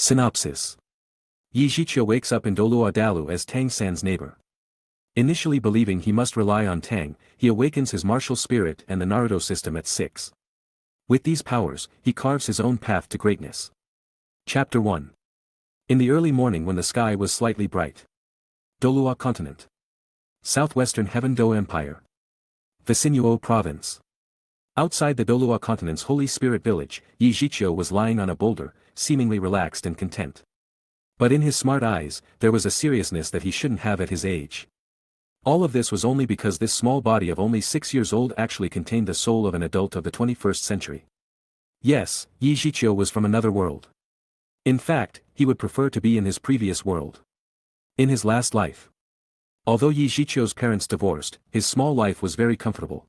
Synopsis. Zhiqiu wakes up in Douluo Dalu as Tang San's neighbor. Initially believing he must rely on Tang, he awakens his martial spirit and the Naruto system at 6. With these powers, he carves his own path to greatness. Chapter 1. In the early morning when the sky was slightly bright. Douluo Continent. Southwestern Heaven-Do Empire. Vicinhuo Province. Outside the Douluo Continent's Holy Spirit village, Zhiqiu was lying on a boulder, seemingly relaxed and content. But in his smart eyes, there was a seriousness that he shouldn't have at his age. All of this was only because this small body of only 6 years old actually contained the soul of an adult of the 21st century. Yes, Zhiqiu was from another world. In fact, he would prefer to be in his previous world. In his last life. Although Zhiqiu's parents divorced, his small life was very comfortable.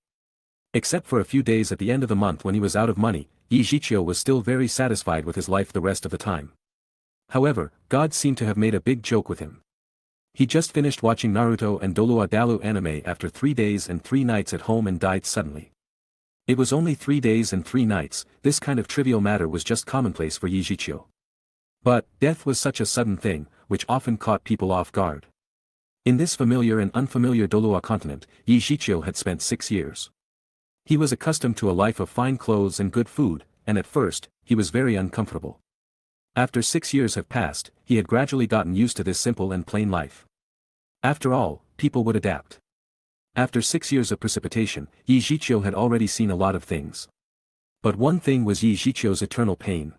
Except for a few days at the end of the month when he was out of money, Zhiqiu was still very satisfied with his life the rest of the time. However, God seemed to have made a big joke with him. He just finished watching Naruto and Douluo Dalu anime after 3 days and 3 nights at home and died suddenly. It was only 3 days and 3 nights, this kind of trivial matter was just commonplace for Zhiqiu. But, death was such a sudden thing, which often caught people off guard. In this familiar and unfamiliar Douluo continent, Zhiqiu had spent 6 years. He was accustomed to a life of fine clothes and good food, and at first, he was very uncomfortable. After 6 years have passed, he had gradually gotten used to this simple and plain life. After all, people would adapt. After 6 years of precipitation, Zhiqiu had already seen a lot of things. But one thing was Zhiqiu's eternal pain.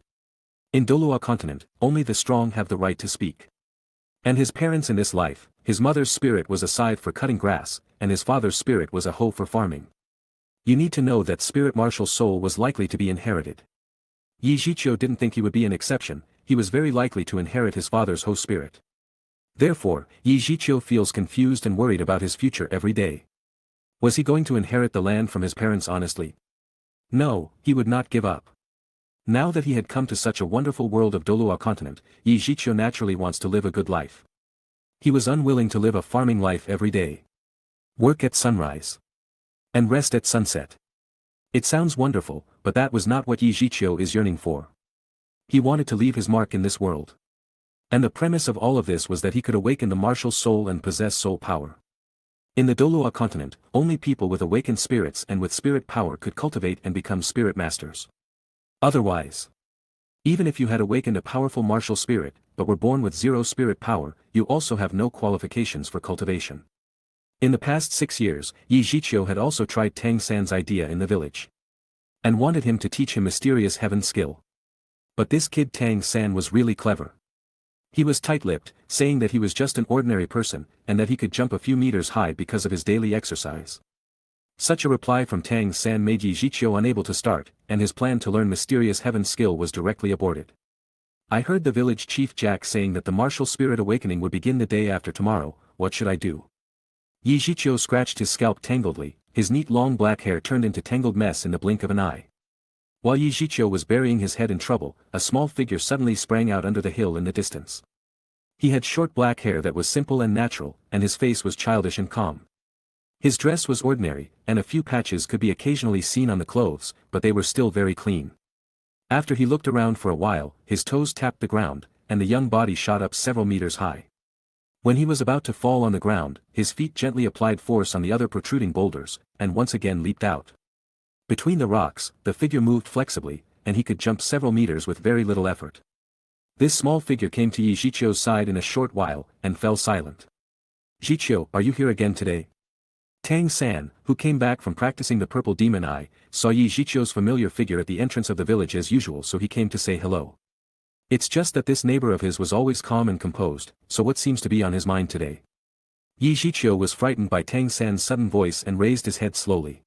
In Douluo continent, only the strong have the right to speak. And his parents in this life, his mother's spirit was a scythe for cutting grass, and his father's spirit was a hoe for farming. You need to know that spirit martial soul was likely to be inherited. Zhiqiu didn't think he would be an exception, he was very likely to inherit his father's hoe spirit. Therefore, Zhiqiu feels confused and worried about his future every day. Was he going to inherit the land from his parents honestly? No, he would not give up. Now that he had come to such a wonderful world of Douluo continent, Zhiqiu naturally wants to live a good life. He was unwilling to live a farming life every day. Work at sunrise. And rest at sunset. It sounds wonderful, but that was not what Zhiqiu is yearning for. He wanted to leave his mark in this world. And the premise of all of this was that he could awaken the martial soul and possess soul power. In the Douluo continent, only people with awakened spirits and with spirit power could cultivate and become spirit masters. Otherwise, even if you had awakened a powerful martial spirit, but were born with 0 spirit power, you also have no qualifications for cultivation. In the past 6 years, Zhiqiu had also tried Tang San's idea in the village. And wanted him to teach him mysterious heaven skill. But this kid Tang San was really clever. He was tight-lipped, saying that he was just an ordinary person, and that he could jump a few meters high because of his daily exercise. Such a reply from Tang San made Zhiqiu unable to start, and his plan to learn mysterious heaven skill was directly aborted. I heard the village chief Jack saying that the martial spirit awakening would begin the day after tomorrow. What should I do? Zhiqiu scratched his scalp tangledly, his neat long black hair turned into tangled mess in the blink of an eye. While Zhiqiu was burying his head in trouble, a small figure suddenly sprang out under the hill in the distance. He had short black hair that was simple and natural, and his face was childish and calm. His dress was ordinary, and a few patches could be occasionally seen on the clothes, but they were still very clean. After he looked around for a while, his toes tapped the ground, and the young body shot up several meters high. When he was about to fall on the ground, his feet gently applied force on the other protruding boulders, and once again leaped out. Between the rocks, the figure moved flexibly, and he could jump several meters with very little effort. This small figure came to Zhiqiu's side in a short while, and fell silent. Zhiqiu, are you here again today? Tang San, who came back from practicing the purple demon eye, saw Zhiqiu's familiar figure at the entrance of the village as usual, so he came to say hello. It's just that this neighbor of his was always calm and composed, so what seems to be on his mind today? Zhiqiu was frightened by Tang San's sudden voice and raised his head slowly.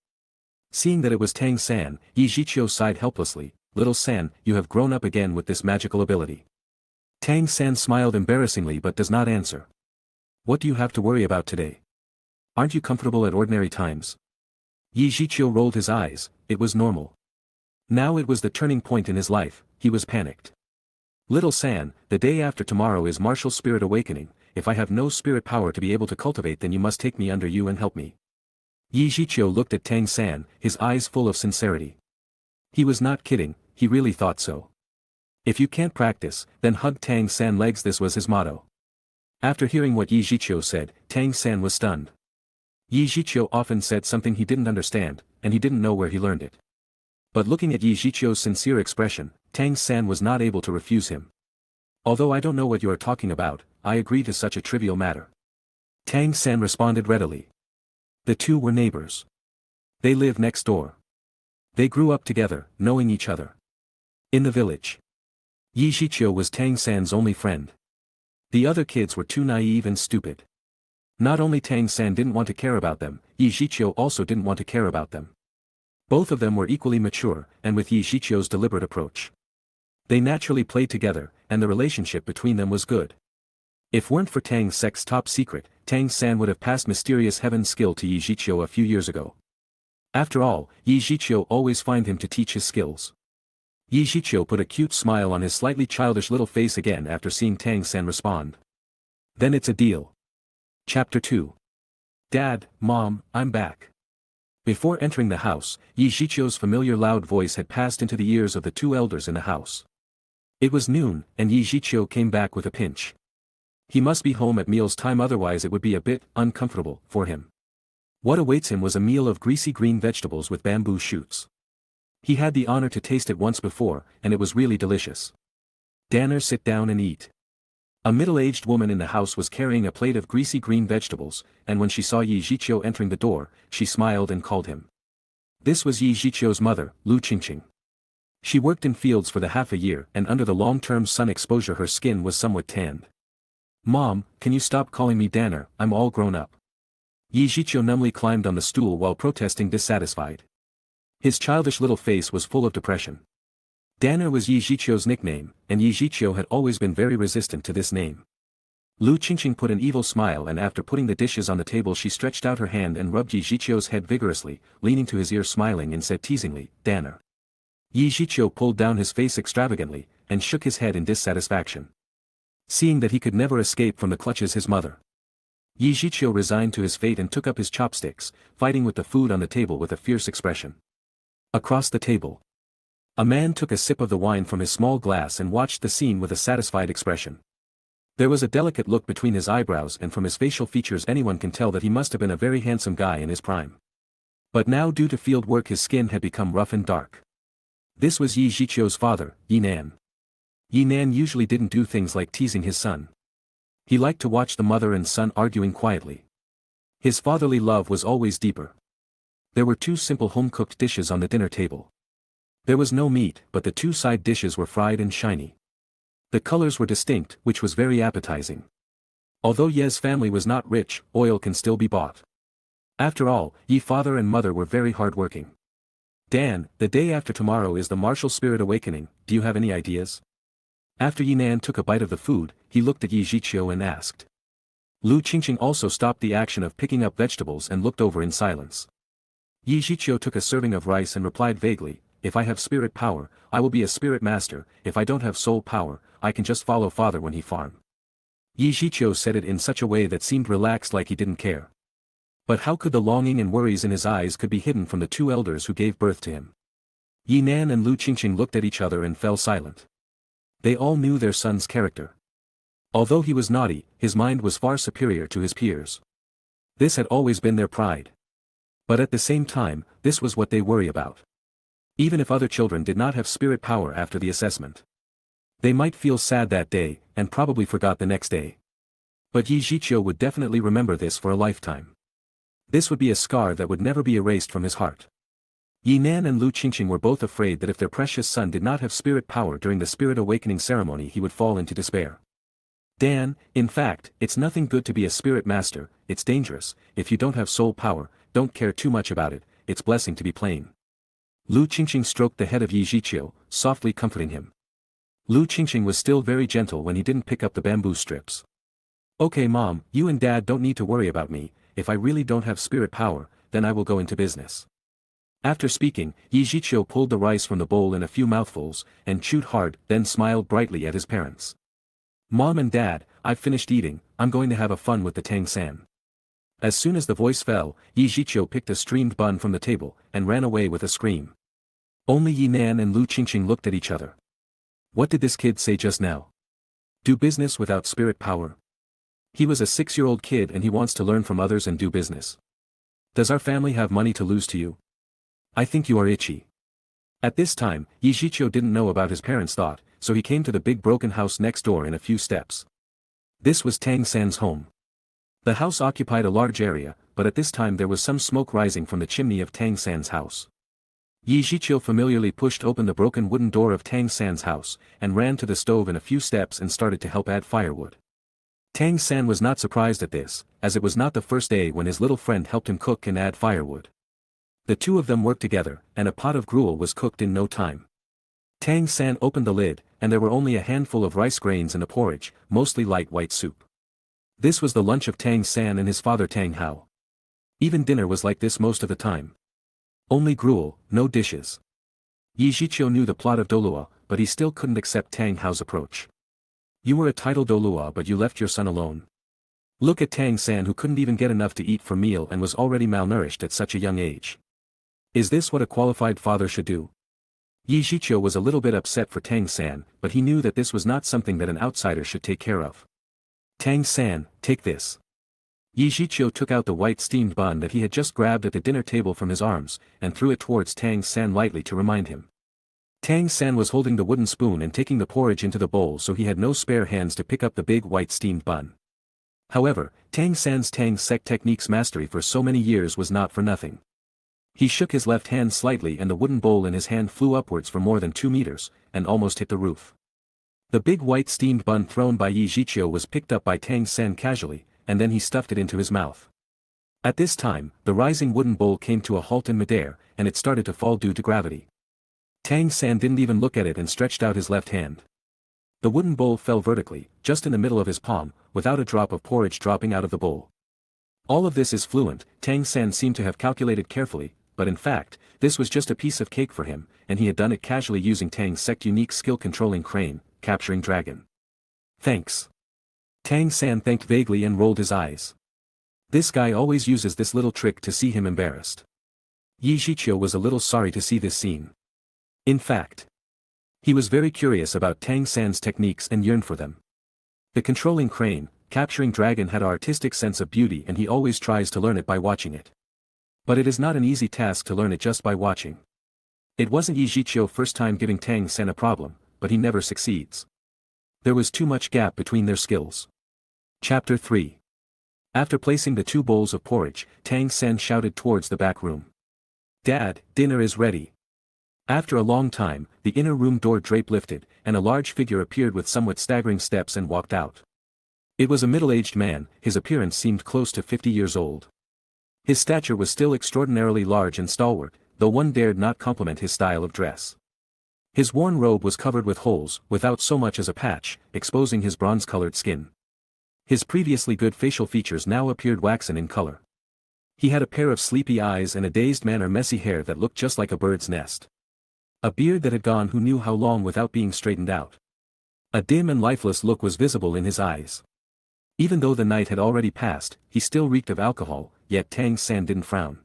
Seeing that it was Tang San, Zhiqiu sighed helplessly. Little San, you have grown up again with this magical ability. Tang San smiled embarrassingly but does not answer. What do you have to worry about today? Aren't you comfortable at ordinary times? Zhiqiu rolled his eyes, it was normal. Now it was the turning point in his life, he was panicked. Little San, the day after tomorrow is martial spirit awakening, if I have no spirit power to be able to cultivate then you must take me under you and help me. Zhiqiu looked at Tang San, his eyes full of sincerity. He was not kidding, he really thought so. If you can't practice, then hug Tang San legs. This was his motto. After hearing what Zhiqiu said, Tang San was stunned. Zhiqiu often said something he didn't understand, and he didn't know where he learned it. But looking at Zhiqiu's sincere expression, Tang San was not able to refuse him. Although I don't know what you are talking about, I agree to such a trivial matter. Tang San responded readily. The two were neighbors. They lived next door. They grew up together, knowing each other. In the village, Zhiqiu was Tang San's only friend. The other kids were too naive and stupid. Not only Tang San didn't want to care about them, Zhiqiu also didn't want to care about them. Both of them were equally mature, and with Zhiqiu's deliberate approach, they naturally played together, and the relationship between them was good. If weren't for Tang Sek's top secret, Tang San would have passed Mysterious Heaven's skill to Zhiqiu a few years ago. After all, Zhiqiu always find him to teach his skills. Zhiqiu put a cute smile on his slightly childish little face again after seeing Tang San respond. Then it's a deal. Chapter 2. Dad, Mom, I'm back. Before entering the house, Zhiqiu's familiar loud voice had passed into the ears of the two elders in the house. It was noon, and Zhiqiu came back with a pinch. He must be home at meals time, otherwise it would be a bit uncomfortable for him. What awaits him was a meal of greasy green vegetables with bamboo shoots. He had the honor to taste it once before, and it was really delicious. Danner, sit down and eat. A middle-aged woman in the house was carrying a plate of greasy green vegetables, and when she saw Zhiqiu entering the door, she smiled and called him. This was Zhiqiu's mother, Lu Qingqing. She worked in fields for the half a year, and under the long-term sun exposure her skin was somewhat tanned. Mom, can you stop calling me Danner? I'm all grown up. Zhiqiu numbly climbed on the stool while protesting, dissatisfied. His childish little face was full of depression. Danner was Zhiqiu's nickname, and Zhiqiu had always been very resistant to this name. Lu Qingqing put an evil smile, and after putting the dishes on the table she stretched out her hand and rubbed Zhiqiu's head vigorously, leaning to his ear smiling, and said teasingly, Danner. Zhiqiu pulled down his face extravagantly, and shook his head in dissatisfaction. Seeing that he could never escape from the clutches his mother, Zhiqiu resigned to his fate and took up his chopsticks, fighting with the food on the table with a fierce expression. Across the table, a man took a sip of the wine from his small glass and watched the scene with a satisfied expression. There was a delicate look between his eyebrows, and from his facial features anyone can tell that he must have been a very handsome guy in his prime. But now due to field work his skin had become rough and dark. This was Zhiqiu's father, Yinan. Yinan usually didn't do things like teasing his son. He liked to watch the mother and son arguing quietly. His fatherly love was always deeper. There were two simple home-cooked dishes on the dinner table. There was no meat, but the two side dishes were fried and shiny. The colors were distinct, which was very appetizing. Although Ye's family was not rich, oil can still be bought. After all, Ye father and mother were very hard-working. Dan, the day after tomorrow is the martial spirit awakening, do you have any ideas? After Yinan took a bite of the food, he looked at Zhiqiu and asked. Lu Qingqing also stopped the action of picking up vegetables and looked over in silence. Zhiqiu took a serving of rice and replied vaguely, if I have spirit power, I will be a spirit master, if I don't have soul power, I can just follow father when he farm. Zhiqiu said it in such a way that seemed relaxed, like he didn't care. But how could the longing and worries in his eyes could be hidden from the two elders who gave birth to him? Yinan and Lu Qingqing looked at each other and fell silent. They all knew their son's character. Although he was naughty, his mind was far superior to his peers. This had always been their pride. But at the same time, this was what they worry about. Even if other children did not have spirit power after the assessment, they might feel sad that day, and probably forgot the next day. But Zhiqiu would definitely remember this for a lifetime. This would be a scar that would never be erased from his heart. Yinan and Lu Qingqing were both afraid that if their precious son did not have spirit power during the spirit awakening ceremony he would fall into despair. Dan, in fact, it's nothing good to be a spirit master, it's dangerous, if you don't have soul power, don't care too much about it, it's blessing to be plain. Lu Qingqing stroked the head of Zhiqiu, softly comforting him. Lu Qingqing was still very gentle when he didn't pick up the bamboo strips. Okay Mom, you and Dad don't need to worry about me, if I really don't have spirit power, then I will go into business. After speaking, Zhiqiu pulled the rice from the bowl in a few mouthfuls, and chewed hard, then smiled brightly at his parents. Mom and Dad, I've finished eating, I'm going to have a fun with the Tang San. As soon as the voice fell, Zhiqiu picked a streamed bun from the table, and ran away with a scream. Only Yinan and Lu Qingqing looked at each other. What did this kid say just now? Do business without spirit power? He was a 6-year-old kid and he wants to learn from others and do business. Does our family have money to lose to you? I think you are itchy. At this time, Zhiqiu didn't know about his parents' thought, so he came to the big broken house next door in a few steps. This was Tang San's home. The house occupied a large area, but at this time there was some smoke rising from the chimney of Tang San's house. Zhiqiu familiarly pushed open the broken wooden door of Tang San's house, and ran to the stove in a few steps and started to help add firewood. Tang San was not surprised at this, as it was not the first day when his little friend helped him cook and add firewood. The two of them worked together, and a pot of gruel was cooked in no time. Tang San opened the lid, and there were only a handful of rice grains in the porridge, mostly light white soup. This was the lunch of Tang San and his father Tang Hao. Even dinner was like this most of the time. Only gruel, no dishes. Zhiqiu knew the plot of Douluo, but he still couldn't accept Tang Hao's approach. You were a title Douluo but you left your son alone. Look at Tang San who couldn't even get enough to eat for meal and was already malnourished at such a young age. Is this what a qualified father should do? Zhiqiu was a little bit upset for Tang San, but he knew that this was not something that an outsider should take care of. Tang San, take this. Zhiqiu took out the white steamed bun that he had just grabbed at the dinner table from his arms, and threw it towards Tang San lightly to remind him. Tang San was holding the wooden spoon and taking the porridge into the bowl, so he had no spare hands to pick up the big white steamed bun. However, Tang San's Tang Sek technique's mastery for so many years was not for nothing. He shook his left hand slightly and the wooden bowl in his hand flew upwards for more than 2 meters, and almost hit the roof. The big white steamed bun thrown by Zhiqiu was picked up by Tang San casually, and then he stuffed it into his mouth. At this time, the rising wooden bowl came to a halt in midair, and it started to fall due to gravity. Tang San didn't even look at it and stretched out his left hand. The wooden bowl fell vertically, just in the middle of his palm, without a drop of porridge dropping out of the bowl. All of this is fluent, Tang San seemed to have calculated carefully, but in fact, this was just a piece of cake for him, and he had done it casually using Tang Sek's unique skill controlling crane, capturing dragon. Thanks. Tang San thanked vaguely and rolled his eyes. This guy always uses this little trick to see him embarrassed. Zhiqiu was a little sorry to see this scene. In fact, he was very curious about Tang San's techniques and yearned for them. The controlling crane, capturing dragon had an artistic sense of beauty and he always tries to learn it by watching it. But it is not an easy task to learn it just by watching. It wasn't Zhiqiu's first time giving Tang San a problem, but he never succeeds. There was too much gap between their skills. Chapter 3. After placing the 2 bowls of porridge, Tang San shouted towards the back room. Dad, dinner is ready. After a long time, the inner room door drape lifted, and a large figure appeared with somewhat staggering steps and walked out. It was a middle-aged man, his appearance seemed close to 50 years old. His stature was still extraordinarily large and stalwart, though one dared not compliment his style of dress. His worn robe was covered with holes, without so much as a patch, exposing his bronze-colored skin. His previously good facial features now appeared waxen in color. He had a pair of sleepy eyes and a dazed manner messy hair that looked just like a bird's nest. A beard that had gone who knew how long without being straightened out. A dim and lifeless look was visible in his eyes. Even though the night had already passed, he still reeked of alcohol, yet Tang San didn't frown.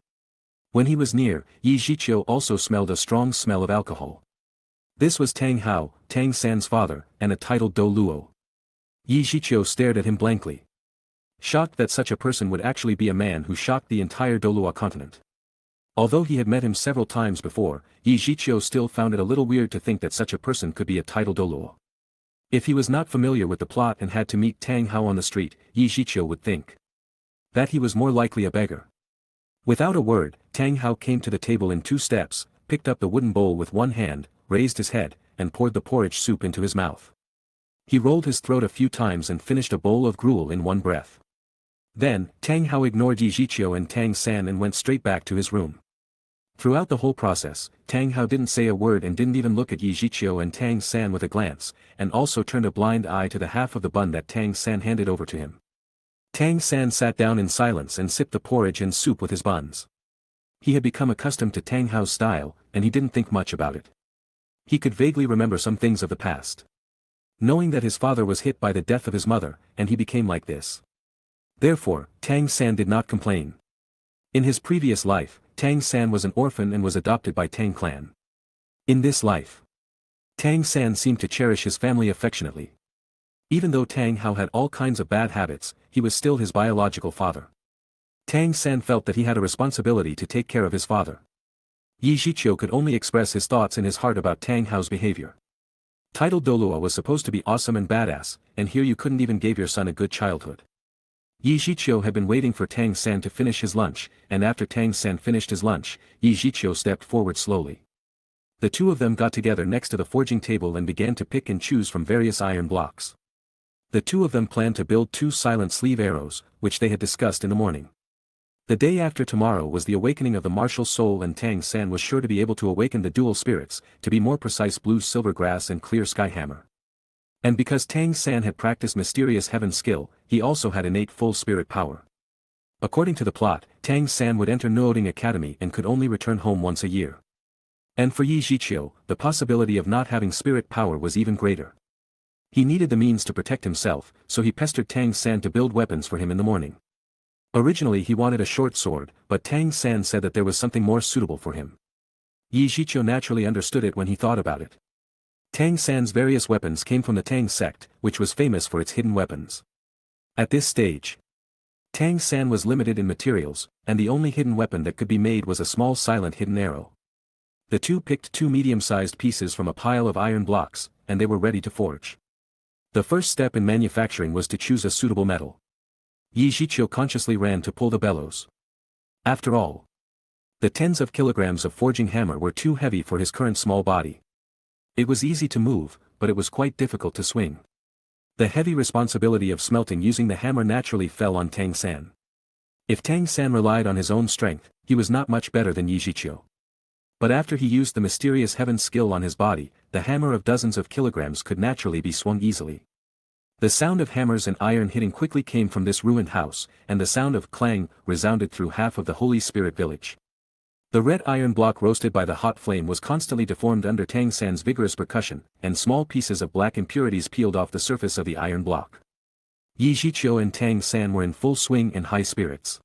When he was near, Zhiqiu also smelled a strong smell of alcohol. This was Tang Hao, Tang San's father, and a titled Douluo. Zhiqiu stared at him blankly. Shocked that such a person would actually be a man who shocked the entire Douluo continent. Although he had met him several times before, Zhiqiu still found it a little weird to think that such a person could be a title Douluo. If he was not familiar with the plot and had to meet Tang Hao on the street, Zhiqiu would think that he was more likely a beggar. Without a word, Tang Hao came to the table in 2 steps, picked up the wooden bowl with one hand, raised his head, and poured the porridge soup into his mouth. He rolled his throat a few times and finished a bowl of gruel in one breath. Then, Tang Hao ignored Zhiqiu and Tang San and went straight back to his room. Throughout the whole process, Tang Hao didn't say a word and didn't even look at Zhiqiu and Tang San with a glance, and also turned a blind eye to the half of the bun that Tang San handed over to him. Tang San sat down in silence and sipped the porridge and soup with his buns. He had become accustomed to Tang Hao's style, and he didn't think much about it. He could vaguely remember some things of the past. Knowing that his father was hit by the death of his mother, and he became like this. Therefore, Tang San did not complain. In his previous life, Tang San was an orphan and was adopted by Tang clan. In this life, Tang San seemed to cherish his family affectionately. Even though Tang Hao had all kinds of bad habits, he was still his biological father. Tang San felt that he had a responsibility to take care of his father. Zhiqiu could only express his thoughts in his heart about Tang Hao's behavior. Titled Douluo was supposed to be awesome and badass, and here you couldn't even give your son a good childhood. Zhiqiu had been waiting for Tang San to finish his lunch, and after Tang San finished his lunch, Zhiqiu stepped forward slowly. The two of them got together next to the forging table and began to pick and choose from various iron blocks. The two of them planned to build 2 silent sleeve arrows, which they had discussed in the morning. The day after tomorrow was the awakening of the martial soul, and Tang San was sure to be able to awaken the dual spirits, to be more precise blue silver grass and clear sky hammer. And because Tang San had practiced mysterious heaven skill, he also had innate full spirit power. According to the plot, Tang San would enter Nuoding Academy and could only return home once a year. And for Zhiqiu, the possibility of not having spirit power was even greater. He needed the means to protect himself, so he pestered Tang San to build weapons for him in the morning. Originally he wanted a short sword, but Tang San said that there was something more suitable for him. Zhiqiu naturally understood it when he thought about it. Tang San's various weapons came from the Tang sect, which was famous for its hidden weapons. At this stage, Tang San was limited in materials, and the only hidden weapon that could be made was a small silent hidden arrow. The two picked 2 medium-sized pieces from a pile of iron blocks, and they were ready to forge. The first step in manufacturing was to choose a suitable metal. Zhiqiu consciously ran to pull the bellows. After all, the tens of kilograms of forging hammer were too heavy for his current small body. It was easy to move, but it was quite difficult to swing. The heavy responsibility of smelting using the hammer naturally fell on Tang San. If Tang San relied on his own strength, he was not much better than Zhiqiu. But after he used the mysterious heaven skill on his body, the hammer of dozens of kilograms could naturally be swung easily. The sound of hammers and iron hitting quickly came from this ruined house, and the sound of clang resounded through half of the Holy Spirit village. The red iron block roasted by the hot flame was constantly deformed under Tang San's vigorous percussion, and small pieces of black impurities peeled off the surface of the iron block. Zhiqiu and Tang San were in full swing and high spirits.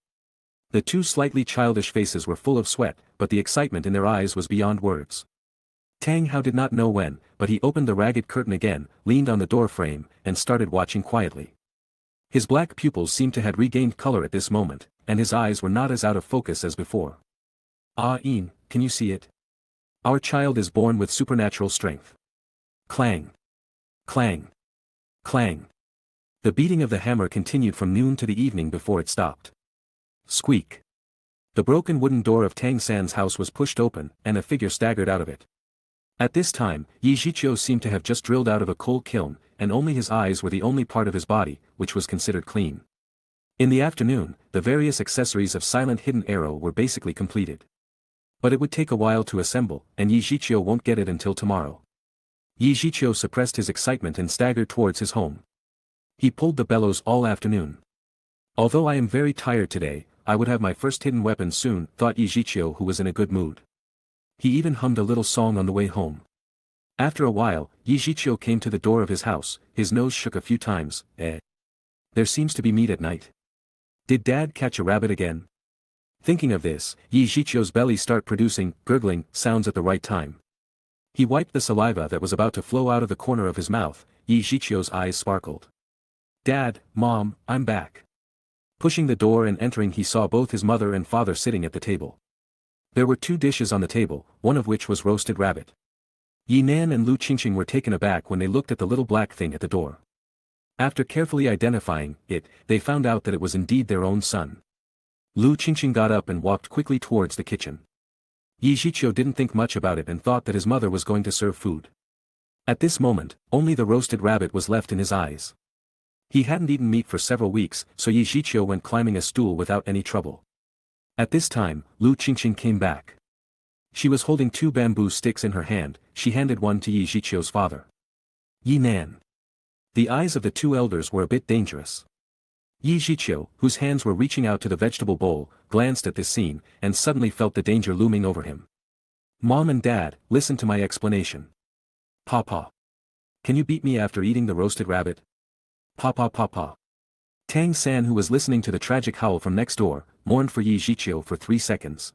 The two slightly childish faces were full of sweat, but the excitement in their eyes was beyond words. Tang Hao did not know when, but he opened the ragged curtain again, leaned on the door frame, and started watching quietly. His black pupils seemed to have regained color at this moment, and his eyes were not as out of focus as before. "Ah-in, can you see it? Our child is born with supernatural strength." Clang. Clang. Clang. The beating of the hammer continued from noon to the evening before it stopped. Squeak. The broken wooden door of Tang San's house was pushed open, and a figure staggered out of it. At this time, Zhiqiu seemed to have just drilled out of a coal kiln, and only his eyes were the only part of his body, which was considered clean. In the afternoon, the various accessories of silent hidden arrow were basically completed. But it would take a while to assemble, and Zhiqiu won't get it until tomorrow. Zhiqiu suppressed his excitement and staggered towards his home. He pulled the bellows all afternoon. "Although I am very tired today, I would have my first hidden weapon soon," thought Zhiqiu, who was in a good mood. He even hummed a little song on the way home. After a while, Zhiqiu came to the door of his house, his nose shook a few times. There seems to be meat at night. Did Dad catch a rabbit again?" Thinking of this, Zhiqiu's belly started producing gurgling sounds at the right time. He wiped the saliva that was about to flow out of the corner of his mouth. Zhiqiu's eyes sparkled. "Dad, Mom, I'm back." Pushing the door and entering, he saw both his mother and father sitting at the table. There were 2 dishes on the table, one of which was roasted rabbit. Yinan and Lu Qingqing were taken aback when they looked at the little black thing at the door. After carefully identifying it, they found out that it was indeed their own son. Lu Qingqing got up and walked quickly towards the kitchen. Zhiqiu didn't think much about it and thought that his mother was going to serve food. At this moment, only the roasted rabbit was left in his eyes. He hadn't eaten meat for several weeks, so Zhiqiu went climbing a stool without any trouble. At this time, Lu Qingqing came back. She was holding 2 bamboo sticks in her hand. She handed one to Zhiqiu's father. "Yinan." The eyes of the 2 elders were a bit dangerous. Zhiqiu, whose hands were reaching out to the vegetable bowl, glanced at this scene, and suddenly felt the danger looming over him. "Mom and Dad, listen to my explanation." "Papa. Can you beat me after eating the roasted rabbit?" "Papa. Tang San, who was listening to the tragic howl from next door, mourned for Zhiqiu for 3 seconds.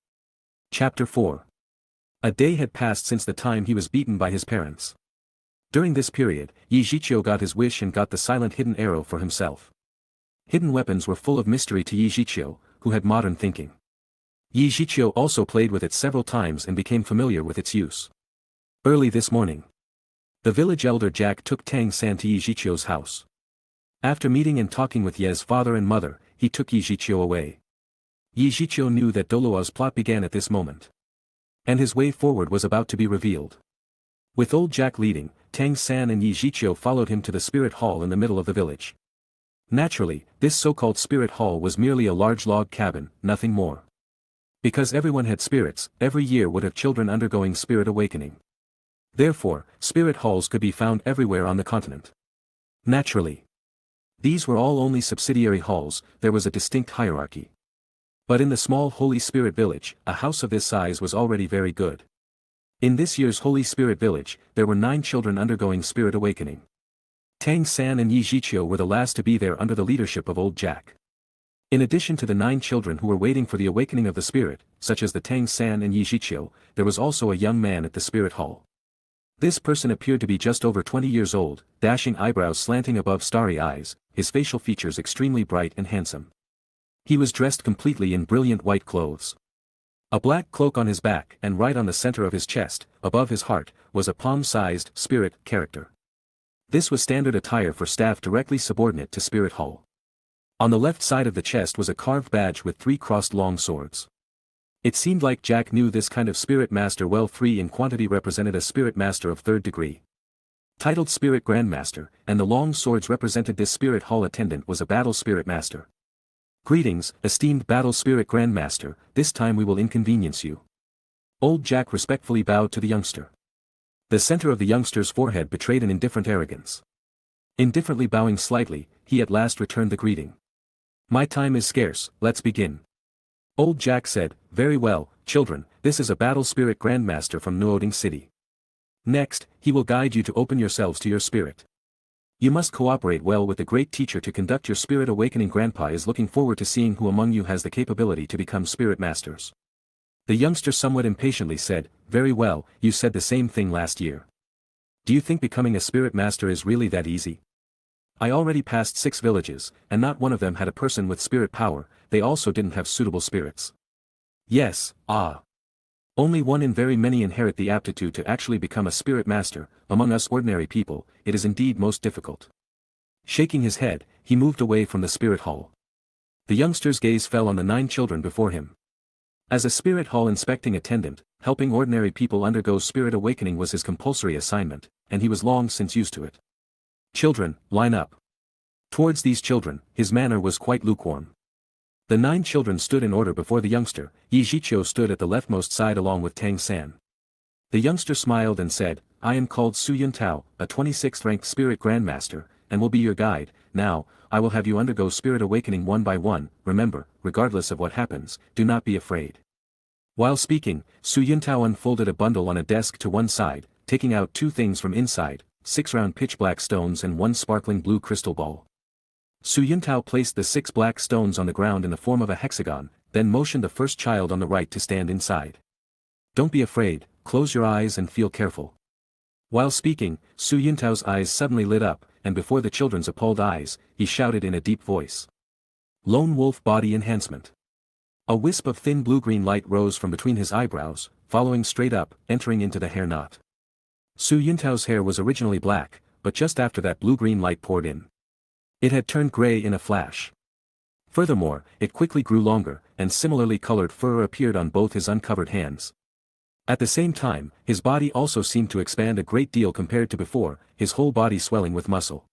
Chapter 4. A day had passed since the time he was beaten by his parents. During this period, Zhiqiu got his wish and got the silent hidden arrow for himself. Hidden weapons were full of mystery to Zhiqiu, who had modern thinking. Zhiqiu also played with it several times and became familiar with its use. Early this morning, the village elder Jack took Tang San to Zhiqiu's house. After meeting and talking with Ye's father and mother, he took Zhiqiu away. Zhiqiu knew that Douluo's plot began at this moment. And his way forward was about to be revealed. With old Jack leading, Tang San and Zhiqiu followed him to the spirit hall in the middle of the village. Naturally, this so-called spirit hall was merely a large log cabin, nothing more. Because everyone had spirits, every year would have children undergoing spirit awakening. Therefore, spirit halls could be found everywhere on the continent. Naturally, these were all only subsidiary halls, there was a distinct hierarchy. But in the small Holy Spirit village, a house of this size was already very good. In this year's Holy Spirit village, there were 9 children undergoing spirit awakening. Tang San and Zhiqiu were the last to be there under the leadership of old Jack. In addition to the 9 children who were waiting for the awakening of the spirit, such as the Tang San and Zhiqiu, there was also a young man at the spirit hall. This person appeared to be just over 20 years old, dashing eyebrows slanting above starry eyes, his facial features extremely bright and handsome. He was dressed completely in brilliant white clothes. A black cloak on his back and right on the center of his chest, above his heart, was a palm-sized spirit character. This was standard attire for staff directly subordinate to Spirit Hall. On the left side of the chest was a carved badge with 3 crossed long swords. It seemed like Jack knew this kind of spirit master well. 3 in quantity represented a spirit master of 3rd degree. Titled Spirit Grandmaster, and the long swords represented this spirit hall attendant was a battle spirit master. Greetings, esteemed battle spirit Grandmaster, this time we will inconvenience you. Old Jack respectfully bowed to the youngster. The center of the youngster's forehead betrayed an indifferent arrogance. Indifferently bowing slightly, he at last returned the greeting. My time is scarce, let's begin. Old Jack said, very well, children, this is a battle spirit Grandmaster from Nuoding City. Next, he will guide you to open yourselves to your spirit. You must cooperate well with the great teacher to conduct your spirit awakening. Grandpa is looking forward to seeing who among you has the capability to become spirit masters. The youngster somewhat impatiently said, very well, you said the same thing last year. Do you think becoming a spirit master is really that easy? I already passed 6 villages, and not one of them had a person with spirit power, they also didn't have suitable spirits. Yes, only one in very many inherit the aptitude to actually become a spirit master. Among us ordinary people, it is indeed most difficult. Shaking his head, he moved away from the spirit hall. The youngster's gaze fell on the 9 children before him. As a spirit hall inspecting attendant, helping ordinary people undergo spirit awakening was his compulsory assignment, and he was long since used to it. Children, line up. Towards these children, his manner was quite lukewarm. The 9 children stood in order before the youngster. Zhiqiu stood at the leftmost side along with Tang San. The youngster smiled and said, I am called Su Yuntao, a 26th ranked spirit grandmaster, and will be your guide. Now, I will have you undergo spirit awakening one by one. Remember, regardless of what happens, do not be afraid. While speaking, Su Yuntao unfolded a bundle on a desk to one side, taking out 2 things from inside, 6 round pitch-black stones and 1 sparkling blue crystal ball. Su Yuntao placed the 6 black stones on the ground in the form of a hexagon, then motioned the first child on the right to stand inside. Don't be afraid, close your eyes and feel careful. While speaking, Su Yuntao's eyes suddenly lit up, and before the children's appalled eyes, he shouted in a deep voice. Lone Wolf Body Enhancement. A wisp of thin blue-green light rose from between his eyebrows, following straight up, entering into the hair knot. Su Yuntao's hair was originally black, but just after that blue-green light poured in, it had turned gray in a flash. Furthermore, it quickly grew longer, and similarly colored fur appeared on both his uncovered hands. At the same time, his body also seemed to expand a great deal compared to before, his whole body swelling with muscle.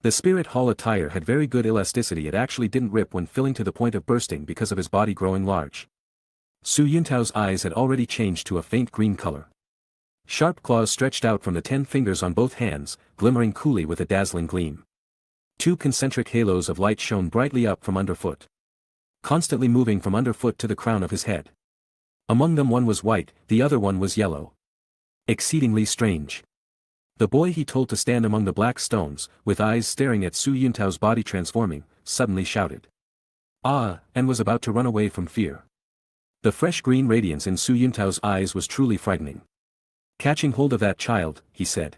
The spirit hall attire had very good elasticity, it actually didn't rip when filling to the point of bursting because of his body growing large. Su Yuntao's eyes had already changed to a faint green color. Sharp claws stretched out from the 10 fingers on both hands, glimmering coolly with a dazzling gleam. 2 concentric halos of light shone brightly up from underfoot, constantly moving from underfoot to the crown of his head. Among them one was white, the other one was yellow. Exceedingly strange. The boy he told to stand among the black stones, with eyes staring at Su Yuntao's body transforming, suddenly shouted. Ah, and was about to run away from fear. The fresh green radiance in Su Yuntao's eyes was truly frightening. Catching hold of that child, he said.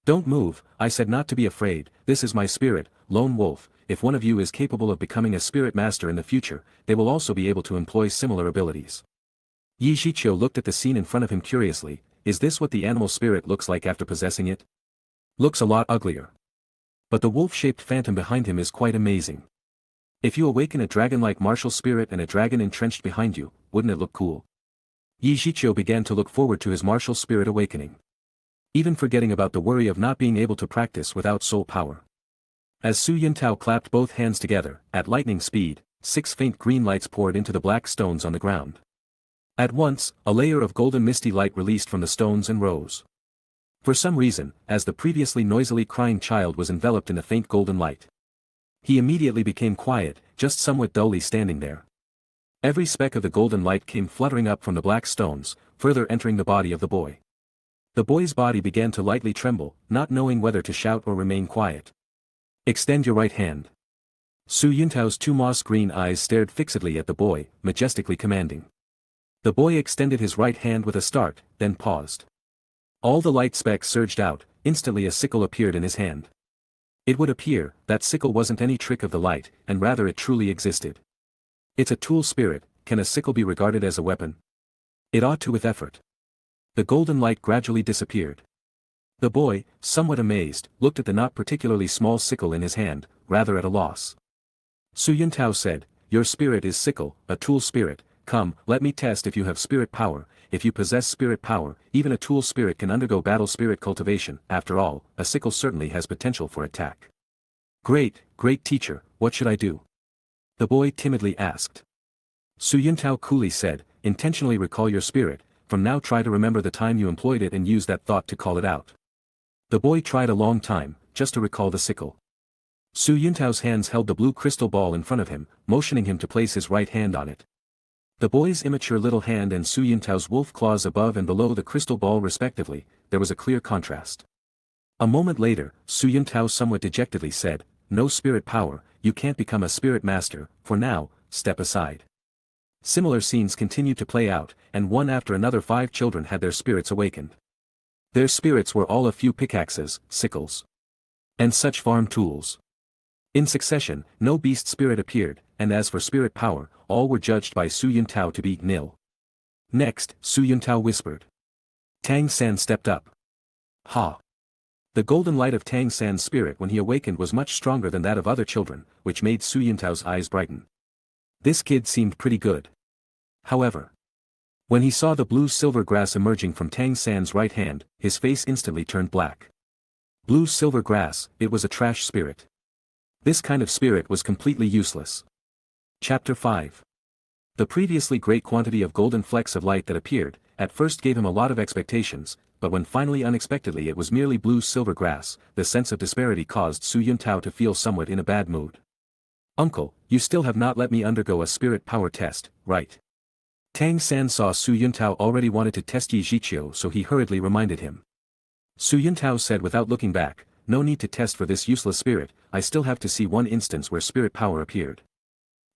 Don't move, I said not to be afraid, this is my spirit, lone wolf, if one of you is capable of becoming a spirit master in the future, they will also be able to employ similar abilities. Zhiqiu looked at the scene in front of him curiously, is this what the animal spirit looks like after possessing it? Looks a lot uglier. But the wolf-shaped phantom behind him is quite amazing. If you awaken a dragon-like martial spirit and a dragon entrenched behind you, wouldn't it look cool? Zhiqiu began to look forward to his martial spirit awakening. Even forgetting about the worry of not being able to practice without soul power. As Su Yintao clapped both hands together, at lightning speed, 6 faint green lights poured into the black stones on the ground. At once, a layer of golden misty light released from the stones and rose. For some reason, as the previously noisily crying child was enveloped in a faint golden light. He immediately became quiet, just somewhat dully standing there. Every speck of the golden light came fluttering up from the black stones, further entering the body of the boy. The boy's body began to lightly tremble, not knowing whether to shout or remain quiet. Extend your right hand. Su Yintao's 2 moss green eyes stared fixedly at the boy, majestically commanding. The boy extended his right hand with a start, then paused. All the light specks surged out, instantly a sickle appeared in his hand. It would appear, that sickle wasn't any trick of the light, and rather it truly existed. It's a tool spirit, can a sickle be regarded as a weapon? It ought to with effort. The golden light gradually disappeared. The boy, somewhat amazed, looked at the not particularly small sickle in his hand, rather at a loss. Su Yintao said, your spirit is sickle, a tool spirit, come, let me test if you have spirit power. If you possess spirit power, even a tool spirit can undergo battle spirit cultivation, after all, a sickle certainly has potential for attack. Great teacher, what should I do? The boy timidly asked. Su Yintao coolly said, intentionally recall your spirit, from now try to remember the time you employed it and use that thought to call it out. The boy tried a long time, just to recall the sickle. Su Yintao's hands held the blue crystal ball in front of him, motioning him to place his right hand on it. The boy's immature little hand and Su Yintao's wolf claws above and below the crystal ball respectively, there was a clear contrast. A moment later, Su Yintao somewhat dejectedly said, no spirit power, you can't become a spirit master, for now, step aside. Similar scenes continued to play out, and one after another 5 children had their spirits awakened. Their spirits were all a few pickaxes, sickles, and such farm tools. In succession, no beast spirit appeared, and as for spirit power, all were judged by Su Yintao to be nil. Next, Su Yintao whispered. Tang San stepped up. Ha! The golden light of Tang San's spirit when he awakened was much stronger than that of other children, which made Su Yintao's eyes brighten. This kid seemed pretty good. However, when he saw the blue-silver grass emerging from Tang San's right hand, his face instantly turned black. Blue-silver grass, it was a trash spirit. This kind of spirit was completely useless. Chapter 5. The previously great quantity of golden flecks of light that appeared, at first gave him a lot of expectations, but when finally unexpectedly it was merely blue-silver grass, the sense of disparity caused Su Yintao to feel somewhat in a bad mood. Uncle, you still have not let me undergo a spirit power test, right? Tang San saw Su Yintao already wanted to test Zhiqiu, so he hurriedly reminded him. Su Yintao said without looking back, no need to test for this useless spirit, I still have to see one instance where spirit power appeared.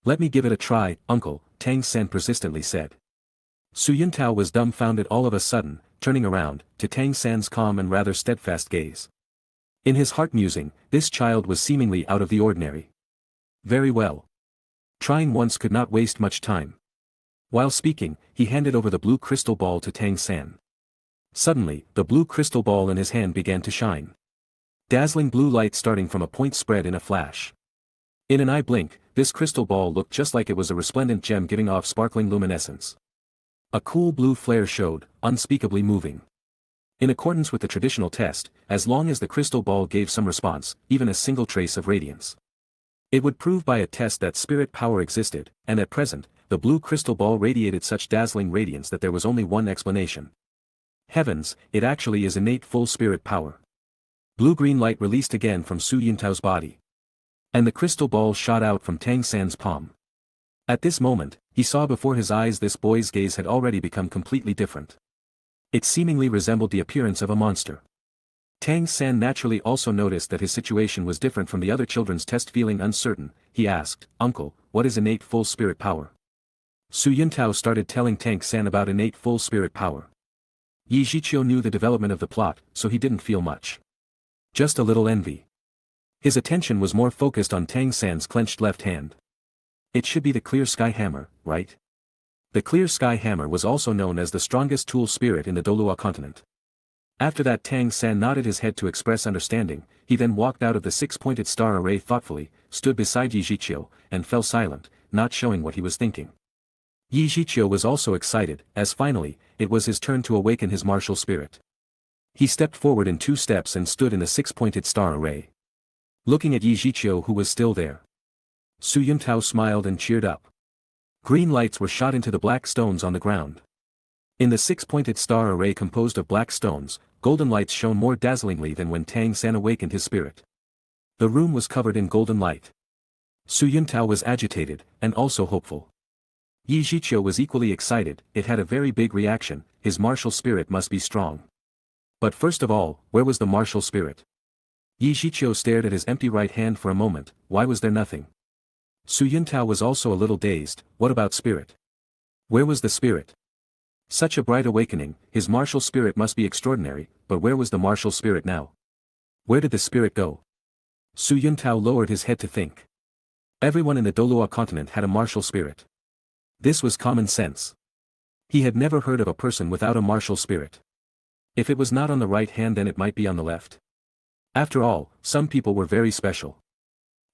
Let me give it a try, uncle, Tang San persistently said. Su Yintao was dumbfounded all of a sudden, turning around, to Tang San's calm and rather steadfast gaze. In his heart musing, this child was seemingly out of the ordinary. Very well. Trying once could not waste much time. While speaking, he handed over the blue crystal ball to Tang San. Suddenly, the blue crystal ball in his hand began to shine. Dazzling blue light starting from a point spread in a flash. In an eye blink, this crystal ball looked just like it was a resplendent gem giving off sparkling luminescence. A cool blue flare showed, unspeakably moving. In accordance with the traditional test, as long as the crystal ball gave some response, even a single trace of radiance, it would prove by a test that spirit power existed, and at present, the blue crystal ball radiated such dazzling radiance that there was only one explanation. Heavens, it actually is innate full spirit power. Blue-green light released again from Su Yintao's body. And the crystal ball shot out from Tang San's palm. At this moment, he saw before his eyes this boy's gaze had already become completely different. It seemingly resembled the appearance of a monster. Tang San naturally also noticed that his situation was different from the other children's test. Feeling uncertain, he asked, Uncle, what is innate full spirit power? Su Yintao started telling Tang San about innate full spirit power. Zhiqiu knew the development of the plot, so he didn't feel much. Just a little envy. His attention was more focused on Tang San's clenched left hand. It should be the Clear Sky Hammer, right? The Clear Sky Hammer was also known as the strongest tool spirit in the Douluo continent. After that, Tang San nodded his head to express understanding. He then walked out of the six-pointed star array thoughtfully, stood beside Zhiqiu, and fell silent, not showing what he was thinking. Zhiqiu was also excited, as finally, it was his turn to awaken his martial spirit. He stepped forward in 2 steps and stood in the six-pointed star array. Looking at Zhiqiu, who was still there, Su Yuntao smiled and cheered up. Green lights were shot into the black stones on the ground. In the six-pointed star array composed of black stones, golden lights shone more dazzlingly than when Tang San awakened his spirit. The room was covered in golden light. Su Yuntao was agitated, and also hopeful. Zhiqiu was equally excited. It had a very big reaction. His martial spirit must be strong. But first of all, where was the martial spirit? Zhiqiu stared at his empty right hand for a moment. Why was there nothing? Su Yuntao was also a little dazed. What about spirit? Where was the spirit? Such a bright awakening, his martial spirit must be extraordinary, but where was the martial spirit now? Where did the spirit go? Su Yuntao lowered his head to think. Everyone in the Douluo continent had a martial spirit. This was common sense. He had never heard of a person without a martial spirit. If it was not on the right hand, then it might be on the left. After all, some people were very special.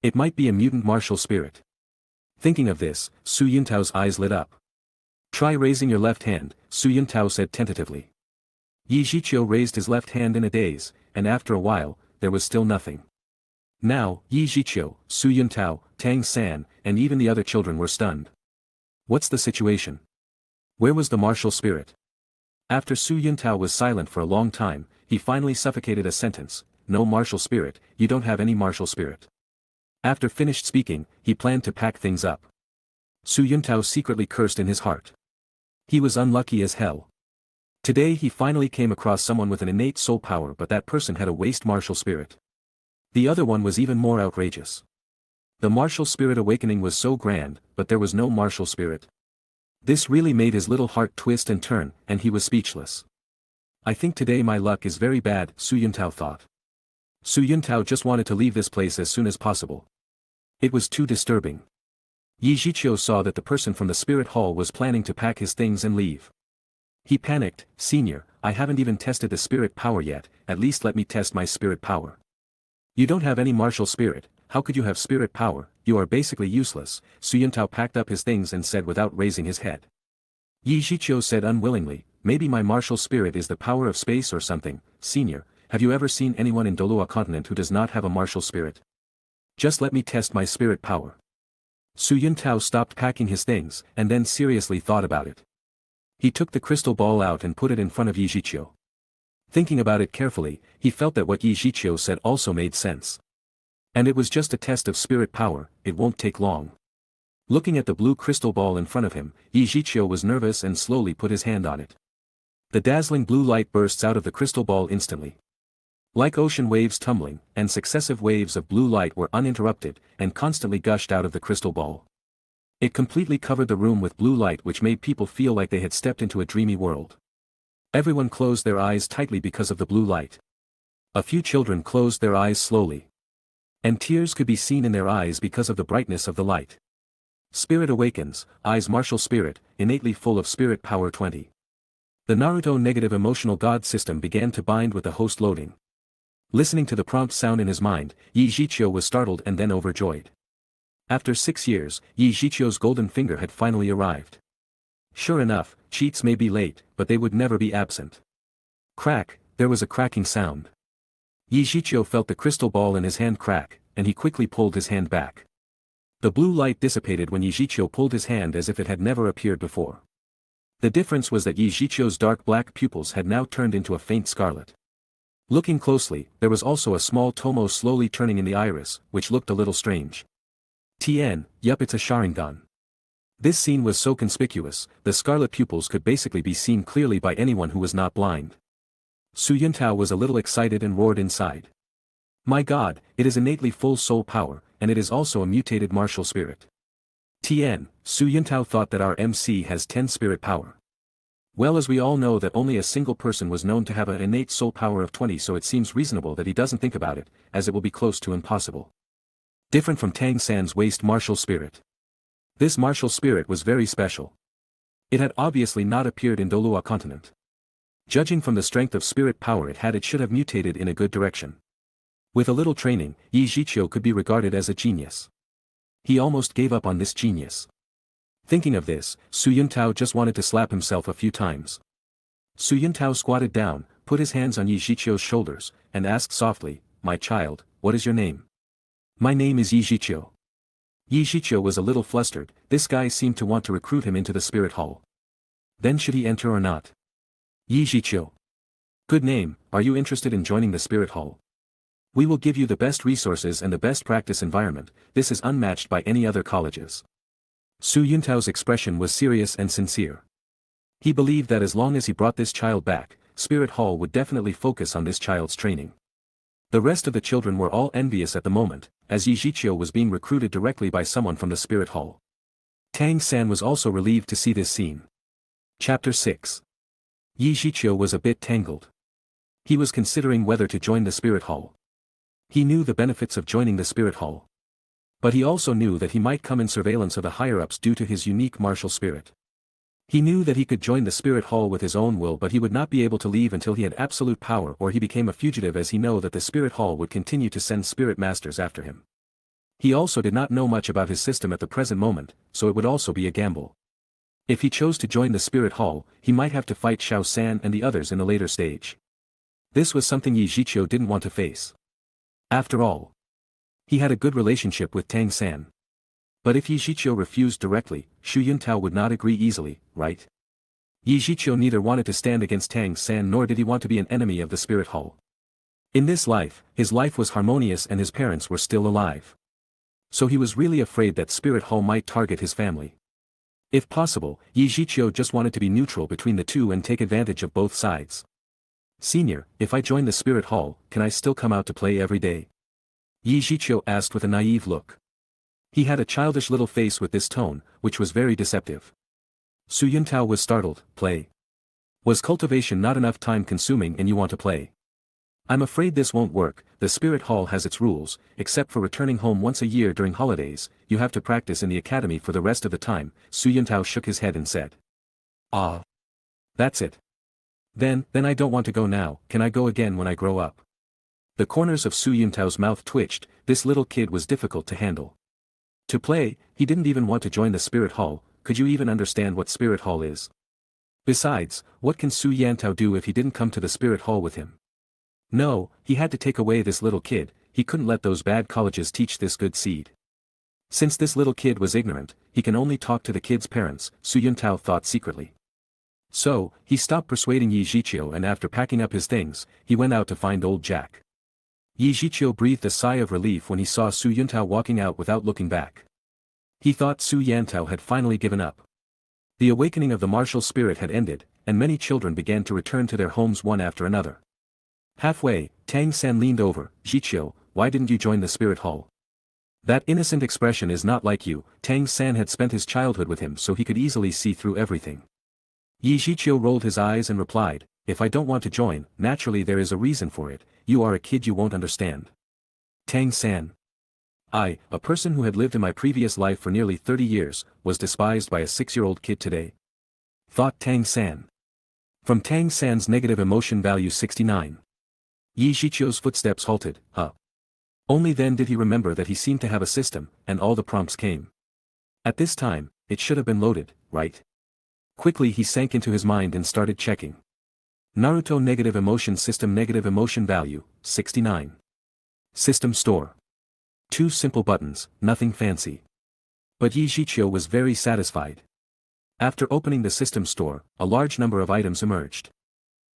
It might be a mutant martial spirit. Thinking of this, Su Yuntao's eyes lit up. Try raising your left hand, Su Yuntao said tentatively. Zhiqiu raised his left hand in a daze, and after a while, there was still nothing. Now, Zhiqiu, Su Yuntao, Tang San, and even the other children were stunned. What's the situation? Where was the martial spirit? After Su Yuntao was silent for a long time, he finally suffocated a sentence. No martial spirit, you don't have any martial spirit. After finished speaking, he planned to pack things up. Su Yuntao secretly cursed in his heart. He was unlucky as hell. Today he finally came across someone with an innate soul power, but that person had a waste martial spirit. The other one was even more outrageous. The martial spirit awakening was so grand, but there was no martial spirit. This really made his little heart twist and turn, and he was speechless. I think today my luck is very bad, Su Yuntao thought. Su Yuntao just wanted to leave this place as soon as possible. It was too disturbing. Zhiqiu saw that the person from the spirit hall was planning to pack his things and leave. He panicked. Senior, I haven't even tested the spirit power yet, at least let me test my spirit power. You don't have any martial spirit, how could you have spirit power? You are basically useless. Su Yuntao packed up his things and said without raising his head. Zhiqiu said unwillingly, maybe my martial spirit is the power of space or something. Senior, have you ever seen anyone in Douluo continent who does not have a martial spirit? Just let me test my spirit power. Su Yuntao stopped packing his things, and then seriously thought about it. He took the crystal ball out and put it in front of Zhiqiu. Thinking about it carefully, he felt that what Zhiqiu said also made sense. And it was just a test of spirit power, it won't take long. Looking at the blue crystal ball in front of him, Zhiqiu was nervous and slowly put his hand on it. The dazzling blue light bursts out of the crystal ball instantly. Like ocean waves tumbling, and successive waves of blue light were uninterrupted, and constantly gushed out of the crystal ball. It completely covered the room with blue light, which made people feel like they had stepped into a dreamy world. Everyone closed their eyes tightly because of the blue light. A few children closed their eyes slowly. And tears could be seen in their eyes because of the brightness of the light. Spirit awakens, eyes martial spirit, innately full of spirit power 20. The Naruto negative emotional god system began to bind with the host loading. Listening to the prompt sound in his mind, Zhiqiu was startled and then overjoyed. After 6 years, Zhiqiu's golden finger had finally arrived. Sure enough, cheats may be late, but they would never be absent. Crack, there was a cracking sound. Zhiqiu felt the crystal ball in his hand crack, and he quickly pulled his hand back. The blue light dissipated when Zhiqiu pulled his hand as if it had never appeared before. The difference was that Zhiqiu's dark black pupils had now turned into a faint scarlet. Looking closely, there was also a small tomo slowly turning in the iris, which looked a little strange. Yup, it's a Sharingan. This scene was so conspicuous, the scarlet pupils could basically be seen clearly by anyone who was not blind. Su Yuntao was a little excited and roared inside. My god, it is innately full soul power, and it is also a mutated martial spirit. Su Yuntao thought that our MC has 10 spirit power. Well, as we all know that only a single person was known to have an innate soul power of 20, so it seems reasonable that he doesn't think about it, as it will be close to impossible. Different from Tang San's waste martial spirit. This martial spirit was very special. It had obviously not appeared in Douluo continent. Judging from the strength of spirit power it should have mutated in a good direction. With a little training, Zhiqiu could be regarded as a genius. He almost gave up on this genius. Thinking of this, Su Yuntao just wanted to slap himself a few times. Su Yuntao squatted down, put his hands on Zhiqiu's shoulders, and asked softly, "My child, what is your name?" "My name is Zhiqiu." Zhiqiu was a little flustered. This guy seemed to want to recruit him into the spirit hall. Then should he enter or not? "Zhiqiu. Good name, are you interested in joining the spirit hall? We will give you the best resources and the best practice environment, this is unmatched by any other colleges." Su Yuntao's expression was serious and sincere. He believed that as long as he brought this child back, Spirit Hall would definitely focus on this child's training. The rest of the children were all envious at the moment, as Zhiqiu was being recruited directly by someone from the Spirit Hall. Tang San was also relieved to see this scene. Chapter 6. Zhiqiu was a bit tangled. He was considering whether to join the Spirit Hall. He knew the benefits of joining the Spirit Hall. But he also knew that he might come in surveillance of the higher-ups due to his unique martial spirit. He knew that he could join the Spirit Hall with his own will, but he would not be able to leave until he had absolute power, or he became a fugitive, as he knew that the Spirit Hall would continue to send Spirit Masters after him. He also did not know much about his system at the present moment, so it would also be a gamble. If he chose to join the Spirit Hall, he might have to fight Xiao San and the others in a later stage. This was something Zhiqiu didn't want to face. After all, he had a good relationship with Tang San. But if Zhiqiu refused directly, Su Yuntao would not agree easily, right? Zhiqiu neither wanted to stand against Tang San nor did he want to be an enemy of the Spirit Hall. In this life, his life was harmonious and his parents were still alive. So he was really afraid that Spirit Hall might target his family. If possible, Zhiqiu just wanted to be neutral between the two and take advantage of both sides. "Senior, if I join the Spirit Hall, can I still come out to play every day?" Zhiqiu asked with a naive look. He had a childish little face with this tone, which was very deceptive. Su Yuntao was startled. "Play? Was cultivation not enough time-consuming and you want to play?" "I'm afraid this won't work, the Spirit Hall has its rules, except for returning home once a year during holidays, you have to practice in the academy for the rest of the time." Su Yuntao shook his head and said. "Ah. That's it. Then I don't want to go now, can I go again when I grow up?" The corners of Su Yuntao's mouth twitched. This little kid was difficult to handle. To play, he didn't even want to join the Spirit Hall. Could you even understand what Spirit Hall is? Besides, what can Su Yuntao do if he didn't come to the Spirit Hall with him? No, he had to take away this little kid, he couldn't let those bad colleges teach this good seed. Since this little kid was ignorant, he can only talk to the kid's parents, Su Yuntao thought secretly. So, he stopped persuading Zhiqiu and after packing up his things, he went out to find old Jack. Zhiqiu breathed a sigh of relief when he saw Su Yuntao walking out without looking back. He thought Su Yuntao had finally given up. The awakening of the martial spirit had ended, and many children began to return to their homes one after another. Halfway, Tang San leaned over. "Zhiqiu, why didn't you join the Spirit Hall?" That innocent expression is not like you. Tang San had spent his childhood with him so he could easily see through everything. Zhiqiu rolled his eyes and replied, "If I don't want to join, naturally there is a reason for it, you are a kid, you won't understand." Tang San. I, a person who had lived in my previous life for nearly 30 years, was despised by a 6-year-old kid today? Thought Tang San. From Tang San's negative emotion value 69. Zhiqiu's footsteps halted. Only then did he remember that he seemed to have a system, and all the prompts came. At this time, it should have been loaded, right? Quickly he sank into his mind and started checking. Naruto negative emotion system negative emotion value, 69. System store. 2 simple buttons, nothing fancy. But Zhiqiu was very satisfied. After opening the system store, a large number of items emerged.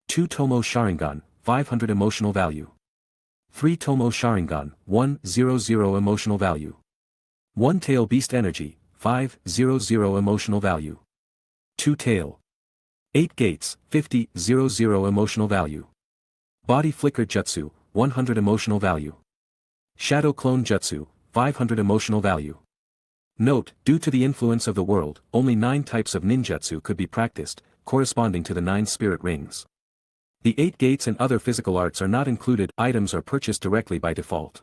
2 Tomo Sharingan, 500 emotional value. 3 Tomo Sharingan, 100 emotional value. 1 Tail Beast Energy, 500 emotional value. 2 Tail. 8 Gates, 50,000 emotional value. Body Flicker Jutsu, 100 emotional value. Shadow Clone Jutsu, 500 emotional value. Note, due to the influence of the world, only 9 types of ninjutsu could be practiced, corresponding to the 9 spirit rings. The 8 gates and other physical arts are not included, items are purchased directly by default.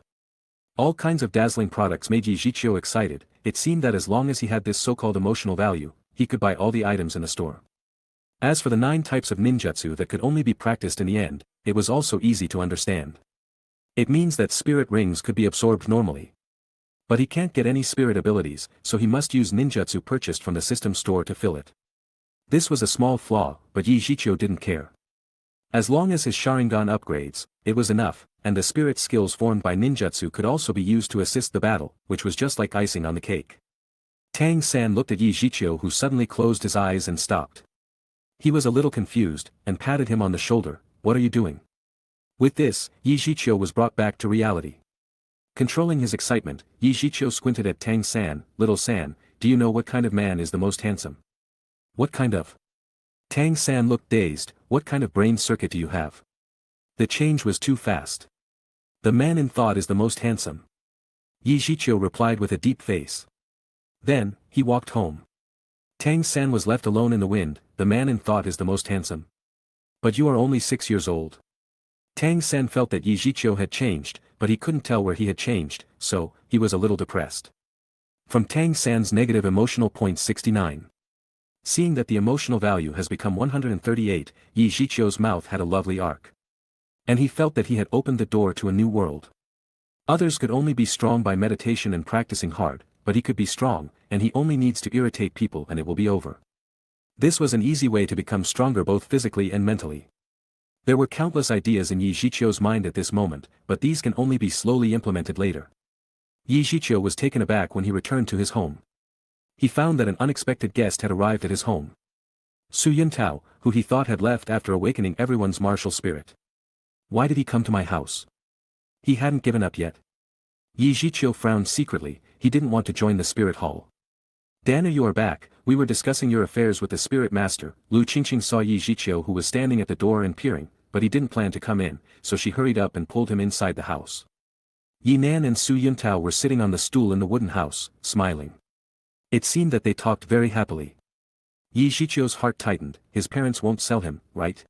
All kinds of dazzling products made Zhiqiu excited. It seemed that as long as he had this so-called emotional value, he could buy all the items in the store. As for the 9 types of ninjutsu that could only be practiced in the end, it was also easy to understand. It means that spirit rings could be absorbed normally. But he can't get any spirit abilities, so he must use ninjutsu purchased from the system store to fill it. This was a small flaw, but Zhiqiu didn't care. As long as his Sharingan upgrades, it was enough, and the spirit skills formed by ninjutsu could also be used to assist the battle, which was just like icing on the cake. Tang San looked at Zhiqiu, who suddenly closed his eyes and stopped. He was a little confused, and patted him on the shoulder. "What are you doing?" With this, Zhiqiu was brought back to reality. Controlling his excitement, Zhiqiu squinted at Tang San. "Little San, do you know what kind of man is the most handsome?" "What kind of?" Tang San looked dazed. "What kind of brain circuit do you have?" The change was too fast. "The man in thought is the most handsome." Zhiqiu replied with a deep face. Then, he walked home. Tang San was left alone in the wind. "The man in thought is the most handsome. But you are only 6 years old." Tang San felt that Zhiqiu had changed, but he couldn't tell where he had changed, so, he was a little depressed. From Tang San's negative emotional point 69. Seeing that the emotional value has become 138, Zhiqiu's mouth had a lovely arc. And he felt that he had opened the door to a new world. Others could only be strong by meditation and practicing hard, but he could be strong, and he only needs to irritate people and it will be over. This was an easy way to become stronger both physically and mentally. There were countless ideas in Zhiqiu's mind at this moment, but these can only be slowly implemented later. Zhiqiu was taken aback when he returned to his home. He found that an unexpected guest had arrived at his home. Su Yuntao, who he thought had left after awakening everyone's martial spirit. Why did he come to my house? He hadn't given up yet. Zhiqiu frowned secretly. He didn't want to join the spirit hall. "Dana, you are back. We were discussing your affairs with the spirit master." Lu Qingqing saw Zhiqiu, who was standing at the door and peering, but he didn't plan to come in, so she hurried up and pulled him inside the house. Yinan and Su Yuntao were sitting on the stool in the wooden house, smiling. It seemed that they talked very happily. Zhiqiu's heart tightened. His parents won't sell him, right?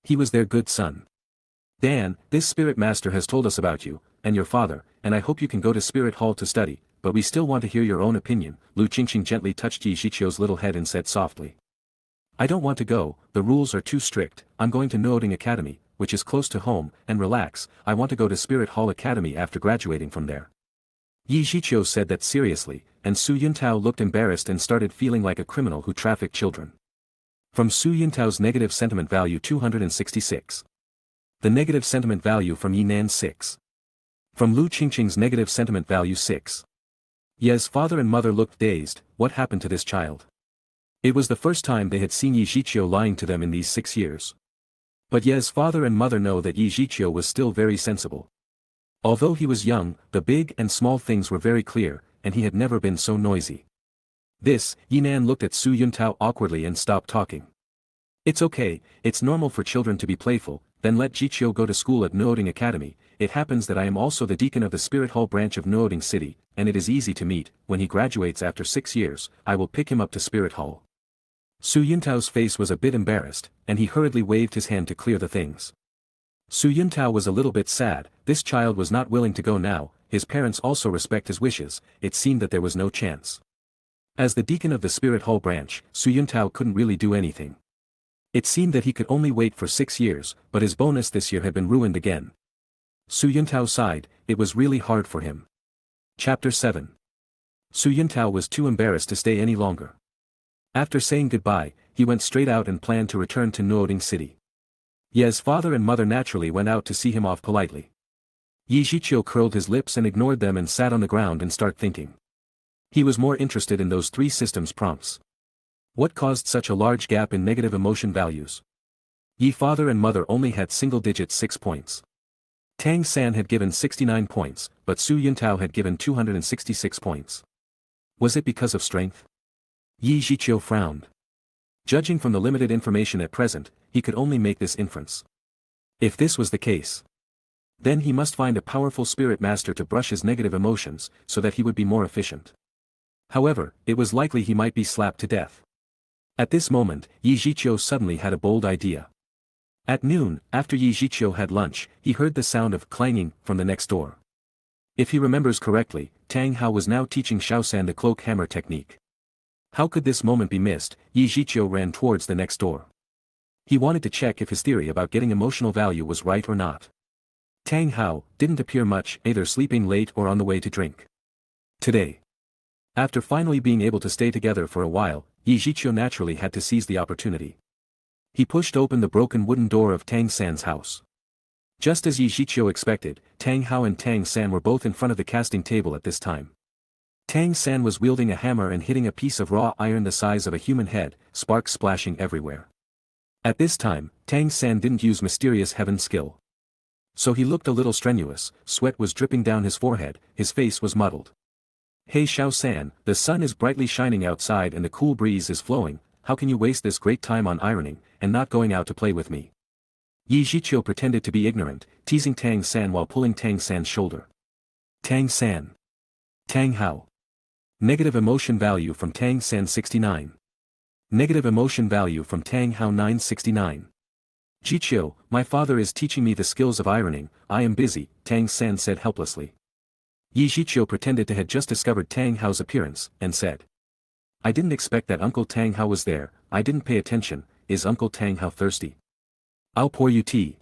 He was their good son. "Dan, this spirit master has told us about you, and your father, and I hope you can go to spirit hall to study, but we still want to hear your own opinion." Lu Qingqing gently touched Zhiqiu's little head and said softly. "I don't want to go, the rules are too strict. I'm going to Nuoding Academy, which is close to home, and relax. I want to go to Spirit Hall Academy after graduating from there." Zhiqiu said that seriously, and Su Yuntao looked embarrassed and started feeling like a criminal who trafficked children. From Su Yuntao's negative sentiment value 266. The negative sentiment value from Yinan 6. From Lu Qingqing's negative sentiment value 6. Ye's father and mother looked dazed. What happened to this child? It was the first time they had seen Zhiqiu lying to them in these 6 years. But Ye's father and mother know that Zhiqiu was still very sensible. Although he was young, the big and small things were very clear, and he had never been so noisy. This, Yinan looked at Su Yuntao awkwardly and stopped talking. "It's okay, it's normal for children to be playful, then let Zhiqiu go to school at Nuoding Academy. It happens that I am also the deacon of the Spirit Hall branch of Nuoding City, and it is easy to meet. When he graduates after 6 years, I will pick him up to Spirit Hall." Su Yuntao's face was a bit embarrassed, and he hurriedly waved his hand to clear the things. Su Yuntao was a little bit sad. This child was not willing to go now. His parents also respect his wishes. It seemed that there was no chance. As the deacon of the Spirit Hall branch, Su Yuntao couldn't really do anything. It seemed that he could only wait for 6 years, but his bonus this year had been ruined again. Su Yuntao sighed. It was really hard for him. Chapter 7. Su Yuntao was too embarrassed to stay any longer. After saying goodbye, he went straight out and planned to return to Nuoding City. Ye's father and mother naturally went out to see him off politely. Zhiqiu curled his lips and ignored them and sat on the ground and started thinking. He was more interested in those 3 systems prompts. What caused such a large gap in negative emotion values? Yi father and mother only had single-digit 6 points. Tang San had given 69 points, but Su Yuntao had given 266 points. Was it because of strength? Zhiqiu frowned. Judging from the limited information at present, he could only make this inference. If this was the case, then he must find a powerful spirit master to brush his negative emotions, so that he would be more efficient. However, it was likely he might be slapped to death. At this moment, Zhiqiu suddenly had a bold idea. At noon, after Zhiqiu had lunch, he heard the sound of clanging from the next door. If he remembers correctly, Tang Hao was now teaching Xiao San the cloak hammer technique. How could this moment be missed? Zhiqiu ran towards the next door. He wanted to check if his theory about getting emotional value was right or not. Tang Hao didn't appear much, either sleeping late or on the way to drink. Today, after finally being able to stay together for a while, Zhiqiu naturally had to seize the opportunity. He pushed open the broken wooden door of Tang San's house. Just as Zhiqiu expected, Tang Hao and Tang San were both in front of the casting table at this time. Tang San was wielding a hammer and hitting a piece of raw iron the size of a human head, sparks splashing everywhere. At this time, Tang San didn't use mysterious heaven skill. So he looked a little strenuous, sweat was dripping down his forehead, his face was muddled. Hey Xiao San, the sun is brightly shining outside and the cool breeze is flowing, how can you waste this great time on ironing, and not going out to play with me? Zhiqiu pretended to be ignorant, teasing Tang San while pulling Tang San's shoulder. Tang San. Tang Hao. Negative emotion value from Tang San 69. Negative emotion value from Tang Hao 969. Zhiqiu, my father is teaching me the skills of ironing, I am busy, Tang San said helplessly. Zhiqiu pretended to have just discovered Tang Hao's appearance, and said. I didn't expect that Uncle Tang Hao was there, I didn't pay attention, is Uncle Tang Hao thirsty? I'll pour you tea.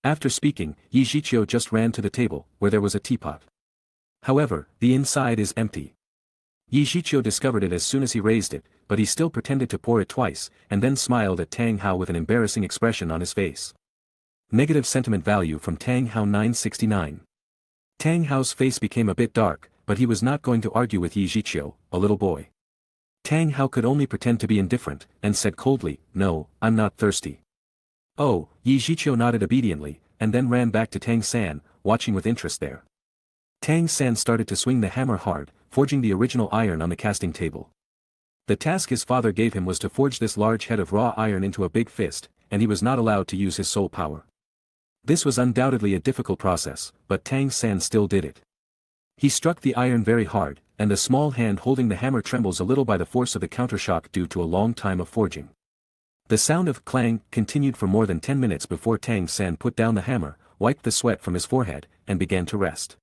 After speaking, Zhiqiu just ran to the table, where there was a teapot. However, the inside is empty. Zhiqiu discovered it as soon as he raised it, but he still pretended to pour it twice, and then smiled at Tang Hao with an embarrassing expression on his face. Negative sentiment value from Tang Hao 969. Tang Hao's face became a bit dark, but he was not going to argue with Zhiqiu, a little boy. Tang Hao could only pretend to be indifferent, and said coldly, no, I'm not thirsty. Oh, Zhiqiu nodded obediently, and then ran back to Tang San, watching with interest there. Tang San started to swing the hammer hard, forging the original iron on the casting table. The task his father gave him was to forge this large head of raw iron into a big fist, and he was not allowed to use his soul power. This was undoubtedly a difficult process, but Tang San still did it. He struck the iron very hard, and the small hand holding the hammer trembles a little by the force of the countershock due to a long time of forging. The sound of clang continued for more than 10 minutes before Tang San put down the hammer, wiped the sweat from his forehead, and began to rest.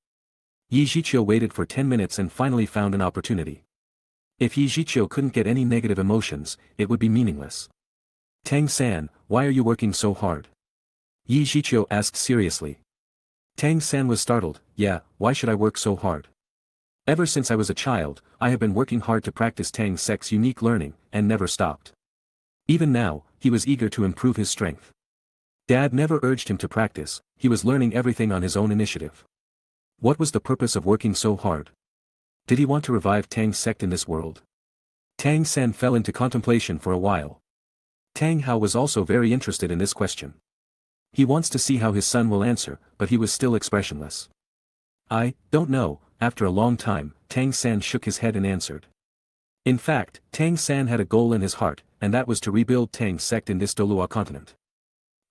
Zhiqiu waited for 10 minutes and finally found an opportunity. If Zhiqiu couldn't get any negative emotions, it would be meaningless. Tang San, why are you working so hard? Zhiqiu asked seriously. Tang San was startled, yeah, why should I work so hard? Ever since I was a child, I have been working hard to practice Tang Sek's unique learning, and never stopped. Even now, he was eager to improve his strength. Dad never urged him to practice, he was learning everything on his own initiative. What was the purpose of working so hard? Did he want to revive Tang's sect in this world? Tang San fell into contemplation for a while. Tang Hao was also very interested in this question. He wants to see how his son will answer, but he was still expressionless. I don't know. After a long time, Tang San shook his head and answered. In fact, Tang San had a goal in his heart, and that was to rebuild Tang's sect in this Douluo continent.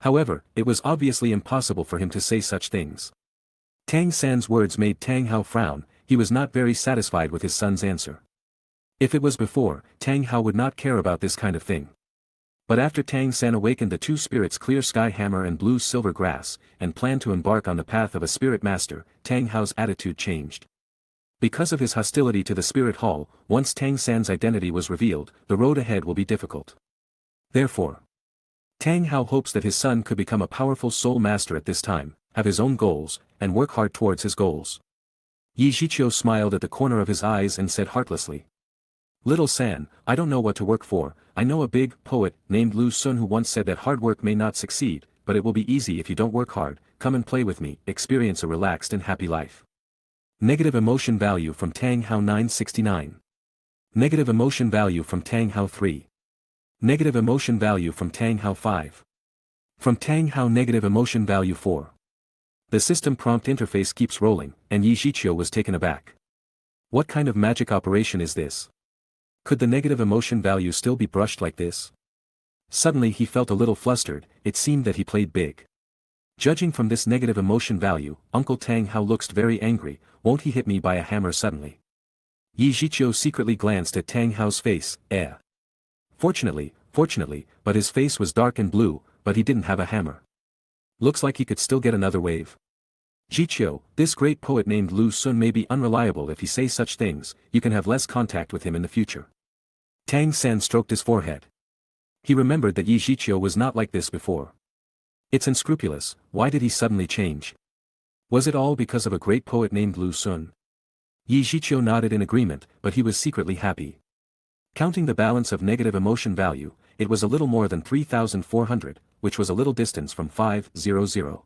However, it was obviously impossible for him to say such things. Tang San's words made Tang Hao frown, he was not very satisfied with his son's answer. If it was before, Tang Hao would not care about this kind of thing. But after Tang San awakened the two spirits Clear Sky Hammer and Blue Silver Grass, and planned to embark on the path of a spirit master, Tang Hao's attitude changed. Because of his hostility to the spirit hall, once Tang San's identity was revealed, the road ahead will be difficult. Therefore, Tang Hao hopes that his son could become a powerful soul master at this time, have his own goals, and work hard towards his goals. Zhiqiu smiled at the corner of his eyes and said heartlessly. Little San, I don't know what to work for. I know a big poet named Lu Sun who once said that hard work may not succeed, but it will be easy if you don't work hard. Come and play with me, experience a relaxed and happy life. Negative emotion value from Tang Hao 969. Negative emotion value from Tang Hao 3. Negative emotion value from Tang Hao 5. From Tang Hao negative emotion value 4. The system prompt interface keeps rolling, and Zhiqiu was taken aback. What kind of magic operation is this? Could the negative emotion value still be brushed like this? Suddenly he felt a little flustered, it seemed that he played big. Judging from this negative emotion value, Uncle Tang Hao looks very angry, won't he hit me by a hammer suddenly? Zhiqiu secretly glanced at Tang Hao's face, Fortunately, but his face was dark and blue, but he didn't have a hammer. Looks like he could still get another wave. Zhiqiu, this great poet named Lu Sun may be unreliable if he says such things, you can have less contact with him in the future. Tang San stroked his forehead. He remembered that Zhiqiu was not like this before. It's unscrupulous, why did he suddenly change? Was it all because of a great poet named Lu Sun? Zhiqiu nodded in agreement, but he was secretly happy. Counting the balance of negative emotion value, it was a little more than 3,400, which was a little distance from 500.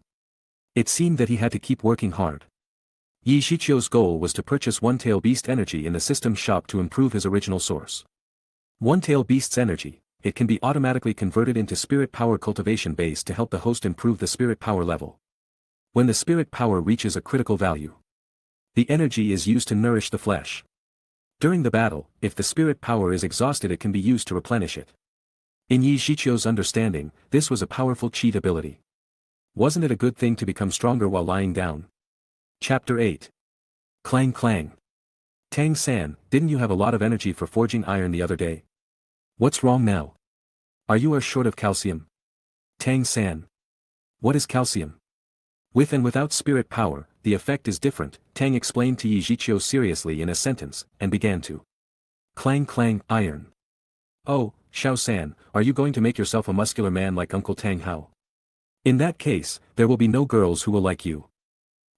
It seemed that he had to keep working hard. Zhiqiu's goal was to purchase One-Tail Beast energy in the system shop to improve his original source. One-Tail Beast's energy, it can be automatically converted into spirit power cultivation base to help the host improve the spirit power level. When the spirit power reaches a critical value, the energy is used to nourish the flesh. During the battle, if the spirit power is exhausted, it can be used to replenish it. In Zhiqiu's understanding, this was a powerful cheat ability. Wasn't it a good thing to become stronger while lying down? Chapter 8. Clang clang. Tang San, didn't you have a lot of energy for forging iron the other day? What's wrong now? Are you short of calcium? Tang San. What is calcium? With and without spirit power, the effect is different, Tang explained to Zhiqiu seriously in a sentence, and began to clang clang iron. Oh, Xiao San, are you going to make yourself a muscular man like Uncle Tang Hao? In that case, there will be no girls who will like you.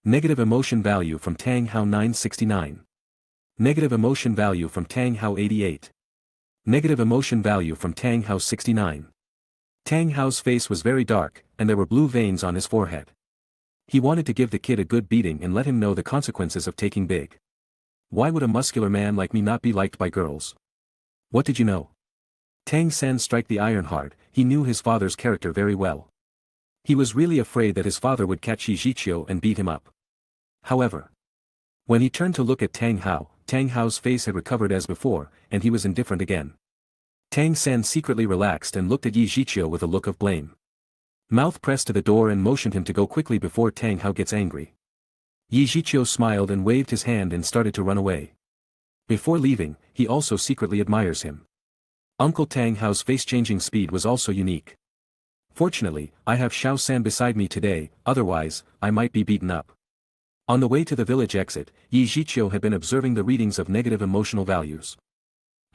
Negative emotion value from Tang Hao 969. Negative emotion value from Tang Hao 88. Negative emotion value from Tang Hao 69. Tang Hao's face was very dark, and there were blue veins on his forehead. He wanted to give the kid a good beating and let him know the consequences of taking big. Why would a muscular man like me not be liked by girls? What did you know? Tang San struck the iron hard, he knew his father's character very well. He was really afraid that his father would catch Zhiqiu and beat him up. However, when he turned to look at Tang Hao's face had recovered as before, and he was indifferent again. Tang San secretly relaxed and looked at Zhiqiu with a look of blame. Mouth pressed to the door and motioned him to go quickly before Tang Hao gets angry. Zhiqiu smiled and waved his hand and started to run away. Before leaving, he also secretly admires him. Uncle Tang Hao's face-changing speed was also unique. Fortunately, I have Xiao San beside me today, otherwise, I might be beaten up. On the way to the village exit, Zhiqiu had been observing the readings of negative emotional values.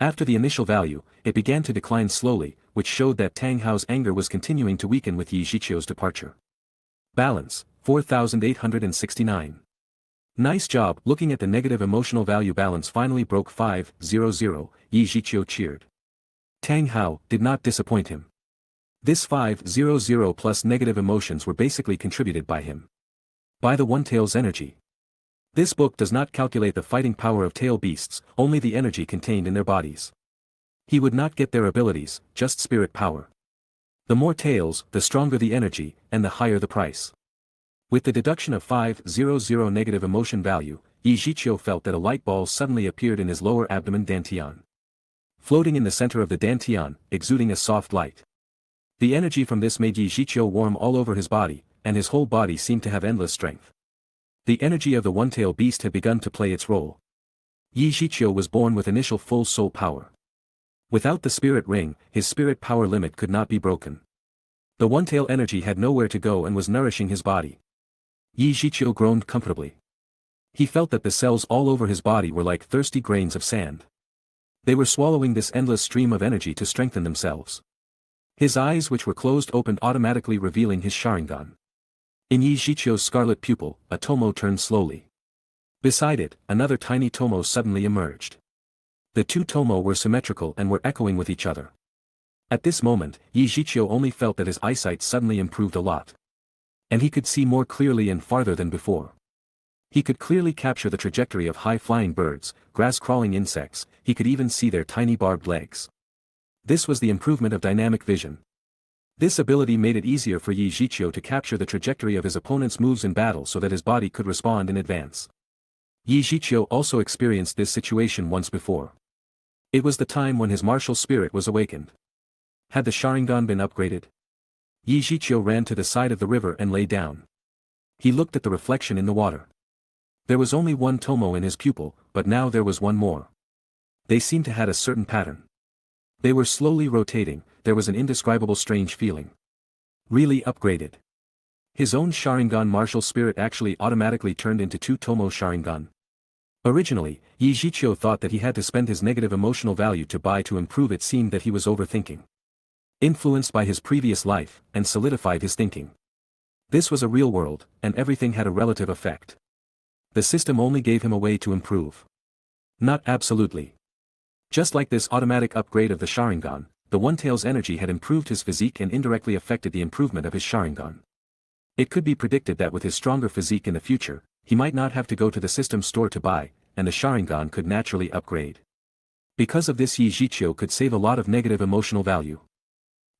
After the initial value, it began to decline slowly, which showed that Tang Hao's anger was continuing to weaken with Zhiqiu's departure. Balance, 4,869. Nice job. Looking at the negative emotional value balance finally broke 500, Zhiqiu cheered. Tang Hao did not disappoint him. This 500 plus negative emotions were basically contributed by him. By the One-Tail's energy. This book does not calculate the fighting power of tail beasts, only the energy contained in their bodies. He would not get their abilities, just spirit power. The more tails, the stronger the energy, and the higher the price. With the deduction of 500 negative emotion value, Zhiqiu felt that a light ball suddenly appeared in his lower abdomen dantian. Floating in the center of the dantian, exuding a soft light. The energy from this made Zhiqiu warm all over his body, and his whole body seemed to have endless strength. The energy of the One-Tail Beast had begun to play its role. Zhiqiu was born with initial full soul power. Without the spirit ring, his spirit power limit could not be broken. The One-Tail energy had nowhere to go and was nourishing his body. Zhiqiu groaned comfortably. He felt that the cells all over his body were like thirsty grains of sand. They were swallowing this endless stream of energy to strengthen themselves. His eyes, which were closed, opened automatically, revealing his Sharingan. In Zhiqiu's scarlet pupil, a tomo turned slowly. Beside it, another tiny tomo suddenly emerged. The two tomo were symmetrical and were echoing with each other. At this moment, Zhiqiu only felt that his eyesight suddenly improved a lot. And he could see more clearly and farther than before. He could clearly capture the trajectory of high-flying birds, grass-crawling insects, he could even see their tiny barbed legs. This was the improvement of dynamic vision. This ability made it easier for Zhiqiu to capture the trajectory of his opponent's moves in battle so that his body could respond in advance. Zhiqiu also experienced this situation once before. It was the time when his martial spirit was awakened. Had the Sharingan been upgraded? Zhiqiu ran to the side of the river and lay down. He looked at the reflection in the water. There was only one tomo in his pupil, but now there was one more. They seemed to have a certain pattern. They were slowly rotating, there was an indescribable strange feeling. Really upgraded. His own Sharingan martial spirit actually automatically turned into 2 Tomo Sharingan. Originally, Zhiqiu thought that he had to spend his negative emotional value to buy to improve. It seemed that he was overthinking. Influenced by his previous life, and solidified his thinking. This was a real world, and everything had a relative effect. The system only gave him a way to improve. Not absolutely. Just like this automatic upgrade of the Sharingan, the One-Tail's energy had improved his physique and indirectly affected the improvement of his Sharingan. It could be predicted that with his stronger physique in the future, he might not have to go to the system store to buy, and the Sharingan could naturally upgrade. Because of this, Zhiqiu could save a lot of negative emotional value.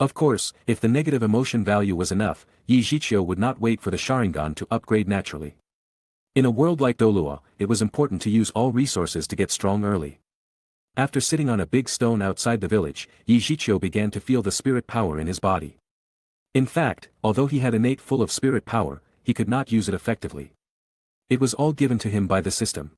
Of course, if the negative emotion value was enough, Zhiqiu would not wait for the Sharingan to upgrade naturally. In a world like Douluo, it was important to use all resources to get strong early. After sitting on a big stone outside the village, Zhiqiu began to feel the spirit power in his body. In fact, although he had innate full of spirit power, he could not use it effectively. It was all given to him by the system.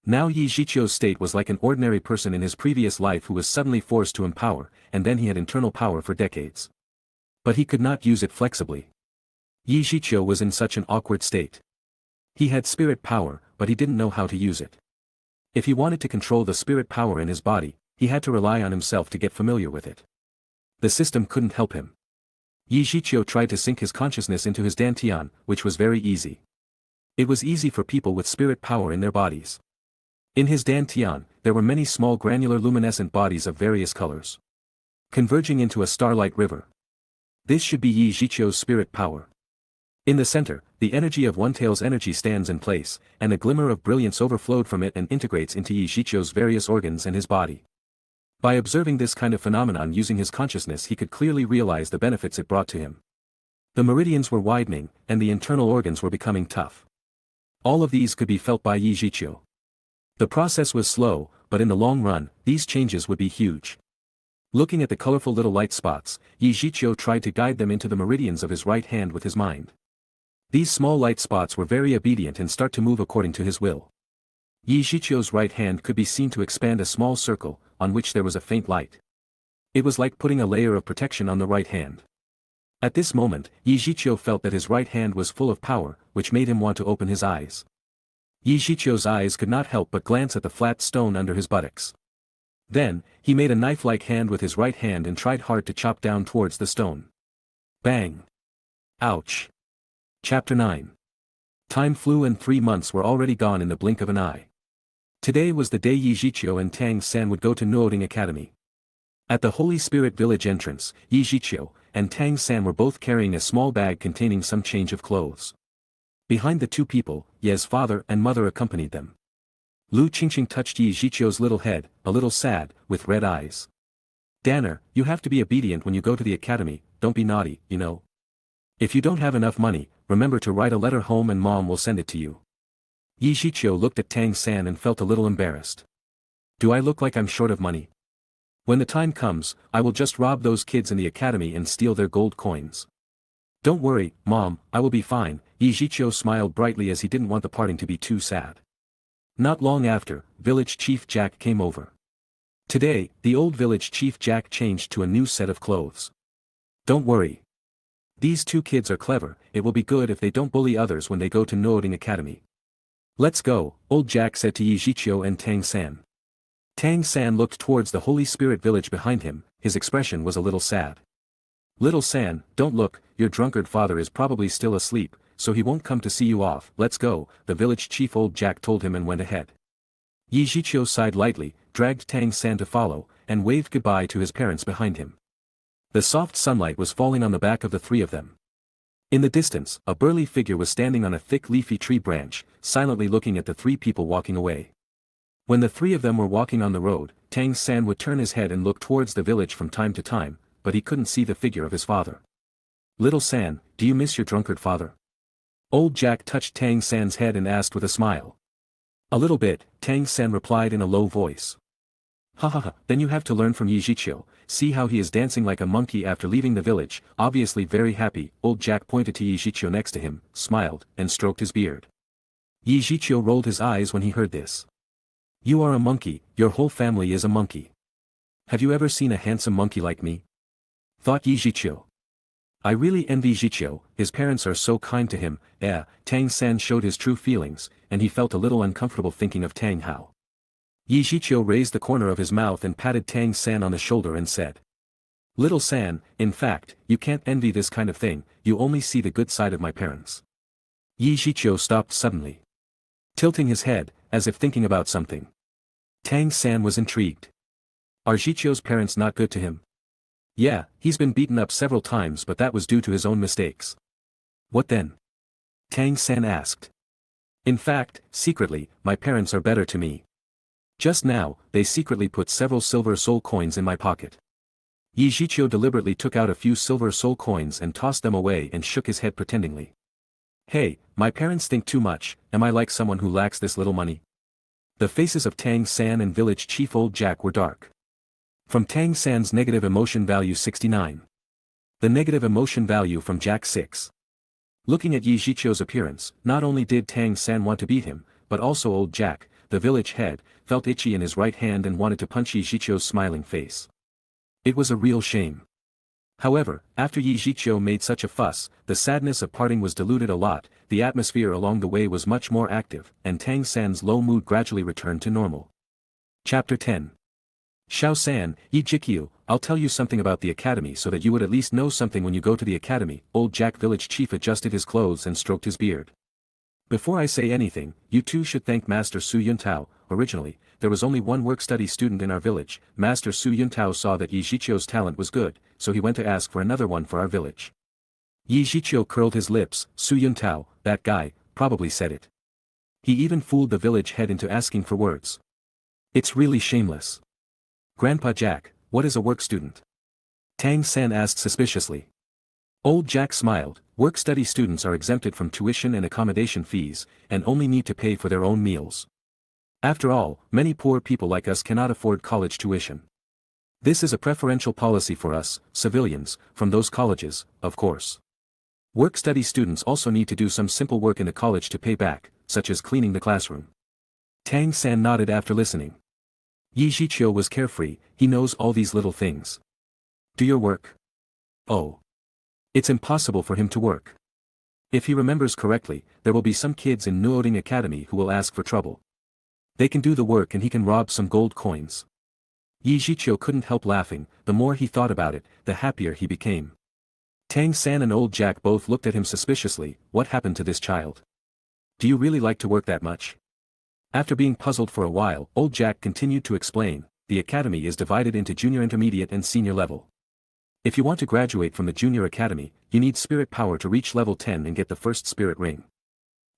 Now Zhiqiu's state was like an ordinary person in his previous life who was suddenly forced to empower, and then he had internal power for decades. But he could not use it flexibly. Zhiqiu was in such an awkward state. He had spirit power, but he didn't know how to use it. If he wanted to control the spirit power in his body, he had to rely on himself to get familiar with it. The system couldn't help him. Zhiqiu tried to sink his consciousness into his dantian, which was very easy. It was easy for people with spirit power in their bodies. In his dantian, there were many small granular luminescent bodies of various colors, converging into a starlight river. This should be Zhiqiu's spirit power. In the center, the energy of One-Tail's energy stands in place, and a glimmer of brilliance overflowed from it and integrates into Zhiqiu's various organs and his body. By observing this kind of phenomenon using his consciousness, he could clearly realize the benefits it brought to him. The meridians were widening, and the internal organs were becoming tough. All of these could be felt by Zhiqiu. The process was slow, but in the long run, these changes would be huge. Looking at the colorful little light spots, Zhiqiu tried to guide them into the meridians of his right hand with his mind. These small light spots were very obedient and start to move according to his will. Zhiqiu's right hand could be seen to expand a small circle, on which there was a faint light. It was like putting a layer of protection on the right hand. At this moment, Zhiqiu felt that his right hand was full of power, which made him want to open his eyes. Zhiqiu's eyes could not help but glance at the flat stone under his buttocks. Then, he made a knife-like hand with his right hand and tried hard to chop down towards the stone. Bang! Ouch! Chapter 9. Time flew and 3 months were already gone in the blink of an eye. Today was the day Zhiqiu and Tang San would go to Nuoding Academy. At the Holy Spirit Village entrance, Zhiqiu and Tang San were both carrying a small bag containing some change of clothes. Behind the two people, Ye's father and mother accompanied them. Lu Qingqing touched Zhiqiu's little head, a little sad, with red eyes. "Danner, you have to be obedient when you go to the academy, don't be naughty, you know. If you don't have enough money, remember to write a letter home and mom will send it to you." Zhiqiu looked at Tang San and felt a little embarrassed. "Do I look like I'm short of money? When the time comes, I will just rob those kids in the academy and steal their gold coins." "Don't worry, Mom, I will be fine." Zhiqiu smiled brightly as he didn't want the parting to be too sad. Not long after, Village Chief Jack came over. Today, the old Village Chief Jack changed to a new set of clothes. "Don't worry. These two kids are clever, it will be good if they don't bully others when they go to Nuoding Academy." "Let's go," old Jack said to Zhiqiu and Tang San. Tang San looked towards the Holy Spirit Village behind him, his expression was a little sad. "Little San, don't look, your drunkard father is probably still asleep, so he won't come to see you off." "Let's go," the village chief old Jack told him and went ahead. Zhiqiu sighed lightly, dragged Tang San to follow, and waved goodbye to his parents behind him. The soft sunlight was falling on the back of the three of them. In the distance, a burly figure was standing on a thick leafy tree branch, silently looking at the three people walking away. When the three of them were walking on the road, Tang San would turn his head and look towards the village from time to time, but he couldn't see the figure of his father. "Little San, do you miss your drunkard father?" Old Jack touched Tang San's head and asked with a smile. "A little bit," Tang San replied in a low voice. "Ha ha ha, then you have to learn from Zhiqiu, see how he is dancing like a monkey after leaving the village," obviously very happy, old Jack pointed to Zhiqiu next to him, smiled, and stroked his beard. Zhiqiu rolled his eyes when he heard this. "You are a monkey, your whole family is a monkey." Have you ever seen a handsome monkey like me? Thought Zhiqiu. I really envy Zhiqiu, his parents are so kind to him. Tang San showed his true feelings, and he felt a little uncomfortable thinking of Tang Hao. Zhiqiu raised the corner of his mouth and patted Tang San on the shoulder and said. Little San, in fact, you can't envy this kind of thing, you only see the good side of my parents. Zhiqiu stopped suddenly. Tilting his head, as if thinking about something. Tang San was intrigued. Are Zhiqiu's parents not good to him? Yeah, he's been beaten up several times but that was due to his own mistakes. What then? Tang San asked. In fact, secretly, my parents are better to me. Just now, they secretly put several silver soul coins in my pocket. Zhiqiu deliberately took out a few silver soul coins and tossed them away and shook his head pretendingly. Hey, my parents think too much, am I like someone who lacks this little money? The faces of Tang San and village chief Old Jack were dark. From Tang San's negative emotion value 69. The negative emotion value from Jack 6. Looking at Zhiqiu's appearance, not only did Tang San want to beat him, but also Old Jack, the village head, felt itchy in his right hand and wanted to punch Zhiqiu's smiling face. It was a real shame. However, after Zhiqiu made such a fuss, the sadness of parting was diluted a lot, the atmosphere along the way was much more active, and Tang San's low mood gradually returned to normal. Chapter 10. Xiao San, Zhiqiu, I'll tell you something about the academy so that you would at least know something when you go to the academy. Old Jack village chief adjusted his clothes and stroked his beard. Before I say anything, you two should thank Master Su Yuntao. Originally, there was only one work-study student in our village. Master Su Yuntao saw that Zhiqiu's talent was good, so he went to ask for another one for our village. Zhiqiu curled his lips. Su Yuntao, that guy, probably said it. He even fooled the village head into asking for words. It's really shameless. Grandpa Jack, what is a work student? Tang San asked suspiciously. Old Jack smiled. Work-study students are exempted from tuition and accommodation fees, and only need to pay for their own meals. After all, many poor people like us cannot afford college tuition. This is a preferential policy for us, civilians, from those colleges, of course. Work-study students also need to do some simple work in the college to pay back, such as cleaning the classroom. Tang San nodded after listening. Zhiqiu was carefree, he knows all these little things. Do your work? Oh. It's impossible for him to work. If he remembers correctly, there will be some kids in Nuoding Academy who will ask for trouble. They can do the work and he can rob some gold coins. Zhiqiu couldn't help laughing, the more he thought about it, the happier he became. Tang San and Old Jack both looked at him suspiciously. What happened to this child? Do you really like to work that much? After being puzzled for a while, Old Jack continued to explain, the academy is divided into junior intermediate and senior level. If you want to graduate from the junior academy, you need spirit power to reach level 10 and get the first spirit ring.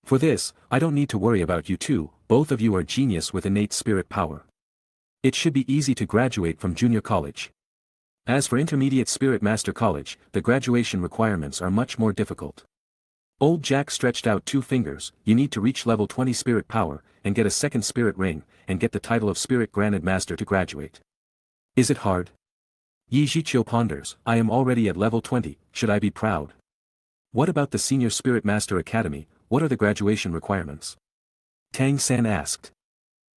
For this, I don't need to worry about you two, both of you are genius with innate spirit power. It should be easy to graduate from junior college. As for intermediate spirit master college, the graduation requirements are much more difficult. Old Jack stretched out 2 fingers. You need to reach level 20 spirit power, and get a second spirit ring, and get the title of spirit Grandmaster to graduate. Is it hard? Zhiqiu ponders, I am already at level 20, should I be proud? What about the Senior Spirit Master Academy, what are the graduation requirements? Tang San asked.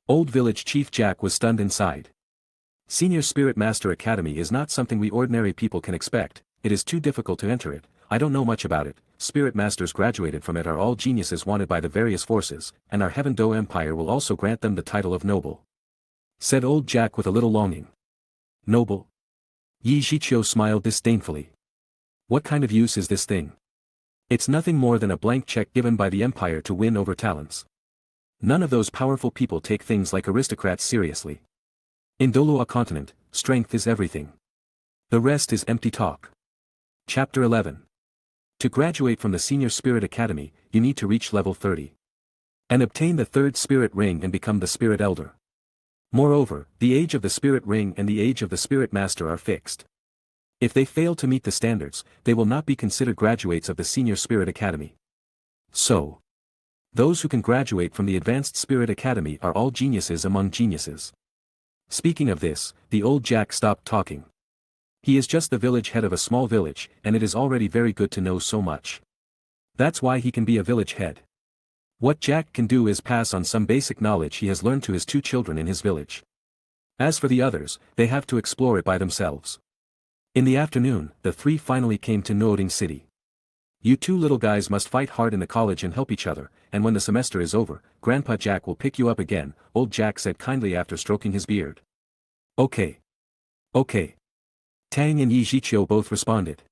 Old Village Chief Jack was stunned inside. Senior Spirit Master Academy is not something we ordinary people can expect, it is too difficult to enter it, I don't know much about it, Spirit Masters graduated from it are all geniuses wanted by the various forces, and our Heaven Do Empire will also grant them the title of Noble. Said Old Jack with a little longing. Noble? Zhiqiu smiled disdainfully. What kind of use is this thing? It's nothing more than a blank check given by the Empire to win over talents. None of those powerful people take things like aristocrats seriously. In Douluo continent, strength is everything. The rest is empty talk. Chapter 11. To graduate from the Senior Spirit Academy, you need to reach level 30. And obtain the 3rd Spirit Ring and become the Spirit Elder. Moreover, the age of the Spirit Ring and the age of the Spirit Master are fixed. If they fail to meet the standards, they will not be considered graduates of the Senior Spirit Academy. So, those who can graduate from the Advanced Spirit Academy are all geniuses among geniuses. Speaking of this, the Old Jack stopped talking. He is just the village head of a small village, and it is already very good to know so much. That's why he can be a village head. What Jack can do is pass on some basic knowledge he has learned to his 2 children in his village. As for the others, they have to explore it by themselves. In the afternoon, the three finally came to Nuoding City. You two little guys must fight hard in the college and help each other, and when the semester is over, Grandpa Jack will pick you up again, old Jack said kindly after stroking his beard. Okay. Okay. Tang and Zhiqiu both responded.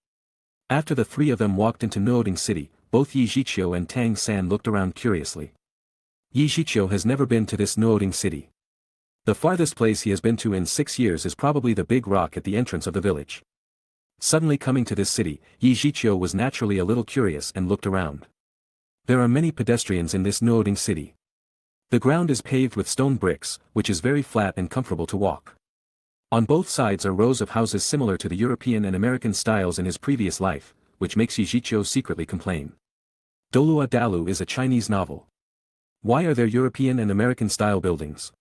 After the three of them walked into Nuoding City, both Zhiqiu and Tang San looked around curiously. Zhiqiu has never been to this Nuoding City. The farthest place he has been to in 6 years is probably the big rock at the entrance of the village. Suddenly coming to this city, Zhiqiu was naturally a little curious and looked around. There are many pedestrians in this Nuoding City. The ground is paved with stone bricks, which is very flat and comfortable to walk. On both sides are rows of houses similar to the European and American styles in his previous life, which makes Zhiqiu secretly complain. Douluo Dalu is a Chinese novel. Why are there European and American style buildings?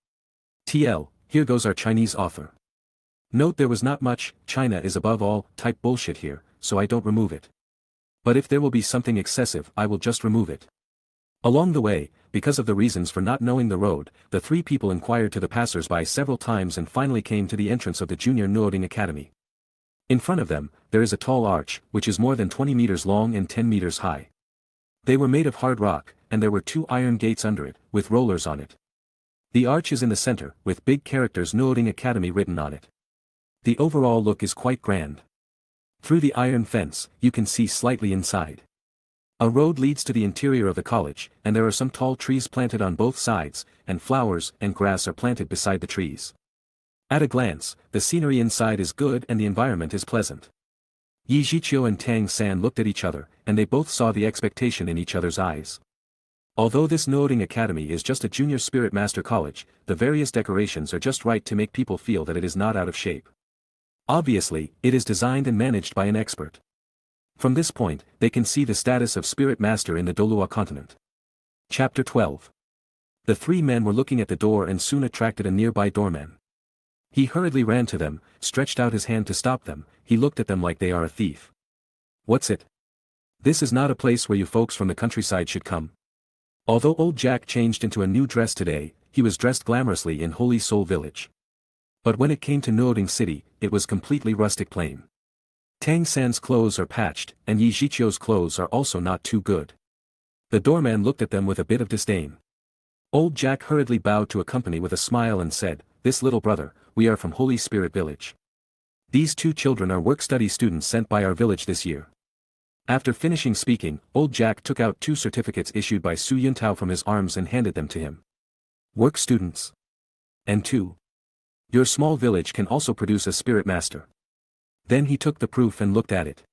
TL, here goes our Chinese author. Note there was not much, China is above all, type bullshit here, so I don't remove it. But if there will be something excessive I will just remove it. Along the way, because of the reasons for not knowing the road, the three people inquired to the passers-by several times and finally came to the entrance of the Junior Nuoding Academy. In front of them, there is a tall arch, which is more than 20 meters long and 10 meters high. They were made of hard rock, and there were 2 iron gates under it, with rollers on it. The arch is in the center, with big characters Nuoding Academy written on it. The overall look is quite grand. Through the iron fence, you can see slightly inside. A road leads to the interior of the college, and there are some tall trees planted on both sides, and flowers and grass are planted beside the trees. At a glance, the scenery inside is good and the environment is pleasant. Zhiqiu and Tang San looked at each other, and they both saw the expectation in each other's eyes. Although this Nuoding Academy is just a junior spirit master college, the various decorations are just right to make people feel that it is not out of shape. Obviously, it is designed and managed by an expert. From this point, they can see the status of Spirit Master in the Douluo continent. Chapter 12. The three men were looking at the door and soon attracted a nearby doorman. He hurriedly ran to them, stretched out his hand to stop them, he looked at them like they are a thief. What's it? This is not a place where you folks from the countryside should come. Although old Jack changed into a new dress today, he was dressed glamorously in Holy Soul Village. But when it came to Nuoding City, it was completely rustic plain. Tang San's clothes are patched, and Zhiqiu's clothes are also not too good. The doorman looked at them with a bit of disdain. Old Jack hurriedly bowed to a company with a smile and said, "This little brother, we are from Holy Spirit Village. These 2 children are work-study students sent by our village this year." After finishing speaking, old Jack took out 2 certificates issued by Su Yuntao from his arms and handed them to him. Work students. And 2. Your small village can also produce a spirit master. Then he took the proof and looked at it.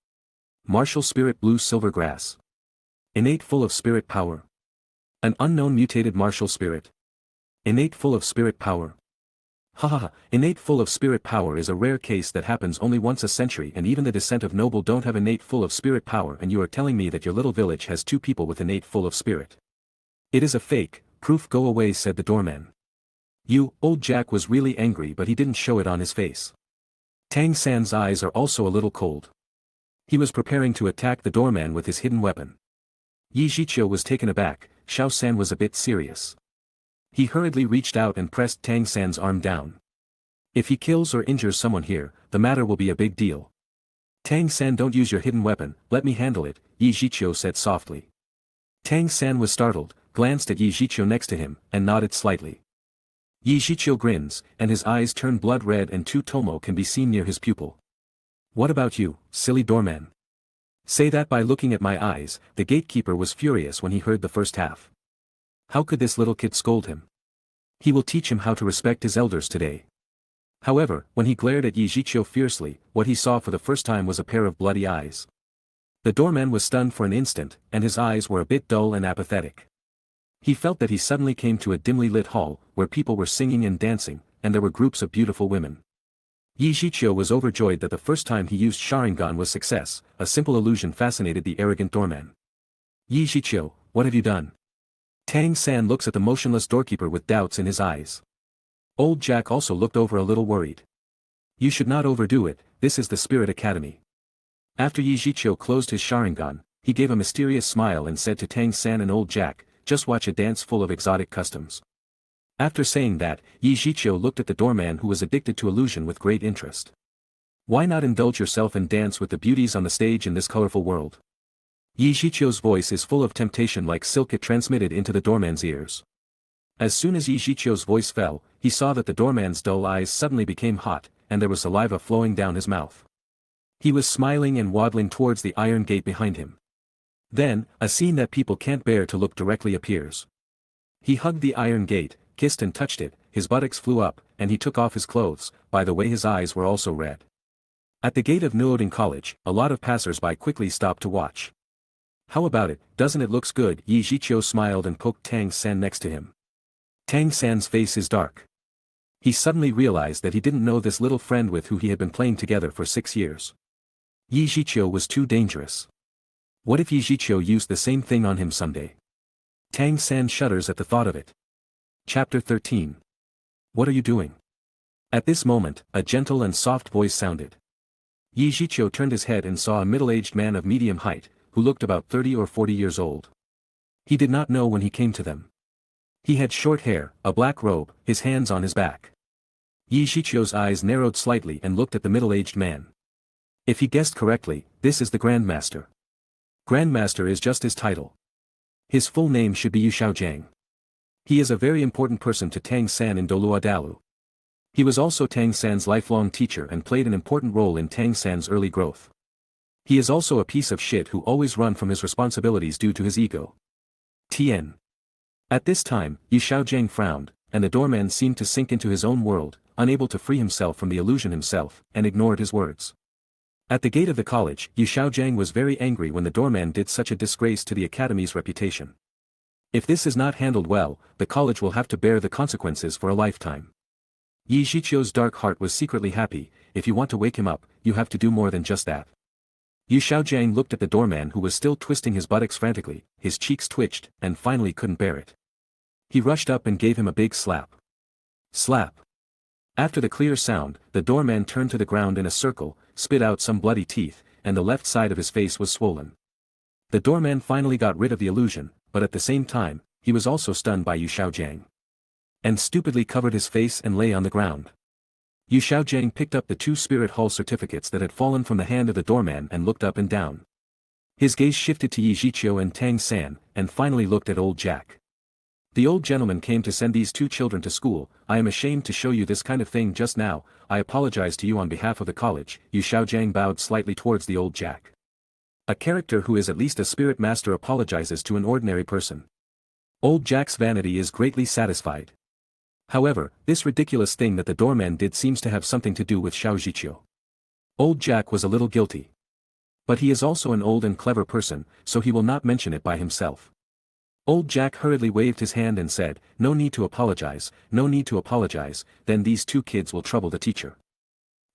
Martial spirit blue silver grass. Innate full of spirit power. An unknown mutated martial spirit. Innate full of spirit power. Hahaha, innate full of spirit power is a rare case that happens only once a century, and even the descent of noble don't have innate full of spirit power, and you are telling me that your little village has 2 people with innate full of spirit. It is a fake, proof go away, said the doorman. Old Jack was really angry, but he didn't show it on his face. Tang San's eyes are also a little cold. He was preparing to attack the doorman with his hidden weapon. Zhiqiu was taken aback, Xiao San was a bit serious. He hurriedly reached out and pressed Tang San's arm down. If he kills or injures someone here, the matter will be a big deal. Tang San, don't use your hidden weapon, let me handle it, Zhiqiu said softly. Tang San was startled, glanced at Zhiqiu next to him, and nodded slightly. Zhiqiu grins, and his eyes turn blood red and 2 tomo can be seen near his pupil. What about you, silly doorman? Say that by looking at my eyes. The gatekeeper was furious when he heard the first half. How could this little kid scold him? He will teach him how to respect his elders today. However, when he glared at Zhiqiu fiercely, what he saw for the first time was a pair of bloody eyes. The doorman was stunned for an instant, and his eyes were a bit dull and apathetic. He felt that he suddenly came to a dimly lit hall, where people were singing and dancing, and there were groups of beautiful women. Zhiqiu was overjoyed that the first time he used Sharingan was success. A simple illusion fascinated the arrogant doorman. Zhiqiu, what have you done? Tang San looks at the motionless doorkeeper with doubts in his eyes. Old Jack also looked over a little worried. You should not overdo it, this is the Spirit Academy. After Zhiqiu closed his Sharingan, he gave a mysterious smile and said to Tang San and Old Jack, just watch a dance full of exotic customs. After saying that, Zhiqiu looked at the doorman who was addicted to illusion with great interest. Why not indulge yourself and dance with the beauties on the stage in this colorful world? Zhiqiu's voice is full of temptation like silk, it transmitted into the doorman's ears. As soon as Zhiqiu's voice fell, he saw that the doorman's dull eyes suddenly became hot, and there was saliva flowing down his mouth. He was smiling and waddling towards the iron gate behind him. Then, a scene that people can't bear to look directly appears. He hugged the iron gate, kissed and touched it, his buttocks flew up, and he took off his clothes, by the way his eyes were also red. At the gate of Nuoding College, a lot of passers-by quickly stopped to watch. How about it, doesn't it looks good? Zhiqiu smiled and poked Tang San next to him. Tang San's face is dark. He suddenly realized that he didn't know this little friend with who he had been playing together for 6 years. Zhiqiu was too dangerous. What if Zhiqiu used the same thing on him someday? Tang San shudders at the thought of it. Chapter 13. What are you doing? At this moment, a gentle and soft voice sounded. Zhiqiu turned his head and saw a middle-aged man of medium height, who looked about 30 or 40 years old. He did not know when he came to them. He had short hair, a black robe, his hands on his back. Zhiqiu's eyes narrowed slightly and looked at the middle-aged man. If he guessed correctly, this is the Grandmaster. Grandmaster is just his title. His full name should be Xiaojiang. He is a very important person to Tang San in Douluo Dalu. He was also Tang San's lifelong teacher and played an important role in Tang San's early growth. He is also a piece of shit who always run from his responsibilities due to his ego. Tien. At this time, Xiaojiang frowned, and the doorman seemed to sink into his own world, unable to free himself from the illusion himself, and ignored his words. At the gate of the college, Xiaojiang was very angry when the doorman did such a disgrace to the academy's reputation. If this is not handled well, the college will have to bear the consequences for a lifetime. Zhiqiu's dark heart was secretly happy. If you want to wake him up, you have to do more than just that. Xiaojiang looked at the doorman who was still twisting his buttocks frantically, his cheeks twitched, and finally couldn't bear it. He rushed up and gave him a big slap. Slap. After the clear sound, the doorman turned to the ground in a circle, spit out some bloody teeth, and the left side of his face was swollen. The doorman finally got rid of the illusion, but at the same time, he was also stunned by Xiaojiang. And stupidly covered his face and lay on the ground. Xiaojiang picked up the 2 spirit hall certificates that had fallen from the hand of the doorman and looked up and down. His gaze shifted to Zhiqiu and Tang San, and finally looked at old Jack. The old gentleman came to send these 2 children to school. I am ashamed to show you this kind of thing just now. I apologize to you on behalf of the college. Xiaojiang bowed slightly towards the old Jack. A character who is at least a spirit master apologizes to an ordinary person. Old Jack's vanity is greatly satisfied. However, this ridiculous thing that the doorman did seems to have something to do with Zhiqiu. Old Jack was a little guilty. But he is also an old and clever person, so he will not mention it by himself. Old Jack hurriedly waved his hand and said, no need to apologize, no need to apologize, then these 2 kids will trouble the teacher.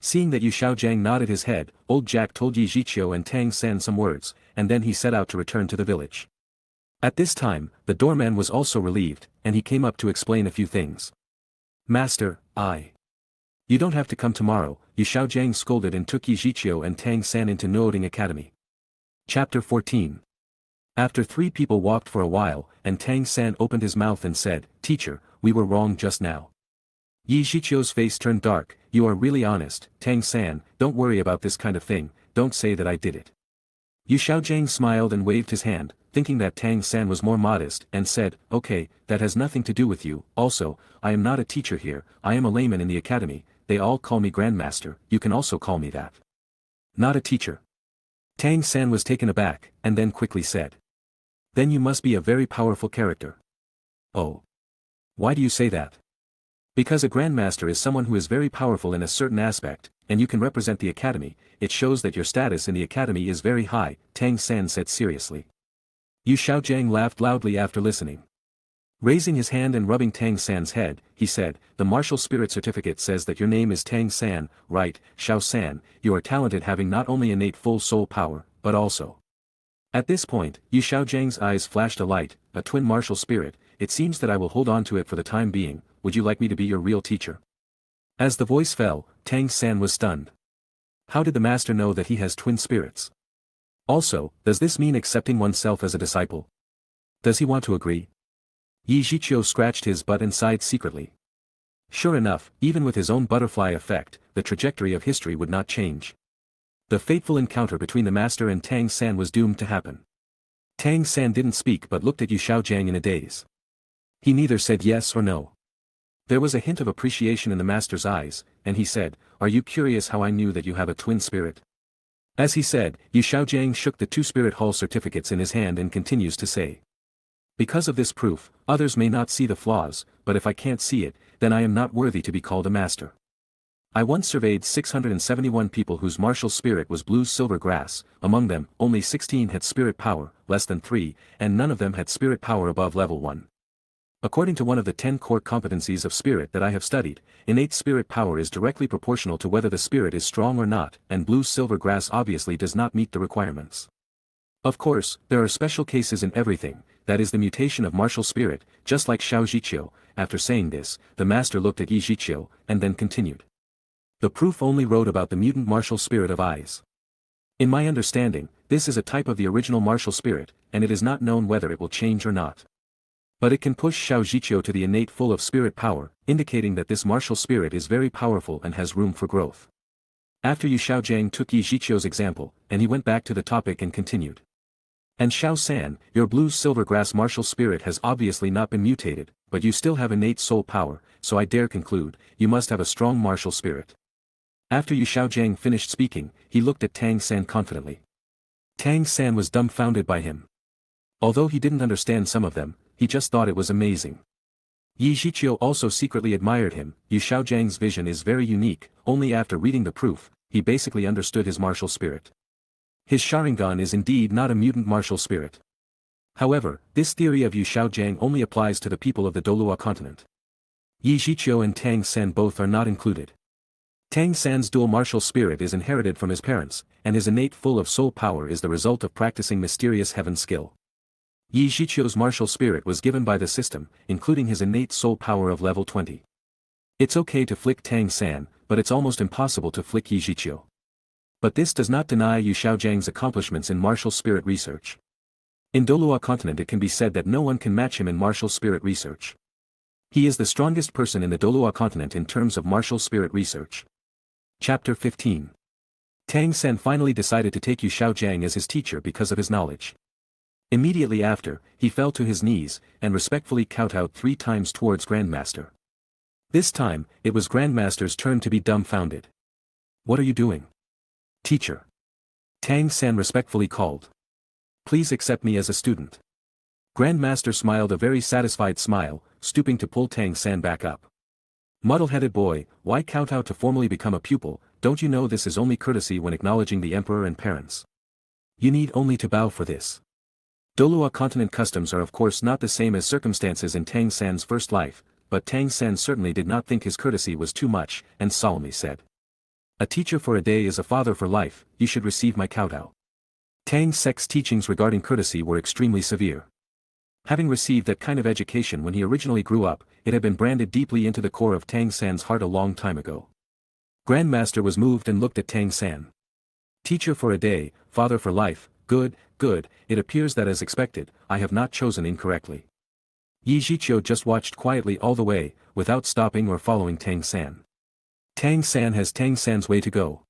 Seeing that Xiaojiang nodded his head, old Jack told Zhiqiu and Tang San some words, and then he set out to return to the village. At this time, the doorman was also relieved, and he came up to explain a few things. Master, You don't have to come tomorrow, Xiaojiang scolded and took Zhiqiu and Tang San into Nuoding Academy. Chapter 14. After 3 people walked for a while, and Tang San opened his mouth and said, Teacher, we were wrong just now. Zhiqiu's face turned dark. You are really honest, Tang San, don't worry about this kind of thing, don't say that I did it. Xiaojiang smiled and waved his hand, thinking that Tang San was more modest, and said, okay, that has nothing to do with you. Also, I am not a teacher here, I am a layman in the academy, they all call me Grandmaster, you can also call me that. Not a teacher. Tang San was taken aback, and then quickly said. Then you must be a very powerful character. Oh. Why do you say that? Because a Grandmaster is someone who is very powerful in a certain aspect, and you can represent the academy, it shows that your status in the academy is very high, Tang San said seriously. Xiaojiang laughed loudly after listening. Raising his hand and rubbing Tang San's head, he said, the martial spirit certificate says that your name is Tang San, right, Xiao San, you are talented having not only innate full soul power, but also. At this point, Xiaojiang's eyes flashed a light, a twin martial spirit, it seems that I will hold on to it for the time being, would you like me to be your real teacher? As the voice fell, Tang San was stunned. How did the master know that he has twin spirits? Also, does this mean accepting oneself as a disciple? Does he want to agree? Zhiqiu scratched his butt and sighed secretly. Sure enough, even with his own butterfly effect, the trajectory of history would not change. The fateful encounter between the master and Tang San was doomed to happen. Tang San didn't speak but looked at Yu Xiaojiang in a daze. He neither said yes or no. There was a hint of appreciation in the master's eyes, and he said, "Are you curious how I knew that you have a twin spirit?" As he said, Yu Xiaojiang shook the two spirit hall certificates in his hand and continues to say. Because of this proof, others may not see the flaws, but if I can't see it, then I am not worthy to be called a master. I once surveyed 671 people whose martial spirit was blue silver grass, among them, only 16 had spirit power, less than 3, and none of them had spirit power above level 1. According to one of the 10 core competencies of spirit that I have studied, innate spirit power is directly proportional to whether the spirit is strong or not, and blue silver grass obviously does not meet the requirements. Of course, there are special cases in everything, that is the mutation of martial spirit, just like Xiao Zhiqiu. After saying this, the master looked at Yi Zhiqiu, and then continued. The proof only wrote about the mutant martial spirit of eyes. In my understanding, this is a type of the original martial spirit, and it is not known whether it will change or not. But it can push Xiao Zhiqiu to the innate full of spirit power, indicating that this martial spirit is very powerful and has room for growth. After Yu Xiaojiang took Yi Zhiqiu's example, and he went back to the topic and continued. And Xiao San, your blue silver grass martial spirit has obviously not been mutated, but you still have innate soul power, so I dare conclude, you must have a strong martial spirit. After Yu Xiaojiang finished speaking, he looked at Tang San confidently. Tang San was dumbfounded by him. Although he didn't understand some of them, he just thought it was amazing. Yi Zhiqiu also secretly admired him. Yu Xiaojiang's vision is very unique. Only after reading the proof, he basically understood his martial spirit. His Sharingan is indeed not a mutant martial spirit. However, this theory of Yu Xiaojiang only applies to the people of the Douluo continent. Yi Zhiqiu and Tang San both are not included. Tang San's dual martial spirit is inherited from his parents, and his innate full of soul power is the result of practicing mysterious heaven skill. Yi Zhiqiu's martial spirit was given by the system, including his innate soul power of level 20. It's okay to flick Tang San, but it's almost impossible to flick Yi Zhiqiu. But this does not deny Yu Xiaojiang's accomplishments in martial spirit research. In Douluo continent it can be said that no one can match him in martial spirit research. He is the strongest person in the Douluo continent in terms of martial spirit research. Chapter 15. Tang San finally decided to take Yu Xiaojiang as his teacher because of his knowledge. Immediately after, he fell to his knees, and respectfully kowtowed 3 times towards Grandmaster. This time, it was Grandmaster's turn to be dumbfounded. What are you doing? Teacher. Tang San respectfully called. Please accept me as a student. Grandmaster smiled a very satisfied smile, stooping to pull Tang San back up. Muddle-headed boy, why kowtow to formally become a pupil? Don't you know this is only courtesy when acknowledging the emperor and parents? You need only to bow for this. Douluo continent customs are of course not the same as circumstances in Tang San's first life, but Tang San certainly did not think his courtesy was too much, and solemnly said. A teacher for a day is a father for life, you should receive my kowtow. Tang Sek's teachings regarding courtesy were extremely severe. Having received that kind of education when he originally grew up, it had been branded deeply into the core of Tang San's heart a long time ago. Grandmaster was moved and looked at Tang San. Teacher for a day, father for life, good, good, it appears that as expected, I have not chosen incorrectly. Yi Zhiqiu just watched quietly all the way, without stopping or following Tang San. Tang San has Tang San's way to go.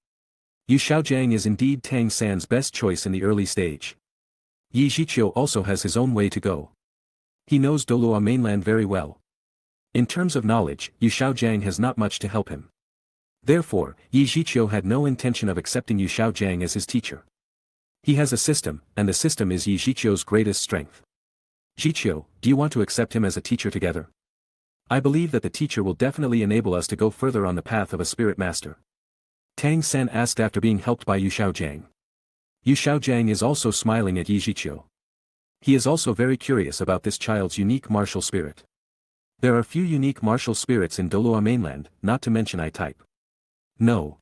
Yu Xiaojiang is indeed Tang San's best choice in the early stage. Yi Zhiqiu also has his own way to go. He knows Douluo mainland very well. In terms of knowledge, Yu Xiaojiang has not much to help him. Therefore, Yi Zhiqiu had no intention of accepting Yu Xiaojiang as his teacher. He has a system, and the system is Yi Zhiqiu's greatest strength. Zhiqiu, do you want to accept him as a teacher together? I believe that the teacher will definitely enable us to go further on the path of a spirit master. Tang San asked after being helped by Yu Xiaojiang. Yu Xiaojiang is also smiling at Yi Zhiqiu. He is also very curious about this child's unique martial spirit. There are few unique martial spirits in Douluo mainland, not to mention I-type. No.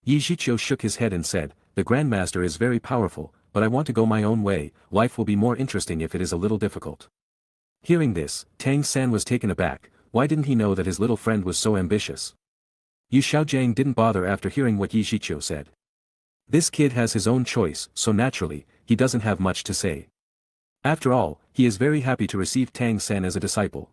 Yi Zhiqiu shook his head and said, the Grandmaster is very powerful, but I want to go my own way, life will be more interesting if it is a little difficult. Hearing this, Tang San was taken aback. Why didn't he know that his little friend was so ambitious? Yu Xiaojiang didn't bother after hearing what Yi Zhiqiu said. This kid has his own choice, so naturally, he doesn't have much to say. After all, he is very happy to receive Tang San as a disciple.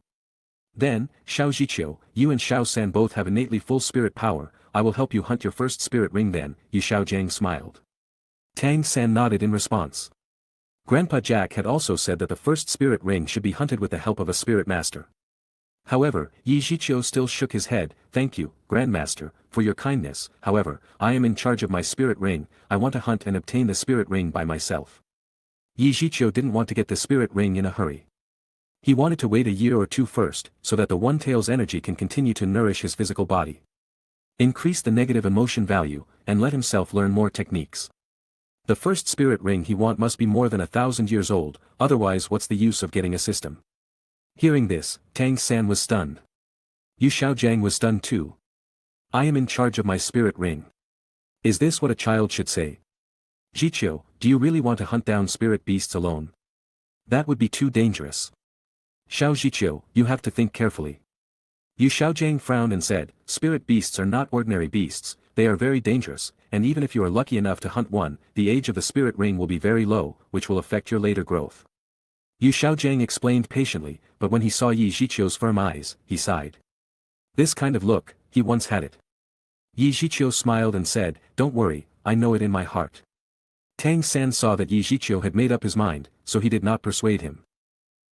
Then, Zhiqiu, you and Xiao San both have innately full spirit power, I will help you hunt your first spirit ring then, Yi Xiaojiang smiled. Tang San nodded in response. Grandpa Jack had also said that the first spirit ring should be hunted with the help of a spirit master. However, Yi Zhiqiu still shook his head, thank you, Grandmaster, for your kindness, however, I am in charge of my spirit ring, I want to hunt and obtain the spirit ring by myself. Yi Zhiqiu didn't want to get the spirit ring in a hurry. He wanted to wait a year or two first, so that the One-Tail's energy can continue to nourish his physical body. Increase the negative emotion value, and let himself learn more techniques. The first spirit ring he want must be more than 1,000 years old, otherwise what's the use of getting a system? Hearing this, Tang San was stunned. Yu Xiaojiang was stunned too. I am in charge of my spirit ring. Is this what a child should say? Zhiqiu, do you really want to hunt down spirit beasts alone? That would be too dangerous. Zhiqiu, you have to think carefully. Yu Xiaojiang frowned and said, spirit beasts are not ordinary beasts, they are very dangerous, and even if you are lucky enough to hunt one, the age of the spirit ring will be very low, which will affect your later growth. Yu Xiaojiang explained patiently, but when he saw Yi Zhiqiu's firm eyes, he sighed. This kind of look, he once had it. Yi Zhiqiu smiled and said, don't worry, I know it in my heart. Tang San saw that Yi Zhiqiu had made up his mind, so he did not persuade him.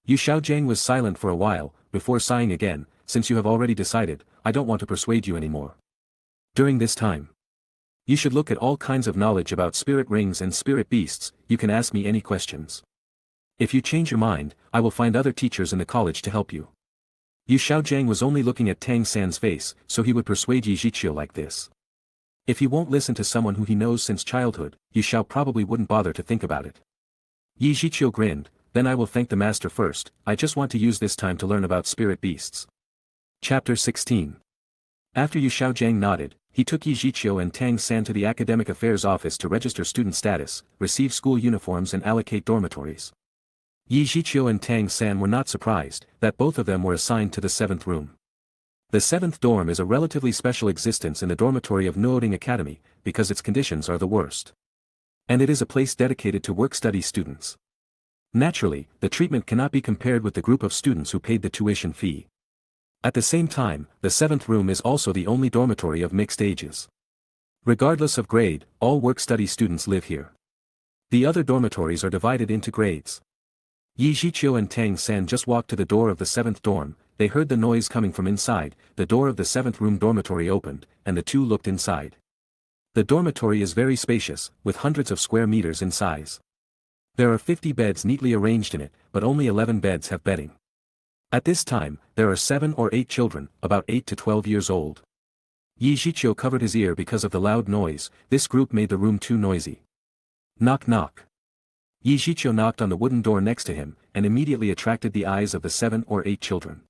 Yu Xiaojiang was silent for a while, before sighing again, since you have already decided, I don't want to persuade you anymore. During this time, you should look at all kinds of knowledge about spirit rings and spirit beasts, you can ask me any questions. If you change your mind, I will find other teachers in the college to help you. Yu Xiaojiang was only looking at Tang San's face, so he would persuade Yi Zhiqiu like this. If he won't listen to someone who he knows since childhood, Yu Xiao probably wouldn't bother to think about it. Yi Zhiqiu grinned, then I will thank the master first, I just want to use this time to learn about spirit beasts. Chapter 16. After Yu Xiaojiang nodded, he took Yi Zhiqiu and Tang San to the Academic Affairs Office to register student status, receive school uniforms and allocate dormitories. Yi Zhiqiu and Tang San were not surprised, that both of them were assigned to the 7th room. The 7th dorm is a relatively special existence in the dormitory of Nuoding Academy, because its conditions are the worst. And it is a place dedicated to work-study students. Naturally, the treatment cannot be compared with the group of students who paid the tuition fee. At the same time, the 7th room is also the only dormitory of mixed ages. Regardless of grade, all work-study students live here. The other dormitories are divided into grades. Yi Zhiqiu and Tang San just walked to the door of the 7th dorm, they heard the noise coming from inside, the door of the 7th room dormitory opened, and the two looked inside. The dormitory is very spacious, with hundreds of square meters in size. There are 50 beds neatly arranged in it, but only 11 beds have bedding. At this time, there are 7 or 8 children, about 8 to 12 years old. Yi Zhiqiu covered his ear because of the loud noise, this group made the room too noisy. Knock knock. Yi Zhiqiu knocked on the wooden door next to him, and immediately attracted the eyes of the 7 or 8 children.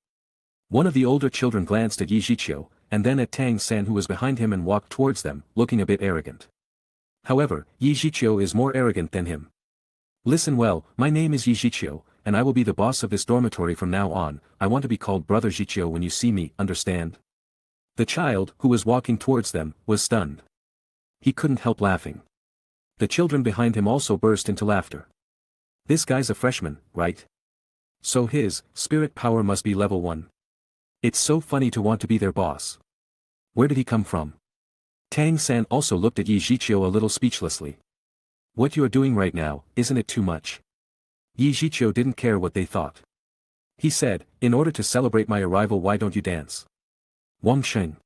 One of the older children glanced at Yi Zhiqiu, and then at Tang San who was behind him and walked towards them, looking a bit arrogant. However, Yi Zhiqiu is more arrogant than him. Listen well, my name is Yi Zhiqiu, and I will be the boss of this dormitory from now on, I want to be called Brother Zhiqiu when you see me, understand? The child, who was walking towards them, was stunned. He couldn't help laughing. The children behind him also burst into laughter. This guy's a freshman, right? So his spirit power must be level 1. It's so funny to want to be their boss. Where did he come from? Tang San also looked at Yi Zhiqiu a little speechlessly. What you are doing right now, isn't it too much? Yi Zhiqiu didn't care what they thought. He said, in order to celebrate my arrival, why don't you dance? Wang Sheng.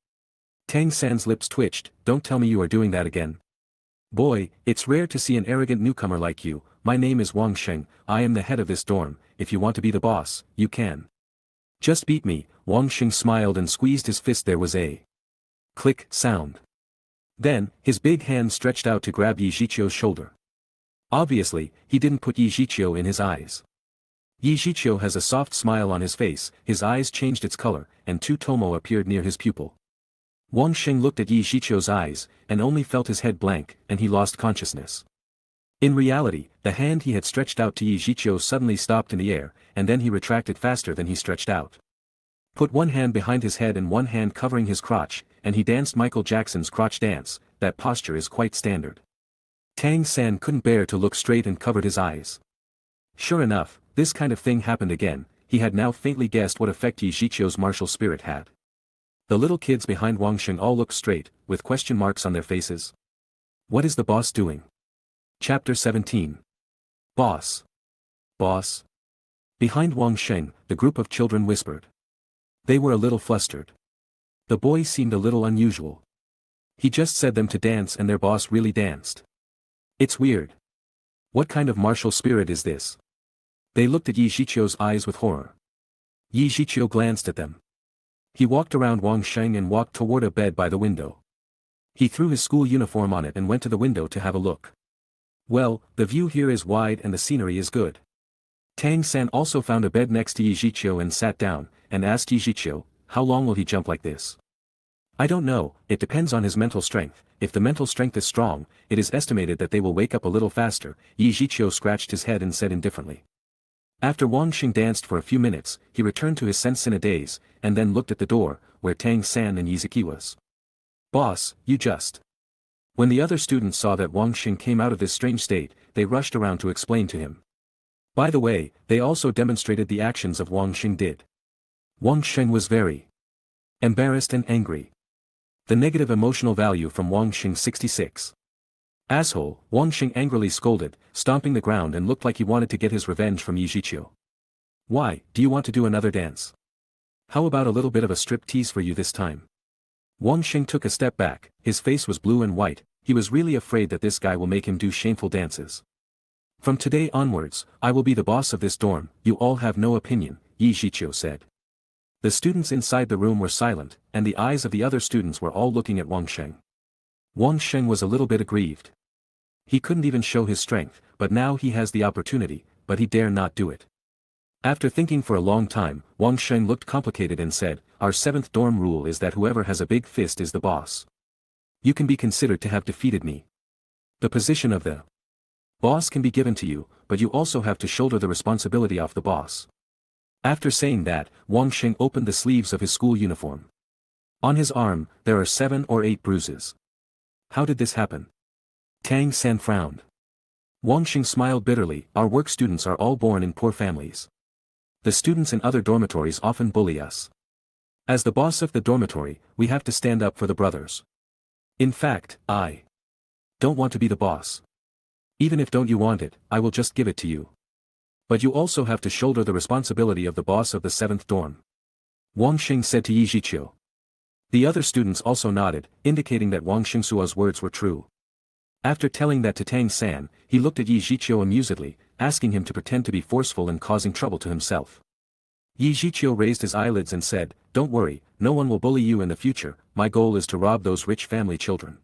Tang San's lips twitched, don't tell me you are doing that again. Boy, it's rare to see an arrogant newcomer like you, my name is Wang Sheng, I am the head of this dorm, if you want to be the boss, you can. Just beat me, Wang Sheng smiled and squeezed his fist. There was a click sound. Then, his big hand stretched out to grab Yi Zhiqiu's shoulder. Obviously, he didn't put Yi Zhiqiu in his eyes. Yi Zhiqiu has a soft smile on his face, his eyes changed its color, and two tomo appeared near his pupil. Wang Sheng looked at Yi Zhiqiu's eyes, and only felt his head blank, and he lost consciousness. In reality, the hand he had stretched out to Yi Zhiqiu suddenly stopped in the air, and then he retracted faster than he stretched out. Put one hand behind his head and one hand covering his crotch, and he danced Michael Jackson's crotch dance, that posture is quite standard. Tang San couldn't bear to look straight and covered his eyes. Sure enough, this kind of thing happened again. He had now faintly guessed what effect Zhiqiu's martial spirit had. The little kids behind Wang Sheng all looked straight, with question marks on their faces. What is the boss doing? Chapter 17. Boss. Boss. Behind Wang Sheng, the group of children whispered. They were a little flustered. The boy seemed a little unusual. He just said them to dance and their boss really danced. It's weird. What kind of martial spirit is this? They looked at Zhiqiu's eyes with horror. Zhiqiu glanced at them. He walked around Wang Sheng and walked toward a bed by the window. He threw his school uniform on it and went to the window to have a look. Well, the view here is wide and the scenery is good. Tang San also found a bed next to Zhiqiu and sat down, and asked Zhiqiu, how long will he jump like this? I don't know, it depends on his mental strength. If the mental strength is strong, it is estimated that they will wake up a little faster. Zhiqiu scratched his head and said indifferently. After Wang Sheng danced for a few minutes, he returned to his sense in a daze, and then looked at the door, where Tang San and Zhiqiu was. Boss, you just. When the other students saw that Wang Sheng came out of this strange state, they rushed around to explain to him. By the way, they also demonstrated the actions of Wang Sheng did. Wang Sheng was very embarrassed and angry. The negative emotional value from Wang Sheng 66. Asshole, Wang Sheng angrily scolded, stomping the ground and looked like he wanted to get his revenge from Zhiqiu. Why, do you want to do another dance? How about a little bit of a strip tease for you this time? Wang Sheng took a step back, his face was blue and white, he was really afraid that this guy will make him do shameful dances. From today onwards, I will be the boss of this dorm, you all have no opinion, Zhiqiu said. The students inside the room were silent, and the eyes of the other students were all looking at Wang Sheng. Wang Sheng was a little bit aggrieved. He couldn't even show his strength, but now he has the opportunity, but he dare not do it. After thinking for a long time, Wang Sheng looked complicated and said, our 7th dorm rule is that whoever has a big fist is the boss. You can be considered to have defeated me. The position of the boss can be given to you, but you also have to shoulder the responsibility of the boss. After saying that, Wang Sheng opened the sleeves of his school uniform. On his arm, there are 7 or 8 bruises. How did this happen? Tang San frowned. Wang Sheng smiled bitterly, our work students are all born in poor families. The students in other dormitories often bully us. As the boss of the dormitory, we have to stand up for the brothers. In fact, I don't want to be the boss. Even if don't you want it, I will just give it to you. But you also have to shoulder the responsibility of the boss of the 7th dorm. Wang Sheng said to Zhiqiu. The other students also nodded, indicating that Wang Shengsuo's words were true. After telling that to Tang San, he looked at Zhiqiu amusedly, asking him to pretend to be forceful and causing trouble to himself. Zhiqiu raised his eyelids and said, don't worry, no one will bully you in the future, my goal is to rob those rich family children.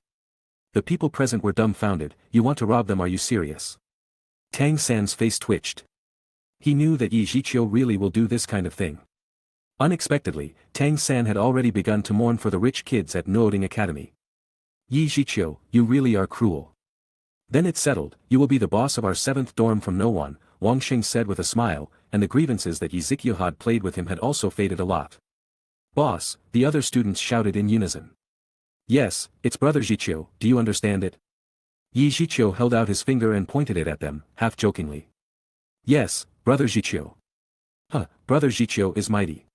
The people present were dumbfounded, you want to rob them, are you serious? Tang San's face twitched. He knew that Zhiqiu really will do this kind of thing. Unexpectedly, Tang San had already begun to mourn for the rich kids at Nuoding Academy. Zhiqiu, you really are cruel. Then it's settled, you will be the boss of our 7th dorm from no one, Wang Sheng said with a smile, and the grievances that Zhiqiu had played with him had also faded a lot. Boss, the other students shouted in unison. Yes, it's brother Zhiqiu, do you understand it? Zhiqiu held out his finger and pointed it at them, half jokingly. Yes, brother Zhiqiu. Brother Zhiqiu is mighty.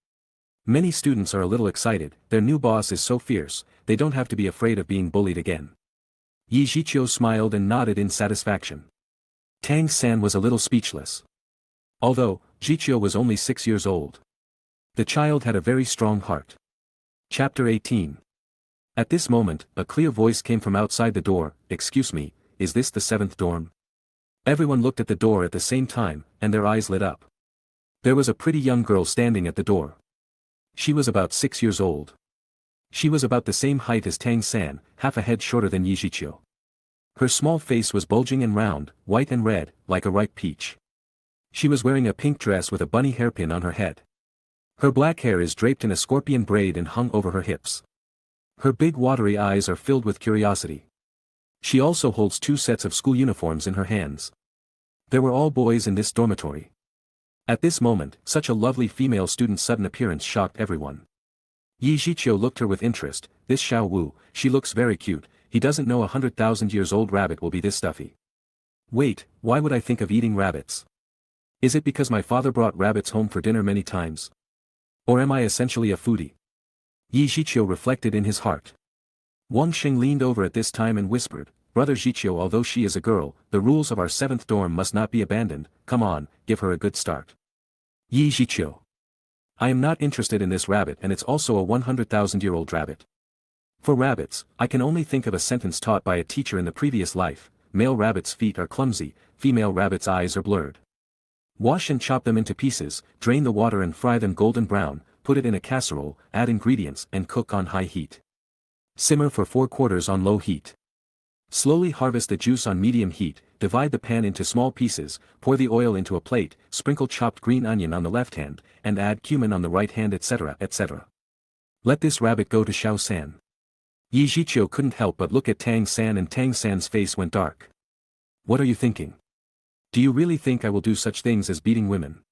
Many students are a little excited, their new boss is so fierce, they don't have to be afraid of being bullied again. Zhiqiu smiled and nodded in satisfaction. Tang San was a little speechless. Although, Zhiqiu was only 6 years old. The child had a very strong heart. Chapter 18. At this moment, a clear voice came from outside the door, excuse me, is this the 7th dorm? Everyone looked at the door at the same time, and their eyes lit up. There was a pretty young girl standing at the door. She was about 6 years old. She was about the same height as Tang San, half a head shorter than Zhiqiu. Her small face was bulging and round, white and red, like a ripe peach. She was wearing a pink dress with a bunny hairpin on her head. Her black hair is draped in a scorpion braid and hung over her hips. Her big watery eyes are filled with curiosity. She also holds 2 sets of school uniforms in her hands. There were all boys in this dormitory. At this moment, such a lovely female student's sudden appearance shocked everyone. Zhiqiu looked her with interest, this Xiao Wu, she looks very cute, he doesn't know 100,000 years old rabbit will be this stuffy. Wait, why would I think of eating rabbits? Is it because my father brought rabbits home for dinner many times? Or am I essentially a foodie? Zhiqiu reflected in his heart. Wang Xing leaned over at this time and whispered, Brother Zhiqiu, although she is a girl, the rules of our 7th dorm must not be abandoned, come on, give her a good start. Zhiqiu. I am not interested in this rabbit, and it's also a 100,000-year-old rabbit. For rabbits, I can only think of a sentence taught by a teacher in the previous life, male rabbit's feet are clumsy, female rabbit's eyes are blurred. Wash and chop them into pieces, drain the water and fry them golden brown, put it in a casserole, add ingredients and cook on high heat. Simmer for 4/4 on low heat. Slowly harvest the juice on medium heat, divide the pan into small pieces, pour the oil into a plate, sprinkle chopped green onion on the left hand, and add cumin on the right hand, etc., etc. Let this rabbit go to Xiao San. Zhiqiu couldn't help but look at Tang San, and Tang San's face went dark. What are you thinking? Do you really think I will do such things as beating women?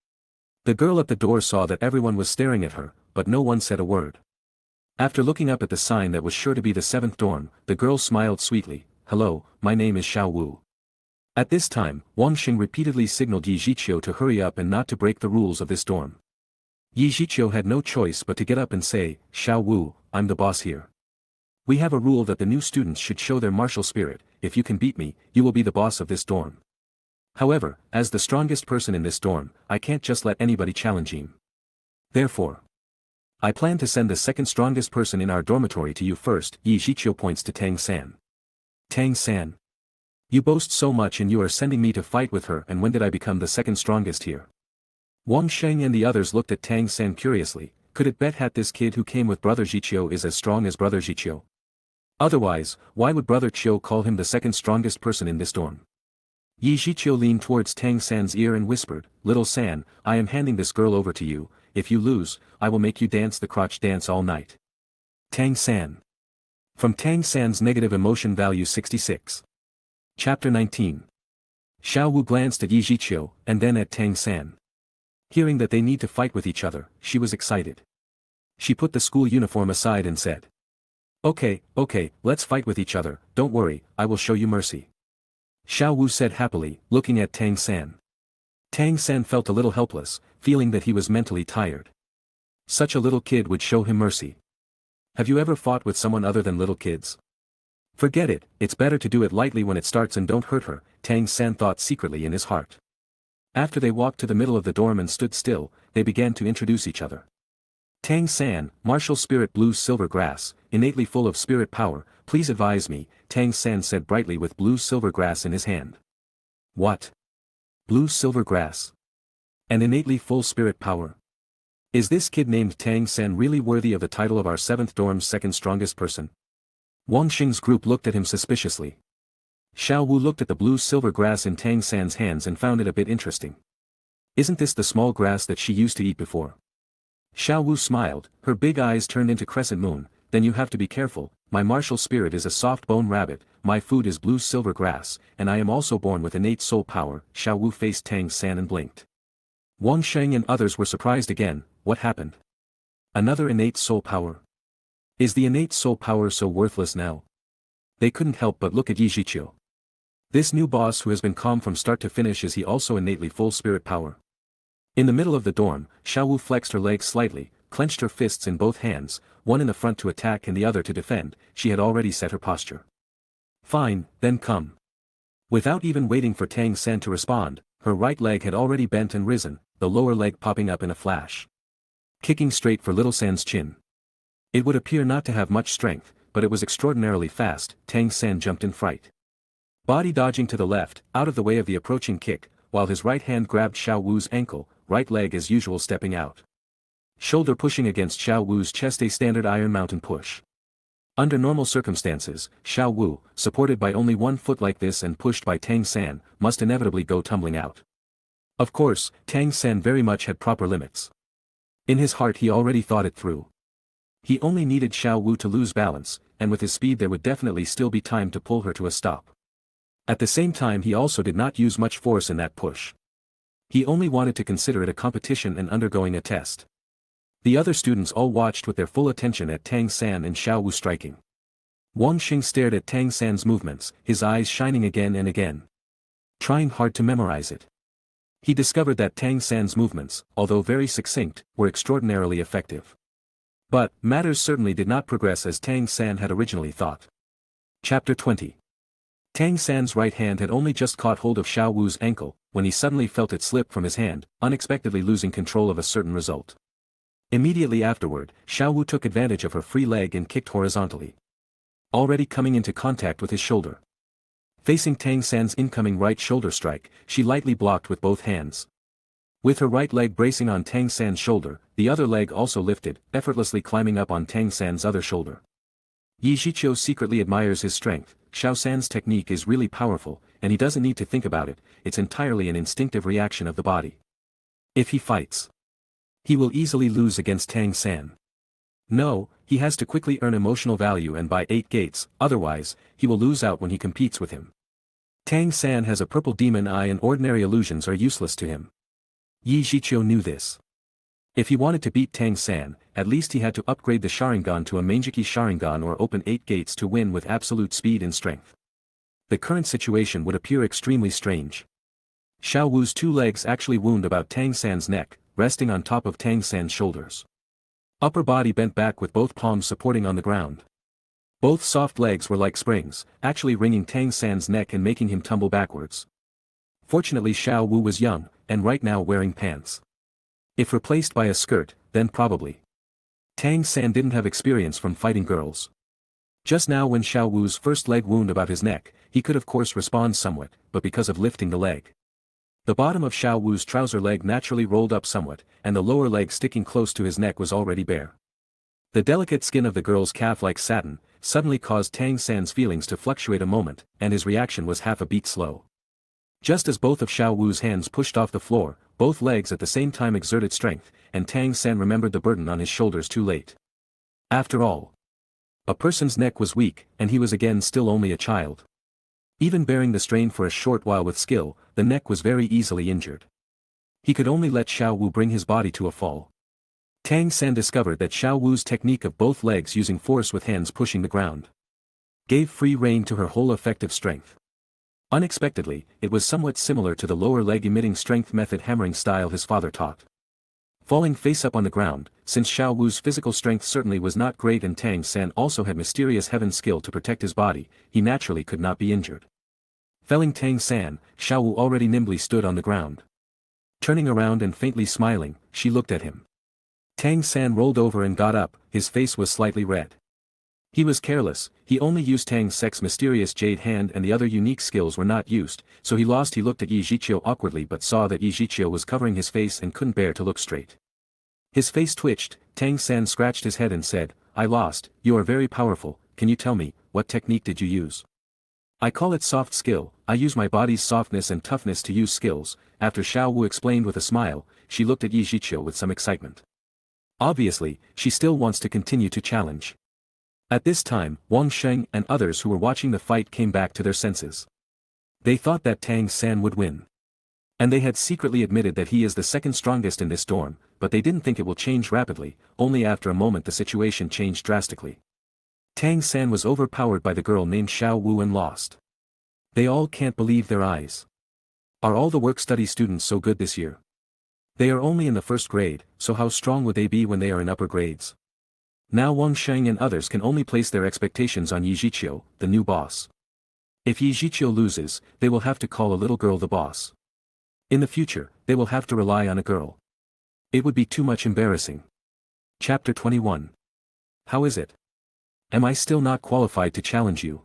The girl at the door saw that everyone was staring at her, but no one said a word. After looking up at the sign that was sure to be the 7th dorm, the girl smiled sweetly. Hello, my name is Xiao Wu. At this time, Wang Xing repeatedly signaled Zhiqiu to hurry up and not to break the rules of this dorm. Zhiqiu had no choice but to get up and say, Xiao Wu, I'm the boss here. We have a rule that the new students should show their martial spirit. If you can beat me, you will be the boss of this dorm. However, as the strongest person in this dorm, I can't just let anybody challenge him. Therefore, I plan to send the 2nd strongest person in our dormitory to you first. Zhiqiu points to Tang San. Tang San. You boast so much, and you are sending me to fight with her, and when did I become the 2nd strongest here? Wang Sheng and the others looked at Tang San curiously. Could it bet this kid who came with Brother Zhiqiu is as strong as Brother Zhiqiu? Otherwise, why would Brother Qiu call him the 2nd strongest person in this dorm? Zhiqiu leaned towards Tang San's ear and whispered, Little San, I am handing this girl over to you. If you lose, I will make you dance the crotch dance all night. Tang San. From Tang San's negative emotion value 66. Chapter 19. Xiao Wu glanced at Zhiqiu, and then at Tang San. Hearing that they need to fight with each other, she was excited. She put the school uniform aside and said, Okay, let's fight with each other, don't worry, I will show you mercy. Xiao Wu said happily, looking at Tang San. Tang San felt a little helpless, feeling that he was mentally tired. Such a little kid would show him mercy. Have you ever fought with someone other than little kids? Forget it, it's better to do it lightly when it starts and don't hurt her, Tang San thought secretly in his heart. After they walked to the middle of the dorm and stood still, they began to introduce each other. Tang San, martial spirit blue silver grass, innately full of spirit power, please advise me, Tang San said brightly with blue silver grass in his hand. What? Blue silver grass? And innately full spirit power? Is this kid named Tang San really worthy of the title of our 7th dorm's 2nd strongest person? Wang Xing's group looked at him suspiciously. Xiao Wu looked at the blue silver grass in Tang San's hands and found it a bit interesting. Isn't this the small grass that she used to eat before? Xiao Wu smiled, her big eyes turned into crescent moon. Then you have to be careful, my martial spirit is a soft bone rabbit, my food is blue silver grass, and I am also born with innate soul power. Xiao Wu faced Tang San and blinked. Wang Sheng and others were surprised again. What happened? Another innate soul power? Is the innate soul power so worthless now? They couldn't help but look at Zhiqiu. This new boss who has been calm from start to finish, is he also innately full spirit power? In the middle of the dorm, Xiao Wu flexed her legs slightly, clenched her fists in both hands, one in the front to attack and the other to defend. She had already set her posture. Fine, then come. Without even waiting for Tang San to respond, her right leg had already bent and risen, the lower leg popping up in a flash. Kicking straight for Little San's chin. It would appear not to have much strength, but it was extraordinarily fast. Tang San jumped in fright. Body dodging to the left, out of the way of the approaching kick, while his right hand grabbed Xiao Wu's ankle, right leg as usual stepping out. Shoulder pushing against Xiao Wu's chest, a standard Iron Mountain push. Under normal circumstances, Xiao Wu, supported by only one foot like this and pushed by Tang San, must inevitably go tumbling out. Of course, Tang San very much had proper limits. In his heart he already thought it through. He only needed Xiao Wu to lose balance, and with his speed there would definitely still be time to pull her to a stop. At the same time he also did not use much force in that push. He only wanted to consider it a competition and undergoing a test. The other students all watched with their full attention at Tang San and Xiao Wu striking. Wang Xing stared at Tang San's movements, his eyes shining again and again. Trying hard to memorize it. He discovered that Tang San's movements, although very succinct, were extraordinarily effective. But, matters certainly did not progress as Tang San had originally thought. Chapter 20. Tang San's right hand had only just caught hold of Xiao Wu's ankle, when he suddenly felt it slip from his hand, unexpectedly losing control of a certain result. Immediately afterward, Xiao Wu took advantage of her free leg and kicked horizontally, already coming into contact with his shoulder. Facing Tang San's incoming right shoulder strike, she lightly blocked with both hands. With her right leg bracing on Tang San's shoulder, the other leg also lifted, effortlessly climbing up on Tang San's other shoulder. Zhiqiu secretly admires his strength. Xiao San's technique is really powerful, and he doesn't need to think about it, it's entirely an instinctive reaction of the body. If he fights, he will easily lose against Tang San. No, he has to quickly earn emotional value and buy 8 gates, otherwise, he will lose out when he competes with him. Tang San has a purple demon eye and ordinary illusions are useless to him. Zhiqiu knew this. If he wanted to beat Tang San, at least he had to upgrade the Sharingan to a Mangeki Sharingan or open 8 gates to win with absolute speed and strength. The current situation would appear extremely strange. Xiao Wu's 2 legs actually wound about Tang San's neck, resting on top of Tang San's shoulders. Upper body bent back with both palms supporting on the ground. Both soft legs were like springs, actually wringing Tang San's neck and making him tumble backwards. Fortunately Xiao Wu was young, and right now wearing pants. If replaced by a skirt, then probably. Tang San didn't have experience from fighting girls. Just now when Xiao Wu's first leg wound about his neck, he could of course respond somewhat, but because of lifting the leg. The bottom of Xiao Wu's trouser leg naturally rolled up somewhat, and the lower leg sticking close to his neck was already bare. The delicate skin of the girl's calf like satin, suddenly caused Tang San's feelings to fluctuate a moment, and his reaction was half a beat slow. Just as both of Xiao Wu's hands pushed off the floor, both legs at the same time exerted strength, and Tang San remembered the burden on his shoulders too late. After all, a person's neck was weak, and he was again still only a child. Even bearing the strain for a short while with skill, the neck was very easily injured. He could only let Xiao Wu bring his body to a fall. Tang San discovered that Xiao Wu's technique of both legs using force with hands pushing the ground gave free rein to her whole effective strength. Unexpectedly, it was somewhat similar to the lower leg emitting strength method hammering style his father taught. Falling face up on the ground, since Xiao Wu's physical strength certainly was not great and Tang San also had mysterious heaven skill to protect his body, he naturally could not be injured. Felling Tang San, Xiao Wu already nimbly stood on the ground. Turning around and faintly smiling, she looked at him. Tang San rolled over and got up, his face was slightly red. He was careless, he only used Tang Sek's mysterious jade hand and the other unique skills were not used, so he looked at Zhiqiu awkwardly but saw that Zhiqiu was covering his face and couldn't bear to look straight. His face twitched, Tang San scratched his head and said, "I lost, you are very powerful, can you tell me, what technique did you use?" "I call it soft skill, I use my body's softness and toughness to use skills," after Xiao Wu explained with a smile, she looked at Zhiqiu with some excitement. Obviously, she still wants to continue to challenge. At this time, Wang Sheng and others who were watching the fight came back to their senses. They thought that Tang San would win. And they had secretly admitted that he is the second strongest in this dorm, but they didn't think it will change rapidly, only after a moment the situation changed drastically. Tang San was overpowered by the girl named Xiao Wu and lost. They all can't believe their eyes. Are all the work-study students so good this year? They are only in the first grade, so how strong would they be when they are in upper grades? Now Wang Sheng and others can only place their expectations on Zhiqiu, the new boss. If Zhiqiu loses, they will have to call a little girl the boss. In the future, they will have to rely on a girl. It would be too much embarrassing. Chapter 21. How is it? Am I still not qualified to challenge you?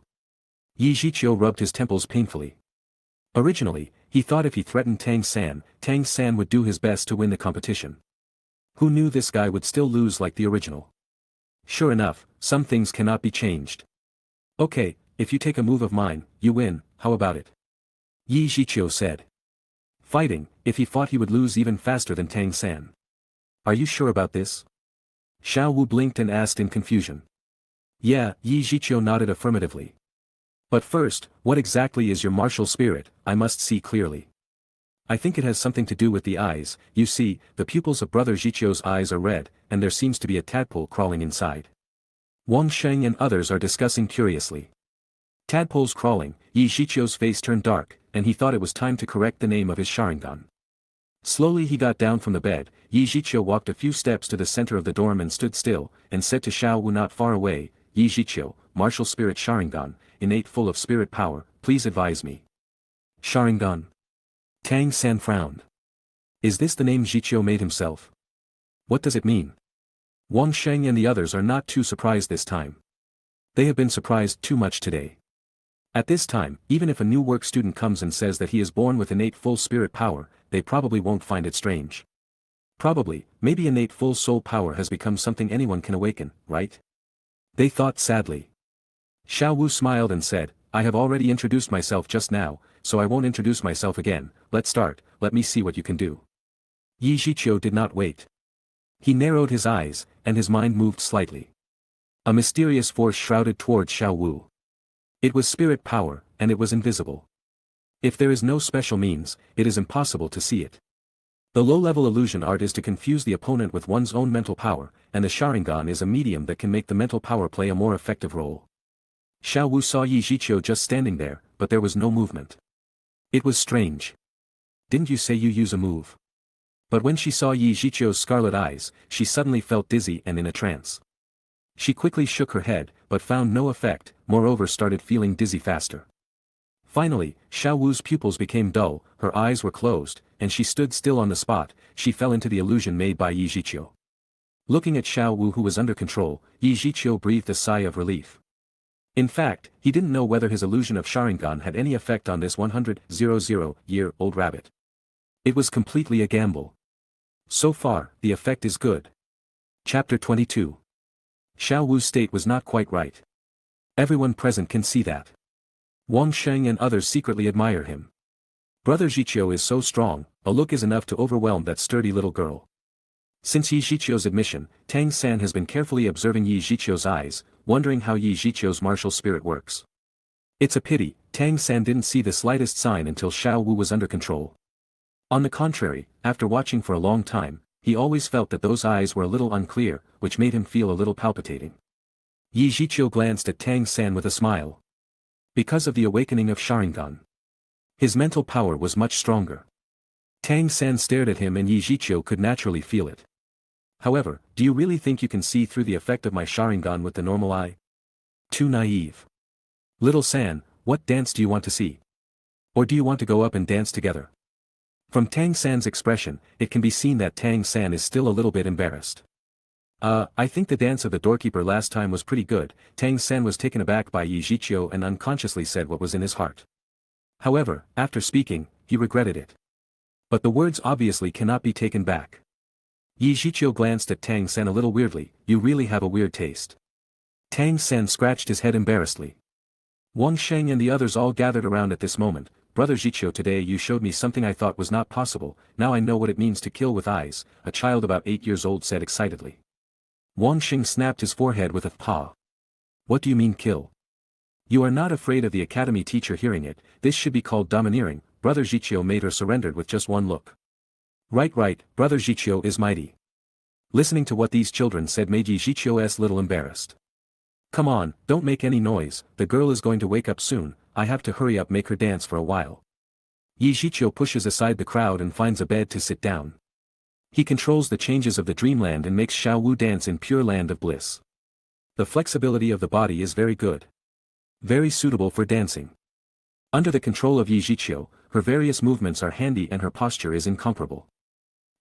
Zhiqiu rubbed his temples painfully. Originally, he thought if he threatened Tang San would do his best to win the competition. Who knew this guy would still lose like the original? Sure enough, some things cannot be changed. Okay, if you take a move of mine, you win, how about it? Zhiqiu said. Fighting, if he fought he would lose even faster than Tang San. Are you sure about this? Xiao Wu blinked and asked in confusion. Yeah, Zhiqiu nodded affirmatively. But first, what exactly is your martial spirit, I must see clearly. I think it has something to do with the eyes, you see, the pupils of Brother Zhiqiu's eyes are red, and there seems to be a tadpole crawling inside. Wang Sheng and others are discussing curiously. Tadpoles crawling, Zhiqiu's face turned dark, and he thought it was time to correct the name of his Sharingan. Slowly he got down from the bed. Zhiqiu walked a few steps to the center of the dorm and stood still, and said to Xiao Wu not far away, Zhiqiu, martial spirit Sharingan, innate full of spirit power, please advise me. Sharingan. Tang San frowned. Is this the name Zhiqiu made himself? What does it mean? Wang Sheng and the others are not too surprised this time. They have been surprised too much today. At this time, even if a new work student comes and says that he is born with innate full spirit power, they probably won't find it strange. Probably, maybe innate full soul power has become something anyone can awaken, right? They thought sadly. Xiao Wu smiled and said, I have already introduced myself just now, so I won't introduce myself again. Let's start, let me see what you can do. Zhiqiu did not wait. He narrowed his eyes, and his mind moved slightly. A mysterious force shrouded towards Xiao Wu. It was spirit power, and it was invisible. If there is no special means, it is impossible to see it. The low-level illusion art is to confuse the opponent with one's own mental power, and the Sharingan is a medium that can make the mental power play a more effective role. Xiao Wu saw Zhiqiu just standing there, but there was no movement. It was strange. Didn't you say you use a move? But when she saw Zhiqiu's scarlet eyes, she suddenly felt dizzy and in a trance. She quickly shook her head, but found no effect, moreover started feeling dizzy faster. Finally, Xiao Wu's pupils became dull, her eyes were closed, and she stood still on the spot. She fell into the illusion made by Zhiqiu. Looking at Xiao Wu who was under control, Zhiqiu breathed a sigh of relief. In fact, he didn't know whether his illusion of Sharingan had any effect on this 100,000-year-old rabbit. It was completely a gamble. So far, the effect is good. Chapter 22. Xiao Wu's state was not quite right. Everyone present can see that. Wang Sheng and others secretly admire him. Brother Zhiqiu is so strong, a look is enough to overwhelm that sturdy little girl. Since Zhiqiu's admission, Tang San has been carefully observing Zhiqiu's eyes, wondering how Zhiqiu's martial spirit works. It's a pity, Tang San didn't see the slightest sign until Xiao Wu was under control. On the contrary, after watching for a long time, he always felt that those eyes were a little unclear, which made him feel a little palpitating. Zhiqiu glanced at Tang San with a smile. Because of the awakening of Sharingan. His mental power was much stronger. Tang San stared at him and Zhiqiu could naturally feel it. However, do you really think you can see through the effect of my Sharingan with the normal eye? Too naive. Little San, what dance do you want to see? Or do you want to go up and dance together? From Tang San's expression, it can be seen that Tang San is still a little bit embarrassed. I think the dance of the doorkeeper last time was pretty good. Tang San was taken aback by Zhiqiu and unconsciously said what was in his heart. However, after speaking, he regretted it. But the words obviously cannot be taken back. Zhiqiu glanced at Tang San a little weirdly. You really have a weird taste. Tang San scratched his head embarrassedly. Wang Sheng and the others all gathered around at this moment. Brother Zhiqiu, today you showed me something I thought was not possible. Now I know what it means to kill with eyes, a child about 8 years old said excitedly. Wang Sheng snapped his forehead with a paw. What do you mean kill? You are not afraid of the academy teacher hearing it. This should be called domineering. Brother Zhiqiu made her surrendered with just one look. Right, Brother Zhiqiu is mighty. Listening to what these children said made Zhiqiu's little embarrassed. Come on, don't make any noise, the girl is going to wake up soon, I have to hurry up make her dance for a while. Zhiqiu pushes aside the crowd and finds a bed to sit down. He controls the changes of the dreamland and makes Xiao Wu dance in pure land of bliss. The flexibility of the body is very good. Very suitable for dancing. Under the control of Zhiqiu, her various movements are handy and her posture is incomparable.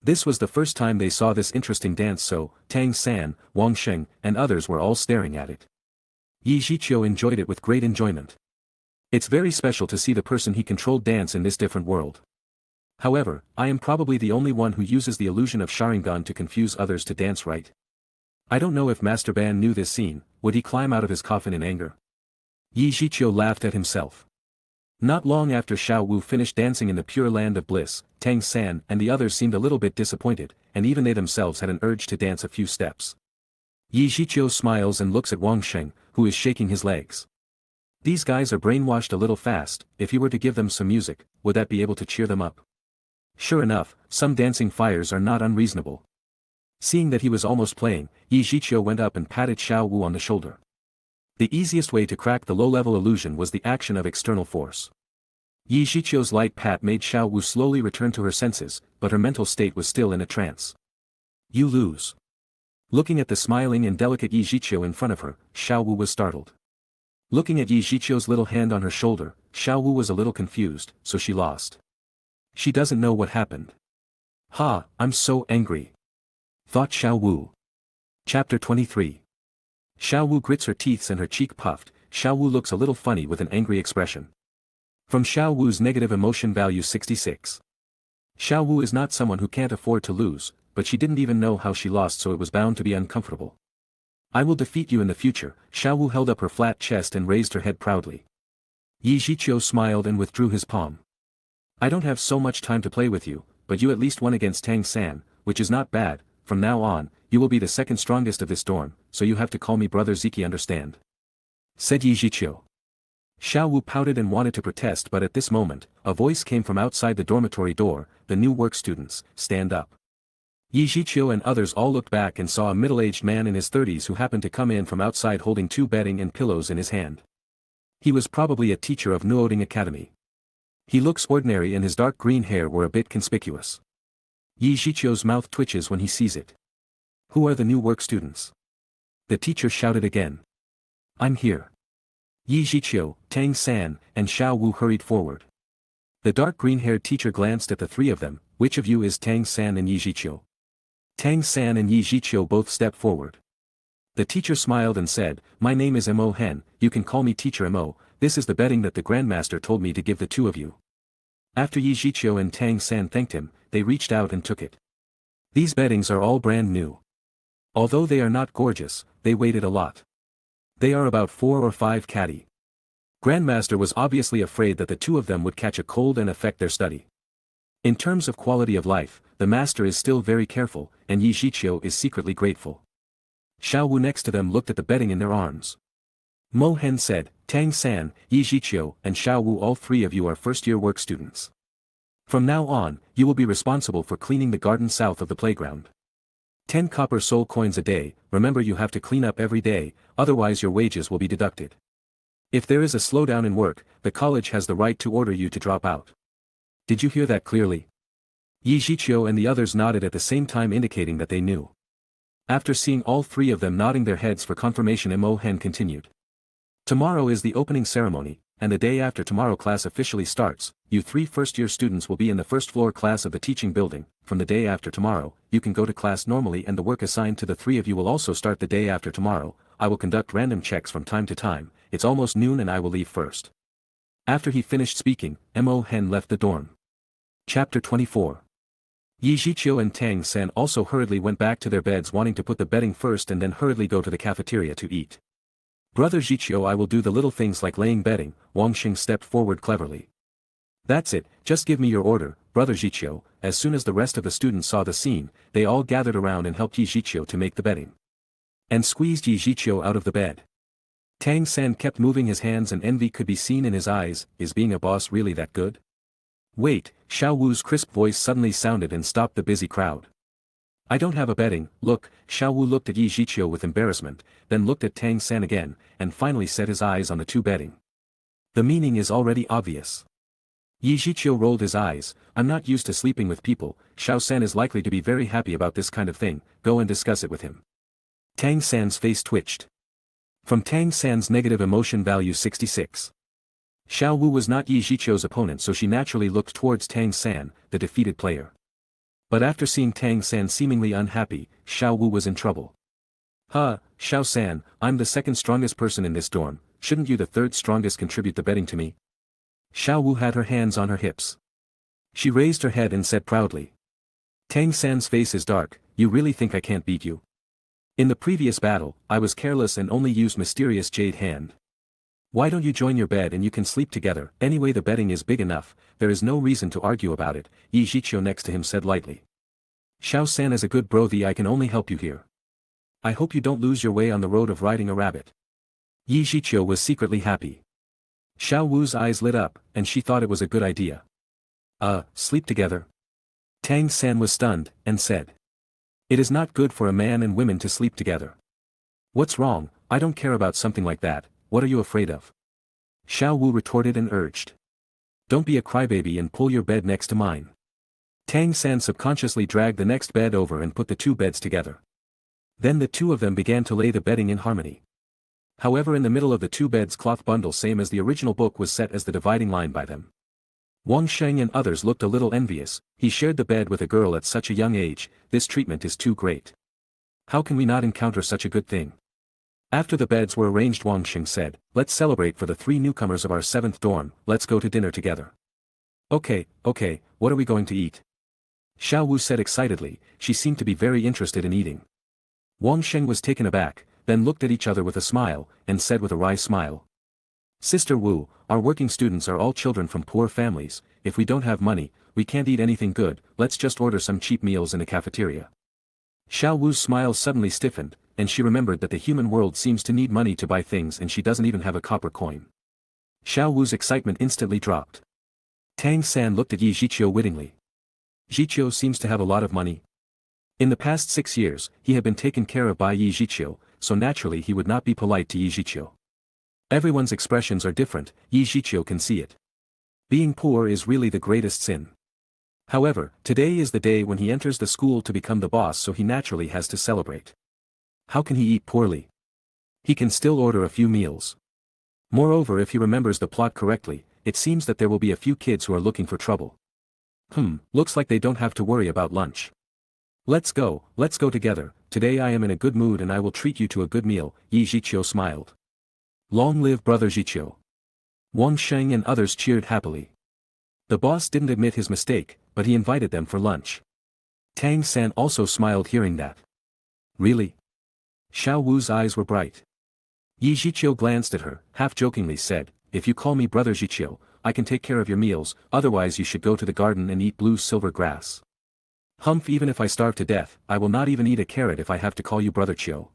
This was the first time they saw this interesting dance, so Tang San, Wang Sheng, and others were all staring at it. Zhiqiu enjoyed it with great enjoyment. It's very special to see the person he controlled dance in this different world. However, I am probably the only one who uses the illusion of Sharingan to confuse others to dance right. I don't know if Master Ban knew this scene, would he climb out of his coffin in anger? Zhiqiu laughed at himself. Not long after Xiao Wu finished dancing in the pure land of bliss, Tang San and the others seemed a little bit disappointed, and even they themselves had an urge to dance a few steps. Zhiqiu smiles and looks at Wang Sheng, who is shaking his legs. These guys are brainwashed a little fast. If you were to give them some music, would that be able to cheer them up? Sure enough, some dancing fires are not unreasonable. Seeing that he was almost playing, Zhiqiu went up and patted Xiao Wu on the shoulder. The easiest way to crack the low-level illusion was the action of external force. Yi Zhiqiu's light pat made Xiao Wu slowly return to her senses, but her mental state was still in a trance. You lose. Looking at the smiling and delicate Yi Zhiqiu in front of her, Xiao Wu was startled. Looking at Yi Zhiqiu's little hand on her shoulder, Xiao Wu was a little confused, so she lost. She doesn't know what happened. Ha, I'm so angry. Thought Xiao Wu. Chapter 23. Xiao Wu grits her teeth and her cheek puffed. Xiao Wu looks a little funny with an angry expression. From Xiao Wu's negative emotion value 66. Xiao Wu is not someone who can't afford to lose, but she didn't even know how she lost, so it was bound to be uncomfortable. I will defeat you in the future. Xiao Wu held up her flat chest and raised her head proudly. Yi Zhiqiu smiled and withdrew his palm. I don't have so much time to play with you, but you at least won against Tang San, which is not bad. From now on, you will be the second strongest of this dorm, so you have to call me Brother Zhiqiu, understand? Said Yi Zhiqiu. Xiao Wu pouted and wanted to protest, but at this moment, a voice came from outside the dormitory door. The new work students, stand up. Yi Zhiqiu and others all looked back and saw a middle-aged man in his 30s who happened to come in from outside holding 2 bedding and pillows in his hand. He was probably a teacher of Nuoding Academy. He looks ordinary and his dark green hair were a bit conspicuous. Yi Zhiqiu's mouth twitches when he sees it. Who are the new work students? The teacher shouted again. I'm here. Yi Zhiqiu, Tang San, and Xiao Wu hurried forward. The dark green-haired teacher glanced at the 3 of them. Which of you is Tang San and Yi Zhiqiu? Tang San and Yi Zhiqiu both stepped forward. The teacher smiled and said, my name is Mo Hen, you can call me Teacher Mo, this is the bedding that the Grandmaster told me to give the 2 of you. After Yi Zhiqiu and Tang San thanked him, they reached out and took it. These beddings are all brand new. Although they are not gorgeous, they weighted a lot. They are about 4 or 5 catty. Grandmaster was obviously afraid that the 2 of them would catch a cold and affect their study. In terms of quality of life, the master is still very careful, and Yi Zhiqiu is secretly grateful. Xiao Wu next to them looked at the bedding in their arms. Mo Hen said, Tang San, Yi Zhiqiu, and Xiao Wu, all 3 of you are first-year work students. From now on, you will be responsible for cleaning the garden south of the playground. 10 copper soul coins a day, remember you have to clean up every day, otherwise your wages will be deducted. If there is a slowdown in work, the college has the right to order you to drop out. Did you hear that clearly? Yi Zhiqiu and the others nodded at the same time, indicating that they knew. After seeing all 3 of them nodding their heads for confirmation, Mo Hen continued. Tomorrow is the opening ceremony, and the day after tomorrow class officially starts. You 3 first-year students will be in the first floor class of the teaching building. From the day after tomorrow, you can go to class normally, and the work assigned to the 3 of you will also start the day after tomorrow. I will conduct random checks from time to time. It's almost noon and I will leave first. After he finished speaking, Mo Hen left the dorm. Chapter 24. Yi Zhiqiu and Tang San also hurriedly went back to their beds, wanting to put the bedding first and then hurriedly go to the cafeteria to eat. Brother Zhiqiu, I will do the little things like laying bedding. Wang Xing stepped forward cleverly. That's it, just give me your order, Brother Zhiqiu. As soon as the rest of the students saw the scene, they all gathered around and helped Yi Zhiqiu to make the bedding. And squeezed Yi Zhiqiu out of the bed. Tang San kept moving his hands and envy could be seen in his eyes. Is being a boss really that good? Wait, Xiao Wu's crisp voice suddenly sounded and stopped the busy crowd. I don't have a bedding. Look. Xiao Wu looked at Yi Zhiqiu with embarrassment, then looked at Tang San again, and finally set his eyes on the 2 bedding. The meaning is already obvious. Yi Zhiqiu rolled his eyes. I'm not used to sleeping with people. Xiao San is likely to be very happy about this kind of thing. Go and discuss it with him. Tang San's face twitched. From Tang San's negative emotion value 66. Xiao Wu was not Yi Zhiqiu's opponent, so she naturally looked towards Tang San, the defeated player. But after seeing Tang San seemingly unhappy, Xiao Wu was in trouble. Xiao San, I'm the 2nd strongest person in this dorm, shouldn't you the 3rd strongest contribute the bedding to me? Xiao Wu had her hands on her hips. She raised her head and said proudly. Tang San's face is dark. You really think I can't beat you? In the previous battle, I was careless and only used mysterious jade hand. Why don't you join your bed and you can sleep together? Anyway, the bedding is big enough, there is no reason to argue about it, Yi Zhiqiu next to him said lightly. Xiao San is a good brother, I can only help you here. I hope you don't lose your way on the road of riding a rabbit. Yi Zhiqiu was secretly happy. Xiao Wu's eyes lit up, and she thought it was a good idea. Sleep together? Tang San was stunned, and said. It is not good for a man and women to sleep together. What's wrong? I don't care about something like that. What are you afraid of? Xiao Wu retorted and urged. Don't be a crybaby and pull your bed next to mine. Tang San subconsciously dragged the next bed over and put the two beds together. Then the two of them began to lay the bedding in harmony. However, in the middle of the two beds cloth bundle, same as the original book, was set as the dividing line by them. Wang Sheng and others looked a little envious. He shared the bed with a girl at such a young age. This treatment is too great. How can we not encounter such a good thing? After the beds were arranged, Wang Sheng said, let's celebrate for the 3 newcomers of our 7th dorm. Let's go to dinner together. Okay, what are we going to eat? Xiao Wu said excitedly. She seemed to be very interested in eating. Wang Sheng was taken aback, then looked at each other with a smile, and said with a wry smile. Sister Wu, our working students are all children from poor families. If we don't have money, we can't eat anything good. Let's just order some cheap meals in the cafeteria. Xiao Wu's smile suddenly stiffened, and she remembered that the human world seems to need money to buy things, and she doesn't even have a copper coin. Xiao Wu's excitement instantly dropped. Tang San looked at Zhiqiu wittingly. Zhiqiu seems to have a lot of money. In the past 6 years, he had been taken care of by Zhiqiu, so naturally he would not be polite to Zhiqiu. Everyone's expressions are different. Zhiqiu can see it. Being poor is really the greatest sin. However, today is the day when he enters the school to become the boss, so he naturally has to celebrate. How can he eat poorly? He can still order a few meals. Moreover, if he remembers the plot correctly, it seems that there will be a few kids who are looking for trouble. Looks like they don't have to worry about lunch. Let's go together. Today I am in a good mood and I will treat you to a good meal. Zhiqiu smiled. Long live brother Zhiqiu. Wang Sheng and others cheered happily. The boss didn't admit his mistake, but he invited them for lunch. Tang San also smiled hearing that. Really? Xiao Wu's eyes were bright. Zhiqiu glanced at her, half-jokingly said, if you call me brother Zhiqiu, I can take care of your meals, otherwise you should go to the garden and eat blue silver grass. Even if I starve to death, I will not even eat a carrot if I have to call you brother Qiu.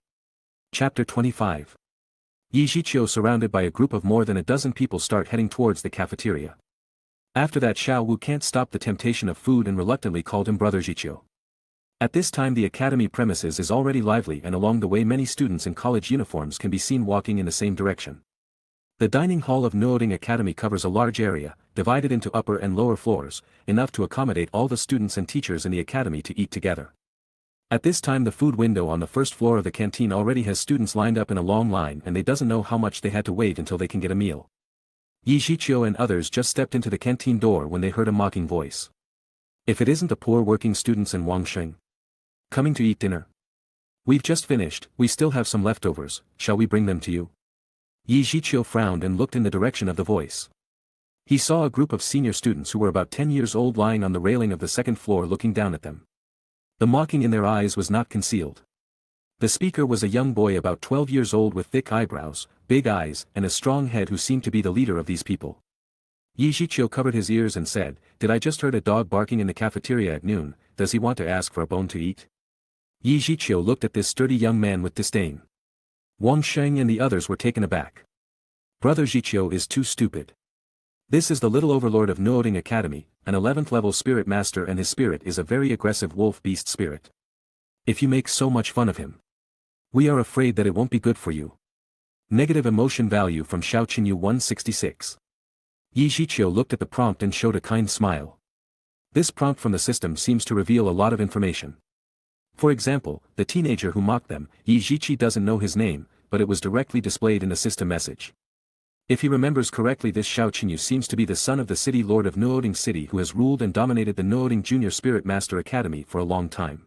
Chapter 25. Zhiqiu, surrounded by a group of more than a dozen people, start heading towards the cafeteria. After that, Xiao Wu can't stop the temptation of food and reluctantly called him brother Zhiqiu. At this time the academy premises is already lively, and along the way many students in college uniforms can be seen walking in the same direction. The dining hall of Nuoding Academy covers a large area, divided into upper and lower floors, enough to accommodate all the students and teachers in the academy to eat together. At this time the food window on the first floor of the canteen already has students lined up in a long line, and they doesn't know how much they had to wait until they can get a meal. Zhiqiu and others just stepped into the canteen door when they heard a mocking voice. If it isn't the poor working students in Wangsheng coming to eat dinner. We've just finished, we still have some leftovers, shall we bring them to you? Zhiqiu frowned and looked in the direction of the voice. He saw a group of senior students who were about 10 years old lying on the railing of the second floor looking down at them. The mocking in their eyes was not concealed. The speaker was a young boy about 12 years old with thick eyebrows, big eyes, and a strong head, who seemed to be the leader of these people. Zhiqiu covered his ears and said, did I just heard a dog barking in the cafeteria at noon? Does he want to ask for a bone to eat? Zhiqiu looked at this sturdy young man with disdain. Wang Sheng and the others were taken aback. Brother Zhiqiu is too stupid. This is the little overlord of Nuoding Academy, an 11th level spirit master, and his spirit is a very aggressive wolf beast spirit. If you make so much fun of him, we are afraid that it won't be good for you. Negative emotion value from Xiaoqinyu 166. Zhiqiu looked at the prompt and showed a kind smile. This prompt from the system seems to reveal a lot of information. For example, the teenager who mocked them, Zhiqiu doesn't know his name, but it was directly displayed in the system message. If he remembers correctly, this Xiaoqinyu seems to be the son of the city lord of Nuoding City, who has ruled and dominated the Nuoding Junior Spirit Master Academy for a long time.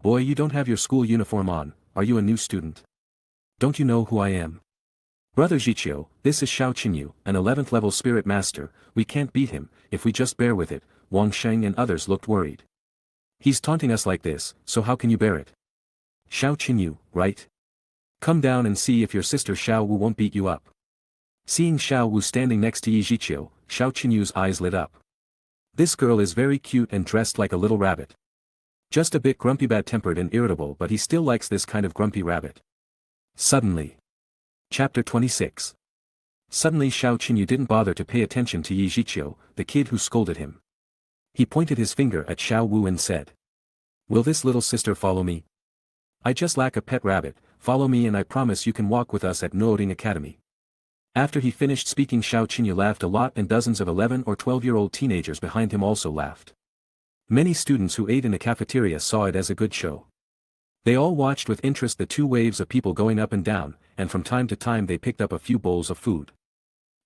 Boy, you don't have your school uniform on, are you a new student? Don't you know who I am? Brother Zhiqiu, this is Xiaoqinyu, an 11th level spirit master. We can't beat him, if we just bear with it. Wang Sheng and others looked worried. He's taunting us like this, so how can you bear it? Xiaoqinyu, right? Come down and see if your sister Xiao Wu won't beat you up. Seeing Xiao Wu standing next to Zhiqiu, Xiaoqinyu's eyes lit up. This girl is very cute and dressed like a little rabbit. Just a bit grumpy, bad-tempered and irritable, but he still likes this kind of grumpy rabbit. Suddenly. Chapter 26. Suddenly Xiaoqinyu didn't bother to pay attention to Zhiqiu, the kid who scolded him. He pointed his finger at Xiao Wu and said, will this little sister follow me? I just lack a pet rabbit, follow me and I promise you can walk with us at Nuoding Academy. After he finished speaking, Xiao Qinyu laughed a lot, and dozens of 11 or 12-year-old teenagers behind him also laughed. Many students who ate in the cafeteria saw it as a good show. They all watched with interest the two waves of people going up and down, and from time to time they picked up a few bowls of food.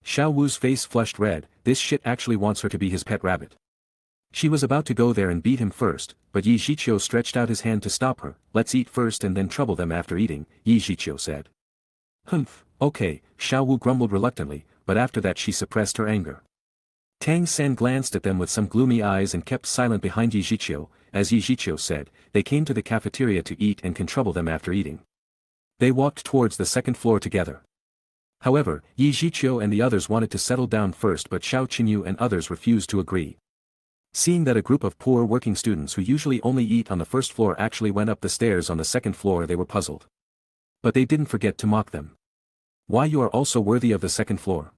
Xiao Wu's face flushed red. This shit actually wants her to be his pet rabbit. She was about to go there and beat him first, but Yi Zhiqiu stretched out his hand to stop her. Let's eat first and then trouble them after eating, Yi Zhiqiu said. Humph, okay, Xiao Wu grumbled reluctantly, but after that she suppressed her anger. Tang San glanced at them with some gloomy eyes and kept silent behind Yi Zhiqiu. As Yi Zhiqiu said, they came to the cafeteria to eat and can trouble them after eating. They walked towards the second floor together. However, Yi Zhiqiu and the others wanted to settle down first, but Xiao Qinyu and others refused to agree. Seeing that a group of poor working students who usually only eat on the first floor actually went up the stairs on the second floor, they were puzzled. But they didn't forget to mock them. Why, you are also worthy of the second floor?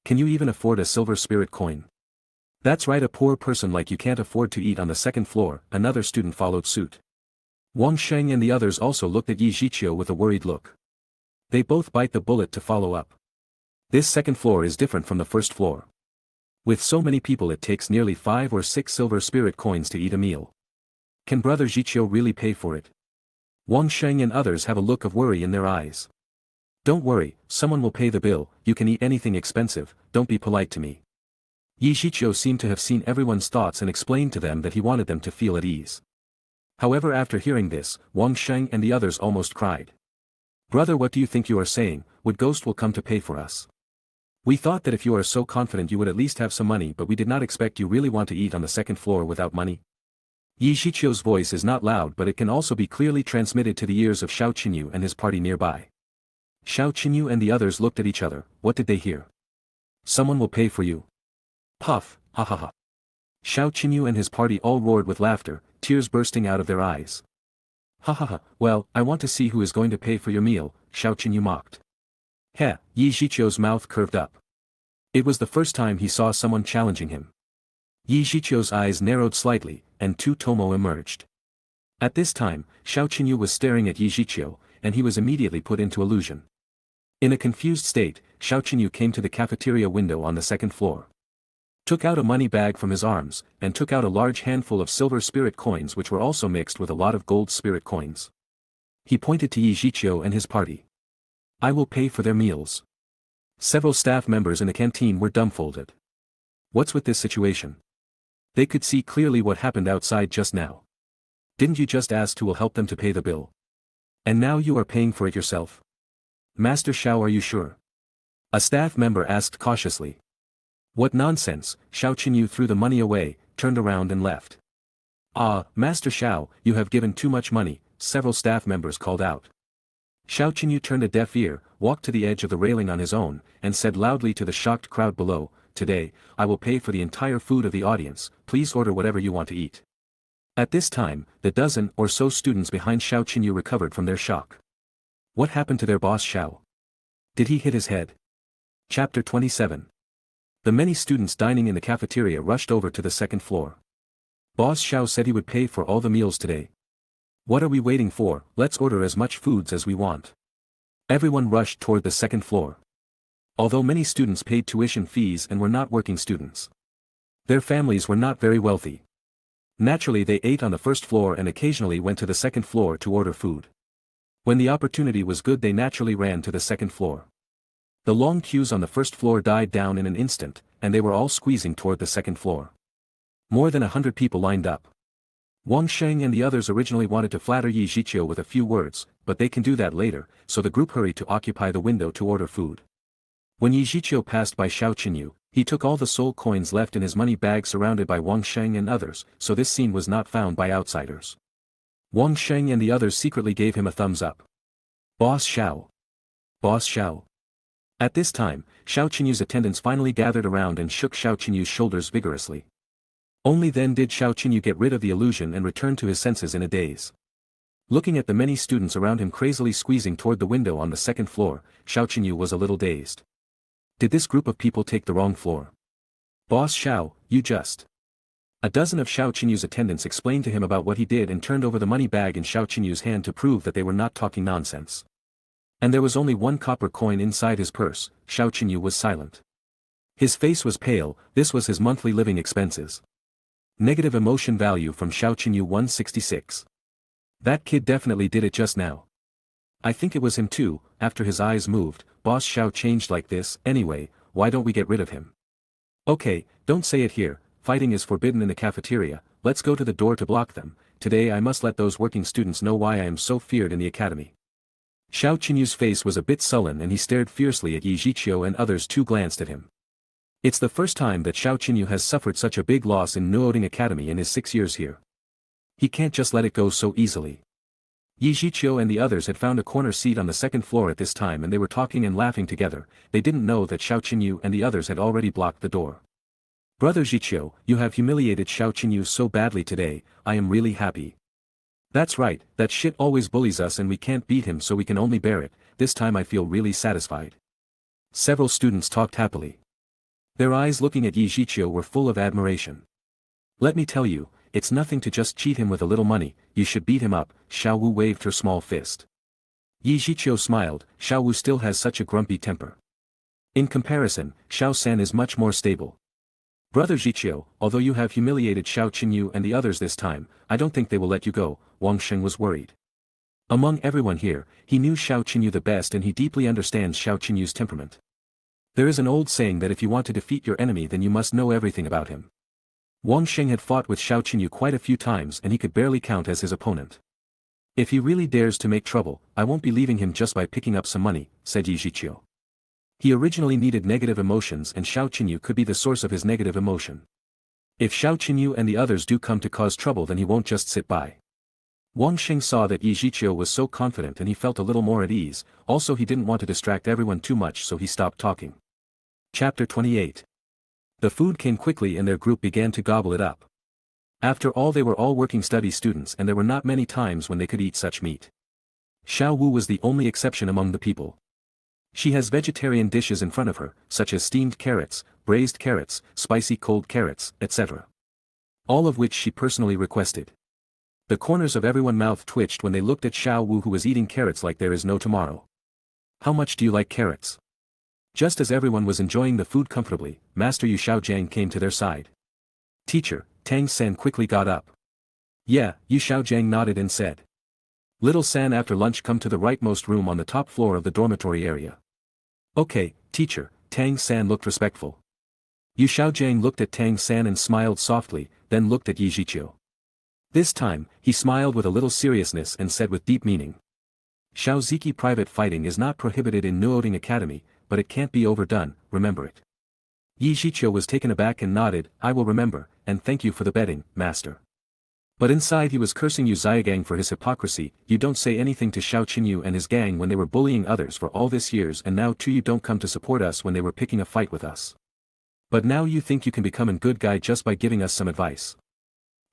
Can you even afford a silver spirit coin? That's right, a poor person like you can't afford to eat on the second floor, another student followed suit. Wang Sheng and the others also looked at Yi Zhiqiu with a worried look. They both bite the bullet to follow up. This second floor is different from the first floor. With so many people it takes nearly 5 or 6 silver spirit coins to eat a meal. Can brother Zhiqiu really pay for it? Wang Sheng and others have a look of worry in their eyes. Don't worry, someone will pay the bill, you can eat anything expensive, don't be polite to me. Yi Zhiqiu seemed to have seen everyone's thoughts and explained to them that he wanted them to feel at ease. However, after hearing this, Wang Sheng and the others almost cried. Brother, what do you think you are saying? Would Ghost will come to pay for us? We thought that if you are so confident you would at least have some money, but we did not expect you really want to eat on the second floor without money. Yi Zhiqiu's voice is not loud, but it can also be clearly transmitted to the ears of Xiao Qinyu and his party nearby. Xiao Qinyu and the others looked at each other. What did they hear? Someone will pay for you. Puff, ha ha ha. Xiao Qinyu and his party all roared with laughter, tears bursting out of their eyes. Ha ha ha, well, I want to see who is going to pay for your meal, Xiao Qinyu mocked. Heh, Yi Zhiqiu's mouth curved up. It was the first time he saw someone challenging him. Yi Zhiqiu's eyes narrowed slightly, and two Tomo emerged. At this time, Xiao Qinyu was staring at Yi Zhiqiu, and he was immediately put into illusion. In a confused state, Xiao Qinyu came to the cafeteria window on the second floor. Took out a money bag from his arms, and took out a large handful of silver spirit coins which were also mixed with a lot of gold spirit coins. He pointed to Yi Zhiqiu and his party. I will pay for their meals. Several staff members in the canteen were dumbfolded. What's with this situation? They could see clearly what happened outside just now. Didn't you just ask who will help them to pay the bill? And now you are paying for it yourself? Master Xiao, are you sure? A staff member asked cautiously. What nonsense, Xiao Qinyu threw the money away, turned around and left. Ah, Master Xiao, you have given too much money, several staff members called out. Xiao Qinyu turned a deaf ear, walked to the edge of the railing on his own, and said loudly to the shocked crowd below, Today, I will pay for the entire food of the audience, please order whatever you want to eat. At this time, the dozen or so students behind Xiao Qinyu recovered from their shock. What happened to their boss Xiao? Did he hit his head? Chapter 27. The many students dining in the cafeteria rushed over to the second floor. Boss Xiao said he would pay for all the meals today. What are we waiting for? Let's order as much foods as we want. Everyone rushed toward the second floor. Although many students paid tuition fees and were not working students, their families were not very wealthy. Naturally, they ate on the first floor and occasionally went to the second floor to order food. When the opportunity was good, they naturally ran to the second floor. The long queues on the first floor died down in an instant, and they were all squeezing toward the second floor. More than 100 people lined up. Wang Sheng and the others originally wanted to flatter Yi Zhiqiu with a few words, but they can do that later, so the group hurried to occupy the window to order food. When Yi Zhiqiu passed by Xiao Qinyu, he took all the soul coins left in his money bag surrounded by Wang Sheng and others, so this scene was not found by outsiders. Wang Sheng and the others secretly gave him a thumbs up. Boss Xiao. Boss Xiao. At this time, Xiao Qinyu's attendants finally gathered around and shook Xiao Qinyu's shoulders vigorously. Only then did Xiao Qinyu get rid of the illusion and return to his senses in a daze. Looking at the many students around him crazily squeezing toward the window on the second floor, Xiao Qinyu was a little dazed. Did this group of people take the wrong floor? Boss Xiao, you just... A dozen of Xiao Qinyu's attendants explained to him about what he did and turned over the money bag in Xiao Qinyu's hand to prove that they were not talking nonsense. And there was only one copper coin inside his purse. Xiao Qinyu was silent. His face was pale. This was his monthly living expenses. Negative emotion value from Xiao Qinyu 166. That kid definitely did it just now. I think it was him too. After his eyes moved, Boss Xiao changed like this. Anyway, why don't we get rid of him? Okay, don't say it here. Fighting is forbidden in the cafeteria. Let's go to the door to block them. Today I must let those working students know why I am so feared in the academy. Xiao Qinyu's face was a bit sullen and he stared fiercely at Zhiqiu, and others too glanced at him. It's the first time that Xiao Qinyu has suffered such a big loss in Nuoding Academy in his 6 years here. He can't just let it go so easily. Zhiqiu and the others had found a corner seat on the second floor at this time and they were talking and laughing together. They didn't know that Xiao Qinyu and the others had already blocked the door. Brother Zhiqiu, you have humiliated Xiao Qinyu so badly today. I am really happy. That's right, that shit always bullies us and we can't beat him, so we can only bear it. This time I feel really satisfied. Several students talked happily. Their eyes looking at Zhiqiu were full of admiration. Let me tell you, it's nothing to just cheat him with a little money. You should beat him up. Xiao Wu waved her small fist. Zhiqiu smiled. Xiao Wu still has such a grumpy temper. In comparison, Xiao San is much more stable. Brother Zhiqiu, although you have humiliated Xiao Qinyu and the others this time, I don't think they will let you go. Wang Sheng was worried. Among everyone here, he knew Xiao Qinyu the best and he deeply understands Xiao Qinyu's temperament. There is an old saying that if you want to defeat your enemy then you must know everything about him. Wang Sheng had fought with Xiao Qinyu quite a few times and he could barely count as his opponent. If he really dares to make trouble, I won't be leaving him just by picking up some money, said Zhiqiu. He originally needed negative emotions and Xiao Qinyu could be the source of his negative emotion. If Xiao Qinyu and the others do come to cause trouble then he won't just sit by. Wang Sheng saw that Zhiqiu was so confident and he felt a little more at ease. Also he didn't want to distract everyone too much, so he stopped talking. Chapter 28. The food came quickly and their group began to gobble it up. After all, they were all working study students and there were not many times when they could eat such meat. Xiao Wu was the only exception among the people. She has vegetarian dishes in front of her, such as steamed carrots, braised carrots, spicy cold carrots, etc. All of which she personally requested. The corners of everyone's mouth twitched when they looked at Xiao Wu, who was eating carrots like there is no tomorrow. How much do you like carrots? Just as everyone was enjoying the food comfortably, Master Yu Xiaojiang came to their side. Teacher, Tang San quickly got up. Yeah, Yu Xiaojiang nodded and said. Little San, after lunch come to the rightmost room on the top floor of the dormitory area. Okay, teacher. Tang San looked respectful. Yu Xiaojiang looked at Tang San and smiled softly, then looked at Zhiqiu. This time, he smiled with a little seriousness and said with deep meaning. Xiao Ziki, private fighting is not prohibited in Nuoding Academy, but it can't be overdone, remember it. Zhiqiu was taken aback and nodded. I will remember, and thank you for the betting, master. But inside he was cursing Yu Xiaogang for his hypocrisy. You don't say anything to Xiao Qinyu and his gang when they were bullying others for all this years, and now too you don't come to support us when they were picking a fight with us. But now you think you can become a good guy just by giving us some advice.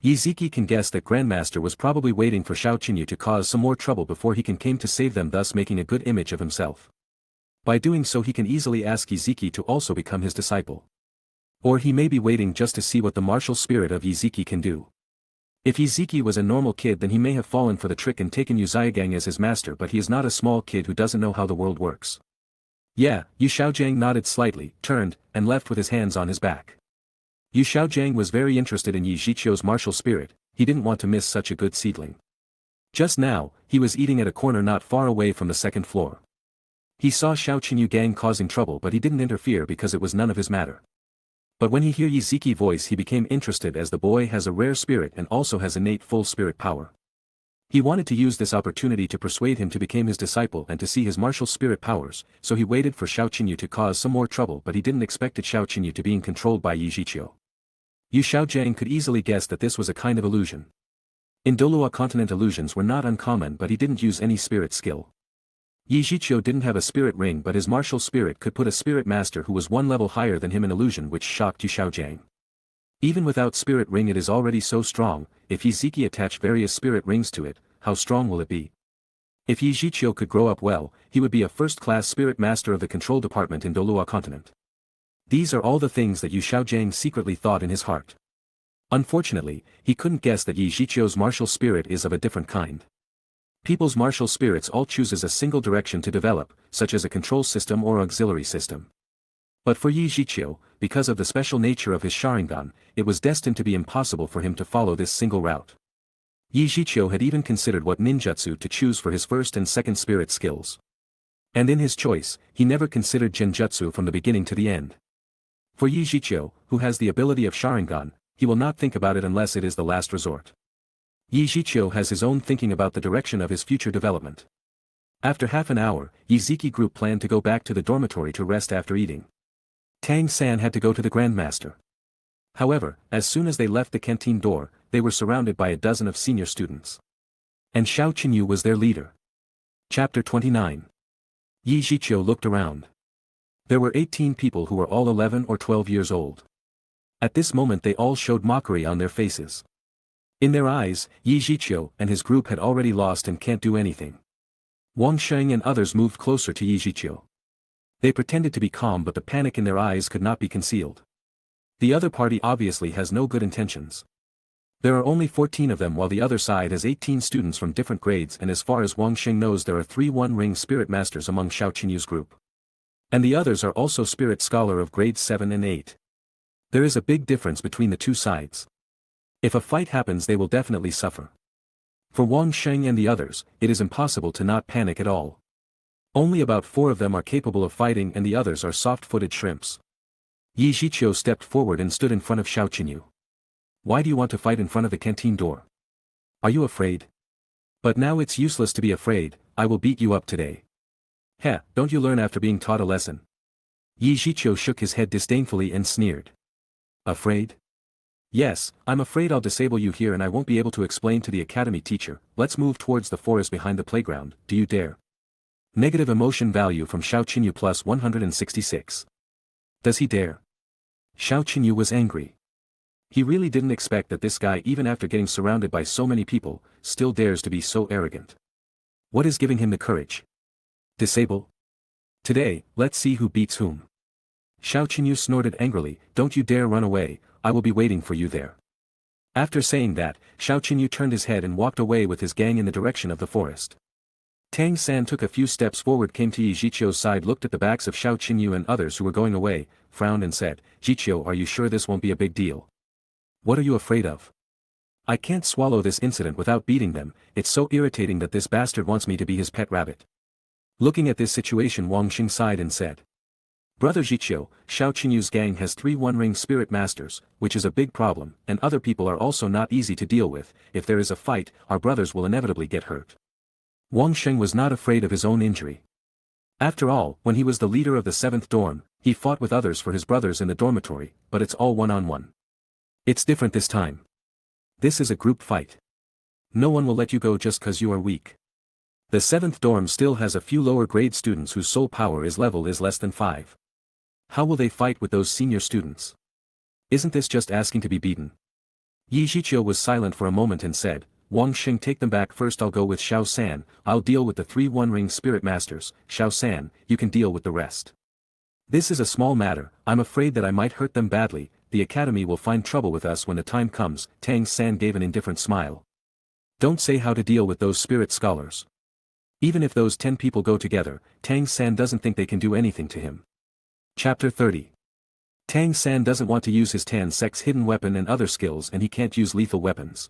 Ziki can guess that Grandmaster was probably waiting for Xiao Qinyu to cause some more trouble before he can came to save them, thus making a good image of himself. By doing so he can easily ask Ziki to also become his disciple. Or he may be waiting just to see what the martial spirit of Ziki can do. If Ziki was a normal kid then he may have fallen for the trick and taken Yu Xiaogang as his master, but he is not a small kid who doesn't know how the world works. Yeah, Yu Xiaojiang nodded slightly, turned, and left with his hands on his back. Yu Xiaojiang was very interested in Zhiqiu's martial spirit. He didn't want to miss such a good seedling. Just now, he was eating at a corner not far away from the second floor. He saw Xiao Qinyu gang causing trouble, but he didn't interfere because it was none of his matter. But when he heard Ziki's voice he became interested, as the boy has a rare spirit and also has innate full spirit power. He wanted to use this opportunity to persuade him to become his disciple and to see his martial spirit powers, so he waited for Xiao Qinyu to cause some more trouble, but he didn't expect Xiao Qinyu to being controlled by Zhiqiu. Yu Xiaojiang could easily guess that this was a kind of illusion. In Douluo continent illusions were not uncommon, but he didn't use any spirit skill. Zhiqiu didn't have a spirit ring, but his martial spirit could put a spirit master who was one level higher than him in illusion, which shocked Yu Xiaojiang. Even without spirit ring it is already so strong. If Ziki attach various spirit rings to it, how strong will it be? If Zhiqiu could grow up well, he would be a first-class spirit master of the control department in Douluo continent. These are all the things that Yu Xiaojiang secretly thought in his heart. Unfortunately, he couldn't guess that Zhiqiu's martial spirit is of a different kind. People's martial spirits all chooses a single direction to develop, such as a control system or auxiliary system. But for Zhiqiu, because of the special nature of his Sharingan, it was destined to be impossible for him to follow this single route. Zhiqiu had even considered what ninjutsu to choose for his first and second spirit skills. And in his choice, he never considered genjutsu from the beginning to the end. For Zhiqiu, who has the ability of Sharingan, he will not think about it unless it is the last resort. Zhiqiu has his own thinking about the direction of his future development. After half an hour, Zhiqiu group planned to go back to the dormitory to rest after eating. Tang San had to go to the Grandmaster. However, as soon as they left the canteen door, they were surrounded by a dozen of senior students. And Xiao Qinyu was their leader. Chapter 29. Zhiqiu looked around. There were 18 people who were all 11 or 12 years old. At this moment they all showed mockery on their faces. In their eyes, Zhiqiu and his group had already lost and can't do anything. Wang Sheng and others moved closer to Zhiqiu. They pretended to be calm, but the panic in their eyes could not be concealed. The other party obviously has no good intentions. There are only 14 of them while the other side has 18 students from different grades, and as far as Wang Sheng knows there are 3 one-ring spirit masters among Xiao Qinyu's group. And the others are also spirit scholar of grades 7 and 8. There is a big difference between the two sides. If a fight happens they will definitely suffer. For Wang Sheng and the others, it is impossible to not panic at all. Only about 4 of them are capable of fighting and the others are soft-footed shrimps. Zhiqiu stepped forward and stood in front of Xiao Qinyu. Why do you want to fight in front of the canteen door? Are you afraid? But now it's useless to be afraid, I will beat you up today. Heh, don't you learn after being taught a lesson? Zhiqiu shook his head disdainfully and sneered. Afraid? Yes, I'm afraid I'll disable you here and I won't be able to explain to the academy teacher. Let's move towards the forest behind the playground, do you dare? Negative emotion value from Xiao Qinyu plus 166. Does he dare? Xiao Qinyu was angry. He really didn't expect that this guy, even after getting surrounded by so many people, still dares to be so arrogant. What is giving him the courage? Disable? Today, let's see who beats whom. Xiao Qinyu snorted angrily, don't you dare run away, I will be waiting for you there. After saying that, Xiao Qinyu turned his head and walked away with his gang in the direction of the forest. Tang San took a few steps forward, came to Zhiqiu's side, looked at the backs of Xiao Qinyu and others who were going away, frowned and said, Zhiqiu, are you sure this won't be a big deal? What are you afraid of? I can't swallow this incident without beating them, it's so irritating that this bastard wants me to be his pet rabbit. Looking at this situation, Wang Xing sighed and said. Brother Zhiqiu, Xiao Qinyu's gang has 3 one-ring spirit masters, which is a big problem, and other people are also not easy to deal with. If there is a fight, our brothers will inevitably get hurt. Wang Sheng was not afraid of his own injury. After all, when he was the leader of the 7th dorm, he fought with others for his brothers in the dormitory, but it's all one-on-one. It's different this time. This is a group fight. No one will let you go just cause you are weak. The 7th dorm still has a few lower grade students whose soul power level is less than 5. How will they fight with those senior students? Isn't this just asking to be beaten? Zhiqiu was silent for a moment and said, Wang Xing, take them back first. I'll go with Xiao San, I'll deal with the 3 one-ring spirit masters. Xiao San, you can deal with the rest. This is a small matter, I'm afraid that I might hurt them badly, the academy will find trouble with us when the time comes. Tang San gave an indifferent smile. Don't say how to deal with those spirit scholars. Even if those 10 people go together, Tang San doesn't think they can do anything to him. Chapter 30. Tang San doesn't want to use his Tan Sec's hidden weapon and other skills, and he can't use lethal weapons.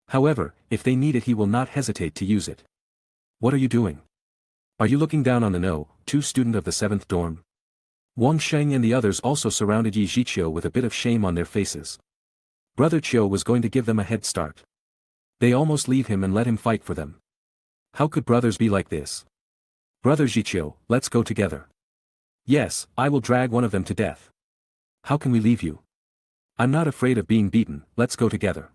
However, if they need it he will not hesitate to use it. What are you doing? Are you looking down on the No. 2 student of the 7th dorm? Wang Sheng and the others also surrounded Zhiqiu with a bit of shame on their faces. Brother Qiu was going to give them a head start. They almost leave him and let him fight for them. How could brothers be like this? Brother Zhiqiu, let's go together. Yes, I will drag one of them to death. How can we leave you? I'm not afraid of being beaten, let's go together.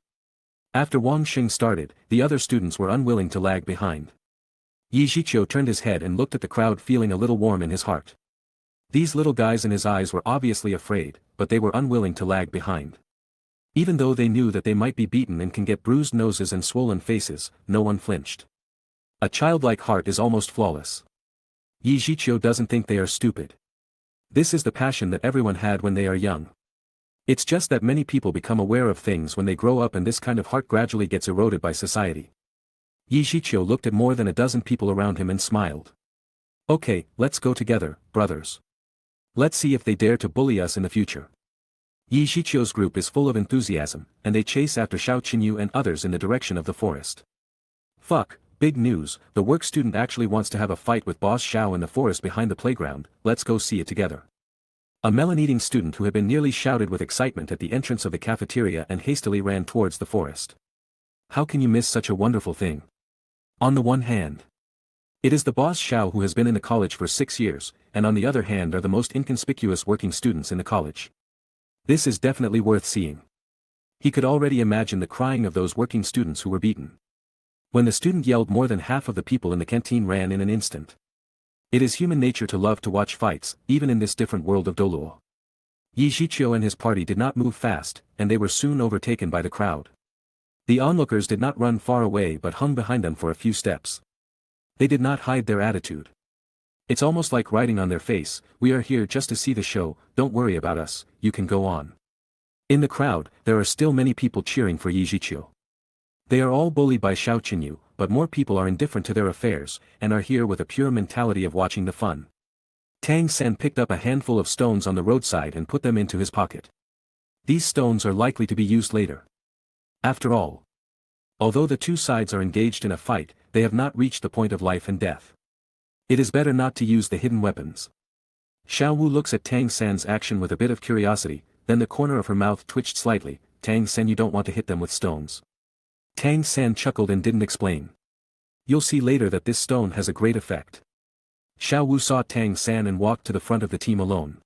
After Wang Xing started, the other students were unwilling to lag behind. Zhiqiu turned his head and looked at the crowd, feeling a little warm in his heart. These little guys in his eyes were obviously afraid, but they were unwilling to lag behind. Even though they knew that they might be beaten and can get bruised noses and swollen faces, no one flinched. A childlike heart is almost flawless. Zhiqiu doesn't think they are stupid. This is the passion that everyone had when they are young. It's just that many people become aware of things when they grow up, and this kind of heart gradually gets eroded by society. Zhiqiu looked at more than a dozen people around him and smiled. Okay, let's go together, brothers. Let's see if they dare to bully us in the future. Zhiqiu's group is full of enthusiasm, and they chase after Xiao Qinyu and others in the direction of the forest. Fuck, big news, the work student actually wants to have a fight with Boss Xiao in the forest behind the playground, let's go see it together. A melon-eating student who had been nearly shouted with excitement at the entrance of the cafeteria and hastily ran towards the forest. How can you miss such a wonderful thing? On the one hand, it is the Boss Xiao who has been in the college for 6 years, and on the other hand are the most inconspicuous working students in the college. This is definitely worth seeing. He could already imagine the crying of those working students who were beaten. When the student yelled, more than half of the people in the canteen ran in an instant. It is human nature to love to watch fights, even in this different world of Douluo. Zhiqiu and his party did not move fast, and they were soon overtaken by the crowd. The onlookers did not run far away but hung behind them for a few steps. They did not hide their attitude. It's almost like writing on their face, we are here just to see the show, don't worry about us, you can go on. In the crowd, there are still many people cheering for Zhiqiu. They are all bullied by Xiao Qinyu, but more people are indifferent to their affairs, and are here with a pure mentality of watching the fun. Tang San picked up a handful of stones on the roadside and put them into his pocket. These stones are likely to be used later. After all, although the two sides are engaged in a fight, they have not reached the point of life and death. It is better not to use the hidden weapons. Xiao Wu looks at Tang San's action with a bit of curiosity, then the corner of her mouth twitched slightly. Tang San, you don't want to hit them with stones. Tang San chuckled and didn't explain. You'll see later that this stone has a great effect. Xiao Wu saw Tang San and walked to the front of the team alone.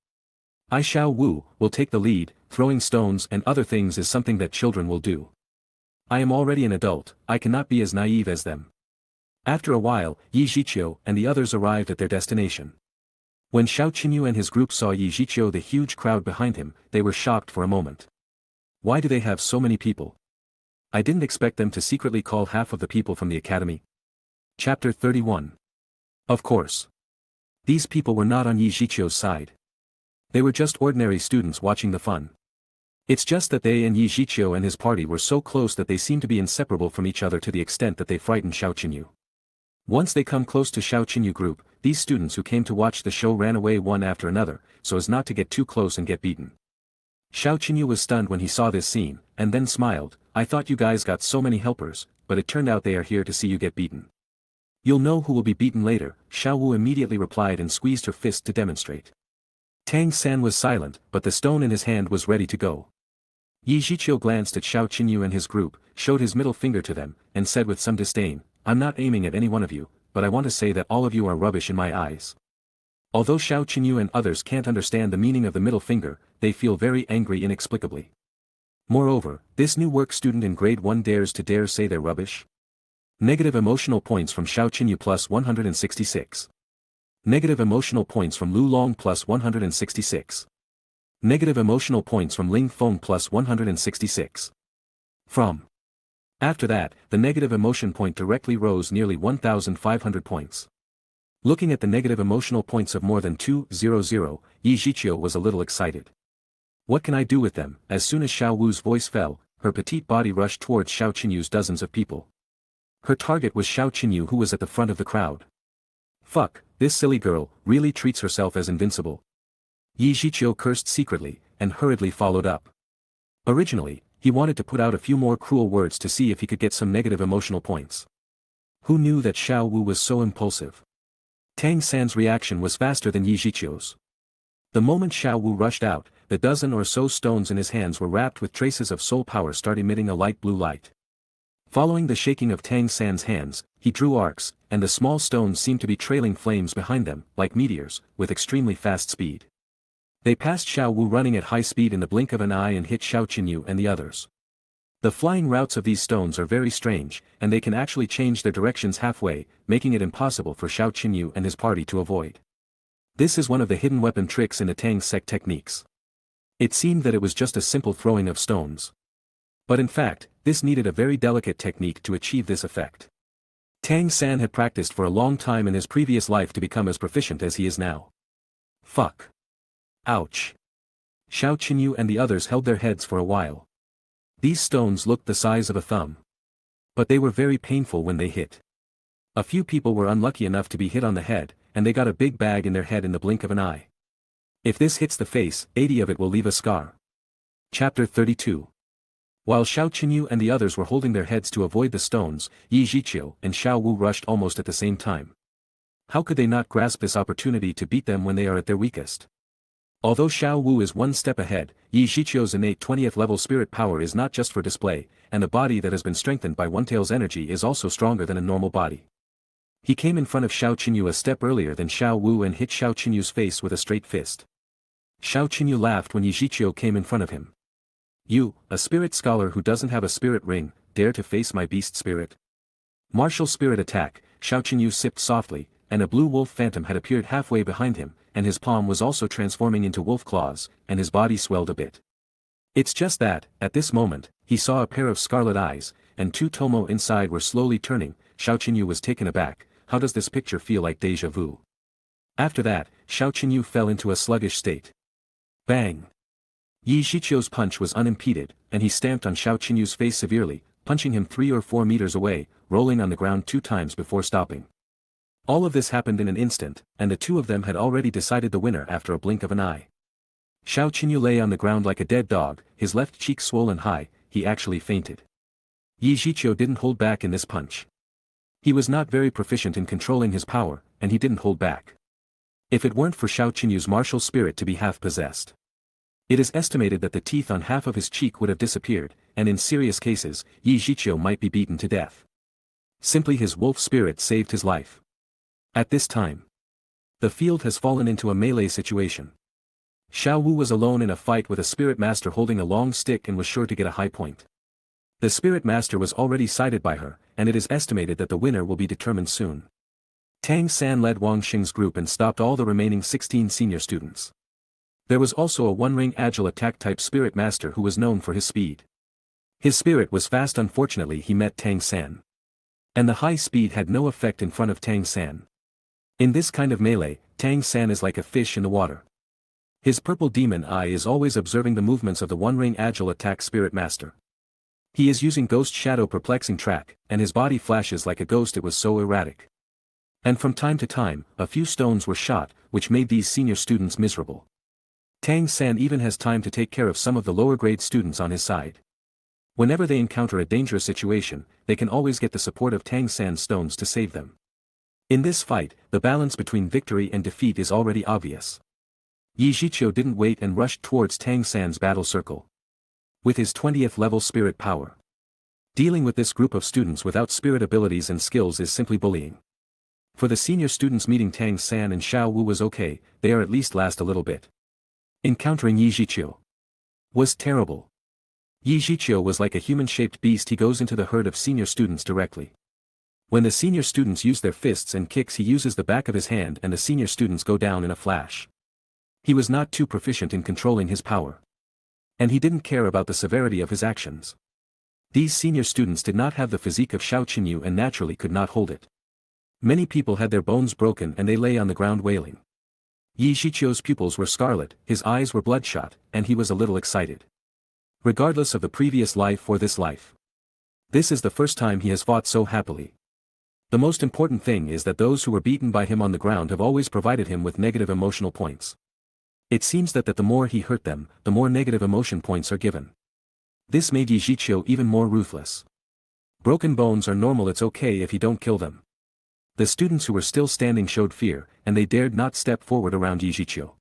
I, Xiao Wu, will take the lead, throwing stones and other things is something that children will do. I am already an adult, I cannot be as naive as them. After a while, Zhiqiu and the others arrived at their destination. When Xiao Qinyu and his group saw Zhiqiu the huge crowd behind him, they were shocked for a moment. Why do they have so many people? I didn't expect them to secretly call half of the people from the academy. Chapter 31. Of course. These people were not on Zhiqiu's side. They were just ordinary students watching the fun. It's just that they and Zhiqiu and his party were so close that they seemed to be inseparable from each other to the extent that they frightened Xiao Qinyu. Once they come close to Xiao Qinyu group, these students who came to watch the show ran away one after another, so as not to get too close and get beaten. Xiao Qinyu was stunned when he saw this scene, and then smiled. I thought you guys got so many helpers, but it turned out they are here to see you get beaten. You'll know who will be beaten later, Xiao Wu immediately replied and squeezed her fist to demonstrate. Tang San was silent, but the stone in his hand was ready to go. Zhiqiu glanced at Xiao Qinyu and his group, showed his middle finger to them, and said with some disdain, I'm not aiming at any one of you, but I want to say that all of you are rubbish in my eyes. Although Xiao Qinyu and others can't understand the meaning of the middle finger, they feel very angry inexplicably. Moreover, this new work student in grade 1 dares say they're rubbish. Negative emotional points from Xiao Qinyu plus 166. Negative emotional points from Lu Long plus 166. Negative emotional points from Ling Feng plus 166. After that, the negative emotion point directly rose nearly 1,500 points. Looking at the negative emotional points of more than 200, Zhiqiu was a little excited. What can I do with them? As soon as Xiao Wu's voice fell, her petite body rushed towards Xiao Qinyu's dozens of people. Her target was Xiao Qinyu, who was at the front of the crowd. Fuck, this silly girl really treats herself as invincible. Zhiqiu cursed secretly, and hurriedly followed up. Originally, he wanted to put out a few more cruel words to see if he could get some negative emotional points. Who knew that Xiao Wu was so impulsive? Tang San's reaction was faster than Zhiqiu's. The moment Xiao Wu rushed out, the dozen or so stones in his hands were wrapped with traces of soul power start emitting a light blue light. Following the shaking of Tang San's hands, he drew arcs, and the small stones seemed to be trailing flames behind them, like meteors, with extremely fast speed. They passed Xiao Wu running at high speed in the blink of an eye and hit Xiao Qinyu and the others. The flying routes of these stones are very strange, and they can actually change their directions halfway, making it impossible for Xiao Qinyu and his party to avoid. This is one of the hidden weapon tricks in the Tang sect techniques. It seemed that it was just a simple throwing of stones. But in fact, this needed a very delicate technique to achieve this effect. Tang San had practiced for a long time in his previous life to become as proficient as he is now. Fuck. Ouch. Xiao Qinyu and the others held their heads for a while. These stones looked the size of a thumb. But they were very painful when they hit. A few people were unlucky enough to be hit on the head, and they got a big bag in their head in the blink of an eye. If this hits the face, 80 of it will leave a scar. Chapter 32. While Xiao Qinyu and the others were holding their heads to avoid the stones, Zhiqiu and Xiao Wu rushed almost at the same time. How could they not grasp this opportunity to beat them when they are at their weakest? Although Xiao Wu is one step ahead, Zhiqiu's innate 20th level spirit power is not just for display, and the body that has been strengthened by One Tail's energy is also stronger than a normal body. He came in front of Xiao Qinyu a step earlier than Xiao Wu and hit Xiao Qinyu's face with a straight fist. Xiao Qinyu laughed when Zhiqiu came in front of him. You, a spirit scholar who doesn't have a spirit ring, dare to face my beast spirit? Martial spirit attack, Xiao Qinyu sipped softly, and a blue wolf phantom had appeared halfway behind him, and his palm was also transforming into wolf claws, and his body swelled a bit. It's just that, at this moment, he saw a pair of scarlet eyes, and two tomo inside were slowly turning. Xiao Qinyu was taken aback. How does this picture feel like déjà vu? After that, Xiao Qinyu fell into a sluggish state. Bang! Zhiqiu's punch was unimpeded, and he stamped on Xiao Qinyu's face severely, punching him 3 or 4 meters away, rolling on the ground 2 times before stopping. All of this happened in an instant, and the two of them had already decided the winner after a blink of an eye. Xiao Qinyu lay on the ground like a dead dog, his left cheek swollen high. He actually fainted. Zhiqiu didn't hold back in this punch. He was not very proficient in controlling his power, and he didn't hold back. If it weren't for Xiao Qinyu's martial spirit to be half-possessed, it is estimated that the teeth on half of his cheek would have disappeared, and in serious cases, Zhiqiu might be beaten to death. Simply his wolf spirit saved his life. At this time, the field has fallen into a melee situation. Xiao Wu was alone in a fight with a spirit master holding a long stick and was sure to get a high point. The spirit master was already sighted by her, and it is estimated that the winner will be determined soon. Tang San led Wang Xing's group and stopped all the remaining 16 senior students. There was also a one-ring agile attack-type spirit master who was known for his speed. His spirit was fast. Unfortunately he met Tang San. And the high speed had no effect in front of Tang San. In this kind of melee, Tang San is like a fish in the water. His purple demon eye is always observing the movements of the one-ring agile attack spirit master. He is using ghost shadow perplexing track, and his body flashes like a ghost. It was so erratic. And from time to time, a few stones were shot, which made these senior students miserable. Tang San even has time to take care of some of the lower-grade students on his side. Whenever they encounter a dangerous situation, they can always get the support of Tang San's stones to save them. In this fight, the balance between victory and defeat is already obvious. Zhiqiu didn't wait and rushed towards Tang San's battle circle. With his 20th level spirit power, dealing with this group of students without spirit abilities and skills is simply bullying. For the senior students, meeting Tang San and Xiao Wu was okay, they are at least last a little bit. Encountering Zhiqiu was terrible. Zhiqiu was like a human-shaped beast. He goes into the herd of senior students directly. When the senior students use their fists and kicks, he uses the back of his hand and the senior students go down in a flash. He was not too proficient in controlling his power. And he didn't care about the severity of his actions. These senior students did not have the physique of Xiao Qinyu and naturally could not hold it. Many people had their bones broken and they lay on the ground wailing. Zhiqiu's pupils were scarlet, his eyes were bloodshot, and he was a little excited. Regardless of the previous life or this life, this is the first time he has fought so happily. The most important thing is that those who were beaten by him on the ground have always provided him with negative emotional points. It seems that the more he hurt them, the more negative emotion points are given. This made Zhiqiu even more ruthless. Broken bones are normal, it's okay if you don't kill them. The students who were still standing showed fear, and they dared not step forward around Zhiqiu.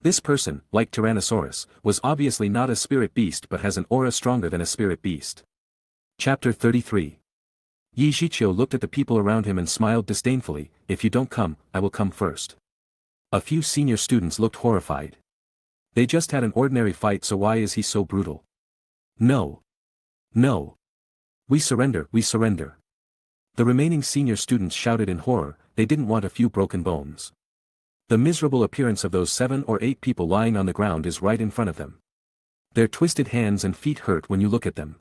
This person, like Tyrannosaurus, was obviously not a spirit beast but has an aura stronger than a spirit beast. Chapter 33. Zhiqiu looked at the people around him and smiled disdainfully. If you don't come, I will come first. A few senior students looked horrified. They just had an ordinary fight, so why is he so brutal? No. No. We surrender, we surrender. The remaining senior students shouted in horror. They didn't want a few broken bones. The miserable appearance of those 7 or 8 people lying on the ground is right in front of them. Their twisted hands and feet hurt when you look at them.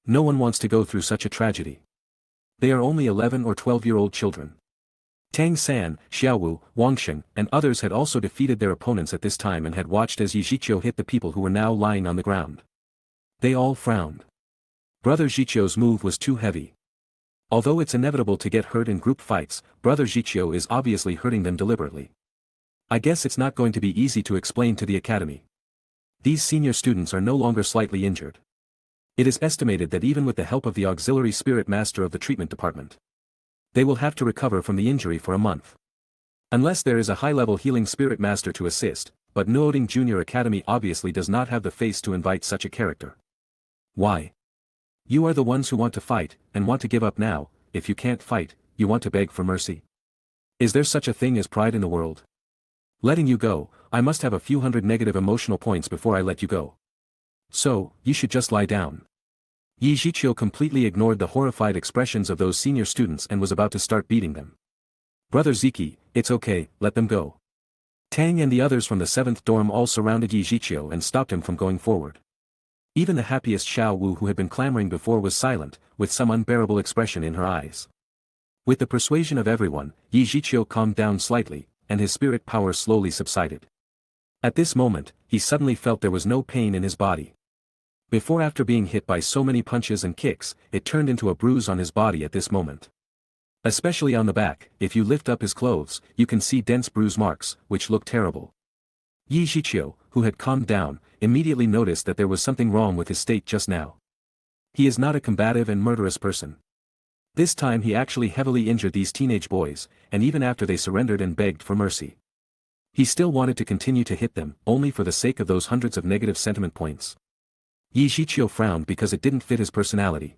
No one wants to go through such a tragedy. They are only 11 or 12-year-old children. Tang San, Xiao Wu, Wang Xing, and others had also defeated their opponents at this time and had watched as Zhiqiu hit the people who were now lying on the ground. They all frowned. Brother Zhiqiu's move was too heavy. Although it's inevitable to get hurt in group fights, Brother Zhiqiu is obviously hurting them deliberately. I guess it's not going to be easy to explain to the academy. These senior students are no longer slightly injured. It is estimated that even with the help of the auxiliary spirit master of the treatment department, they will have to recover from the injury for a month. Unless there is a high-level healing spirit master to assist, but Nuoding Junior Academy obviously does not have the face to invite such a character. Why? You are the ones who want to fight, and want to give up now. If you can't fight, you want to beg for mercy. Is there such a thing as pride in the world? Letting you go, I must have a few hundred negative emotional points before I let you go. So, you should just lie down. Zhiqiu completely ignored the horrified expressions of those senior students and was about to start beating them. Brother Zhiqiu, it's okay, let them go. Tang and the others from the 7th dorm all surrounded Zhiqiu and stopped him from going forward. Even the happiest Xiao Wu who had been clamoring before was silent, with some unbearable expression in her eyes. With the persuasion of everyone, Zhiqiu calmed down slightly, and his spirit power slowly subsided. At this moment, he suddenly felt there was no pain in his body. Before after being hit by so many punches and kicks, it turned into a bruise on his body at this moment. Especially on the back, if you lift up his clothes, you can see dense bruise marks, which look terrible. Zhiqiu, who had calmed down, immediately noticed that there was something wrong with his state just now. He is not a combative and murderous person. This time he actually heavily injured these teenage boys, and even after they surrendered and begged for mercy, he still wanted to continue to hit them, only for the sake of those hundreds of negative sentiment points. Zhiqiu frowned because it didn't fit his personality.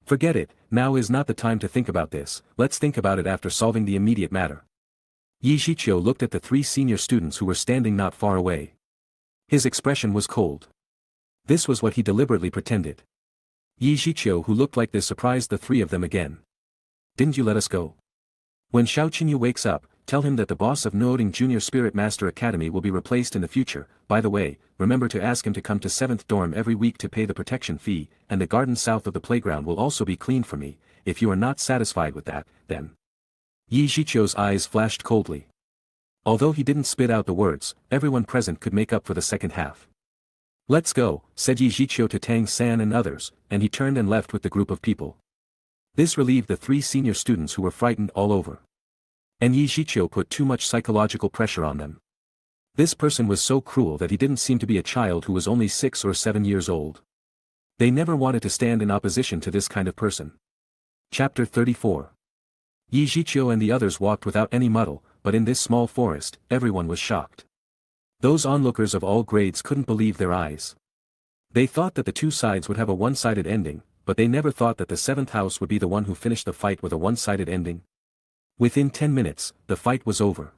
Forget it, now is not the time to think about this, let's think about it after solving the immediate matter. Zhiqiu looked at the 3 senior students who were standing not far away. His expression was cold. This was what he deliberately pretended. Zhiqiu, who looked like this, surprised the 3 of them again. Didn't you let us go? When Xiaoqinyu wakes up, tell him that the boss of Nuoding Junior Spirit Master Academy will be replaced in the future. By the way, remember to ask him to come to 7th dorm every week to pay the protection fee, and the garden south of the playground will also be cleaned for me. If you are not satisfied with that, then... Zhiqiu's eyes flashed coldly. Although he didn't spit out the words, everyone present could make up for the second half. Let's go, said Zhiqiu to Tang San and others, and he turned and left with the group of people. This relieved the 3 senior students who were frightened all over. And Zhiqiu put too much psychological pressure on them. This person was so cruel that he didn't seem to be a child who was only 6 or 7 years old. They never wanted to stand in opposition to this kind of person. Chapter 34. Zhiqiu and the others walked without any muddle, but in this small forest, everyone was shocked. Those onlookers of all grades couldn't believe their eyes. They thought that the 2 sides would have a one-sided ending, but they never thought that the 7th house would be the one who finished the fight with a one-sided ending. Within 10 minutes, the fight was over.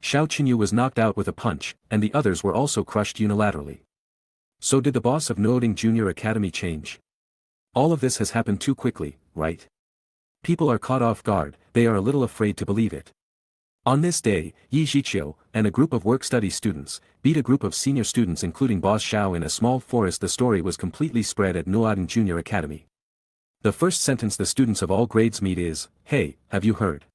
Xiaoqinyu was knocked out with a punch, and the others were also crushed unilaterally. So did the boss of Nuoding Junior Academy change? All of this has happened too quickly, right? People are caught off guard, they are a little afraid to believe it. On this day, Zhiqiu, and a group of work-study students, beat a group of senior students including Boss Xiao in a small forest. The story was completely spread at Nuoding Junior Academy. The first sentence the students of all grades meet is, "Hey, have you heard?"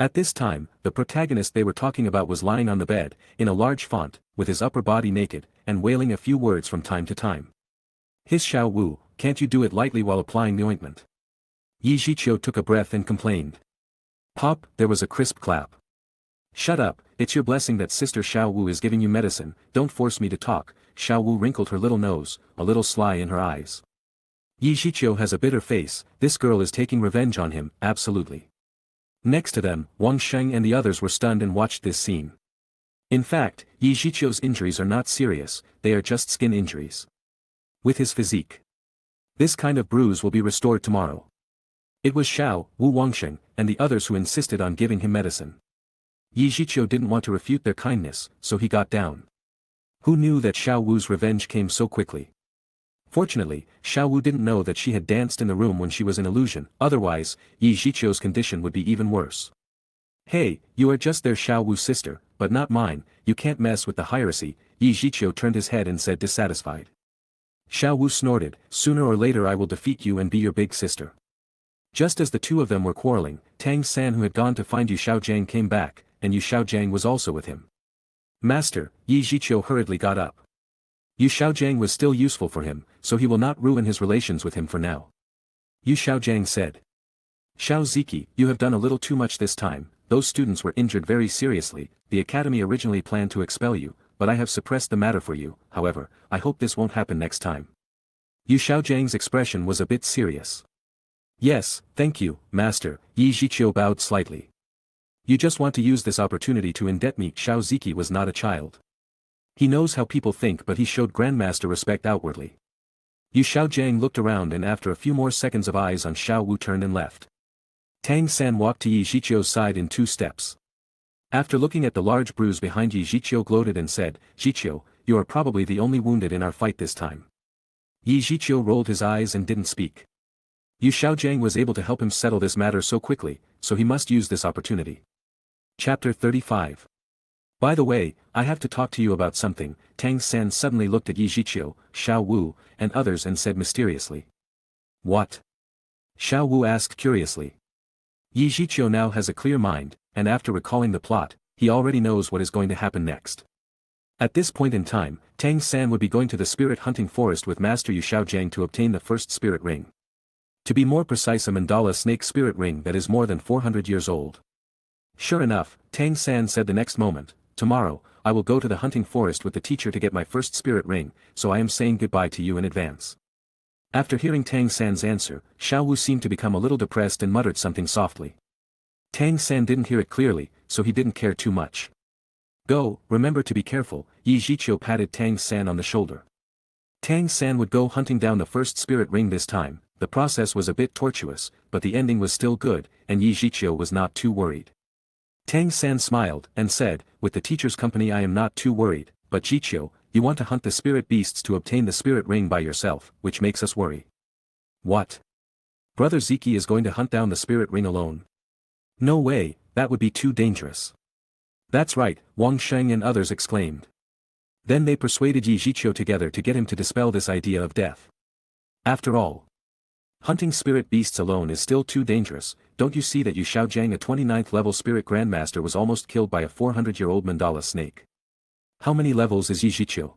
At this time, the protagonist they were talking about was lying on the bed, in a large font, with his upper body naked, and wailing a few words from time to time. His Xiao Wu, can't you do it lightly while applying the ointment? Zhiqiu took a breath and complained. Pop, there was a crisp clap. Shut up, it's your blessing that Sister Xiao Wu is giving you medicine, don't force me to talk. Xiao Wu wrinkled her little nose, a little sly in her eyes. Zhiqiu has a bitter face, this girl is taking revenge on him, absolutely. Next to them, Wang Sheng and the others were stunned and watched this scene. In fact, Zhiqiu's injuries are not serious, they are just skin injuries. With his physique, this kind of bruise will be restored tomorrow. It was Xiao, Wu Wangsheng, and the others who insisted on giving him medicine. Zhiqiu didn't want to refute their kindness, so he got down. Who knew that Xiao Wu's revenge came so quickly? Fortunately, Xiao Wu didn't know that she had danced in the room when she was in illusion, otherwise, Zhiqiu's condition would be even worse. Hey, you are just their Xiao Wu's sister, but not mine, you can't mess with the heresy. Zhiqiu turned his head and said dissatisfied. Xiao Wu snorted, sooner or later I will defeat you and be your big sister. Just as the 2 of them were quarreling, Tang San, who had gone to find Yu Xiaojiang, came back, and Yu Xiaojiang was also with him. Master, Zhiqiu hurriedly got up. Yu Xiaojiang was still useful for him, so he will not ruin his relations with him for now. Yu Xiaojiang said. Xiao Zhiqiu, you have done a little too much this time. Those students were injured very seriously. The academy originally planned to expel you, but I have suppressed the matter for you. However, I hope this won't happen next time. Yu Xiaojiang's expression was a bit serious. Yes, thank you, master. Yi Zhiqiu bowed slightly. You just want to use this opportunity to indebt me. Xiao Zhiqiu was not a child. He knows how people think, but he showed Grandmaster respect outwardly. Yu Xiaojiang looked around and after a few more seconds of eyes on Xiao Wu turned and left. Tang San walked to Yi Zhiqiu's side in 2 steps. After looking at the large bruise behind Yi Zhiqiu gloated and said, Zhiqiu, you are probably the only wounded in our fight this time. Yi Zhiqiu rolled his eyes and didn't speak. Yu Xiaojiang was able to help him settle this matter so quickly, so he must use this opportunity. Chapter 35. By the way, I have to talk to you about something. Tang San suddenly looked at Yi Zhiqiu, Xiao Wu, and others and said mysteriously. What? Xiao Wu asked curiously. Yi Zhiqiu now has a clear mind, and after recalling the plot, he already knows what is going to happen next. At this point in time, Tang San would be going to the spirit hunting forest with Master Yu Xiaojiang to obtain the first spirit ring. To be more precise, a mandala snake spirit ring that is more than 400 years old. Sure enough, Tang San said the next moment, tomorrow, I will go to the hunting forest with the teacher to get my first spirit ring, so I am saying goodbye to you in advance. After hearing Tang San's answer, Xiao Wu seemed to become a little depressed and muttered something softly. Tang San didn't hear it clearly, so he didn't care too much. Go, remember to be careful. Yi Zhiqiu patted Tang San on the shoulder. Tang San would go hunting down the first spirit ring this time. The process was a bit tortuous, but the ending was still good, and Yi Zhiqiu was not too worried. Tang San smiled, and said, with the teacher's company I am not too worried, but Zhiqiu, you want to hunt the spirit beasts to obtain the spirit ring by yourself, which makes us worry. What? Brother Zhiqiu is going to hunt down the spirit ring alone? No way, that would be too dangerous. That's right, Wang Sheng and others exclaimed. Then they persuaded Yi Zhiqiu together to get him to dispel this idea of death. After all, hunting spirit beasts alone is still too dangerous. Don't you see that Yu Xiaojiang, a 29th level spirit grandmaster, was almost killed by a 400-year-old mandala snake? How many levels is Yi Zhiqiu?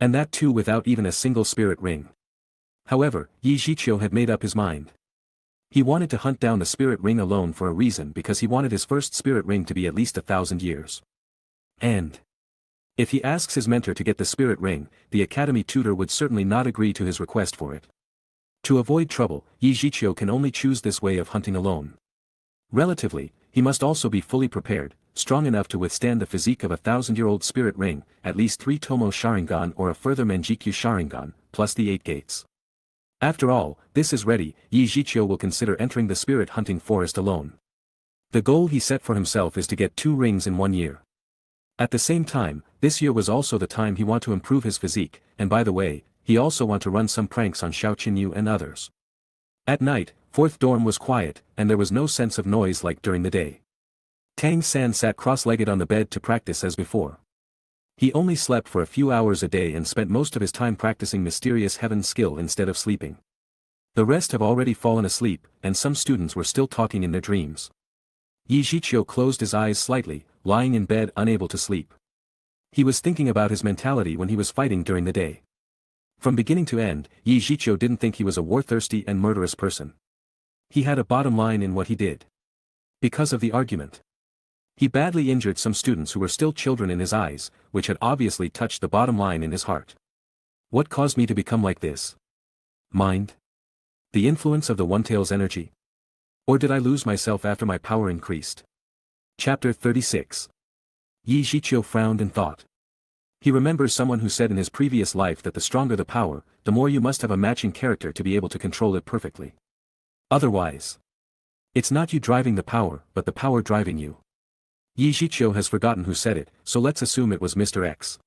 And that too without even a single spirit ring. However, Yi Zhiqiu had made up his mind. He wanted to hunt down the spirit ring alone for a reason, because he wanted his first spirit ring to be at least 1,000 years. And if he asks his mentor to get the spirit ring, the academy tutor would certainly not agree to his request for it. To avoid trouble, Yi Zhiqiu can only choose this way of hunting alone. Relatively, he must also be fully prepared, strong enough to withstand the physique of a 1,000-year-old spirit ring, at least 3 Tomo Sharingan or a further Menjikyu Sharingan, plus the 8 gates. After all, this is ready, Yi Zhiqiu will consider entering the spirit hunting forest alone. The goal he set for himself is to get 2 rings in 1 year. At the same time, this year was also the time he want to improve his physique, and by the way, he also want to run some pranks on Xiao Qinyu and others. At night, 4th dorm was quiet, and there was no sense of noise like during the day. Tang San sat cross-legged on the bed to practice as before. He only slept for a few hours a day and spent most of his time practicing mysterious heaven skill instead of sleeping. The rest have already fallen asleep, and some students were still talking in their dreams. Yi Zhiqiu closed his eyes slightly, lying in bed unable to sleep. He was thinking about his mentality when he was fighting during the day. From beginning to end, Yi Zhiqiu didn't think he was a war-thirsty and murderous person. He had a bottom line in what he did. Because of the argument, he badly injured some students who were still children in his eyes, which had obviously touched the bottom line in his heart. What caused me to become like this? Mind? The influence of the One-Tail's energy? Or did I lose myself after my power increased? Chapter 36. Yi Zhiqiu frowned and thought. He remembers someone who said in his previous life that the stronger the power, the more you must have a matching character to be able to control it perfectly. Otherwise, it's not you driving the power, but the power driving you. Yi Zhiqiu has forgotten who said it, so let's assume it was Mr. X.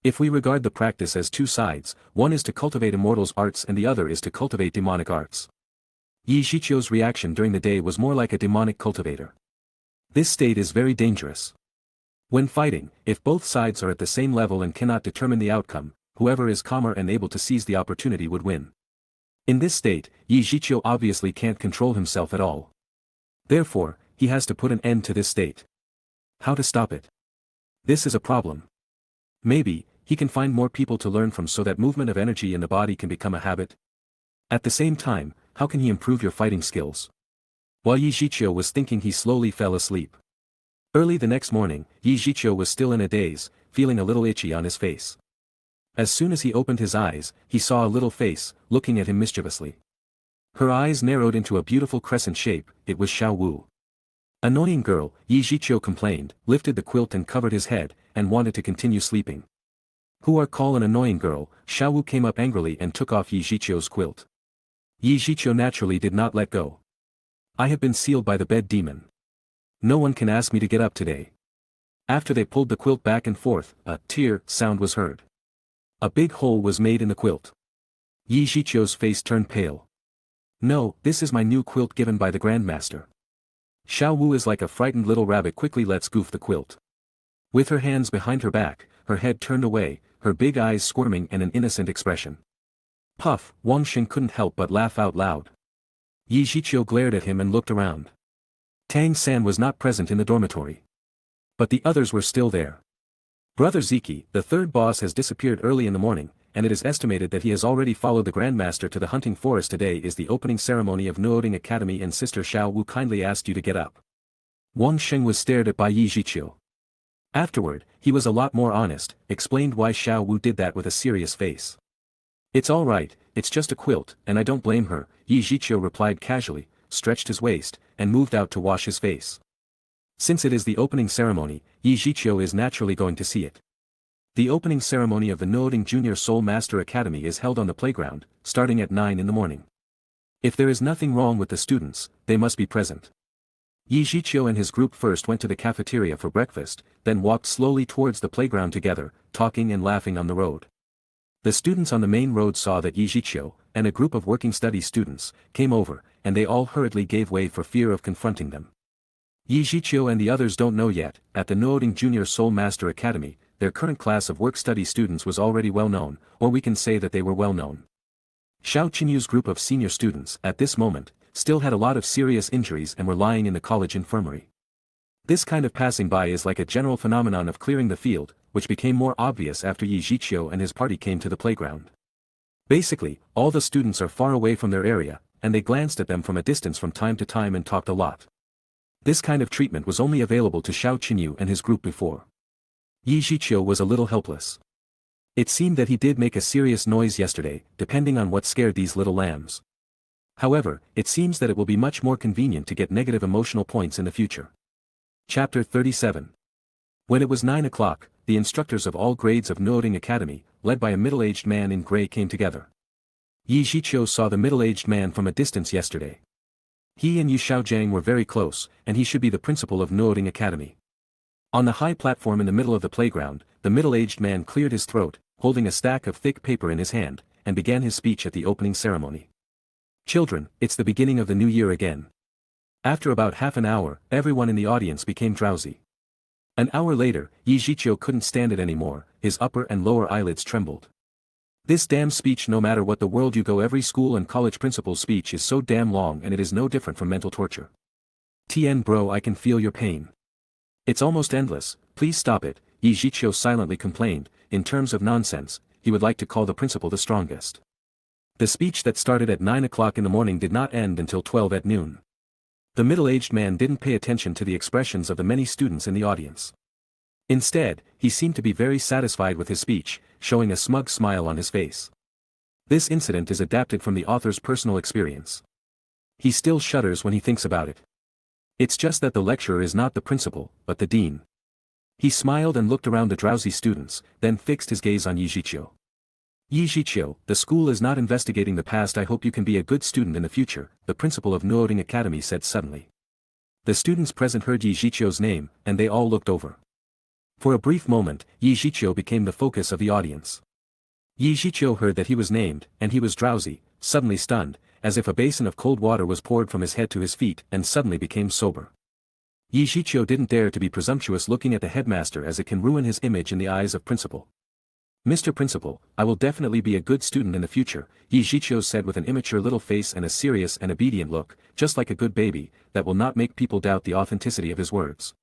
If we regard the practice as 2 sides, one is to cultivate immortals' arts and the other is to cultivate demonic arts. Yi Zhiqiu's reaction during the day was more like a demonic cultivator. This state is very dangerous. When fighting, if both sides are at the same level and cannot determine the outcome, whoever is calmer and able to seize the opportunity would win. In this state, Yi Zhiqiu obviously can't control himself at all. Therefore, he has to put an end to this state. How to stop it? This is a problem. Maybe, he can find more people to learn from so that movement of energy in the body can become a habit. At the same time, how can he improve your fighting skills? While Zhiqiu was thinking, he slowly fell asleep. Early the next morning, Zhiqiu was still in a daze, feeling a little itchy on his face. As soon as he opened his eyes, he saw a little face, looking at him mischievously. Her eyes narrowed into a beautiful crescent shape. It was Xiao Wu. Annoying girl, Zhiqiu complained, lifted the quilt and covered his head, and wanted to continue sleeping. Who are call an annoying girl? Xiao Wu came up angrily and took off Zhiqiu's quilt. Zhiqiu naturally did not let go. I have been sealed by the bed demon. No one can ask me to get up today. After they pulled the quilt back and forth, a tear sound was heard. A big hole was made in the quilt. Zhiqiu's face turned pale. No, this is my new quilt given by the Grandmaster. Xiao Wu is like a frightened little rabbit, quickly lets goof the quilt. With her hands behind her back, her head turned away, her big eyes squirming and an innocent expression. Puff, Wang Xing couldn't help but laugh out loud. Zhiqiu glared at him and looked around. Tang San was not present in the dormitory. But the others were still there. Brother Zhiqiu, the third boss, has disappeared early in the morning, and it is estimated that he has already followed the Grandmaster to the hunting forest. Today is the opening ceremony of Nuoding Academy and Sister Xiao Wu kindly asked you to get up. Wang Xing was stared at by Zhiqiu. Afterward, he was a lot more honest, explained why Xiao Wu did that with a serious face. It's all right, it's just a quilt, and I don't blame her, Zhiqiu replied casually, stretched his waist, and moved out to wash his face. Since it is the opening ceremony, Zhiqiu is naturally going to see it. The opening ceremony of the Nuoding Junior Soul Master Academy is held on the playground, starting at 9 in the morning. If there is nothing wrong with the students, they must be present. Zhiqiu and his group first went to the cafeteria for breakfast, then walked slowly towards the playground together, talking and laughing on the road. The students on the main road saw that Zhiqiu, and a group of working study students, came over, and they all hurriedly gave way for fear of confronting them. Zhiqiu and the others don't know yet, at the Nuoding Junior Soul Master Academy, their current class of work-study students was already well known, or we can say that they were well known. Xiao Qinyu's group of senior students, at this moment, still had a lot of serious injuries and were lying in the college infirmary. This kind of passing by is like a general phenomenon of clearing the field, which became more obvious after Zhiqiu and his party came to the playground. Basically, all the students are far away from their area, and they glanced at them from a distance from time to time and talked a lot. This kind of treatment was only available to Xiao Qinyu and his group before. Zhiqiu was a little helpless. It seemed that he did make a serious noise yesterday, depending on what scared these little lambs. However, it seems that it will be much more convenient to get negative emotional points in the future. Chapter 37. When it was 9 o'clock, the instructors of all grades of Nuoding Academy, led by a middle-aged man in grey, came together. Zhiqiu saw the middle-aged man from a distance yesterday. He and Yu Xiaojiang were very close, and he should be the principal of Nuoding Academy. On the high platform in the middle of the playground, the middle-aged man cleared his throat, holding a stack of thick paper in his hand, and began his speech at the opening ceremony. Children, it's the beginning of the new year again. After about half an hour, everyone in the audience became drowsy. An hour later, Zhiqiu couldn't stand it anymore, his upper and lower eyelids trembled. This damn speech, no matter what the world you go, every school and college principal's speech is so damn long, and it is no different from mental torture. Tien bro, I can feel your pain. It's almost endless, please stop it, Zhiqiu silently complained. In terms of nonsense, he would like to call the principal the strongest. The speech that started at 9 o'clock in the morning did not end until 12 at noon. The middle-aged man didn't pay attention to the expressions of the many students in the audience. Instead, he seemed to be very satisfied with his speech, showing a smug smile on his face. This incident is adapted from the author's personal experience. He still shudders when he thinks about it. It's just that the lecturer is not the principal, but the dean. He smiled and looked around the drowsy students, then fixed his gaze on Zhiqiu. Zhiqiu, the school is not investigating the past. I hope you can be a good student in the future, the principal of Nuoding Academy said suddenly. The students present heard Zhiqiu's name, and they all looked over. For a brief moment, Zhiqiu became the focus of the audience. Zhiqiu heard that he was named, and he was drowsy, suddenly stunned, as if a basin of cold water was poured from his head to his feet, and suddenly became sober. Zhiqiu didn't dare to be presumptuous looking at the headmaster, as it can ruin his image in the eyes of principal. Mr. Principal, I will definitely be a good student in the future, Zhiqiu said with an immature little face and a serious and obedient look, just like a good baby, that will not make people doubt the authenticity of his words.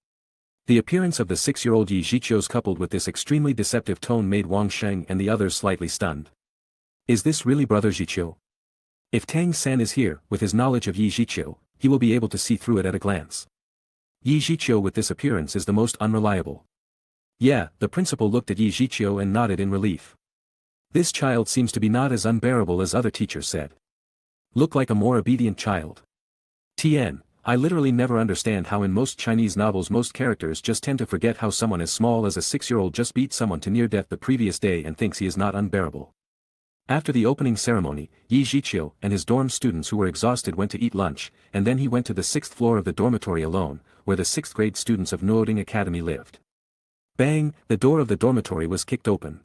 The appearance of the 6-year-old Yi Zhiqiu's coupled with this extremely deceptive tone made Wang Sheng and the others slightly stunned. Is this really Brother Zhiqiu? If Tang San is here, with his knowledge of Yi Zhiqiu, he will be able to see through it at a glance. Yi Zhiqiu with this appearance is the most unreliable. Yeah, the principal looked at Yi Zhiqiu and nodded in relief. This child seems to be not as unbearable as other teachers said. Look like a more obedient child. Tien, I literally never understand how in most Chinese novels most characters just tend to forget how someone as small as a 6-year-old just beat someone to near death the previous day and thinks he is not unbearable. After the opening ceremony, Yi Zhiqiu and his dorm students who were exhausted went to eat lunch, and then he went to the 6th floor of the dormitory alone, where the 6th grade students of Nuoding Academy lived. Bang, the door of the dormitory was kicked open.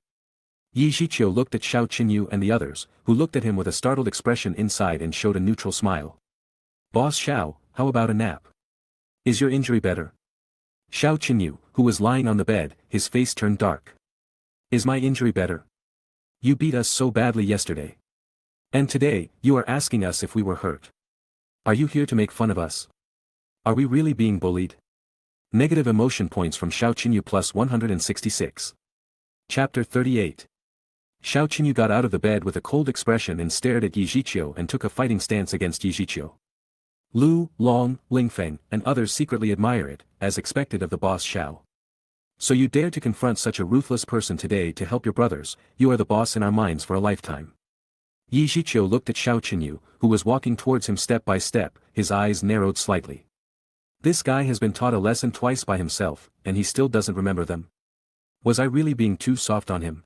Yi Zhiqiu looked at Xiao Qinyu and the others, who looked at him with a startled expression inside and showed a neutral smile. Boss Xiao, how about a nap? Is your injury better? Xiao Qinyu, who was lying on the bed, his face turned dark. Is my injury better? You beat us so badly yesterday. And today, you are asking us if we were hurt. Are you here to make fun of us? Are we really being bullied? Negative emotion points from Xiao Qinyu plus 166. Chapter 38. Xiao Qinyu got out of the bed with a cold expression and stared at Yi Zhiqiu and took a fighting stance against Yi Zhiqiu. Lu, Long, Lingfeng, and others secretly admire it, as expected of the boss Xiao. So you dare to confront such a ruthless person today to help your brothers, you are the boss in our minds for a lifetime. Yi Zhiqiu looked at Xiao Qinyu, who was walking towards him step by step, his eyes narrowed slightly. This guy has been taught a lesson twice by himself, and he still doesn't remember them. Was I really being too soft on him?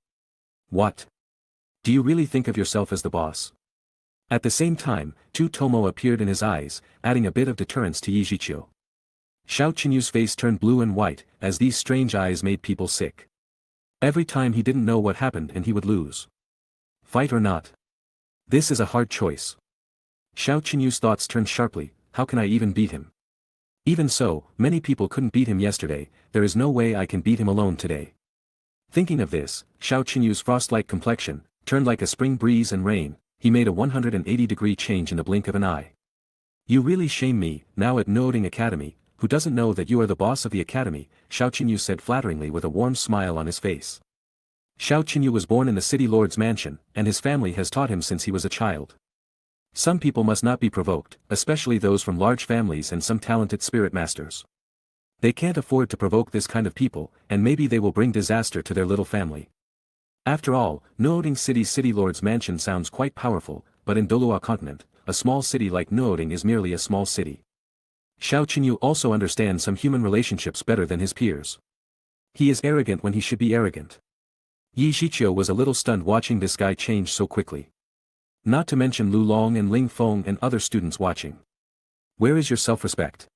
What? Do you really think of yourself as the boss? At the same time, Tu Tomo appeared in his eyes, adding a bit of deterrence to Yi Zhiqiu. Xiao Qinyu's face turned blue and white, as these strange eyes made people sick. Every time he didn't know what happened and he would lose. Fight or not? This is a hard choice. Xiao Qinyu's thoughts turned sharply, how can I even beat him? Even so, many people couldn't beat him yesterday, there is no way I can beat him alone today. Thinking of this, Xiao Qinyu's frost-like complexion turned like a spring breeze and rain, he made a 180-degree change in the blink of an eye. You really shame me, now at Nuoding Academy, who doesn't know that you are the boss of the academy, Xiao Qinyu said flatteringly with a warm smile on his face. Xiao Qinyu was born in the city lord's mansion, and his family has taught him since he was a child. Some people must not be provoked, especially those from large families and some talented spirit masters. They can't afford to provoke this kind of people, and maybe they will bring disaster to their little family. After all, Nuoding City's city lord's mansion sounds quite powerful, but in Douluo continent, a small city like Nuoding is merely a small city. Xiao Qinyu also understands some human relationships better than his peers. He is arrogant when he should be arrogant. Yi Zhiqiu was a little stunned watching this guy change so quickly. Not to mention Lu Long and Ling Feng and other students watching. Where is your self-respect?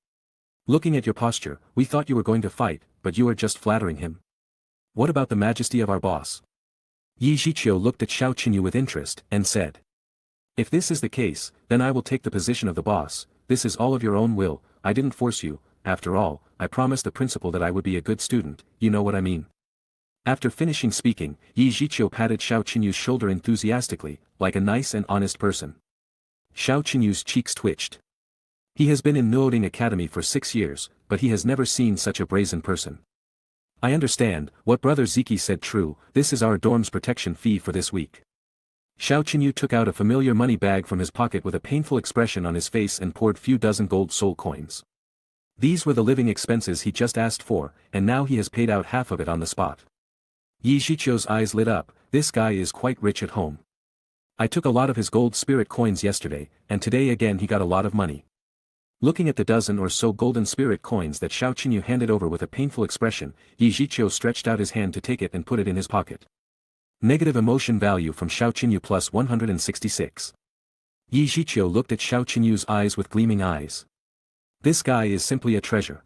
Looking at your posture, we thought you were going to fight, but you are just flattering him. What about the majesty of our boss? Yi Zhiqiu looked at Xiao Qinyu with interest, and said. If this is the case, then I will take the position of the boss, this is all of your own will, I didn't force you, after all, I promised the principal that I would be a good student, you know what I mean. After finishing speaking, Yi Zhiqiu patted Xiao Qinyu's shoulder enthusiastically, like a nice and honest person. Xiao Qinyu's cheeks twitched. He has been in Nuoding Academy for 6 years, but he has never seen such a brazen person. I understand, what Brother Zhiqiu said true, this is our dorm's protection fee for this week. Xiao Qinyu took out a familiar money bag from his pocket with a painful expression on his face and poured few dozen gold soul coins. These were the living expenses he just asked for, and now he has paid out half of it on the spot. Yi Zhiqiu's eyes lit up, this guy is quite rich at home. I took a lot of his gold spirit coins yesterday, and today again he got a lot of money. Looking at the dozen or so golden spirit coins that Xiao Qinyu handed over with a painful expression, Yi Zhiqiu stretched out his hand to take it and put it in his pocket. Negative emotion value from Xiao Qinyu plus 166. Yi Zhiqiu looked at Xiao Qinyu's eyes with gleaming eyes. This guy is simply a treasure.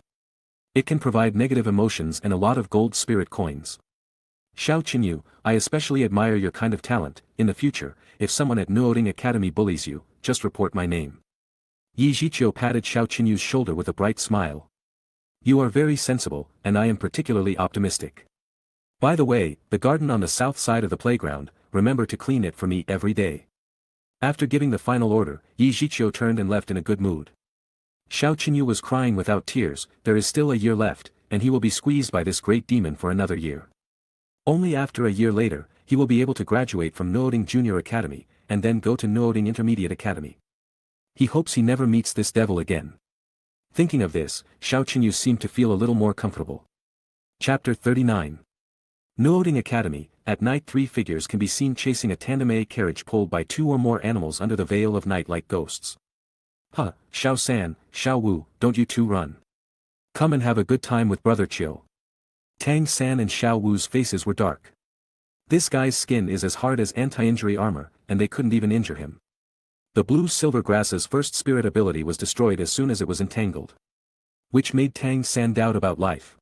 It can provide negative emotions and a lot of gold spirit coins. Xiao Qinyu, I especially admire your kind of talent, in the future, if someone at Nuoding Academy bullies you, just report my name. Yi Zhiqiu patted Xiao Qinyu's shoulder with a bright smile. You are very sensible, and I am particularly optimistic. By the way, the garden on the south side of the playground, remember to clean it for me every day. After giving the final order, Yi Zhiqiu turned and left in a good mood. Xiao Qinyu was crying without tears, there is still a year left, and he will be squeezed by this great demon for another year. Only after a year later, he will be able to graduate from Nuoding Junior Academy, and then go to Nuoding Intermediate Academy. He hopes he never meets this devil again. Thinking of this, Xiao Qinyu seemed to feel a little more comfortable. Chapter 39. Nuoding Academy. At night 3 figures can be seen chasing a tandem A carriage pulled by 2 or more animals under the veil of night like ghosts. Huh, Xiao San, Xiao Wu, don't you two run. Come and have a good time with Brother Chiu. Tang San and Xiao Wu's faces were dark. This guy's skin is as hard as anti-injury armor, and they couldn't even injure him. The blue-silver grass's first spirit ability was destroyed as soon as it was entangled. Which made Tang San doubt about life.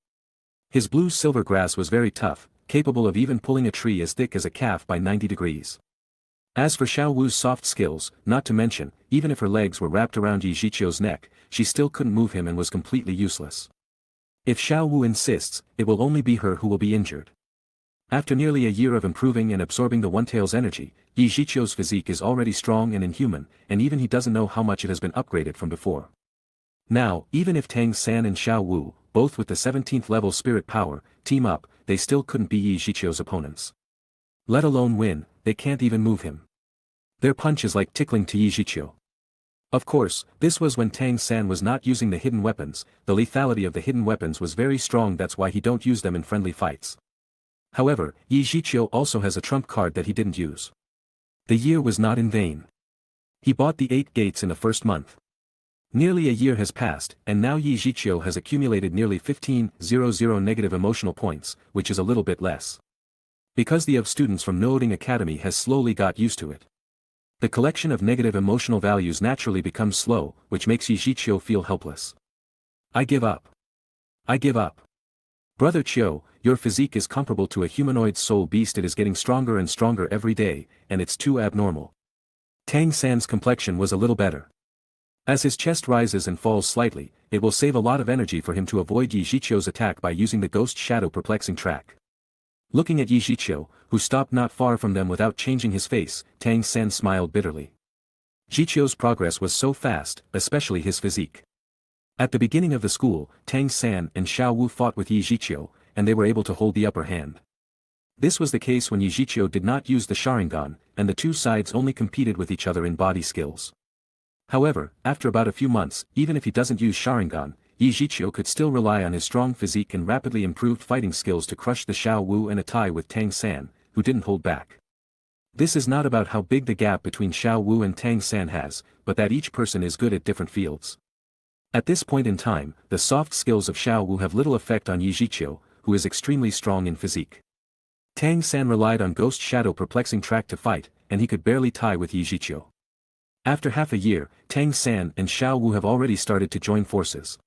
His blue-silver grass was very tough, capable of even pulling a tree as thick as a calf by 90 degrees. As for Xiao Wu's soft skills, not to mention, even if her legs were wrapped around Zhiqiu's neck, she still couldn't move him and was completely useless. If Xiao Wu insists, it will only be her who will be injured. After nearly a year of improving and absorbing the One-Tail's energy, Zhiqiu's physique is already strong and inhuman, and even he doesn't know how much it has been upgraded from before. Now, even if Tang San and Xiao Wu, both with the 17th level spirit power, team up, they still couldn't be Zhiqiu's opponents. Let alone win, they can't even move him. Their punch is like tickling to Zhiqiu. Of course, this was when Tang San was not using the hidden weapons. The lethality of the hidden weapons was very strong, that's why he don't use them in friendly fights. However, Zhiqiu also has a trump card that he didn't use. The year was not in vain. He bought the 8 gates in the first month. Nearly a year has passed, and now Zhiqiu has accumulated nearly 15,000 negative emotional points, which is a little bit less. Because the of students from Nuoding Academy has slowly got used to it. The collection of negative emotional values naturally becomes slow, which makes Zhiqiu feel helpless. I give up. I give up. Brother Chiu, your physique is comparable to a humanoid soul beast. It is getting stronger and stronger every day, and it's too abnormal. Tang San's complexion was a little better. As his chest rises and falls slightly, it will save a lot of energy for him to avoid Zhiqiu's attack by using the Ghost Shadow perplexing track. Looking at Zhiqiu, who stopped not far from them without changing his face, Tang San smiled bitterly. Zhiqiu's progress was so fast, especially his physique. At the beginning of the school, Tang San and Xiao Wu fought with Zhiqiu, and they were able to hold the upper hand. This was the case when Zhiqiu did not use the Sharingan, and the two sides only competed with each other in body skills. However, after about a few months, even if he doesn't use Sharingan, Zhiqiu could still rely on his strong physique and rapidly improved fighting skills to crush the Xiao Wu and a tie with Tang San, who didn't hold back. This is not about how big the gap between Xiao Wu and Tang San has, but that each person is good at different fields. At this point in time, the soft skills of Xiao Wu have little effect on Zhiqiu, who is extremely strong in physique. Tang San relied on Ghost Shadow perplexing track to fight, and he could barely tie with Zhiqiu. After half a year, Tang San and Xiao Wu have already started to join forces.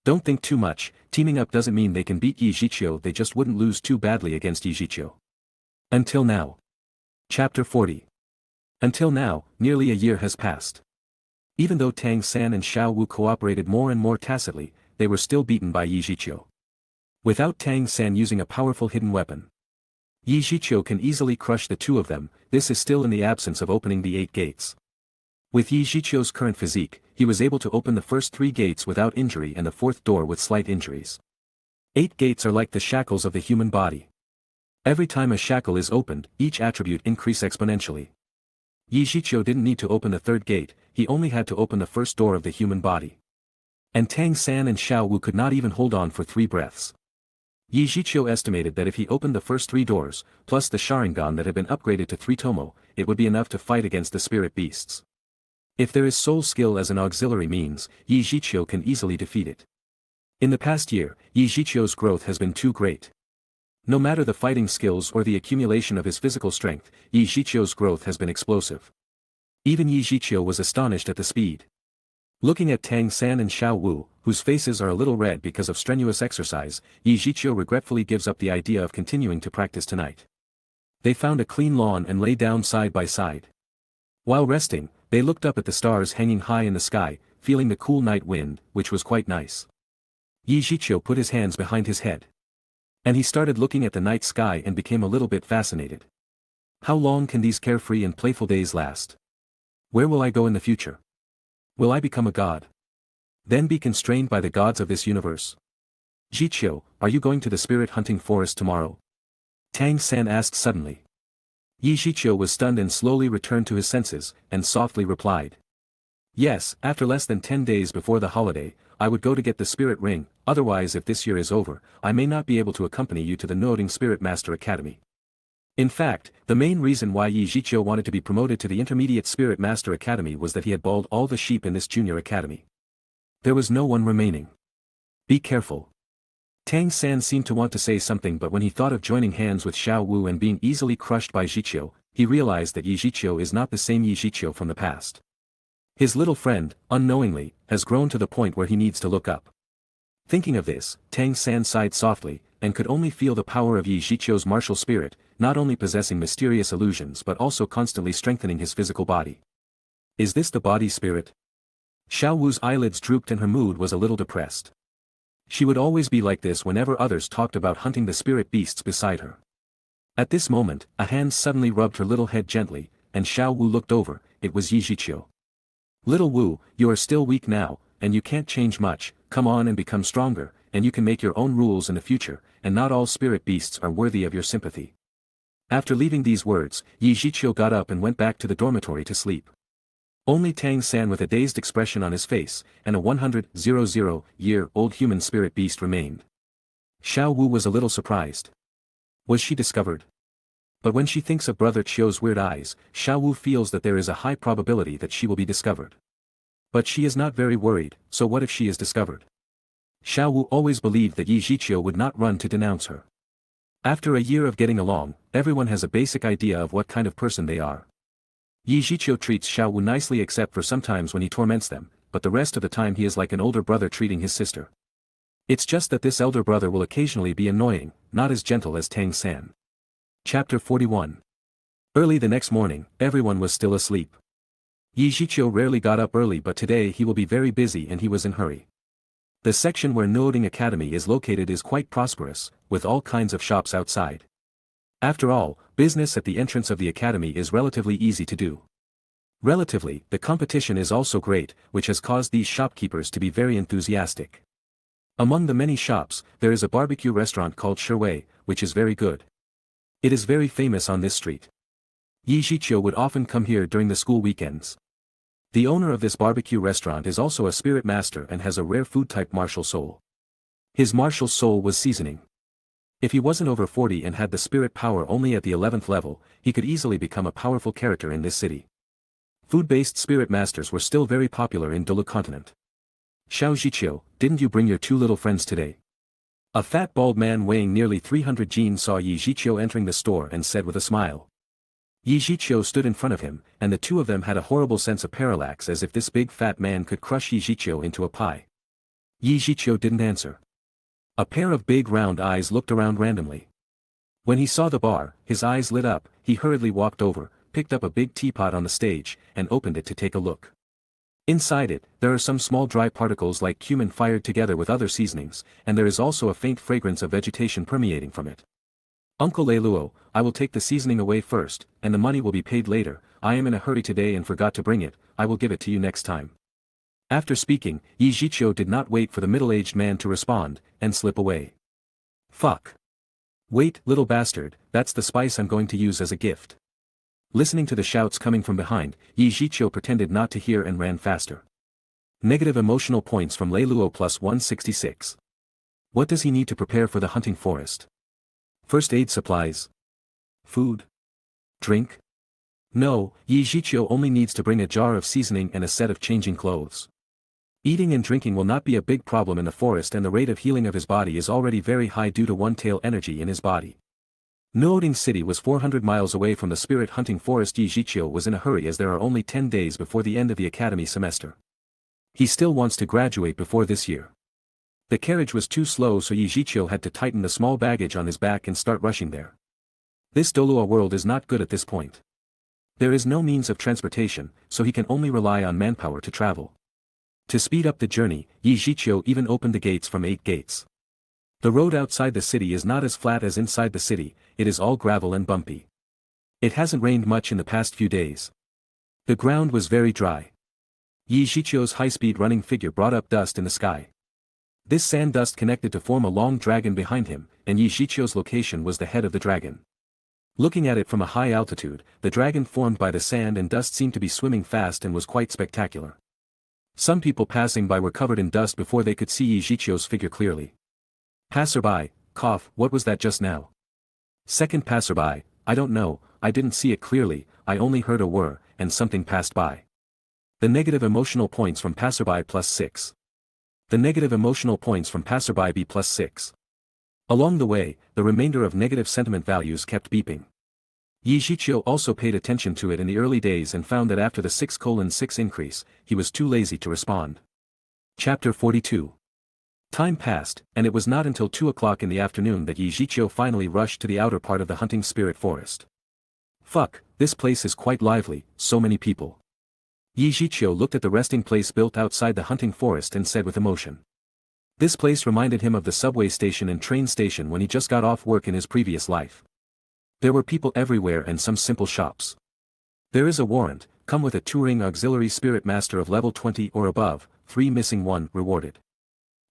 Don't think too much, teaming up doesn't mean they can beat Zhiqiu, they just wouldn't lose too badly against Zhiqiu. Until now. Chapter 40. Until now, nearly a year has passed. Even though Tang San and Xiao Wu cooperated more and more tacitly, they were still beaten by Zhiqiu. Without Tang San using a powerful hidden weapon, Zhiqiu can easily crush the two of them. This is still in the absence of opening the 8 gates. With Zhiqiu's current physique, he was able to open the first 3 gates without injury and the 4th door with slight injuries. 8 gates are like the shackles of the human body. Every time a shackle is opened, each attribute increases exponentially. Zhiqiu didn't need to open the 3rd gate, he only had to open the first door of the human body. And Tang San and Xiao Wu could not even hold on for 3 breaths. Zhiqiu estimated that if he opened the first 3 doors, plus the Sharingan that had been upgraded to 3 Tomo, it would be enough to fight against the spirit beasts. If there is soul skill as an auxiliary means, Zhiqiu can easily defeat it. In the past year, Zhiqiu's growth has been too great. No matter the fighting skills or the accumulation of his physical strength, Zhiqiu's growth has been explosive. Even Zhiqiu was astonished at the speed. Looking at Tang San and Xiao Wu, whose faces are a little red because of strenuous exercise, Zhiqiu regretfully gives up the idea of continuing to practice tonight. They found a clean lawn and lay down side by side. While resting, they looked up at the stars hanging high in the sky, feeling the cool night wind, which was quite nice. Zhiqiu put his hands behind his head. And he started looking at the night sky and became a little bit fascinated. How long can these carefree and playful days last? Where will I go in the future? Will I become a god? Then be constrained by the gods of this universe? Zhiqiu, are you going to the spirit hunting forest tomorrow? Tang San asked suddenly. Zhiqiu was stunned and slowly returned to his senses, and softly replied. Yes, after less than 10 days before the holiday, I would go to get the spirit ring, otherwise if this year is over, I may not be able to accompany you to the Nuoding Spirit Master Academy. In fact, the main reason why Zhiqiu wanted to be promoted to the Intermediate Spirit Master Academy was that he had balled all the sheep in this junior academy. There was no one remaining. Be careful. Tang San seemed to want to say something, but when he thought of joining hands with Xiao Wu and being easily crushed by Zhiqiu, he realized that Zhiqiu is not the same Zhiqiu from the past. His little friend, unknowingly, has grown to the point where he needs to look up. Thinking of this, Tang San sighed softly, and could only feel the power of Zhiqiu's martial spirit, not only possessing mysterious illusions but also constantly strengthening his physical body. Is this the body spirit? Xiao Wu's eyelids drooped and her mood was a little depressed. She would always be like this whenever others talked about hunting the spirit beasts beside her. At this moment, a hand suddenly rubbed her little head gently, and Xiao Wu looked over. It was Zhiqiu. Little Wu, you are still weak now, and you can't change much. Come on and become stronger, and you can make your own rules in the future, and not all spirit beasts are worthy of your sympathy. After leaving these words, Zhiqiu got up and went back to the dormitory to sleep. Only Tang San with a dazed expression on his face, and a 100,000-year-old human spirit beast remained. Xiao Wu was a little surprised. Was she discovered? But when she thinks of Brother Qiu's weird eyes, Xiao Wu feels that there is a high probability that she will be discovered. But she is not very worried, so what if she is discovered? Xiao Wu always believed that Zhiqiu would not run to denounce her. After a year of getting along, everyone has a basic idea of what kind of person they are. Zhiqiu treats Xiao Wu nicely except for sometimes when he torments them, but the rest of the time he is like an older brother treating his sister. It's just that this elder brother will occasionally be annoying, not as gentle as Tang San. Chapter 41. Early the next morning, everyone was still asleep. Zhiqiu rarely got up early, but today he will be very busy and he was in a hurry. The section where Nuoding Academy is located is quite prosperous, with all kinds of shops outside. After all, business at the entrance of the academy is relatively easy to do. Relatively, the competition is also great, which has caused these shopkeepers to be very enthusiastic. Among the many shops, there is a barbecue restaurant called Shrek, which is very good. It is very famous on this street. Zhiqiu would often come here during the school weekends. The owner of this barbecue restaurant is also a spirit master and has a rare food type martial soul. His martial soul was seasoning. If he wasn't over 40 and had the spirit power only at the 11th level, he could easily become a powerful character in this city. Food-based spirit masters were still very popular in Douluo continent. Zhiqiu, didn't you bring your two little friends today? A fat bald man weighing nearly 300 jin saw Zhiqiu entering the store and said with a smile. Zhiqiu stood in front of him, and the two of them had a horrible sense of parallax as if this big fat man could crush Zhiqiu into a pie. Zhiqiu didn't answer. A pair of big round eyes looked around randomly. When he saw the bar, his eyes lit up. He hurriedly walked over, picked up a big teapot on the stage, and opened it to take a look. Inside it, there are some small dry particles like cumin fired together with other seasonings, and there is also a faint fragrance of vegetation permeating from it. Uncle Leiluo, I will take the seasoning away first, and the money will be paid later. I am in a hurry today and forgot to bring it. I will give it to you next time. After speaking, Zhiqiu did not wait for the middle-aged man to respond, and slip away. Fuck. Wait, little bastard, that's the spice I'm going to use as a gift. Listening to the shouts coming from behind, Zhiqiu pretended not to hear and ran faster. Negative emotional points from Leiluo plus 166. What does he need to prepare for the hunting forest? First aid supplies? Food? Drink? No, Zhiqiu only needs to bring a jar of seasoning and a set of changing clothes. Eating and drinking will not be a big problem in the forest, and the rate of healing of his body is already very high due to one-tail energy in his body. Nuoding City was 400 miles away from the spirit hunting forest. Zhiqiu was in a hurry as there are only 10 days before the end of the academy semester. He still wants to graduate before this year. The carriage was too slow, so Zhiqiu had to tighten the small baggage on his back and start rushing there. This Douluo world is not good at this point. There is no means of transportation, so he can only rely on manpower to travel. To speed up the journey, Zhiqiu even opened the gates from 8 gates. The road outside the city is not as flat as inside the city, it is all gravel and bumpy. It hasn't rained much in the past few days. The ground was very dry. Zhiqiu's high-speed running figure brought up dust in the sky. This sand dust connected to form a long dragon behind him, and Zhiqiu's location was the head of the dragon. Looking at it from a high altitude, the dragon formed by the sand and dust seemed to be swimming fast and was quite spectacular. Some people passing by were covered in dust before they could see Zhiqiu's figure clearly. Passerby, cough, what was that just now? Second passerby, I don't know, I didn't see it clearly, I only heard a whir, and something passed by. The negative emotional points from passerby +6. The negative emotional points from passerby be +6. Along the way, the remainder of negative sentiment values kept beeping. Zhiqiu also paid attention to it in the early days and found that after the 6:6 increase, he was too lazy to respond. Chapter 42. Time passed, and it was not until 2 o'clock in the afternoon that Zhiqiu finally rushed to the outer part of the hunting spirit forest. Fuck, this place is quite lively, so many people. Zhiqiu looked at the resting place built outside the hunting forest and said with emotion. This place reminded him of the subway station and train station when he just got off work in his previous life. There were people everywhere and some simple shops. There is a warrant, come with a touring auxiliary spirit master of level 20 or above, 3 missing 1 rewarded.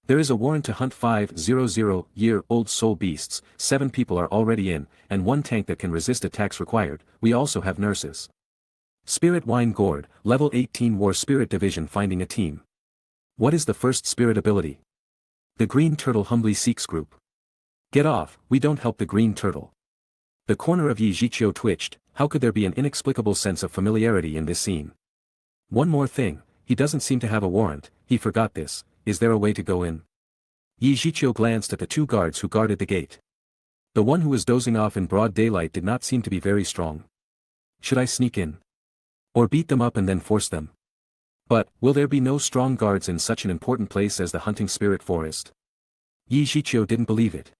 There is a warrant to hunt 500-year-old soul beasts, 7 people are already in, and 1 tank that can resist attacks required. We also have nurses. Spirit Wine Gourd, level 18 War Spirit Division finding a team. What is the first spirit ability? The Green Turtle humbly seeks group. Get off, we don't help the Green Turtle. The corner of Zhiqiu twitched, how could there be an inexplicable sense of familiarity in this scene? One more thing, he doesn't seem to have a warrant, he forgot this, is there a way to go in? Zhiqiu glanced at the 2 guards who guarded the gate. The one who was dozing off in broad daylight did not seem to be very strong. Should I sneak in? Or beat them up and then force them? But, will there be no strong guards in such an important place as the hunting spirit forest? Zhiqiu didn't believe it.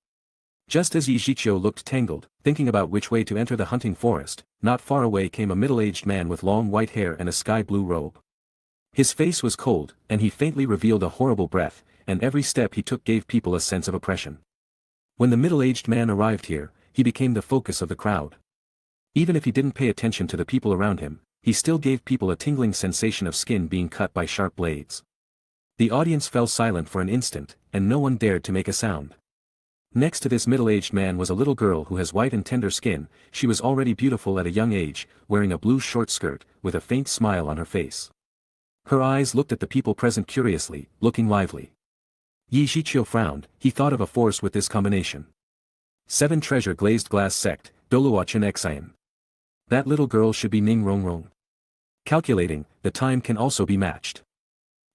Just as Zhiqiu looked tangled, thinking about which way to enter the hunting forest, not far away came a middle-aged man with long white hair and a sky-blue robe. His face was cold, and he faintly revealed a horrible breath, and every step he took gave people a sense of oppression. When the middle-aged man arrived here, he became the focus of the crowd. Even if he didn't pay attention to the people around him, he still gave people a tingling sensation of skin being cut by sharp blades. The audience fell silent for an instant, and no one dared to make a sound. Next to this middle-aged man was a little girl who has white and tender skin. She was already beautiful at a young age, wearing a blue short skirt, with a faint smile on her face. Her eyes looked at the people present curiously, looking lively. Zhiqiu frowned, he thought of a force with this combination. 7 Treasure Glazed Glass Sect, Douluo Dalu. That little girl should be Ning Rongrong. Calculating, the time can also be matched.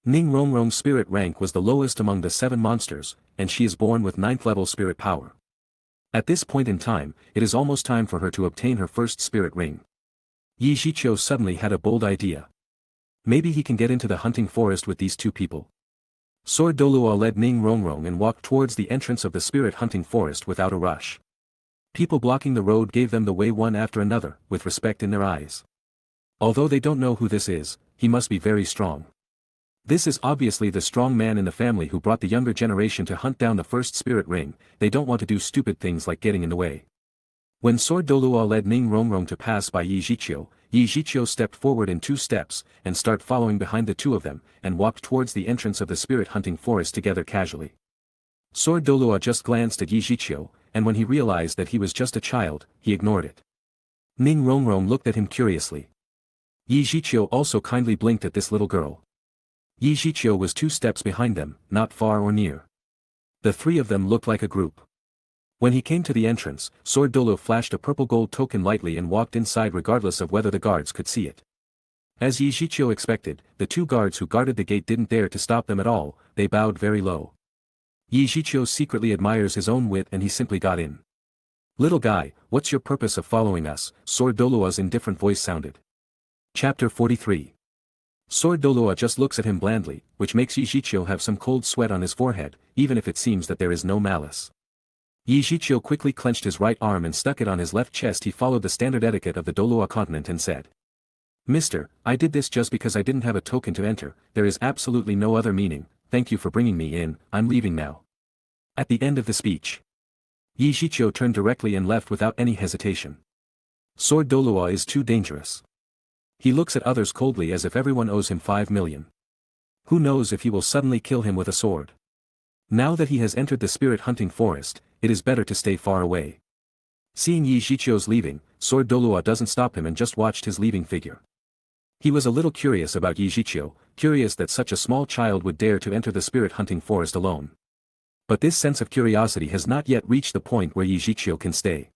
Ning Rongrong's spirit rank was the lowest among the 7 monsters, and she is born with 9th level spirit power. At this point in time, it is almost time for her to obtain her first spirit ring. Zhiqiu suddenly had a bold idea. Maybe he can get into the hunting forest with these 2 people. Sword Douluo led Ning Rongrong and walked towards the entrance of the spirit hunting forest without a rush. People blocking the road gave them the way one after another, with respect in their eyes. Although they don't know who this is, he must be very strong. This is obviously the strong man in the family who brought the younger generation to hunt down the first spirit ring. They don't want to do stupid things like getting in the way. When Sword Douluo led Ning Rongrong to pass by Zhiqiu stepped forward in 2 steps, and started following behind the 2 of them, and walked towards the entrance of the spirit hunting forest together casually. Sword Douluo just glanced at Zhiqiu, and when he realized that he was just a child, he ignored it. Ning Rongrong looked at him curiously. Zhiqiu also kindly blinked at this little girl. Zhiqiu was 2 steps behind them, not far or near. The 3 of them looked like a group. When he came to the entrance, Sword Douluo flashed a purple gold token lightly and walked inside regardless of whether the guards could see it. As Zhiqiu expected, the 2 guards who guarded the gate didn't dare to stop them at all, they bowed very low. Zhiqiu secretly admires his own wit and he simply got in. Little guy, what's your purpose of following us? Sword Douluo's indifferent voice sounded. Chapter 43. Sword Douluo just looks at him blandly, which makes Zhiqiu have some cold sweat on his forehead, even if it seems that there is no malice. Zhiqiu quickly clenched his right arm and stuck it on his left chest. He followed the standard etiquette of the Douluo continent and said. Mister, I did this just because I didn't have a token to enter, there is absolutely no other meaning, thank you for bringing me in, I'm leaving now. At the end of the speech, Zhiqiu turned directly and left without any hesitation. Sword Douluo is too dangerous. He looks at others coldly as if everyone owes him 5 million. Who knows if he will suddenly kill him with a sword. Now that he has entered the spirit hunting forest, it is better to stay far away. Seeing Zhiqiu's leaving, Sword Douluo doesn't stop him and just watched his leaving figure. He was a little curious about Zhiqiu, curious that such a small child would dare to enter the spirit hunting forest alone. But this sense of curiosity has not yet reached the point where Zhiqiu can stay.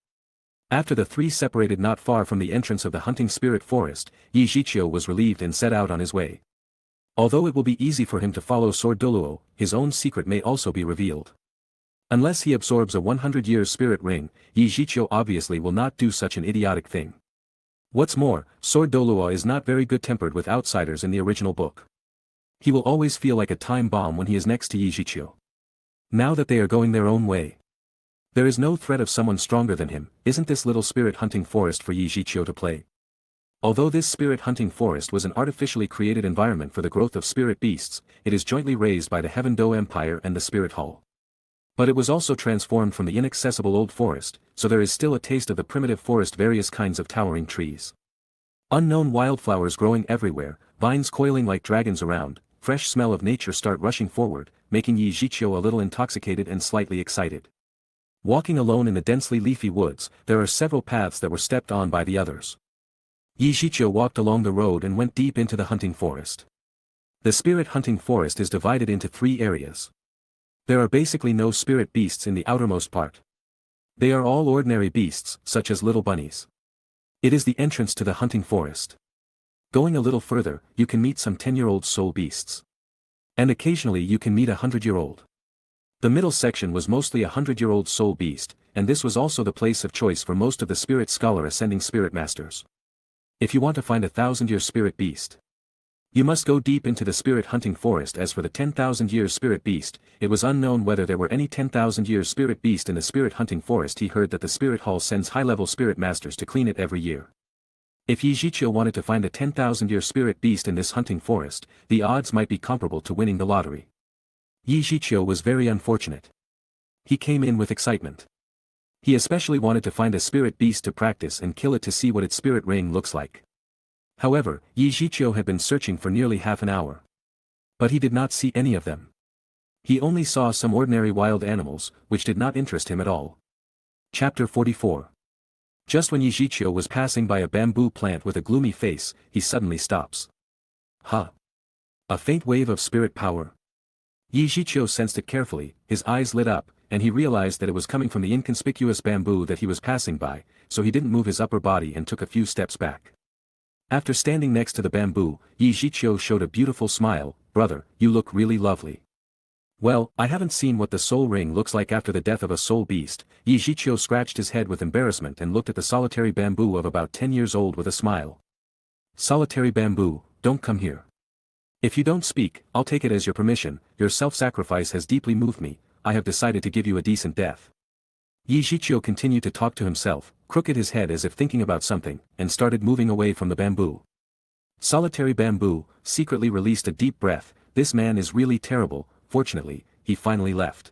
After the three separated not far from the entrance of the hunting spirit forest, Zhiqiu was relieved and set out on his way. Although it will be easy for him to follow Sword Douluo, his own secret may also be revealed. Unless he absorbs a 100-year spirit ring, Zhiqiu obviously will not do such an idiotic thing. What's more, Sword Douluo is not very good-tempered with outsiders in the original book. He will always feel like a time bomb when he is next to Zhiqiu. Now that they are going their own way, there is no threat of someone stronger than him. Isn't this little spirit hunting forest for Zhiqiu to play? Although this spirit hunting forest was an artificially created environment for the growth of spirit beasts, it is jointly raised by the Heaven Do Empire and the Spirit Hall. But it was also transformed from the inaccessible old forest, so there is still a taste of the primitive forest, various kinds of towering trees. Unknown wildflowers growing everywhere, vines coiling like dragons around, fresh smell of nature start rushing forward, making Zhiqiu a little intoxicated and slightly excited. Walking alone in the densely leafy woods, there are several paths that were stepped on by the others. Zhiqiu walked along the road and went deep into the hunting forest. The spirit hunting forest is divided into 3 areas. There are basically no spirit beasts in the outermost part. They are all ordinary beasts, such as little bunnies. It is the entrance to the hunting forest. Going a little further, you can meet some 10-year-old soul beasts. And occasionally you can meet a 100-year-old. The middle section was mostly a 100-year-old soul beast, and this was also the place of choice for most of the spirit scholar ascending spirit masters. If you want to find a 1,000-year spirit beast, you must go deep into the spirit hunting forest. As for the 10,000-year spirit beast, it was unknown whether there were any 10,000-year spirit beast in the spirit hunting forest. He heard that the Spirit Hall sends high-level spirit masters to clean it every year. If Zhiqiu wanted to find a 10,000-year spirit beast in this hunting forest, the odds might be comparable to winning the lottery. Zhiqiu was very unfortunate. He came in with excitement. He especially wanted to find a spirit beast to practice and kill it to see what its spirit ring looks like. However, Zhiqiu had been searching for nearly half an hour. But he did not see any of them. He only saw some ordinary wild animals, which did not interest him at all. Chapter 44. Just when Zhiqiu was passing by a bamboo plant with a gloomy face, he suddenly stops. Huh! A faint wave of spirit power. Zhiqiu sensed it carefully, his eyes lit up, and he realized that it was coming from the inconspicuous bamboo that he was passing by, so he didn't move his upper body and took a few steps back. After standing next to the bamboo, Zhiqiu showed a beautiful smile. Brother, you look really lovely. Well, I haven't seen what the soul ring looks like after the death of a soul beast. Zhiqiu scratched his head with embarrassment and looked at the solitary bamboo of about 10 years old with a smile. Solitary bamboo, don't come here. If you don't speak, I'll take it as your permission. Your self-sacrifice has deeply moved me. I have decided to give you a decent death. Zhiqiu continued to talk to himself, crooked his head as if thinking about something, and started moving away from the bamboo. Solitary bamboo secretly released a deep breath. This man is really terrible. Fortunately, he finally left.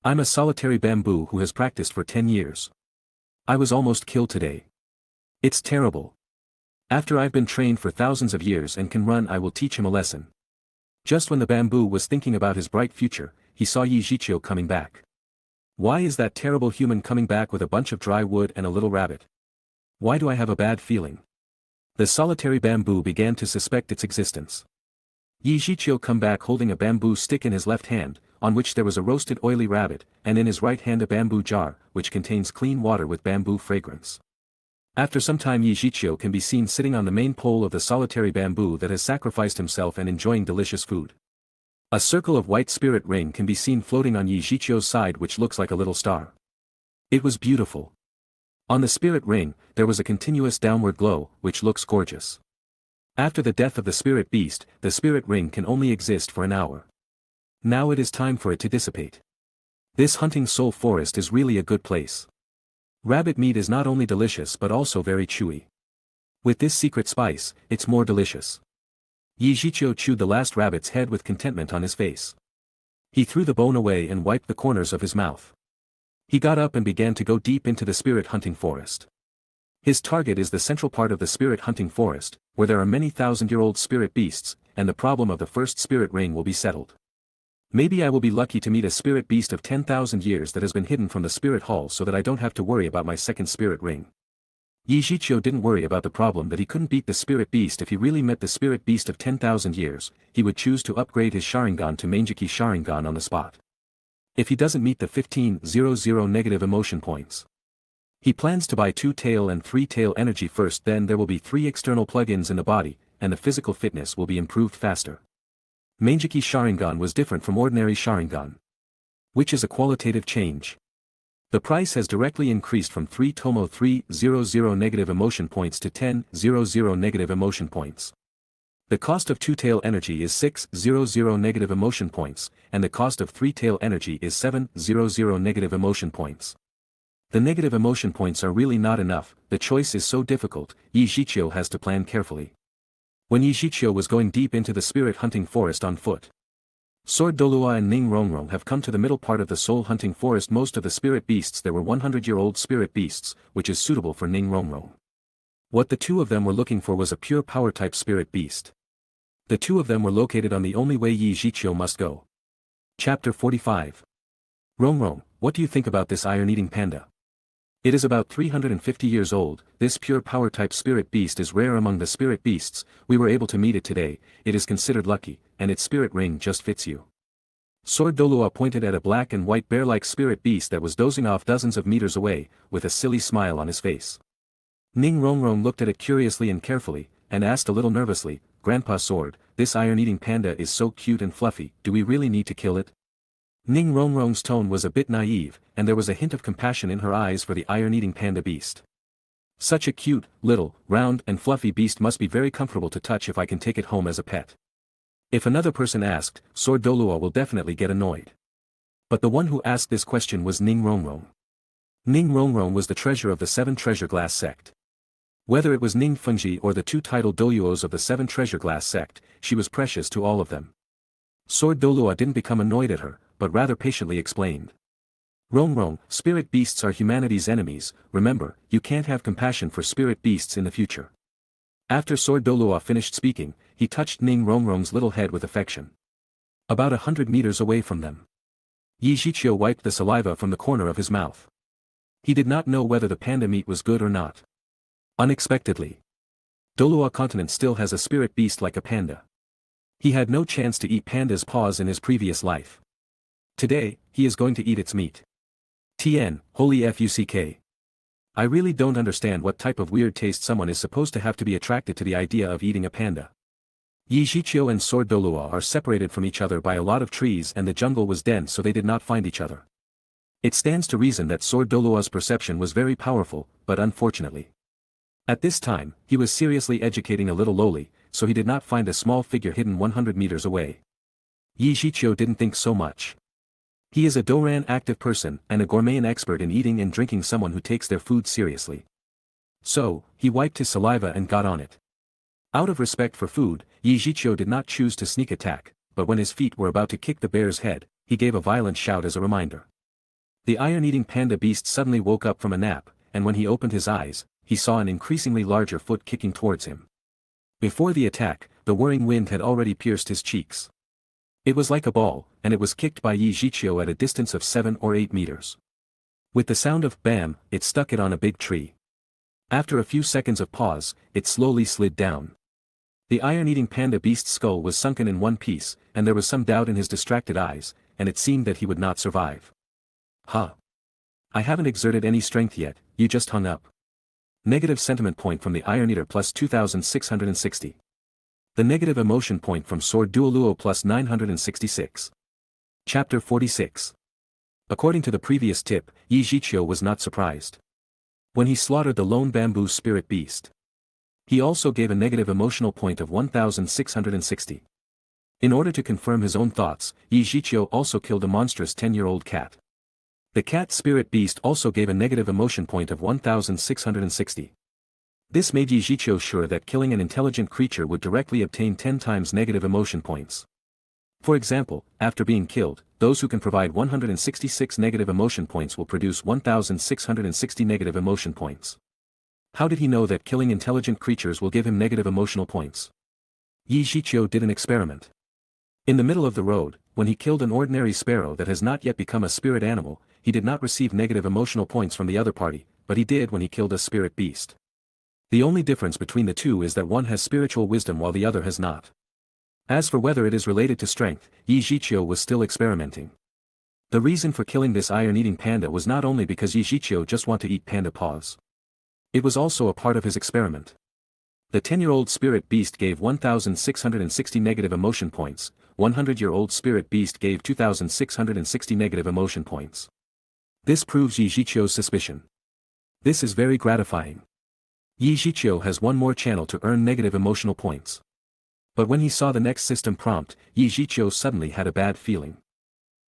I'm a solitary bamboo who has practiced for 10 years. I was almost killed today. It's terrible. After I've been trained for thousands of years and can run, I will teach him a lesson. Just when the bamboo was thinking about his bright future, he saw Zhiqiu coming back. Why is that terrible human coming back with a bunch of dry wood and a little rabbit? Why do I have a bad feeling? The solitary bamboo began to suspect its existence. Zhiqiu come back holding a bamboo stick in his left hand, on which there was a roasted oily rabbit, and in his right hand a bamboo jar, which contains clean water with bamboo fragrance. After some time, Zhiqiu can be seen sitting on the main pole of the solitary bamboo that has sacrificed himself and enjoying delicious food. A circle of white spirit ring can be seen floating on Zhiqiu's side, which looks like a little star. It was beautiful. On the spirit ring, there was a continuous downward glow, which looks gorgeous. After the death of the spirit beast, the spirit ring can only exist for an hour. Now it is time for it to dissipate. This hunting soul forest is really a good place. Rabbit meat is not only delicious but also very chewy. With this secret spice, it's more delicious. Zhiqiu chewed the last rabbit's head with contentment on his face. He threw the bone away and wiped the corners of his mouth. He got up and began to go deep into the spirit hunting forest. His target is the central part of the spirit hunting forest, where there are many thousand-year-old spirit beasts, and the problem of the first spirit ring will be settled. Maybe I will be lucky to meet a spirit beast of 10,000 years that has been hidden from the spirit hall so that I don't have to worry about my second spirit ring. Zhiqiu didn't worry about the problem that he couldn't beat the spirit beast. If he really met the spirit beast of 10,000 years, he would choose to upgrade his Sharingan to Manjiki Sharingan on the spot. If he doesn't meet the 1500 negative emotion points, he plans to buy 2 tail and 3 tail energy first, then there will be 3 external plugins in the body, and the physical fitness will be improved faster. Manjiki Sharingan was different from ordinary Sharingan, which is a qualitative change. The price has directly increased from 3 Tomo 300 negative emotion points to 1000 negative emotion points. The cost of 2 tail energy is 600 negative emotion points, and the cost of 3 tail energy is 700 negative emotion points. The negative emotion points are really not enough. The choice is so difficult, Zhiqiu has to plan carefully. When Zhiqiu was going deep into the spirit hunting forest on foot, Sword Douluo and Ning Rongrong have come to the middle part of the soul hunting forest. Most of the spirit beasts there were 100-year-old spirit beasts, which is suitable for Ning Rongrong. What the two of them were looking for was a pure power type spirit beast. The two of them were located on the only way Zhiqiu must go. Chapter 45. Rongrong, what do you think about this iron-eating panda? It is about 350 years old. This pure power type spirit beast is rare among the spirit beasts. We were able to meet it today. It is considered lucky, and its spirit ring just fits you. Sword Douluo pointed at a black and white bear-like spirit beast that was dozing off dozens of meters away, with a silly smile on his face. Ning Rongrong looked at it curiously and carefully, and asked a little nervously, Grandpa Sword, this iron-eating panda is so cute and fluffy, do we really need to kill it? Ning Rongrong's tone was a bit naive, and there was a hint of compassion in her eyes for the iron-eating panda beast. Such a cute, little, round and fluffy beast must be very comfortable to touch if I can take it home as a pet. If another person asked, Sword Douluo will definitely get annoyed. But the one who asked this question was Ning Rongrong. Ning Rongrong was the treasure of the 7 treasure glass sect. Whether it was Ning Fengji or the 2 titled Douluos of the 7 treasure glass sect, she was precious to all of them. Sword Douluo didn't become annoyed at her, but rather patiently explained. Rongrong, spirit beasts are humanity's enemies. Remember, you can't have compassion for spirit beasts in the future. After Sword Douluo finished speaking, he touched Ning Rongrong's little head with affection. About 100 meters away from them, Zhiqiu wiped the saliva from the corner of his mouth. He did not know whether the panda meat was good or not. Unexpectedly, Douluo continent still has a spirit beast like a panda. He had no chance to eat panda's paws in his previous life. Today, he is going to eat its meat. TN, holy fuck. I really don't understand what type of weird taste someone is supposed to have to be attracted to the idea of eating a panda. Zhiqiu and Sword Douluo are separated from each other by a lot of trees and the jungle was dense, so they did not find each other. It stands to reason that Sword Douluo's perception was very powerful, but unfortunately, at this time, he was seriously educating a little lowly, so he did not find a small figure hidden 100 meters away. Zhiqiu didn't think so much. He is a Doran active person and a gourmet expert in eating and drinking, someone who takes their food seriously. So, he wiped his saliva and got on it. Out of respect for food, Zhiqiu did not choose to sneak attack, but when his feet were about to kick the bear's head, he gave a violent shout as a reminder. The iron-eating panda beast suddenly woke up from a nap, and when he opened his eyes, he saw an increasingly larger foot kicking towards him. Before the attack, the whirring wind had already pierced his cheeks. It was like a ball, and it was kicked by Zhiqiu at a distance of 7 or 8 meters. With the sound of bam, it stuck it on a big tree. After a few seconds of pause, it slowly slid down. The iron-eating panda beast's skull was sunken in one piece, and there was some doubt in his distracted eyes, and it seemed that he would not survive. Huh. I haven't exerted any strength yet, you just hung up. Negative sentiment point from the Iron Eater plus 2660. The negative emotion point from Sword Douluo plus 966. Chapter 46. According to the previous tip, Zhiqiu was not surprised when he slaughtered the lone bamboo spirit beast. He also gave a negative emotional point of 1660. In order to confirm his own thoughts, Zhiqiu also killed a monstrous 10-year-old cat. The cat spirit beast also gave a negative emotion point of 1660. This made Zhiqiu sure that killing an intelligent creature would directly obtain 10 times negative emotion points. For example, after being killed, those who can provide 166 negative emotion points will produce 1660 negative emotion points. How did he know that killing intelligent creatures will give him negative emotional points? Zhiqiu did an experiment. In the middle of the road, when he killed an ordinary sparrow that has not yet become a spirit animal, he did not receive negative emotional points from the other party, but he did when he killed a spirit beast. The only difference between the two is that one has spiritual wisdom while the other has not. As for whether it is related to strength, Zhiqiu was still experimenting. The reason for killing this iron-eating panda was not only because Zhiqiu just want to eat panda paws. It was also a part of his experiment. The 10-year-old spirit beast gave 1,660 negative emotion points, 100-year-old spirit beast gave 2,660 negative emotion points. This proves Zhiqiu's suspicion. This is very gratifying. Zhiqiu has one more channel to earn negative emotional points. But when he saw the next system prompt, Zhiqiu suddenly had a bad feeling.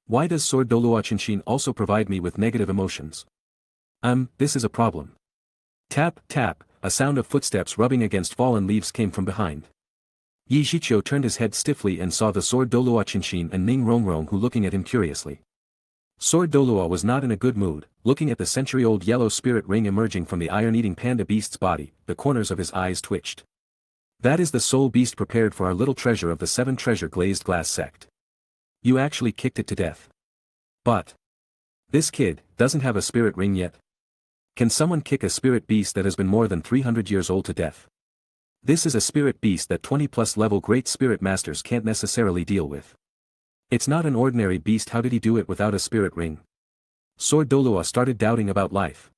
Why does sword Douluo Dalu also provide me with negative emotions? This is a problem. Tap, tap, a sound of footsteps rubbing against fallen leaves came from behind. Zhiqiu turned his head stiffly and saw the sword Douluo Dalu and Ning Rongrong who looking at him curiously. Sword Douluo was not in a good mood, looking at the century-old yellow spirit ring emerging from the iron-eating panda beast's body, the corners of his eyes twitched. That is the soul beast prepared for our little treasure of the 7 treasure glazed glass sect. You actually kicked it to death. But this kid doesn't have a spirit ring yet. Can someone kick a spirit beast that has been more than 300 years old to death? This is a spirit beast that 20+ level great spirit masters can't necessarily deal with. It's not an ordinary beast. How did he do it without a spirit ring? Sword Douluo started doubting about life.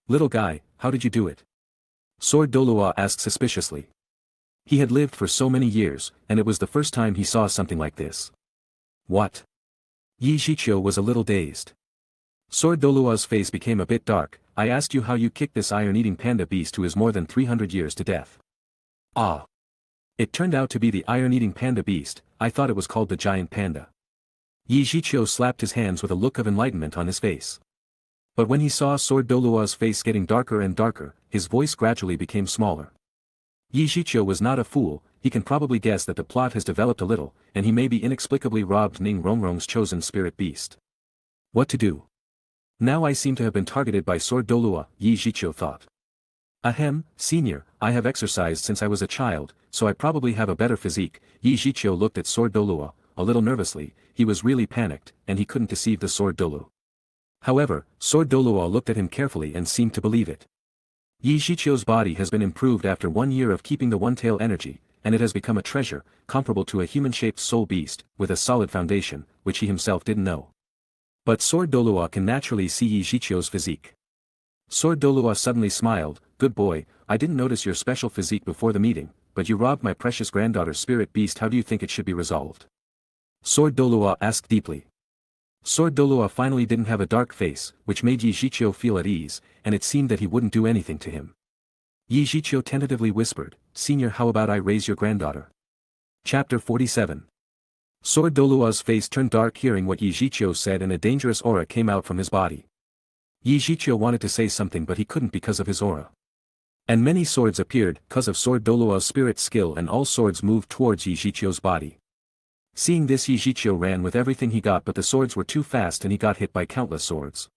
Little guy, how did you do it? Sword Douluo asked suspiciously. He had lived for so many years, and it was the first time he saw something like this. What? Zhiqiu was a little dazed. Sword Douluo's face became a bit dark. I asked you how you kicked this iron-eating panda beast who is more than 300 years to death. Ah. It turned out to be the iron-eating panda beast. I thought it was called the giant panda. Zhiqiu slapped his hands with a look of enlightenment on his face. But when he saw Sword Douluo's face getting darker and darker, his voice gradually became smaller. Zhiqiu was not a fool. He can probably guess that the plot has developed a little, and he may be inexplicably robbed Ning Rongrong's chosen spirit beast. What to do? Now I seem to have been targeted by Sword Douluo, Zhiqiu thought. Ahem, senior, I have exercised since I was a child, so I probably have a better physique. Zhiqiu looked at Sword Douluo, a little nervously. He was really panicked, and he couldn't deceive the Sword Douluo. However, Sword Douluo looked at him carefully and seemed to believe it. Zhiqiu's body has been improved after 1 year of keeping the one-tail energy, and it has become a treasure, comparable to a human-shaped soul beast, with a solid foundation, which he himself didn't know. But Sword Douluo can naturally see Zhiqiu's physique. Sword Douluo suddenly smiled. Good boy, I didn't notice your special physique before the meeting, but you robbed my precious granddaughter's spirit beast. How do you think it should be resolved? Sword Douluo asked deeply. Sword Douluo finally didn't have a dark face, which made Zhiqiu feel at ease, and it seemed that he wouldn't do anything to him. Zhiqiu tentatively whispered, Senior, how about I raise your granddaughter? Chapter 47. Sword Douluo's face turned dark hearing what Zhiqiu said, and a dangerous aura came out from his body. Zhiqiu wanted to say something, but he couldn't because of his aura. And many swords appeared because of Sword Douluo's spirit skill, and all swords moved towards Zhiqiu's body. Seeing this, Zhiqiu ran with everything he got, but the swords were too fast and he got hit by countless swords.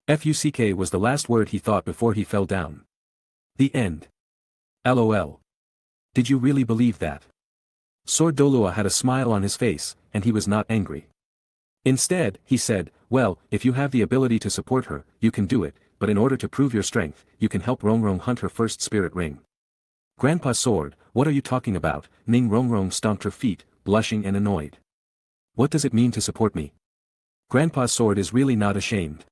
FUCK was the last word he thought before he fell down. The end. LOL. Did you really believe that? Sword Douluo had a smile on his face, and he was not angry. Instead, he said, well, if you have the ability to support her, you can do it, but in order to prove your strength, you can help Rongrong hunt her first spirit ring. Grandpa Sword, what are you talking about? Ning Rongrong stomped her feet, blushing and annoyed. What does it mean to support me? Grandpa Sword is really not ashamed.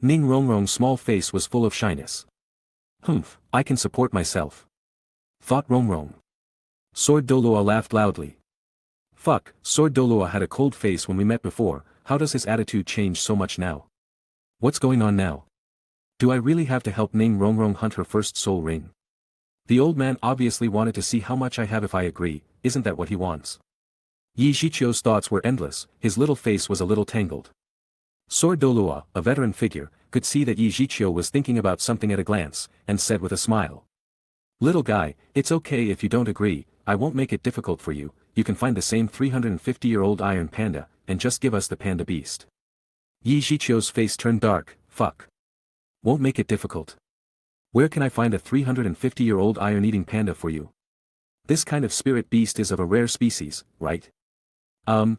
Ning Rongrong's small face was full of shyness. Humph, I can support myself, thought Rongrong. Sword Douluo laughed loudly. Fuck, Sword Douluo had a cold face when we met before. How does his attitude change so much now? What's going on now? Do I really have to help Ning Rongrong hunt her first soul ring? The old man obviously wanted to see how much I have if I agree. Isn't that what he wants? Zhiqiu's thoughts were endless. His little face was a little tangled. Sword Douluo, a veteran figure, could see that Zhiqiu was thinking about something at a glance, and said with a smile. Little guy, it's okay if you don't agree. I won't make it difficult for you. You can find the same 350-year-old iron panda, and just give us the panda beast. Zhiqiu's face turned dark. Fuck. Won't make it difficult. Where can I find a 350-year-old iron-eating panda for you? This kind of spirit beast is of a rare species, right?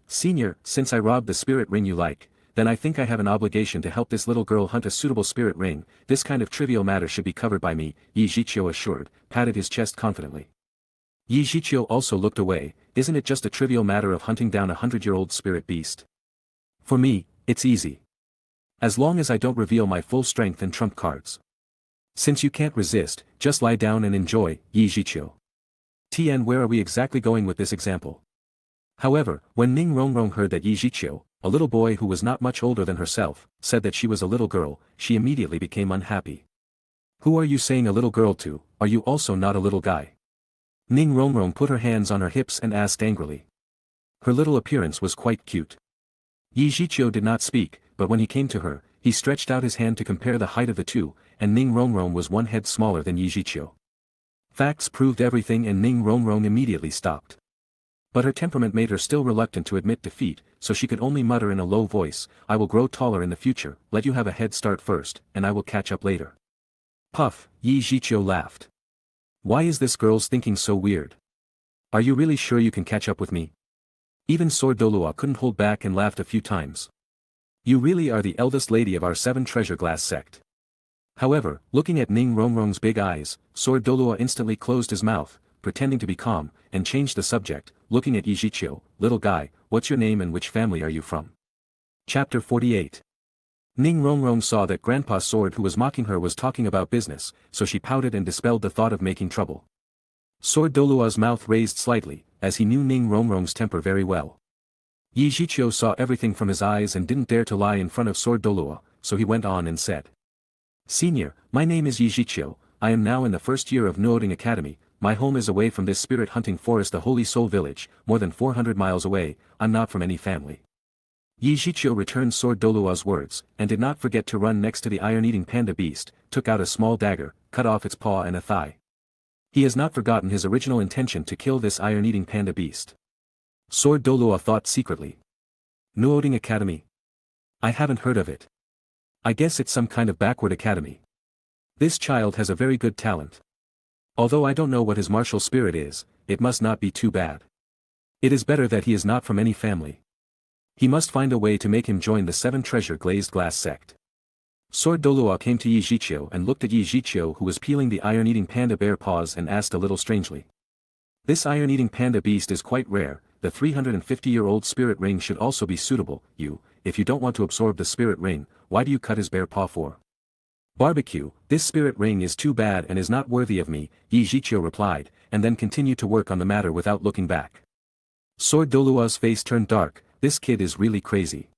Senior, since I robbed the spirit ring you like, then I think I have an obligation to help this little girl hunt a suitable spirit ring. This kind of trivial matter should be covered by me, Zhiqiu assured, patted his chest confidently. Zhiqiu also looked away. Isn't it just a trivial matter of hunting down a 100-year-old spirit beast? For me, it's easy. As long as I don't reveal my full strength and trump cards. Since you can't resist, just lie down and enjoy, Zhiqiu. Tian, where are we exactly going with this example? However, when Ning Rongrong heard that Zhiqiu, a little boy who was not much older than herself, said that she was a little girl, she immediately became unhappy. Who are you saying a little girl to? Are you also not a little guy? Ning Rongrong put her hands on her hips and asked angrily. Her little appearance was quite cute. Zhiqiu did not speak, but when he came to her, he stretched out his hand to compare the height of the two, and Ning Rongrong was one head smaller than Zhiqiu. Facts proved everything and Ning Rongrong immediately stopped. But her temperament made her still reluctant to admit defeat, so she could only mutter in a low voice, I will grow taller in the future, let you have a head start first, and I will catch up later. Puff, Zhiqiu laughed. Why is this girl's thinking so weird? Are you really sure you can catch up with me? Even Sword Douluo couldn't hold back and laughed a few times. You really are the eldest lady of our 7 treasure glass sect. However, looking at Ning Rongrong's big eyes, Sword Douluo instantly closed his mouth, pretending to be calm, and changed the subject, looking at Zhiqiu, little guy, what's your name and which family are you from? Chapter 48. Ning Rongrong saw that Grandpa Sword who was mocking her was talking about business, so she pouted and dispelled the thought of making trouble. Sword Douluo's mouth raised slightly, as he knew Ning Rongrong's temper very well. Zhiqiu saw everything from his eyes and didn't dare to lie in front of Sword Douluo, so he went on and said. Senior, my name is Zhiqiu, I am now in the first year of Nuoding Academy. My home is away from this spirit-hunting forest, the Holy Soul Village, more than 400 miles away. I'm not from any family. Zhiqiu returned Sword Douluo's words, and did not forget to run next to the iron-eating panda beast, took out a small dagger, cut off its paw and a thigh. He has not forgotten his original intention to kill this iron-eating panda beast. Sword Douluo thought secretly. Nuoding Academy? I haven't heard of it. I guess it's some kind of backward academy. This child has a very good talent. Although I don't know what his martial spirit is, it must not be too bad. It is better that he is not from any family. He must find a way to make him join the 7 treasure glazed glass sect. Sword Douluo came to Zhiqiu and looked at Zhiqiu who was peeling the iron-eating panda bear paws and asked a little strangely. This iron-eating panda beast is quite rare, the 350-year-old spirit ring should also be suitable. If you don't want to absorb the spirit ring, why do you cut his bear paw for? Barbecue, this spirit ring is too bad and is not worthy of me, Zhiqiu replied, and then continued to work on the matter without looking back. Sword Douluo's face turned dark, this kid is really crazy.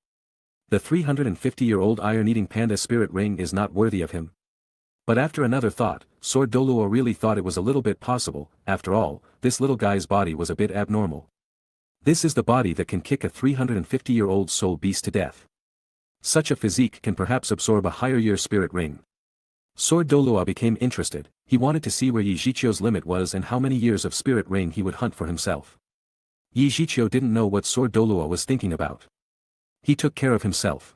The 350-year-old iron-eating panda spirit ring is not worthy of him. But after another thought, Sword Douluo really thought it was a little bit possible. After all, this little guy's body was a bit abnormal. This is the body that can kick a 350-year-old soul beast to death. Such a physique can perhaps absorb a higher-year spirit ring. Sword Douluo became interested, he wanted to see where Zhiqiu's limit was and how many years of spirit ring he would hunt for himself. Zhiqiu didn't know what Sword Douluo was thinking about. He took care of himself.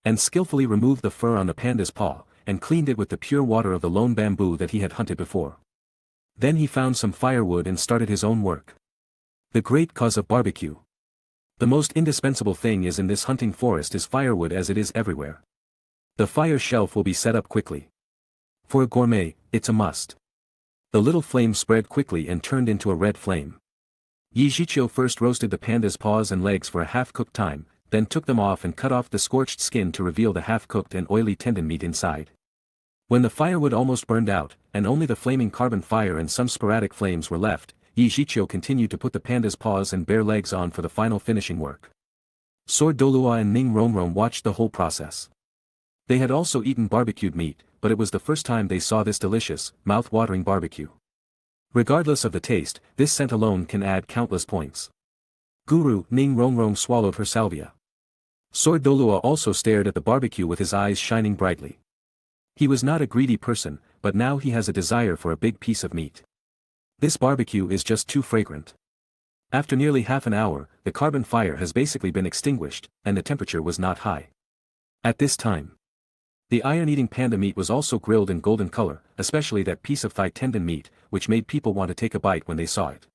And skillfully removed the fur on the panda's paw, and cleaned it with the pure water of the lone bamboo that he had hunted before. Then he found some firewood and started his own work. The great cause of barbecue. The most indispensable thing is in this hunting forest is firewood as it is everywhere. The fire shelf will be set up quickly. For a gourmet, it's a must. The little flame spread quickly and turned into a red flame. Zhiqiu first roasted the panda's paws and legs for a half-cooked time, then took them off and cut off the scorched skin to reveal the half-cooked and oily tendon meat inside. When the firewood almost burned out, and only the flaming carbon fire and some sporadic flames were left, Zhiqiu continued to put the panda's paws and bare legs on for the final finishing work. Sword Douluo and Ning Rongrong watched the whole process. They had also eaten barbecued meat, but it was the first time they saw this delicious, mouth-watering barbecue. Regardless of the taste, this scent alone can add countless points. Guru, Ning Rongrong swallowed her salvia. Sword Douluo also stared at the barbecue with his eyes shining brightly. He was not a greedy person, but now he has a desire for a big piece of meat. This barbecue is just too fragrant. After nearly half an hour, the carbon fire has basically been extinguished, and the temperature was not high. At this time, the iron-eating panda meat was also grilled in golden color, especially that piece of thigh tendon meat, which made people want to take a bite when they saw it.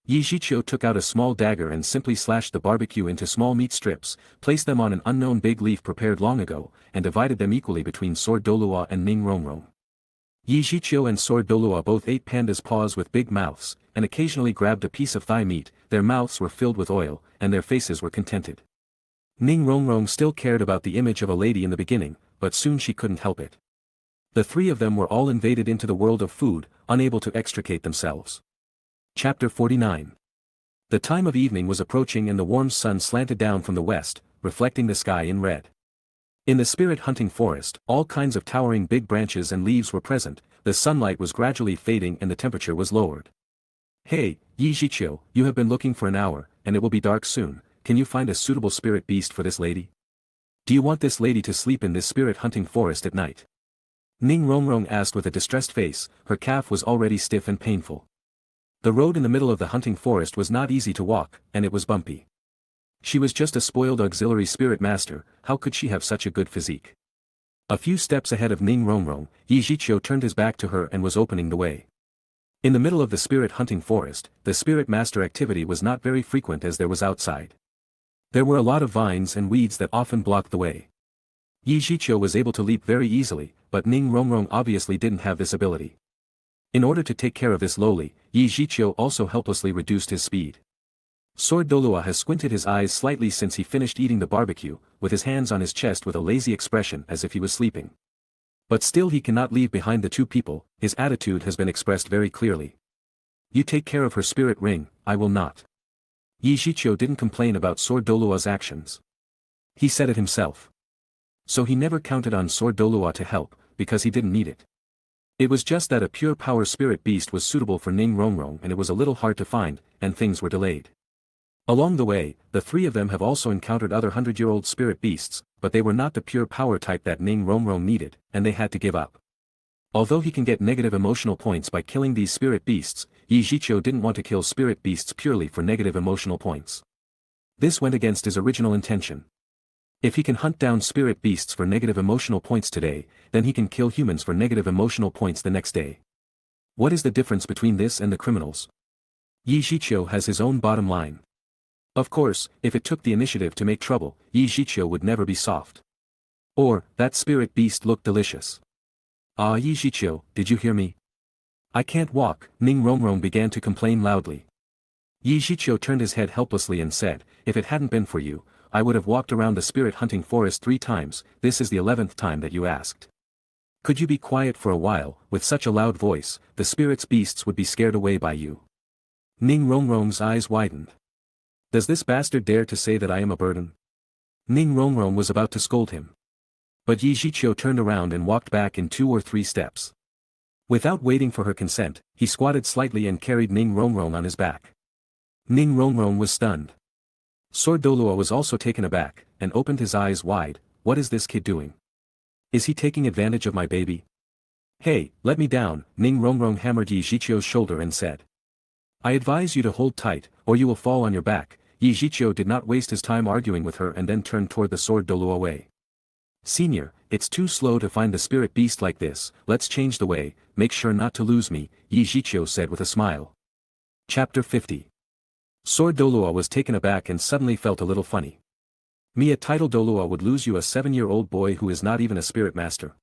Yi Zhiqiu took out a small dagger and simply slashed the barbecue into small meat strips, placed them on an unknown big leaf prepared long ago, and divided them equally between Sword Douluo and Ning Rongrong. Yi Zhiqiu and Sword Douluo both ate pandas' paws with big mouths, and occasionally grabbed a piece of thigh meat. Their mouths were filled with oil, and their faces were contented. Ning Rongrong still cared about the image of a lady in the beginning, but soon she couldn't help it. The three of them were all invaded into the world of food, unable to extricate themselves. Chapter 49. The time of evening was approaching and the warm sun slanted down from the west, reflecting the sky in red. In the spirit hunting forest, all kinds of towering big branches and leaves were present, the sunlight was gradually fading and the temperature was lowered. Hey, Yi Zhiqiu, you have been looking for an hour, and it will be dark soon. Can you find a suitable spirit beast for this lady? Do you want this lady to sleep in this spirit hunting forest at night? Ning Rongrong asked with a distressed face, her calf was already stiff and painful. The road in the middle of the hunting forest was not easy to walk, and it was bumpy. She was just a spoiled auxiliary spirit master, how could she have such a good physique? A few steps ahead of Ning Rongrong, Yi Zhiqiu turned his back to her and was opening the way. In the middle of the spirit hunting forest, the spirit master activity was not very frequent as there was outside. There were a lot of vines and weeds that often blocked the way. Yi Zhiqiu was able to leap very easily, but Ning Rongrong obviously didn't have this ability. In order to take care of this lowly, Yi Zhiqiu also helplessly reduced his speed. Sword Douluo has squinted his eyes slightly since he finished eating the barbecue, with his hands on his chest with a lazy expression as if he was sleeping. But still he cannot leave behind the two people, his attitude has been expressed very clearly. You take care of her spirit ring, I will not. Yi Zhiqiu didn't complain about Sword Douluo's actions. He said it himself. So he never counted on Sword Douluo to help, because he didn't need it. It was just that a pure power spirit beast was suitable for Ning Rongrong and it was a little hard to find, and things were delayed. Along the way, the three of them have also encountered other 100-year-old spirit beasts, but they were not the pure power type that Ning Rongrong needed, and they had to give up. Although he can get negative emotional points by killing these spirit beasts, Yi Zhiqiu didn't want to kill spirit beasts purely for negative emotional points. This went against his original intention. If he can hunt down spirit beasts for negative emotional points today, then he can kill humans for negative emotional points the next day. What is the difference between this and the criminals? Yi Zhiqiu has his own bottom line. Of course, if it took the initiative to make trouble, Yi Zhiqiu would never be soft. Or, that spirit beast looked delicious. Ah, Yi Zhiqiu, did you hear me? I can't walk, Ning Rongrong began to complain loudly. Yi Zhiqiu turned his head helplessly and said, if it hadn't been for you, I would have walked around the spirit hunting forest 3 times, this is the 11th time that you asked. Could you be quiet for a while, with such a loud voice, the spirit's beasts would be scared away by you. Ning Rongrong's eyes widened. Does this bastard dare to say that I am a burden? Ning Rongrong was about to scold him. But Yi Zhiqiu turned around and walked back in 2 or 3 steps. Without waiting for her consent, he squatted slightly and carried Ning Rongrong on his back. Ning Rongrong was stunned. Sword Douluo was also taken aback, and opened his eyes wide. What is this kid doing? Is he taking advantage of my baby? Hey, let me down, Ning Rongrong hammered Yi Zhiqiu's shoulder and said. I advise you to hold tight, or you will fall on your back. Yi Zhiqiu did not waste his time arguing with her and then turned toward the Sword Douluo way. Senior, it's too slow to find the spirit beast like this, let's change the way, make sure not to lose me, Yi Zhiqiu said with a smile. Chapter 50. Sword Douluo was taken aback and suddenly felt a little funny. Me a title Douluo would lose you a 7-year-old boy who is not even a spirit master.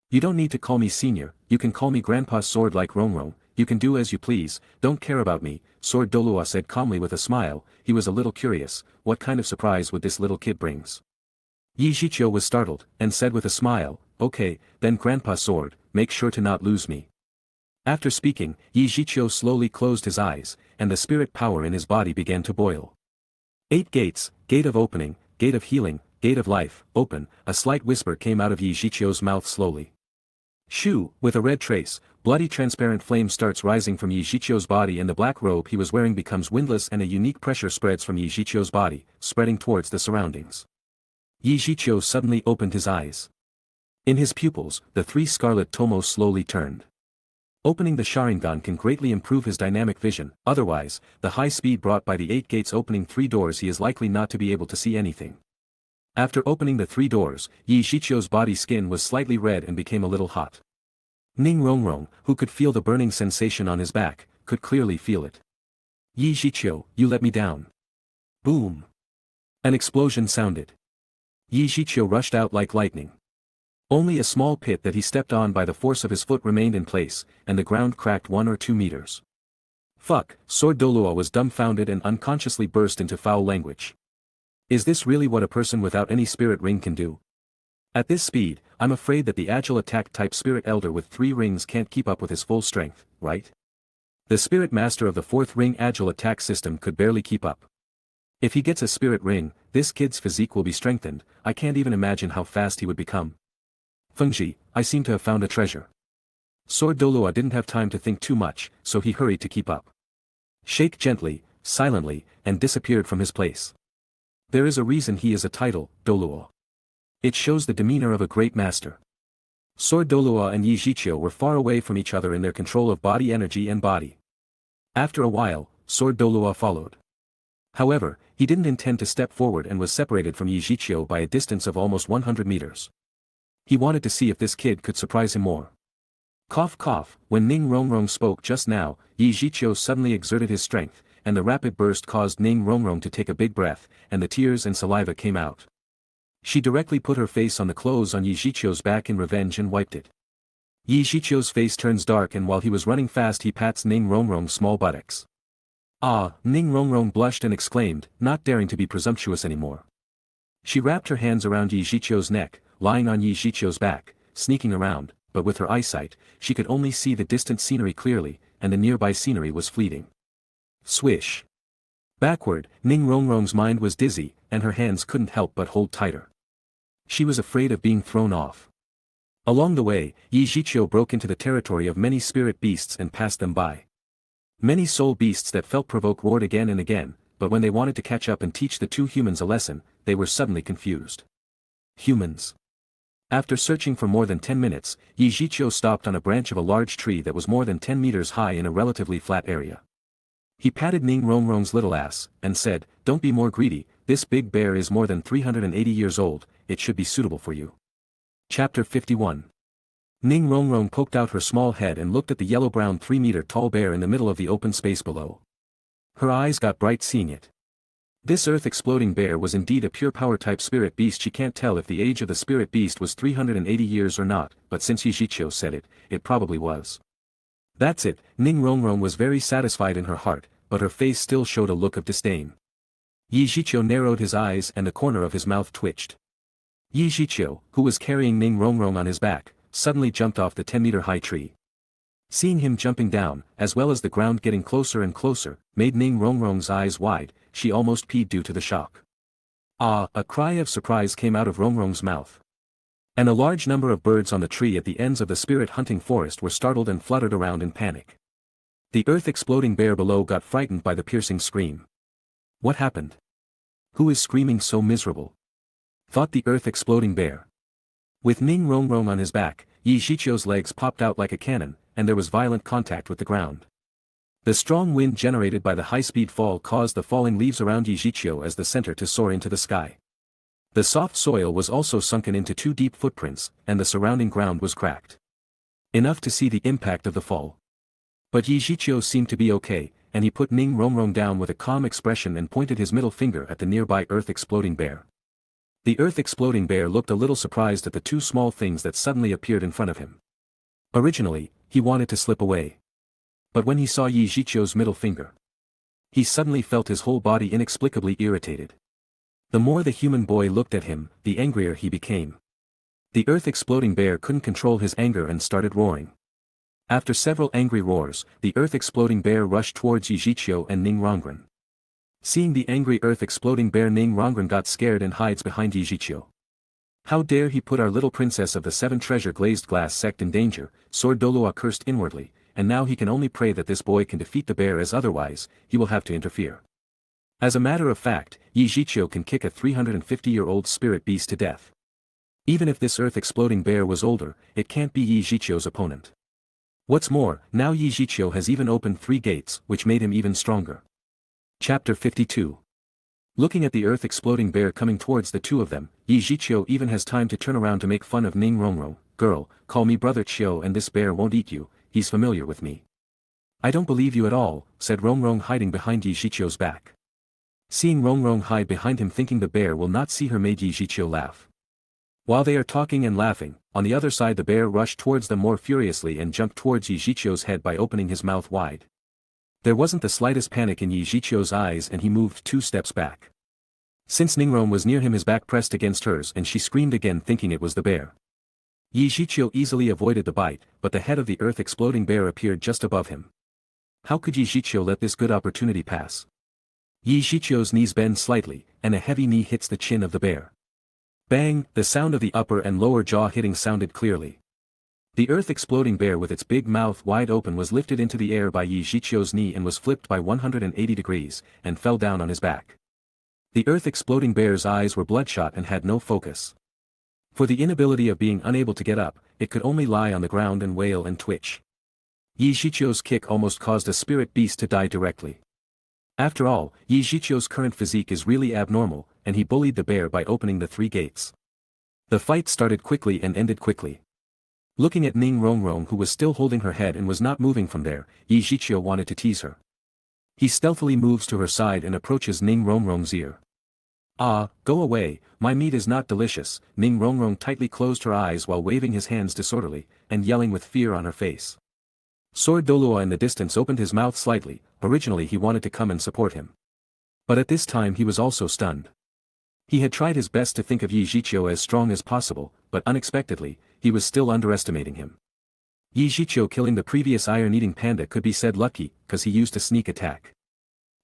You don't need to call me senior, you can call me Grandpa Sword like Rongrong, you can do as you please, don't care about me, Sword Douluo said calmly with a smile. He was a little curious, what kind of surprise would this little kid brings? Yi Zhiqiu was startled, and said with a smile, okay, then Grandpa Sword, make sure to not lose me. After speaking, Yi Zhiqiu slowly closed his eyes, and the spirit power in his body began to boil. 8 gates, gate of opening, gate of healing, gate of life, open, a slight whisper came out of Yi Zhiqiu's mouth slowly. Shoo, with a red trace, bloody transparent flame starts rising from Yi Zhiqiu's body and the black robe he was wearing becomes windless and a unique pressure spreads from Yi Zhiqiu's body, spreading towards the surroundings. Yi Zhiqiu suddenly opened his eyes. In his pupils, the 3 scarlet tomos slowly turned. Opening the Sharingan can greatly improve his dynamic vision, otherwise, the high speed brought by the 8 gates opening 3 doors he is likely not to be able to see anything. After opening the 3 doors, Yi Zhiqiu's body skin was slightly red and became a little hot. Ning Rongrong, who could feel the burning sensation on his back, could clearly feel it. Yi Zhiqiu, you let me down. Boom. An explosion sounded. Yi Zhiqiu rushed out like lightning. Only a small pit that he stepped on by the force of his foot remained in place, and the ground cracked 1 or 2 meters. Fuck, Sword Douluo was dumbfounded and unconsciously burst into foul language. Is this really what a person without any spirit ring can do? At this speed, I'm afraid that the agile attack type spirit elder with 3 rings can't keep up with his full strength, right? The spirit master of the 4th ring agile attack system could barely keep up. If he gets a spirit ring, this kid's physique will be strengthened. I can't even imagine how fast he would become. Fengji, I seem to have found a treasure. Sword Douluo didn't have time to think too much, so he hurried to keep up. Shake gently, silently, and disappeared from his place. There is a reason he is a title, Douluo. It shows the demeanor of a great master. Sword Douluo and Yi Zhiqiu were far away from each other in their control of body energy and body. After a while, Sword Douluo followed. However, he didn't intend to step forward and was separated from Yi Zhiqiu by a distance of almost 100 meters. He wanted to see if this kid could surprise him more. Cough cough, when Ning Rongrong spoke just now, Yi Zhiqiu suddenly exerted his strength, and the rapid burst caused Ning Rongrong to take a big breath, and the tears and saliva came out. She directly put her face on the clothes on Yi Zhiqiu's back in revenge and wiped it. Yi Zhiqiu's face turns dark, and while he was running fast he pats Ning Rongrong's small buttocks. Ah, Ning Rongrong blushed and exclaimed, not daring to be presumptuous anymore. She wrapped her hands around Yi Zhiqiu's neck, lying on Yi Zhiqiu's back, sneaking around, but with her eyesight, she could only see the distant scenery clearly, and the nearby scenery was fleeting. Swish. Backward, Ning Rongrong's mind was dizzy, and her hands couldn't help but hold tighter. She was afraid of being thrown off. Along the way, Yi Zhiqiu broke into the territory of many spirit beasts and passed them by. Many soul beasts that felt provoked roared again and again, but when they wanted to catch up and teach the 2 humans a lesson, they were suddenly confused. Humans. After searching for more than 10 minutes, Yi Zhiqiu stopped on a branch of a large tree that was more than 10 meters high in a relatively flat area. He patted Ning Rongrong's little ass, and said, don't be more greedy, this big bear is more than 380 years old, it should be suitable for you. Chapter 51. Ning Rongrong poked out her small head and looked at the yellow-brown 3-meter-tall bear in the middle of the open space below. Her eyes got bright seeing it. This earth-exploding bear was indeed a pure power-type spirit beast. She can't tell if the age of the spirit beast was 380 years or not, but since Yi Zhiqiu said it, it probably was. That's it, Ning Rongrong was very satisfied in her heart, but her face still showed a look of disdain. Yi Zhiqiu narrowed his eyes and the corner of his mouth twitched. Yi Zhiqiu, who was carrying Ning Rongrong on his back, suddenly jumped off the 10-meter-high tree. Seeing him jumping down, as well as the ground getting closer and closer, made Ning Rongrong's eyes wide. She almost peed due to the shock. Ah! A cry of surprise came out of Rongrong's mouth. And a large number of birds on the tree at the ends of the spirit hunting forest were startled and fluttered around in panic. The earth-exploding bear below got frightened by the piercing scream. What happened? Who is screaming so miserable? Thought the earth-exploding bear. With Ning Rongrong on his back, Yi Zhiqiu's legs popped out like a cannon, and there was violent contact with the ground. The strong wind generated by the high-speed fall caused the falling leaves around Yi Zhiqiu as the center to soar into the sky. The soft soil was also sunken into 2 deep footprints, and the surrounding ground was cracked. Enough to see the impact of the fall. But Yi Zhiqiu seemed to be okay, and he put Ning Rongrong down with a calm expression and pointed his middle finger at the nearby earth-exploding bear. The earth-exploding bear looked a little surprised at the 2 small things that suddenly appeared in front of him. Originally, he wanted to slip away. But when he saw Yi Zhiqiu's middle finger, he suddenly felt his whole body inexplicably irritated. The more the human boy looked at him, the angrier he became. The earth-exploding bear couldn't control his anger and started roaring. After several angry roars, the earth-exploding bear rushed towards Yi Zhiqiu and Ning Rongrong. Seeing the angry earth-exploding bear, Ning Rongrong got scared and hides behind Yi Zhiqiu. How dare he put our little princess of the 7 treasure glazed glass sect in danger, Sword Douluo cursed inwardly, and now he can only pray that this boy can defeat the bear, as otherwise, he will have to interfere. As a matter of fact, Yi Zhiqiu can kick a 350-year-old spirit beast to death. Even if this earth-exploding bear was older, it can't be Yi Zhiqiu's opponent. What's more, now Yi Zhiqiu has even opened 3 gates, which made him even stronger. Chapter 52. Looking at the earth-exploding bear coming towards the 2 of them, Yi Zhiqiu even has time to turn around to make fun of Ning Rongrong. Girl, call me brother Chiu and this bear won't eat you, he's familiar with me. I don't believe you at all, said Rongrong hiding behind Zhiqiu's back. Seeing Rongrong hide behind him thinking the bear will not see her made Zhiqiu laugh. While they are talking and laughing, on the other side the bear rushed towards them more furiously and jumped towards Zhiqiu's head by opening his mouth wide. There wasn't the slightest panic in Zhiqiu's eyes and he moved 2 steps back. Since Ningrong was near him his back pressed against hers and she screamed again thinking it was the bear. Zhiqiu easily avoided the bite, but the head of the earth-exploding bear appeared just above him. How could Zhiqiu let this good opportunity pass? Zhiqiu's knees bend slightly, and a heavy knee hits the chin of the bear. Bang, the sound of the upper and lower jaw hitting sounded clearly. The earth-exploding bear with its big mouth wide open was lifted into the air by Zhiqiu's knee and was flipped by 180 degrees, and fell down on his back. The earth-exploding bear's eyes were bloodshot and had no focus. For the inability of being unable to get up, it could only lie on the ground and wail and twitch. Zhiqiu's kick almost caused a spirit beast to die directly. After all, Zhiqiu's current physique is really abnormal, and he bullied the bear by opening the 3 gates. The fight started quickly and ended quickly. Looking at Ning Rongrong who was still holding her head and was not moving from there, Zhiqiu wanted to tease her. He stealthily moves to her side and approaches Ning Rongrong's ear. Ah, go away, my meat is not delicious, Ning Rongrong tightly closed her eyes while waving his hands disorderly, and yelling with fear on her face. Sword Douluo in the distance opened his mouth slightly, originally he wanted to come and support him. But at this time he was also stunned. He had tried his best to think of Zhiqiu as strong as possible, but unexpectedly, he was still underestimating him. Zhiqiu killing the previous iron-eating panda could be said lucky, cause he used a sneak attack.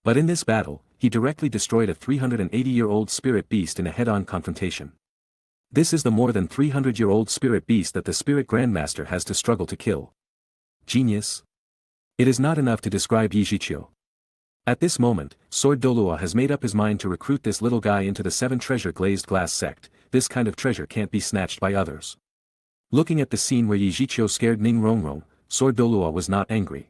But in this battle, he directly destroyed a 380-year-old spirit beast in a head-on confrontation. This is the more than 300-year-old spirit beast that the spirit Grandmaster has to struggle to kill. Genius? It is not enough to describe Zhiqiu. At this moment, Sword Douluo has made up his mind to recruit this little guy into the 7 treasure glazed glass sect. This kind of treasure can't be snatched by others. Looking at the scene where Zhiqiu scared Ning Rongrong, Sword Douluo was not angry.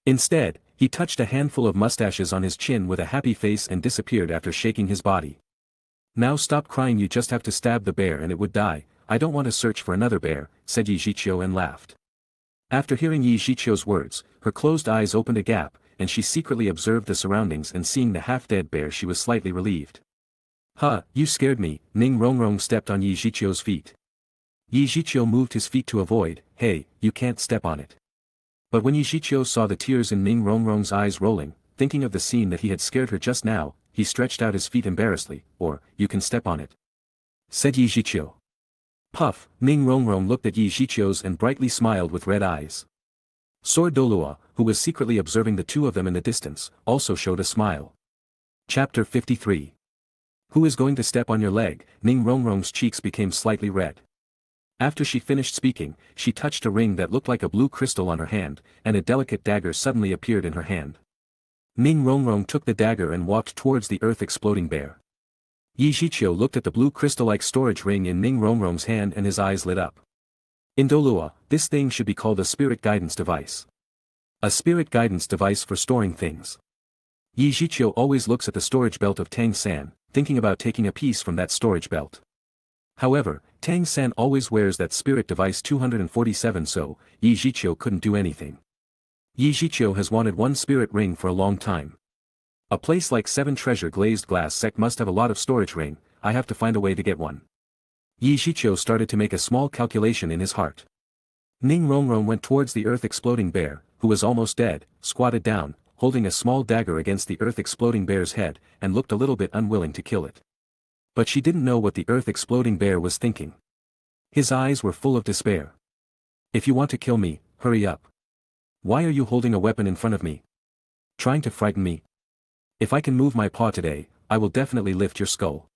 Instead, he touched a handful of mustaches on his chin with a happy face and disappeared after shaking his body. Now stop crying, you just have to stab the bear and it would die. I don't want to search for another bear, said Zhiqiu and laughed. After hearing Zhiqiu's words, her closed eyes opened a gap, and she secretly observed the surroundings and seeing the half-dead bear she was slightly relieved. Huh, you scared me, Ning Rongrong stepped on Zhiqiu's feet. Zhiqiu moved his feet to avoid, hey, you can't step on it. But when Zhiqiu saw the tears in Ning Rongrong's eyes rolling, thinking of the scene that he had scared her just now, he stretched out his feet embarrassedly, or, you can step on it, said Zhiqiu. Puff, Ning Rongrong looked at Zhiqiu's and brightly smiled with red eyes. Sword Douluo, who was secretly observing the 2 of them in the distance, also showed a smile. Chapter 53. Who is going to step on your leg? Ning Rongrong's cheeks became slightly red. After she finished speaking, she touched a ring that looked like a blue crystal on her hand, and a delicate dagger suddenly appeared in her hand. Ning Rongrong took the dagger and walked towards the earth-exploding bear. Zhiqiu looked at the blue crystal-like storage ring in Ning Rongrong's hand and his eyes lit up. In Douluo, this thing should be called a spirit guidance device. A spirit guidance device for storing things. Zhiqiu always looks at the storage belt of Tang San, thinking about taking a piece from that storage belt. However, Tang San always wears that spirit device 247, so Zhiqiu couldn't do anything. Zhiqiu has wanted one spirit ring for a long time. A place like 7 treasure glazed glass sect must have a lot of storage ring, I have to find a way to get one. Zhiqiu started to make a small calculation in his heart. Ning Rongrong went towards the earth-exploding bear, who was almost dead, squatted down, holding a small dagger against the earth-exploding bear's head, and looked a little bit unwilling to kill it. But she didn't know what the earth-exploding bear was thinking. His eyes were full of despair. If you want to kill me, hurry up. Why are you holding a weapon in front of me? Trying to frighten me? If I can move my paw today, I will definitely lift your skull.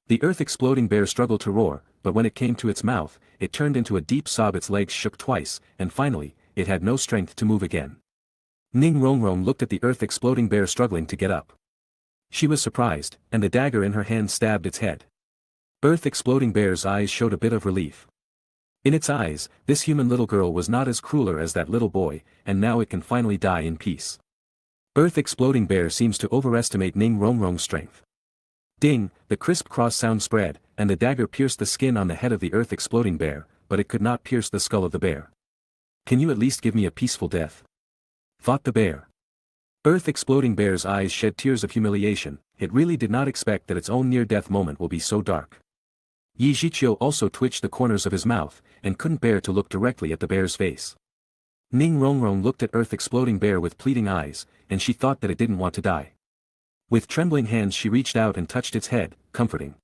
The earth-exploding bear struggled to roar, but when it came to its mouth, it turned into a deep sob. Its legs shook twice, and finally, it had no strength to move again. Ning Rongrong looked at the earth-exploding bear struggling to get up. She was surprised, and the dagger in her hand stabbed its head. Earth-exploding bear's eyes showed a bit of relief. In its eyes, this human little girl was not as crueler as that little boy, and now it can finally die in peace. Earth-exploding bear seems to overestimate Ning Rongrong's strength. Ding, the crisp cross sound spread, and the dagger pierced the skin on the head of the earth-exploding bear, but it could not pierce the skull of the bear. Can you at least give me a peaceful death? thought the bear. Earth-exploding bear's eyes shed tears of humiliation. It really did not expect that its own near-death moment will be so dark. Zhiqiu also twitched the corners of his mouth, and couldn't bear to look directly at the bear's face. Ning Rongrong looked at Earth-exploding bear with pleading eyes, and she thought that it didn't want to die. With trembling hands she reached out and touched its head, comforting.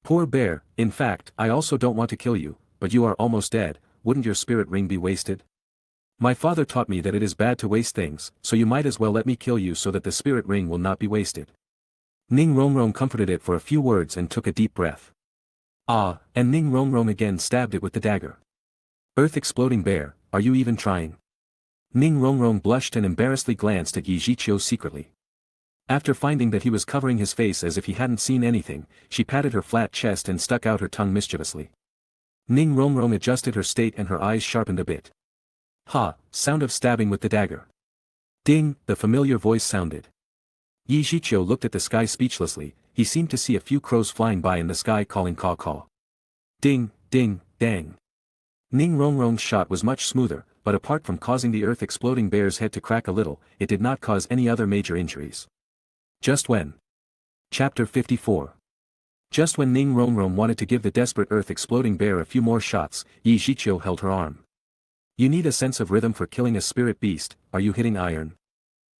Poor bear, in fact, I also don't want to kill you, but you are almost dead, wouldn't your spirit ring be wasted? My father taught me that it is bad to waste things, so you might as well let me kill you so that the spirit ring will not be wasted. Ning Rongrong comforted it for a few words and took a deep breath. Ah, and Ning Rongrong again stabbed it with the dagger. Earth-exploding bear, are you even trying? Ning Rongrong blushed and embarrassedly glanced at Zhiqiu secretly. After finding that he was covering his face as if he hadn't seen anything, she patted her flat chest and stuck out her tongue mischievously. Ning Rongrong adjusted her state and her eyes sharpened a bit. Ha, sound of stabbing with the dagger. Ding, the familiar voice sounded. Zhiqiu looked at the sky speechlessly. He seemed to see a few crows flying by in the sky calling caw-caw. Ding, ding, dang. Ning Rongrong's shot was much smoother, but apart from causing the earth-exploding bear's head to crack a little, it did not cause any other major injuries. Just when. Chapter 54. Just when Ning Rongrong wanted to give the desperate earth-exploding bear a few more shots, Zhiqiu held her arm. You need a sense of rhythm for killing a spirit beast, are you hitting iron?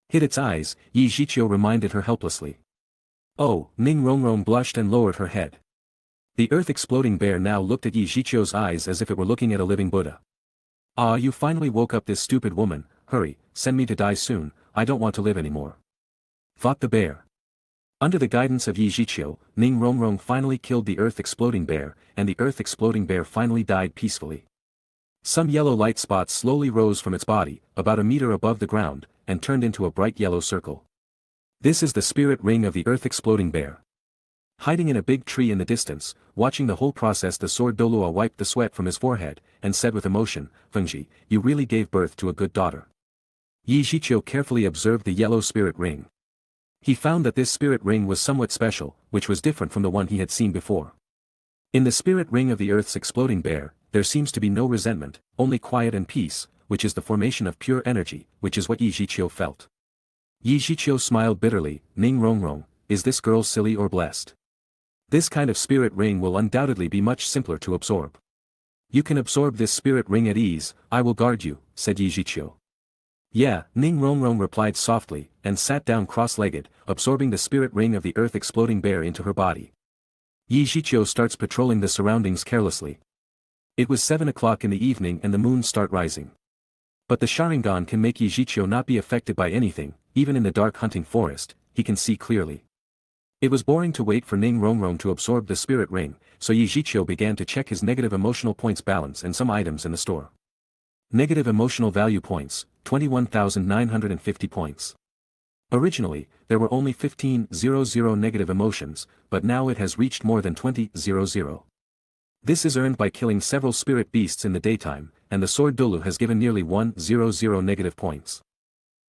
Hit its eyes, Zhiqiu reminded her helplessly. Oh, Ning Rongrong blushed and lowered her head. The earth-exploding bear now looked at Zhiqiu's eyes as if it were looking at a living Buddha. Ah, you finally woke up this stupid woman, hurry, send me to die soon, I don't want to live anymore. Thought the bear. Under the guidance of Zhiqiu, Ning Rongrong finally killed the earth-exploding bear, and the earth-exploding bear finally died peacefully. Some yellow light spots slowly rose from its body, about a meter above the ground, and turned into a bright yellow circle. This is the spirit ring of the earth-exploding bear. Hiding in a big tree in the distance, watching the whole process, the sword Douluo wiped the sweat from his forehead, and said with emotion, Fengji, you really gave birth to a good daughter. Zhiqiu carefully observed the yellow spirit ring. He found that this spirit ring was somewhat special, which was different from the one he had seen before. In the spirit ring of the Earth's exploding bear, there seems to be no resentment, only quiet and peace, which is the formation of pure energy, which is what Zhiqiu felt. Zhiqiu smiled bitterly, Ning Rongrong, is this girl silly or blessed? This kind of spirit ring will undoubtedly be much simpler to absorb. You can absorb this spirit ring at ease, I will guard you, said Zhiqiu. Yeah, Ning Rongrong replied softly, and sat down cross-legged, absorbing the spirit ring of the earth-exploding bear into her body. Zhiqiu starts patrolling the surroundings carelessly. It was 7 o'clock in the evening and the moon start rising. But the Sharingan can make Zhiqiu not be affected by anything, even in the dark hunting forest, he can see clearly. It was boring to wait for Ning Rongrong to absorb the spirit ring, so Zhiqiu began to check his negative emotional points balance and some items in the store. Negative emotional value points, 21,950 points. Originally, there were only 15,000 negative emotions, but now it has reached more than 20,000. This is earned by killing several spirit beasts in the daytime, and the sword Douluo has given nearly 100 negative points.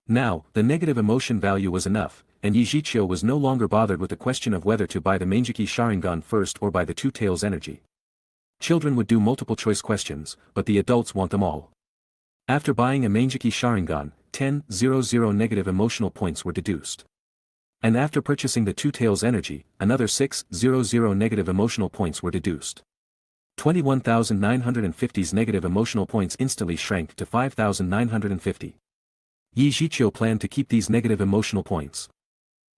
Now, the negative emotion value was enough, and Zhiqiu was no longer bothered with the question of whether to buy the Manjiki Sharingan first or buy the Two Tails energy. Children would do multiple choice questions, but the adults want them all. After buying a Manjiki Sharingan, 10,000 negative emotional points were deduced. And after purchasing the Two Tails energy, another 6,000 negative emotional points were deduced. 21,950's negative emotional points instantly shrank to 5,950. Zhiqiu planned to keep these negative emotional points.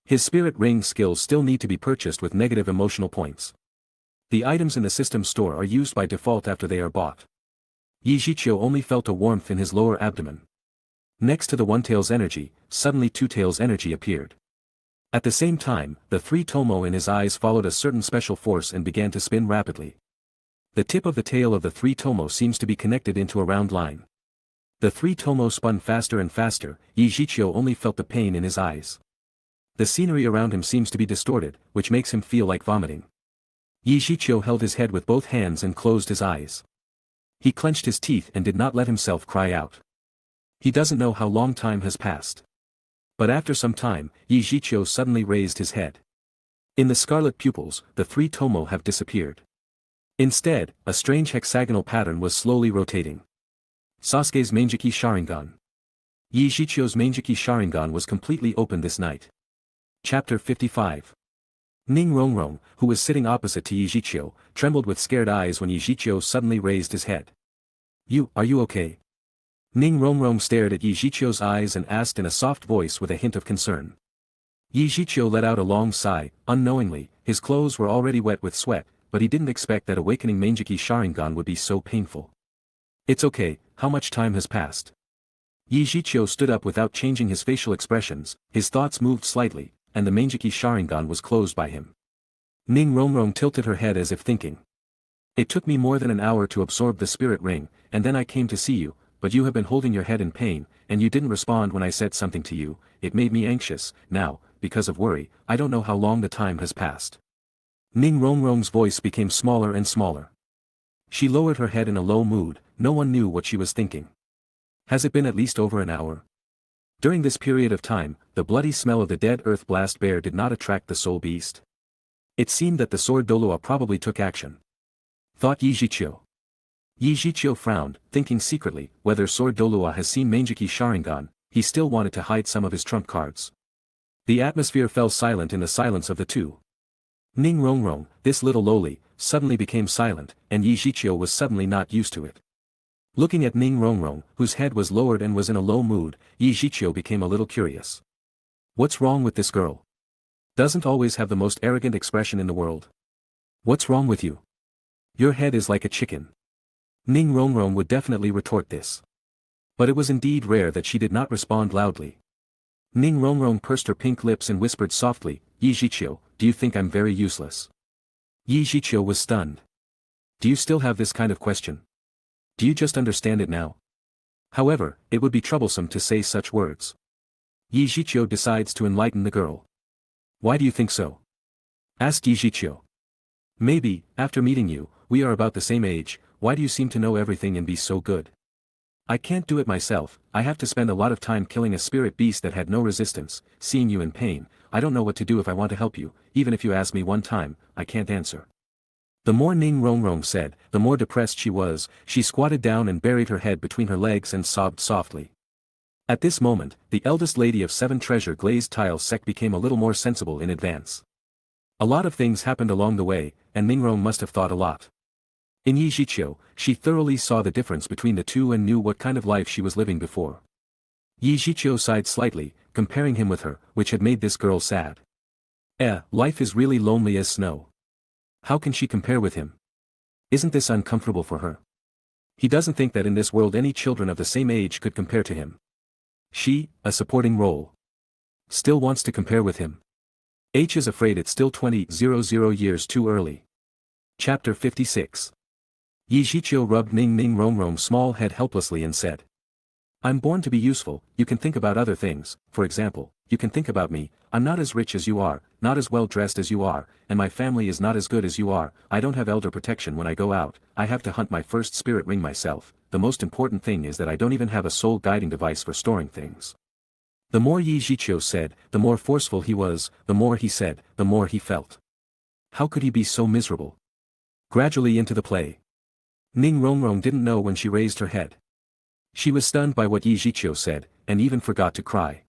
His spirit ring skills still need to be purchased with negative emotional points. The items in the system store are used by default after they are bought. Zhiqiu only felt a warmth in his lower abdomen. Next to the One Tails energy, suddenly Two Tails energy appeared. At the same time, the three tomo in his eyes followed a certain special force and began to spin rapidly. The tip of the tail of the three tomo seems to be connected into a round line. The three tomo spun faster and faster, Zhiqiu only felt the pain in his eyes. The scenery around him seems to be distorted, which makes him feel like vomiting. Zhiqiu held his head with both hands and closed his eyes. He clenched his teeth and did not let himself cry out. He doesn't know how long time has passed. But after some time, Zhiqiu suddenly raised his head. In the scarlet pupils, the three tomo have disappeared. Instead, a strange hexagonal pattern was slowly rotating. Sasuke's Manjiki Sharingan. Yi Zhiqiu's Manjiki Sharingan was completely open this night. Chapter 55. Ning Rongrong, who was sitting opposite to Yi Zhiqiu, trembled with scared eyes when Yi Zhiqiu suddenly raised his head. Are you okay? Ning Rongrong stared at Yi Zhiqiu's eyes and asked in a soft voice with a hint of concern. Yi Zhiqiu let out a long sigh. Unknowingly, his clothes were already wet with sweat, but he didn't expect that awakening Manjiki Sharingan would be so painful. It's okay, how much time has passed? Yi Zhiqiu stood up without changing his facial expressions, his thoughts moved slightly, and the Manjiki Sharingan was closed by him. Ning Rongrong tilted her head as if thinking. It took me more than an hour to absorb the spirit ring, and then I came to see you, but you have been holding your head in pain, and you didn't respond when I said something to you. It made me anxious. Now, because of worry, I don't know how long the time has passed. Ning Rongrong's voice became smaller and smaller. She lowered her head in a low mood. No one knew what she was thinking. Has it been at least over an hour? During this period of time, the bloody smell of the dead earth blast bear did not attract the soul beast. It seemed that the sword Douluo probably took action. Thought Yi Zhiqiu. Yi Zhiqiu frowned, thinking secretly, whether sword Douluo has seen Manjiki Sharingan, he still wanted to hide some of his trump cards. The atmosphere fell silent in the silence of the two. Ning Rongrong, this little lowly, suddenly became silent, and Yi Zhiqiu was suddenly not used to it. Looking at Ning Rongrong, whose head was lowered and was in a low mood, Yi Zhiqiu became a little curious. What's wrong with this girl? Doesn't always have the most arrogant expression in the world. What's wrong with you? Your head is like a chicken. Ning Rongrong would definitely retort this. But it was indeed rare that she did not respond loudly. Ning Rongrong pursed her pink lips and whispered softly, Yi Zhiqiu, do you think I'm very useless? Yi Zhiqiu was stunned. Do you still have this kind of question? Do you just understand it now? However, it would be troublesome to say such words. Yi Zhiqiu decides to enlighten the girl. Why do you think so? Asked Yi Zhiqiu. Maybe, after meeting you, we are about the same age. Why do you seem to know everything and be so good? I can't do it myself. I have to spend a lot of time killing a spirit beast that had no resistance. Seeing you in pain, I don't know what to do if I want to help you. Even if you ask me one time, I can't answer. The more Ning Rongrong said, the more depressed she was. She squatted down and buried her head between her legs and sobbed softly. At this moment, the eldest lady of 7 treasure glazed tile sect became a little more sensible in advance. A lot of things happened along the way, and Ningrong must have thought a lot. In Yi Zhiqiu, she thoroughly saw the difference between the two and knew what kind of life she was living before. Yi Zhiqiu sighed slightly, comparing him with her, which had made this girl sad. Life is really lonely as snow. How can she compare with him? Isn't this uncomfortable for her? He doesn't think that in this world any children of the same age could compare to him. She, a supporting role, still wants to compare with him. H is afraid it's still 20,000 years too early. Chapter 56. Yi Zhiqiu rubbed Ning Rongrong's small head helplessly and said. I'm born to be useful. You can think about other things. For example, you can think about me. I'm not as rich as you are, not as well dressed as you are, and my family is not as good as you are. I don't have elder protection when I go out. I have to hunt my first spirit ring myself. The most important thing is that I don't even have a soul guiding device for storing things. The more Yi Zhiqiu said, the more forceful he was. The more he said, the more he felt. How could he be so miserable? Gradually into the play. Ning Rongrong didn't know when she raised her head. She was stunned by what Yi Zhiqiu said, and even forgot to cry.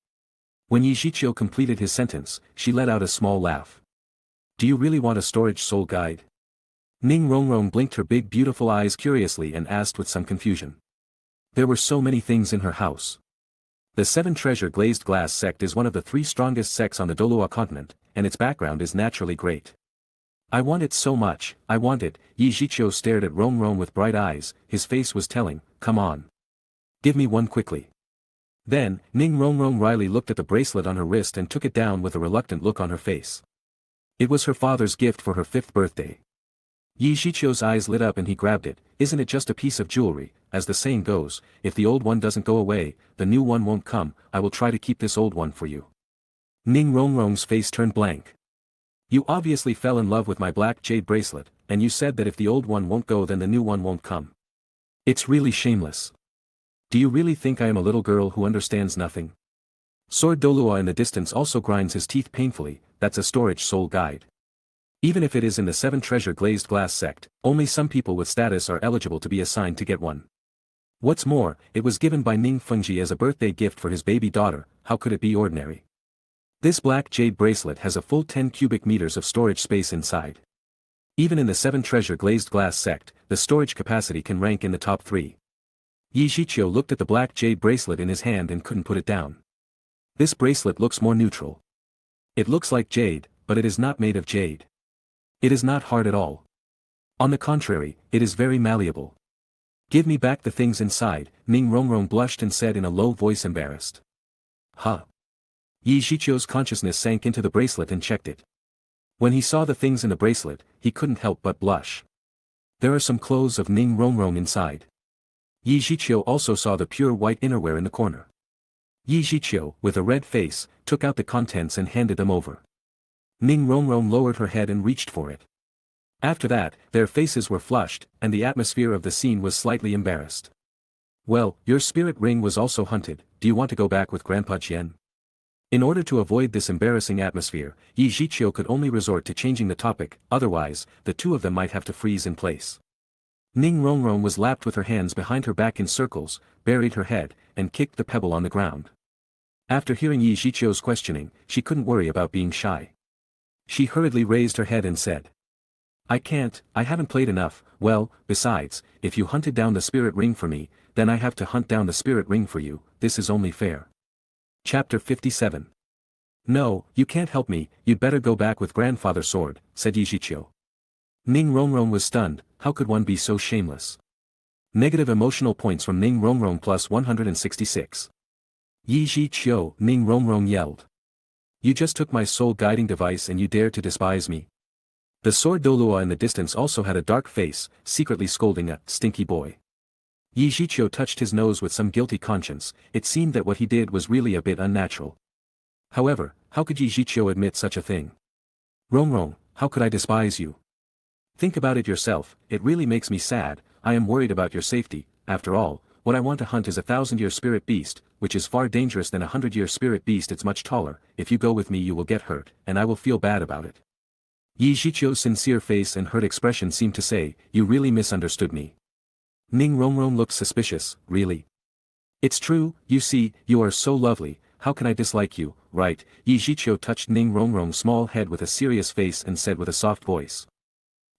When Yi Zhiqiu completed his sentence, she let out a small laugh. Do you really want a storage soul guide? Ning Rongrong blinked her big beautiful eyes curiously and asked with some confusion. There were so many things in her house. The 7 treasure glazed glass sect is one of the 3 strongest sects on the Douluo continent, and its background is naturally great. I want it so much, I want it. Yi Zhiqiu stared at Rongrong with bright eyes, his face was telling, come on. Give me one quickly. Then, Ning Rongrong wryly looked at the bracelet on her wrist and took it down with a reluctant look on her face. It was her father's gift for her 5th birthday. Yi Zhiqiu's eyes lit up and he grabbed it. Isn't it just a piece of jewelry? As the saying goes, if the old one doesn't go away, the new one won't come. I will try to keep this old one for you. Ning Rongrong's face turned blank. You obviously fell in love with my black jade bracelet, and you said that if the old one won't go then the new one won't come. It's really shameless. Do you really think I am a little girl who understands nothing? Sword Douluo in the distance also grinds his teeth painfully. That's a storage soul guide. Even if it is in the 7 treasure glazed glass sect, only some people with status are eligible to be assigned to get one. What's more, it was given by Ning Fengji as a birthday gift for his baby daughter. How could it be ordinary? This black jade bracelet has a full 10 cubic meters of storage space inside. Even in the 7 treasure glazed glass sect, the storage capacity can rank in the top 3. Zhiqiu looked at the black jade bracelet in his hand and couldn't put it down. This bracelet looks more neutral. It looks like jade, but it is not made of jade. It is not hard at all. On the contrary, it is very malleable. Give me back the things inside, Ning Rongrong blushed and said in a low voice, embarrassed. Huh. Zhiqiu's consciousness sank into the bracelet and checked it. When he saw the things in the bracelet, he couldn't help but blush. There are some clothes of Ning Rongrong inside. Zhiqiu also saw the pure white innerwear in the corner. Zhiqiu, with a red face, took out the contents and handed them over. Ning Rongrong lowered her head and reached for it. After that, their faces were flushed, and the atmosphere of the scene was slightly embarrassed. Well, your spirit ring was also hunted. Do you want to go back with Grandpa Jian? In order to avoid this embarrassing atmosphere, Zhiqiu could only resort to changing the topic, otherwise, the two of them might have to freeze in place. Ning Rongrong was lapped with her hands behind her back in circles, buried her head, and kicked the pebble on the ground. After hearing Zhiqiu's questioning, she couldn't worry about being shy. She hurriedly raised her head and said, I haven't played enough. Well, besides, if you hunted down the spirit ring for me, then I have to hunt down the spirit ring for you. This is only fair. Chapter 57. No, you can't help me, you'd better go back with Grandfather's sword, said Zhiqiu. Ning Rongrong was stunned. How could one be so shameless? Negative emotional points from Ning Rongrong plus 166. Zhiqiu, Ning Rongrong yelled. You just took my soul guiding device and you dare to despise me. The sword Douluo in the distance also had a dark face, secretly scolding a stinky boy. Zhiqiu touched his nose with some guilty conscience. It seemed that what he did was really a bit unnatural. However, how could Zhiqiu admit such a thing? Rongrong, how could I despise you? Think about it yourself. It really makes me sad. I am worried about your safety. After all, what I want to hunt is a 1,000-year spirit beast, which is far dangerous than a 100-year spirit beast. It's much taller. If you go with me you will get hurt, and I will feel bad about it. Zhiqiu's sincere face and hurt expression seemed to say, you really misunderstood me. Ning Rongrong looked suspicious. Really? It's true, you see, you are so lovely, how can I dislike you, right? Zhiqiu touched Ning Rongrong's small head with a serious face and said with a soft voice.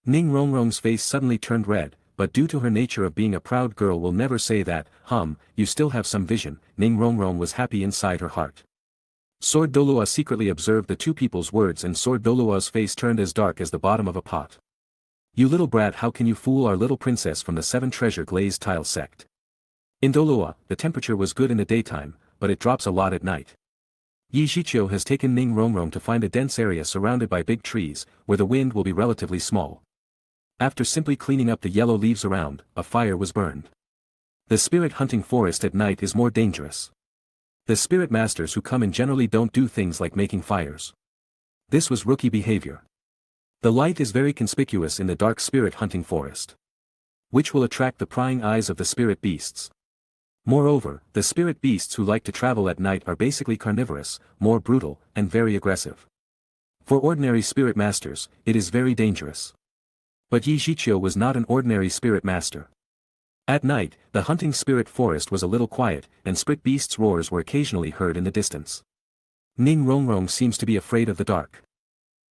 Ning Rongrong's face suddenly turned red, but due to her nature of being a proud girl will never say that. You still have some vision. Ning Rongrong was happy inside her heart. Sword Douluo secretly observed the two people's words, and Sword Douluo's face turned as dark as the bottom of a pot. You little brat, how can you fool our little princess from the 7 treasure glazed tile sect? In Douluo, the temperature was good in the daytime, but it drops a lot at night. Zhiqiu has taken Ning Rongrong to find a dense area surrounded by big trees, where the wind will be relatively small. After simply cleaning up the yellow leaves around, a fire was burned. The spirit hunting forest at night is more dangerous. The spirit masters who come in generally don't do things like making fires. This was rookie behavior. The light is very conspicuous in the dark spirit hunting forest, which will attract the prying eyes of the spirit beasts. Moreover, the spirit beasts who like to travel at night are basically carnivorous, more brutal, and very aggressive. For ordinary spirit masters, it is very dangerous. But Zhiqiu was not an ordinary spirit master. At night, the hunting spirit forest was a little quiet, and spirit beasts' roars were occasionally heard in the distance. Ning Rongrong seems to be afraid of the dark.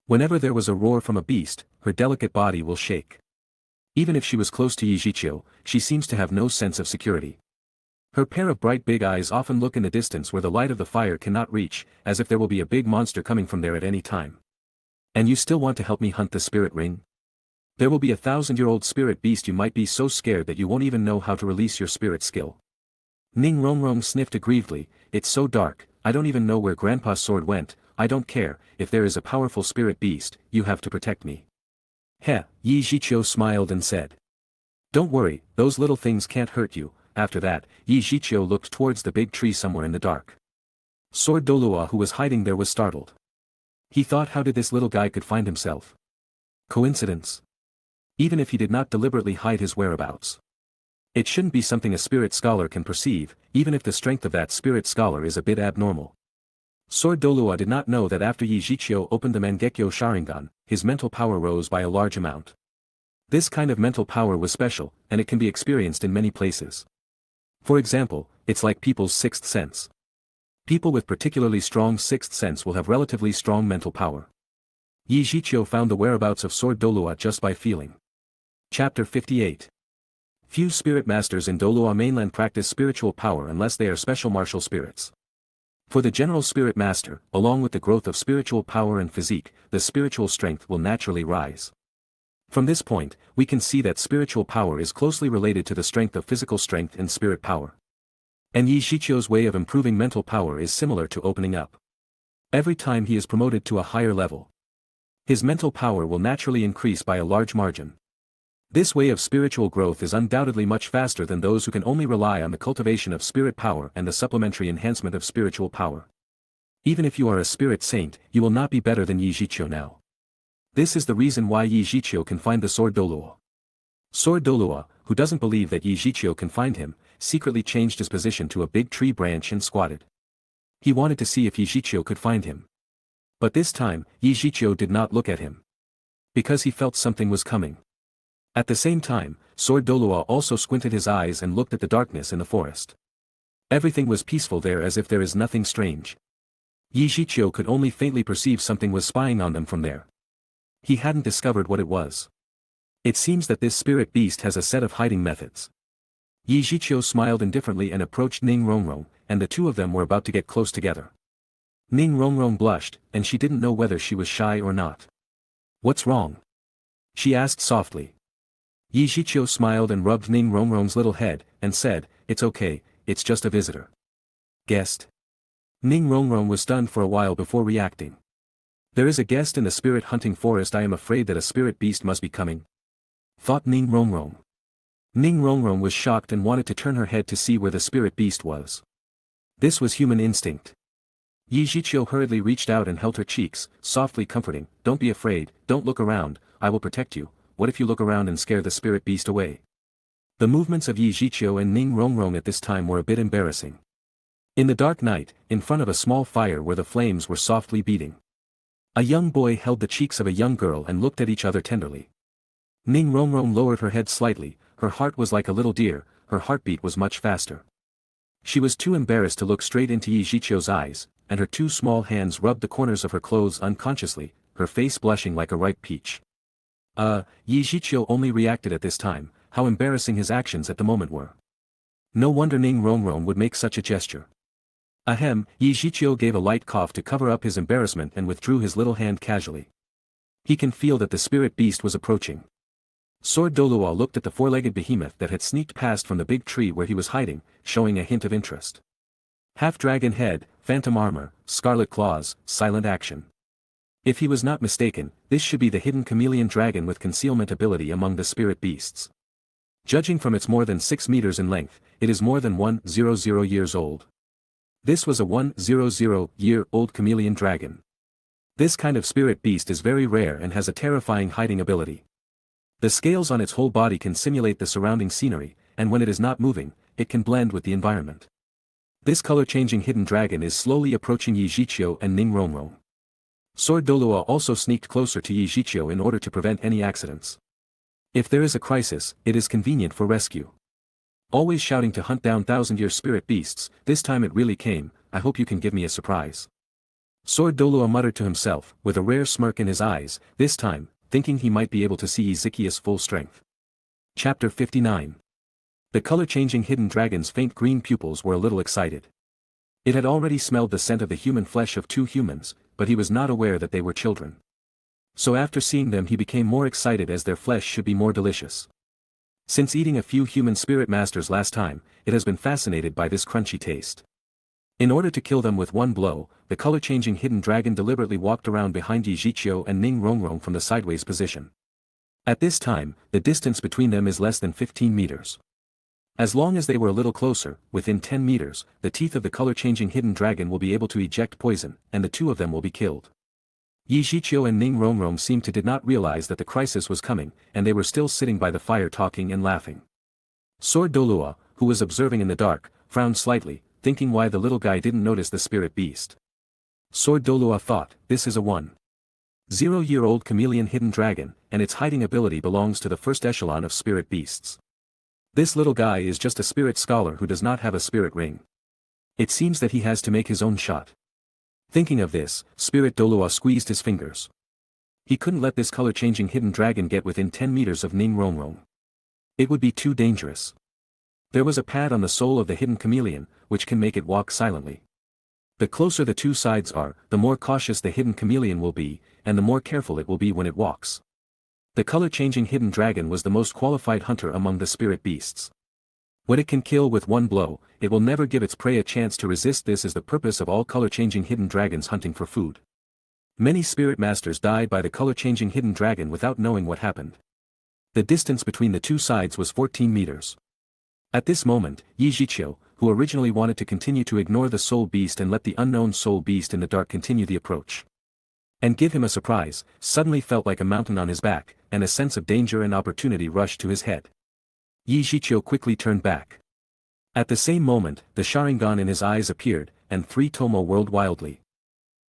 Whenever there was a roar from a beast, her delicate body will shake. Even if she was close to Zhiqiu, she seems to have no sense of security. Her pair of bright big eyes often look in the distance where the light of the fire cannot reach, as if there will be a big monster coming from there at any time. And you still want to help me hunt the spirit ring? There will be a 1,000-year-old spirit beast. You might be so scared that you won't even know how to release your spirit skill. Ning Rongrong sniffed aggrievedly. It's so dark, I don't even know where Grandpa's sword went. I don't care, if there is a powerful spirit beast, you have to protect me. Heh, Zhiqiu smiled and said. Don't worry, those little things can't hurt you. After that, Zhiqiu looked towards the big tree somewhere in the dark. Sword Douluo, who was hiding there, was startled. He thought, how did this little guy could find himself? Coincidence? Even if he did not deliberately hide his whereabouts, it shouldn't be something a spirit scholar can perceive, even if the strength of that spirit scholar is a bit abnormal. Sword Douluo did not know that after Zhiqiu opened the Mangekyo Sharingan, his mental power rose by a large amount. This kind of mental power was special, and it can be experienced in many places. For example, it's like people's sixth sense. People with particularly strong sixth sense will have relatively strong mental power. Zhiqiu found the whereabouts of Sword Douluo just by feeling. Chapter 58. Few spirit masters in Douluo mainland practice spiritual power unless they are special martial spirits. For the general spirit master, along with the growth of spiritual power and physique, the spiritual strength will naturally rise. From this point, we can see that spiritual power is closely related to the strength of physical strength and spirit power. And Zhiqiu's way of improving mental power is similar to opening up. Every time he is promoted to a higher level, his mental power will naturally increase by a large margin. This way of spiritual growth is undoubtedly much faster than those who can only rely on the cultivation of spirit power and the supplementary enhancement of spiritual power. Even if you are a spirit saint, you will not be better than Zhiqiu now. This is the reason why Zhiqiu can find the Sword Douluo. Sword Douluo, who doesn't believe that Zhiqiu can find him, secretly changed his position to a big tree branch and squatted. He wanted to see if Zhiqiu could find him. But this time, Zhiqiu did not look at him. Because he felt something was coming. At the same time, Sword Douluo also squinted his eyes and looked at the darkness in the forest. Everything was peaceful there as if there is nothing strange. Zhiqiu could only faintly perceive something was spying on them from there. He hadn't discovered what it was. It seems that this spirit beast has a set of hiding methods. Zhiqiu smiled indifferently and approached Ning Rongrong, and the two of them were about to get close together. Ning Rongrong blushed, and she didn't know whether she was shy or not. "What's wrong?" she asked softly. Zhiqiu smiled and rubbed Ning Rongrong's little head, and said, "It's okay, it's just a visitor." "Guest?" Ning Rongrong was stunned for a while before reacting. "There is a guest in the spirit hunting forest. I am afraid that a spirit beast must be coming," thought Ning Rongrong. Ning Rongrong was shocked and wanted to turn her head to see where the spirit beast was. This was human instinct. Zhiqiu hurriedly reached out and held her cheeks, softly comforting, "Don't be afraid, don't look around, I will protect you. What if you look around and scare the spirit beast away?" The movements of Zhiqiu and Ning Rongrong at this time were a bit embarrassing. In the dark night, in front of a small fire where the flames were softly beating, a young boy held the cheeks of a young girl and looked at each other tenderly. Ning Rongrong lowered her head slightly, her heart was like a little deer, her heartbeat was much faster. She was too embarrassed to look straight into Zhiqiu's eyes, and her two small hands rubbed the corners of her clothes unconsciously, her face blushing like a ripe peach. Zhiqiu only reacted at this time, how embarrassing his actions at the moment were. No wonder Ning Rongrong would make such a gesture. Ahem, Zhiqiu gave a light cough to cover up his embarrassment and withdrew his little hand casually. He can feel that the spirit beast was approaching. Sword Douluo looked at the four-legged behemoth that had sneaked past from the big tree where he was hiding, showing a hint of interest. Half-dragon head, phantom armor, scarlet claws, silent action. If he was not mistaken, this should be the hidden chameleon dragon with concealment ability among the spirit beasts. Judging from its more than 6 meters in length, it is more than 100 years old. This was a 100-year-old chameleon dragon. This kind of spirit beast is very rare and has a terrifying hiding ability. The scales on its whole body can simulate the surrounding scenery, and when it is not moving, it can blend with the environment. This color-changing hidden dragon is slowly approaching Zhiqiu and Ning Rongrong. Sword Douluo also sneaked closer to Zhiqiu in order to prevent any accidents. If there is a crisis, it is convenient for rescue. Always shouting to hunt down thousand-year spirit beasts, this time it really came. I hope you can give me a surprise. Sword Douluo muttered to himself, with a rare smirk in his eyes, this time, thinking he might be able to see Zhiqiu's full strength. Chapter 59. The color-changing hidden dragon's faint green pupils were a little excited. It had already smelled the scent of the human flesh of 2 humans, but he was not aware that they were children. So after seeing them he became more excited as their flesh should be more delicious. Since eating a few human spirit masters last time, it has been fascinated by this crunchy taste. In order to kill them with one blow, the color-changing hidden dragon deliberately walked around behind Zhiqiu and Ning Rongrong from the sideways position. At this time, the distance between them is less than 15 meters. As long as they were a little closer, within 10 meters, the teeth of the color-changing hidden dragon will be able to eject poison, and the 2 of them will be killed. Zhiqiu and Ning Rongrong seemed to did not realize that the crisis was coming, and they were still sitting by the fire talking and laughing. Sword Douluo, who was observing in the dark, frowned slightly, thinking why the little guy didn't notice the spirit beast. Sword Douluo thought, this is a 100-year-old chameleon hidden dragon, and its hiding ability belongs to the first echelon of spirit beasts. This little guy is just a spirit scholar who does not have a spirit ring. It seems that he has to make his own shot. Thinking of this, Spirit Douluo squeezed his fingers. He couldn't let this color-changing hidden dragon get within 10 meters of Ning Rongrong. It would be too dangerous. There was a pad on the soul of the hidden chameleon, which can make it walk silently. The closer the two sides are, the more cautious the hidden chameleon will be, and the more careful it will be when it walks. The color-changing hidden dragon was the most qualified hunter among the spirit beasts. When it can kill with one blow, it will never give its prey a chance to resist. This is the purpose of all color-changing hidden dragons hunting for food. Many spirit masters died by the color-changing hidden dragon without knowing what happened. The distance between the two sides was 14 meters. At this moment, Zhiqiu, who originally wanted to continue to ignore the soul beast and let the unknown soul beast in the dark continue the approach and give him a surprise, suddenly felt like a mountain on his back, and a sense of danger and opportunity rushed to his head. Zhiqiu quickly turned back. At the same moment, the Sharingan in his eyes appeared, and 3 Tomo whirled wildly.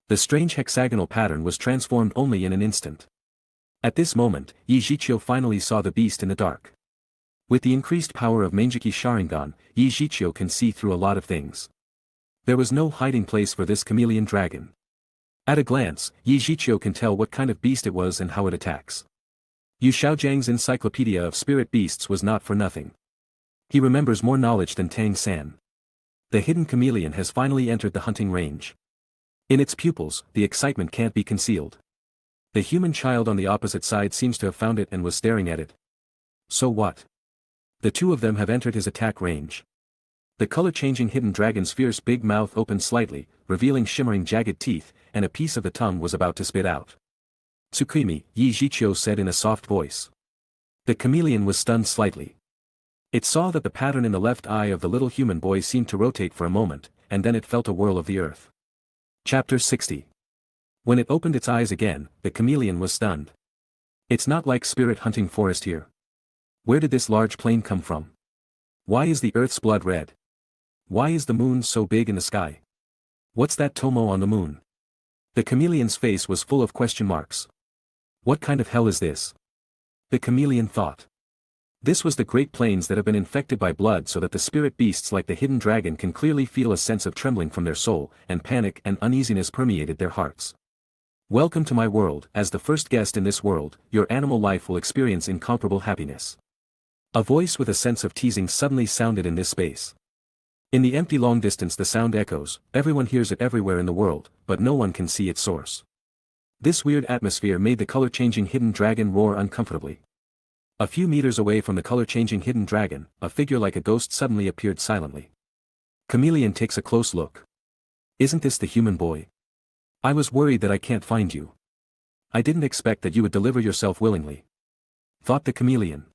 The strange hexagonal pattern was transformed only in an instant. At this moment, Zhiqiu finally saw the beast in the dark. With the increased power of Manjiki Sharingan, Zhiqiu can see through a lot of things. There was no hiding place for this chameleon dragon. At a glance, Zhiqiu can tell what kind of beast it was and how it attacks. Yu Xiaojiang's Encyclopedia of Spirit Beasts was not for nothing. He remembers more knowledge than Tang San. The hidden chameleon has finally entered the hunting range. In its pupils, the excitement can't be concealed. The human child on the opposite side seems to have found it and was staring at it. So what? The two of them have entered his attack range. The color-changing hidden dragon's fierce big mouth opened slightly, revealing shimmering jagged teeth, and a piece of the tongue was about to spit out. Tsukimi, Zhiqiu said in a soft voice. The chameleon was stunned slightly. It saw that the pattern in the left eye of the little human boy seemed to rotate for a moment, and then it felt a whirl of the earth. Chapter 60. When it opened its eyes again, the chameleon was stunned. It's not like spirit hunting forest here. Where did this large plane come from? Why is the earth's blood red? Why is the moon so big in the sky? What's that Tomo on the moon? The chameleon's face was full of question marks. What kind of hell is this? The chameleon thought. This was the great plains that have been infected by blood, so that the spirit beasts like the hidden dragon can clearly feel a sense of trembling from their soul, and panic and uneasiness permeated their hearts. Welcome to my world. As the first guest in this world, your animal life will experience incomparable happiness. A voice with a sense of teasing suddenly sounded in this space. In the empty long distance the sound echoes, everyone hears it everywhere in the world, but no one can see its source. This weird atmosphere made the color-changing hidden dragon roar uncomfortably. A few meters away from the color-changing hidden dragon, a figure like a ghost suddenly appeared silently. Chameleon takes a close look. Isn't this the human boy? I was worried that I can't find you. I didn't expect that you would deliver yourself willingly. Thought the chameleon.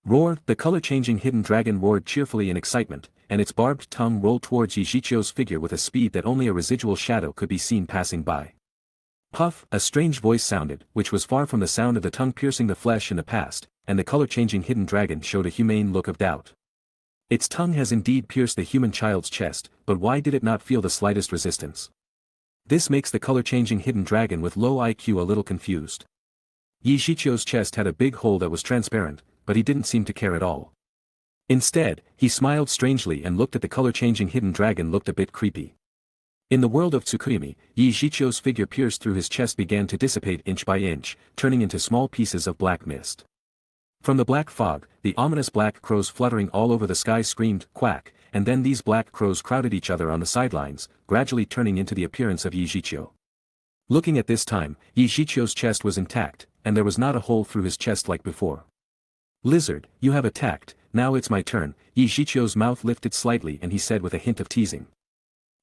Roar! The color-changing hidden dragon roared cheerfully in excitement, and its barbed tongue rolled towards Zhiqiu's figure with a speed that only a residual shadow could be seen passing by. Puff! A strange voice sounded, which was far from the sound of the tongue piercing the flesh in the past, and the color-changing hidden dragon showed a humane look of doubt. Its tongue has indeed pierced the human child's chest, but why did it not feel the slightest resistance? This makes the color-changing hidden dragon with low IQ a little confused. Zhiqiu's chest had a big hole that was transparent, but he didn't seem to care at all. Instead, he smiled strangely and looked at the color-changing hidden dragon looked a bit creepy. In the world of Tsukimi, Zhiqiu's figure pierced through his chest began to dissipate inch by inch, turning into small pieces of black mist. From the black fog, the ominous black crows fluttering all over the sky screamed, quack, and then these black crows crowded each other on the sidelines, gradually turning into the appearance of Zhiqiu. Looking at this time, Zhiqiu's chest was intact, and there was not a hole through his chest like before. Lizard, you have attacked, now it's my turn. Zhiqiu's mouth lifted slightly and he said with a hint of teasing.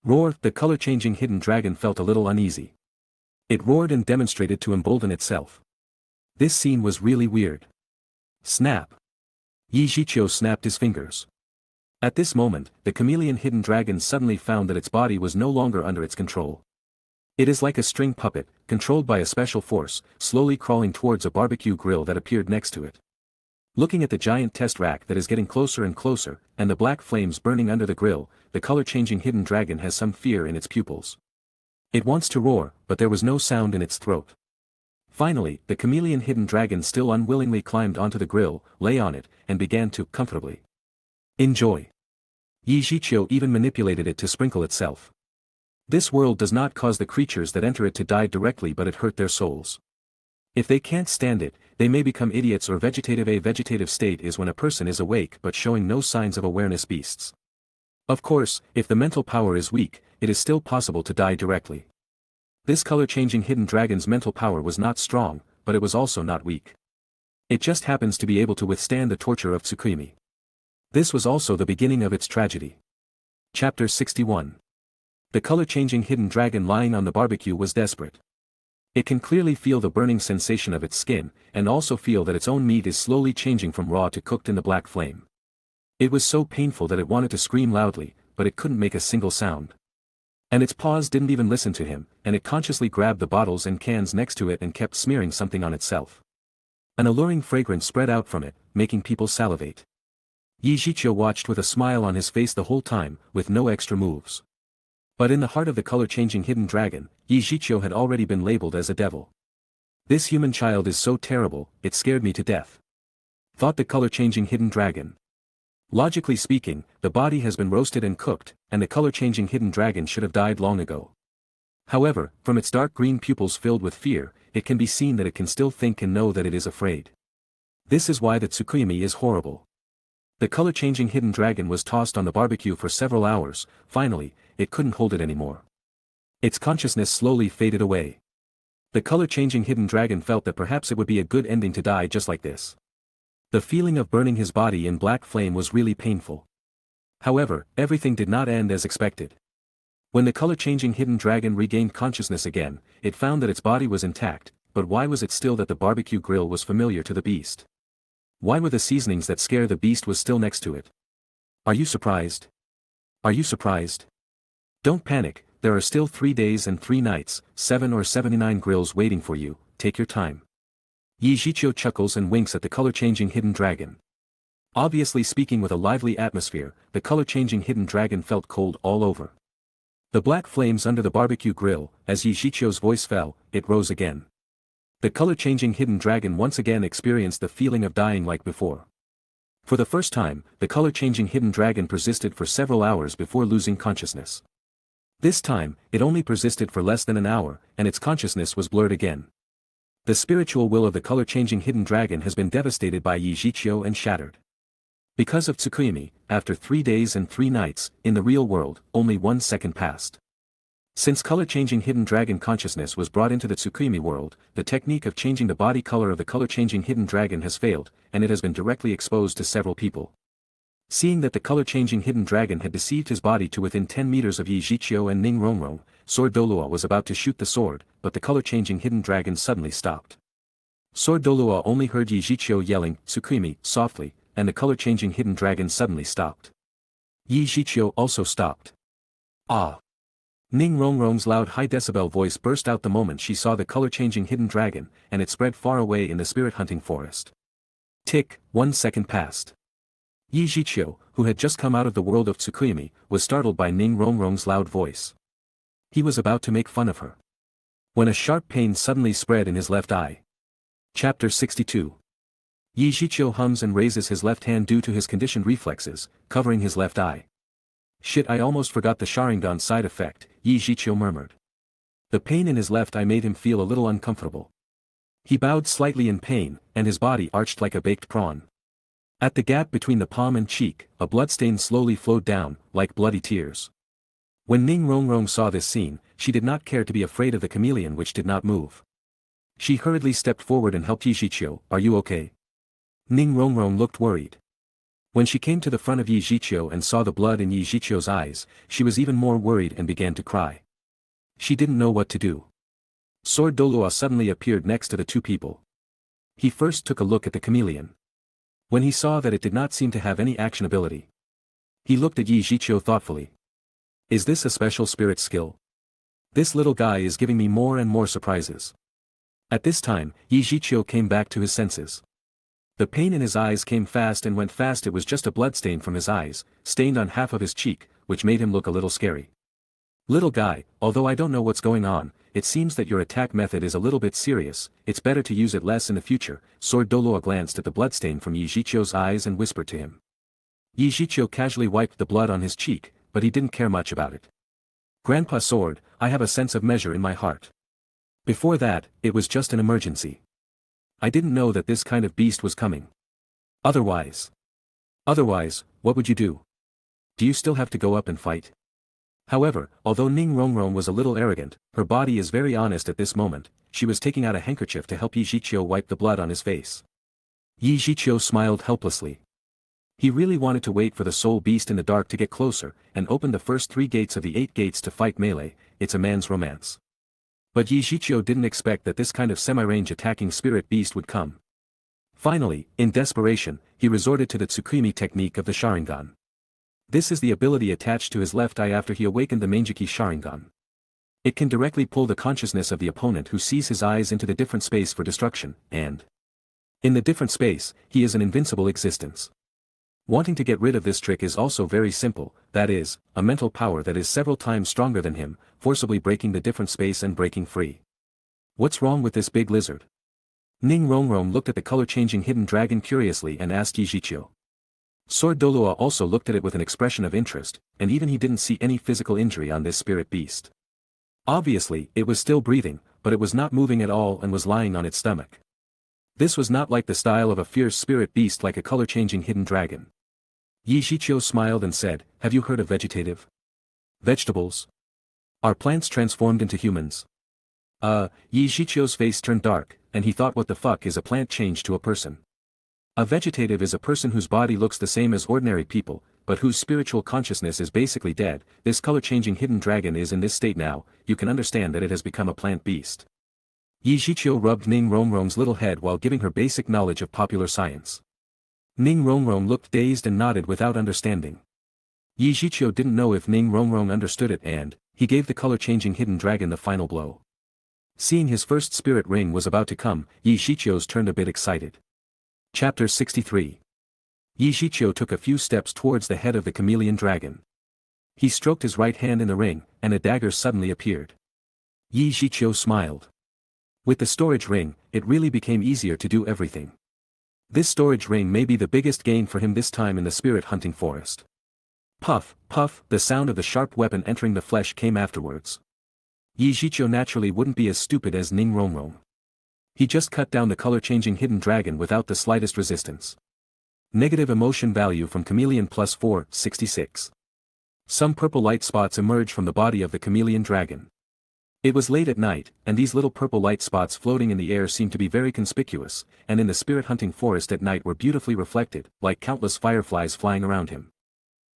Roar! The color-changing hidden dragon felt a little uneasy. It roared and demonstrated to embolden itself. This scene was really weird. Snap! Zhiqiu snapped his fingers. At this moment, the chameleon hidden dragon suddenly found that its body was no longer under its control. It is like a string puppet, controlled by a special force, slowly crawling towards a barbecue grill that appeared next to it. Looking at the giant test rack that is getting closer and closer, and the black flames burning under the grill, the color-changing hidden dragon has some fear in its pupils. It wants to roar, but there was no sound in its throat. Finally, the chameleon hidden dragon still unwillingly climbed onto the grill, lay on it, and began to comfortably Enjoy. Zhiqiu even manipulated it to sprinkle itself. This world does not cause the creatures that enter it to die directly, but it hurt their souls. If they can't stand it, they may become idiots or vegetative. A vegetative state is when a person is awake but showing no signs of awareness. Beasts. Of course, if the mental power is weak, it is still possible to die directly. This color-changing hidden dragon's mental power was not strong, but it was also not weak. It just happens to be able to withstand the torture of Tsukimi. This was also the beginning of its tragedy. Chapter 61. The color-changing hidden dragon lying on the barbecue was desperate. It can clearly feel the burning sensation of its skin, and also feel that its own meat is slowly changing from raw to cooked in the black flame. It was so painful that it wanted to scream loudly, but it couldn't make a single sound. And its paws didn't even listen to him, and it consciously grabbed the bottles and cans next to it and kept smearing something on itself. An alluring fragrance spread out from it, making people salivate. Zhiqiu watched with a smile on his face the whole time, with no extra moves. But in the heart of the color-changing hidden dragon, Zhiqiu had already been labeled as a devil. This human child is so terrible, it scared me to death. Thought the color-changing hidden dragon. Logically speaking, the body has been roasted and cooked, and the color-changing hidden dragon should have died long ago. However, from its dark green pupils filled with fear, it can be seen that it can still think and know that it is afraid. This is why the Tsukimi is horrible. The color-changing hidden dragon was tossed on the barbecue for several hours. Finally, it couldn't hold it anymore. Its consciousness slowly faded away. The color-changing hidden dragon felt that perhaps it would be a good ending to die just like this. The feeling of burning his body in black flame was really painful. However, everything did not end as expected. When the color-changing hidden dragon regained consciousness again, it found that its body was intact, but why was it still that the barbecue grill was familiar to the beast? Why were the seasonings that scare the beast was still next to it? Are you surprised? Are you surprised? Don't panic, there are still 3 days and 3 nights, 7 or 79 grills waiting for you, take your time. Zhiqiu chuckles and winks at the color-changing hidden dragon. Obviously speaking with a lively atmosphere, the color-changing hidden dragon felt cold all over. The black flames under the barbecue grill, as Zhiqiu's voice fell, it rose again. The color-changing hidden dragon once again experienced the feeling of dying like before. For the first time, the color-changing hidden dragon persisted for several hours before losing consciousness. This time, it only persisted for less than an hour, and its consciousness was blurred again. The spiritual will of the color-changing hidden dragon has been devastated by Zhiqiu and shattered. Because of Tsukimi, after 3 days and 3 nights, in the real world, only 1 second passed. Since color-changing hidden dragon consciousness was brought into the Tsukimi world, the technique of changing the body color of the color-changing hidden dragon has failed, and it has been directly exposed to several people. Seeing that the color-changing hidden dragon had deceived his body to within 10 meters of Zhiqiu and Ning Rongrong, Sword Douluo was about to shoot the sword, but the color-changing hidden dragon suddenly stopped. Sword Douluo only heard Zhiqiu yelling, Tsukimi, softly, and the color-changing hidden dragon suddenly stopped. Zhiqiu also stopped. Ah! Ning Rongrong's loud high-decibel voice burst out the moment she saw the color-changing hidden dragon, and it spread far away in the spirit-hunting forest. Tick, 1 second passed. Zhiqiu, who had just come out of the world of Tsukimi, was startled by Ning Rongrong's loud voice. He was about to make fun of her. When a sharp pain suddenly spread in his left eye. Chapter 62. Zhiqiu hums and raises his left hand due to his conditioned reflexes, covering his left eye. Shit, I almost forgot the Sharingan side effect, Zhiqiu murmured. The pain in his left eye made him feel a little uncomfortable. He bowed slightly in pain, and his body arched like a baked prawn. At the gap between the palm and cheek, a bloodstain slowly flowed down, like bloody tears. When Ning Rongrong saw this scene, she did not care to be afraid of the chameleon which did not move. She hurriedly stepped forward and helped Zhiqiu. Are you okay? Ning Rongrong looked worried. When she came to the front of Zhiqiu and saw the blood in Zhiqiu's eyes, she was even more worried and began to cry. She didn't know what to do. Sword Douluo suddenly appeared next to the two people. He first took a look at the chameleon. When he saw that it did not seem to have any action ability, he looked at Zhiqiu thoughtfully. Is this a special spirit skill? This little guy is giving me more and more surprises. At this time, Zhiqiu came back to his senses. The pain in his eyes came fast and went fast. It was just a bloodstain from his eyes, stained on half of his cheek, which made him look a little scary. Little guy, although I don't know what's going on, it seems that your attack method is a little bit serious, it's better to use it less in the future. Sword Douluo glanced at the bloodstain from Zhiqiu's eyes and whispered to him. Zhiqiu casually wiped the blood on his cheek, but he didn't care much about it. Grandpa Sword, I have a sense of measure in my heart. Before that, it was just an emergency. I didn't know that this kind of beast was coming. Otherwise, what would you do? Do you still have to go up and fight? However, although Ning Rongrong was a little arrogant, her body is very honest at this moment. She was taking out a handkerchief to help Zhiqiu wipe the blood on his face. Zhiqiu smiled helplessly. He really wanted to wait for the soul beast in the dark to get closer, and open the first 3 gates of the 8 gates to fight melee. It's a man's romance. But Zhiqiu didn't expect that this kind of semi-range attacking spirit beast would come. Finally, in desperation, he resorted to the Tsukimi technique of the Sharingan. This is the ability attached to his left eye after he awakened the Mangeki Sharingan. It can directly pull the consciousness of the opponent who sees his eyes into the different space for destruction, and in the different space, he is an invincible existence. Wanting to get rid of this trick is also very simple, that is, a mental power that is several times stronger than him, forcibly breaking the different space and breaking free. What's wrong with this big lizard? Ning Rongrong looked at the color-changing hidden dragon curiously and asked Zhiqiu. Sword Douluo also looked at it with an expression of interest, and even he didn't see any physical injury on this spirit beast. Obviously, it was still breathing, but it was not moving at all and was lying on its stomach. This was not like the style of a fierce spirit beast like a color-changing hidden dragon. Zhiqiu smiled and said, have you heard of vegetative? Vegetables? Are plants transformed into humans? Zhiqiu's face turned dark, and he thought what the fuck is a plant changed to a person? A vegetative is a person whose body looks the same as ordinary people, but whose spiritual consciousness is basically dead. This color-changing hidden dragon is in this state now. You can understand that it has become a plant beast. Zhiqiu rubbed Ning Rongrong's little head while giving her basic knowledge of popular science. Ning Rongrong looked dazed and nodded without understanding. Zhiqiu didn't know if Ning Rongrong understood it and, he gave the color-changing hidden dragon the final blow. Seeing his first spirit ring was about to come, Zhiqiu's turned a bit excited. Chapter 63. Zhiqiu took a few steps towards the head of the chameleon dragon. He stroked his right hand in the ring, and a dagger suddenly appeared. Zhiqiu smiled. With the storage ring, it really became easier to do everything. This storage ring may be the biggest gain for him this time in the spirit hunting forest. Puff, puff, the sound of the sharp weapon entering the flesh came afterwards. Zhiqiu naturally wouldn't be as stupid as Ning Rongrong. He just cut down the color-changing hidden dragon without the slightest resistance. Negative emotion value from chameleon plus 466. Some purple light spots emerged from the body of the chameleon dragon. It was late at night, and these little purple light spots floating in the air seemed to be very conspicuous, and in the spirit hunting forest at night were beautifully reflected, like countless fireflies flying around him.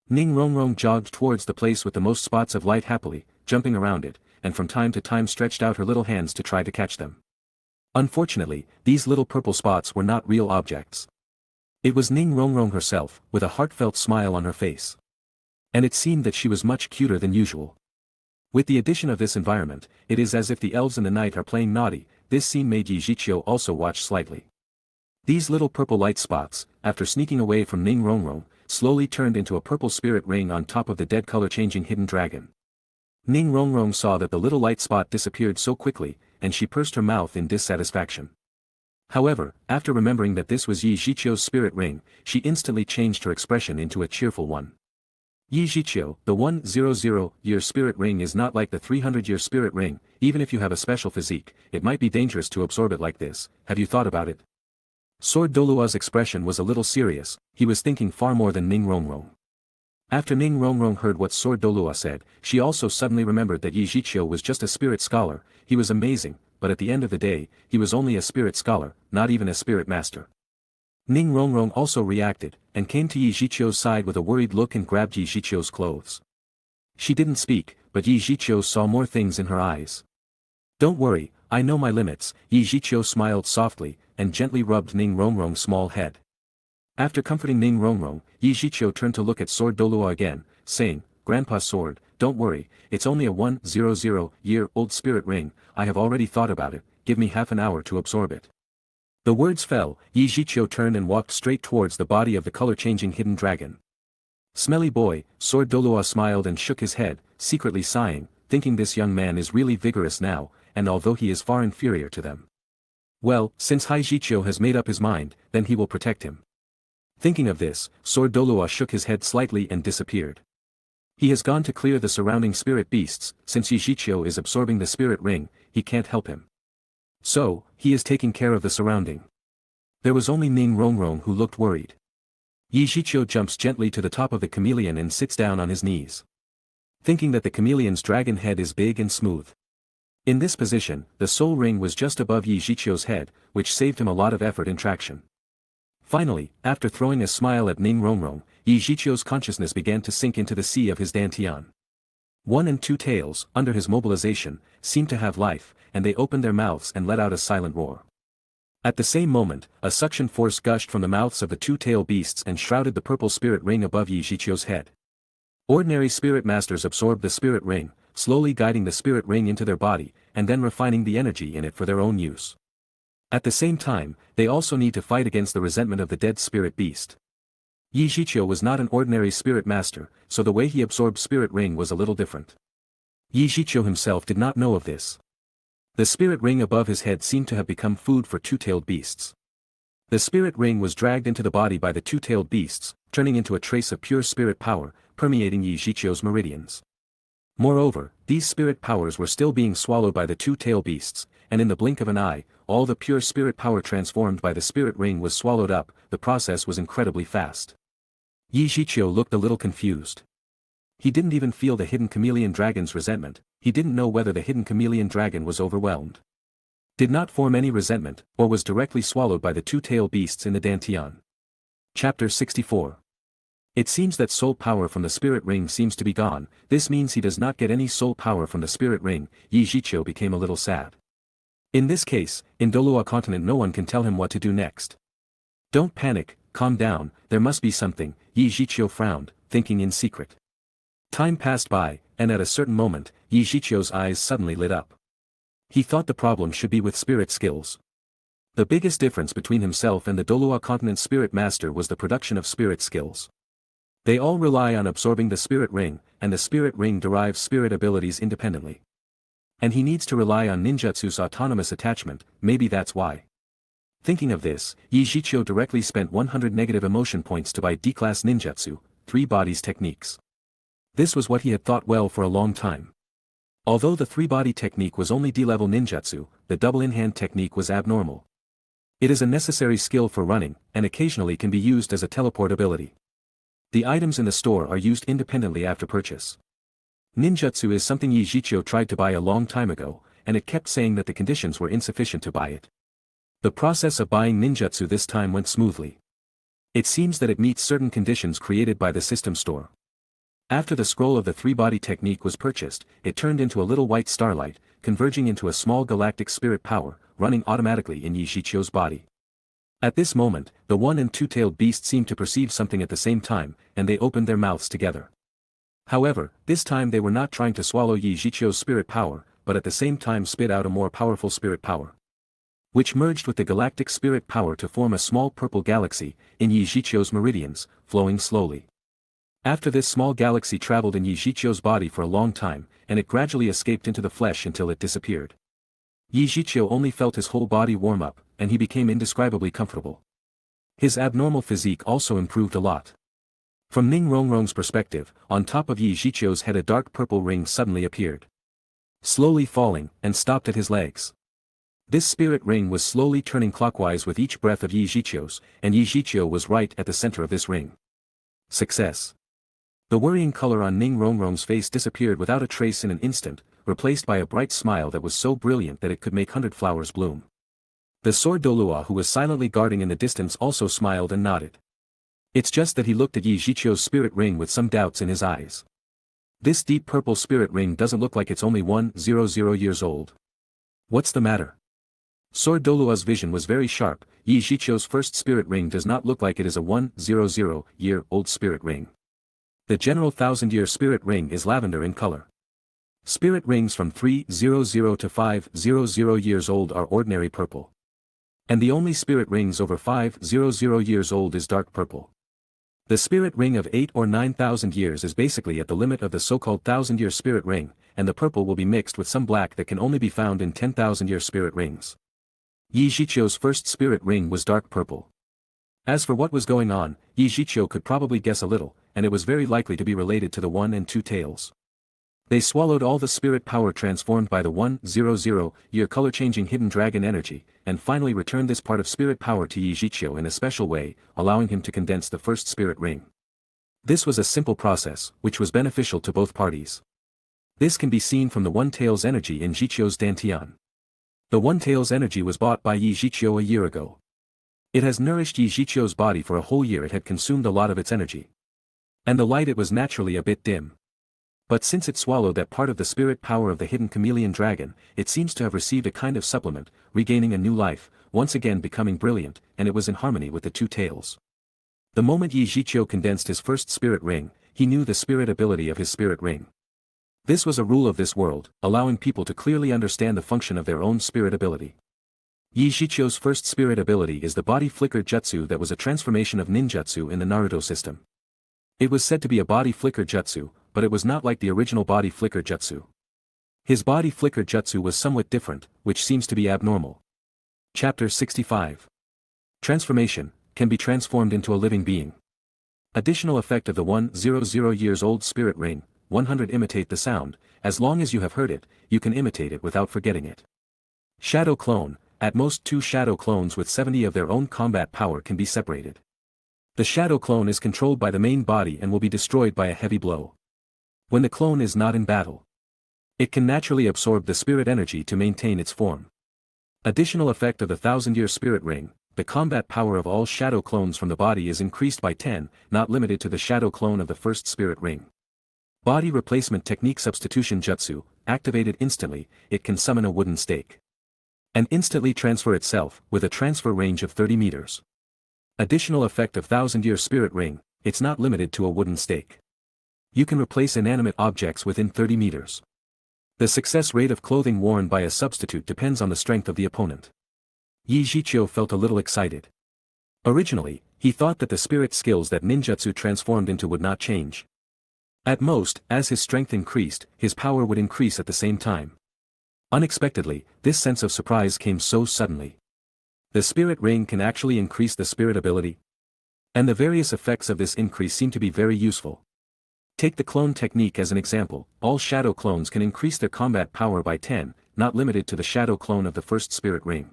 Ning Rongrong jogged towards the place with the most spots of light happily, jumping around it, and from time to time stretched out her little hands to try to catch them. Unfortunately, these little purple spots were not real objects. It was Ning Rongrong herself, with a heartfelt smile on her face. And it seemed that she was much cuter than usual. With the addition of this environment, it is as if the elves in the night are playing naughty. This scene made Zhiqiu also watch slightly. These little purple light spots, after sneaking away from Ning Rongrong, slowly turned into a purple spirit ring on top of the dead color-changing hidden dragon. Ning Rongrong saw that the little light spot disappeared so quickly, and she pursed her mouth in dissatisfaction. However, after remembering that this was Zhiqiu's spirit ring, she instantly changed her expression into a cheerful one. Zhiqiu, the 100-year spirit ring is not like the 300-year spirit ring. Even if you have a special physique, it might be dangerous to absorb it like this. Have you thought about it? Sword Douluo's expression was a little serious. He was thinking far more than Ning Rongrong. After Ning Rongrong heard what Sword Douluo said, she also suddenly remembered that Zhiqiu was just a spirit scholar. He was amazing, but at the end of the day, he was only a spirit scholar, not even a spirit master. Ning Rongrong also reacted, and came to Zhiqiu's side with a worried look and grabbed Zhiqiu's clothes. She didn't speak, but Zhiqiu saw more things in her eyes. Don't worry, I know my limits. Zhiqiu smiled softly, and gently rubbed Ning Rongrong's small head. After comforting Ning Rongrong, Zhiqiu turned to look at Sword Douluo again, saying, Grandpa Sword, don't worry, it's only a 100-year-old spirit ring. I have already thought about it, give me half an hour to absorb it. The words fell, Zhiqiu turned and walked straight towards the body of the color-changing hidden dragon. Smelly boy, Sword Douluo smiled and shook his head, secretly sighing, thinking this young man is really vigorous now, and although he is far inferior to them. Well, since Zhiqiu has made up his mind, then he will protect him. Thinking of this, Sword Douluo shook his head slightly and disappeared. He has gone to clear the surrounding spirit beasts. Since Zhiqiu is absorbing the spirit ring, he can't help him. So, he is taking care of the surrounding. There was only Ning Rongrong who looked worried. Zhiqiu jumps gently to the top of the chameleon and sits down on his knees. Thinking that the chameleon's dragon head is big and smooth. In this position, the soul ring was just above Zhiqiu's head, which saved him a lot of effort and traction. Finally, after throwing a smile at Ning Rongrong, Zhiqiu's consciousness began to sink into the sea of his dantian. One and two tails, under his mobilization, seemed to have life, and they opened their mouths and let out a silent roar. At the same moment, a suction force gushed from the mouths of the two-tail beasts and shrouded the purple spirit ring above Zhiqiu's head. Ordinary spirit masters absorb the spirit ring, slowly guiding the spirit ring into their body, and then refining the energy in it for their own use. At the same time, they also need to fight against the resentment of the dead spirit beast. Zhiqiu was not an ordinary spirit master, so the way he absorbed spirit ring was a little different. Zhiqiu himself did not know of this. The spirit ring above his head seemed to have become food for two-tailed beasts. The spirit ring was dragged into the body by the two-tailed beasts, turning into a trace of pure spirit power, permeating Zhiqiu's meridians. Moreover, these spirit powers were still being swallowed by the two-tailed beasts, and in the blink of an eye, all the pure spirit power transformed by the spirit ring was swallowed up. The process was incredibly fast. Zhiqiu looked a little confused. He didn't even feel the hidden chameleon dragon's resentment. He didn't know whether the hidden chameleon dragon was overwhelmed. Did not form any resentment, or was directly swallowed by the two-tailed beasts in the dantian. Chapter 64. It seems that soul power from the spirit ring seems to be gone. This means he does not get any soul power from the spirit ring. Zhiqiu became a little sad. In this case, in Douluo continent no one can tell him what to do next. Don't panic, calm down, there must be something. Zhiqiu frowned, thinking in secret. Time passed by, and at a certain moment, Zhiqiu's eyes suddenly lit up. He thought the problem should be with spirit skills. The biggest difference between himself and the Douluo continent spirit master was the production of spirit skills. They all rely on absorbing the spirit ring, and the spirit ring derives spirit abilities independently. And he needs to rely on ninjutsu's autonomous attachment, maybe that's why. Thinking of this, Zhiqiu directly spent 100 negative emotion points to buy D-class ninjutsu, 3 bodies techniques. This was what he had thought well for a long time. Although the 3-body technique was only D-level ninjutsu, the double in-hand technique was abnormal. It is a necessary skill for running, and occasionally can be used as a teleport ability. The items in the store are used independently after purchase. Ninjutsu is something Zhiqiu tried to buy a long time ago, and it kept saying that the conditions were insufficient to buy it. The process of buying ninjutsu this time went smoothly. It seems that it meets certain conditions created by the system store. After the scroll of the 3-body technique was purchased, it turned into a little white starlight, converging into a small galactic spirit power, running automatically in Zhiqiu's body. At this moment, the 1 and 2-tailed beast seemed to perceive something at the same time, and they opened their mouths together. However, this time they were not trying to swallow Zhiqiu's spirit power, but at the same time spit out a more powerful spirit power, which merged with the galactic spirit power to form a small purple galaxy, in Zhiqiu's meridians, flowing slowly. After this small galaxy traveled in Zhiqiu's body for a long time, and it gradually escaped into the flesh until it disappeared. Zhiqiu only felt his whole body warm up, and he became indescribably comfortable. His abnormal physique also improved a lot. From Ning Rongrong's perspective, on top of Zhiqiu's head a dark purple ring suddenly appeared. Slowly falling, and stopped at his legs. This spirit ring was slowly turning clockwise with each breath of Zhiqiu's, and Zhiqiu was right at the center of this ring. Success. The worrying color on Ning Rongrong's face disappeared without a trace in an instant, replaced by a bright smile that was so brilliant that it could make 100 flowers bloom. The Sword Douluo who was silently guarding in the distance also smiled and nodded. It's just that he looked at Zhiqiu's spirit ring with some doubts in his eyes. This deep purple spirit ring doesn't look like it's only 100 years old. What's the matter? Sword Douluo's vision was very sharp. Zhiqiu's first spirit ring does not look like it is a 100-year-old spirit ring. The general 1000-year spirit ring is lavender in color. Spirit rings from 300 to 500 years old are ordinary purple. And the only spirit rings over 500 years old is dark purple. The spirit ring of 8 or 9,000 years is basically at the limit of the so-called 1000-year spirit ring, and the purple will be mixed with some black that can only be found in 10,000-year spirit rings. Zhiqiu's first spirit ring was dark purple. As for what was going on, Zhiqiu could probably guess a little, and it was very likely to be related to the one and two tails. They swallowed all the spirit power transformed by the 100-year color-changing hidden dragon energy, and finally returned this part of spirit power to Zhiqiu in a special way, allowing him to condense the first spirit ring. This was a simple process, which was beneficial to both parties. This can be seen from the One Tail's energy in Zhiqiu's dantian. The One Tail's energy was bought by Zhiqiu a year ago. It has nourished Zhiqiu's body for a whole year. It had consumed a lot of its energy. And the light, it was naturally a bit dim. But since it swallowed that part of the spirit power of the hidden chameleon dragon, it seems to have received a kind of supplement, regaining a new life, once again becoming brilliant, and it was in harmony with the two tails. The moment Zhiqiu condensed his first spirit ring, he knew the spirit ability of his spirit ring. This was a rule of this world, allowing people to clearly understand the function of their own spirit ability. Zhiqiu's first spirit ability is the body flicker jutsu, that was a transformation of ninjutsu in the Naruto system. It was said to be a body flicker jutsu, but it was not like the original body flicker jutsu. His body flicker jutsu was somewhat different, which seems to be abnormal. Chapter 65. Transformation, can be transformed into a living being. Additional effect of the 100 years old spirit ring, 100 imitate the sound, as long as you have heard it, you can imitate it without forgetting it. Shadow clone, at most 2 shadow clones with 70 of their own combat power can be separated. The shadow clone is controlled by the main body and will be destroyed by a heavy blow. When the clone is not in battle, it can naturally absorb the spirit energy to maintain its form. Additional effect of the 1000-year spirit ring, the combat power of all shadow clones from the body is increased by 10, not limited to the shadow clone of the first spirit ring. Body replacement technique substitution jutsu, activated instantly, it can summon a wooden stake and instantly transfer itself, with a transfer range of 30 meters. Additional effect of 1000-year spirit ring, it's not limited to a wooden stake. You can replace inanimate objects within 30 meters. The success rate of clothing worn by a substitute depends on the strength of the opponent. Zhiqiu felt a little excited. Originally, he thought that the spirit skills that ninjutsu transformed into would not change. At most, as his strength increased, his power would increase at the same time. Unexpectedly, this sense of surprise came so suddenly. The spirit ring can actually increase the spirit ability. And the various effects of this increase seem to be very useful. Take the clone technique as an example. All shadow clones can increase their combat power by 10, not limited to the shadow clone of the first spirit ring.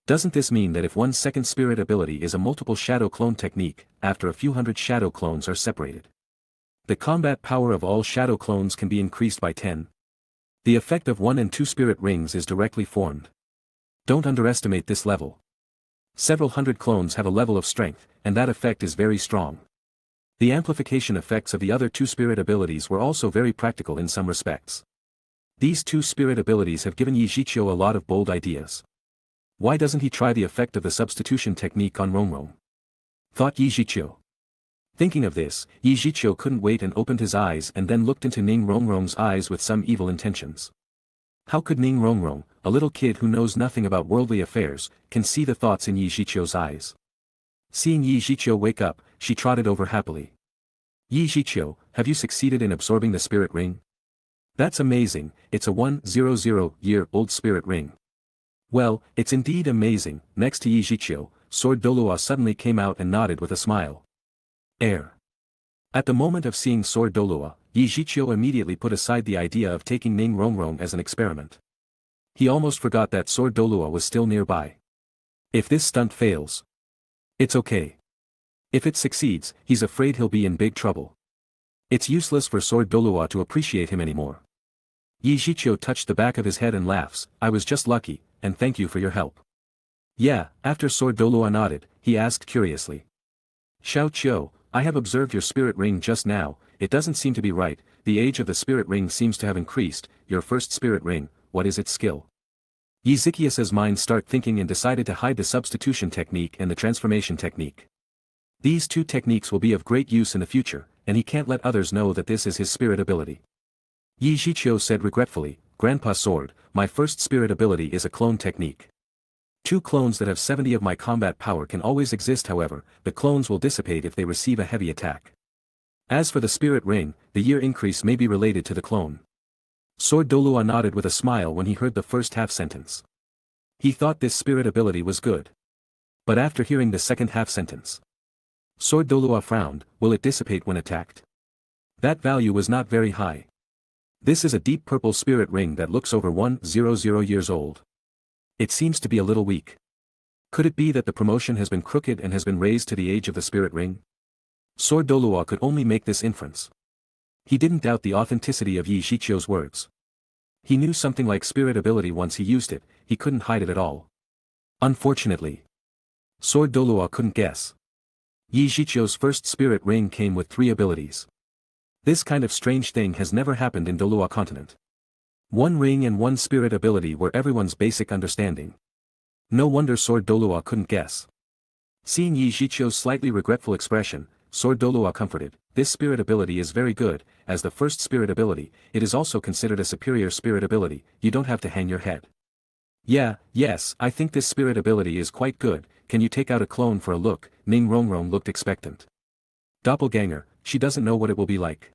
Doesn't this mean that if one's second spirit ability is a multiple shadow clone technique, after a few hundred shadow clones are separated, the combat power of all shadow clones can be increased by 10? The effect of 1 and 2 spirit rings is directly formed. Don't underestimate this level. Several hundred clones have a level of strength, and that effect is very strong. The amplification effects of the other 2 spirit abilities were also very practical in some respects. These 2 spirit abilities have given Zhiqiu a lot of bold ideas. Why doesn't he try the effect of the substitution technique on Rongrong? Thought Zhiqiu. Thinking of this, Zhiqiu couldn't wait and opened his eyes and then looked into Ning Rongrong's eyes with some evil intentions. How could Ning Rongrong, a little kid who knows nothing about worldly affairs, can see the thoughts in Zhiqiu's eyes? Seeing Zhiqiu wake up, she trotted over happily. Zhiqiu, have you succeeded in absorbing the spirit ring? That's amazing, it's a 100-year-old spirit ring. Well, it's indeed amazing. Next to Zhiqiu, Sword Douluo suddenly came out and nodded with a smile. At the moment of seeing Sword Douluo, Zhiqiu immediately put aside the idea of taking Ning Rongrong as an experiment. He almost forgot that Sword Douluo was still nearby. If this stunt fails, it's okay. If it succeeds, he's afraid he'll be in big trouble. It's useless for Sword Douluo to appreciate him anymore. Zhiqiu touched the back of his head and laughs. I was just lucky, and thank you for your help. Yeah, after Sword Douluo nodded, he asked curiously. Xiao, I have observed your spirit ring just now, it doesn't seem to be right, the age of the spirit ring seems to have increased, your first spirit ring, what is its skill? Zhiqiu's mind started thinking and decided to hide the substitution technique and the transformation technique. These 2 techniques will be of great use in the future, and he can't let others know that this is his spirit ability. Zhiqiu said regretfully, Grandpa Sword, my first spirit ability is a clone technique. 2 clones that have 70 of my combat power can always exist, however, the clones will dissipate if they receive a heavy attack. As for the spirit ring, the year increase may be related to the clone. Sword Douluo nodded with a smile when he heard the first half sentence. He thought this spirit ability was good. But after hearing the second half sentence, Sword Douluo frowned. Will it dissipate when attacked? That value was not very high. This is a deep purple spirit ring that looks over 100 years old. It seems to be a little weak. Could it be that the promotion has been crooked and has been raised to the age of the spirit ring? Sword Douluo could only make this inference. He didn't doubt the authenticity of Zhiqiu's words. He knew something like spirit ability once he used it, he couldn't hide it at all. Unfortunately, Sword Douluo couldn't guess. Zhiqiu's first spirit ring came with 3 abilities. This kind of strange thing has never happened in Douluo continent. 1 ring and 1 spirit ability were everyone's basic understanding. No wonder Sword Douluo couldn't guess. Seeing Zhiqiu's slightly regretful expression, Sword Douluo comforted. This spirit ability is very good. As the first spirit ability, it is also considered a superior spirit ability. You don't have to hang your head. Yes, I think this spirit ability is quite good. Can you take out a clone for a look? Ning Rongrong looked expectant. Doppelganger, she doesn't know what it will be like.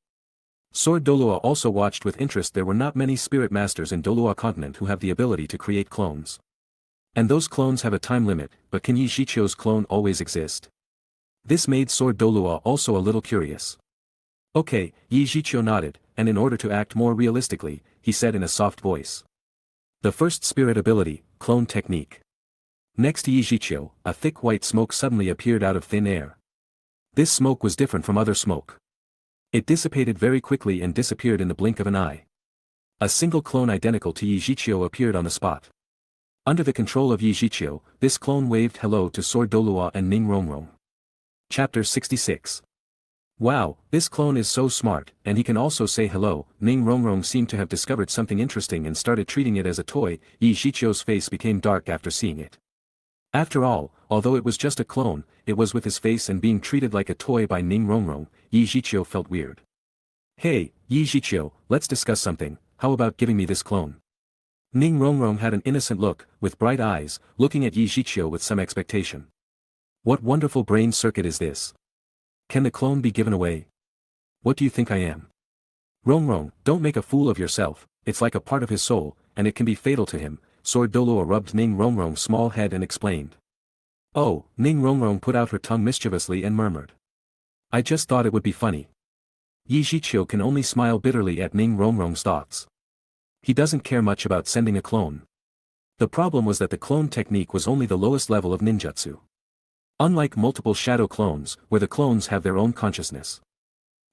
Sword Douluo also watched with interest. There were not many spirit masters in Douluo continent who have the ability to create clones. And those clones have a time limit, but can Zhiqiu's clone always exist? This made Sword Douluo also a little curious. Okay, Zhiqiu nodded, and in order to act more realistically, he said in a soft voice. The first spirit ability, clone technique. Next to Zhiqiu, a thick white smoke suddenly appeared out of thin air. This smoke was different from other smoke. It dissipated very quickly and disappeared in the blink of an eye. A single clone identical to Zhiqiu appeared on the spot. Under the control of Zhiqiu, this clone waved hello to Sword Douluo and Ning Rongrong. Chapter 66. Wow, this clone is so smart, and he can also say hello. Ning Rongrong seemed to have discovered something interesting and started treating it as a toy. Zhiqiu's face became dark after seeing it. After all, although it was just a clone, it was with his face and being treated like a toy by Ning Rongrong. Zhiqiu felt weird. Hey, Zhiqiu, let's discuss something. How about giving me this clone? Ning Rongrong had an innocent look, with bright eyes, looking at Zhiqiu with some expectation. What wonderful brain circuit is this? Can the clone be given away? What do you think I am? Rongrong, don't make a fool of yourself. It's like a part of his soul, and it can be fatal to him. Sword Douluo rubbed Ning Rongrong's small head and explained. Oh, Ning Rongrong put out her tongue mischievously and murmured. I just thought it would be funny. Zhiqiu can only smile bitterly at Ning Rongrong's thoughts. He doesn't care much about sending a clone. The problem was that the clone technique was only the lowest level of ninjutsu. Unlike multiple shadow clones, where the clones have their own consciousness.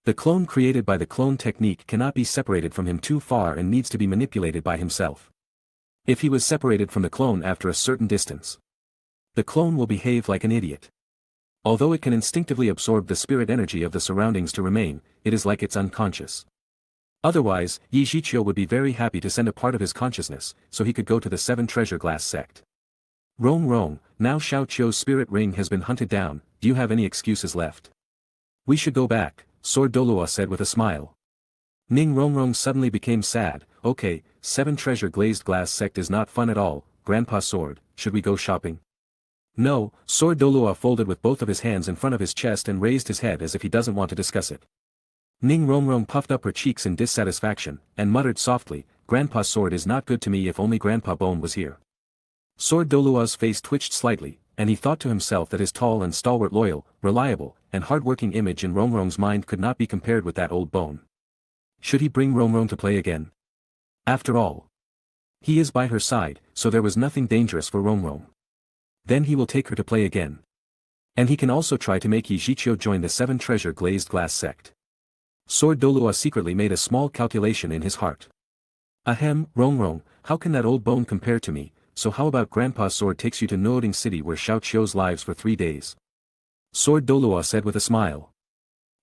The clone created by the clone technique cannot be separated from him too far and needs to be manipulated by himself. If he was separated from the clone after a certain distance, the clone will behave like an idiot. Although it can instinctively absorb the spirit energy of the surroundings to remain, it is like it's unconscious. Otherwise, Zhiqiu would be very happy to send a part of his consciousness, so he could go to the 7 treasure glass sect. Rong, now Xiao Qiu's spirit ring has been hunted down. Do you have any excuses left? We should go back, Sword Douluo said with a smile. Ning Rongrong suddenly became sad. Okay, 7 treasure glazed glass sect is not fun at all. Grandpa Sword, should we go shopping? No, Sword Douluo folded with both of his hands in front of his chest and raised his head as if he doesn't want to discuss it. Ning Rongrong puffed up her cheeks in dissatisfaction, and muttered softly, Grandpa Sword is not good to me. If only Grandpa Bone was here. Sword Douluo's face twitched slightly, and he thought to himself that his tall and stalwart loyal, reliable, and hard-working image in Rongrong's mind could not be compared with that old Bone. Should he bring Rongrong to play again? After all, he is by her side, so there was nothing dangerous for Rongrong. Then he will take her to play again. And he can also try to make Zhiqiu join the 7 treasure glazed glass sect. Sword Douluo secretly made a small calculation in his heart. Ahem, Rongrong, how can that old Bone compare to me? So how about Grandpa Sword takes you to Nuoding City where Xiao Qiu's lives for 3 days? Sword Douluo said with a smile.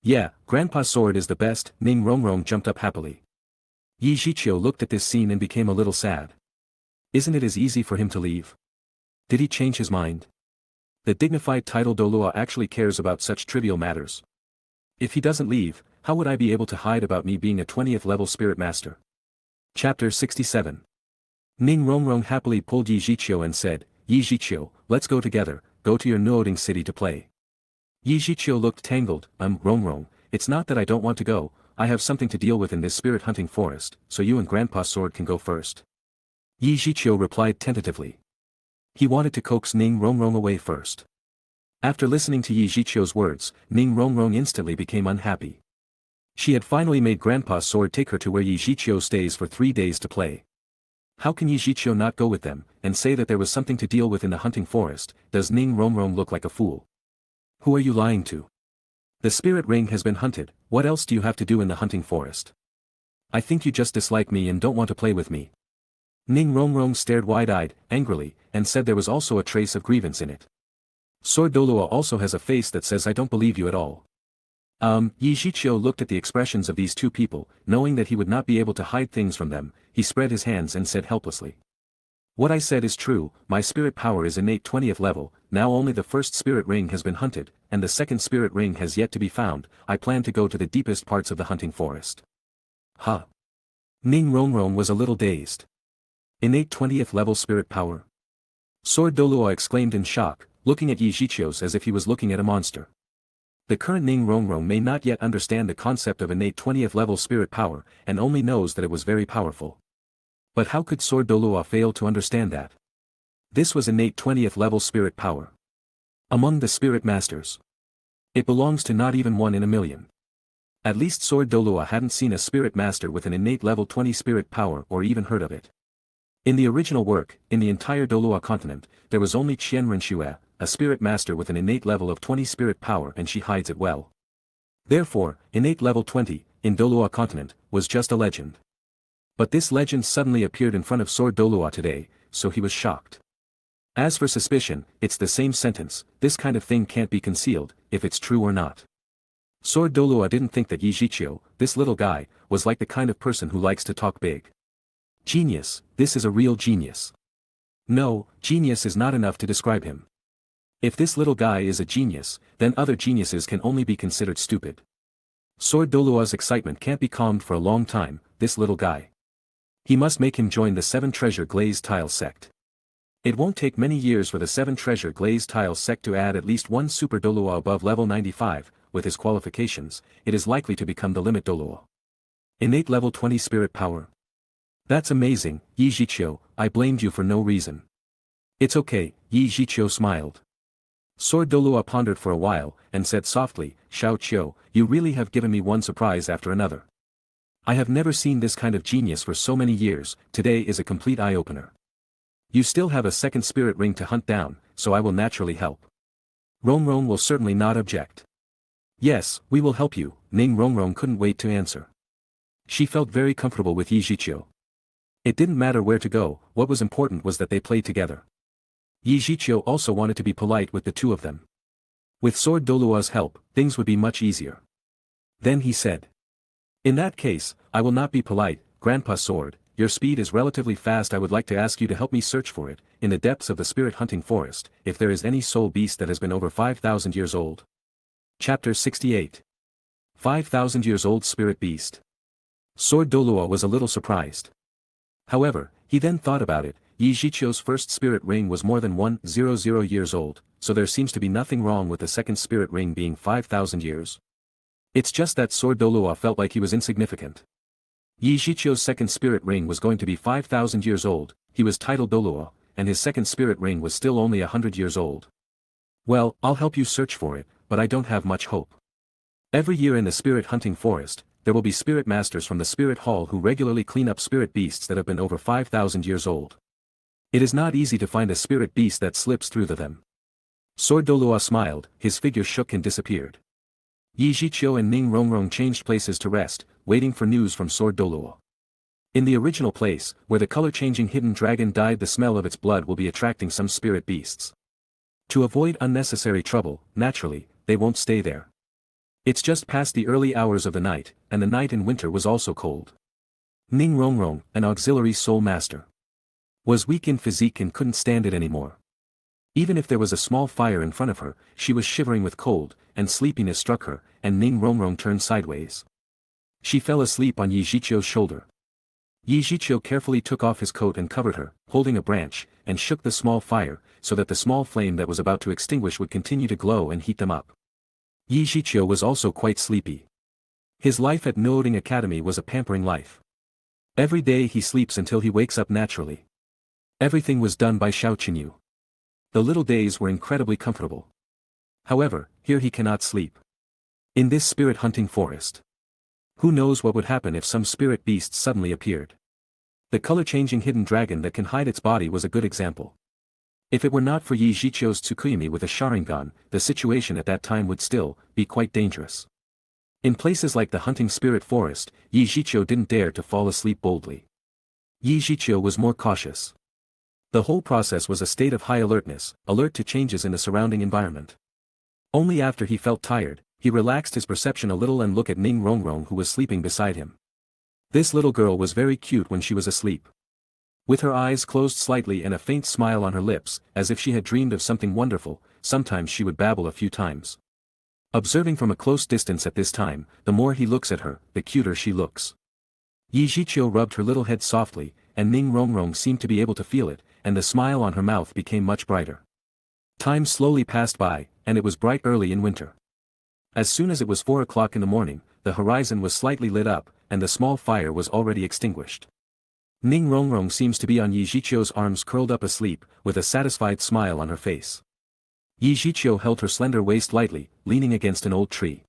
Yeah, Grandpa Sword is the best. Ning Rongrong jumped up happily. Zhiqiu looked at this scene and became a little sad. Isn't it as easy for him to leave? Did he change his mind? The dignified title Douluo actually cares about such trivial matters. If he doesn't leave, how would I be able to hide about me being a 20th level spirit master? Chapter 67. Ning Rongrong happily pulled Zhiqiu and said, Zhiqiu, let's go together, go to your Nuoding city to play. Zhiqiu looked tangled. Rongrong, it's not that I don't want to go, I have something to deal with in this spirit hunting forest, so you and Grandpa Sword can go first. Zhiqiu replied tentatively. He wanted to coax Ning Rongrong away first. After listening to Yi Zhiqiu's words, Ning Rongrong instantly became unhappy. She had finally made Grandpa's sword take her to where Yi Zhiqiu stays for 3 days to play. How can Yi Zhiqiu not go with them, and say that there was something to deal with in the hunting forest? Does Ning Rongrong look like a fool? Who are you lying to? The spirit ring has been hunted, what else do you have to do in the hunting forest? I think you just dislike me and don't want to play with me. Ning Rongrong stared wide-eyed, angrily, and said there was also a trace of grievance in it. Sword Douluo also has a face that says I don't believe you at all. Yi Zhiqiu looked at the expressions of these two people, knowing that he would not be able to hide things from them, he spread his hands and said helplessly. What I said is true, my spirit power is innate 20th level, now only the first spirit ring has been hunted, and the second spirit ring has yet to be found, I plan to go to the deepest parts of the hunting forest. Huh? Ning Rongrong was a little dazed. Innate 20th level spirit power? Sword Douluo exclaimed in shock, looking at Yi Zhiqiu as if he was looking at a monster. The current Ning Rongrong may not yet understand the concept of innate 20th level spirit power, and only knows that it was very powerful. But how could Sword Douluo fail to understand that? This was innate 20th level spirit power. Among the spirit masters. It belongs to not even 1 in a million. At least Sword Douluo hadn't seen a spirit master with an innate level 20 spirit power or even heard of it. In the original work, in the entire Douluo continent, there was only Qianren Xue, a spirit master with an innate level of 20 spirit power, and she hides it well. Therefore, innate level 20, in Douluo continent, was just a legend. But this legend suddenly appeared in front of Sword Douluo today, so he was shocked. As for suspicion, it's the same sentence, this kind of thing can't be concealed, if it's true or not. Sword Douluo didn't think that Yi Zhiqiu, this little guy, was like the kind of person who likes to talk big. Genius, this is a real genius. No, genius is not enough to describe him. If this little guy is a genius, then other geniuses can only be considered stupid. Sword Douluo's excitement can't be calmed for a long time, this little guy. He must make him join the 7 Treasure Glazed Tile sect. It won't take many years for the 7 Treasure Glazed Tile sect to add at least 1 Super Douluo above level 95, with his qualifications, it is likely to become the limit Douluo. Innate level 20 spirit power. That's amazing, Yi Zhiqiu, I blamed you for no reason. It's okay, Yi Zhiqiu smiled. Sword Douluo pondered for a while, and said softly, Xiao Qiu, you really have given me one surprise after another. I have never seen this kind of genius for so many years, today is a complete eye-opener. You still have a second spirit ring to hunt down, so I will naturally help. Rongrong will certainly not object. Yes, we will help you, Ning Rongrong couldn't wait to answer. She felt very comfortable with Yi Zhiqiu. It didn't matter where to go, what was important was that they played together. Yi Zhiqiu also wanted to be polite with the two of them. With Sword Douluo's help, things would be much easier. Then he said. In that case, I will not be polite, Grandpa Sword, your speed is relatively fast. I would like to ask you to help me search for it, in the depths of the spirit hunting forest, if there is any soul beast that has been over 5,000 years old. Chapter 68. 5,000 years old spirit beast. Sword Douluo was a little surprised. However, he then thought about it, Yi Zhiqiu's first spirit ring was more than 100 years old, so there seems to be nothing wrong with the second spirit ring being 5,000 years. It's just that Sword Douluo felt like he was insignificant. Yi Zhiqiu's second spirit ring was going to be 5,000 years old, he was titled Douluo, and his second spirit ring was still only 100 years old. Well, I'll help you search for it, but I don't have much hope. Every year in the spirit hunting forest, there will be spirit masters from the spirit hall who regularly clean up spirit beasts that have been over 5,000 years old. It is not easy to find a spirit beast that slips through them. Sword Douluo smiled, his figure shook and disappeared. Yi Zhiqiu and Ning Rongrong changed places to rest, waiting for news from Sword Douluo. In the original place, where the color-changing hidden dragon died, the smell of its blood will be attracting some spirit beasts. To avoid unnecessary trouble, naturally, they won't stay there. It's just past the early hours of the night, and the night in winter was also cold. Ning Rongrong, an auxiliary soul master, was weak in physique and couldn't stand it anymore. Even if there was a small fire in front of her, she was shivering with cold, and sleepiness struck her, and Ning Rongrong turned sideways. She fell asleep on Yi Zhiqiu's shoulder. Yi Zhiqiu carefully took off his coat and covered her, holding a branch, and shook the small fire, so that the small flame that was about to extinguish would continue to glow and heat them up. Yi Zhiqiu was also quite sleepy. His life at Nuoding Academy was a pampering life. Every day he sleeps until he wakes up naturally. Everything was done by Xiao Qinyu. The little days were incredibly comfortable. However, here he cannot sleep. In this spirit hunting forest. Who knows what would happen if some spirit beast suddenly appeared. The color-changing hidden dragon that can hide its body was a good example. If it were not for Zhiqiu's Tsukuyomi with a Sharingan, the situation at that time would still be quite dangerous. In places like the hunting spirit forest, Zhiqiu didn't dare to fall asleep boldly. Zhiqiu was more cautious. The whole process was a state of high alertness, alert to changes in the surrounding environment. Only after he felt tired, he relaxed his perception a little and looked at Ning Rongrong who was sleeping beside him. This little girl was very cute when she was asleep. With her eyes closed slightly and a faint smile on her lips, as if she had dreamed of something wonderful, sometimes she would babble a few times. Observing from a close distance at this time, the more he looks at her, the cuter she looks. Zhiqiu rubbed her little head softly, and Ning Rongrong seemed to be able to feel it, and the smile on her mouth became much brighter. Time slowly passed by, and it was bright early in winter. As soon as it was 4 o'clock in the morning, the horizon was slightly lit up, and the small fire was already extinguished. Ning Rongrong seems to be on Zhiqiu's arms curled up asleep, with a satisfied smile on her face. Zhiqiu held her slender waist lightly, leaning against an old tree.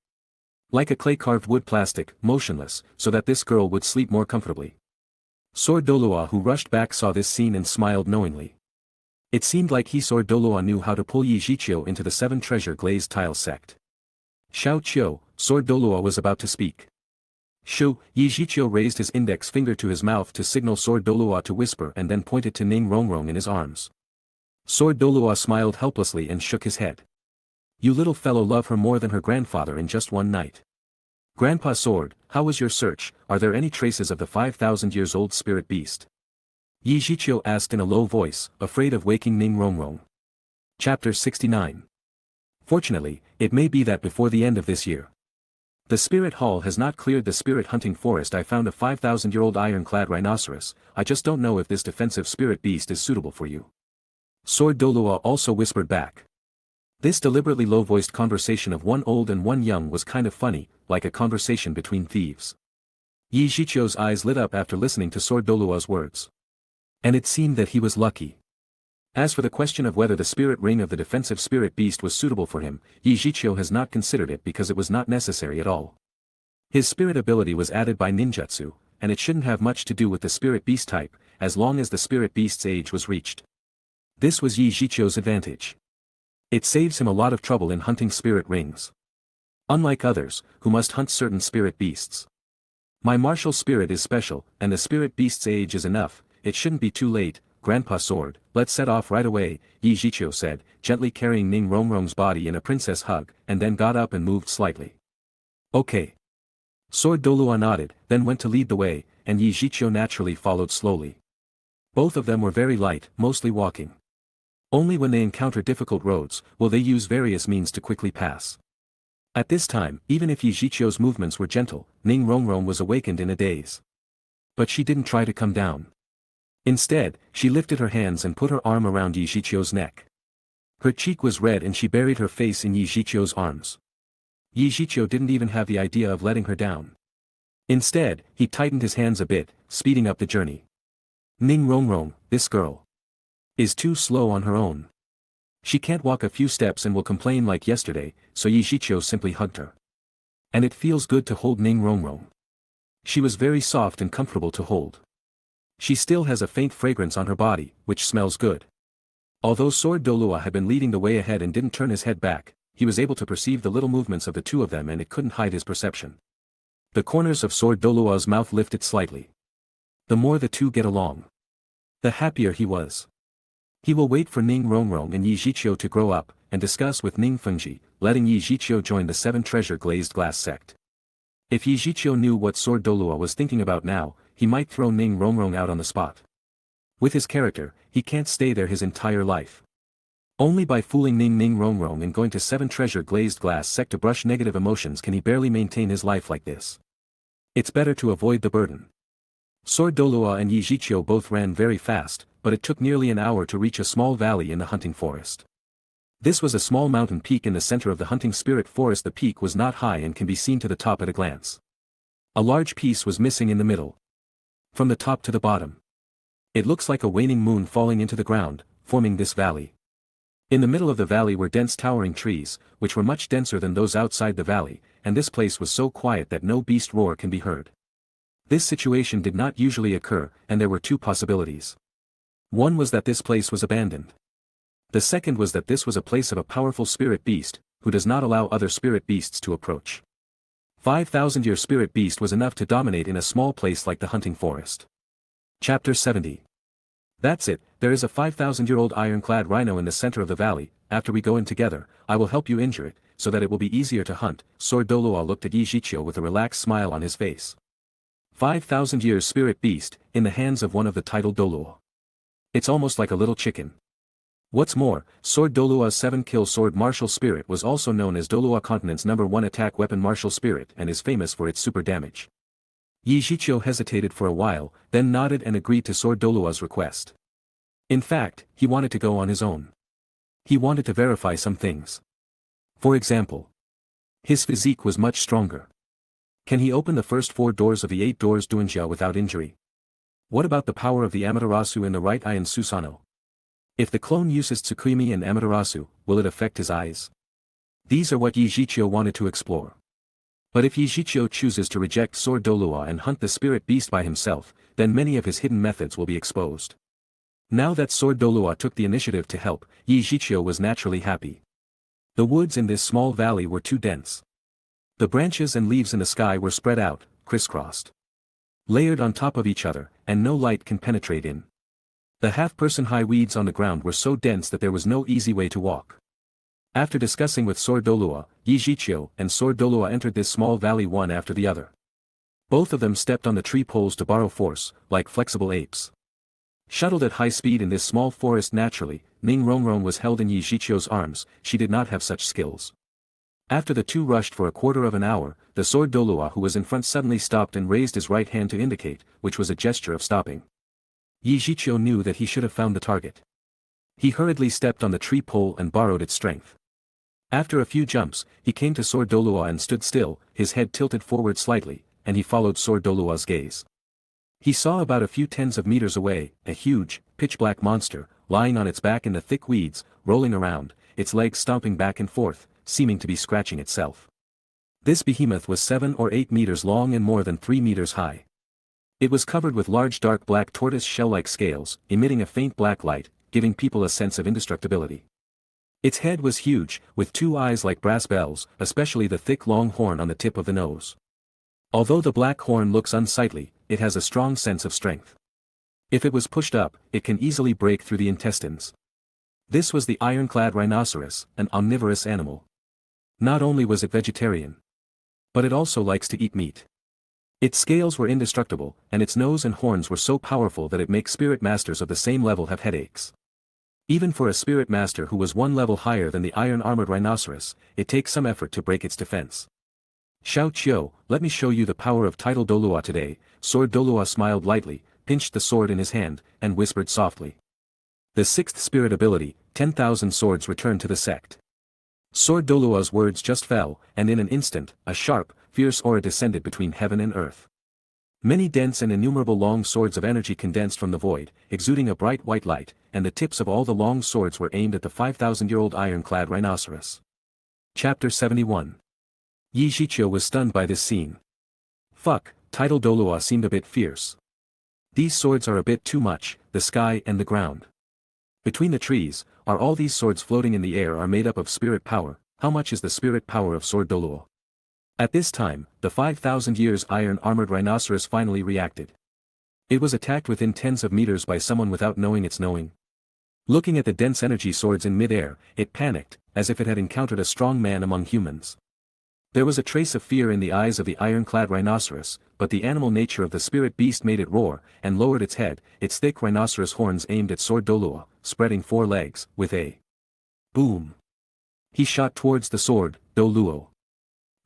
Like a clay-carved wood plastic, motionless, so that this girl would sleep more comfortably. Sword Douluo who rushed back saw this scene and smiled knowingly. It seemed like Sword Douluo knew how to pull Zhiqiu into the 7 treasure glazed tile sect. Xiao Qiu, Sword Douluo was about to speak. Zhiqiu raised his index finger to his mouth to signal Sword Douluo to whisper and then pointed to Ning Rongrong in his arms. Sword Douluo smiled helplessly and shook his head. You little fellow love her more than her grandfather in just one night. Grandpa Sword, how was your search? Are there any traces of the 5,000 years old spirit beast? Zhiqiu asked in a low voice, afraid of waking Ning Rongrong. Chapter 69. Fortunately, it may be that before the end of this year. The spirit hall has not cleared the spirit hunting forest. I found a 5,000-year-old ironclad rhinoceros. I just don't know if this defensive spirit beast is suitable for you. Sword Douluo also whispered back. This deliberately low-voiced conversation of one old and one young was kind of funny, like a conversation between thieves. Zhiqiu's eyes lit up after listening to Sword Douluo's words. And it seemed that he was lucky. As for the question of whether the spirit ring of the defensive spirit beast was suitable for him, Zhiqiu has not considered it because it was not necessary at all. His spirit ability was added by ninjutsu, and it shouldn't have much to do with the spirit beast type, as long as the spirit beast's age was reached. This was Zhiqiu's advantage. It saves him a lot of trouble in hunting spirit rings. Unlike others, who must hunt certain spirit beasts. My martial spirit is special, and the spirit beast's age is enough. It shouldn't be too late, Grandpa Sword, let's set off right away, Zhiqiu said, gently carrying Ning Rongrong's body in a princess hug, and then got up and moved slightly. Okay. Sword Douluo nodded, then went to lead the way, and Zhiqiu naturally followed slowly. Both of them were very light, mostly walking. Only when they encounter difficult roads, will they use various means to quickly pass. At this time, even if Zhiqiu's movements were gentle, Ning Rongrong was awakened in a daze. But she didn't try to come down. Instead, she lifted her hands and put her arm around Zhiqiu's neck. Her cheek was red and she buried her face in Zhiqiu's arms. Zhiqiu didn't even have the idea of letting her down. Instead, he tightened his hands a bit, speeding up the journey. Ning Rongrong, this girl is too slow on her own. She can't walk a few steps and will complain like yesterday, so Zhiqiu simply hugged her. And it feels good to hold Ning Rongrong. She was very soft and comfortable to hold. She still has a faint fragrance on her body, which smells good. Although Sword Douluo had been leading the way ahead and didn't turn his head back, he was able to perceive the little movements of the two of them and it couldn't hide his perception. The corners of Sword Douluo's mouth lifted slightly. The more the two get along, the happier he was. He will wait for Ning Rongrong and Zhiqiu to grow up, and discuss with Ning Fengji, letting Zhiqiu join the 7 treasure glazed glass sect. If Zhiqiu knew what Sword Douluo was thinking about now, he might throw Ning Rongrong out on the spot. With his character, he can't stay there his entire life. Only by fooling Ning Rongrong and going to 7 treasure glazed glass sect to brush negative emotions can he barely maintain his life like this. It's better to avoid the burden. Sword Douluo and Zhiqiu both ran very fast, but it took nearly an hour to reach a small valley in the hunting forest. This was a small mountain peak in the center of the hunting spirit forest. The peak was not high and can be seen to the top at a glance. A large piece was missing in the middle. From the top to the bottom. It looks like a waning moon falling into the ground, forming this valley. In the middle of the valley were dense towering trees, which were much denser than those outside the valley, and this place was so quiet that no beast roar can be heard. This situation did not usually occur, and there were two possibilities. One was that this place was abandoned. The second was that this was a place of a powerful spirit beast, who does not allow other spirit beasts to approach. 5,000-year spirit beast was enough to dominate in a small place like the hunting forest. Chapter 70. That's it, there is a 5,000-year-old ironclad rhino in the center of the valley. After we go in together, I will help you injure it, so that it will be easier to hunt. Sword Douluo looked at Zhiqiu with a relaxed smile on his face. 5,000 years spirit beast, in the hands of one of the titled Douluo. It's almost like a little chicken. What's more, Sword Douluo's 7-kill sword martial spirit was also known as Douluo Continent's #1 attack weapon martial spirit and is famous for its super damage. Zhiqiu hesitated for a while, then nodded and agreed to Sword Douluo's request. In fact, he wanted to go on his own. He wanted to verify some things. For example, his physique was much stronger. Can he open the first 4 doors of the 8 doors Duanjiao without injury? What about the power of the Amaterasu in the right eye and Susanoo? If the clone uses Tsukimi and Amaterasu, will it affect his eyes? These are what Zhiqiu wanted to explore. But if Zhiqiu chooses to reject Sword Douluo and hunt the spirit beast by himself, then many of his hidden methods will be exposed. Now that Sword Douluo took the initiative to help, Zhiqiu was naturally happy. The woods in this small valley were too dense. The branches and leaves in the sky were spread out, crisscrossed, layered on top of each other, and no light can penetrate in. The half-person high weeds on the ground were so dense that there was no easy way to walk. After discussing with Sword Douluo, Zhiqiu and Sword Douluo entered this small valley one after the other. Both of them stepped on the tree poles to borrow force, like flexible apes. Shuttled at high speed in this small forest naturally, Ning Rongrong was held in Zhiqiu's arms. She did not have such skills. After the two rushed for a quarter of an hour, the Sword Douluo who was in front suddenly stopped and raised his right hand to indicate, which was a gesture of stopping. Zhiqiu knew that he should have found the target. He hurriedly stepped on the tree pole and borrowed its strength. After a few jumps, he came to Sword Douluo and stood still, his head tilted forward slightly, and he followed Sword Douluo's gaze. He saw about a few tens of meters away, a huge, pitch-black monster, lying on its back in the thick weeds, rolling around, its legs stomping back and forth, seeming to be scratching itself. This behemoth was 7 or 8 meters long and more than 3 meters high. It was covered with large dark black tortoise shell-like scales, emitting a faint black light, giving people a sense of indestructibility. Its head was huge, with 2 eyes like brass bells, especially the thick long horn on the tip of the nose. Although the black horn looks unsightly, it has a strong sense of strength. If it was pushed up, it can easily break through the intestines. This was the ironclad rhinoceros, an omnivorous animal. Not only was it vegetarian, but it also likes to eat meat. Its scales were indestructible, and its nose and horns were so powerful that it makes spirit masters of the same level have headaches. Even for a spirit master who was 1 level higher than the iron-armored rhinoceros, it takes some effort to break its defense. Xiao, let me show you the power of title Douluo today. Sword Douluo smiled lightly, pinched the sword in his hand, and whispered softly. The 6th spirit ability, 10,000 swords returned to the sect. Sword Douluo's words just fell, and in an instant, a sharp, fierce aura descended between heaven and earth. Many dense and innumerable long swords of energy condensed from the void, exuding a bright white light, and the tips of all the long swords were aimed at the 5,000-year-old ironclad rhinoceros. Chapter 71. Zhiqiu was stunned by this scene. Fuck, title Douluo seemed a bit fierce. These swords are a bit too much, the sky and the ground. Between the trees, are all these swords floating in the air are made up of spirit power. How much is the spirit power of Sword Douluo? At this time, the 5,000 years iron-armored rhinoceros finally reacted. It was attacked within tens of meters by someone without knowing its knowing. Looking at the dense energy swords in mid-air, it panicked, as if it had encountered a strong man among humans. There was a trace of fear in the eyes of the ironclad rhinoceros, but the animal nature of the spirit beast made it roar, and lowered its head, its thick rhinoceros horns aimed at Sword Douluo, spreading 4 legs, with a boom. He shot towards the sword, Douluo.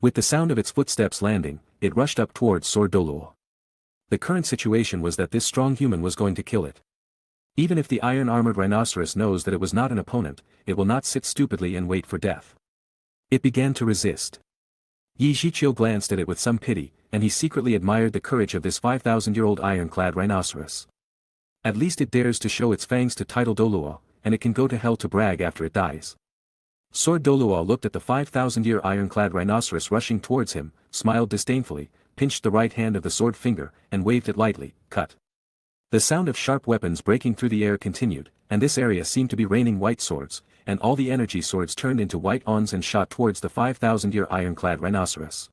With the sound of its footsteps landing, it rushed up towards Sword Douluo. The current situation was that this strong human was going to kill it. Even if the iron-armored rhinoceros knows that it was not an opponent, it will not sit stupidly and wait for death. It began to resist. Zhiqiu glanced at it with some pity, and he secretly admired the courage of this 5,000-year-old ironclad rhinoceros. At least it dares to show its fangs to title Douluo. and it can go to hell to brag after it dies. Sword Douluo looked at the 5,000-year ironclad rhinoceros rushing towards him, smiled disdainfully, pinched the right hand of the sword finger, and waved it lightly, cut. The sound of sharp weapons breaking through the air continued, and this area seemed to be raining white swords, and all the energy swords turned into white ons and shot towards the 5,000-year ironclad rhinoceros.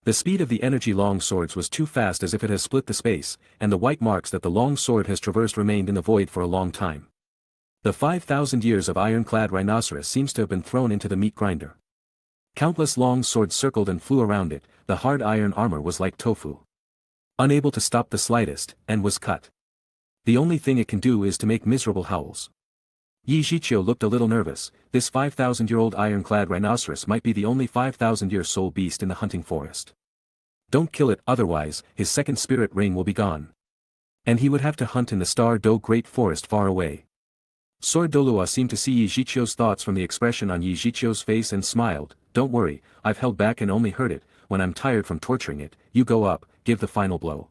The speed of the energy long swords was too fast, as if it has split the space, and the white marks that the long sword has traversed remained in the void for a long time. The 5,000 years of ironclad rhinoceros seems to have been thrown into the meat grinder. Countless long swords circled and flew around it, the hard iron armor was like tofu. Unable to stop the slightest, and was cut. The only thing it can do is to make miserable howls. Zhiqiu looked a little nervous. This 5,000-year-old ironclad rhinoceros might be the only 5,000-year soul beast in the hunting forest. Don't kill it, otherwise, his second spirit ring will be gone. And he would have to hunt in the Star Do Great Forest far away. Sword Douluo seemed to see Zhiqiu's thoughts from the expression on Zhiqiu's face and smiled. Don't worry, I've held back and only hurt it. When I'm tired from torturing it, you go up, give the final blow.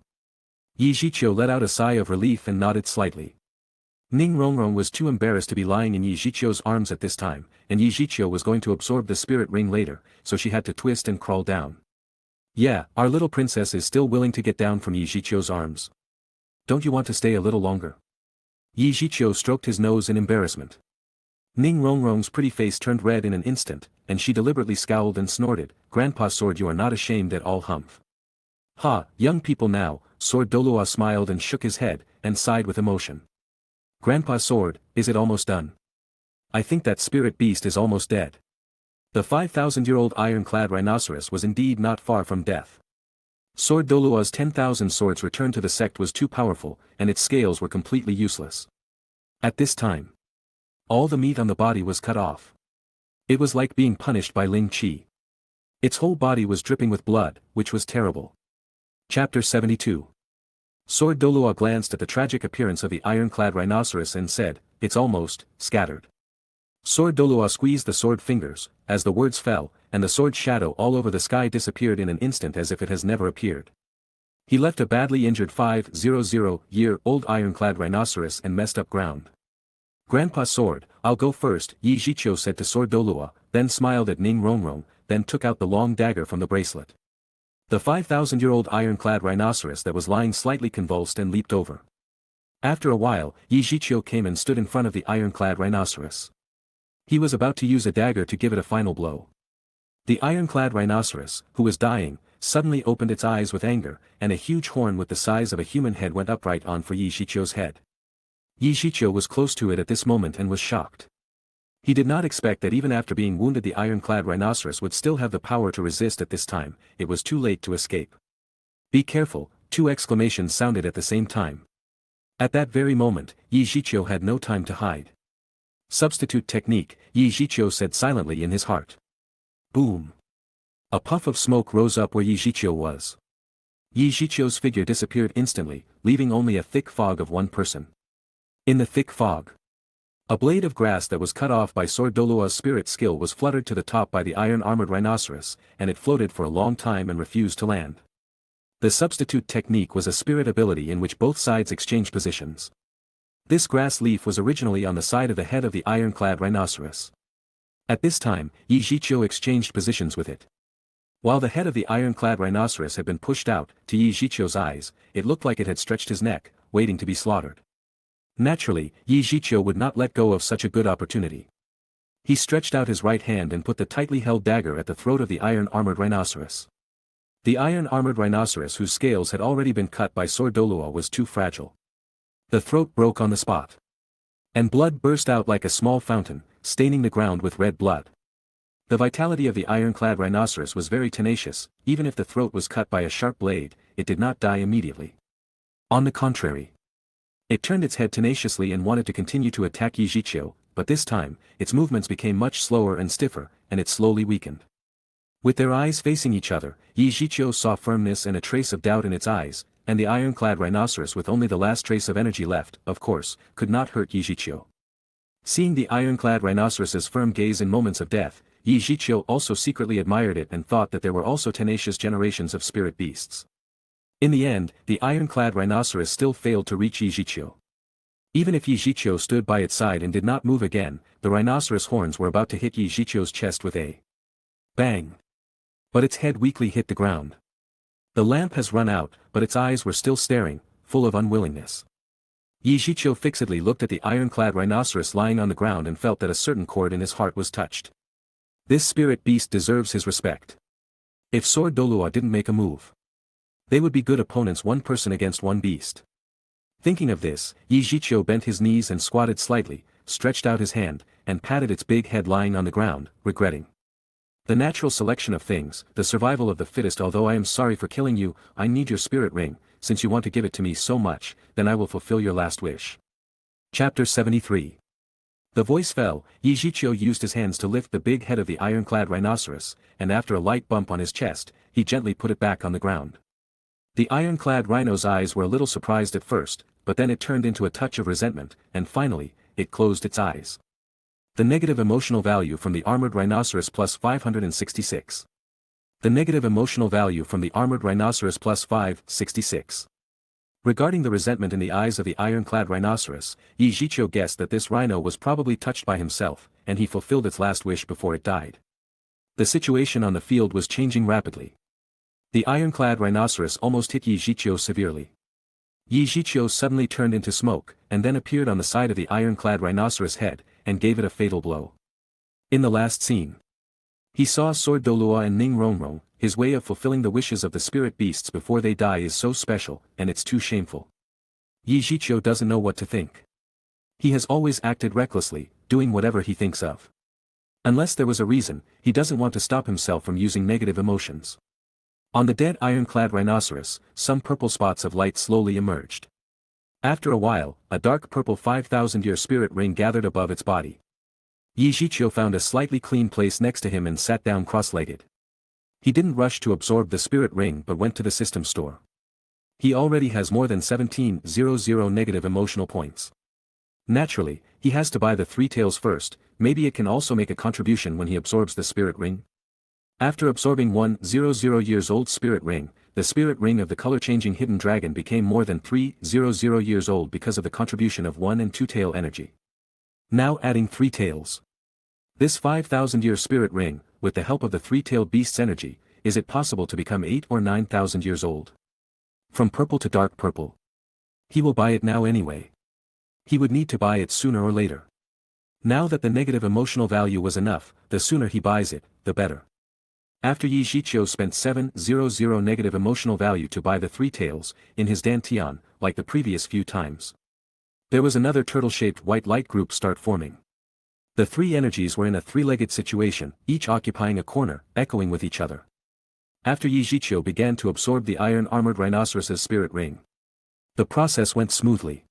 Zhiqiu let out a sigh of relief and nodded slightly. Ning Rongrong was too embarrassed to be lying in Zhiqiu's arms at this time, and Zhiqiu was going to absorb the spirit ring later, so she had to twist and crawl down. Yeah, our little princess is still willing to get down from Zhiqiu's arms. Don't you want to stay a little longer? Zhiqiu stroked his nose in embarrassment. Ning Rongrong's pretty face turned red in an instant, and she deliberately scowled and snorted, Grandpa Sword, you are not ashamed at all, humph. Ha, young people now, Sword Douluo smiled and shook his head, and sighed with emotion. Grandpa Sword, is it almost done? I think that spirit beast is almost dead. The 5,000-year-old ironclad rhinoceros was indeed not far from death. Sword Douluo's 10,000 swords returned to the sect was too powerful, and its scales were completely useless. At this time, all the meat on the body was cut off. It was like being punished by Ling Qi. Its whole body was dripping with blood, which was terrible. Chapter 72. Sword Douluo glanced at the tragic appearance of the ironclad rhinoceros and said, it's almost scattered. Sword Douluo squeezed the sword fingers, as the words fell, and the sword shadow all over the sky disappeared in an instant as if it has never appeared. He left a badly injured 500-year-old ironclad rhinoceros and messed up ground. Grandpa Sword, I'll go first, Zhiqiu said to Sword Douluo, then smiled at Ning Rongrong, then took out the long dagger from the bracelet. The 5,000-year-old ironclad rhinoceros that was lying slightly convulsed and leaped over. After a while, Zhiqiu came and stood in front of the ironclad rhinoceros. He was about to use a dagger to give it a final blow. The ironclad rhinoceros, who was dying, suddenly opened its eyes with anger, and a huge horn with the size of a human head went upright on for Zhiqiu's head. Zhiqiu was close to it at this moment and was shocked. He did not expect that even after being wounded the ironclad rhinoceros would still have the power to resist at this time. It was too late to escape. Be careful, two exclamations sounded at the same time. At that very moment, Zhiqiu had no time to hide. Substitute technique, Zhiqiu said silently in his heart. Boom. A puff of smoke rose up where Zhiqiu was. Zhiqiu's figure disappeared instantly, leaving only a thick fog of one person. In the thick fog, a blade of grass that was cut off by Sword Douluo's spirit skill was fluttered to the top by the iron-armored rhinoceros, and it floated for a long time and refused to land. The substitute technique was a spirit ability in which both sides exchanged positions. This grass leaf was originally on the side of the head of the ironclad rhinoceros. At this time, Zhiqiu exchanged positions with it. While the head of the ironclad rhinoceros had been pushed out, to Zhiqiu's eyes, it looked like it had stretched his neck, waiting to be slaughtered. Naturally, Zhiqiu would not let go of such a good opportunity. He stretched out his right hand and put the tightly held dagger at the throat of the iron-armored rhinoceros. The iron-armored rhinoceros whose scales had already been cut by Sword Douluo was too fragile. The throat broke on the spot. And blood burst out like a small fountain, staining the ground with red blood. The vitality of the ironclad rhinoceros was very tenacious. Even if the throat was cut by a sharp blade, it did not die immediately. On the contrary, it turned its head tenaciously and wanted to continue to attack Zhiqiu, but this time, its movements became much slower and stiffer, and it slowly weakened. With their eyes facing each other, Zhiqiu saw firmness and a trace of doubt in its eyes, and the ironclad rhinoceros with only the last trace of energy left, of course, could not hurt Zhiqiu. Seeing the ironclad rhinoceros's firm gaze in moments of death, Zhiqiu also secretly admired it and thought that there were also tenacious generations of spirit beasts. In the end, the ironclad rhinoceros still failed to reach Zhiqiu. Even if Zhiqiu stood by its side and did not move again, the rhinoceros horns were about to hit Zhiqiu's chest with a bang. But its head weakly hit the ground. The lamp has run out, but its eyes were still staring, full of unwillingness. Zhiqiu fixedly looked at the ironclad rhinoceros lying on the ground and felt that a certain chord in his heart was touched. This spirit beast deserves his respect. If Sword Douluo didn't make a move, they would be good opponents, one person against one beast. Thinking of this, Zhiqiu bent his knees and squatted slightly, stretched out his hand, and patted its big head lying on the ground, regretting the natural selection of things, the survival of the fittest. Although I am sorry for killing you, I need your spirit ring. Since you want to give it to me so much, then I will fulfill your last wish. Chapter 73. The voice fell. Zhiqiu used his hands to lift the big head of the ironclad rhinoceros, and after a light bump on his chest, he gently put it back on the ground. The ironclad rhino's eyes were a little surprised at first, but then it turned into a touch of resentment, and finally, it closed its eyes. The negative emotional value from the armored rhinoceros plus 566. The negative emotional value from the armored rhinoceros plus 566. Regarding the resentment in the eyes of the ironclad rhinoceros, Zhiqiu guessed that this rhino was probably touched by himself, and he fulfilled its last wish before it died. The situation on the field was changing rapidly. The ironclad rhinoceros almost hit Zhiqiu severely. Zhiqiu suddenly turned into smoke, and then appeared on the side of the ironclad rhinoceros' head, and gave it a fatal blow. In the last scene, he saw Sword Douluo and Ning Rongrong. His way of fulfilling the wishes of the spirit beasts before they die is so special, and it's too shameful. Zhiqiu doesn't know what to think. He has always acted recklessly, doing whatever he thinks of. Unless there was a reason, he doesn't want to stop himself from using negative emotions. On the dead ironclad rhinoceros, some purple spots of light slowly emerged. After a while, a dark purple 5,000-year spirit ring gathered above its body. Zhiqiu found a slightly clean place next to him and sat down cross-legged. He didn't rush to absorb the spirit ring but went to the system store. He already has more than 17,000 negative emotional points. Naturally, he has to buy the three tails first. Maybe it can also make a contribution when he absorbs the spirit ring. After absorbing 100 years old spirit ring, the spirit ring of the color-changing hidden dragon became more than 300 years old because of the contribution of 1 and 2 tail energy. Now adding 3 tails. This 5,000-year spirit ring, with the help of the 3-tailed beast's energy, is it possible to become 8 or 9,000 years old? From purple to dark purple. He will buy it now anyway. He would need to buy it sooner or later. Now that the negative emotional value was enough, the sooner he buys it, the better. After Zhiqiu spent 700 negative emotional value to buy the 3 tails, in his dantian, like the previous few times, there was another turtle-shaped white light group start forming. The 3 energies were in a 3-legged situation, each occupying a corner, echoing with each other. After Zhiqiu began to absorb the iron-armored rhinoceros's spirit ring, the process went smoothly.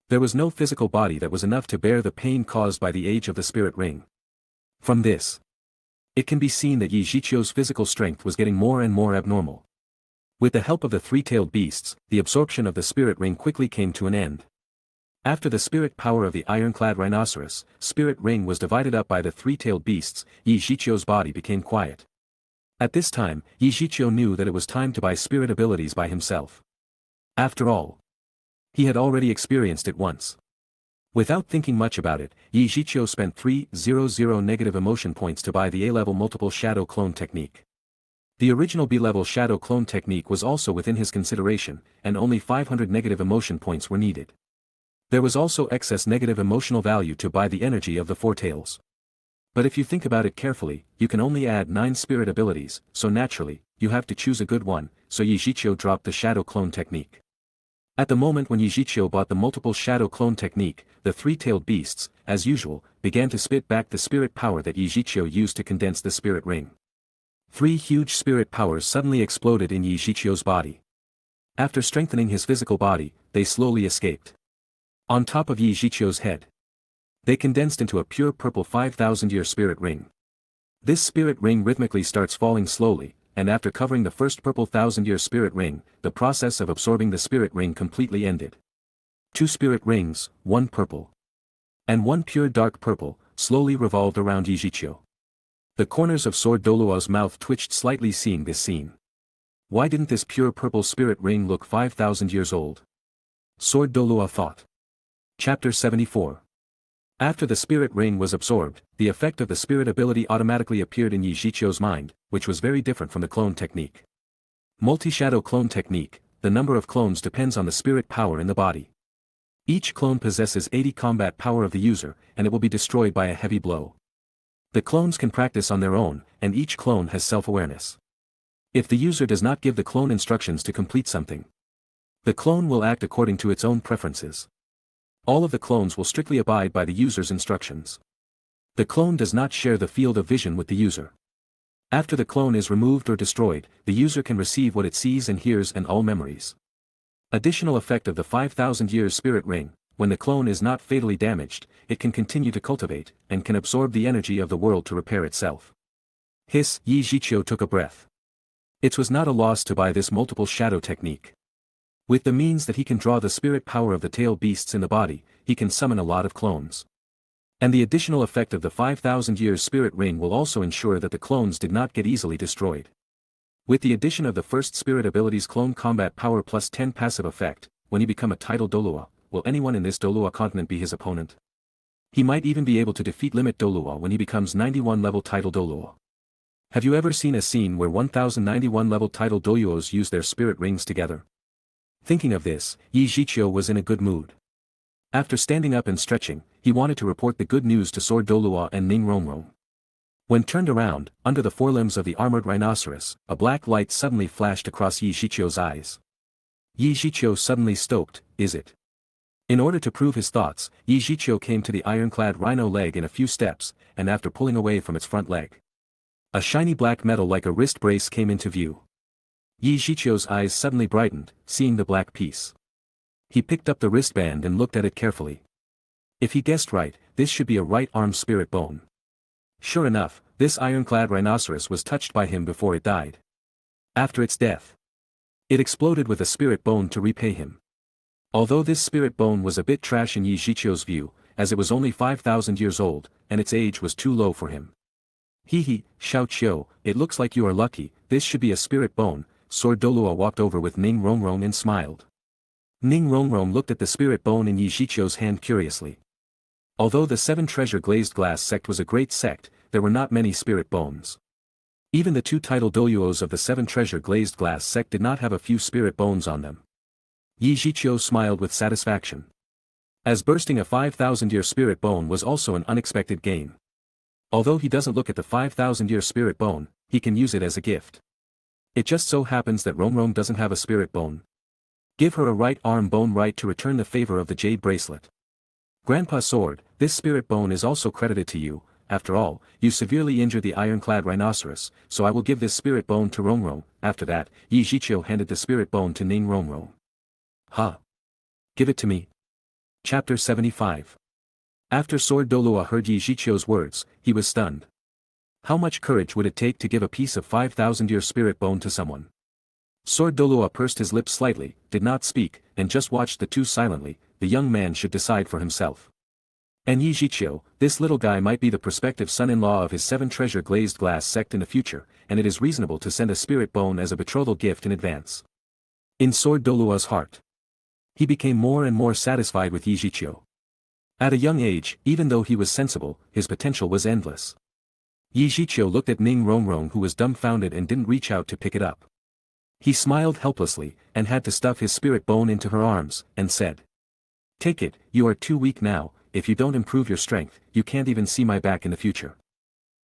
There was no physical body that was enough to bear the pain caused by the age of the spirit ring. From this, it can be seen that Zhiqiu's physical strength was getting more and more abnormal. With the help of the 3-tailed beasts, the absorption of the spirit ring quickly came to an end. After the spirit power of the ironclad rhinoceros, spirit ring was divided up by the 3-tailed beasts, Zhiqiu's body became quiet. At this time, Zhiqiu knew that it was time to buy spirit abilities by himself. After all, he had already experienced it once. Without thinking much about it, Zhiqiu spent 300 negative emotion points to buy the A-level multiple shadow clone technique. The original B-level shadow clone technique was also within his consideration, and only 500 negative emotion points were needed. There was also excess negative emotional value to buy the energy of the 4 tails. But if you think about it carefully, you can only add 9 spirit abilities, so naturally, you have to choose a good one, so Zhiqiu dropped the shadow clone technique. At the moment when Zhiqiu bought the multiple shadow clone technique, the 3-tailed beasts, as usual, began to spit back the spirit power that Zhiqiu used to condense the spirit ring. 3 huge spirit powers suddenly exploded in Zhiqiu's body. After strengthening his physical body, they slowly escaped. On top of Zhiqiu's head, they condensed into a pure purple 5,000-year spirit ring. This spirit ring rhythmically starts falling slowly, and after covering the first purple 1,000-year spirit ring, the process of absorbing the spirit ring completely ended. 2 spirit rings, 1 purple, and 1 pure dark purple, slowly revolved around Zhiqiu. The corners of Sword Douluo's mouth twitched slightly seeing this scene. Why didn't this pure purple spirit ring look 5,000 years old? Sword Douluo thought. Chapter 74. After the spirit ring was absorbed, the effect of the spirit ability automatically appeared in Zhiqiu's mind, which was very different from the clone technique. Multi-shadow clone technique, the number of clones depends on the spirit power in the body. Each clone possesses 80 combat power of the user, and it will be destroyed by a heavy blow. The clones can practice on their own, and each clone has self-awareness. If the user does not give the clone instructions to complete something, the clone will act according to its own preferences. All of the clones will strictly abide by the user's instructions. The clone does not share the field of vision with the user. After the clone is removed or destroyed, the user can receive what it sees and hears and all memories. Additional effect of the 5,000 years spirit ring: when the clone is not fatally damaged, it can continue to cultivate, and can absorb the energy of the world to repair itself. Zhiqiu took a breath. It was not a loss to buy this multiple shadow technique. With the means that he can draw the spirit power of the tail beasts in the body, he can summon a lot of clones. And the additional effect of the 5,000 years spirit ring will also ensure that the clones did not get easily destroyed. With the addition of the first spirit ability's clone combat power plus 10 passive effect, when he become a title Douluo, will anyone in this Douluo continent be his opponent? He might even be able to defeat limit Douluo when he becomes 91 level title Douluo. Have you ever seen a scene where 1091 level title Douluos use their spirit rings together? Thinking of this, Zhiqiu was in a good mood. After standing up and stretching, he wanted to report the good news to Sword Douluo and Ning Rongrong. When turned around, under the forelimbs of the armored rhinoceros, a black light suddenly flashed across Zhiqiu's eyes. Zhiqiu suddenly stopped. Is it? In order to prove his thoughts, Zhiqiu came to the ironclad rhino leg in a few steps, and after pulling away from its front leg, a shiny black metal like a wrist brace came into view. Zhiqiu's eyes suddenly brightened, seeing the black piece. He picked up the wristband and looked at it carefully. If he guessed right, this should be a right arm spirit bone. Sure enough, this ironclad rhinoceros was touched by him before it died. After its death, it exploded with a spirit bone to repay him. Although this spirit bone was a bit trash in Zhiqiu's view, as it was only 5,000 years old, and its age was too low for him. Xiao, it looks like you are lucky, this should be a spirit bone. Sword Douluo walked over with Ning Rongrong and smiled. Ning Rongrong looked at the spirit bone in Zhiqiu's hand curiously. Although the 7 treasure glazed glass sect was a great sect, there were not many spirit bones. Even the 2 title Douluos of the 7 treasure glazed glass sect did not have a few spirit bones on them. Zhiqiu smiled with satisfaction. As bursting a 5,000-year spirit bone was also an unexpected gain. Although he doesn't look at the 5,000-year spirit bone, he can use it as a gift. It just so happens that Rongrong doesn't have a spirit bone. Give her a right arm bone right to return the favor of the jade bracelet. Grandpa Sword, this spirit bone is also credited to you. After all, you severely injured the ironclad rhinoceros, so I will give this spirit bone to Rongrong. After that, Zhiqiu handed the spirit bone to Ning Rongrong. Give it to me. Chapter 75. After Sword Douluo heard Zhiqiu's words, he was stunned. How much courage would it take to give a piece of 5,000-year spirit bone to someone? Sword Douluo pursed his lips slightly, did not speak, and just watched the two silently. The young man should decide for himself. And Zhiqiu, this little guy might be the prospective son-in-law of his 7 treasure glazed glass sect in the future, and it is reasonable to send a spirit bone as a betrothal gift in advance. In Sword Douluo's heart, he became more and more satisfied with Zhiqiu. At a young age, even though he was sensible, his potential was endless. Zhiqiu looked at Ning Rongrong, who was dumbfounded and didn't reach out to pick it up. He smiled helplessly, and had to stuff his spirit bone into her arms, and said, "Take it, you are too weak now. If you don't improve your strength, you can't even see my back in the future."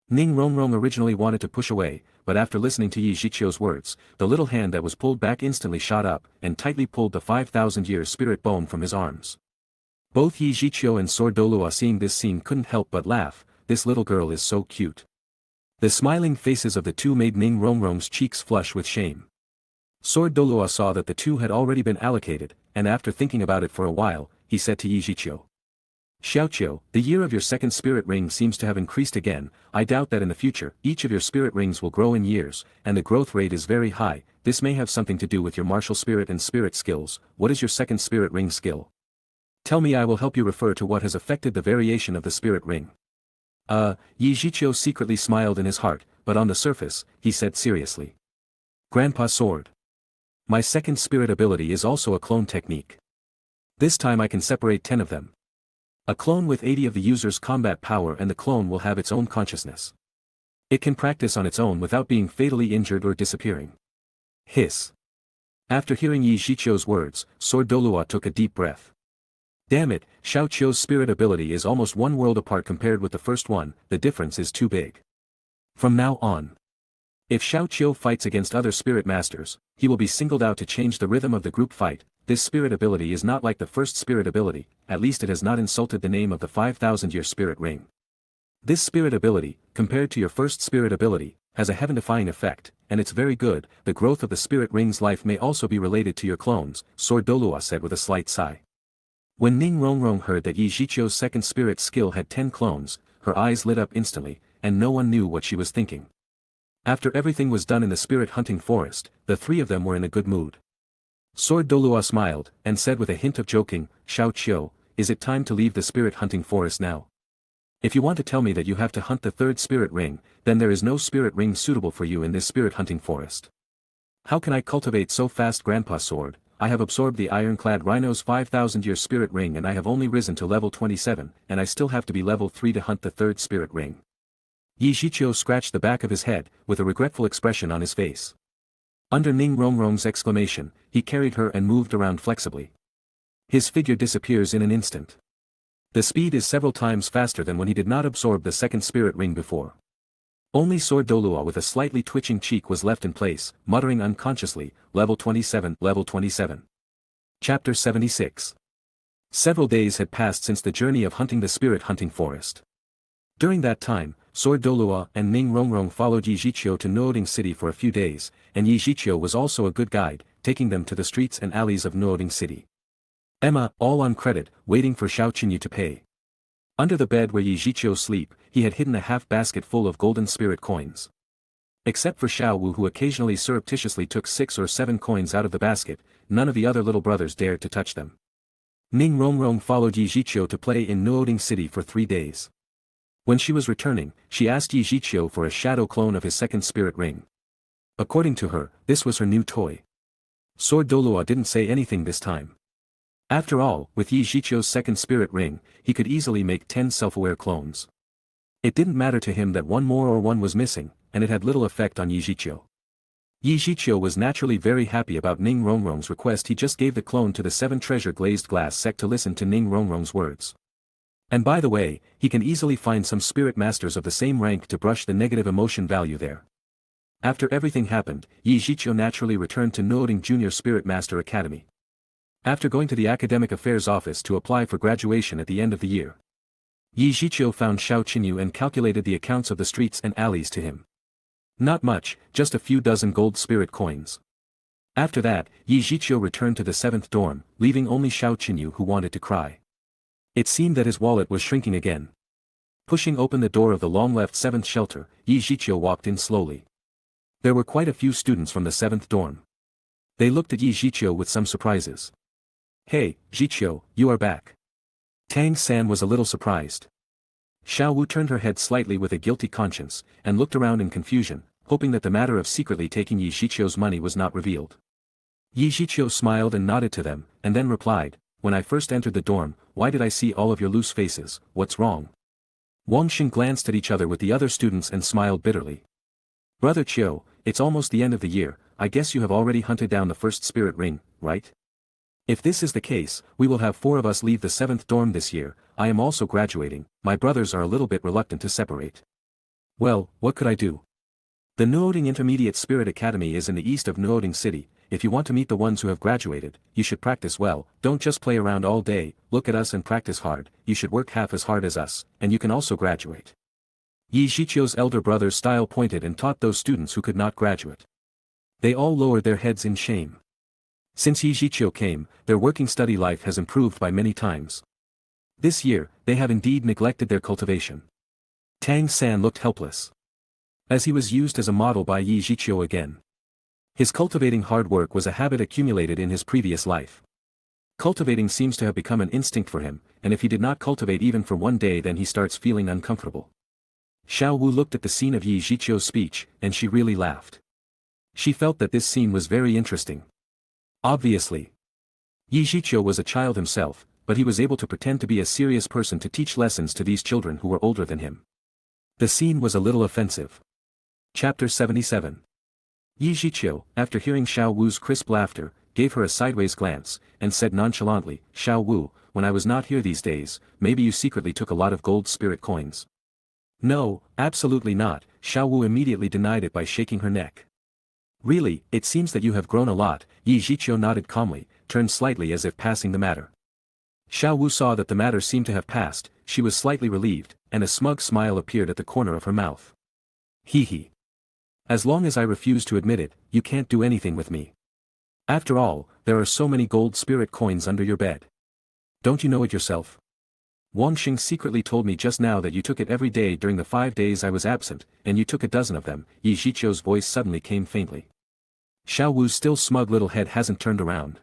Ning Rongrong originally wanted to push away, but after listening to Zhiqiu's words, the little hand that was pulled back instantly shot up, and tightly pulled the 5,000-year spirit bone from his arms. Both Zhiqiu and Sword Douluo seeing this scene couldn't help but laugh. This little girl is so cute. The smiling faces of the two made Ning Rongrong's cheeks flush with shame. Sword Douluo saw that the two had already been allocated, and after thinking about it for a while, he said to Zhiqiu, "Xiao, the year of your second spirit ring seems to have increased again. I doubt that in the future, each of your spirit rings will grow in years, and the growth rate is very high. This may have something to do with your martial spirit and spirit skills. What is your second spirit ring skill? Tell me, I will help you refer to what has affected the variation of the spirit ring." Zhiqiu secretly smiled in his heart, but on the surface, he said seriously, "Grandpa Sword. My second spirit ability is also a clone technique. This time I can separate 10 of them, A clone with 80 of the user's combat power, and the clone will have its own consciousness. It can practice on its own without being fatally injured or disappearing. Hiss. After hearing Yi Zhiqiu's words, Sword Douluo took a deep breath. Damn it, Xiao Qiu's spirit ability is almost one world apart compared with the first one, the difference is too big. From now on, if Xiao Qiu fights against other spirit masters, he will be singled out to change the rhythm of the group fight. This spirit ability is not like the first spirit ability, at least it has not insulted the name of the 5,000-year spirit ring. This spirit ability, compared to your first spirit ability, has a heaven-defying effect, and it's very good. The growth of the spirit ring's life may also be related to your clones, Sword Douluo said with a slight sigh. When Ning Rongrong heard that Yi Zhiqiu's second spirit skill had 10 clones, her eyes lit up instantly, and no one knew what she was thinking. After everything was done in the spirit hunting forest, the three of them were in a good mood. Sword Douluo smiled, and said with a hint of joking, Xiao Qiu, is it time to leave the spirit hunting forest now? If you want to tell me that you have to hunt the third spirit ring, then there is no spirit ring suitable for you in this spirit hunting forest. How can I cultivate so fast, Grandpa Sword? I have absorbed the ironclad rhino's 5,000-year spirit ring and I have only risen to level 27, and I still have to be level 3 to hunt the third spirit ring. Yi Zhiqiu scratched the back of his head, with a regretful expression on his face. Under Ning Rongrong's exclamation, he carried her and moved around flexibly. His figure disappears in an instant. The speed is several times faster than when he did not absorb the second spirit ring before. Only Sword Douluo with a slightly twitching cheek was left in place, muttering unconsciously, level 27, level 27. Chapter 76. Several days had passed since the journey of hunting the spirit hunting forest. During that time, Sword Douluo and Ning Rongrong followed Yi Zhiqiu to Nuoding City for a few days, and Yi Zhiqiu was also a good guide, taking them to the streets and alleys of Nuoding City. Emma, all on credit, waiting for Xiao Qinyu to pay. Under the bed where Yi Zhiqiu sleep, he had hidden a half-basket full of golden spirit coins. Except for Xiao Wu, who occasionally surreptitiously took 6 or 7 coins out of the basket, none of the other little brothers dared to touch them. Ning Rongrong followed Yi Zhiqiu to play in Nuoding City for 3 days. When she was returning, she asked Yi Zhiqiu for a shadow clone of his second spirit ring. According to her, this was her new toy. Sword Douluo didn't say anything this time. After all, with Yi Zhiqiu's second spirit ring, he could easily make 10 self-aware clones. It didn't matter to him that one more or one was missing, and it had little effect on Yi Zhiqiu. Yi Zhiqiu was naturally very happy about Ning Rongrong's request. He just gave the clone to the 7 treasure glazed glass sect to listen to Ning Rongrong's words. And by the way, he can easily find some spirit masters of the same rank to brush the negative emotion value there. After everything happened, Yi Zhiqiu naturally returned to Nuoding Junior Spirit Master Academy. After going to the Academic Affairs Office to apply for graduation at the end of the year, Yi Zhiqiu found Xiao Qinyu and calculated the accounts of the streets and alleys to him. Not much, just a few dozen gold spirit coins. After that, Yi Zhiqiu returned to the 7th dorm, leaving only Xiao Qinyu, who wanted to cry. It seemed that his wallet was shrinking again. Pushing open the door of the long-left 7th shelter, Yi Zhiqiu walked in slowly. There were quite a few students from the 7th dorm. They looked at Yi Zhiqiu with some surprises. Hey, Zhiqiu, you are back. Tang San was a little surprised. Xiao Wu turned her head slightly with a guilty conscience, and looked around in confusion, hoping that the matter of secretly taking Yi Zhiqiu's money was not revealed. Yi Zhiqiu smiled and nodded to them, and then replied, when I first entered the dorm, why did I see all of your loose faces? What's wrong? Wang Xing glanced at each other with the other students and smiled bitterly. Brother Qiu, it's almost the end of the year, I guess you have already hunted down the first spirit ring, right? If this is the case, we will have 4 of us leave the 7th dorm this year. I am also graduating, my brothers are a little bit reluctant to separate. Well, what could I do? The Nuoding Intermediate Spirit Academy is in the east of Nuoding City. If you want to meet the ones who have graduated, you should practice well, don't just play around all day, look at us and practice hard, you should work half as hard as us, and you can also graduate. Yi Zhiqiu's elder brother style pointed and taught those students who could not graduate. They all lowered their heads in shame. Since Yi Zhiqiu came, their working study life has improved by many times. This year, they have indeed neglected their cultivation. Tang San looked helpless. As he was used as a model by Yi Zhiqiu again. His cultivating hard work was a habit accumulated in his previous life. Cultivating seems to have become an instinct for him, and if he did not cultivate even for one day, then he starts feeling uncomfortable. Xiao Wu looked at the scene of Yi Zhiqiu's speech, and she really laughed. She felt that this scene was very interesting. Obviously, Yi Zhiqiu was a child himself, but he was able to pretend to be a serious person to teach lessons to these children who were older than him. The scene was a little offensive. Chapter 77. Zhiqiu, after hearing Xiao Wu's crisp laughter, gave her a sideways glance, and said nonchalantly, "Xiao Wu, when I was not here these days, maybe you secretly took a lot of gold spirit coins." "No, absolutely not," Xiao Wu immediately denied it by shaking her neck. "Really, it seems that you have grown a lot," Zhiqiu nodded calmly, turned slightly as if passing the matter. Xiao Wu saw that the matter seemed to have passed, she was slightly relieved, and a smug smile appeared at the corner of her mouth. "Hee hee. As long as I refuse to admit it, you can't do anything with me. After all, there are so many gold spirit coins under your bed. Don't you know it yourself? Wang Xing secretly told me just now that you took it every day during the 5 days I was absent, and you took a dozen of them." Zhiqiu's voice suddenly came faintly. Xiao Wu's still smug little head hasn't turned around.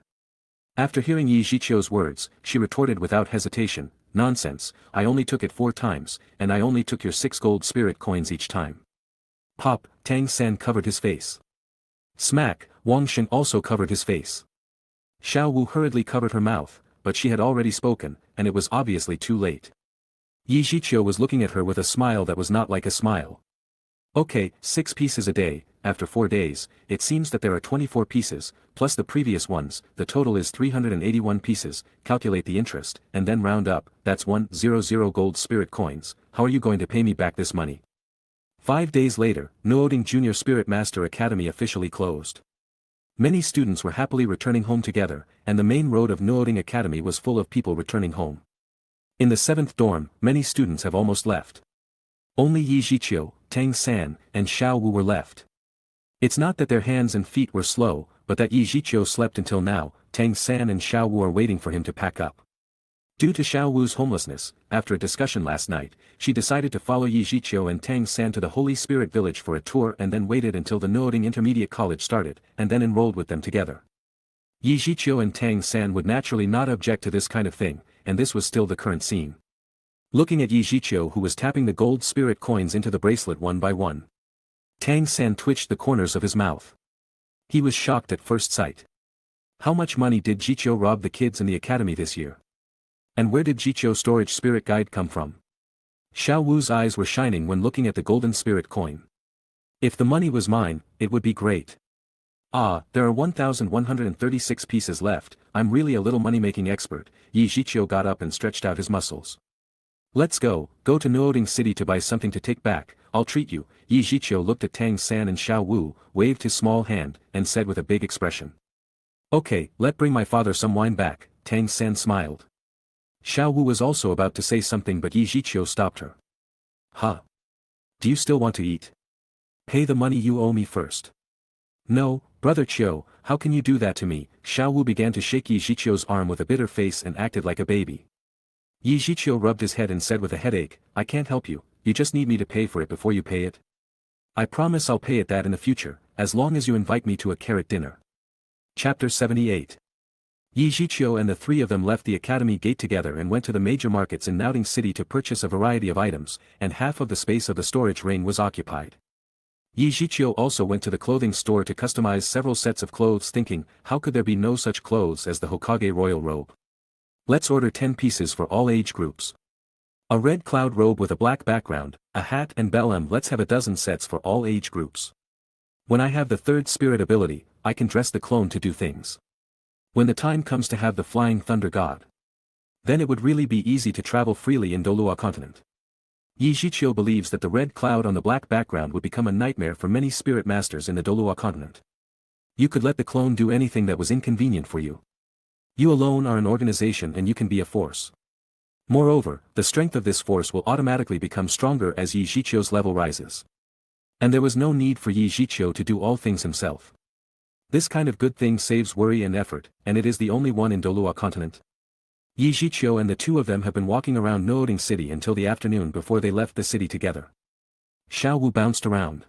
After hearing Zhiqiu's words, she retorted without hesitation, "Nonsense, I only took it 4 times, and I only took your 6 gold spirit coins each time." Pop, Tang San covered his face. Smack, Wang Xing also covered his face. Xiao Wu hurriedly covered her mouth, but she had already spoken, and it was obviously too late. Zhiqiu was looking at her with a smile that was not like a smile. "Okay, 6 pieces a day, after 4 days, it seems that there are 24 pieces, plus the previous ones, the total is 381 pieces, calculate the interest, and then round up, that's 100 gold spirit coins, how are you going to pay me back this money?" 5 days later, Nuoding Junior Spirit Master Academy officially closed. Many students were happily returning home together, and the main road of Nuoding Academy was full of people returning home. In the 7th dorm, many students have almost left. Only Zhiqiu, Tang San, and Xiao Wu were left. It's not that their hands and feet were slow, but that Zhiqiu slept until now. Tang San and Xiao Wu are waiting for him to pack up. Due to Xiao Wu's homelessness, after a discussion last night, she decided to follow Zhiqiu and Tang San to the Holy Spirit Village for a tour and then waited until the Nuoding Intermediate College started, and then enrolled with them together. Zhiqiu and Tang San would naturally not object to this kind of thing, and this was still the current scene. Looking at Zhiqiu, who was tapping the gold spirit coins into the bracelet one by one. Tang San twitched the corners of his mouth. He was shocked at first sight. How much money did Zhiqiu rob the kids in the academy this year? And where did Zhiqiu's storage spirit guide come from? Xiao Wu's eyes were shining when looking at the golden spirit coin. If the money was mine, it would be great. Ah, there are 1,136 pieces left, I'm really a little money-making expert. Zhiqiu got up and stretched out his muscles. "Let's go to Nuoding City to buy something to take back, I'll treat you." Zhiqiu looked at Tang San and Xiao Wu, waved his small hand, and said with a big expression. "Okay, let bring my father some wine back." Tang San smiled. Xiao Wu was also about to say something but Zhiqiu stopped her. "Huh? Do you still want to eat? Pay the money you owe me first." "No, brother Qiu, how can you do that to me?" Xiao Wu began to shake Zhiqiu's arm with a bitter face and acted like a baby. Zhiqiu rubbed his head and said with a headache, "I can't help you, you just need me to pay for it before you pay it. I promise I'll pay it that in the future, as long as you invite me to a carrot dinner." Chapter 78. Zhiqiu and the 3 of them left the academy gate together and went to the major markets in Nuoding City to purchase a variety of items, and half of the space of the storage ring was occupied. Zhiqiu also went to the clothing store to customize several sets of clothes, thinking, how could there be no such clothes as the Hokage royal robe? Let's order 10 pieces for all age groups. A red cloud robe with a black background, a hat and bell. Let's have a dozen sets for all age groups. When I have the 3rd spirit ability, I can dress the clone to do things. When the time comes to have the flying thunder god, then it would really be easy to travel freely in Douluo continent. Zhiqiu believes that the red cloud on the black background would become a nightmare for many spirit masters in the Douluo continent. You could let the clone do anything that was inconvenient for you. You alone are an organization and you can be a force. Moreover, the strength of this force will automatically become stronger as Zhiqiu's level rises. And there was no need for Zhiqiu to do all things himself. This kind of good thing saves worry and effort, and it is the only one in Douluo continent. Zhiqiu and the 2 of them have been walking around Nuoding City until the afternoon before they left the city together. Xiao Wu bounced around,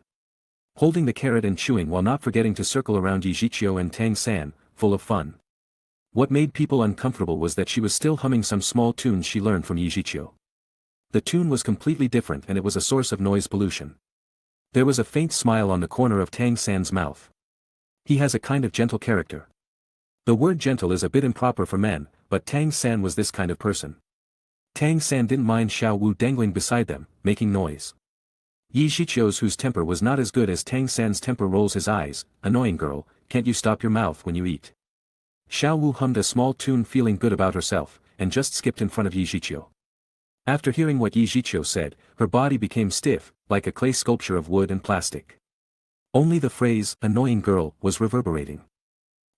holding the carrot and chewing while not forgetting to circle around Zhiqiu and Tang San, full of fun. What made people uncomfortable was that she was still humming some small tunes she learned from Zhiqiu. The tune was completely different and it was a source of noise pollution. There was a faint smile on the corner of Tang San's mouth. He has a kind of gentle character. The word gentle is a bit improper for men, but Tang San was this kind of person. Tang San didn't mind Xiao Wu dangling beside them, making noise. Zhiqiu's whose temper was not as good as Tang San's temper rolls his eyes, "Annoying girl, can't you stop your mouth when you eat?" Xiao Wu hummed a small tune feeling good about herself, and just skipped in front of Zhiqiu. After hearing what Zhiqiu said, her body became stiff, like a clay sculpture of wood and plastic. Only the phrase, "annoying girl," was reverberating.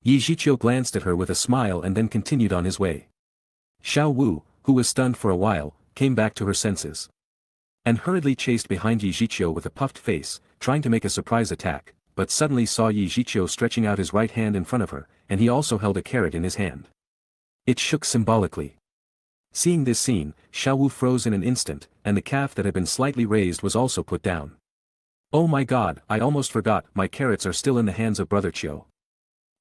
Zhiqiu glanced at her with a smile and then continued on his way. Xiao Wu, who was stunned for a while, came back to her senses. And hurriedly chased behind Zhiqiu with a puffed face, trying to make a surprise attack, but suddenly saw Zhiqiu stretching out his right hand in front of her, and he also held a carrot in his hand. It shook symbolically. Seeing this scene, Xiao Wu froze in an instant, and the calf that had been slightly raised was also put down. "Oh my god, I almost forgot, my carrots are still in the hands of Brother Qiu."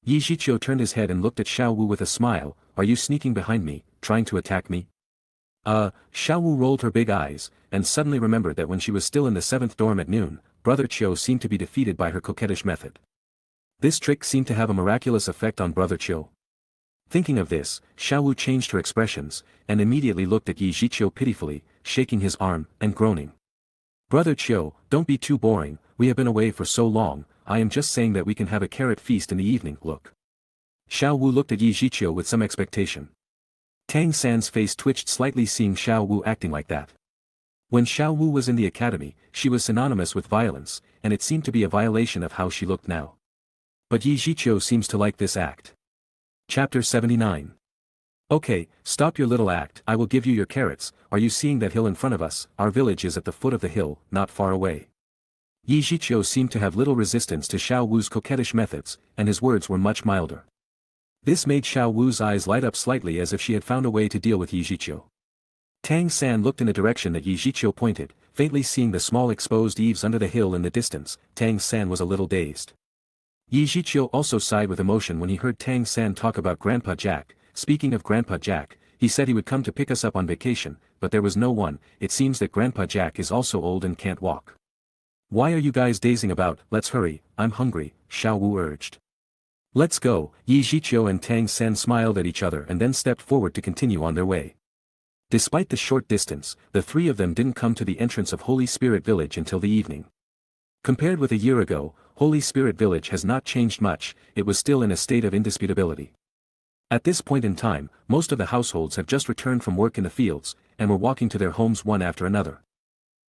Zhiqiu turned his head and looked at Xiao Wu with a smile, "Are you sneaking behind me, trying to attack me?" Xiao Wu rolled her big eyes, and suddenly remembered that when she was still in the 7th dorm at noon, Brother Qiu seemed to be defeated by her coquettish method. This trick seemed to have a miraculous effect on Brother Qiu. Thinking of this, Xiao Wu changed her expressions, and immediately looked at Zhiqiu pitifully, shaking his arm, and groaning. "Brother Qiu, don't be too boring, we have been away for so long, I am just saying that we can have a carrot feast in the evening, look." Xiao Wu looked at Zhiqiu with some expectation. Tang San's face twitched slightly seeing Xiao Wu acting like that. When Xiao Wu was in the academy, she was synonymous with violence, and it seemed to be a violation of how she looked now. But Zhiqiu seems to like this act. Chapter 79. "Okay, stop your little act, I will give you your carrots. Are you seeing that hill in front of us? Our village is at the foot of the hill, not far away." Zhiqiu seemed to have little resistance to Xiao Wu's coquettish methods, and his words were much milder. This made Xiao Wu's eyes light up slightly as if she had found a way to deal with Zhiqiu. Tang San looked in the direction that Zhiqiu pointed, faintly seeing the small exposed eaves under the hill in the distance. Tang San was a little dazed. Zhiqiu also sighed with emotion when he heard Tang San talk about Grandpa Jack. "Speaking of Grandpa Jack, he said he would come to pick us up on vacation, but there was no one. It seems that Grandpa Jack is also old and can't walk." "Why are you guys dazing about? Let's hurry, I'm hungry," Xiao Wu urged. "Let's go." Zhiqiu and Tang San smiled at each other and then stepped forward to continue on their way. Despite the short distance, the three of them didn't come to the entrance of Holy Spirit Village until the evening. Compared with a year ago, Holy Spirit Village has not changed much, it was still in a state of indisputability. At this point in time, most of the households have just returned from work in the fields, and were walking to their homes one after another.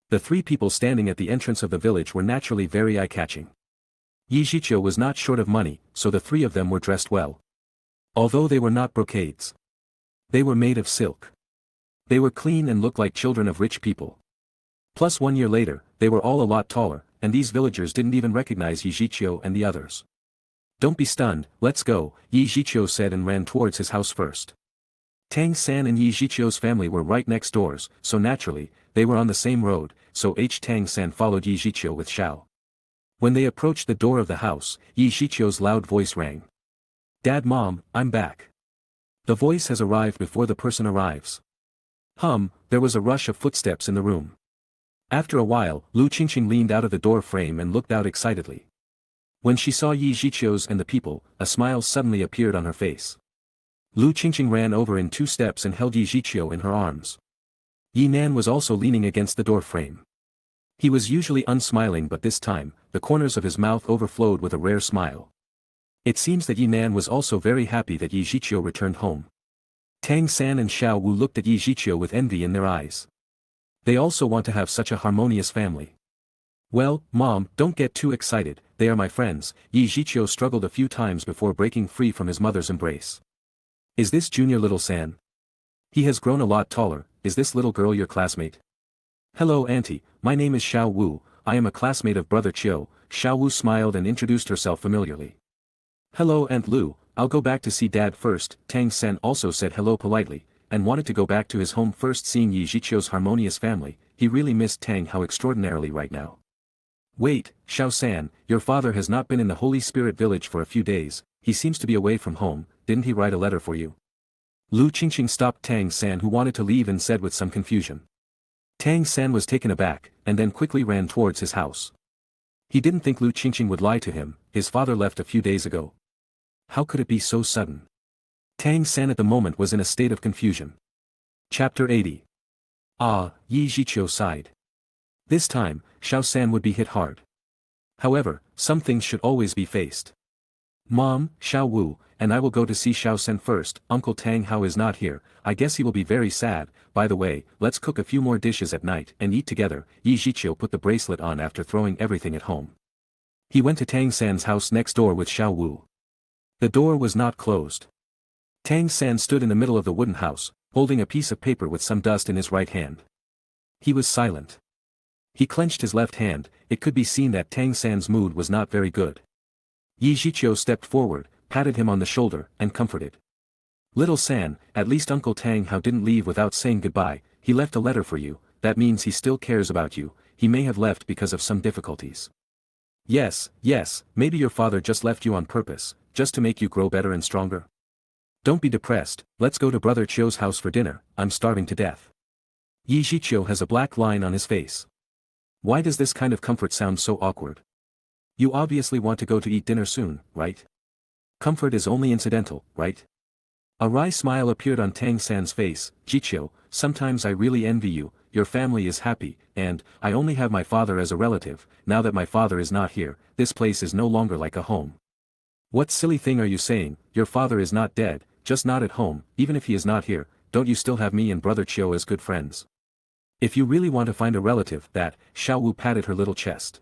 The three people standing at the entrance of the village were naturally very eye-catching. Zhiqiu was not short of money, so the three of them were dressed well. Although they were not brocades. They were made of silk. They were clean and looked like children of rich people. Plus 1 year later, they were all a lot taller, and these villagers didn't even recognize Zhiqiu and the others. "Don't be stunned, let's go," Zhiqiu said and ran towards his house first. Tang San and Zhiqiu's family were right next doors, so naturally, they were on the same road, so Tang San followed Zhiqiu with Xiao. When they approached the door of the house, Zhiqiu's loud voice rang. "Dad, Mom, I'm back. The voice has arrived before the person arrives." There was a rush of footsteps in the room. After a while, Lu Qingqing leaned out of the door frame and looked out excitedly. When she saw Zhiqiu's and the people, a smile suddenly appeared on her face. Lu Qingqing ran over in 2 steps and held Zhiqiu in her arms. Nan was also leaning against the door frame. He was usually unsmiling, but this time, the corners of his mouth overflowed with a rare smile. It seems that Nan was also very happy that Zhiqiu returned home. Tang San and Xiao Wu looked at Zhiqiu with envy in their eyes. They also want to have such a harmonious family. "Well, Mom, don't get too excited, they are my friends." Zhiqiu struggled a few times before breaking free from his mother's embrace. "Is this Junior Little San? He has grown a lot taller. Is this little girl your classmate?" "Hello Auntie, my name is Xiao Wu, I am a classmate of Brother Qiu." Xiao Wu smiled and introduced herself familiarly. "Hello Aunt Lu, I'll go back to see Dad first." Tang San also said hello politely, and wanted to go back to his home first. Seeing Zhiqiu's harmonious family, he really missed Tang how extraordinarily right now. "Wait, Xiao San, your father has not been in the Holy Spirit Village for a few days, he seems to be away from home, didn't he write a letter for you?" Lu Qingqing stopped Tang San, who wanted to leave, and said with some confusion. Tang San was taken aback, and then quickly ran towards his house. He didn't think Lu Qingqing would lie to him, his father left a few days ago. How could it be so sudden? Tang San at the moment was in a state of confusion. Chapter 80. Yi Zhiqiu sighed. This time, Xiao San would be hit hard. However, some things should always be faced. Mom, Xiao Wu, and I will go to see Xiao San first. Uncle Tang Hao is not here, I guess he will be very sad. By the way, let's cook a few more dishes at night and eat together. Yi Zhiqiu put the bracelet on after throwing everything at home. He went to Tang San's house next door with Xiao Wu. The door was not closed. Tang San stood in the middle of the wooden house, holding a piece of paper with some dust in his right hand. He was silent. He clenched his left hand. It could be seen that Tang San's mood was not very good. Yi Zhiqiu stepped forward, patted him on the shoulder, and comforted. Little San, at least Uncle Tang Hao didn't leave without saying goodbye. He left a letter for you. That means he still cares about you. He may have left because of some difficulties. Yes, maybe your father just left you on purpose, just to make you grow better and stronger. Don't be depressed, let's go to Brother Chio's house for dinner, I'm starving to death. Yi Zhiqiu has a black line on his face. Why does this kind of comfort sound so awkward? You obviously want to go to eat dinner soon, right? Comfort is only incidental, right? A wry smile appeared on Tang San's face. Zhiqiu, sometimes I really envy you, your family is happy, and, I only have my father as a relative. Now that my father is not here, this place is no longer like a home. What silly thing are you saying? Your father is not dead, just not at home. Even if he is not here, don't you still have me and Brother Chiu as good friends? If you really want to find a relative, that, Xiao Wu patted her little chest.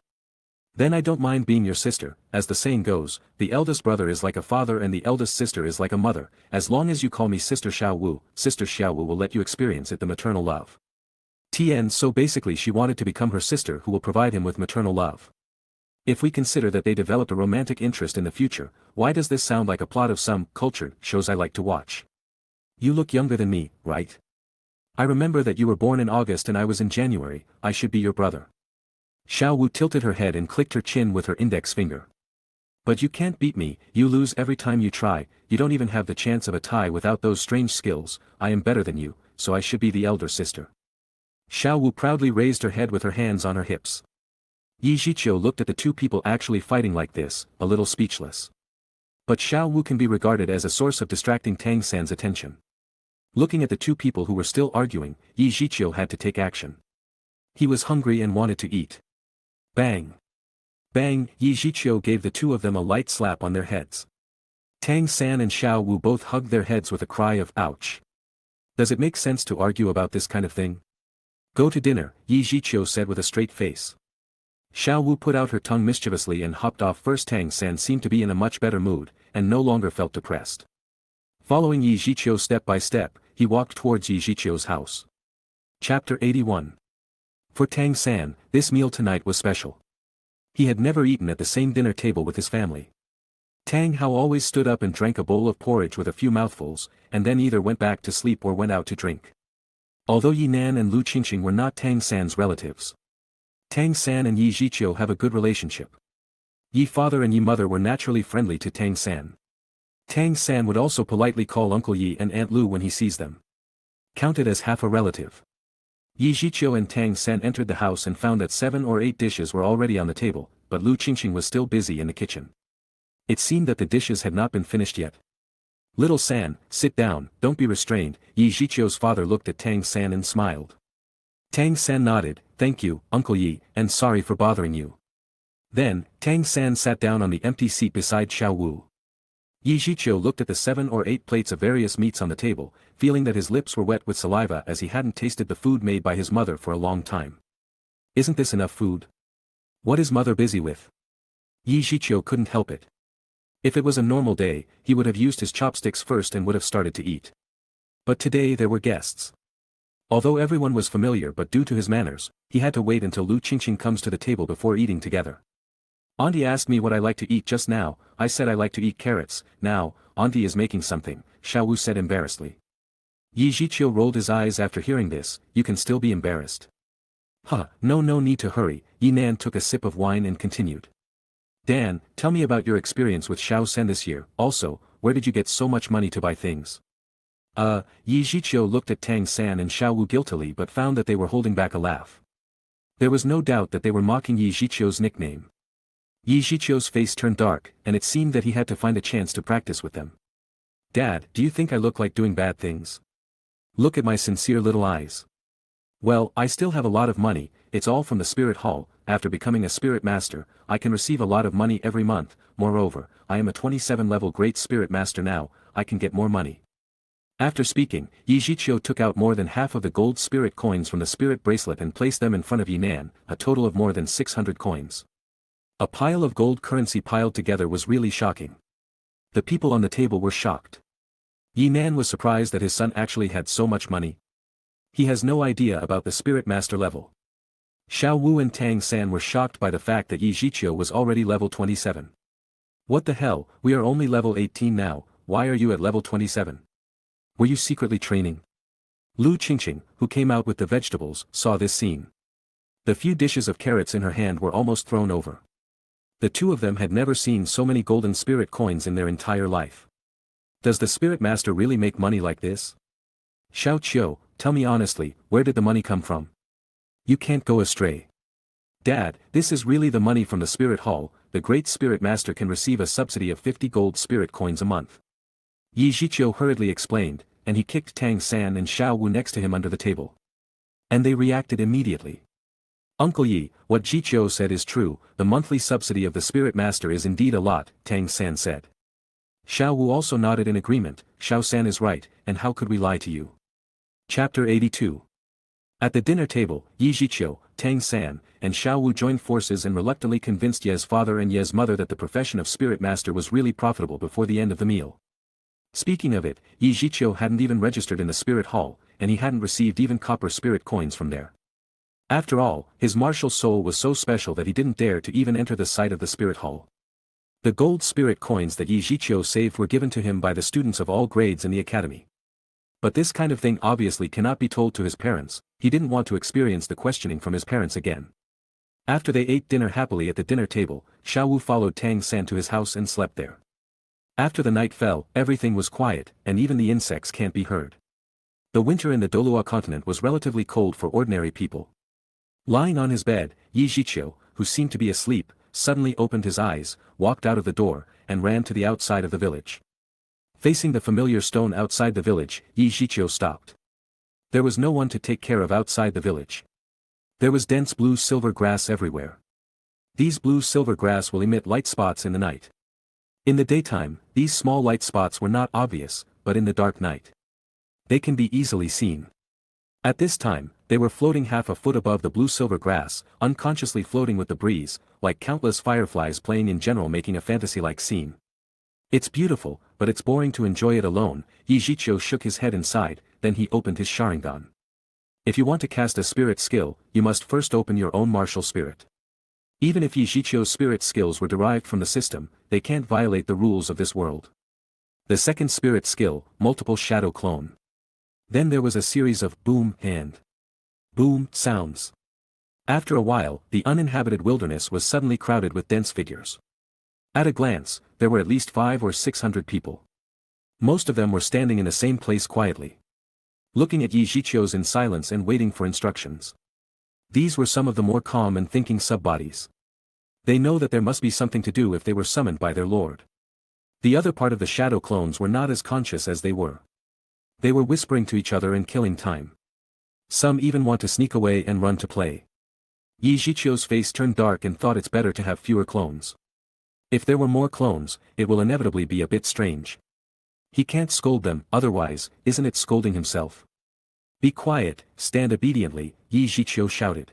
Then I don't mind being your sister. As the saying goes, the eldest brother is like a father and the eldest sister is like a mother. As long as you call me Sister Xiao Wu, Sister Xiao Wu will let you experience it, the maternal love. So basically she wanted to become her sister who will provide him with maternal love. If we consider that they developed a romantic interest in the future, why does this sound like a plot of some cultured shows I like to watch? You look younger than me, right? I remember that you were born in August and I was in January. I should be your brother. Xiao Wu tilted her head and clicked her chin with her index finger. But you can't beat me, you lose every time you try, you don't even have the chance of a tie without those strange skills. I am better than you, so I should be the elder sister. Xiao Wu proudly raised her head with her hands on her hips. Yi Zhiqiu looked at the two people actually fighting like this, a little speechless. But Xiao Wu can be regarded as a source of distracting Tang San's attention. Looking at the two people who were still arguing, Yi Zhiqiu had to take action. He was hungry and wanted to eat. Bang! Bang! Yi Zhiqiu gave the two of them a light slap on their heads. Tang San and Xiao Wu both hugged their heads with a cry of ouch. Does it make sense to argue about this kind of thing? Go to dinner, Yi Zhiqiu said with a straight face. Xiao Wu put out her tongue mischievously and hopped off first. Tang San seemed to be in a much better mood, and no longer felt depressed. Following Yi Zhiqiu step by step, he walked towards Yi Zhiqiu's house. Chapter 81. For Tang San, this meal tonight was special. He had never eaten at the same dinner table with his family. Tang Hao always stood up and drank a bowl of porridge with a few mouthfuls, and then either went back to sleep or went out to drink. Although Yi Nan and Lu Qingqing were not Tang San's relatives, Tang San and Yi Zhiqiu have a good relationship. Yi father and Yi mother were naturally friendly to Tang San. Tang San would also politely call Uncle Yi and Aunt Lu when he sees them. Counted as half a relative. Yi Zhiqiu and Tang San entered the house and found that 7 or 8 dishes were already on the table, but Lu Qingqing was still busy in the kitchen. It seemed that the dishes had not been finished yet. Little San, sit down, don't be restrained. Yi Zhiqiu's father looked at Tang San and smiled. Tang San nodded, thank you, Uncle Yi, and sorry for bothering you. Then, Tang San sat down on the empty seat beside Xiao Wu. Yi Zhiqiu looked at the 7 or 8 plates of various meats on the table, feeling that his lips were wet with saliva as he hadn't tasted the food made by his mother for a long time. Isn't this enough food? What is mother busy with? Yi Zhiqiu couldn't help it. If it was a normal day, he would have used his chopsticks first and would have started to eat. But today there were guests. Although everyone was familiar, but due to his manners, he had to wait until Lu Qingqing comes to the table before eating together. Auntie asked me what I like to eat just now. I said I like to eat carrots. Now, Auntie is making something, Xiao Wu said embarrassedly. Yi Zhiqiu rolled his eyes after hearing this. You can still be embarrassed. No need to hurry. Yi Nan took a sip of wine and continued. Dan, tell me about your experience with Xiao San this year. Also, where did you get so much money to buy things? Yi Zhiqiu looked at Tang San and Xiao Wu guiltily but found that they were holding back a laugh. There was no doubt that they were mocking Yi Zhiqiu's nickname. Yi Zhiqiu's face turned dark, and it seemed that he had to find a chance to practice with them. Dad, do you think I look like doing bad things? Look at my sincere little eyes. Well, I still have a lot of money, it's all from the spirit hall. After becoming a spirit master, I can receive a lot of money every month. Moreover, I am a 27 level great spirit master now, I can get more money. After speaking, Zhiqiu took out more than half of the gold spirit coins from the spirit bracelet and placed them in front of Yinan, a total of more than 600 coins. A pile of gold currency piled together was really shocking. The people on the table were shocked. Yinan was surprised that his son actually had so much money. He has no idea about the spirit master level. Xiao Wu and Tang San were shocked by the fact that Zhiqiu was already level 27. What the hell, we are only level 18 now, why are you at level 27? Were you secretly training? Lu Qingqing, who came out with the vegetables, saw this scene. The few dishes of carrots in her hand were almost thrown over. The two of them had never seen so many golden spirit coins in their entire life. Does the spirit master really make money like this? Xiao Qiu, tell me honestly, where did the money come from? You can't go astray. Dad, this is really the money from the spirit hall. The great spirit master can receive a subsidy of 50 gold spirit coins a month. Zhiqiu hurriedly explained, and he kicked Tang San and Xiao Wu next to him under the table. And they reacted immediately. Uncle Yi, what Zhiqiu said is true, the monthly subsidy of the spirit master is indeed a lot, Tang San said. Xiao Wu also nodded in agreement, Xiao San is right, and how could we lie to you? Chapter 82. At the dinner table, Zhiqiu, Tang San, and Xiao Wu joined forces and reluctantly convinced Ye's father and Ye's mother that the profession of spirit master was really profitable before the end of the meal. Speaking of it, Zhiqiu hadn't even registered in the spirit hall, and he hadn't received even copper spirit coins from there. After all, his martial soul was so special that he didn't dare to even enter the site of the spirit hall. The gold spirit coins that Zhiqiu saved were given to him by the students of all grades in the academy. But this kind of thing obviously cannot be told to his parents, he didn't want to experience the questioning from his parents again. After they ate dinner happily at the dinner table, Xiao Wu followed Tang San to his house and slept there. After the night fell, everything was quiet, and even the insects can't be heard. The winter in the Douluo continent was relatively cold for ordinary people. Lying on his bed, Zhiqiu, who seemed to be asleep, suddenly opened his eyes, walked out of the door, and ran to the outside of the village. Facing the familiar stone outside the village, Zhiqiu stopped. There was no one to take care of outside the village. There was dense blue-silver grass everywhere. These blue-silver grass will emit light spots in the night. In the daytime, these small light spots were not obvious, but in the dark night, they can be easily seen. At this time, they were floating half a foot above the blue-silver grass, unconsciously floating with the breeze, like countless fireflies playing in general, making a fantasy-like scene. It's beautiful, but it's boring to enjoy it alone. Zhiqiu shook his head inside, then he opened his Sharingan. If you want to cast a spirit skill, you must first open your own martial spirit. Even if Zhiqiu's spirit skills were derived from the system, they can't violate the rules of this world. The second spirit skill, multiple shadow clone. Then there was a series of boom and boom sounds. After a while, the uninhabited wilderness was suddenly crowded with dense figures. At a glance, there were at least 500 or 600 people. Most of them were standing in the same place quietly, looking at Zhiqiu's in silence and waiting for instructions. These were some of the more calm and thinking subbodies. They know that there must be something to do if they were summoned by their lord. The other part of the shadow clones were not as conscious as they were. They were whispering to each other and killing time. Some even want to sneak away and run to play. Zhiqiu's face turned dark and thought it's better to have fewer clones. If there were more clones, it will inevitably be a bit strange. He can't scold them, otherwise, isn't it scolding himself? Be quiet, stand obediently, Zhiqiu shouted.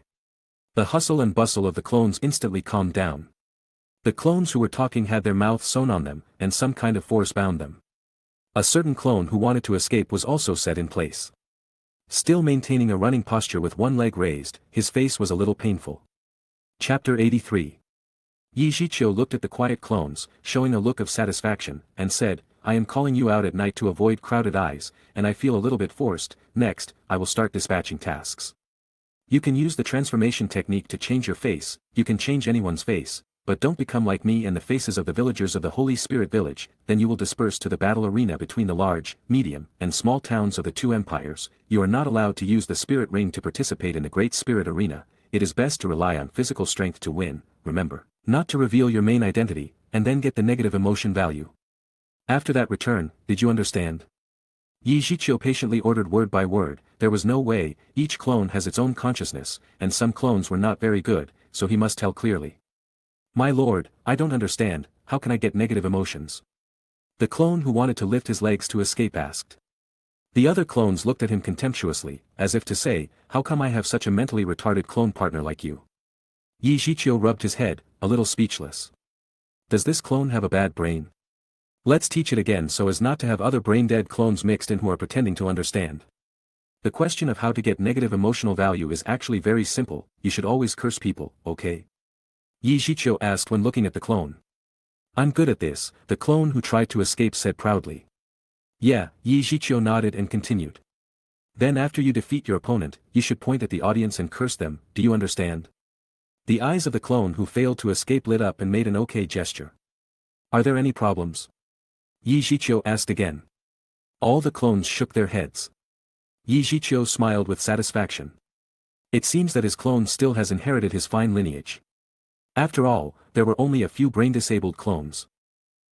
The hustle and bustle of the clones instantly calmed down. The clones who were talking had their mouths sewn on them, and some kind of force bound them. A certain clone who wanted to escape was also set in place. Still maintaining a running posture with one leg raised, his face was a little painful. Chapter 83. Zhiqiu looked at the quiet clones, showing a look of satisfaction, and said, I am calling you out at night to avoid crowded eyes, and I feel a little bit forced. Next, I will start dispatching tasks. You can use the transformation technique to change your face, you can change anyone's face, but don't become like me and the faces of the villagers of the Holy Spirit Village, then you will disperse to the battle arena between the large, medium, and small towns of the two empires. You are not allowed to use the spirit ring to participate in the Great Spirit Arena. It is best to rely on physical strength to win, remember, not to reveal your main identity, and then get the negative emotion value. After that return, did you understand? Zhiqiu patiently ordered word by word. There was no way, each clone has its own consciousness, and some clones were not very good, so he must tell clearly. My lord, I don't understand, how can I get negative emotions? The clone who wanted to lift his legs to escape asked. The other clones looked at him contemptuously, as if to say, how come I have such a mentally retarded clone partner like you? Zhiqiu rubbed his head, a little speechless. Does this clone have a bad brain? Let's teach it again so as not to have other brain-dead clones mixed in who are pretending to understand. The question of how to get negative emotional value is actually very simple, you should always curse people, okay? Zhiqiu asked when looking at the clone. I'm good at this, the clone who tried to escape said proudly. Yeah, Zhiqiu nodded and continued. Then after you defeat your opponent, you should point at the audience and curse them, do you understand? The eyes of the clone who failed to escape lit up and made an okay gesture. Are there any problems? Zhiqiu asked again. All the clones shook their heads. Zhiqiu smiled with satisfaction. It seems that his clone still has inherited his fine lineage. After all, there were only a few brain-disabled clones.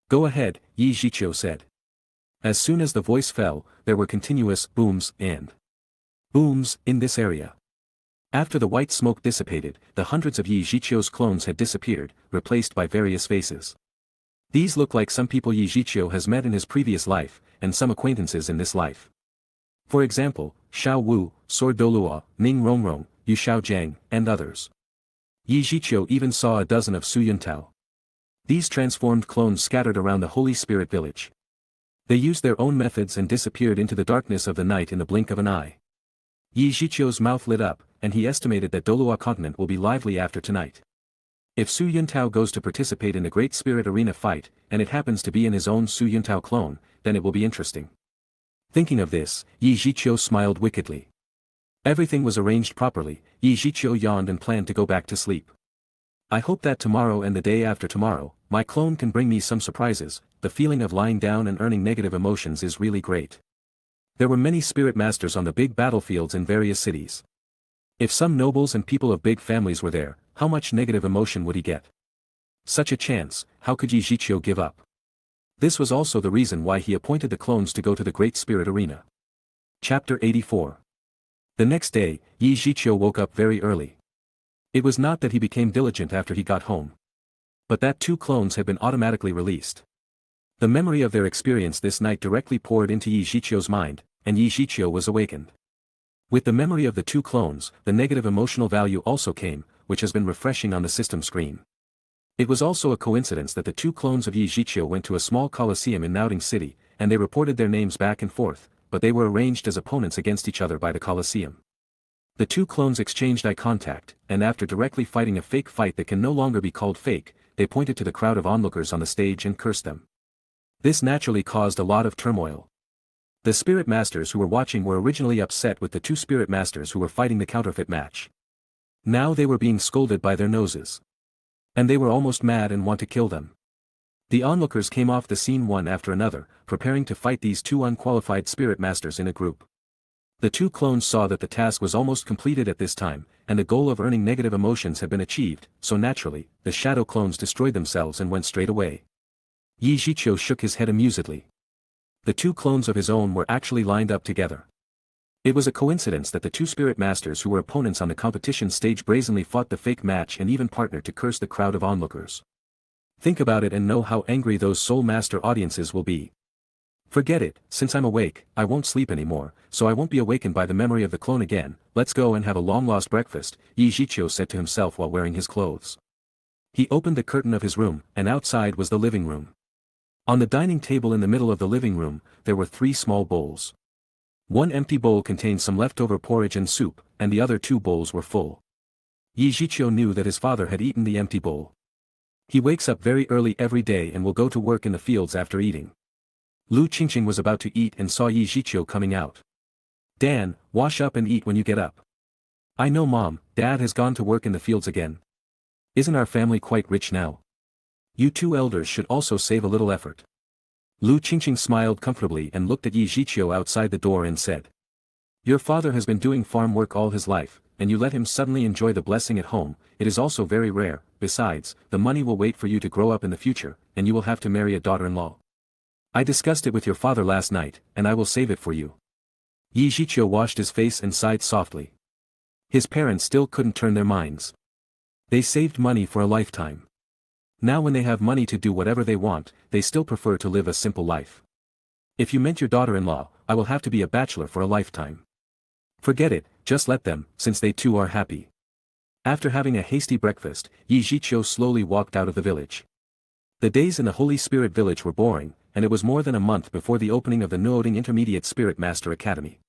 Go ahead, Zhiqiu said. As soon as the voice fell, there were continuous booms and booms in this area. After the white smoke dissipated, the hundreds of Zhiqiu's clones had disappeared, replaced by various faces. These look like some people Zhiqiu has met in his previous life, and some acquaintances in this life. For example, Xiao Wu, Sword Douluo, Ning Rongrong, Yu Xiaojiang, and others. Zhiqiu even saw a dozen of Su Yuntao. These transformed clones scattered around the Holy Spirit village. They used their own methods and disappeared into the darkness of the night in the blink of an eye. Zhiqiu's mouth lit up, and he estimated that Douluo continent will be lively after tonight. If Su Yuntao goes to participate in the Great Spirit Arena fight, and it happens to be in his own Su Yuntao clone, then it will be interesting. Thinking of this, Zhiqiu smiled wickedly. Everything was arranged properly, Zhiqiu yawned and planned to go back to sleep. I hope that tomorrow and the day after tomorrow, my clone can bring me some surprises. The feeling of lying down and earning negative emotions is really great. There were many spirit masters on the big battlefields in various cities. If some nobles and people of big families were there, how much negative emotion would he get? Such a chance, how could Zhiqiu give up? This was also the reason why he appointed the clones to go to the Great Spirit Arena. Chapter 84. The next day, Zhiqiu woke up very early. It was not that he became diligent after he got home, but that 2 clones had been automatically released. The memory of their experience this night directly poured into Zhiqiu's mind, and Zhiqiu was awakened. With the memory of the 2 clones, the negative emotional value also came, which has been refreshing on the system screen. It was also a coincidence that the 2 clones of Zhiqiu went to a small coliseum in Nuoding City, and they reported their names back and forth, but they were arranged as opponents against each other by the coliseum. The 2 clones exchanged eye contact, and after directly fighting a fake fight that can no longer be called fake, they pointed to the crowd of onlookers on the stage and cursed them. This naturally caused a lot of turmoil. The spirit masters who were watching were originally upset with the 2 spirit masters who were fighting the counterfeit match. Now they were being scolded by their noses. And they were almost mad and want to kill them. The onlookers came off the scene one after another, preparing to fight these 2 unqualified spirit masters in a group. The 2 clones saw that the task was almost completed at this time, and the goal of earning negative emotions had been achieved, so naturally, the shadow clones destroyed themselves and went straight away. Zhiqiu shook his head amusedly. The 2 clones of his own were actually lined up together. It was a coincidence that the 2 spirit masters who were opponents on the competition stage brazenly fought the fake match and even partnered to curse the crowd of onlookers. Think about it and know how angry those Soul Master audiences will be. Forget it, since I'm awake, I won't sleep anymore, so I won't be awakened by the memory of the clone again. Let's go and have a long-lost breakfast, Zhiqiu said to himself while wearing his clothes. He opened the curtain of his room, and outside was the living room. On the dining table in the middle of the living room, there were 3 small bowls. One empty bowl contained some leftover porridge and soup, and the other 2 bowls were full. Zhiqiu knew that his father had eaten the empty bowl. He wakes up very early every day and will go to work in the fields after eating. Lu Qingqing was about to eat and saw Zhiqiu coming out. Dan, wash up and eat when you get up. I know Mom, Dad has gone to work in the fields again. Isn't our family quite rich now? You 2 elders should also save a little effort. Lu Qingqing smiled comfortably and looked at Zhiqiu outside the door and said. Your father has been doing farm work all his life, and you let him suddenly enjoy the blessing at home. It is also very rare. Besides, the money will wait for you to grow up in the future, and you will have to marry a daughter-in-law. I discussed it with your father last night, and I will save it for you. Zhiqiu washed his face and sighed softly. His parents still couldn't turn their minds. They saved money for a lifetime. Now when they have money to do whatever they want, they still prefer to live a simple life. If you meant your daughter-in-law, I will have to be a bachelor for a lifetime. Forget it, just let them, since they too are happy. After having a hasty breakfast, Zhiqiu slowly walked out of the village. The days in the Holy Spirit village were boring, and it was more than a month before the opening of the Nuoding Intermediate Spirit Master Academy.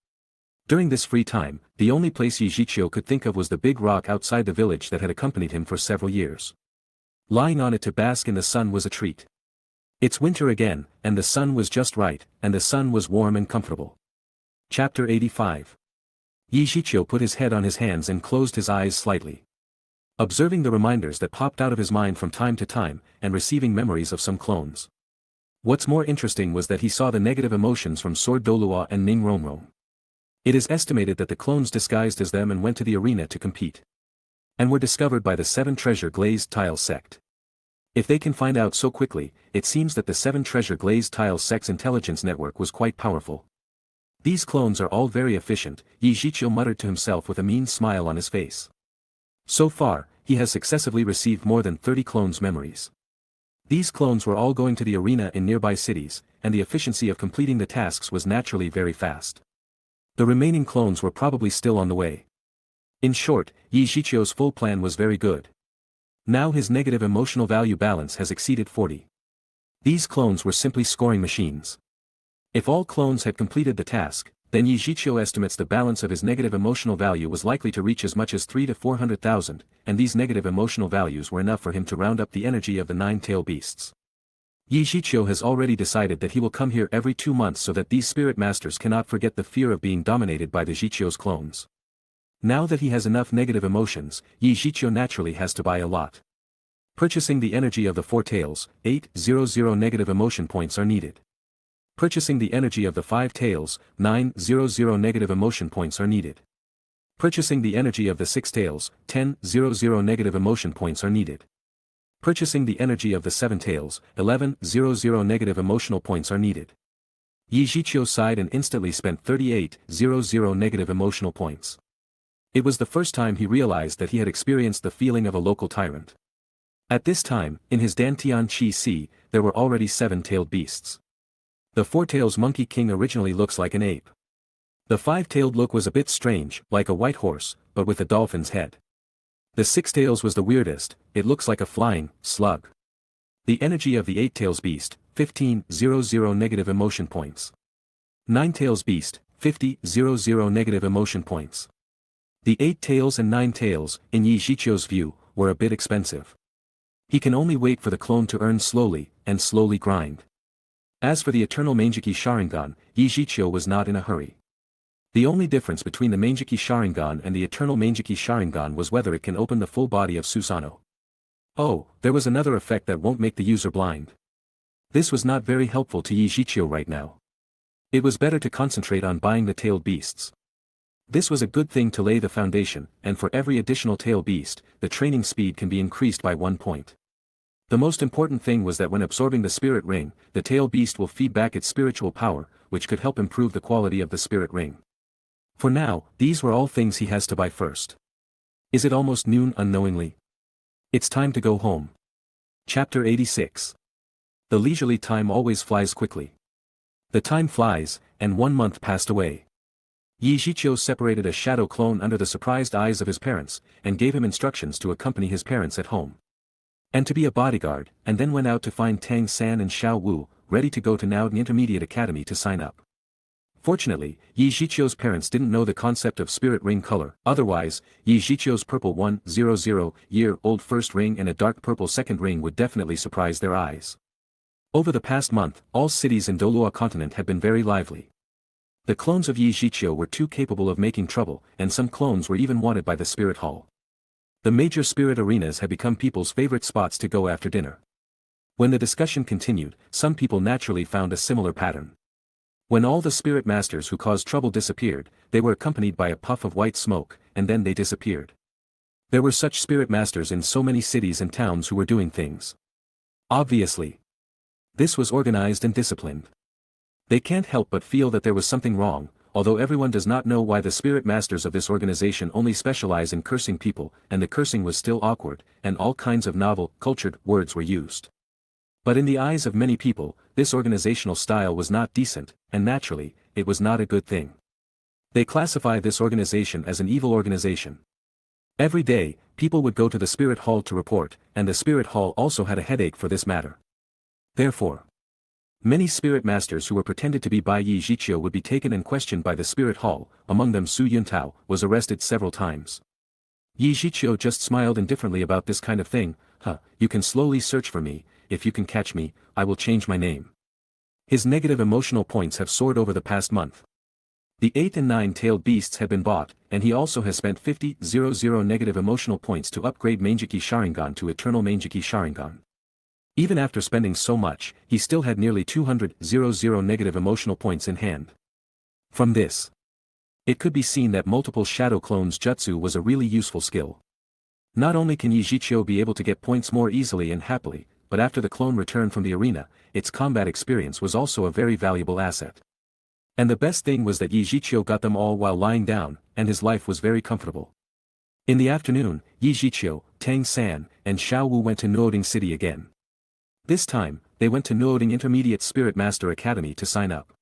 During this free time, the only place Zhiqiu could think of was the big rock outside the village that had accompanied him for several years. Lying on it to bask in the sun was a treat. It's winter again, and the sun was just right, and the sun was warm and comfortable. Chapter 85. Zhiqiu put his head on his hands and closed his eyes slightly. Observing the reminders that popped out of his mind from time to time, and receiving memories of some clones. What's more interesting was that he saw the negative emotions from Sword Douluo and Ning Romrom. It is estimated that the clones disguised as them and went to the arena to compete. And were discovered by the 7 Treasure Glazed Tile sect. If they can find out so quickly, it seems that the 7 Treasure Glazed Tile sect's intelligence network was quite powerful. These clones are all very efficient, Zhiqiu muttered to himself with a mean smile on his face. So far, he has successively received more than 30 clones' memories. These clones were all going to the arena in nearby cities, and the efficiency of completing the tasks was naturally very fast. The remaining clones were probably still on the way. In short, Zhiqiu's full plan was very good. Now his negative emotional value balance has exceeded 40. These clones were simply scoring machines. If all clones had completed the task, then Zhiqiu estimates the balance of his negative emotional value was likely to reach as much as 3 to 400,000, and these negative emotional values were enough for him to round up the energy of the 9-tailed beasts. Zhiqiu has already decided that he will come here every 2 months so that these spirit masters cannot forget the fear of being dominated by the Zhiqiu's clones. Now that he has enough negative emotions, Zhiqiu naturally has to buy a lot. Purchasing the energy of the 4 tails, 800 negative emotion points are needed. Purchasing the energy of the 5 tails, 900 negative emotion points are needed. Purchasing the energy of the 6 tails, 1000 negative emotion points are needed. Purchasing the energy of the 7 tails, 1100 negative emotional points are needed. Zhiqiu sighed and instantly spent 3800 negative emotional points. It was the first time he realized that he had experienced the feeling of a local tyrant. At this time, in his Dantian Chi Si, there were already 7-tailed beasts. The 4-tailed monkey king originally looks like an ape. The 5-tailed look was a bit strange, like a white horse, but with a dolphin's head. The 6 tails was the weirdest, it looks like a flying slug. The energy of the 8 tails beast, 1500 negative emotion points. 9 tails beast, 5000 negative emotion points. The 8 tails and 9 tails, in Zhiqiu's view, were a bit expensive. He can only wait for the clone to earn slowly, and slowly grind. As for the eternal Manjiki Sharingan, Zhiqiu was not in a hurry. The only difference between the Manjiki Sharingan and the eternal Manjiki Sharingan was whether it can open the full body of Susanoo. Oh, there was another effect that won't make the user blind. This was not very helpful to Zhiqiu right now. It was better to concentrate on buying the tailed beasts. This was a good thing to lay the foundation, and for every additional tail beast, the training speed can be increased by 1 point. The most important thing was that when absorbing the spirit ring, the tail beast will feed back its spiritual power, which could help improve the quality of the spirit ring. For now, these were all things he has to buy first. Is it almost noon unknowingly? It's time to go home. Chapter 86. The leisurely time always flies quickly. The time flies, and 1 month passed away. Zhiqiu separated a shadow clone under the surprised eyes of his parents, and gave him instructions to accompany his parents at home. And to be a bodyguard, and then went out to find Tang San and Xiao Wu, ready to go to Nuoding Intermediate Academy to sign up. Fortunately, Zhiqiu's parents didn't know the concept of spirit ring color, otherwise, Zhiqiu's purple 100-year-old first ring and a dark purple second ring would definitely surprise their eyes. Over the past month, all cities in Douluo continent had been very lively. The clones of Zhiqiu were too capable of making trouble, and some clones were even wanted by the spirit hall. The major spirit arenas had become people's favorite spots to go after dinner. When the discussion continued, some people naturally found a similar pattern. When all the spirit masters who caused trouble disappeared, they were accompanied by a puff of white smoke, and then they disappeared. There were such spirit masters in so many cities and towns who were doing things. Obviously. This was organized and disciplined. They can't help but feel that there was something wrong, although everyone does not know why the spirit masters of this organization only specialize in cursing people, and the cursing was still awkward, and all kinds of novel, cultured words were used. But in the eyes of many people, this organizational style was not decent, and naturally, it was not a good thing. They classify this organization as an evil organization. Every day, people would go to the spirit hall to report, and the spirit hall also had a headache for this matter. Therefore, many spirit masters who were pretended to be Bai Yi Zhiqiu would be taken and questioned by the spirit hall, among them Su Yuntao, was arrested several times. Yi Zhiqiu just smiled indifferently about this kind of thing. You can slowly search for me, if you can catch me, I will change my name. His negative emotional points have soared over the past month. The 8 and 9-tailed beasts have been bought, and he also has spent 50,000 negative emotional points to upgrade Manjiki Sharingan to Eternal Manjiki Sharingan. Even after spending so much, he still had nearly 200,000 negative emotional points in hand. From this, it could be seen that multiple shadow clones jutsu was a really useful skill. Not only can Yi Zhiqiu be able to get points more easily and happily, but after the clone returned from the arena, its combat experience was also a very valuable asset. And the best thing was that Yi Zhiqiu got them all while lying down, and his life was very comfortable. In the afternoon, Yi Zhiqiu, Tang San, and Xiao Wu went to Nuoding City again. This time, they went to Nuoding Intermediate Spirit Master Academy to sign up.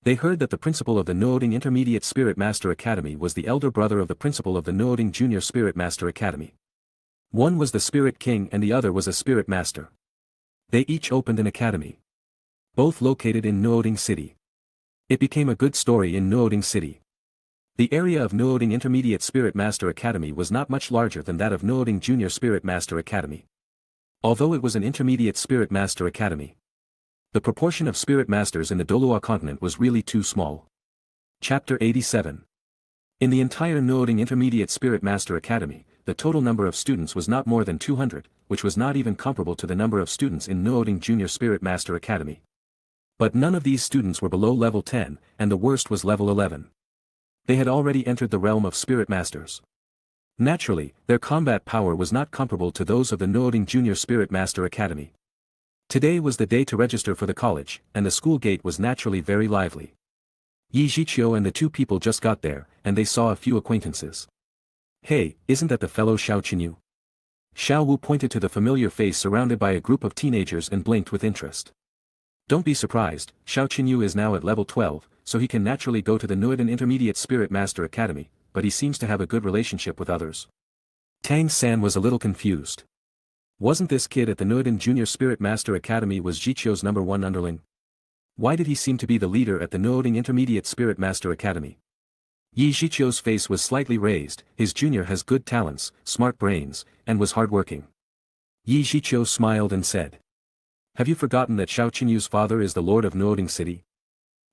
They heard that the principal of the Nuoding Intermediate Spirit Master Academy was the elder brother of the principal of the Nuoding Junior Spirit Master Academy. One was the Spirit King and the other was a Spirit Master. They each opened an academy. Both located in Nuoding City. It became a good story in Nuoding City. The area of Nuoding Intermediate Spirit Master Academy was not much larger than that of Nuoding Junior Spirit Master Academy. Although it was an Intermediate Spirit Master Academy, the proportion of Spirit Masters in the Douluo continent was really too small. Chapter 87. In the entire Nuoding Intermediate Spirit Master Academy, the total number of students was not more than 200, which was not even comparable to the number of students in Nuoding Junior Spirit Master Academy. But none of these students were below level 10, and the worst was level 11. They had already entered the realm of Spirit Masters. Naturally, their combat power was not comparable to those of the Nuoding Junior Spirit Master Academy. Today was the day to register for the college, and the school gate was naturally very lively. Yi Zhiqiu and the two people just got there, and they saw a few acquaintances. Hey, isn't that the fellow Xiao Qinyu? Xiao Wu pointed to the familiar face surrounded by a group of teenagers and blinked with interest. Don't be surprised, Xiao Qinyu is now at level 12, so he can naturally go to the Nuoding Intermediate Spirit Master Academy, but he seems to have a good relationship with others. Tang San was a little confused. Wasn't this kid at the Nuoding Junior Spirit Master Academy was Zhiqiu's #1 underling? Why did he seem to be the leader at the Nuoding Intermediate Spirit Master Academy? Yi Zhiqiu's face was slightly raised. His junior has good talents, smart brains, and was hardworking. Yi Zhiqiu smiled and said, "Have you forgotten that Xiao Qinyu's father is the lord of Nuoding City?"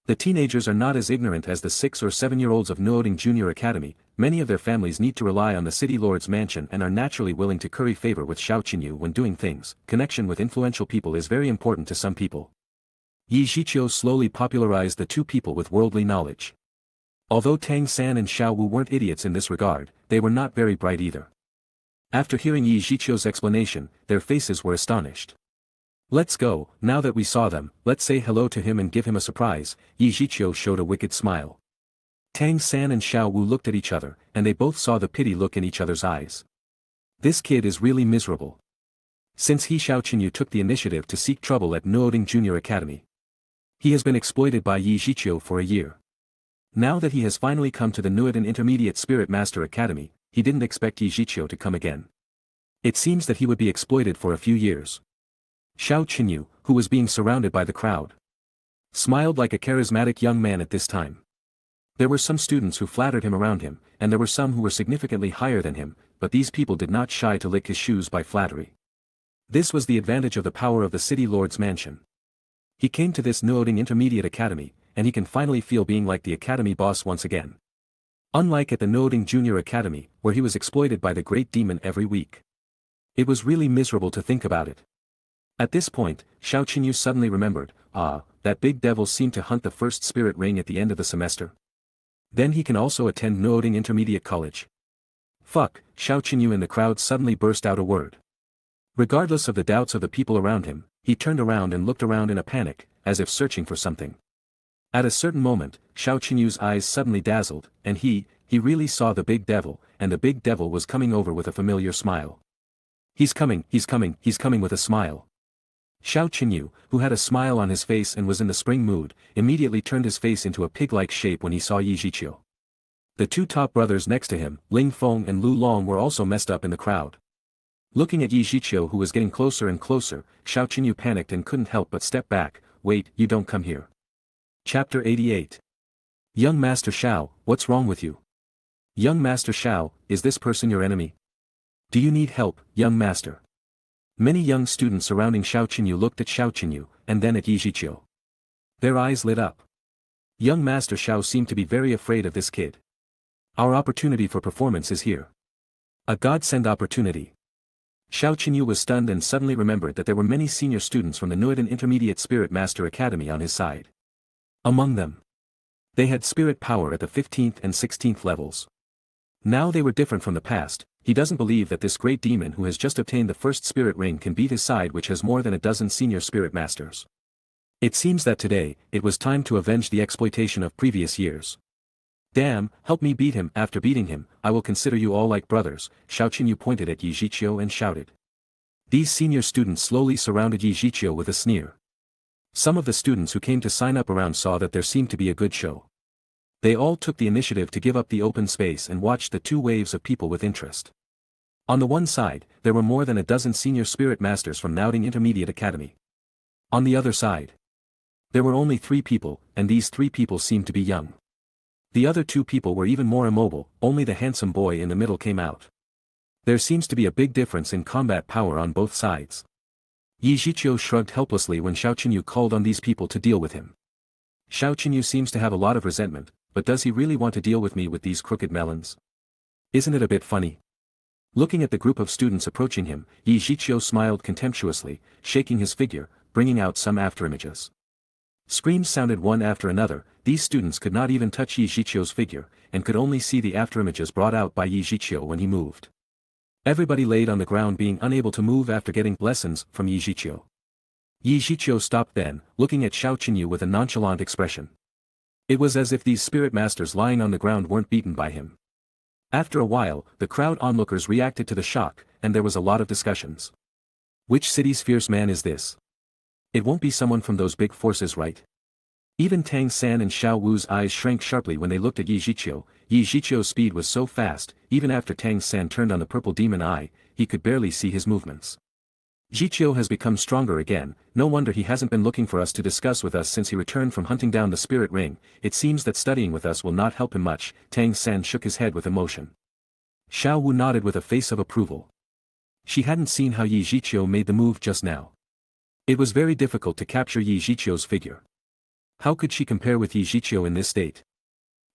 The teenagers are not as ignorant as the 6 or 7-year-olds of Nuoding Junior Academy. Many of their families need to rely on the city lord's mansion and are naturally willing to curry favor with Xiao Qinyu when doing things. Connection with influential people is very important to some people. Yi Zhiqiu slowly popularized the two people with worldly knowledge. Although Tang San and Xiao Wu weren't idiots in this regard, they were not very bright either. After hearing Yi Zhiqiu's explanation, their faces were astonished. "Let's go, now that we saw them, let's say hello to him and give him a surprise." Yi Zhiqiu showed a wicked smile. Tang San and Xiao Wu looked at each other, and they both saw the pity look in each other's eyes. This kid is really miserable. Since he Xiao Qinyu took the initiative to seek trouble at Nuoding Junior Academy, he has been exploited by Yi Zhiqiu for a year. Now that he has finally come to the Nuoding Intermediate Spirit Master Academy, he didn't expect Yi Zhiqiu to come again. It seems that he would be exploited for a few years. Xiao Qinyu, who was being surrounded by the crowd, smiled like a charismatic young man at this time. There were some students who flattered him around him, and there were some who were significantly higher than him, but these people did not shy to lick his shoes by flattery. This was the advantage of the power of the city lord's mansion. He came to this Nuoding Intermediate Academy, and he can finally feel being like the academy boss once again. Unlike at the Nuoding Junior Academy, where he was exploited by the Great Demon every week. It was really miserable to think about it. At this point, Xiao Qinyu suddenly remembered, that big devil seemed to hunt the first spirit ring at the end of the semester. Then he can also attend Nuoding Intermediate College. Fuck, Xiao Qinyu in the crowd suddenly burst out a word. Regardless of the doubts of the people around him, he turned around and looked around in a panic, as if searching for something. At a certain moment, Xiao Qinyu's eyes suddenly dazzled, and he really saw the big devil, and the big devil was coming over with a familiar smile. He's coming with a smile. Xiao Qinyu, who had a smile on his face and was in the spring mood, immediately turned his face into a pig-like shape when he saw Zhiqiu. The two top brothers next to him, Ling Feng and Lu Long, were also messed up in the crowd. Looking at Zhiqiu, who was getting closer and closer, Xiao Qinyu panicked and couldn't help but step back. Wait, you don't come here. Chapter 88. Young Master Xiao, what's wrong with you? Young Master Xiao, is this person your enemy? Do you need help, young master? Many young students surrounding Xiao Qinyu looked at Xiao Qinyu, and then at Zhiqiu. Their eyes lit up. Young Master Xiao seemed to be very afraid of this kid. Our opportunity for performance is here. A godsend opportunity. Xiao Qinyu was stunned and suddenly remembered that there were many senior students from the Nuoding Intermediate Spirit Master Academy on his side. Among them, they had spirit power at the 15th and 16th levels. Now they were different from the past. He doesn't believe that this great demon who has just obtained the first spirit ring can beat his side, which has more than a dozen senior spirit masters. It seems that today, it was time to avenge the exploitation of previous years. Damn, help me beat him. After beating him, I will consider you all like brothers. Xiao Qinyu pointed at Zhiqiu and shouted. These senior students slowly surrounded Zhiqiu with a sneer. Some of the students who came to sign up around saw that there seemed to be a good show. They all took the initiative to give up the open space and watched the two waves of people with interest. On the one side, there were more than a dozen senior spirit masters from Nuoding Intermediate Academy. On the other side, there were only 3 people, and these 3 people seemed to be young. The other 2 people were even more immobile. Only the handsome boy in the middle came out. There seems to be a big difference in combat power on both sides. Zhiqiu shrugged helplessly when Xiao Qinyu called on these people to deal with him. Xiao Qinyu seems to have a lot of resentment, but does he really want to deal with me with these crooked melons? Isn't it a bit funny? Looking at the group of students approaching him, Zhiqiu smiled contemptuously, shaking his figure, bringing out some afterimages. Screams sounded one after another. These students could not even touch Zhiqiu's figure, and could only see the afterimages brought out by Zhiqiu when he moved. Everybody laid on the ground, being unable to move after getting lessons from Zhiqiu. Zhiqiu stopped then, looking at Xiao Qinyu with a nonchalant expression. It was as if these spirit masters lying on the ground weren't beaten by him. After a while, the crowd onlookers reacted to the shock, and there was a lot of discussions. Which city's fierce man is this? It won't be someone from those big forces, right? Even Tang San and Xiao Wu's eyes shrank sharply when they looked at Zhiqiu. Zhiqiu's speed was so fast, even after Tang San turned on the purple demon eye, he could barely see his movements. Zhiqiu has become stronger again. No wonder he hasn't been looking for us to discuss with us since he returned from hunting down the spirit ring. It seems that studying with us will not help him much. Tang San shook his head with emotion. Xiao Wu nodded with a face of approval. She hadn't seen how Zhiqiu made the move just now. It was very difficult to capture Zhiqiu's figure. How could she compare with Zhiqiu in this state?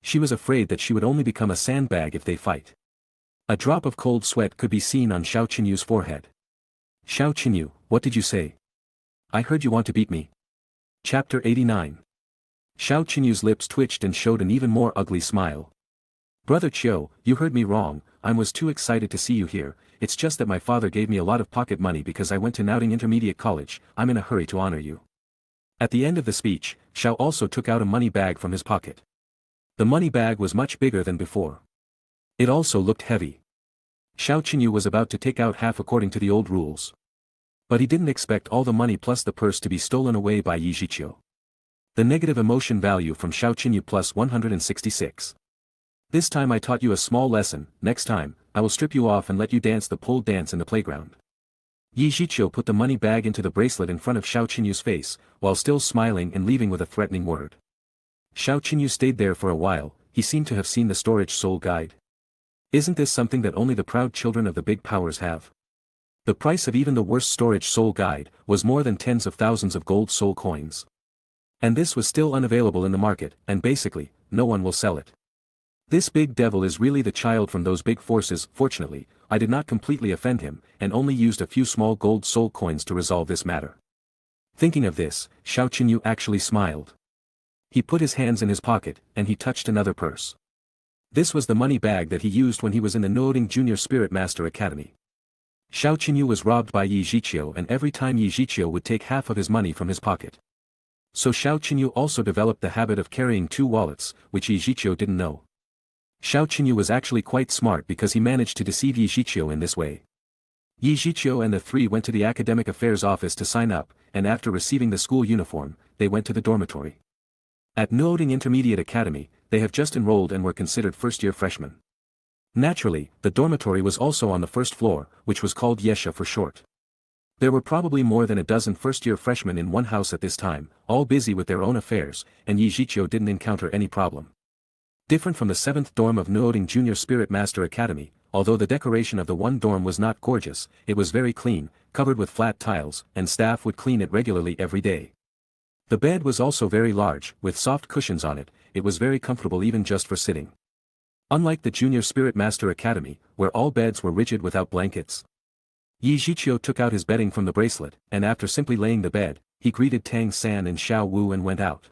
She was afraid that she would only become a sandbag if they fight. A drop of cold sweat could be seen on Xiao Qinyu's forehead. Xiao Qinyu, what did you say? I heard you want to beat me. Chapter 89. Xiao Qinyu's lips twitched and showed an even more ugly smile. Brother Chiu, you heard me wrong. I was too excited to see you here. It's just that my father gave me a lot of pocket money because I went to Nuoding Intermediate College. I'm in a hurry to honor you. At the end of the speech, Xiao also took out a money bag from his pocket. The money bag was much bigger than before. It also looked heavy. Xiao Qinyu was about to take out half according to the old rules. But he didn't expect all the money plus the purse to be stolen away by Zhiqiu. The negative emotion value from Xiao Qinyu plus 166. This time I taught you a small lesson. Next time, I will strip you off and let you dance the pole dance in the playground. Zhiqiu put the money bag into the bracelet in front of Xiao Qinyu's face, while still smiling and leaving with a threatening word. Xiao Qinyu stayed there for a while. He seemed to have seen the storage soul guide. Isn't this something that only the proud children of the big powers have? The price of even the worst storage soul guide was more than tens of thousands of gold soul coins. And this was still unavailable in the market, and basically, no one will sell it. This big devil is really the child from those big forces. Fortunately, I did not completely offend him, and only used a few small gold soul coins to resolve this matter. Thinking of this, Xiao Qinyu actually smiled. He put his hands in his pocket, and he touched another purse. This was the money bag that he used when he was in the Nuoding Junior Spirit Master Academy. Xiao Qinyu was robbed by Zhiqiu, and every time Zhiqiu would take half of his money from his pocket. So Xiao Qinyu also developed the habit of carrying two wallets, which Zhiqiu didn't know. Xiao Qinyu was actually quite smart because he managed to deceive Zhiqiu in this way. Zhiqiu and the three went to the academic affairs office to sign up, and after receiving the school uniform, they went to the dormitory. At Nuoding Intermediate Academy, they have just enrolled and were considered first-year freshmen. Naturally, the dormitory was also on the first floor, which was called Yesha for short. There were probably more than a dozen first-year freshmen in one house at this time, all busy with their own affairs, and Zhiqiu didn't encounter any problem. Different from the 7th dorm of Nuoding Junior Spirit Master Academy, although the decoration of the one dorm was not gorgeous, it was very clean, covered with flat tiles, and staff would clean it regularly every day. The bed was also very large, with soft cushions on it. It was very comfortable even just for sitting. Unlike the Junior Spirit Master Academy, where all beds were rigid without blankets. Zhiqiu took out his bedding from the bracelet, and after simply laying the bed, he greeted Tang San and Xiao Wu and went out.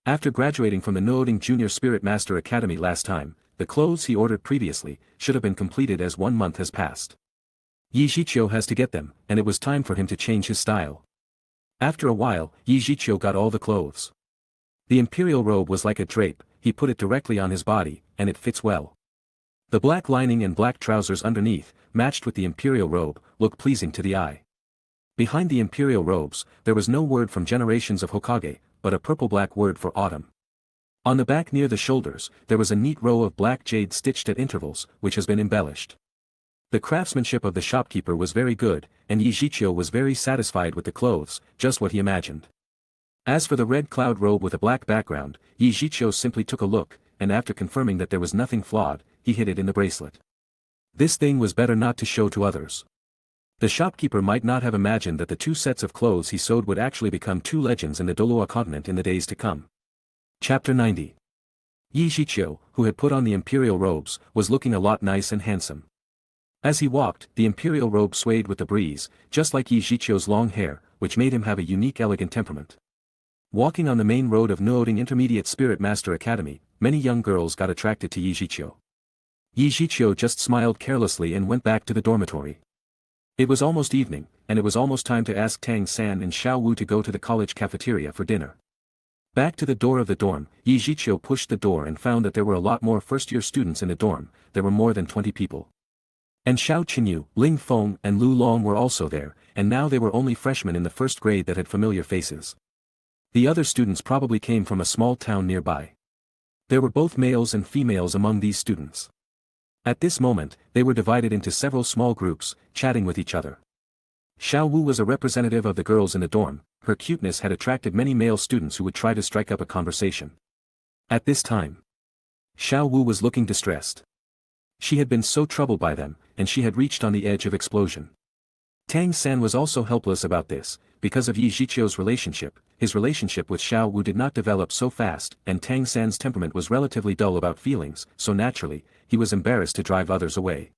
After graduating from the Nuoding Junior Spirit Master Academy last time, the clothes he ordered previously should have been completed as 1 month has passed. Zhiqiu has to get them, and it was time for him to change his style. After a while, Zhiqiu got all the clothes. The imperial robe was like a drape, he put it directly on his body, and it fits well. The black lining and black trousers underneath, matched with the imperial robe, look pleasing to the eye. Behind the imperial robes, there was no word from generations of Hokage, but a purple-black word for autumn. On the back near the shoulders, there was a neat row of black jade stitched at intervals, which has been embellished. The craftsmanship of the shopkeeper was very good, and Zhiqiu was very satisfied with the clothes, just what he imagined. As for the red cloud robe with a black background, Zhiqiu simply took a look, and after confirming that there was nothing flawed, he hid it in the bracelet. This thing was better not to show to others. The shopkeeper might not have imagined that the 2 sets of clothes he sewed would actually become 2 legends in the Douluo continent in the days to come. Chapter 90. Zhiqiu, who had put on the imperial robes, was looking a lot nice and handsome. As he walked, the imperial robe swayed with the breeze, just like Zhiqiu's long hair, which made him have a unique elegant temperament. Walking on the main road of Nuoding Intermediate Spirit Master Academy, many young girls got attracted to Zhiqiu. Zhiqiu just smiled carelessly and went back to the dormitory. It was almost evening, and it was almost time to ask Tang San and Xiao Wu to go to the college cafeteria for dinner. Back to the door of the dorm, Zhiqiu pushed the door and found that there were a lot more first-year students in the dorm. There were more than 20 people. And Xiao Qinyu, Ling Feng and Lu Long were also there, and now they were only freshmen in the first grade that had familiar faces. The other students probably came from a small town nearby. There were both males and females among these students. At this moment, they were divided into several small groups, chatting with each other. Xiao Wu was a representative of the girls in the dorm. Her cuteness had attracted many male students who would try to strike up a conversation. At this time, Xiao Wu was looking distressed. She had been so troubled by them, and she had reached on the edge of explosion. Tang San was also helpless about this, because of Zhiqiu's relationship. His relationship with Xiao Wu did not develop so fast, and Tang San's temperament was relatively dull about feelings, so naturally, he was embarrassed to drive others away.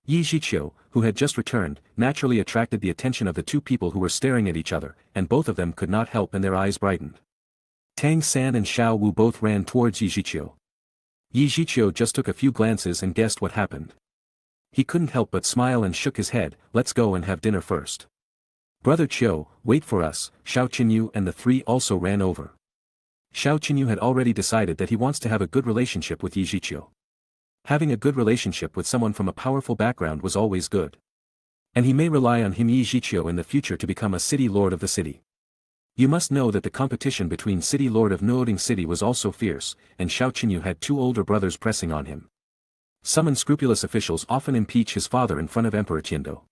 Zhiqiu, who had just returned, naturally attracted the attention of the 2 people who were staring at each other, and both of them could not help and their eyes brightened. Tang San and Xiao Wu both ran towards Zhiqiu. Zhiqiu just took a few glances and guessed what happened. He couldn't help but smile and shook his head. Let's go and have dinner first. Brother Qiu, wait for us. Xiao Qinyu and the 3 also ran over. Xiao Qinyu had already decided that he wants to have a good relationship with Zhiqiu. Having a good relationship with someone from a powerful background was always good. And he may rely on him Zhiqiu in the future to become a city lord of the city. You must know that the competition between city lord of Nuoding City was also fierce, and Xiao Qinyu had 2 older brothers pressing on him. Some unscrupulous officials often impeach his father in front of Emperor Qiando.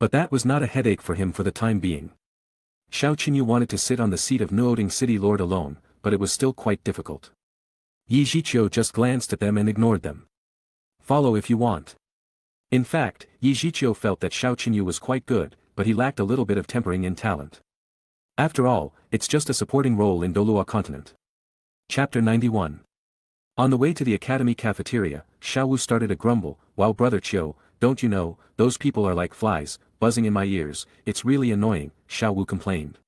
But that was not a headache for him for the time being. Xiao Qinyu wanted to sit on the seat of Nuoding City Lord alone, but it was still quite difficult. Zhiqiu just glanced at them and ignored them. Follow if you want. In fact, Zhiqiu felt that Xiao Qinyu was quite good, but he lacked a little bit of tempering and talent. After all, it's just a supporting role in Douluo continent. Chapter 91. On the way to the academy cafeteria, Xiao Wu started a grumble. While Brother Qiu, don't you know, those people are like flies, buzzing in my ears, it's really annoying, Xiao Wu complained.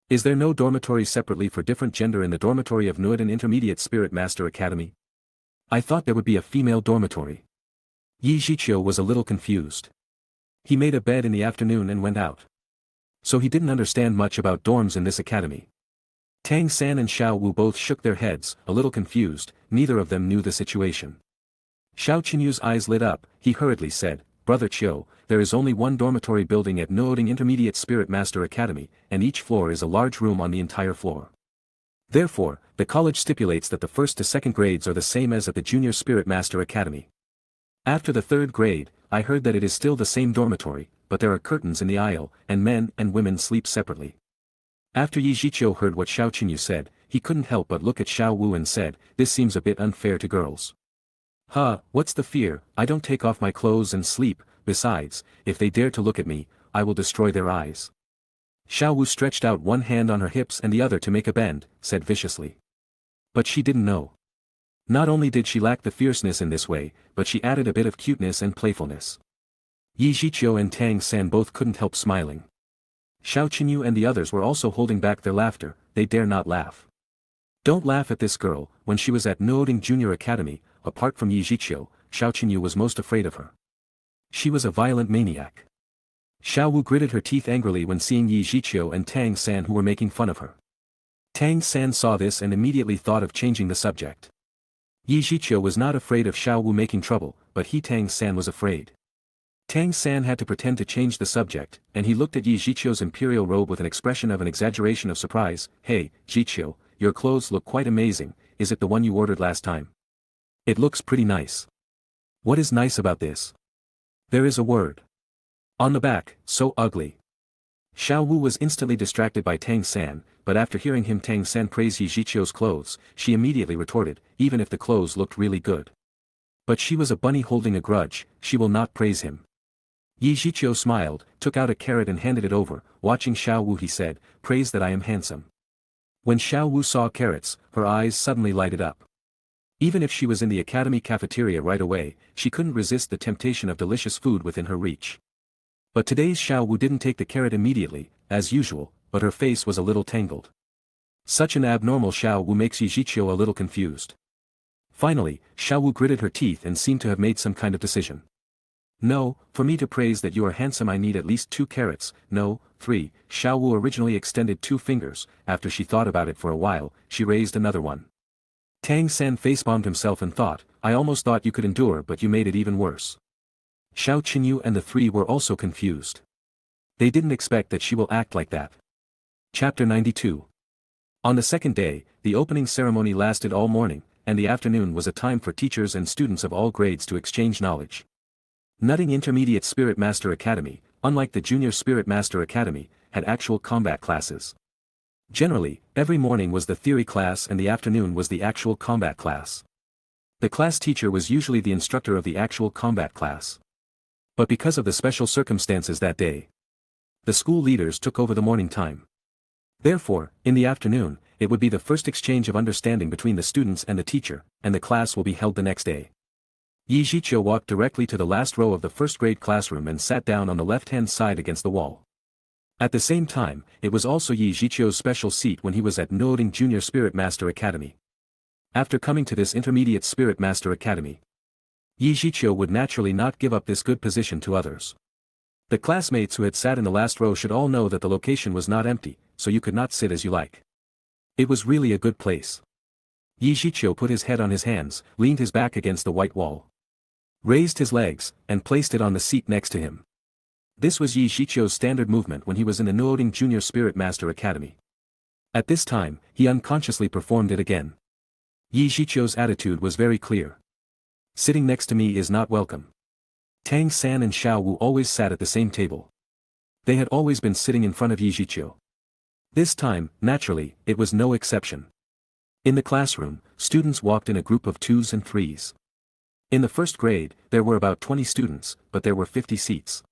Is there no dormitory separately for different gender in the dormitory of Nuoding Intermediate Spirit Master Academy? I thought there would be a female dormitory. Zhiqiu was a little confused. He made a bed in the afternoon and went out. So he didn't understand much about dorms in this academy. Tang San and Xiao Wu both shook their heads, a little confused, neither of them knew the situation. Xiao Qinyu's eyes lit up, he hurriedly said, Brother Chiu, there is only one dormitory building at Nuoding Intermediate Spirit Master Academy, and each floor is a large room on the entire floor. Therefore, the college stipulates that the first to second grades are the same as at the Junior Spirit Master Academy. After the third grade, I heard that it is still the same dormitory, but there are curtains in the aisle, and men and women sleep separately. After Zhiqiu heard what Xiao Qinyu said, he couldn't help but look at Xiao Wu and said, this seems a bit unfair to girls. What's the fear, I don't take off my clothes and sleep, besides, if they dare to look at me, I will destroy their eyes. Xiao Wu stretched out one hand on her hips and the other to make a bend, said viciously. But she didn't know. Not only did she lack the fierceness in this way, but she added a bit of cuteness and playfulness. Zhiqiu and Tang San both couldn't help smiling. Xiao Qinyu and the others were also holding back their laughter, they dare not laugh. Don't laugh at this girl, when she was at Nuoding Junior Academy, apart from Zhiqiu, Xiao Qinyu was most afraid of her. She was a violent maniac. Xiao Wu gritted her teeth angrily when seeing Zhiqiu and Tang San who were making fun of her. Tang San saw this and immediately thought of changing the subject. Zhiqiu was not afraid of Xiao Wu making trouble, but Tang San was afraid. Tang San had to pretend to change the subject, and he looked at Zhiqiu's imperial robe with an expression of an exaggeration of surprise. Hey, Zhiqiu, your clothes look quite amazing, is it the one you ordered last time? It looks pretty nice. What is nice about this? There is a word. On the back, so ugly. Xiao Wu was instantly distracted by Tang San, but after hearing him Tang San praise Zhiqiu's clothes, she immediately retorted, even if the clothes looked really good. But she was a bunny holding a grudge, she will not praise him. Zhiqiu smiled, took out a carrot and handed it over, watching Xiao Wu he said, praise that I am handsome. When Xiao Wu saw carrots, her eyes suddenly lighted up. Even if she was in the academy cafeteria right away, she couldn't resist the temptation of delicious food within her reach. But today's Xiao Wu didn't take the carrot immediately, as usual, but her face was a little tangled. Such an abnormal Xiao Wu makes Zhiqiu a little confused. Finally, Xiao Wu gritted her teeth and seemed to have made some kind of decision. No, for me to praise that you are handsome I need at least 2 carrots, no, 3, Xiao Wu originally extended 2 fingers, after she thought about it for a while, she raised another one. Tang San facepalmed himself and thought, I almost thought you could endure but you made it even worse. Xiao Qinyu and the 3 were also confused. They didn't expect that she will act like that. Chapter 92. On the second day, the opening ceremony lasted all morning, and the afternoon was a time for teachers and students of all grades to exchange knowledge. Nuoding Intermediate Spirit Master Academy, unlike the Junior Spirit Master Academy, had actual combat classes. Generally, every morning was the theory class and the afternoon was the actual combat class. The class teacher was usually the instructor of the actual combat class. But because of the special circumstances that day, the school leaders took over the morning time. Therefore, in the afternoon, it would be the first exchange of understanding between the students and the teacher, and the class will be held the next day. Zhiqiu walked directly to the last row of the first-grade classroom and sat down on the left-hand side against the wall. At the same time, it was also Zhiqiu's special seat when he was at Nuoding Junior Spirit Master Academy. After coming to this Intermediate Spirit Master Academy, Zhiqiu would naturally not give up this good position to others. The classmates who had sat in the last row should all know that the location was not empty, so you could not sit as you like. It was really a good place. Zhiqiu put his head on his hands, leaned his back against the white wall, raised his legs, and placed it on the seat next to him. This was Zhiqiu's standard movement when he was in the Nuoding Junior Spirit Master Academy. At this time, he unconsciously performed it again. Zhiqiu's attitude was very clear. Sitting next to me is not welcome. Tang San and Xiao Wu always sat at the same table. They had always been sitting in front of Zhiqiu. This time, naturally, it was no exception. In the classroom, students walked in a group of 2s and 3s. In the first grade, there were about 20 students, but there were 50 seats.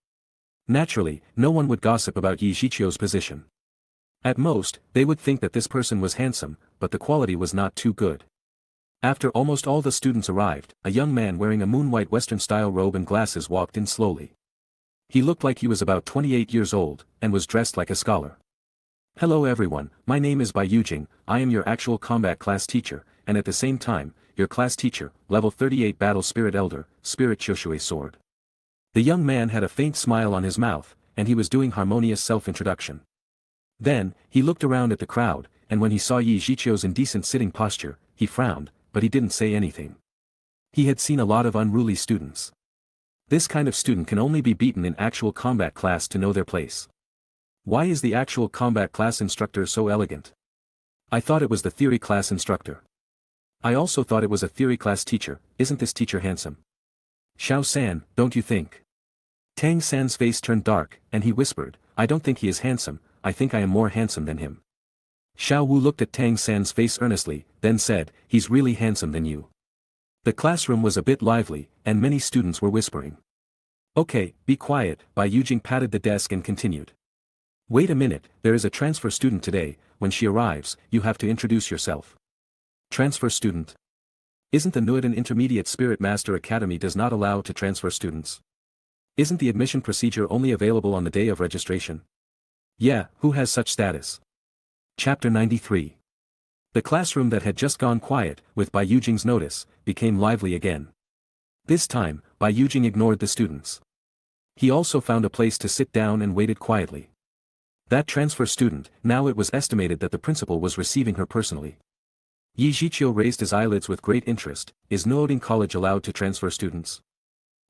Naturally, no one would gossip about Zhiqiu's position. At most, they would think that this person was handsome, but the quality was not too good. After almost all the students arrived, a young man wearing a moon-white Western-style robe and glasses walked in slowly. He looked like he was about 28 years old, and was dressed like a scholar. Hello everyone, my name is Bai Yujing, I am your actual combat class teacher, and at the same time, your class teacher, level 38 Battle Spirit Elder, Spirit Choshui Sword. The young man had a faint smile on his mouth, and he was doing harmonious self-introduction. Then, he looked around at the crowd, and when he saw Yi Zhiqiu's indecent sitting posture, he frowned, but he didn't say anything. He had seen a lot of unruly students. This kind of student can only be beaten in actual combat class to know their place. Why is the actual combat class instructor so elegant? I thought it was the theory class instructor. I also thought it was a theory class teacher. Isn't this teacher handsome? Xiao-san, don't you think? Tang San's face turned dark, and he whispered, I don't think he is handsome, I think I am more handsome than him. Xiao Wu looked at Tang San's face earnestly, then said, he's really handsome than you. The classroom was a bit lively, and many students were whispering. Okay, be quiet, Bai Yujing patted the desk and continued. Wait a minute, there is a transfer student today, when she arrives, you have to introduce yourself. Transfer student? Isn't the Nuoding Intermediate Spirit Master Academy does not allow to transfer students? Isn't the admission procedure only available on the day of registration? Yeah, who has such status? Chapter 93. The classroom that had just gone quiet, with Bai Yujing's notice, became lively again. This time, Bai Yujing ignored the students. He also found a place to sit down and waited quietly. That transfer student, now it was estimated that the principal was receiving her personally. Yi Zhiqiu raised his eyelids with great interest. Is Nuoding College allowed to transfer students?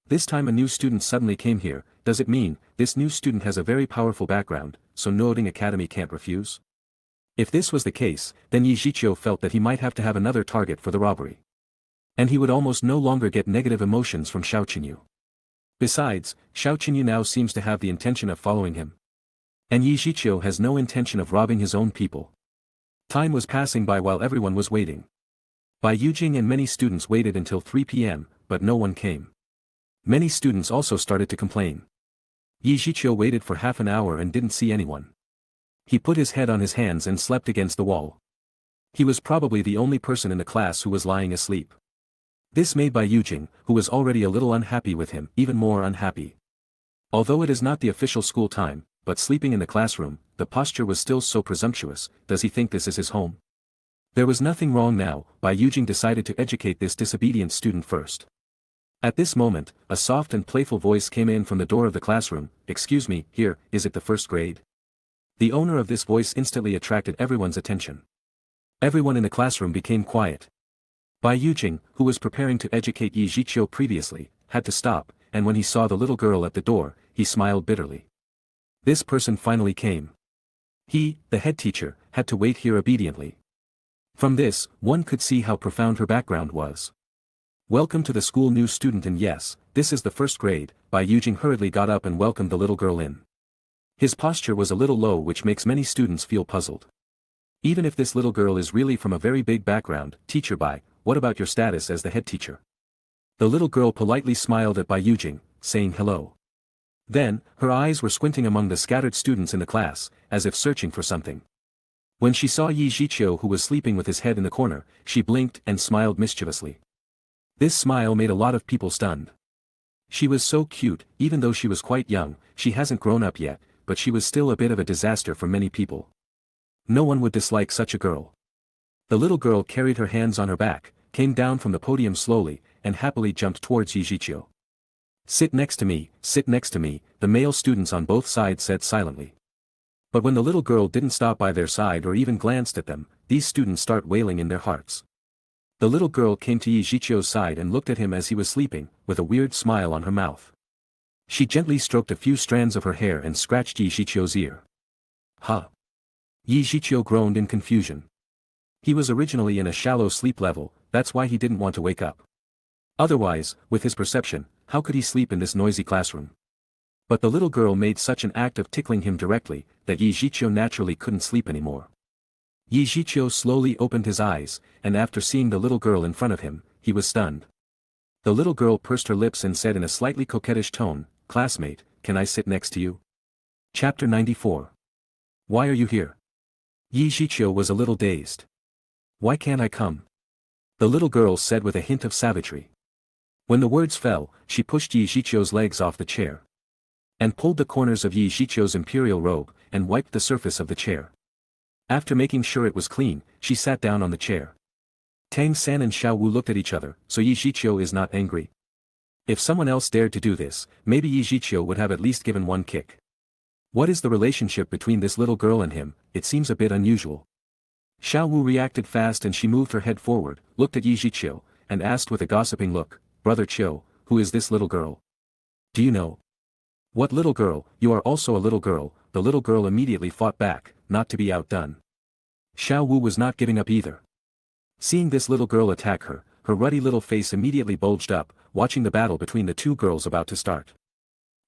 This time a new student suddenly came here. Does it mean, this new student has a very powerful background, so Nuoding Academy can't refuse? If this was the case, then Yi Zhiqiu felt that he might have to have another target for the robbery. And he would almost no longer get negative emotions from Xiao Qinyu. Besides, Xiao Qinyu now seems to have the intention of following him. And Yi Zhiqiu has no intention of robbing his own people. Time was passing by while everyone was waiting. Bai Yujing and many students waited until 3 p.m., but no one came. Many students also started to complain. Yi Zhiqiu waited for half an hour and didn't see anyone. He put his head on his hands and slept against the wall. He was probably the only person in the class who was lying asleep. This made Bai Yujing, who was already a little unhappy with him, even more unhappy. Although it is not the official school time, but sleeping in the classroom, the posture was still so presumptuous. Does he think this is his home? There was nothing wrong now. Bai Yujing decided to educate this disobedient student first. At this moment, a soft and playful voice came in from the door of the classroom. Excuse me, here, is it the first grade? The owner of this voice instantly attracted everyone's attention. Everyone in the classroom became quiet. Bai Yujing, who was preparing to educate Yi Zhiqiu previously, had to stop, and when he saw the little girl at the door, he smiled bitterly. This person finally came. He, the head teacher, had to wait here obediently. From this, one could see how profound her background was. Welcome to the school, new student, and yes, this is the first grade. Bai Yujing hurriedly got up and welcomed the little girl in. His posture was a little low, which makes many students feel puzzled. Even if this little girl is really from a very big background, Teacher Bai, what about your status as the head teacher? The little girl politely smiled at Bai Yujing, saying hello. Then, her eyes were squinting among the scattered students in the class, as if searching for something. When she saw Yi Zhiqiu, who was sleeping with his head in the corner, she blinked and smiled mischievously. This smile made a lot of people stunned. She was so cute, even though she was quite young. She hasn't grown up yet, but she was still a bit of a disaster for many people. No one would dislike such a girl. The little girl carried her hands on her back, came down from the podium slowly, and happily jumped towards Yi Zhiqiu. Sit next to me, the male students on both sides said silently. But when the little girl didn't stop by their side or even glanced at them, these students start wailing in their hearts. The little girl came to Yi Zhiqiu's side and looked at him as he was sleeping, with a weird smile on her mouth. She gently stroked a few strands of her hair and scratched Yi Zhiqiu's ear. Huh? Yi Zhiqiu groaned in confusion. He was originally in a shallow sleep level, that's why he didn't want to wake up. Otherwise, with his perception, how could he sleep in this noisy classroom? But the little girl made such an act of tickling him directly, that Yi Zhiqiu naturally couldn't sleep anymore. Yi Zhiqiu slowly opened his eyes, and after seeing the little girl in front of him, he was stunned. The little girl pursed her lips and said in a slightly coquettish tone, "Classmate, can I sit next to you?" Chapter 94. Why are you here? Yi Zhiqiu was a little dazed. Why can't I come? The little girl said with a hint of savagery. When the words fell, she pushed Yi Zhiqiu's legs off the chair. And pulled the corners of Yi Zhiqiu's imperial robe, and wiped the surface of the chair. After making sure it was clean, she sat down on the chair. Tang San and Xiao Wu looked at each other. So Yi Zhiqiu is not angry? If someone else dared to do this, maybe Zhiqiu would have at least given one kick. What is the relationship between this little girl and him? It seems a bit unusual. Xiao Wu reacted fast and she moved her head forward, looked at Zhiqiu, and asked with a gossiping look, "Brother Qiu, who is this little girl? Do you know?" "What little girl? You are also a little girl." The little girl immediately fought back, not to be outdone. Xiao Wu was not giving up either. Seeing this little girl attack her, her ruddy little face immediately bulged up, watching the battle between the two girls about to start.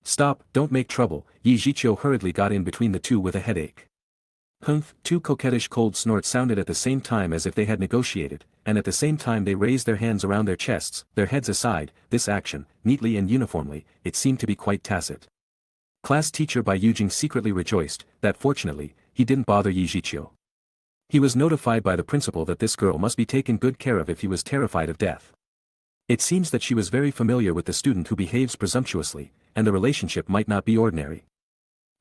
"Stop, don't make trouble." Zhiqiu hurriedly got in between the two with a headache. "Humph!" Two coquettish cold snorts sounded at the same time as if they had negotiated, and at the same time they raised their hands around their chests, their heads aside. This action, neatly and uniformly, it seemed to be quite tacit. Class teacher Bai Yujing secretly rejoiced that fortunately, he didn't bother Zhiqiu. He was notified by the principal that this girl must be taken good care of if he was terrified of death. It seems that she was very familiar with the student who behaves presumptuously, and the relationship might not be ordinary.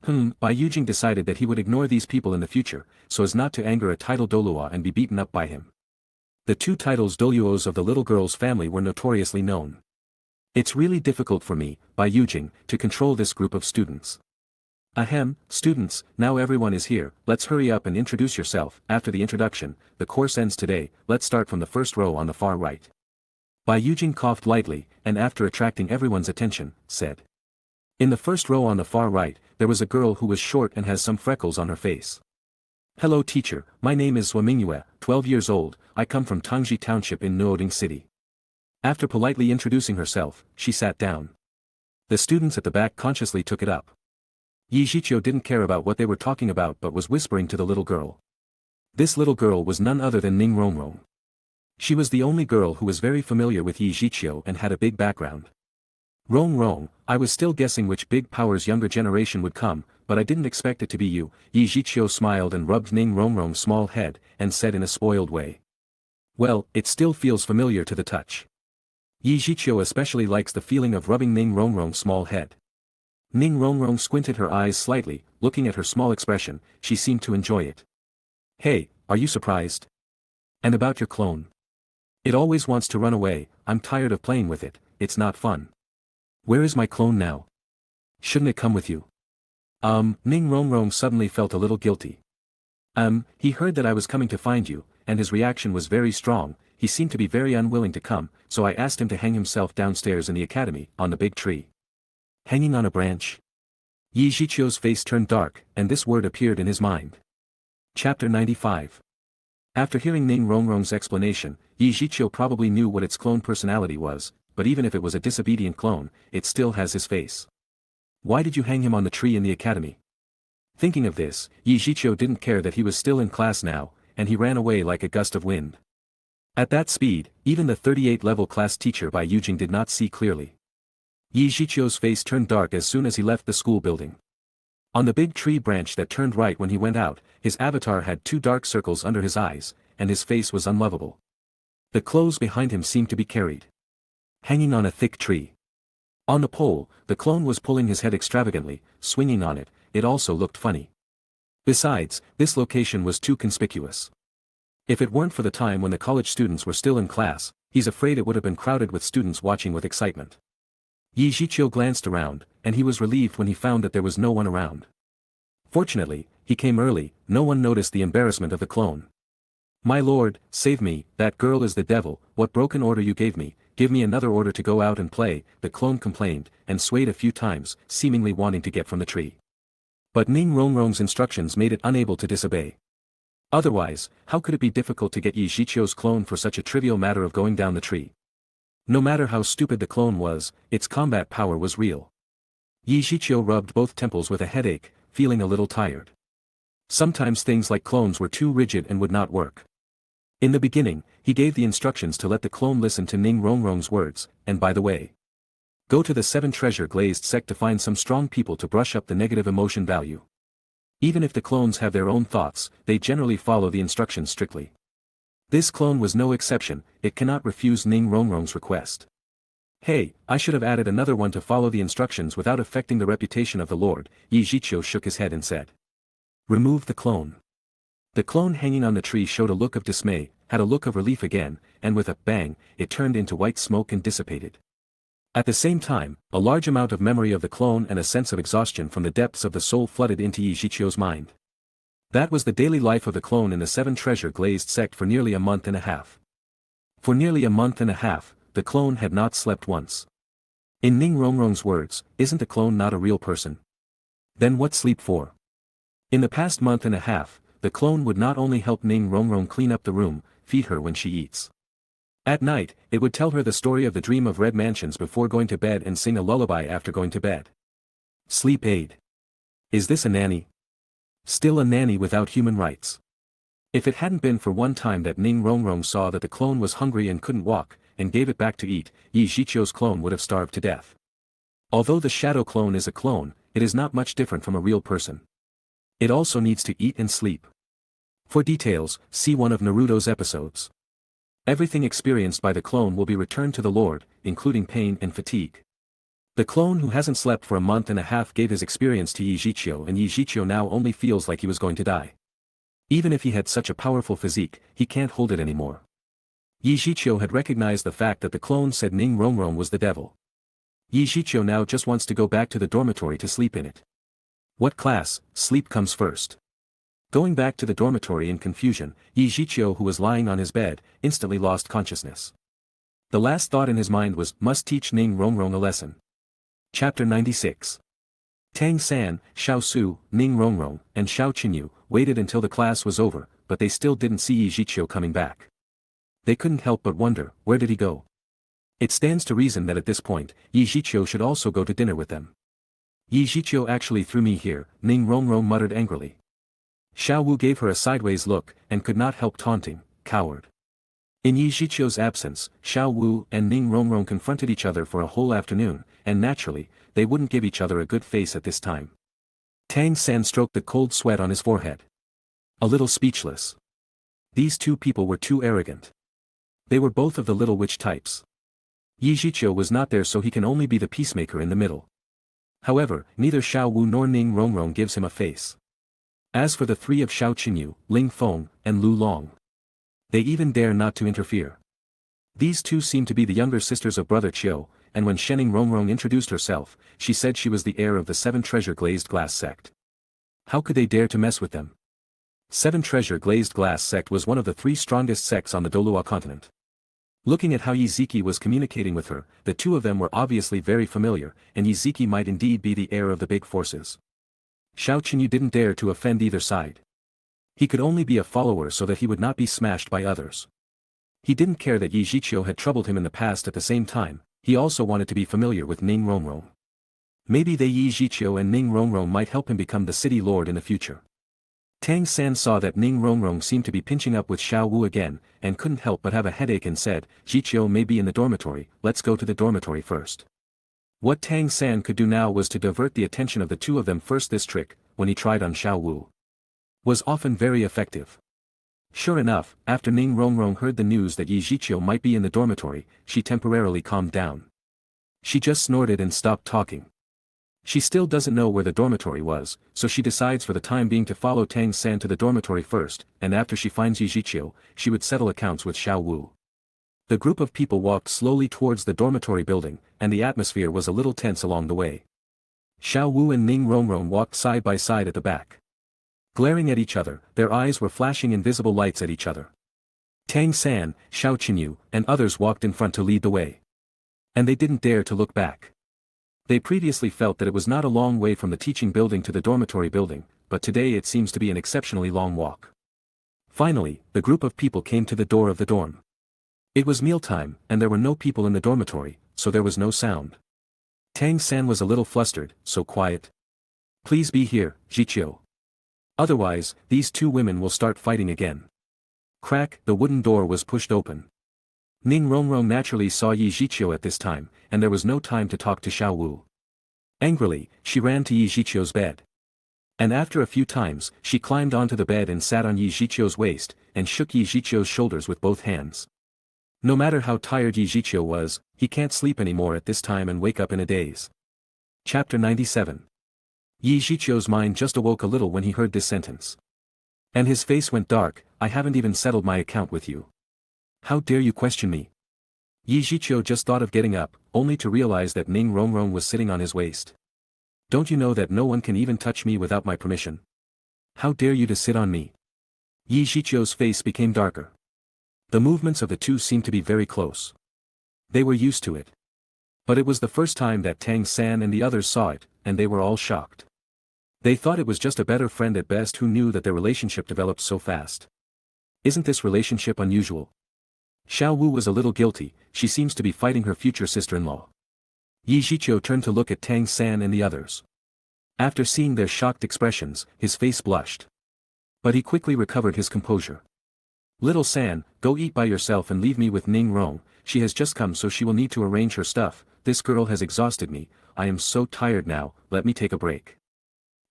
Bai Yujing decided that he would ignore these people in the future, so as not to anger a title Douluo and be beaten up by him. The two titles Douluos of the little girl's family were notoriously known. "It's really difficult for me, Bai Yujing, to control this group of students." "Ahem, students, now everyone is here, let's hurry up and introduce yourself." After the introduction, the course ends today. Let's start from the first row on the far right. Bai Yujing coughed lightly, and after attracting everyone's attention, said. In the first row on the far right, there was a girl who was short and has some freckles on her face. "Hello teacher, my name is Mingyue, 12 years old, I come from Tangji Township in Nuoding City." After politely introducing herself, she sat down. The students at the back consciously took it up. Zhiqiu didn't care about what they were talking about but was whispering to the little girl. This little girl was none other than Ning Rongrong. She was the only girl who was very familiar with Zhiqiu and had a big background. "Rong, I was still guessing which big power's younger generation would come, but I didn't expect it to be you." Zhiqiu smiled and rubbed Ning Rongrong's small head, and said in a spoiled way. "Well, it still feels familiar to the touch." Zhiqiu especially likes the feeling of rubbing Ning Rongrong's small head. Ning Rongrong squinted her eyes slightly, looking at her small expression, she seemed to enjoy it. "Hey, are you surprised? And about your clone? It always wants to run away, I'm tired of playing with it, it's not fun. Where is my clone now? Shouldn't it come with you?" Ning Rongrong suddenly felt a little guilty. He heard that I was coming to find you, and his reaction was very strong. He seemed to be very unwilling to come, so I asked him to hang himself downstairs in the academy, on the big tree. Hanging on a branch? Zhiqiu's face turned dark, and this word appeared in his mind. Chapter 95. After hearing Ning Rongrong's explanation, Zhiqiu probably knew what its clone personality was, but even if it was a disobedient clone, it still has his face. "Why did you hang him on the tree in the academy?" Thinking of this, Zhiqiu didn't care that he was still in class now, and he ran away like a gust of wind. At that speed, even the 38-level class teacher Bai Yujing did not see clearly. Zhiqiu's face turned dark as soon as he left the school building. On the big tree branch that turned right when he went out, his avatar had 2 dark circles under his eyes, and his face was unlovable. The clothes behind him seemed to be carried. Hanging on a thick tree. On the pole, the clone was pulling his head extravagantly, swinging on it, it also looked funny. Besides, this location was too conspicuous. If it weren't for the time when the college students were still in class, he's afraid it would have been crowded with students watching with excitement. Zhiqiu glanced around, and he was relieved when he found that there was no one around. Fortunately, he came early, no one noticed the embarrassment of the clone. "My lord, save me, that girl is the devil, what broken order you gave me, give me another order to go out and play," the clone complained, and swayed a few times, seemingly wanting to get from the tree. But Ning Rongrong's instructions made it unable to disobey. Otherwise, how could it be difficult to get Zhiqiu's clone for such a trivial matter of going down the tree? No matter how stupid the clone was, its combat power was real. Zhiqiu rubbed both temples with a headache, feeling a little tired. Sometimes things like clones were too rigid and would not work. In the beginning, he gave the instructions to let the clone listen to Ning Rongrong's words, and by the way, go to the 7 treasure glazed sect to find some strong people to brush up the negative emotion value. Even if the clones have their own thoughts, they generally follow the instructions strictly. This clone was no exception, it cannot refuse Ning Rongrong's request. "Hey, I should have added another one to follow the instructions without affecting the reputation of the Lord," Zhiqiu shook his head and said. "Remove the clone." The clone hanging on the tree showed a look of dismay, had a look of relief again, and with a bang, it turned into white smoke and dissipated. At the same time, a large amount of memory of the clone and a sense of exhaustion from the depths of the soul flooded into Zhiqiu's mind. That was the daily life of the clone in the Seven Treasure Glazed sect for nearly a month and a half. For nearly a month and a half, the clone had not slept once. In Ning Rongrong's words, isn't the clone not a real person? Then what sleep for? In the past month and a half, the clone would not only help Ning Rongrong clean up the room, feed her when she eats. At night, it would tell her the story of the dream of red mansions before going to bed and sing a lullaby after going to bed. Sleep aid. Is this a nanny? Still a nanny without human rights. If it hadn't been for one time that Ning Rongrong saw that the clone was hungry and couldn't walk, and gave it back to eat, Zhiqiu's clone would have starved to death. Although the shadow clone is a clone, it is not much different from a real person. It also needs to eat and sleep. For details, see one of Naruto's episodes. Everything experienced by the clone will be returned to the Lord, including pain and fatigue. The clone who hasn't slept for a month and a half gave his experience to Zhiqiu, and Zhiqiu now only feels like he was going to die. Even if he had such a powerful physique, he can't hold it anymore. Zhiqiu had recognized the fact that the clone said Ning Rongrong was the devil. Zhiqiu now just wants to go back to the dormitory to sleep in it. What class, sleep comes first. Going back to the dormitory in confusion, Zhiqiu, who was lying on his bed, instantly lost consciousness. The last thought in his mind was, must teach Ning Rongrong a lesson. Chapter 96. Tang San, Xiao Su, Ning Rongrong, and Xiao Qinyu waited until the class was over, but they still didn't see Zhiqiu coming back. They couldn't help but wonder, where did he go? It stands to reason that at this point, Zhiqiu should also go to dinner with them. Zhiqiu actually threw me here, Ning Rongrong muttered angrily. Xiao Wu gave her a sideways look, and could not help taunting, coward. In Zhiqiu's absence, Xiao Wu and Ning Rongrong confronted each other for a whole afternoon, and naturally, they wouldn't give each other a good face at this time. Tang San stroked the cold sweat on his forehead. A little speechless. These two people were too arrogant. They were both of the little witch types. Zhiqiu was not there, so he can only be the peacemaker in the middle. However, neither Xiao Wu nor Ning Rongrong gives him a face. As for the three of Xiao Qinyu, Ling Feng, and Lu Long, they even dare not to interfere. These two seem to be the younger sisters of brother Chiu, and when Ning Rongrong introduced herself, she said she was the heir of the Seven Treasure Glazed Glass sect. How could they dare to mess with them? Seven Treasure Glazed Glass sect was one of the three strongest sects on the Douluo continent. Looking at how Zhiqiu was communicating with her, the two of them were obviously very familiar, and Zhiqiu might indeed be the heir of the big forces. Xiao Qinyu didn't dare to offend either side. He could only be a follower so that he would not be smashed by others. He didn't care that Zhiqiu had troubled him in the past. At the same time, he also wanted to be familiar with Ning Rongrong. Maybe Zhiqiu and Ning Rongrong might help him become the city lord in the future. Tang San saw that Ning Rongrong seemed to be pinching up with Xiao Wu again, and couldn't help but have a headache and said, Zhiqiu may be in the dormitory, let's go to the dormitory first. What Tang San could do now was to divert the attention of the two of them first. This trick, when he tried on Xiao Wu, was often very effective. Sure enough, after Ning Rongrong heard the news that Zhiqiu might be in the dormitory, she temporarily calmed down. She just snorted and stopped talking. She still doesn't know where the dormitory was, so she decides for the time being to follow Tang San to the dormitory first, and after she finds Zhiqiu, she would settle accounts with Xiao Wu. The group of people walked slowly towards the dormitory building, and the atmosphere was a little tense along the way. Xiao Wu and Ning Rongrong walked side by side at the back. Glaring at each other, their eyes were flashing invisible lights at each other. Tang San, Xiao Qinyu, and others walked in front to lead the way. And they didn't dare to look back. They previously felt that it was not a long way from the teaching building to the dormitory building, but today it seems to be an exceptionally long walk. Finally, the group of people came to the door of the dorm. It was mealtime, and there were no people in the dormitory, so there was no sound. Tang San was a little flustered, so quiet. Please be here, Zhiqiu. Otherwise, these two women will start fighting again. Crack, the wooden door was pushed open. Ning Rongrong naturally saw Zhiqiu at this time, and there was no time to talk to Xiao Wu. Angrily, she ran to Zhiqiu's bed. And after a few times, she climbed onto the bed and sat on Zhiqiu's waist, and shook Zhiqiu's shoulders with both hands. No matter how tired Zhiqiu was, he can't sleep anymore at this time and wake up in a daze. Chapter 97. Zhiqiu's mind just awoke a little when he heard this sentence. And his face went dark. I haven't even settled my account with you. How dare you question me? Zhiqiu just thought of getting up, only to realize that Ning Rongrong was sitting on his waist. Don't you know that no one can even touch me without my permission? How dare you to sit on me? Yi Zhiqiu's face became darker. The movements of the two seemed to be very close. They were used to it. But it was the first time that Tang San and the others saw it, and they were all shocked. They thought it was just a better friend at best who knew that their relationship developed so fast. Isn't this relationship unusual? Xiao Wu was a little guilty, she seems to be fighting her future sister-in-law. Yi Zhiqiu turned to look at Tang San and the others. After seeing their shocked expressions, his face blushed. But he quickly recovered his composure. Little San, go eat by yourself and leave me with Ning Rong, she has just come so she will need to arrange her stuff, this girl has exhausted me, I am so tired now, let me take a break.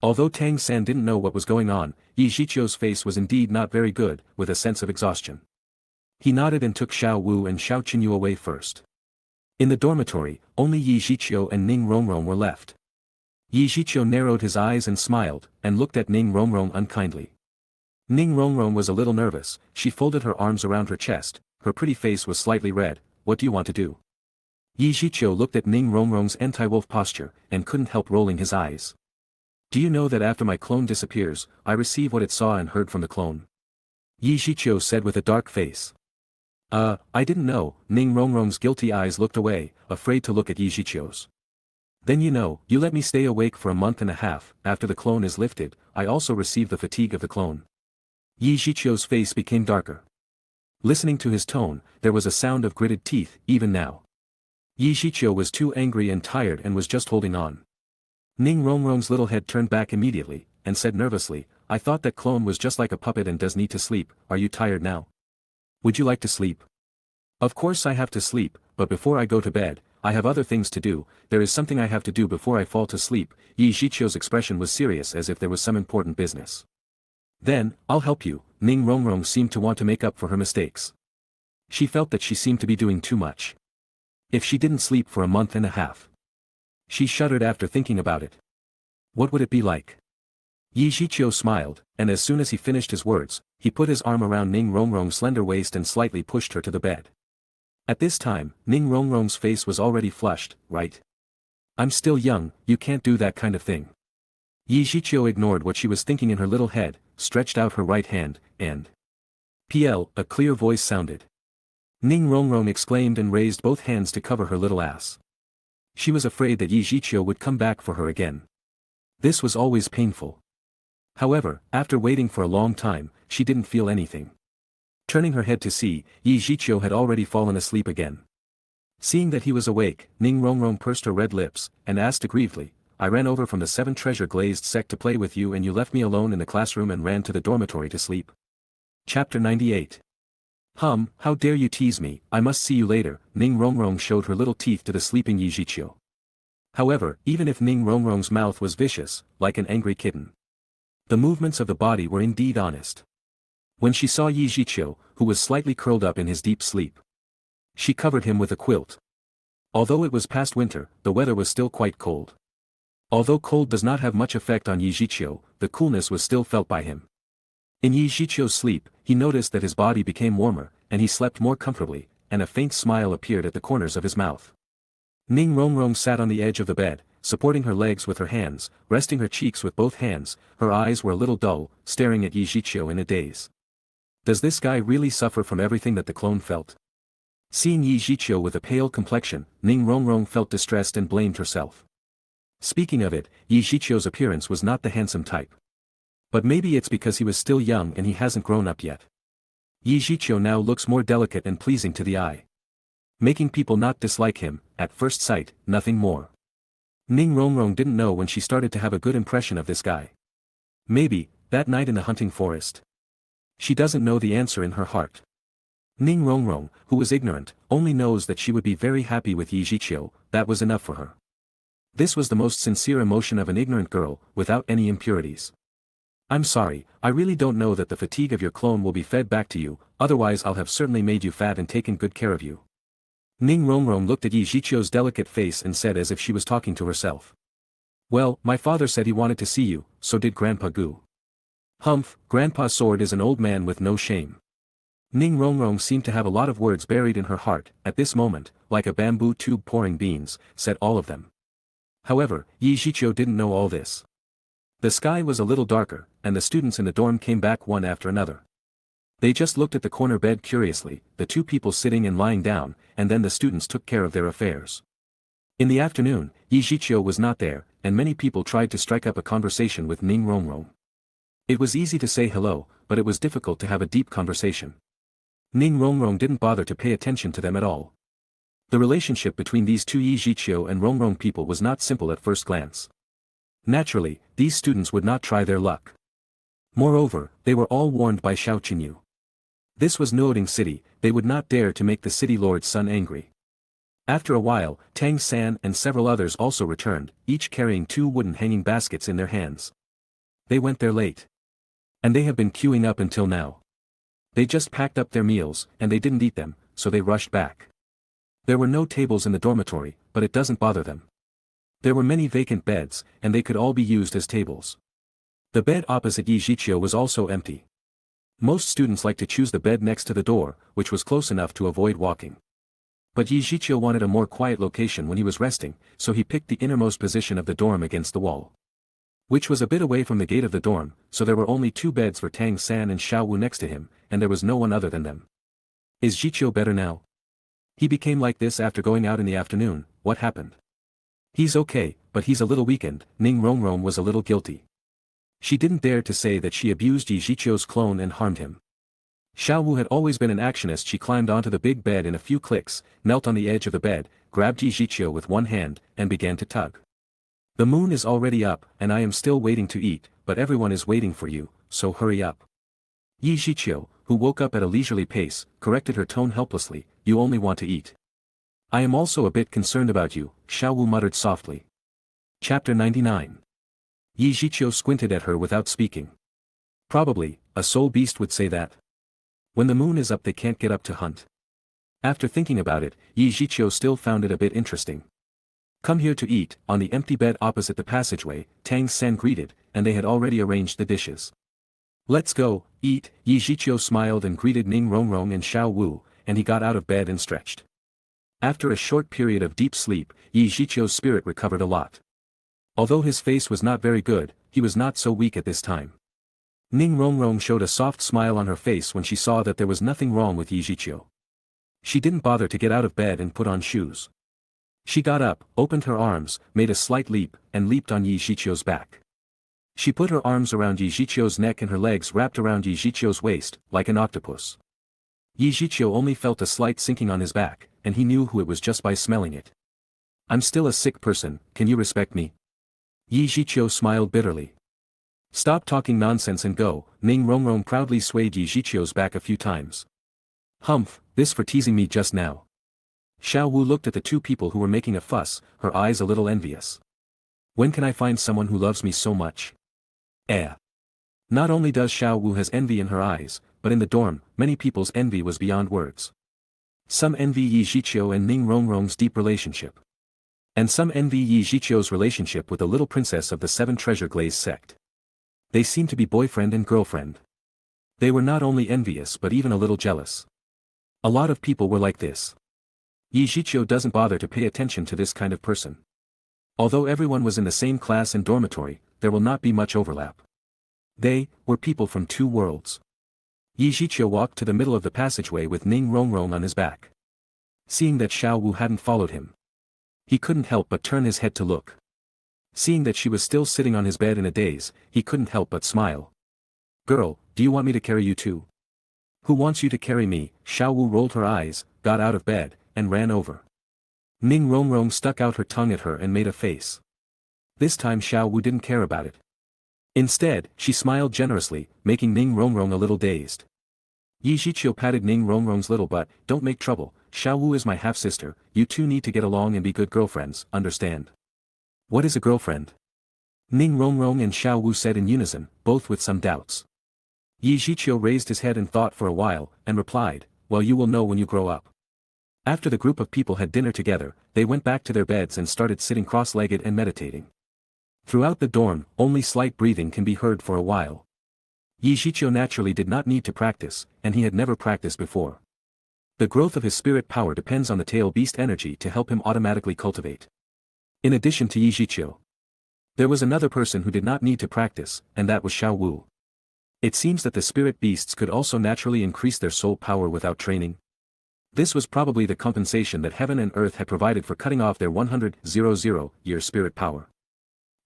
Although Tang San didn't know what was going on, Yi Zhiqiu's face was indeed not very good, with a sense of exhaustion. He nodded and took Xiao Wu and Xiao Qinyu away first. In the dormitory, only Yi Zhiqiu and Ning Rongrong were left. Yi Zhiqiu narrowed his eyes and smiled, and looked at Ning Rongrong unkindly. Ning Rongrong was a little nervous, she folded her arms around her chest, her pretty face was slightly red, what do you want to do? Yi Zhiqiu looked at Ning Rongrong's anti-wolf posture, and couldn't help rolling his eyes. Do you know that after my clone disappears, I receive what it saw and heard from the clone? Yi Zhiqiu said with a dark face. I didn't know, Ning Rongrong's guilty eyes looked away, afraid to look at Yi Zhiqiu's. Then you let me stay awake for a month and a half, after the clone is lifted, I also receive the fatigue of the clone. Yi Zhiqiu's face became darker. Listening to his tone, there was a sound of gritted teeth, even now. Yi Zhiqiu was too angry and tired and was just holding on. Ning Rongrong's little head turned back immediately, and said nervously, I thought that clone was just like a puppet and does need to sleep, are you tired now? Would you like to sleep? Of course I have to sleep, but before I go to bed, I have other things to do, there is something I have to do before I fall to sleep, Yi Zhiqiu's expression was serious as if there was some important business. Then, I'll help you, Ning Rongrong seemed to want to make up for her mistakes. She felt that she seemed to be doing too much. If she didn't sleep for a month and a half. She shuddered after thinking about it. What would it be like? Yi Zhiqiu smiled, and as soon as he finished his words, he put his arm around Ning Rongrong's slender waist and slightly pushed her to the bed. At this time, Ning Rongrong's face was already flushed, right? I'm still young, you can't do that kind of thing. Yi Zhiqiu ignored what she was thinking in her little head, stretched out her right hand, and PL, a clear voice sounded. Ning Rongrong exclaimed and raised both hands to cover her little ass. She was afraid that Yi Zhiqiu would come back for her again. This was always painful. However, after waiting for a long time, she didn't feel anything. Turning her head to see, Yi Zhiqiu had already fallen asleep again. Seeing that he was awake, Ning Rongrong pursed her red lips, and asked aggrievedly, I ran over from the 7 treasure glazed sect to play with you and you left me alone in the classroom and ran to the dormitory to sleep. Chapter 98. How dare you tease me, I must see you later, Ning Rongrong showed her little teeth to the sleeping Yi Zhiqiu. However, even if Ning Rongrong's mouth was vicious, like an angry kitten, the movements of the body were indeed honest. When she saw Yi Zhiqiu, who was slightly curled up in his deep sleep, she covered him with a quilt. Although it was past winter, the weather was still quite cold. Although cold does not have much effect on Yi Zhiqiu, the coolness was still felt by him. In Yi Zhiqiu's sleep, he noticed that his body became warmer, and he slept more comfortably, and a faint smile appeared at the corners of his mouth. Ning Rongrong sat on the edge of the bed, supporting her legs with her hands, resting her cheeks with both hands, her eyes were a little dull, staring at Yi Zhiqiu in a daze. Does this guy really suffer from everything that the clone felt? Seeing Yi Zhiqiu with a pale complexion, Ning Rongrong felt distressed and blamed herself. Speaking of it, Yi Zhiqiu's appearance was not the handsome type. But maybe it's because he was still young and he hasn't grown up yet. Yi Zhiqiu now looks more delicate and pleasing to the eye. Making people not dislike him, at first sight, nothing more. Ning Rongrong didn't know when she started to have a good impression of this guy. Maybe, that night in the hunting forest. She doesn't know the answer in her heart. Ning Rongrong, who was ignorant, only knows that she would be very happy with Yi Zhiqiu, that was enough for her. This was the most sincere emotion of an ignorant girl, without any impurities. I'm sorry, I really don't know that the fatigue of your clone will be fed back to you, otherwise I'll have certainly made you fat and taken good care of you. Ning Rongrong looked at Yi Zhiqiu's delicate face and said as if she was talking to herself. Well, my father said he wanted to see you, so did Grandpa Gu. Grandpa's sword is an old man with no shame. Ning Rongrong seemed to have a lot of words buried in her heart, at this moment, like a bamboo tube pouring beans, said all of them. However, Zhiqiu didn't know all this. The sky was a little darker, and the students in the dorm came back one after another. They just looked at the corner bed curiously, the two people sitting and lying down, and then the students took care of their affairs. In the afternoon, Zhiqiu was not there, and many people tried to strike up a conversation with Ning Rongrong. It was easy to say hello, but it was difficult to have a deep conversation. Ning Rongrong didn't bother to pay attention to them at all. The relationship between these two Zhiqiu and Rongrong people was not simple at first glance. Naturally, these students would not try their luck. Moreover, they were all warned by Xiao Qinyu. This was Nuoding city, they would not dare to make the city lord's son angry. After a while, Tang San and several others also returned, each carrying 2 wooden hanging baskets in their hands. They went there late. And they have been queuing up until now. They just packed up their meals, and they didn't eat them, so they rushed back. There were no tables in the dormitory, but it doesn't bother them. There were many vacant beds, and they could all be used as tables. The bed opposite Zhiqiu was also empty. Most students like to choose the bed next to the door, which was close enough to avoid walking. But Zhiqiu wanted a more quiet location when he was resting, so he picked the innermost position of the dorm against the wall. Which was a bit away from the gate of the dorm, so there were only 2 beds for Tang San and Xiao Wu next to him, and there was no one other than them. Is Zhiqiu better now? He became like this after going out in the afternoon. What happened? He's okay, but he's a little weakened. Ning Rongrong was a little guilty. She didn't dare to say that she abused Zhiqiu's clone and harmed him. Xiao Wu had always been an actionist. She climbed onto the big bed in a few clicks, knelt on the edge of the bed, grabbed Zhiqiu with one hand, and began to tug. The moon is already up, and I am still waiting to eat, but everyone is waiting for you, so hurry up. Zhiqiu, who woke up at a leisurely pace, corrected her tone helplessly, you only want to eat. I am also a bit concerned about you, Xiao Wu muttered softly. Chapter 99. Zhiqiu squinted at her without speaking. Probably, a soul beast would say that. When the moon is up they can't get up to hunt. After thinking about it, Zhiqiu still found it a bit interesting. Come here to eat. On the empty bed opposite the passageway, Tang San greeted, and they had already arranged the dishes. Let's go, eat. Zhiqiu smiled and greeted Ning Rongrong and Xiao Wu, and he got out of bed and stretched. After a short period of deep sleep, Zhiqiu's spirit recovered a lot. Although his face was not very good, he was not so weak at this time. Ning Rongrong showed a soft smile on her face when she saw that there was nothing wrong with Zhiqiu. She didn't bother to get out of bed and put on shoes. She got up, opened her arms, made a slight leap, and leaped on Zhiqiu's back. She put her arms around Zhiqiu's neck and her legs wrapped around Zhiqiu's waist, like an octopus. Zhiqiu only felt a slight sinking on his back, and he knew who it was just by smelling it. I'm still a sick person, can you respect me? Zhiqiu smiled bitterly. Stop talking nonsense and go. Ning Rongrong proudly swayed Zhiqiu's back a few times. Humph, this for teasing me just now. Xiao Wu looked at the 2 people who were making a fuss, her eyes a little envious. When can I find someone who loves me so much? Not only does Xiao Wu has envy in her eyes, but in the dorm, many people's envy was beyond words. Some envy Zhiqiu and Ning Rongrong's deep relationship. And some envy Zhiqiu's relationship with the little princess of the 7 Treasure Glaze sect. They seemed to be boyfriend and girlfriend. They were not only envious but even a little jealous. A lot of people were like this. Zhiqiu doesn't bother to pay attention to this kind of person. Although everyone was in the same class and dormitory, there will not be much overlap. They were people from 2 worlds. Zhiqiu walked to the middle of the passageway with Ning Rongrong on his back. Seeing that Xiao Wu hadn't followed him, he couldn't help but turn his head to look. Seeing that she was still sitting on his bed in a daze, he couldn't help but smile. Girl, do you want me to carry you too? Who wants you to carry me? Xiao Wu rolled her eyes, got out of bed, and ran over. Ning Rongrong stuck out her tongue at her and made a face. This time Xiao Wu didn't care about it. Instead, she smiled generously, making Ning Rongrong a little dazed. Zhiqiu patted Ning Rongrong's little butt. Don't make trouble, Xiao Wu is my half-sister, you two need to get along and be good girlfriends, understand? What is a girlfriend? Ning Rongrong and Xiao Wu said in unison, both with some doubts. Zhiqiu raised his head and thought for a while, and replied, well, you will know when you grow up. After the group of people had dinner together, they went back to their beds and started sitting cross-legged and meditating. Throughout the dorm, only slight breathing can be heard for a while. Zhiqiu naturally did not need to practice, and he had never practiced before. The growth of his spirit power depends on the tail beast energy to help him automatically cultivate. In addition to Zhiqiu, there was another person who did not need to practice, and that was Xiao Wu. It seems that the spirit beasts could also naturally increase their soul power without training. This was probably the compensation that heaven and earth had provided for cutting off their 100,000-year spirit power.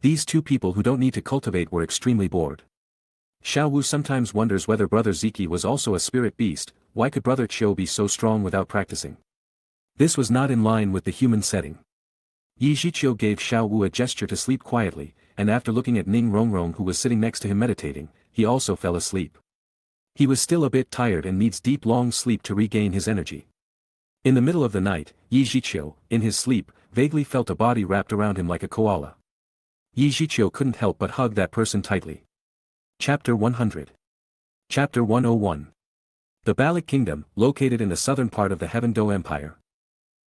These two people who don't need to cultivate were extremely bored. Xiao Wu sometimes wonders whether brother Zhiqiu was also a spirit beast. Why could brother Qiu be so strong without practicing? This was not in line with the human setting. Zhiqiu gave Xiao Wu a gesture to sleep quietly, and after looking at Ning Rongrong who was sitting next to him meditating, he also fell asleep. He was still a bit tired and needs deep long sleep to regain his energy. In the middle of the night, Zhiqiu, in his sleep, vaguely felt a body wrapped around him like a koala. Zhiqiu couldn't help but hug that person tightly. Chapter 100. Chapter 101. The Balik Kingdom, located in the southern part of the Heaven Do Empire.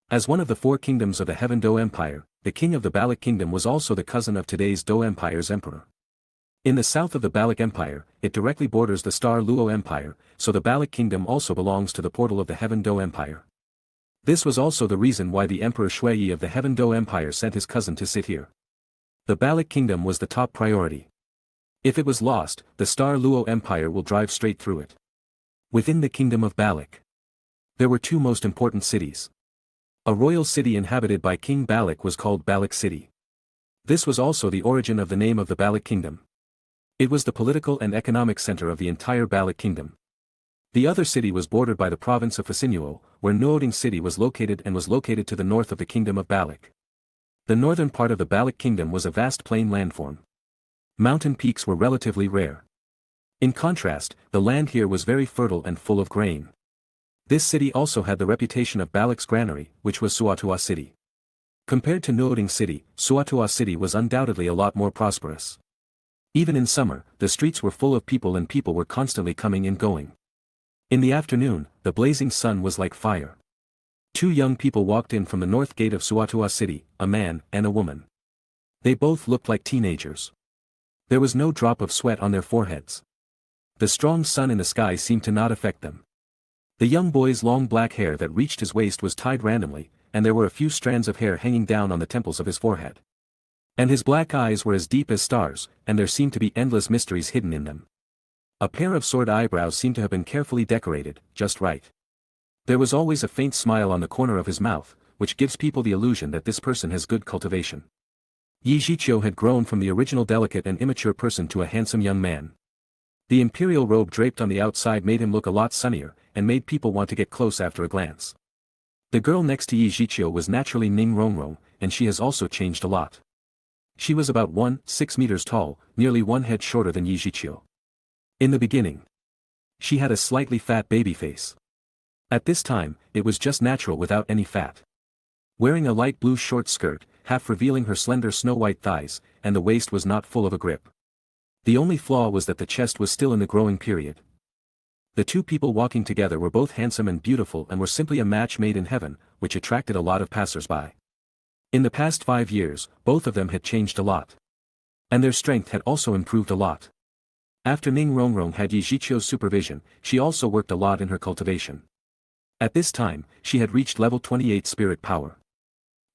As one of the four kingdoms of the Heaven Do Empire, the king of the Balik Kingdom was also the cousin of today's Do Empire's emperor. In the south of the Balik Empire, it directly borders the Star Luo Empire, so the Balik Kingdom also belongs to the portal of the Heaven Do Empire. This was also the reason why the Emperor Shui of the Heaven Do Empire sent his cousin to sit here. The Balik Kingdom was the top priority. If it was lost, the Star Luo Empire will drive straight through it. Within the Kingdom of Balik, there were two most important cities. A royal city inhabited by King Balik was called Balik City. This was also the origin of the name of the Balik Kingdom. It was the political and economic center of the entire Balik Kingdom. The other city was bordered by the province of Fasinuo, where Nuoding City was located and was located to the north of the Kingdom of Balik. The northern part of the Balik Kingdom was a vast plain landform. Mountain peaks were relatively rare. In contrast, the land here was very fertile and full of grain. This city also had the reputation of Balik's granary, which was Suatua City. Compared to Nuoding City, Suatua City was undoubtedly a lot more prosperous. Even in summer, the streets were full of people and people were constantly coming and going. In the afternoon, the blazing sun was like fire. Two young people walked in from the north gate of Suatua City, a man and a woman. They both looked like teenagers. There was no drop of sweat on their foreheads. The strong sun in the sky seemed to not affect them. The young boy's long black hair that reached his waist was tied randomly, and there were a few strands of hair hanging down on the temples of his forehead. And his black eyes were as deep as stars, and there seemed to be endless mysteries hidden in them. A pair of sword eyebrows seemed to have been carefully decorated, just right. There was always a faint smile on the corner of his mouth, which gives people the illusion that this person has good cultivation. Zhiqiu had grown from the original delicate and immature person to a handsome young man. The imperial robe draped on the outside made him look a lot sunnier, and made people want to get close after a glance. The girl next to Zhiqiu was naturally Ning Rongrong, and she has also changed a lot. She was about 1.6 meters tall, nearly 1 head shorter than Zhiqiu. In the beginning, she had a slightly fat baby face. At this time, it was just natural without any fat. Wearing a light blue short skirt, half revealing her slender snow-white thighs, and the waist was not full of a grip. The only flaw was that the chest was still in the growing period. The two people walking together were both handsome and beautiful and were simply a match made in heaven, which attracted a lot of passers-by. In the past 5 years, both of them had changed a lot. And their strength had also improved a lot. After Ning Rongrong had Zhiqiu's supervision, she also worked a lot in her cultivation. At this time, she had reached level 28 spirit power.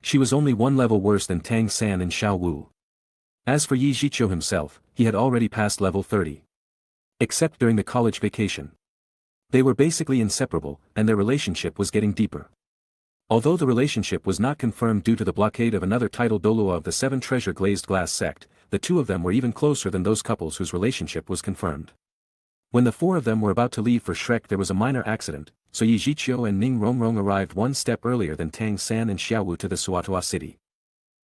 She was only one level worse than Tang San and Xiao Wu. As for Zhiqiu himself, he had already passed level 30. Except during the college vacation. They were basically inseparable, and their relationship was getting deeper. Although the relationship was not confirmed due to the blockade of another title Douluo of the Seven Treasure Glazed Glass sect, the two of them were even closer than those couples whose relationship was confirmed. When the four of them were about to leave for Shrek, there was a minor accident, so Zhiqiu and Ning Rongrong arrived one step earlier than Tang San and Xiao Wu to the Suatua city.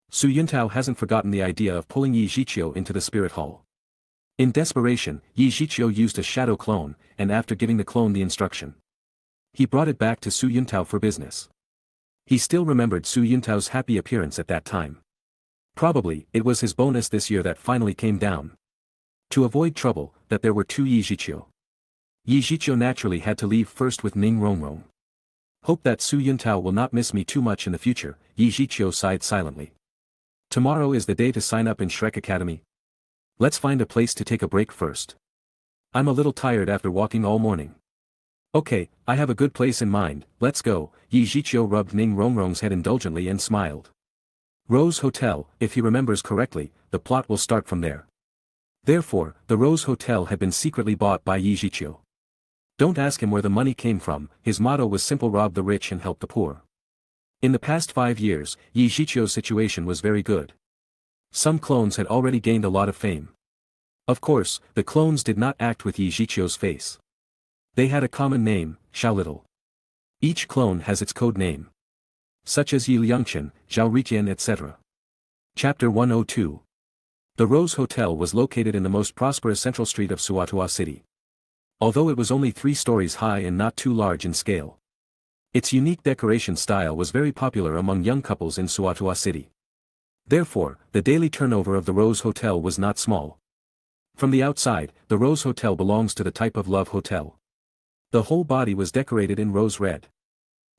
Su Yuntao hasn't forgotten the idea of pulling Zhiqiu into the spirit hall. In desperation, Zhiqiu used a shadow clone, and after giving the clone the instruction, he brought it back to Su Yuntao for business. He still remembered Su Yuntao's happy appearance at that time. Probably, it was his bonus this year that finally came down. To avoid trouble, that there were two Zhiqiu. Zhiqiu naturally had to leave first with Ning Rongrong. Hope that Su Yuntao will not miss me too much in the future, Zhiqiu sighed silently. Tomorrow is the day to sign up in Shrek Academy. Let's find a place to take a break first. I'm a little tired after walking all morning. Okay, I have a good place in mind, let's go. Zhiqiu rubbed Ning Rongrong's head indulgently and smiled. Rose Hotel, if he remembers correctly, the plot will start from there. Therefore, the Rose Hotel had been secretly bought by Zhiqiu. Don't ask him where the money came from, his motto was simple: rob the rich and help the poor. In the past 5 years, Zhiqiu's situation was very good. Some clones had already gained a lot of fame. Of course, the clones did not act with Zhiqiu's face. They had a common name, Xiao Little. Each clone has its code name, such as Yi Liangchen, Zhao Riqian, etc. Chapter 102. The Rose Hotel was located in the most prosperous central street of Suatua City. Although it was only 3 stories high and not too large in scale, its unique decoration style was very popular among young couples in Suatua City. Therefore, the daily turnover of the Rose Hotel was not small. From the outside, the Rose Hotel belongs to the type of love hotel. The whole body was decorated in rose red.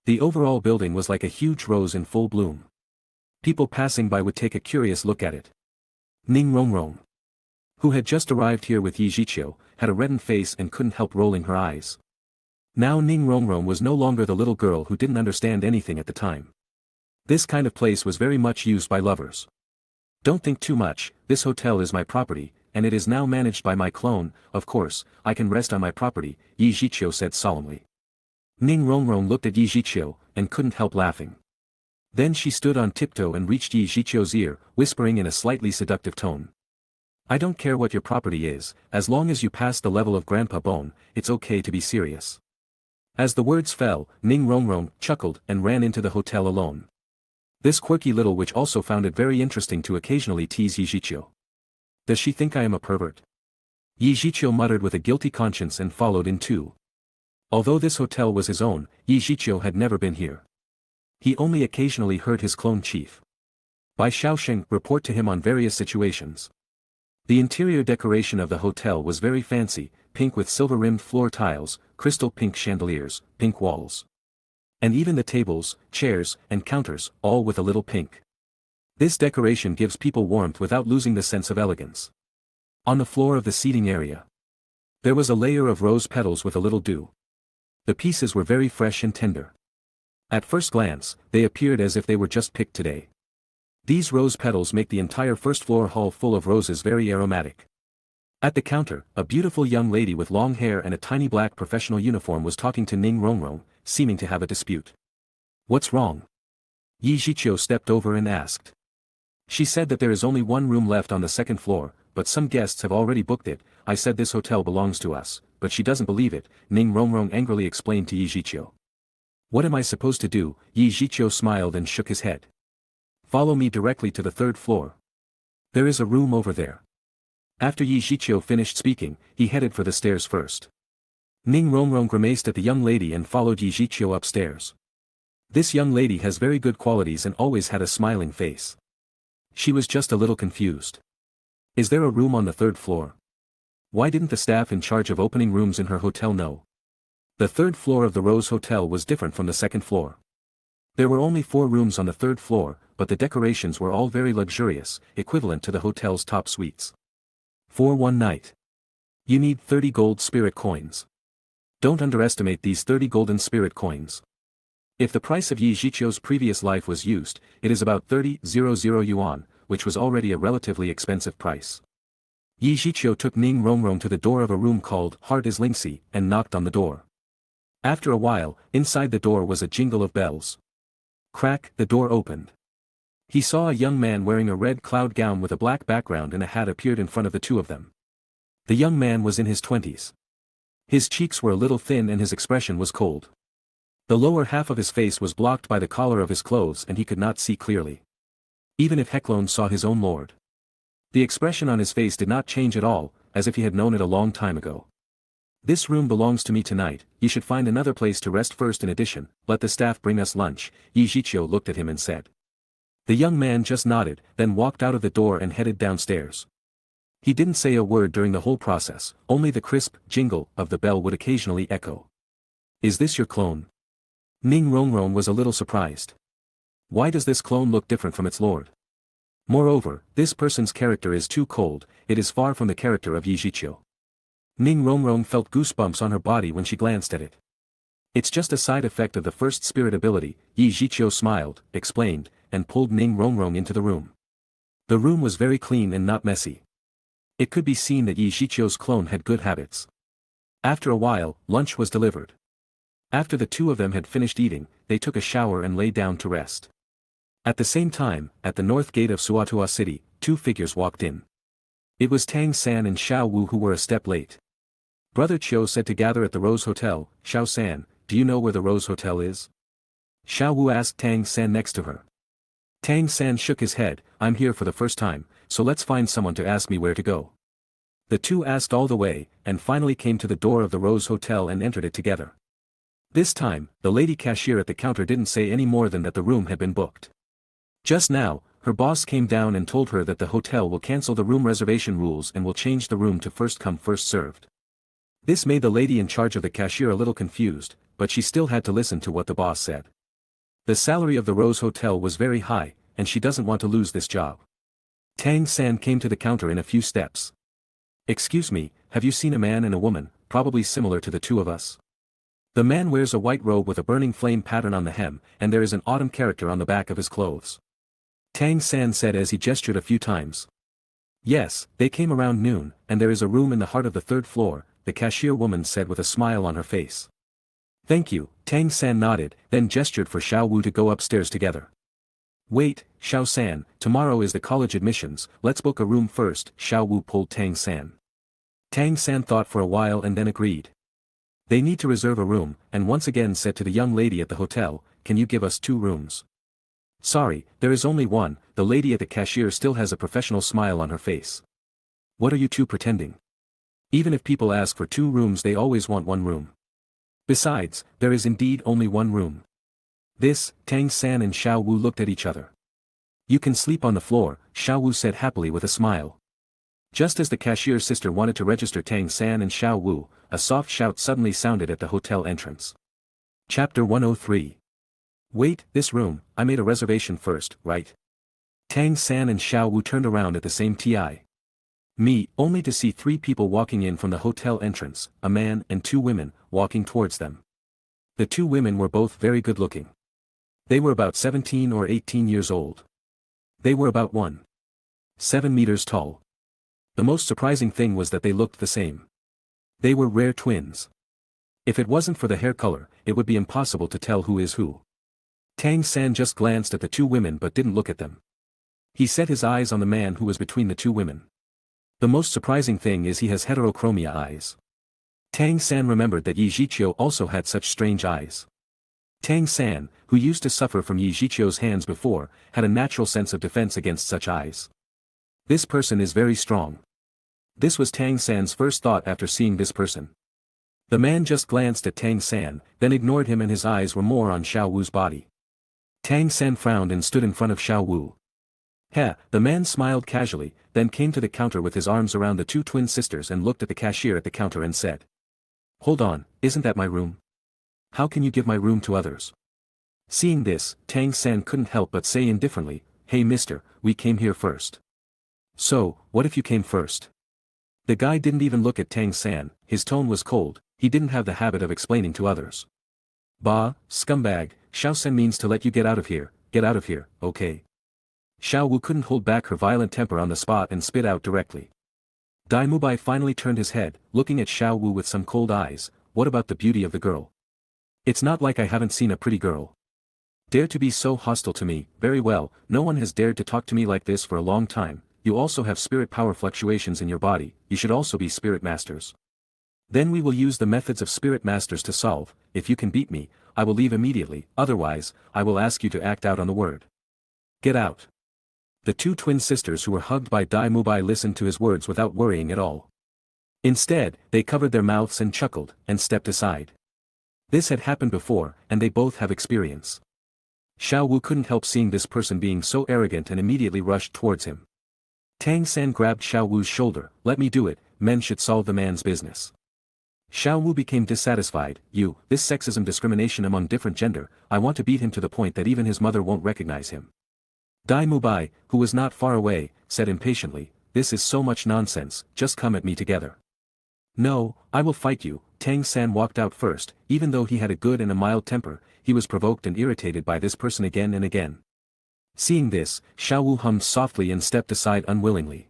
The overall building was like a huge rose in full bloom. People passing by would take a curious look at it. Ning Rongrong, who had just arrived here with Zhiqiu, had a reddened face and couldn't help rolling her eyes. Now Ning Rongrong was no longer the little girl who didn't understand anything at the time. This kind of place was very much used by lovers. Don't think too much, this hotel is my property, and it is now managed by my clone. Of course, I can rest on my property, Zhiqiu said solemnly. Ning Rongrong looked at Zhiqiu, and couldn't help laughing. Then she stood on tiptoe and reached Zhiqiu's ear, whispering in a slightly seductive tone. I don't care what your property is, as long as you pass the level of Grandpa Bone, it's okay to be serious. As the words fell, Ning Rongrong chuckled and ran into the hotel alone. This quirky little witch also found it very interesting to occasionally tease Zhiqiu. Does she think I am a pervert? Zhiqiu muttered with a guilty conscience and followed in too. Although this hotel was his own, Zhiqiu had never been here. He only occasionally heard his clone chief Bai Shaosheng report to him on various situations. The interior decoration of the hotel was very fancy, pink with silver-rimmed floor tiles, crystal pink chandeliers, pink walls. And even the tables, chairs, and counters, all with a little pink. This decoration gives people warmth without losing the sense of elegance. On the floor of the seating area, there was a layer of rose petals with a little dew. The pieces were very fresh and tender. At first glance, they appeared as if they were just picked today. These rose petals make the entire first-floor hall full of roses very aromatic. At the counter, a beautiful young lady with long hair and a tiny black professional uniform was talking to Ning Rongrong, seeming to have a dispute. What's wrong? Zhiqiu stepped over and asked. She said that there is only one room left on the second floor, but some guests have already booked it. I said this hotel belongs to us, but she doesn't believe it, Ning Rongrong angrily explained to Zhiqiu. What am I supposed to do? Zhiqiu smiled and shook his head. Follow me directly to the 3rd floor. There is a room over there. After Zhiqiu finished speaking, he headed for the stairs first. Ning Rongrong grimaced at the young lady and followed Zhiqiu upstairs. This young lady has very good qualities and always had a smiling face. She was just a little confused. Is there a room on the 3rd floor? Why didn't the staff in charge of opening rooms in her hotel know? The 3rd floor of the Rose Hotel was different from the 2nd floor. There were only 4 rooms on the 3rd floor, but the decorations were all very luxurious, equivalent to the hotel's top suites. For one night, you need 30 gold spirit coins. Don't underestimate these 30 golden spirit coins. If the price of Zhiqiu's previous life was used, it is about 30,000 yuan, which was already a relatively expensive price. Zhiqiu took Ning Rongrong to the door of a room called Heart is Lingxi and knocked on the door. After a while, inside the door was a jingle of bells. Crack, the door opened. He saw a young man wearing a red cloud gown with a black background and a hat appeared in front of the two of them. The young man was in his 20s. His cheeks were a little thin and his expression was cold. The lower half of his face was blocked by the collar of his clothes and he could not see clearly. Even if Heclone saw his own lord, the expression on his face did not change at all, as if he had known it a long time ago. This room belongs to me tonight, you should find another place to rest first. In addition, let the staff bring us lunch. Zhiqiu looked at him and said. The young man just nodded, then walked out of the door and headed downstairs. He didn't say a word during the whole process, only the crisp jingle of the bell would occasionally echo. Is this your clone? Ning Rongrong was a little surprised. Why does this clone look different from its lord? Moreover, this person's character is too cold, it is far from the character of Zhiqiu. Ning Rongrong felt goosebumps on her body when she glanced at it. It's just a side effect of the first spirit ability, Yi Zhiqiu smiled, explained, and pulled Ning Rongrong into the room. The room was very clean and not messy. It could be seen that Yi Zhiqiu's clone had good habits. After a while, lunch was delivered. After the two of them had finished eating, they took a shower and lay down to rest. At the same time, at the north gate of Suatua City, two figures walked in. It was Tang San and Xiao Wu who were a step late. Brother Chiu said to gather at the Rose Hotel. Xiao San, do you know where the Rose Hotel is? Xiao Wu asked Tang San next to her. Tang San shook his head, I'm here for the first time, so let's find someone to ask me where to go. The two asked all the way, and finally came to the door of the Rose Hotel and entered it together. This time, the lady cashier at the counter didn't say any more than that the room had been booked. Just now, her boss came down and told her that the hotel will cancel the room reservation rules and will change the room to first come first served. This made the lady in charge of the cashier a little confused, but she still had to listen to what the boss said. The salary of the Rose Hotel was very high, and she doesn't want to lose this job. Tang San came to the counter in a few steps. Excuse me, have you seen a man and a woman, probably similar to the two of us? The man wears a white robe with a burning flame pattern on the hem, and there is an autumn character on the back of his clothes. Tang San said as he gestured a few times. Yes, they came around noon, and there is a room in the heart of the third floor, the cashier woman said with a smile on her face. Thank you, Tang San nodded, then gestured for Xiao Wu to go upstairs together. Wait, Xiao San, tomorrow is the college admissions, let's book a room first, Xiao Wu pulled Tang San. Tang San thought for a while and then agreed. They need to reserve a room, and once again said to the young lady at the hotel, can you give us 2 rooms? Sorry, there is only one, the lady at the cashier still has a professional smile on her face. What are you two pretending? Even if people ask for 2 rooms they always want 1 room. Besides, there is indeed only 1 room. This, Tang San and Xiao Wu looked at each other. You can sleep on the floor, Xiao Wu said happily with a smile. Just as the cashier's sister wanted to register Tang San and Xiao Wu, a soft shout suddenly sounded at the hotel entrance. Chapter 103. Wait, this room, I made a reservation first, right? Tang San and Xiao Wu turned around at the same time. Me, only to see 3 people walking in from the hotel entrance, a man and 2 women, walking towards them. The 2 women were both very good looking. They were about 17 or 18 years old. They were about 1.7 meters tall. The most surprising thing was that they looked the same. They were rare twins. If it wasn't for the hair color, it would be impossible to tell who is who. Tang San just glanced at the 2 women but didn't look at them. He set his eyes on the man who was between the 2 women. The most surprising thing is he has heterochromia eyes. Tang San remembered that Yi Zhiqiu also had such strange eyes. Tang San, who used to suffer from Yi Zhiqiu's hands before, had a natural sense of defense against such eyes. This person is very strong. This was Tang San's first thought after seeing this person. The man just glanced at Tang San, then ignored him and his eyes were more on Xiao Wu's body. Tang San frowned and stood in front of Xiao Wu. Heh, the man smiled casually, then came to the counter with his arms around the 2 twin sisters and looked at the cashier at the counter and said. Hold on, isn't that my room? How can you give my room to others? Seeing this, Tang San couldn't help but say indifferently, Hey mister, we came here first. So, what if you came first? The guy didn't even look at Tang San, his tone was cold, he didn't have the habit of explaining to others. Bah, scumbag, Xiao San means to let you get out of here, okay? Xiao Wu couldn't hold back her violent temper on the spot and spit out directly. Mubai finally turned his head, looking at Xiao Wu with some cold eyes, what about the beauty of the girl? It's not like I haven't seen a pretty girl. Dare to be so hostile to me, very well, no one has dared to talk to me like this for a long time, you also have spirit power fluctuations in your body, you should also be spirit masters. Then we will use the methods of spirit masters to solve, if you can beat me, I will leave immediately, otherwise, I will ask you to act out on the word. Get out. The 2 twin sisters who were hugged by Mubai listened to his words without worrying at all. Instead, they covered their mouths and chuckled, and stepped aside. This had happened before, and they both have experience. Xiao Wu couldn't help seeing this person being so arrogant and immediately rushed towards him. Tang San grabbed Xiao Wu's shoulder, let me do it, men should solve the man's business. Xiao Wu became dissatisfied, this sexism discrimination among different gender, I want to beat him to the point that even his mother won't recognize him. Mubai, who was not far away, said impatiently, this is so much nonsense, just come at me together. No, I will fight you. Tang San walked out first. Even though he had a good and a mild temper, he was provoked and irritated by this person again and again. Seeing this, Shiau hummed softly and stepped aside unwillingly.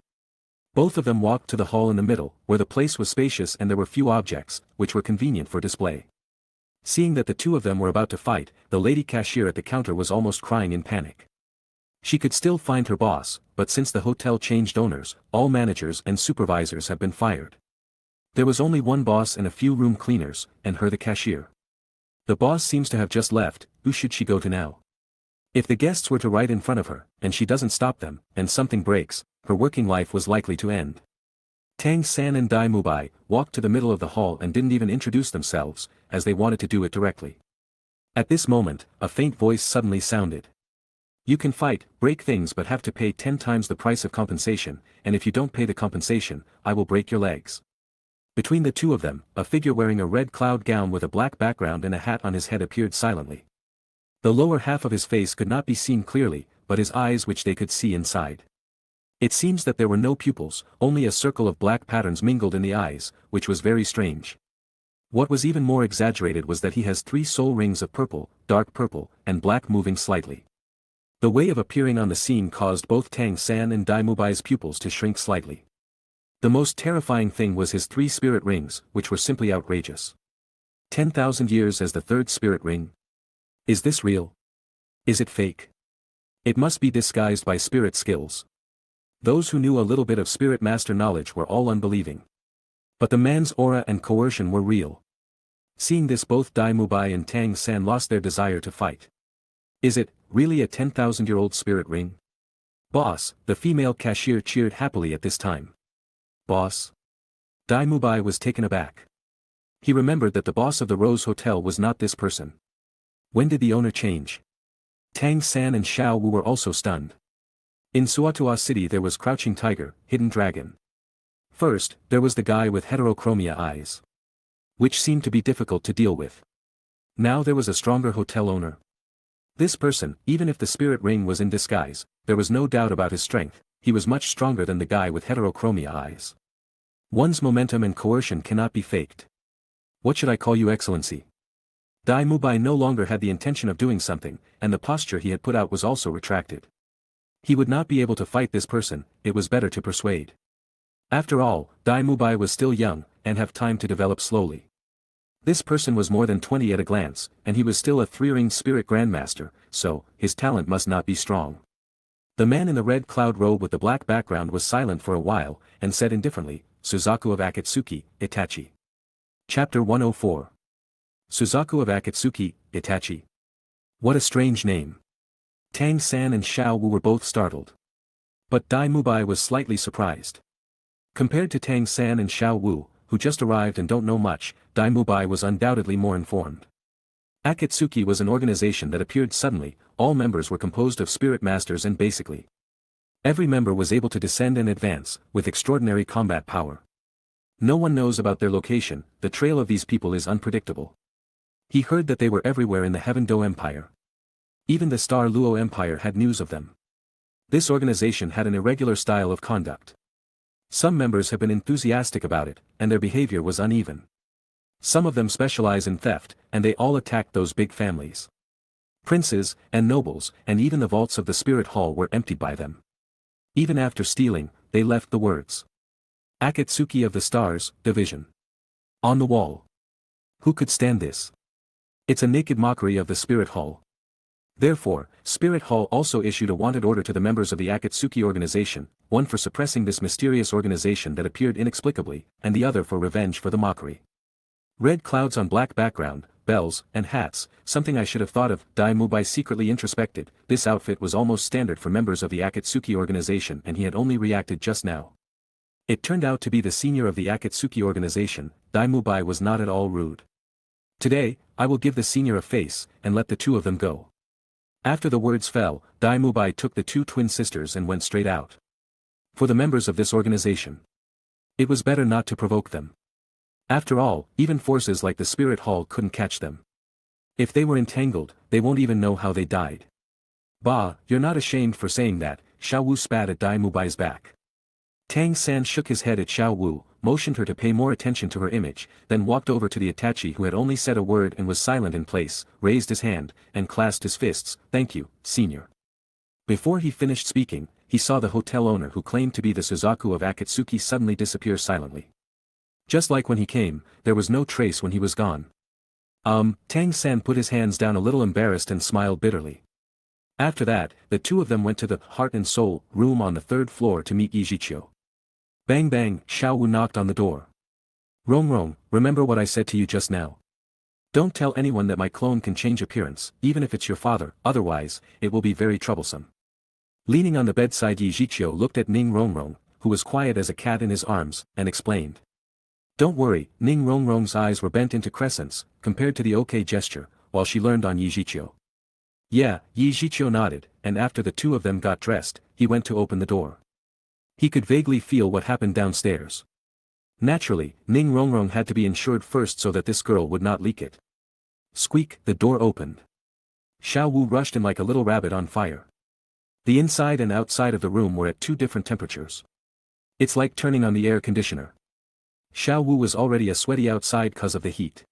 Both of them walked to the hall in the middle, where the place was spacious and there were few objects, which were convenient for display. Seeing that the two of them were about to fight, the lady cashier at the counter was almost crying in panic. She could still find her boss, but since the hotel changed owners, all managers and supervisors have been fired. There was only one boss and a few room cleaners, and her the cashier. The boss seems to have just left. Who should she go to now? If the guests were to right in front of her, and she doesn't stop them, and something breaks, her working life was likely to end. Tang San and Daim Mubai walked to the middle of the hall and didn't even introduce themselves, as they wanted to do it directly. At this moment, a faint voice suddenly sounded. You can fight, break things, but have to pay 10 times the price of compensation, and if you don't pay the compensation, I will break your legs. Between the two of them, a figure wearing a red cloud gown with a black background and a hat on his head appeared silently. The lower half of his face could not be seen clearly, but his eyes which they could see inside. It seems that there were no pupils, only a circle of black patterns mingled in the eyes, which was very strange. What was even more exaggerated was that he has 3 soul rings of purple, dark purple, and black moving slightly. The way of appearing on the scene caused both Tang San and Daim Mubai's pupils to shrink slightly. The most terrifying thing was his 3 spirit rings, which were simply outrageous. 10,000 years as the 3rd spirit ring? Is this real? Is it fake? It must be disguised by spirit skills. Those who knew a little bit of spirit master knowledge were all unbelieving. But the man's aura and coercion were real. Seeing this, both Daim Mubai and Tang San lost their desire to fight. Is it really a 10,000-year-old spirit ring? Boss, the female cashier cheered happily at this time. Boss? Daim Mubai was taken aback. He remembered that the boss of the Rose Hotel was not this person. When did the owner change? Tang San and Shiau were also stunned. In Suatua City there was Crouching Tiger, Hidden Dragon. First, there was the guy with heterochromia eyes, which seemed to be difficult to deal with. Now there was a stronger hotel owner. This person, even if the spirit ring was in disguise, there was no doubt about his strength. He was much stronger than the guy with heterochromia eyes. One's momentum and coercion cannot be faked. What should I call you, Excellency? Daim Mubai no longer had the intention of doing something, and the posture he had put out was also retracted. He would not be able to fight this person, it was better to persuade. After all, Daim Mubai was still young, and have time to develop slowly. This person was more than 20 at a glance, and he was still a 3-ring spirit grandmaster, so, his talent must not be strong. The man in the red cloud robe with the black background was silent for a while, and said indifferently, Suzaku of Akatsuki, Itachi. Chapter 104. Suzaku of Akatsuki, Itachi. What a strange name. Tang San and Shiau were both startled. But Daim Mubai was slightly surprised. Compared to Tang San and Shiau, who just arrived and don't know much, Daim Mubai was undoubtedly more informed. Akatsuki was an organization that appeared suddenly. All members were composed of spirit masters, and basically every member was able to descend and advance, with extraordinary combat power. No one knows about their location, the trail of these people is unpredictable. He heard that they were everywhere in the Heaven Do Empire. Even the Star Luo Empire had news of them. This organization had an irregular style of conduct. Some members have been enthusiastic about it, and their behavior was uneven. Some of them specialize in theft, and they all attacked those big families. Princes, and nobles, and even the vaults of the Spirit Hall were emptied by them. Even after stealing, they left the words Akatsuki of the Stars, Division on the wall. Who could stand this? It's a naked mockery of the Spirit Hall. Therefore, Spirit Hall also issued a wanted order to the members of the Akatsuki organization, one for suppressing this mysterious organization that appeared inexplicably, and the other for revenge for the mockery. Red clouds on black background, bells, and hats, something I should have thought of. Daim Mubai secretly introspected. This outfit was almost standard for members of the Akatsuki organization, and he had only reacted just now. It turned out to be the senior of the Akatsuki organization. Daim Mubai was not at all rude. Today, I will give the senior a face, and let the two of them go. After the words fell, Daim Mubai took the 2 twin sisters and went straight out. For the members of this organization, it was better not to provoke them. After all, even forces like the Spirit Hall couldn't catch them. If they were entangled, they won't even know how they died. Bah, you're not ashamed for saying that, Shiau spat at Daim Mubai's back. Tang San shook his head at Xiao Wu, motioned her to pay more attention to her image, then walked over to the attaché who had only said a word and was silent in place, raised his hand, and clasped his fists. "Thank you, senior." Before he finished speaking, he saw the hotel owner who claimed to be the Suzaku of Akatsuki suddenly disappear silently. Just like when he came, there was no trace when he was gone. Tang San put his hands down a little embarrassed and smiled bitterly. After that, the two of them went to the Heart and Soul room on the third floor to meet Zhiqiu. Bang bang, Xiao Wu knocked on the door. Rong, remember what I said to you just now? Don't tell anyone that my clone can change appearance, even if it's your father, otherwise, it will be very troublesome. Leaning on the bedside, Zhiqiu looked at Ning Rongrong, who was quiet as a cat in his arms, and explained. Don't worry, Ning Rongrong's eyes were bent into crescents, compared to the OK gesture, while she learned on Zhiqiu. Yeah, Zhiqiu nodded, and after the two of them got dressed, he went to open the door. He could vaguely feel what happened downstairs. Naturally, Ning Rongrong had to be insured first so that this girl would not leak it. Squeak, the door opened. Xiao Wu rushed in like a little rabbit on fire. The inside and outside of the room were at two different temperatures. It's like turning on the air conditioner. Xiao Wu was already a sweaty outside cause of the heat.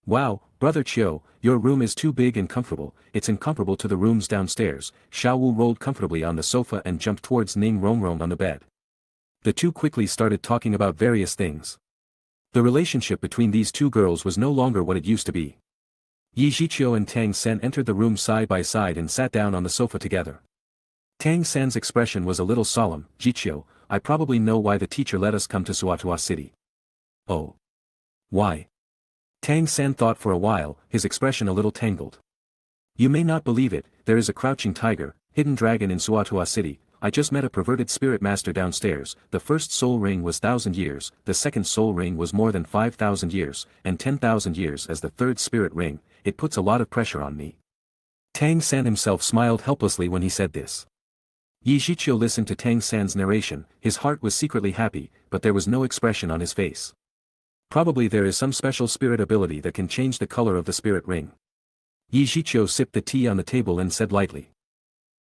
Wow, Brother Chiu, your room is too big and comfortable, it's incomparable to the rooms downstairs. Xiao Wu rolled comfortably on the sofa and jumped towards Ning Rongrong on the bed. The two quickly started talking about various things. The relationship between these two girls was no longer what it used to be. Zhiqiu and Tang San entered the room side by side and sat down on the sofa together. Tang San's expression was a little solemn. Zhiqiu, I probably know why the teacher let us come to Suatua City. Oh. Why? Tang San thought for a while, his expression a little tangled. You may not believe it, there is a crouching tiger, hidden dragon in Suatua City. I just met a perverted spirit master downstairs. The first soul ring was 1,000 years, the second soul ring was more than 5,000 years, and 10,000 years as the third spirit ring. It puts a lot of pressure on me. Tang San himself smiled helplessly when he said this. Zhiqiu listened to Tang San's narration, his heart was secretly happy, but there was no expression on his face. Probably there is some special spirit ability that can change the color of the spirit ring. Zhiqiu sipped the tea on the table and said lightly.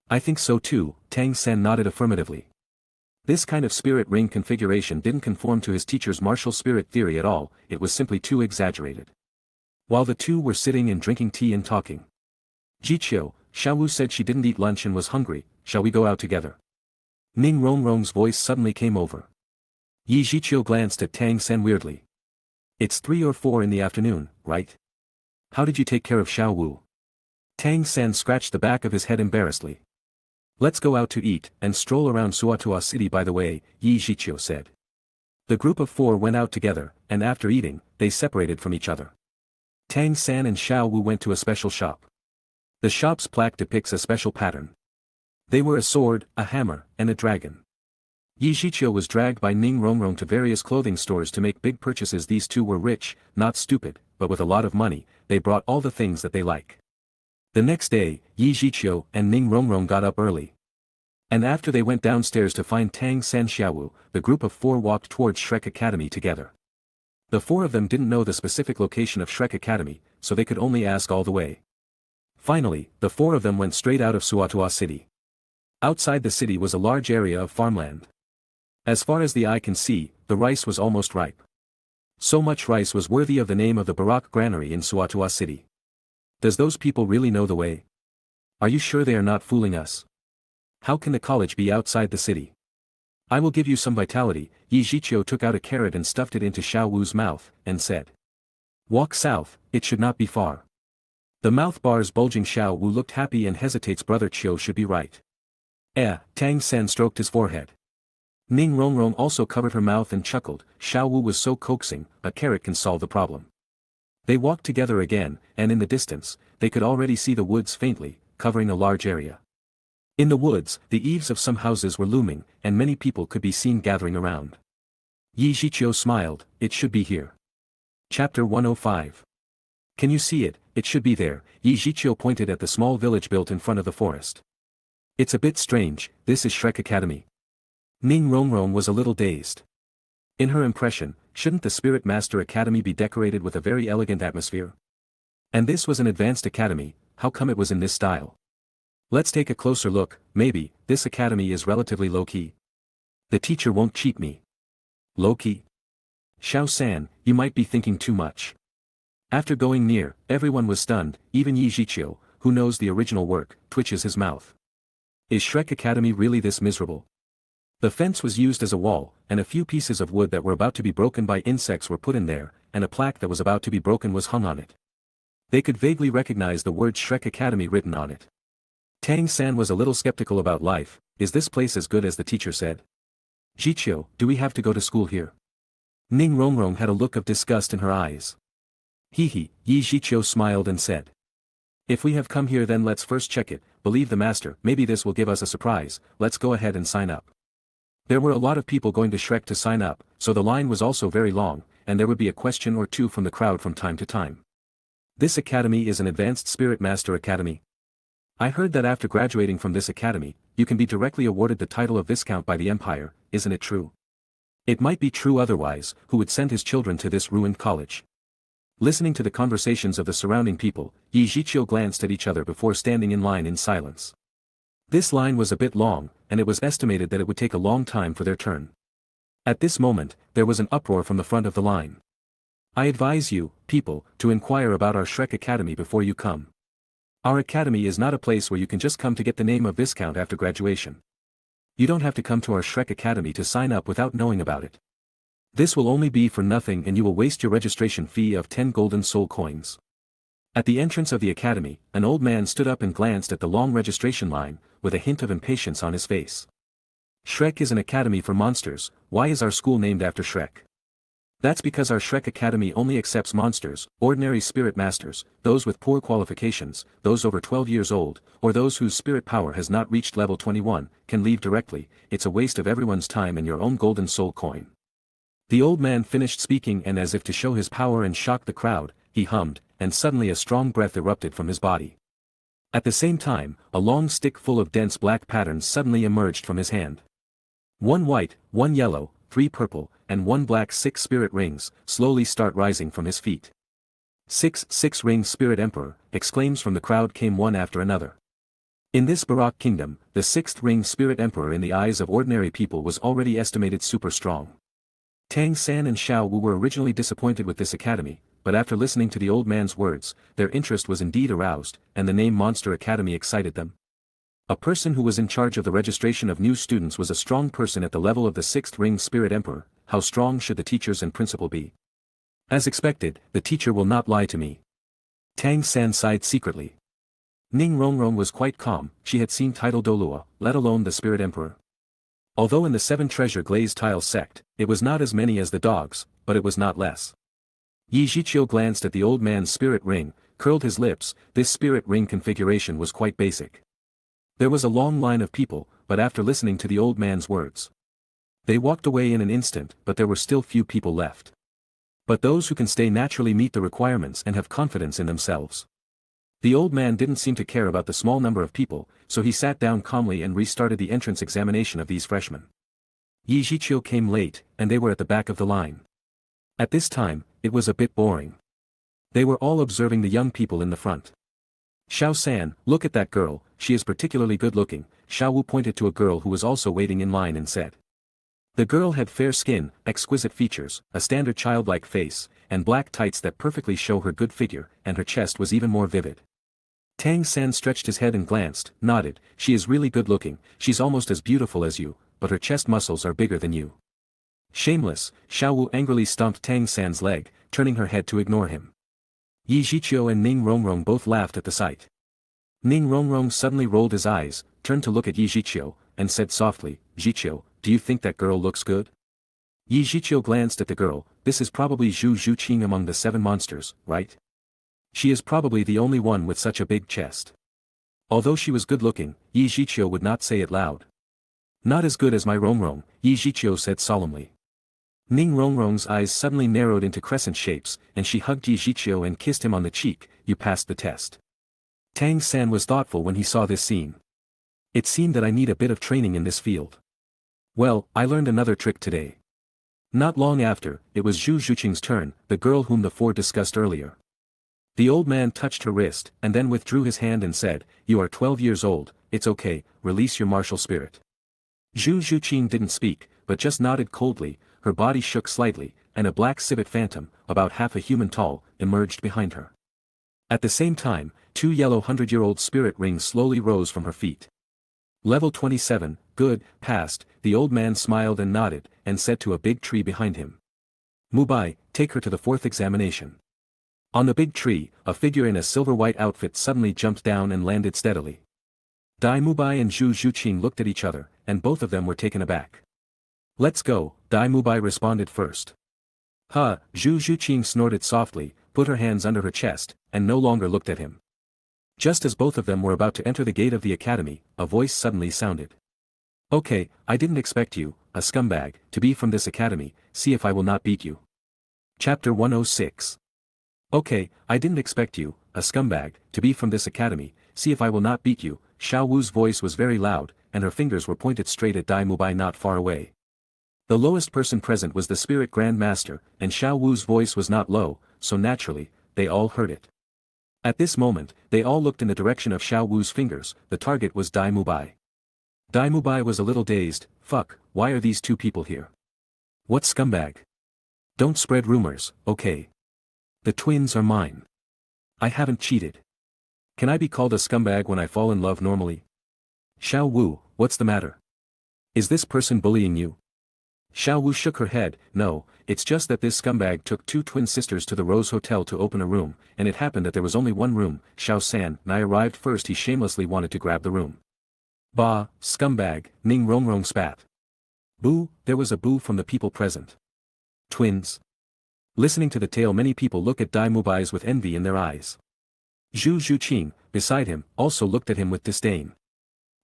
I think so too, Tang San nodded affirmatively. This kind of spirit ring configuration didn't conform to his teacher's martial spirit theory at all, it was simply too exaggerated. While the two were sitting and drinking tea and talking. Zhiqiu, Xiao Wu said she didn't eat lunch and was hungry, shall we go out together? Ning Rongrong's voice suddenly came over. Zhiqiu glanced at Tang San weirdly. It's 3 or 4 in the afternoon, right? How did you take care of Xiao Wu? Tang San scratched the back of his head embarrassedly. Let's go out to eat, and stroll around Suatua City by the way, Zhiqiu said. The group of 4 went out together, and after eating, they separated from each other. Tang San and Xiao Wu went to a special shop. The shop's plaque depicts a special pattern. They were a sword, a hammer, and a dragon. Zhiqiu was dragged by Ning Rongrong to various clothing stores to make big purchases. These two were rich, not stupid, but with a lot of money, they brought all the things that they like. The next day, Zhiqiu and Ning Rongrong got up early. And after they went downstairs to find Tang San Xiaowu, the group of 4 walked towards Shrek Academy together. The 4 of them didn't know the specific location of Shrek Academy, so they could only ask all the way. Finally, the 4 of them went straight out of Suatua City. Outside the city was a large area of farmland. As far as the eye can see, the rice was almost ripe. So much rice was worthy of the name of the Barak Granary in Suatua City. Does those people really know the way? Are you sure they are not fooling us? How can the college be outside the city? I will give you some vitality. Zhiqiu took out a carrot and stuffed it into Xiao Wu's mouth, and said. Walk south, it should not be far. The mouth bars bulging. Xiao Wu looked happy and hesitates. Brother Chiu should be right. Tang San stroked his forehead. Ning Rongrong also covered her mouth and chuckled. Xiao Wu was so coaxing, a carrot can solve the problem. They walked together again, and in the distance, they could already see the woods faintly, covering a large area. In the woods, the eaves of some houses were looming, and many people could be seen gathering around. Zhiqiu smiled, it should be here. Chapter 105. Can you see it? It should be there. Zhiqiu pointed at the small village built in front of the forest. It's a bit strange, this is Shrek Academy. Ning Rongrong was a little dazed. In her impression, shouldn't the Spirit Master Academy be decorated with a very elegant atmosphere? And this was an advanced academy, how come it was in this style? Let's take a closer look. Maybe this academy is relatively low-key. The teacher won't cheat me. Low-key. Xiao San, you might be thinking too much. After going near, everyone was stunned, even Zhiqiu, who knows the original work, twitches his mouth. Is Shrek Academy really this miserable? The fence was used as a wall, and a few pieces of wood that were about to be broken by insects were put in there, and a plaque that was about to be broken was hung on it. They could vaguely recognize the word Shrek Academy written on it. Tang San was a little skeptical about life. Is this place as good as the teacher said? Zhiqiu, do we have to go to school here? Ning Rongrong had a look of disgust in her eyes. Yi Zhiqiu smiled and said. If we have come here then let's first check it, believe the master, maybe this will give us a surprise, let's go ahead and sign up. There were a lot of people going to Shrek to sign up, so the line was also very long, and there would be a question or two from the crowd from time to time. This academy is an advanced spirit master academy. I heard that after graduating from this academy, you can be directly awarded the title of Viscount by the Empire, isn't it true? It might be true otherwise, who would send his children to this ruined college? Listening to the conversations of the surrounding people, Yi Zhiqiu glanced at each other before standing in line in silence. This line was a bit long, and it was estimated that it would take a long time for their turn. At this moment, there was an uproar from the front of the line. I advise you, people, to inquire about our Shrek Academy before you come. Our academy is not a place where you can just come to get the name of Viscount after graduation. You don't have to come to our Shrek Academy to sign up without knowing about it. This will only be for nothing and you will waste your registration fee of 10 golden soul coins. At the entrance of the academy, an old man stood up and glanced at the long registration line, with a hint of impatience on his face. Shrek is an academy for monsters, why is our school named after Shrek? That's because our Shrek Academy only accepts monsters, ordinary spirit masters, those with poor qualifications, those over 12 years old, or those whose spirit power has not reached level 21, can leave directly. It's a waste of everyone's time and your own golden soul coin. The old man finished speaking and as if to show his power and shock the crowd, he hummed, and suddenly a strong breath erupted from his body. At the same time, a long stick full of dense black patterns suddenly emerged from his hand. 1 white, 1 yellow, 3 purple, and 1 black 6 spirit rings, slowly start rising from his feet. 6 ring spirit emperor, exclaims from the crowd came one after another. In this Baroque kingdom, the 6th ring spirit emperor in the eyes of ordinary people was already estimated super strong. Tang San and Xiao Wu were originally disappointed with this academy, but after listening to the old man's words, their interest was indeed aroused, and the name Monster Academy excited them. A person who was in charge of the registration of new students was a strong person at the level of the 6th ring spirit emperor. How strong should the teachers and principal be? As expected, the teacher will not lie to me. Tang San sighed secretly. Ning Rongrong was quite calm, she had seen title Douluo, let alone the spirit emperor. Although in the 7 treasure glazed tile sect, it was not as many as the dogs, but it was not less. Yi Zhiqiu glanced at the old man's spirit ring, curled his lips. This spirit ring configuration was quite basic. There was a long line of people, but after listening to the old man's words, they walked away in an instant, but there were still few people left. But those who can stay naturally meet the requirements and have confidence in themselves. The old man didn't seem to care about the small number of people, so he sat down calmly and restarted the entrance examination of these freshmen. Yi Zhiqiu came late, and they were at the back of the line. At this time, it was a bit boring. They were all observing the young people in the front. Xiao San, look at that girl, she is particularly good looking. Xiao Wu pointed to a girl who was also waiting in line and said. The girl had fair skin, exquisite features, a standard childlike face, and black tights that perfectly show her good figure, and her chest was even more vivid. Tang San stretched his head and glanced, nodded, she is really good looking, she's almost as beautiful as you, but her chest muscles are bigger than you. Shameless, Xiao Wu angrily stomped Tang San's leg, turning her head to ignore him. Yi Zhiqiu and Ning Rongrong both laughed at the sight. Ning Rongrong suddenly rolled his eyes, turned to look at Yi Zhiqiu, and said softly, Zhiqiu, do you think that girl looks good? Yi Zhiqiu glanced at the girl, this is probably Zhu Zhuqing among the 7 monsters, right? She is probably the only one with such a big chest. Although she was good looking, Yi Zhiqiu would not say it loud. Not as good as my Rongrong, Yi Zhiqiu said solemnly. Ning Rongrong's eyes suddenly narrowed into crescent shapes, and she hugged Yi Zhiqiu and kissed him on the cheek, you passed the test. Tang San was thoughtful when he saw this scene. It seemed that I need a bit of training in this field. Well, I learned another trick today. Not long after, it was Zhu Zhuqing's turn, the girl whom the 4 discussed earlier. The old man touched her wrist, and then withdrew his hand and said, you are 12 years old, it's okay, release your martial spirit. Zhu Zhuqing didn't speak, but just nodded coldly. Her body shook slightly, and a black civet phantom, about half a human tall, emerged behind her. At the same time, 2 yellow 100-year-old spirit rings slowly rose from her feet. Level 27, good, passed. The old man smiled and nodded, and said to a big tree behind him. Mubai, take her to the 4th examination. On the big tree, a figure in a silver-white outfit suddenly jumped down and landed steadily. Dai Mubai and Zhu Zhuqing looked at each other, and both of them were taken aback. Let's go, Dai Mubai responded first. Huh, Zhu Zhuqing snorted softly, put her hands under her chest, and no longer looked at him. Just as both of them were about to enter the gate of the academy, a voice suddenly sounded. Okay, I didn't expect you, a scumbag, to be from this academy, see if I will not beat you. Chapter 106. Okay, I didn't expect you, a scumbag, to be from this academy, see if I will not beat you. Xiao Wu's voice was very loud, and her fingers were pointed straight at Dai Mubai not far away. The lowest person present was the spirit Grandmaster, and Xiao Wu's voice was not low, so naturally, they all heard it. At this moment, they all looked in the direction of Xiao Wu's fingers. The target was Dai Mubai. Dai Mubai was a little dazed. Fuck, why are these two people here? What scumbag? Don't spread rumors, okay? The twins are mine. I haven't cheated. Can I be called a scumbag when I fall in love normally? Xiao Wu, what's the matter? Is this person bullying you? Xiao Wu shook her head. No, it's just that this scumbag took 2 twin sisters to the Rose Hotel to open a room, and it happened that there was only one room. Xiao San and I arrived first. He shamelessly wanted to grab the room. Bah, scumbag, Ning Rongrong spat. Boo, there was a boo from the people present. Twins. Listening to the tale, many people look at Dai Mubai's with envy in their eyes. Zhu Zhuqing, beside him, also looked at him with disdain.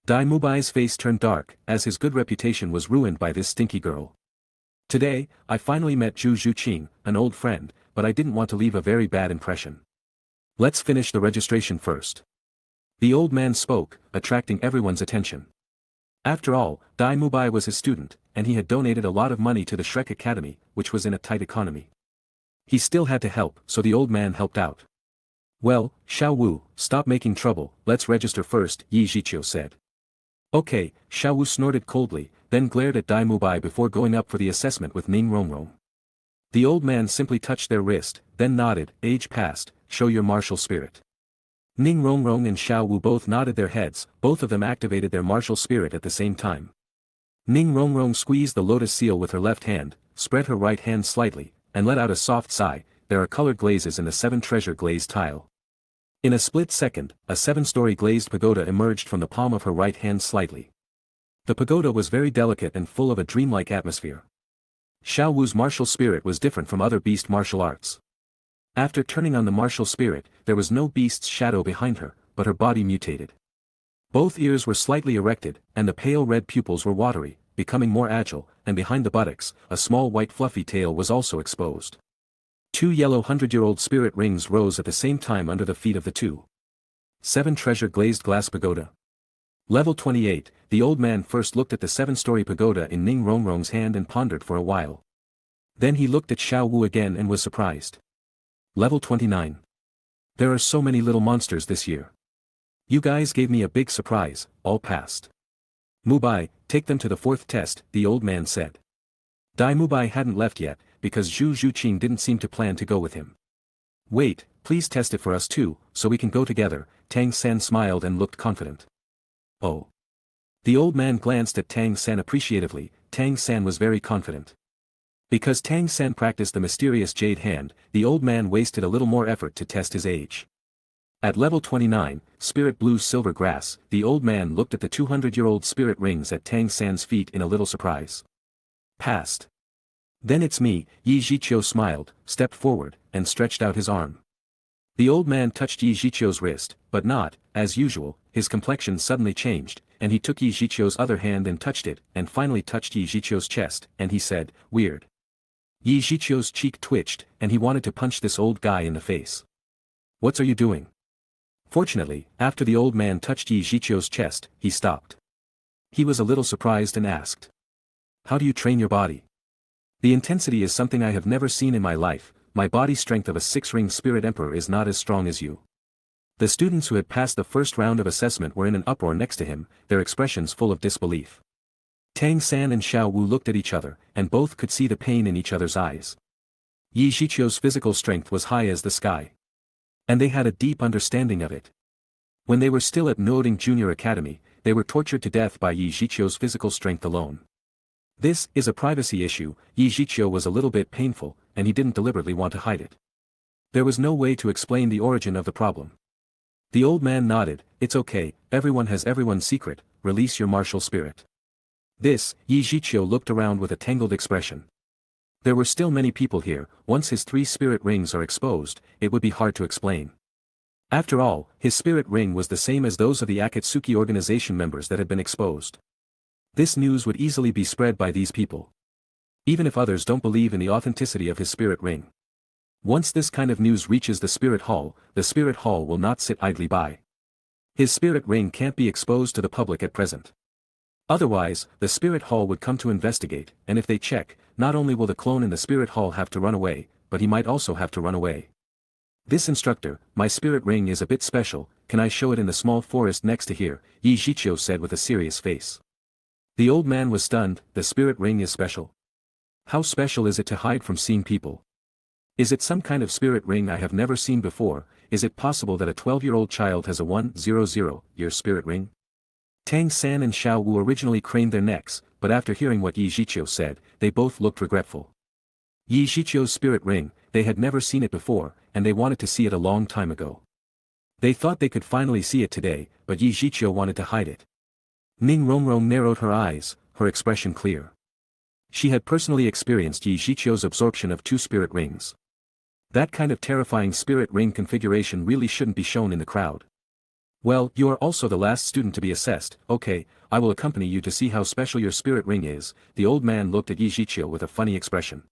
Dai Mubai's face turned dark, as his good reputation was ruined by this stinky girl. Today, I finally met Zhu Zhuqing, an old friend, but I didn't want to leave a very bad impression. Let's finish the registration first. The old man spoke, attracting everyone's attention. After all, Dai Mubai was his student, and he had donated a lot of money to the Shrek Academy, which was in a tight economy. He still had to help, so the old man helped out. Well, Xiao Wu, stop making trouble, let's register first, Zhiqiu said. Okay, Xiao Wu snorted coldly, then glared at Dai Mubai before going up for the assessment with Ning Rongrong. The old man simply touched their wrist, then nodded. Age passed, show your martial spirit. Ning Rongrong and Xiao Wu both nodded their heads. Both of them activated their martial spirit at the same time. Ning Rongrong squeezed the lotus seal with her left hand, spread her right hand slightly, and let out a soft sigh. There are colored glazes in the 7 treasure glazed tile. In a split second, a 7-story glazed pagoda emerged from the palm of her right hand slightly. The pagoda was very delicate and full of a dreamlike atmosphere. Xiao Wu's martial spirit was different from other beast martial arts. After turning on the martial spirit, there was no beast's shadow behind her, but her body mutated. Both ears were slightly erected, and the pale red pupils were watery, becoming more agile, and behind the buttocks, a small white fluffy tail was also exposed. 2 yellow 100-year-old spirit rings rose at the same time under the feet of the 2. 7 treasure glazed glass pagoda. Level 28, the old man first looked at the 7-story pagoda in Ning Rongrong's hand and pondered for a while. Then he looked at Xiao Wu again and was surprised. Level 29. There are so many little monsters this year. You guys gave me a big surprise, all passed. Mubai, take them to the 4th test, the old man said. Dai Mubai hadn't left yet, because Zhu Zhuqing didn't seem to plan to go with him. Wait, please test it for us too, so we can go together. Tang San smiled and looked confident. Oh. The old man glanced at Tang San appreciatively. Tang San was very confident. Because Tang San practiced the mysterious jade hand, the old man wasted a little more effort to test his age. At level 29, Spirit Blue's silver grass, the old man looked at the 200-year-old spirit rings at Tang San's feet in a little surprise. Passed. Then it's me, Zhiqiu smiled, stepped forward, and stretched out his arm. The old man touched Zhiqiu's wrist, but not, as usual, his complexion suddenly changed, and he took Zhiqiu's other hand and touched it, and finally touched Zhiqiu's chest, and he said, weird. Zhiqiu's cheek twitched, and he wanted to punch this old guy in the face. What are you doing? Fortunately, after the old man touched Zhiqiu's chest, he stopped. He was a little surprised and asked. How do you train your body? The intensity is something I have never seen in my life. My body strength of a 6-ring spirit emperor is not as strong as you. The students who had passed the first round of assessment were in an uproar next to him, their expressions full of disbelief. Tang San and Xiao Wu looked at each other, and both could see the pain in each other's eyes. Zhiqiu's physical strength was high as the sky. And they had a deep understanding of it. When they were still at Nuoding Junior Academy, they were tortured to death by Zhiqiu's physical strength alone. This is a privacy issue. Zhiqiu was a little bit painful, and he didn't deliberately want to hide it. There was no way to explain the origin of the problem. The old man nodded. It's okay, everyone has everyone's secret, release your martial spirit. This, Zhiqiu looked around with a tangled expression. There were still many people here. Once his 3 spirit rings are exposed, it would be hard to explain. After all, his spirit ring was the same as those of the Akatsuki organization members that had been exposed. This news would easily be spread by these people. Even if others don't believe in the authenticity of his spirit ring. Once this kind of news reaches the spirit hall will not sit idly by. His spirit ring can't be exposed to the public at present. Otherwise, the spirit hall would come to investigate, and if they check, not only will the clone in the spirit hall have to run away, but he might also have to run away. This instructor, my spirit ring is a bit special, can I show it in the small forest next to here? Zhiqiu said with a serious face. The old man was stunned. The spirit ring is special. How special is it to hide from seeing people? Is it some kind of spirit ring I have never seen before? Is it possible that a 12-year-old child has a 100-year spirit ring? Tang San and Xiao Wu originally craned their necks, but after hearing what Zhiqiu said, they both looked regretful. Zhiqiu's spirit ring, they had never seen it before, and they wanted to see it a long time ago. They thought they could finally see it today, but Zhiqiu wanted to hide it. Ning Rongrong narrowed her eyes, her expression clear. She had personally experienced Zhiqiu's absorption of 2 spirit rings. That kind of terrifying spirit ring configuration really shouldn't be shown in the crowd. Well, you are also the last student to be assessed. Okay, I will accompany you to see how special your spirit ring is. The old man looked at Zhiqiu with a funny expression.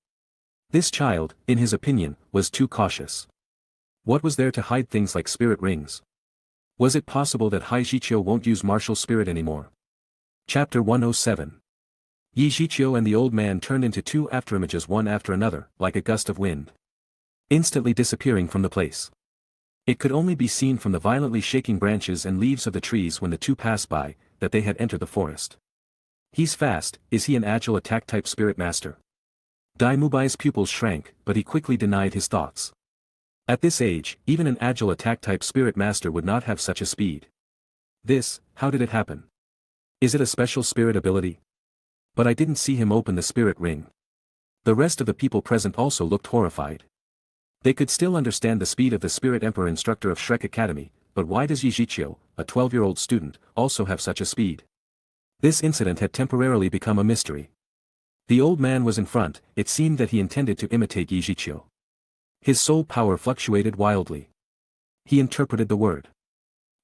This child, in his opinion, was too cautious. What was there to hide things like spirit rings? Was it possible that Zhiqiu won't use martial spirit anymore? Chapter 107. Zhiqiu and the old man turned into 2 afterimages one after another, like a gust of wind. Instantly disappearing from the place. It could only be seen from the violently shaking branches and leaves of the trees when the 2 passed by, that they had entered the forest. He's fast. Is he an agile attack-type spirit master? Daim Mubai's pupils shrank, but he quickly denied his thoughts. At this age, even an agile attack-type spirit master would not have such a speed. How did it happen? Is it a special spirit ability? But I didn't see him open the spirit ring. The rest of the people present also looked horrified. They could still understand the speed of the Spirit Emperor instructor of Shrek Academy, but why does Zhiqiu, a 12-year-old student, also have such a speed? This incident had temporarily become a mystery. The old man was in front. It seemed that he intended to imitate Zhiqiu. His soul power fluctuated wildly. He interpreted the word.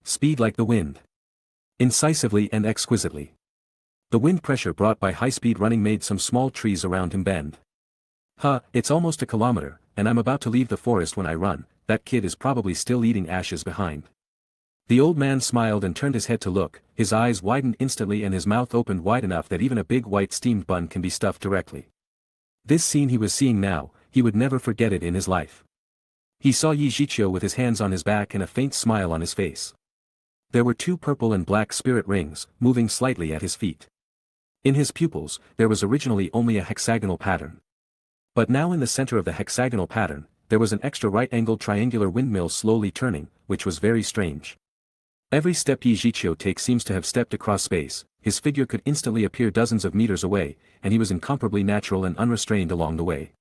Speed like the wind. Incisively and exquisitely. The wind pressure brought by high-speed running made some small trees around him bend. It's almost a kilometer, and I'm about to leave the forest when I run. That kid is probably still eating ashes behind. The old man smiled and turned his head to look. His eyes widened instantly and his mouth opened wide enough that even a big white steamed bun can be stuffed directly. This scene he was seeing now, he would never forget it in his life. He saw Zhiqiu with his hands on his back and a faint smile on his face. There were 2 purple and black spirit rings, moving slightly at his feet. In his pupils, there was originally only a hexagonal pattern. But now in the center of the hexagonal pattern, there was an extra right-angled triangular windmill slowly turning, which was very strange. Every step Zhiqiu takes seems to have stepped across space. His figure could instantly appear dozens of meters away, and he was incomparably natural and unrestrained along the way.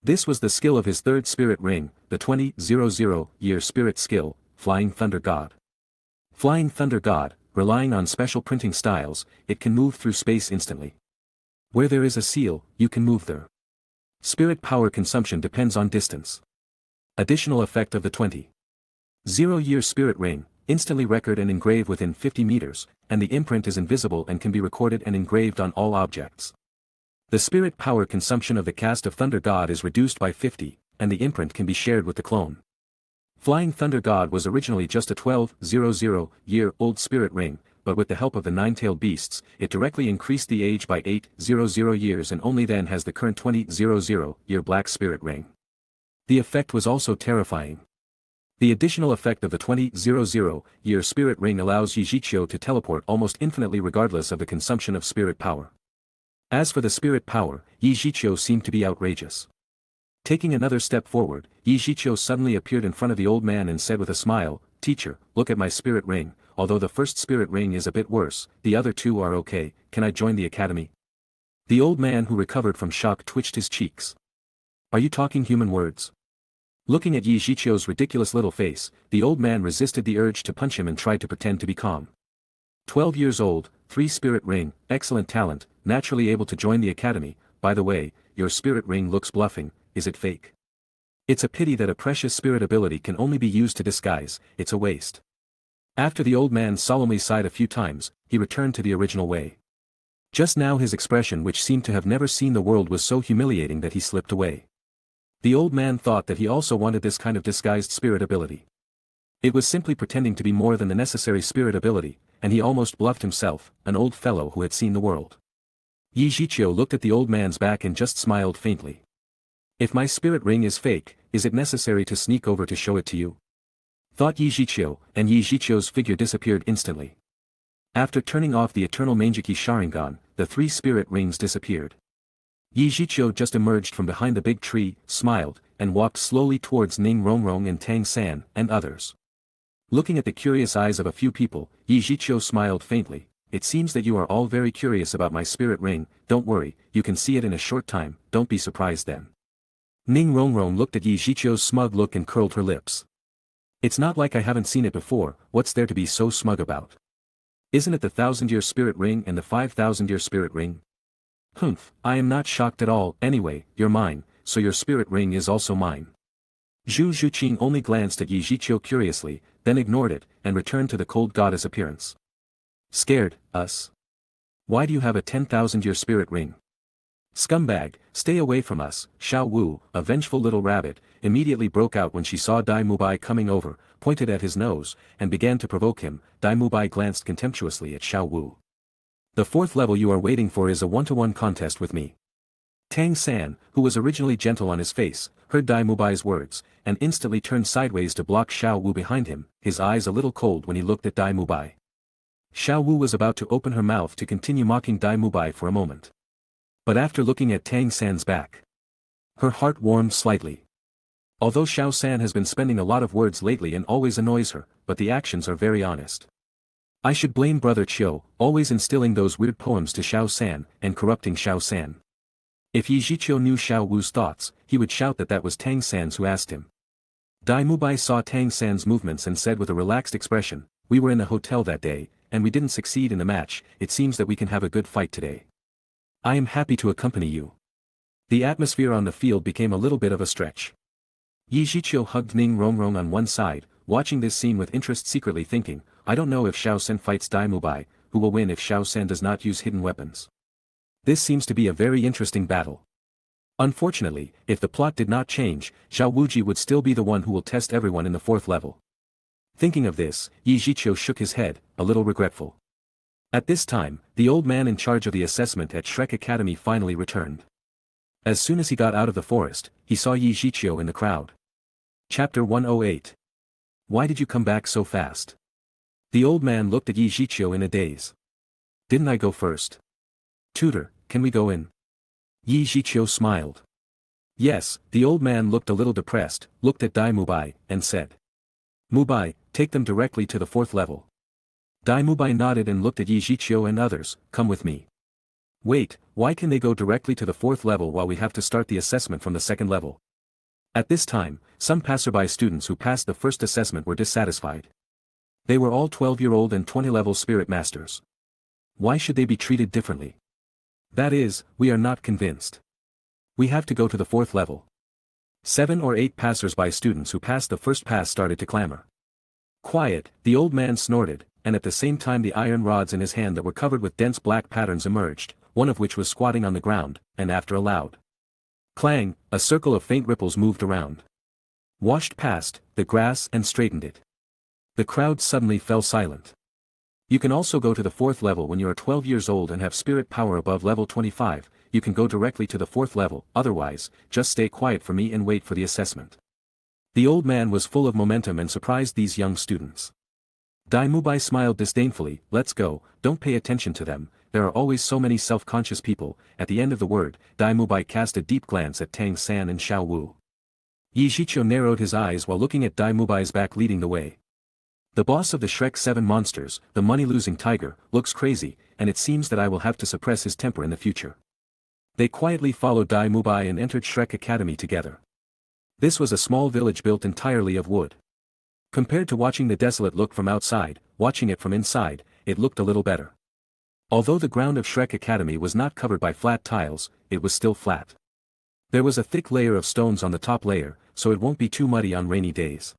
This was the skill of his 3rd spirit ring, the 20-00-year spirit skill, Flying Thunder God. Flying Thunder God, relying on special printing styles, it can move through space instantly. Where there is a seal, you can move there. Spirit power consumption depends on distance. Additional effect of the 20-0-year spirit ring, instantly record and engrave within 50 meters, and the imprint is invisible and can be recorded and engraved on all objects. The spirit power consumption of the cast of Thunder God is reduced by 50, and the imprint can be shared with the clone. Flying Thunder God was originally just a 12-00-year-old spirit ring, but with the help of the 9-tailed beasts, it directly increased the age by 800 years and only then has the current 20-00-year black spirit ring. The effect was also terrifying. The additional effect of the 20-00-year spirit ring allows Zhiqiu to teleport almost infinitely regardless of the consumption of spirit power. As for the spirit power, Zhiqiu seemed to be outrageous. Taking another step forward, Zhiqiu suddenly appeared in front of the old man and said with a smile, "Teacher, look at my spirit ring, although the first spirit ring is a bit worse, the other two are okay, can I join the academy?" The old man who recovered from shock twitched his cheeks. "Are you talking human words?" Looking at Zhiqiu's ridiculous little face, the old man resisted the urge to punch him and tried to pretend to be calm. 12 years old, 3 spirit ring, excellent talent, naturally able to join the academy. By the way, your spirit ring looks bluffing, is it fake? It's a pity that a precious spirit ability can only be used to disguise, it's a waste. After the old man solemnly sighed a few times, he returned to the original way. Just now his expression, which seemed to have never seen the world, was so humiliating that he slipped away. The old man thought that he also wanted this kind of disguised spirit ability. It was simply pretending to be more than the necessary spirit ability, and he almost bluffed himself, an old fellow who had seen the world. Zhiqiu looked at the old man's back and just smiled faintly. "If my spirit ring is fake, is it necessary to sneak over to show it to you?" thought Zhiqiu, and Zhiqiu's figure disappeared instantly. After turning off the eternal Mangeki Sharingan, the 3 spirit rings disappeared. Zhiqiu just emerged from behind the big tree, smiled, and walked slowly towards Ning Rongrong and Tang San, and others. Looking at the curious eyes of a few people, Zhiqiu smiled faintly. "It seems that you are all very curious about my spirit ring, don't worry, you can see it in a short time, don't be surprised then." Ning Rongrong looked at Zhiqiu's smug look and curled her lips. "It's not like I haven't seen it before, what's there to be so smug about? Isn't it the 1,000-year spirit ring and the 5,000-year spirit ring? Humph, I am not shocked at all, anyway, you're mine, so your spirit ring is also mine." Zhu Zhuqing only glanced at Zhiqiu curiously, then ignored it, and returned to the cold goddess appearance. "Scared, us? Why do you have a 10,000-year spirit ring? Scumbag, stay away from us." Xiao Wu, a vengeful little rabbit, immediately broke out when she saw Dai Mubai coming over, pointed at his nose, and began to provoke him. Dai Mubai glanced contemptuously at Xiao Wu. "The 4th level you are waiting for is a 1-to-1 contest with me." Tang San, who was originally gentle on his face, heard Dai Mubai's words, and instantly turned sideways to block Xiao Wu behind him, his eyes a little cold when he looked at Dai Mubai. Xiao Wu was about to open her mouth to continue mocking Dai Mubai for a moment. But after looking at Tang San's back, her heart warmed slightly. Although Xiao San has been spending a lot of words lately and always annoys her, but the actions are very honest. I should blame Brother Chiu, always instilling those weird poems to Xiao San, and corrupting Xiao San. If Zhiqiu knew Xiao Wu's thoughts, he would shout that that was Tang San's who asked him. Dai Mubai saw Tang San's movements and said with a relaxed expression, "We were in a hotel that day, and we didn't succeed in the match, it seems that we can have a good fight today. I am happy to accompany you." The atmosphere on the field became a little bit of a stretch. Zhiqiu hugged Ning Rongrong on one side, watching this scene with interest, secretly thinking, I don't know if Xiao San fights Dai Mubai, who will win if Xiao San does not use hidden weapons. This seems to be a very interesting battle. Unfortunately, if the plot did not change, Xiao Wuji would still be the one who will test everyone in the 4th level. Thinking of this, Zhiqiu shook his head, a little regretful. At this time, the old man in charge of the assessment at Shrek Academy finally returned. As soon as he got out of the forest, he saw Zhiqiu in the crowd. Chapter 108. Why did you come back so fast? The old man looked at Zhiqiu in a daze. Didn't I go first? Tutor, can we go in? Zhiqiu smiled. Yes, the old man looked a little depressed, looked at Dai Mubai, and said. Mubai, take them directly to the 4th level. Dai Mubai nodded and looked at Zhiqiu and others, come with me. Wait, why can they go directly to the 4th level while we have to start the assessment from the 2nd level? At this time, some passerby students who passed the first assessment were dissatisfied. They were all 12-year-old and 20-level spirit masters. Why should they be treated differently? That is, we are not convinced. We have to go to the 4th level. 7 or 8 passers-by students who passed the first pass started to clamor. Quiet, the old man snorted, and at the same time the iron rods in his hand that were covered with dense black patterns emerged, one of which was squatting on the ground, and after a loud clang, a circle of faint ripples moved around. Washed past the grass and straightened it. The crowd suddenly fell silent. You can also go to the 4th level when you are 12 years old and have spirit power above level 25, you can go directly to the 4th level, otherwise, just stay quiet for me and wait for the assessment. The old man was full of momentum and surprised these young students. Dai Mubai smiled disdainfully, let's go, don't pay attention to them, there are always so many self-conscious people. At the end of the word, Mubai cast a deep glance at Tang San and Xiao Wu. Zhiqiu narrowed his eyes while looking at Mubai's back leading the way. The boss of the Shrek 7 monsters, the money-losing tiger, looks crazy, and it seems that I will have to suppress his temper in the future. They quietly followed Mubai and entered Shrek Academy together. This was a small village built entirely of wood. Compared to watching the desolate look from outside, watching it from inside, it looked a little better. Although the ground of Shrek Academy was not covered by flat tiles, it was still flat. There was a thick layer of stones on the top layer, so it won't be too muddy on rainy days.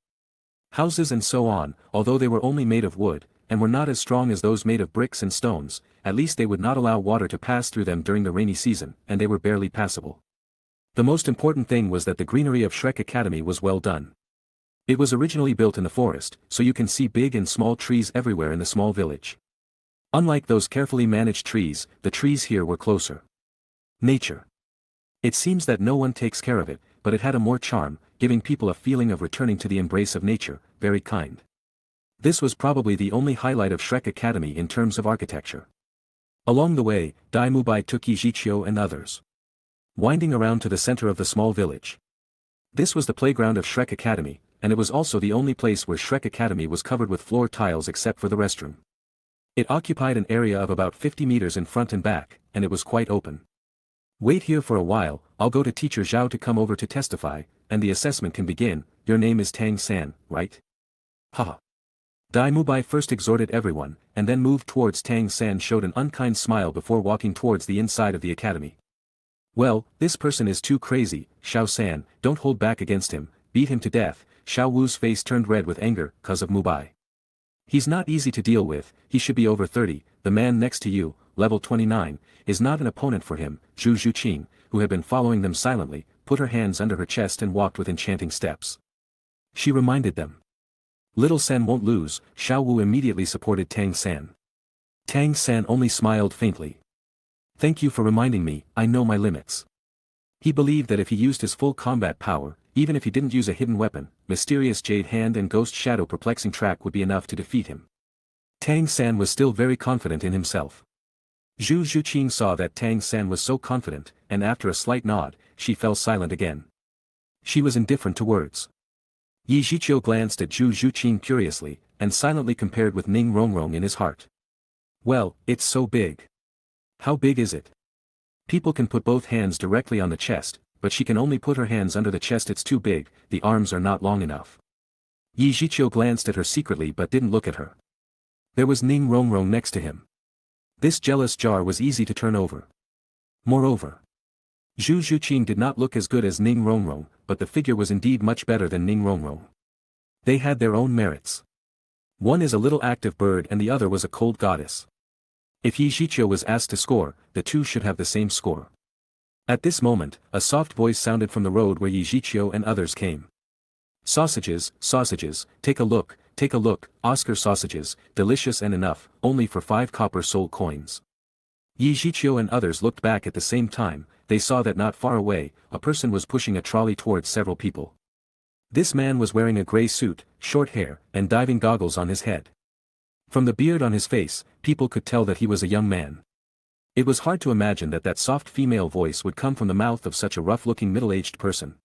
Houses and so on, although they were only made of wood, and were not as strong as those made of bricks and stones, at least they would not allow water to pass through them during the rainy season, and they were barely passable. The most important thing was that the greenery of Shrek Academy was well done. It was originally built in the forest, so you can see big and small trees everywhere in the small village. Unlike those carefully managed trees, the trees here were closer. Nature. It seems that no one takes care of it, but it had a more charm, giving people a feeling of returning to the embrace of nature, very kind. This was probably the only highlight of Shrek Academy in terms of architecture. Along the way, Mubai took Zhiqiu and others, winding around to the center of the small village. This was the playground of Shrek Academy, and it was also the only place where Shrek Academy was covered with floor tiles except for the restroom. It occupied an area of about 50 meters in front and back, and it was quite open. Wait here for a while, I'll go to teacher Xiao to come over to testify, and the assessment can begin. Your name is Tang San, right? Haha. Mubai first exhorted everyone, and then moved towards Tang San, showed an unkind smile before walking towards the inside of the academy. Well, this person is too crazy, Xiao San, don't hold back against him, beat him to death. Xiao Wu's face turned red with anger, cause of Mubai. He's not easy to deal with, he should be over 30, the man next to you, level 29, is not an opponent for him. Zhu Zhuqing, who had been following them silently, put her hands under her chest and walked with enchanting steps. She reminded them. Little Sen won't lose. Xiao Wu immediately supported Tang San. Tang San only smiled faintly. Thank you for reminding me, I know my limits. He believed that if he used his full combat power, even if he didn't use a hidden weapon, mysterious jade hand and ghost shadow perplexing track would be enough to defeat him. Tang San was still very confident in himself. Zhu Zhuqing saw that Tang San was so confident, and after a slight nod, she fell silent again. She was indifferent to words. Zhiqiu glanced at Zhu Zhuqing curiously, and silently compared with Ning Rongrong in his heart. Well, it's so big. How big is it? People can put both hands directly on the chest, but she can only put her hands under the chest. It's too big, the arms are not long enough. Zhiqiu glanced at her secretly but didn't look at her. There was Ning Rongrong next to him. This jealous jar was easy to turn over. Moreover, Zhu Zhuqing did not look as good as Ning Rongrong, but the figure was indeed much better than Ning Rongrong. They had their own merits. One is a little active bird and the other was a cold goddess. If Zhiqiu was asked to score, the two should have the same score. At this moment, a soft voice sounded from the road where Zhiqiu and others came. Sausages, sausages, take a look, Oscar sausages, delicious and enough, only for 5 copper soul coins. Zhiqiu and others looked back at the same time. They saw that not far away, a person was pushing a trolley towards several people. This man was wearing a grey suit, short hair, and diving goggles on his head. From the beard on his face, people could tell that he was a young man. It was hard to imagine that that soft female voice would come from the mouth of such a rough-looking middle-aged person.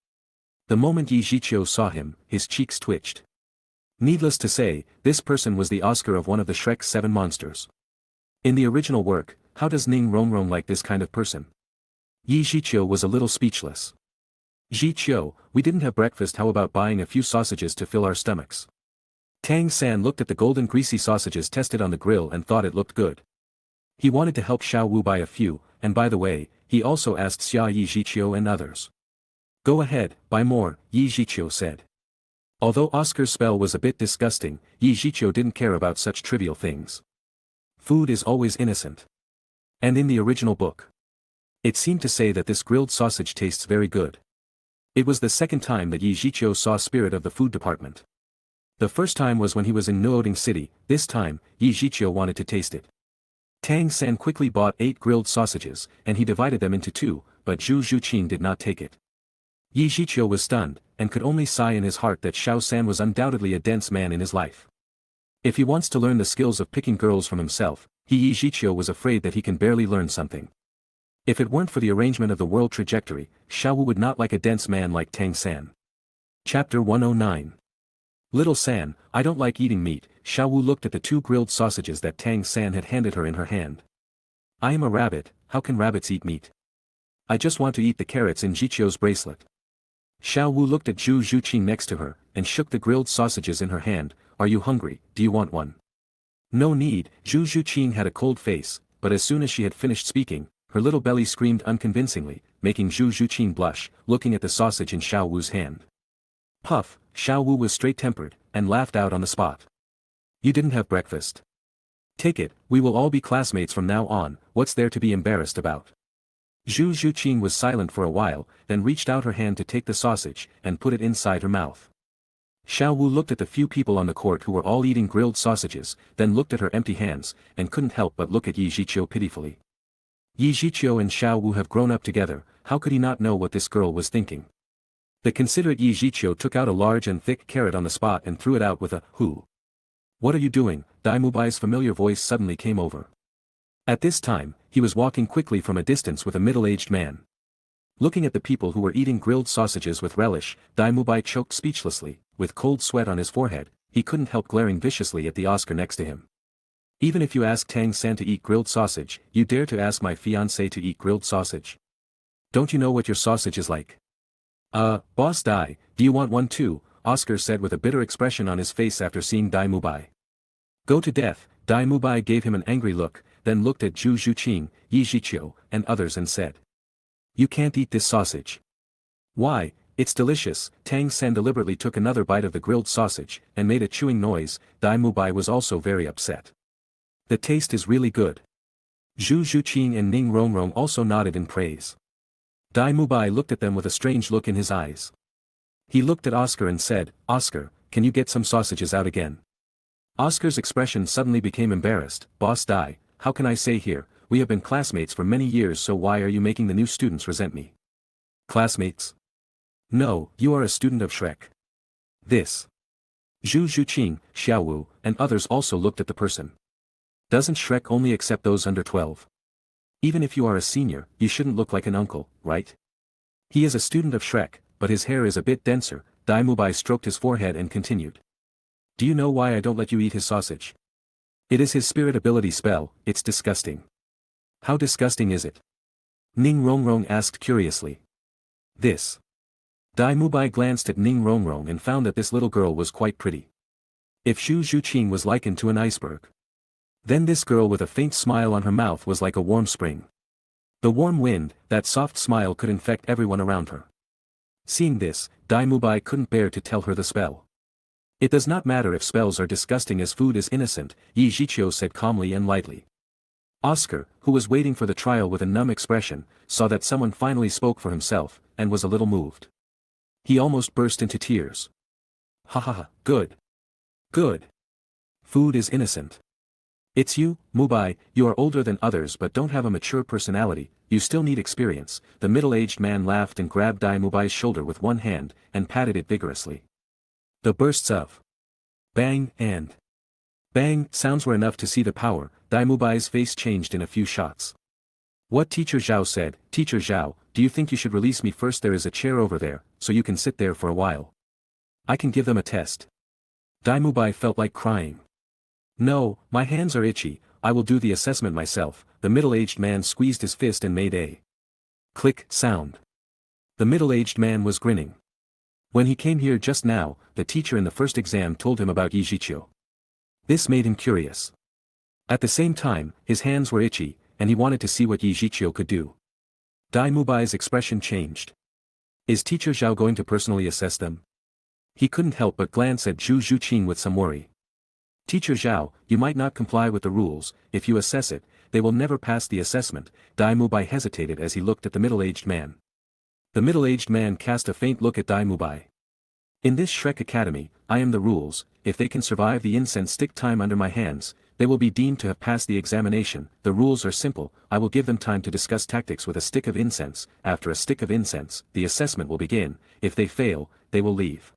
The moment Zhiqiu saw him, his cheeks twitched. Needless to say, this person was the Oscar of one of the Shrek 7 monsters. In the original work, how does Ning Rongrong like this kind of person? Zhiqiu was a little speechless. Zhiqiu, we didn't have breakfast, how about buying a few sausages to fill our stomachs? Tang San looked at the golden greasy sausages tested on the grill and thought it looked good. He wanted to help Xiao Wu buy a few, and by the way, he also asked Zhiqiu and others. Go ahead, buy more, Zhiqiu said. Although Oscar's spell was a bit disgusting, Zhiqiu didn't care about such trivial things. Food is always innocent. And in the original book, it seemed to say that this grilled sausage tastes very good. It was the second time that Zhiqiu saw spirit of the food department. The first time was when he was in Nuoding City. This time, Zhiqiu wanted to taste it. Tang San quickly bought 8 grilled sausages, and he divided them into 2, but Zhu Zhuqing did not take it. Zhiqiu was stunned, and could only sigh in his heart that Xiao San was undoubtedly a dense man in his life. If he wants to learn the skills of picking girls from himself, Zhiqiu was afraid that he can barely learn something. If it weren't for the arrangement of the world trajectory, Shiau would not like a dense man like Tang San. Chapter 109. Little San, I don't like eating meat. Shiau looked at the 2 grilled sausages that Tang San had handed her in her hand. I am a rabbit, how can rabbits eat meat? I just want to eat the carrots in Zhiqiu's bracelet. Shiau looked at Zhu Zhuqing next to her, and shook the grilled sausages in her hand. Are you hungry, do you want one? No need, Zhu Zhuqing had a cold face, but as soon as she had finished speaking, her little belly screamed unconvincingly, making Zhu Zhuqing blush, looking at the sausage in Shiau Wu's hand. Puff, Shiau Wu was straight-tempered, and laughed out on the spot. You didn't have breakfast. Take it, we will all be classmates from now on, what's there to be embarrassed about? Zhu Zhuqing was silent for a while, then reached out her hand to take the sausage, and put it inside her mouth. Shiau Wu looked at the few people on the court who were all eating grilled sausages, then looked at her empty hands, and couldn't help but look at Zhiqiu pitifully. Zhiqiu and Shiau Wu have grown up together, how could he not know what this girl was thinking? The considerate Zhiqiu took out a large and thick carrot on the spot and threw it out with a, "Who? What are you doing?" Mubai's familiar voice suddenly came over. At this time, he was walking quickly from a distance with a middle-aged man. Looking at the people who were eating grilled sausages with relish, Mubai choked speechlessly, with cold sweat on his forehead, he couldn't help glaring viciously at the Oscar next to him. Even if you ask Tang San to eat grilled sausage, you dare to ask my fiancé to eat grilled sausage? Don't you know what your sausage is like? Boss Dai, do you want one too? Oscar said with a bitter expression on his face after seeing Mubai. Go to death, Mubai gave him an angry look, then looked at Zhu Zhuqing, Zhiqiu, and others and said. You can't eat this sausage. Why, it's delicious. Tang San deliberately took another bite of the grilled sausage, and made a chewing noise. Mubai was also very upset. The taste is really good. Zhu Zhuqing and Ning Rongrong also nodded in praise. Mubai looked at them with a strange look in his eyes. He looked at Oscar and said, Oscar, can you get some sausages out again? Oscar's expression suddenly became embarrassed. Boss Dai, how can I say here, we have been classmates for many years, so why are you making the new students resent me? Classmates? No, you are a student of Shrek. This. Zhu Zhuqing, Shiau Wu, and others also looked at the person. Doesn't Shrek only accept those under 12? Even if you are a senior, you shouldn't look like an uncle, right? He is a student of Shrek, but his hair is a bit denser. Mubai stroked his forehead and continued. Do you know why I don't let you eat his sausage? It is his spirit ability spell, it's disgusting. How disgusting is it? Ning Rongrong asked curiously. This. Mubai glanced at Ning Rongrong and found that this little girl was quite pretty. If Zhu Zhuqing was likened to an iceberg, then this girl with a faint smile on her mouth was like a warm spring. The warm wind, that soft smile could infect everyone around her. Seeing this, Mubai couldn't bear to tell her the spell. It does not matter if spells are disgusting as food is innocent, Zhiqiu said calmly and lightly. Oscar, who was waiting for the trial with a numb expression, saw that someone finally spoke for himself, and was a little moved. He almost burst into tears. Ha ha ha, good. Good. Food is innocent. It's you, Mubai, you are older than others but don't have a mature personality, you still need experience. The middle-aged man laughed and grabbed Mubai's shoulder with one hand, and patted it vigorously. The bursts of bang and bang sounds were enough to see the power. Mubai's face changed in a few shots. What Teacher Zhao said, Teacher Zhao, do you think you should release me first? There is a chair over there, so you can sit there for a while. I can give them a test. Mubai felt like crying. No, my hands are itchy, I will do the assessment myself. The middle-aged man squeezed his fist and made a click sound. The middle-aged man was grinning. When he came here just now, the teacher in the first exam told him about Zhiqiu. This made him curious. At the same time, his hands were itchy, and he wanted to see what Zhiqiu could do. Mubai's expression changed. Is Teacher Zhao going to personally assess them? He couldn't help but glance at Zhu Zhuqing with some worry. Teacher Zhao, you might not comply with the rules, if you assess it, they will never pass the assessment. Mubai hesitated as he looked at the middle-aged man. The middle-aged man cast a faint look at Mubai. In this Shrek Academy, I am the rules, if they can survive the incense stick time under my hands, they will be deemed to have passed the examination. The rules are simple, I will give them time to discuss tactics with a stick of incense. After a stick of incense, the assessment will begin. If they fail, they will leave.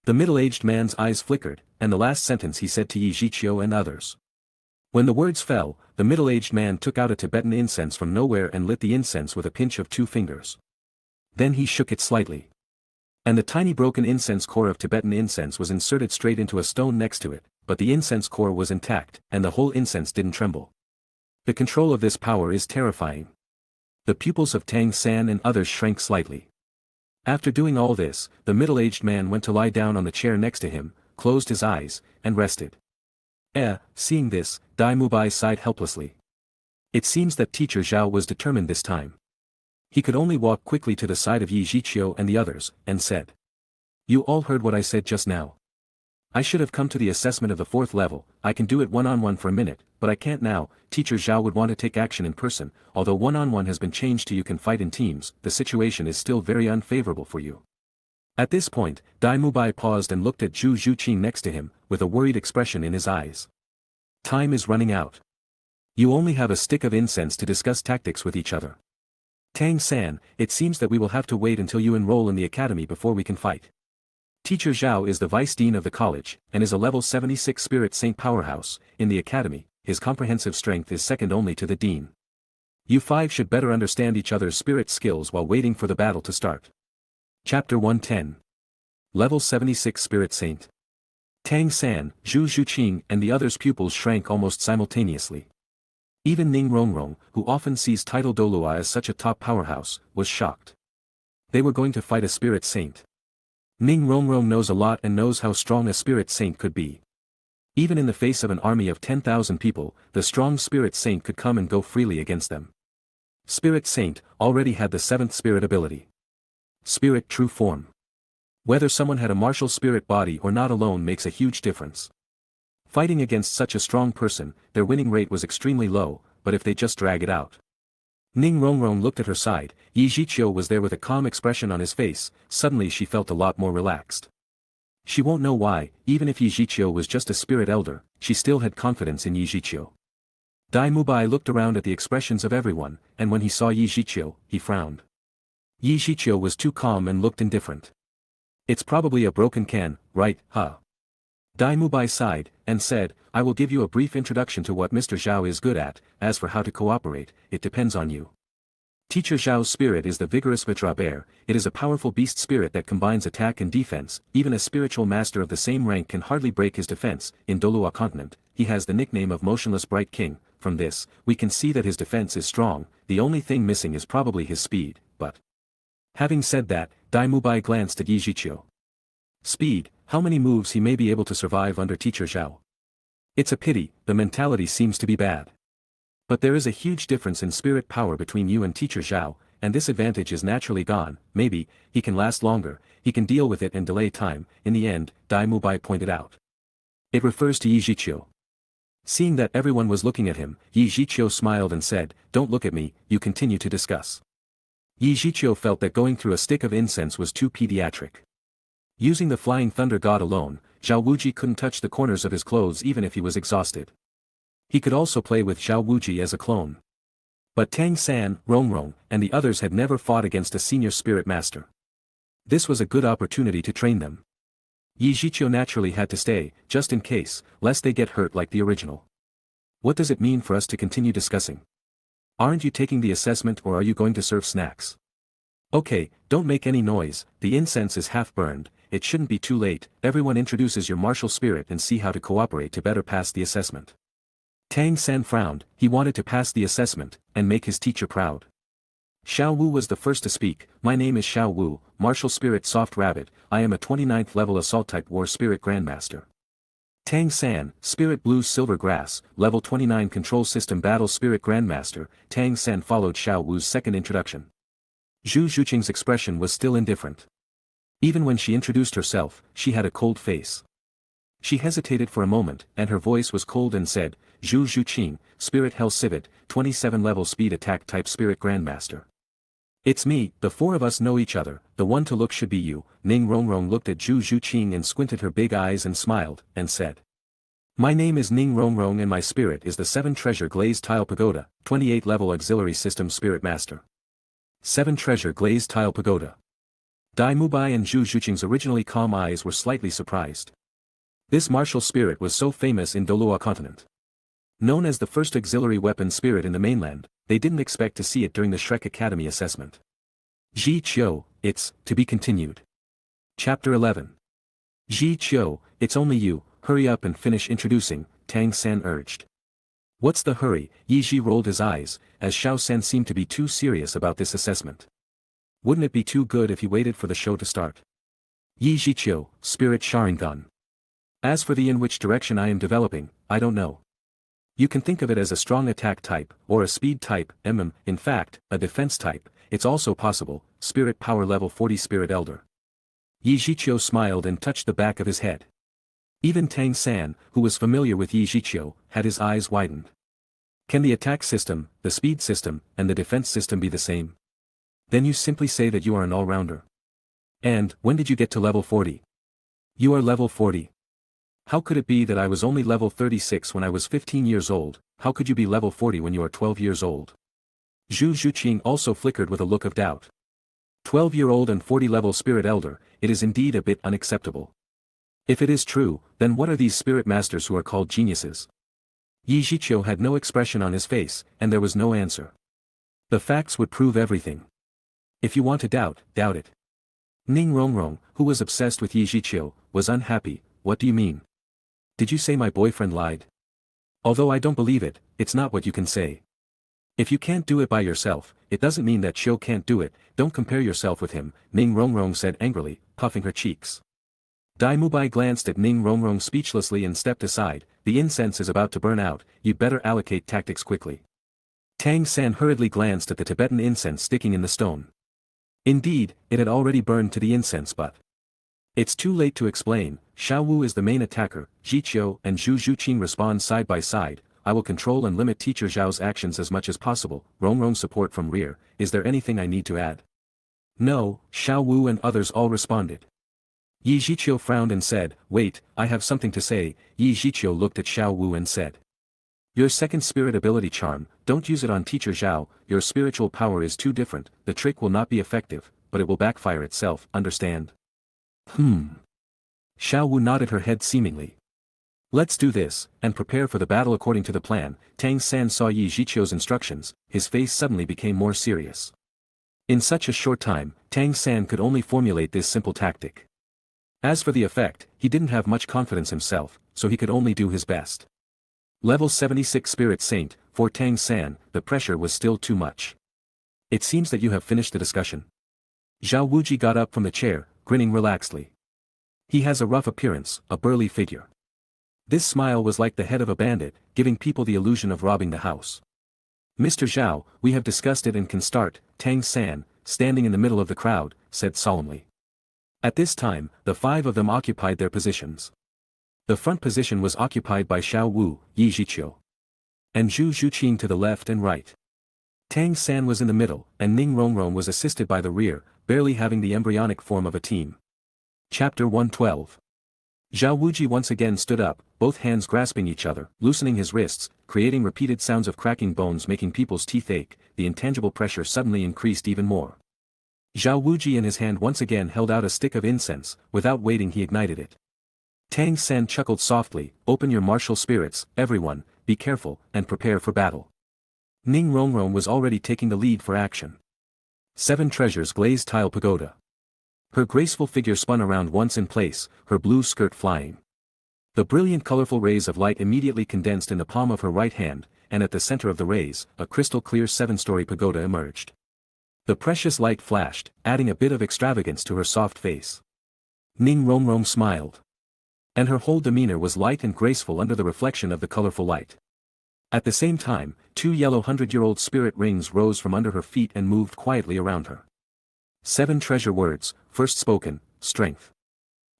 The middle-aged man's eyes flickered, and the last sentence he said to Zhiqiu and others. When the words fell, the middle-aged man took out a Tibetan incense from nowhere and lit the incense with a pinch of 2 fingers. Then he shook it slightly. And the tiny broken incense core of Tibetan incense was inserted straight into a stone next to it, but the incense core was intact, and the whole incense didn't tremble. The control of this power is terrifying. The pupils of Tang San and others shrank slightly. After doing all this, the middle-aged man went to lie down on the chair next to him, closed his eyes, and rested. Seeing this, Mubai sighed helplessly. It seems that teacher Xiao was determined this time. He could only walk quickly to the side of Zhiqiu and the others, and said. You all heard what I said just now. I should have come to the assessment of the 4th level. I can do it one-on-one for a minute, but I can't now. Teacher Xiao would want to take action in person. Although one-on-one has been changed to you can fight in teams, the situation is still very unfavorable for you. At this point, Mubai paused and looked at Zhu Zhuqing next to him, with a worried expression in his eyes. Time is running out. You only have a stick of incense to discuss tactics with each other. Tang San, it seems that we will have to wait until you enroll in the academy before we can fight. Teacher Xiao is the vice dean of the college, and is a level 76 spirit saint powerhouse. In the academy, his comprehensive strength is second only to the dean. You 5 should better understand each other's spirit skills while waiting for the battle to start. Chapter 110. Level 76 Spirit Saint. Tang San, Zhu Zhuqing and the others' pupils shrank almost simultaneously. Even Ning Rongrong, who often sees title Douluo as such a top powerhouse, was shocked. They were going to fight a spirit saint. Ning Rongrong knows a lot and knows how strong a spirit saint could be. Even in the face of an army of 10,000 people, the strong spirit saint could come and go freely against them. Spirit saint already had the 7th spirit ability. Spirit true form. Whether someone had a martial spirit body or not alone makes a huge difference. Fighting against such a strong person, their winning rate was extremely low, but if they just drag it out. Ning Rongrong looked at her side. Zhiqiu was there with a calm expression on his face. Suddenly she felt a lot more relaxed. She won't know why, even if Zhiqiu was just a spirit elder, she still had confidence in Zhiqiu. Mubai looked around at the expressions of everyone, and when he saw Zhiqiu, he frowned. Zhiqiu was too calm and looked indifferent. It's probably a broken can, right, huh? Mubai sighed, and said, I will give you a brief introduction to what Mr. Xiao is good at. As for how to cooperate, it depends on you. Teacher Xiao's spirit is the vigorous Vajra bear. It is a powerful beast spirit that combines attack and defense. Even a spiritual master of the same rank can hardly break his defense. In Douluo continent, he has the nickname of Motionless Bright King. From this, we can see that his defense is strong. The only thing missing is probably his speed, but... Having said that, Mubai glanced at Zhiqiu. Speed, how many moves he may be able to survive under Teacher Xiao. It's a pity, the mentality seems to be bad. But there is a huge difference in spirit power between you and Teacher Xiao, and this advantage is naturally gone. Maybe, he can last longer, he can deal with it and delay time. In the end, Mubai pointed out. It refers to Zhiqiu. Seeing that everyone was looking at him, Zhiqiu smiled and said, Don't look at me, you continue to discuss. Zhiqiu felt that going through a stick of incense was too pediatric. Using the Flying Thunder God alone, Zhao Wuji couldn't touch the corners of his clothes even if he was exhausted. He could also play with Zhao Wuji as a clone. But Tang San, Rongrong, and the others had never fought against a senior spirit master. This was a good opportunity to train them. Zhiqiu naturally had to stay, just in case, lest they get hurt like the original. What does it mean for us to continue discussing? Aren't you taking the assessment or are you going to serve snacks? Okay, don't make any noise, the incense is half burned, it shouldn't be too late. Everyone introduces your martial spirit and see how to cooperate to better pass the assessment. Tang San frowned, he wanted to pass the assessment, and make his teacher proud. Xiao Wu was the first to speak. My name is Xiao Wu, Martial Spirit Soft Rabbit. I am a 29th level Assault Type War Spirit Grandmaster. Tang San, Spirit Blue Silver Grass, Level 29 Control System Battle Spirit Grandmaster. Tang San followed Xiao Wu's second introduction. Zhu Zhuqing's expression was still indifferent. Even when she introduced herself, she had a cold face. She hesitated for a moment, and her voice was cold and said, Zhu Zhuqing, Spirit Hell Civet, 27 level Speed Attack Type Spirit Grandmaster. It's me, the 4 of us know each other, the one to look should be you. Ning Rongrong looked at Zhu Zhuqing and squinted her big eyes and smiled, and said. My name is Ning Rongrong and my spirit is the 7 Treasure Glazed Tile Pagoda, 28 level Auxiliary System Spirit Master. 7 Treasure Glazed Tile Pagoda. Mubai and Zhu Zhuqing's originally calm eyes were slightly surprised. This martial spirit was so famous in Douluo continent. Known as the first auxiliary weapon spirit in the mainland, they didn't expect to see it during the Shrek Academy assessment. Zhiqiu, it's, to be continued. Chapter 11. Zhiqiu, it's only you, hurry up and finish introducing, Tang San urged. What's the hurry? Yiji rolled his eyes, as Xiao San seemed to be too serious about this assessment. Wouldn't it be too good if he waited for the show to start? Zhiqiu, Spirit Sharingan. As for the in which direction I am developing, I don't know. You can think of it as a strong attack type, or a speed type, in fact, a defense type. It's also possible, Spirit Power Level 40 Spirit Elder. Zhiqiu smiled and touched the back of his head. Even Tang San, who was familiar with Zhiqiu, had his eyes widened. Can the attack system, the speed system, and the defense system be the same? Then you simply say that you are an all-rounder. And, when did you get to level 40? You are level 40. How could it be that I was only level 36 when I was 15 years old? How could you be level 40 when you are 12 years old? Zhu Zhuqing also flickered with a look of doubt. 12-year-old and 40-level Spirit Elder, it is indeed a bit unacceptable. If it is true, then what are these Spirit Masters who are called geniuses? Zhiqiu had no expression on his face, and there was no answer. The facts would prove everything. If you want to doubt, doubt it. Ning Rongrong, who was obsessed with Zhiqiu, was unhappy. What do you mean? Did you say my boyfriend lied? Although I don't believe it, it's not what you can say. If you can't do it by yourself, it doesn't mean that Xiu can't do it. Don't compare yourself with him, Ning Rongrong said angrily, puffing her cheeks. Mubai glanced at Ning Rongrong speechlessly and stepped aside. The incense is about to burn out, you'd better allocate tactics quickly. Tang San hurriedly glanced at the Tibetan incense sticking in the stone. Indeed, it had already burned to the incense but... It's too late to explain. Xiao Wu is the main attacker, Zhiqiu and Zhu Zhuqing respond side by side. I will control and limit Teacher Zhao's actions as much as possible. Rongrong support from rear. Is there anything I need to add? No, Xiao Wu and others all responded. Zhiqiu frowned and said, wait, I have something to say. Zhiqiu looked at Xiao Wu and said. Your second spirit ability charm, don't use it on Teacher Zhao, your spiritual power is too different, the trick will not be effective, but it will backfire itself, understand? Xiao Wu nodded her head seemingly. Let's do this, and prepare for the battle according to the plan. Tang San saw Zhiqiu's instructions, his face suddenly became more serious. In such a short time, Tang San could only formulate this simple tactic. As for the effect, he didn't have much confidence himself, so he could only do his best. Level 76 Spirit Saint, for Tang San, the pressure was still too much. It seems that you have finished the discussion. Zhao Wuji got up from the chair, grinning relaxedly. He has a rough appearance, a burly figure. This smile was like the head of a bandit, giving people the illusion of robbing the house. Mr. Zhao, we have discussed it and can start. Tang San, standing in the middle of the crowd, said solemnly. At this time, the five of them occupied their positions. The front position was occupied by Xiao Wu, Zhiqiu, and Zhu Zhuqing to the left and right. Tang San was in the middle, and Ning Rongrong was assisted by the rear, barely having the embryonic form of a team. Chapter 112. Zhao Wuji once again stood up, both hands grasping each other, loosening his wrists, creating repeated sounds of cracking bones making people's teeth ache. The intangible pressure suddenly increased even more. Zhao Wuji in his hand once again held out a stick of incense. Without waiting he ignited it. Tang San chuckled softly, open your martial spirits, everyone, be careful, and prepare for battle. Ning Rongrong was already taking the lead for action. 7 treasures glazed tile pagoda. Her graceful figure spun around once in place, her blue skirt flying. The brilliant colorful rays of light immediately condensed in the palm of her right hand, and at the center of the rays, a crystal-clear 7-story pagoda emerged. The precious light flashed, adding a bit of extravagance to her soft face. Ning Rongrong smiled. And her whole demeanor was light and graceful under the reflection of the colorful light. At the same time, 2 yellow 100-year-old spirit rings rose from under her feet and moved quietly around her. 7 treasure words, first spoken, strength.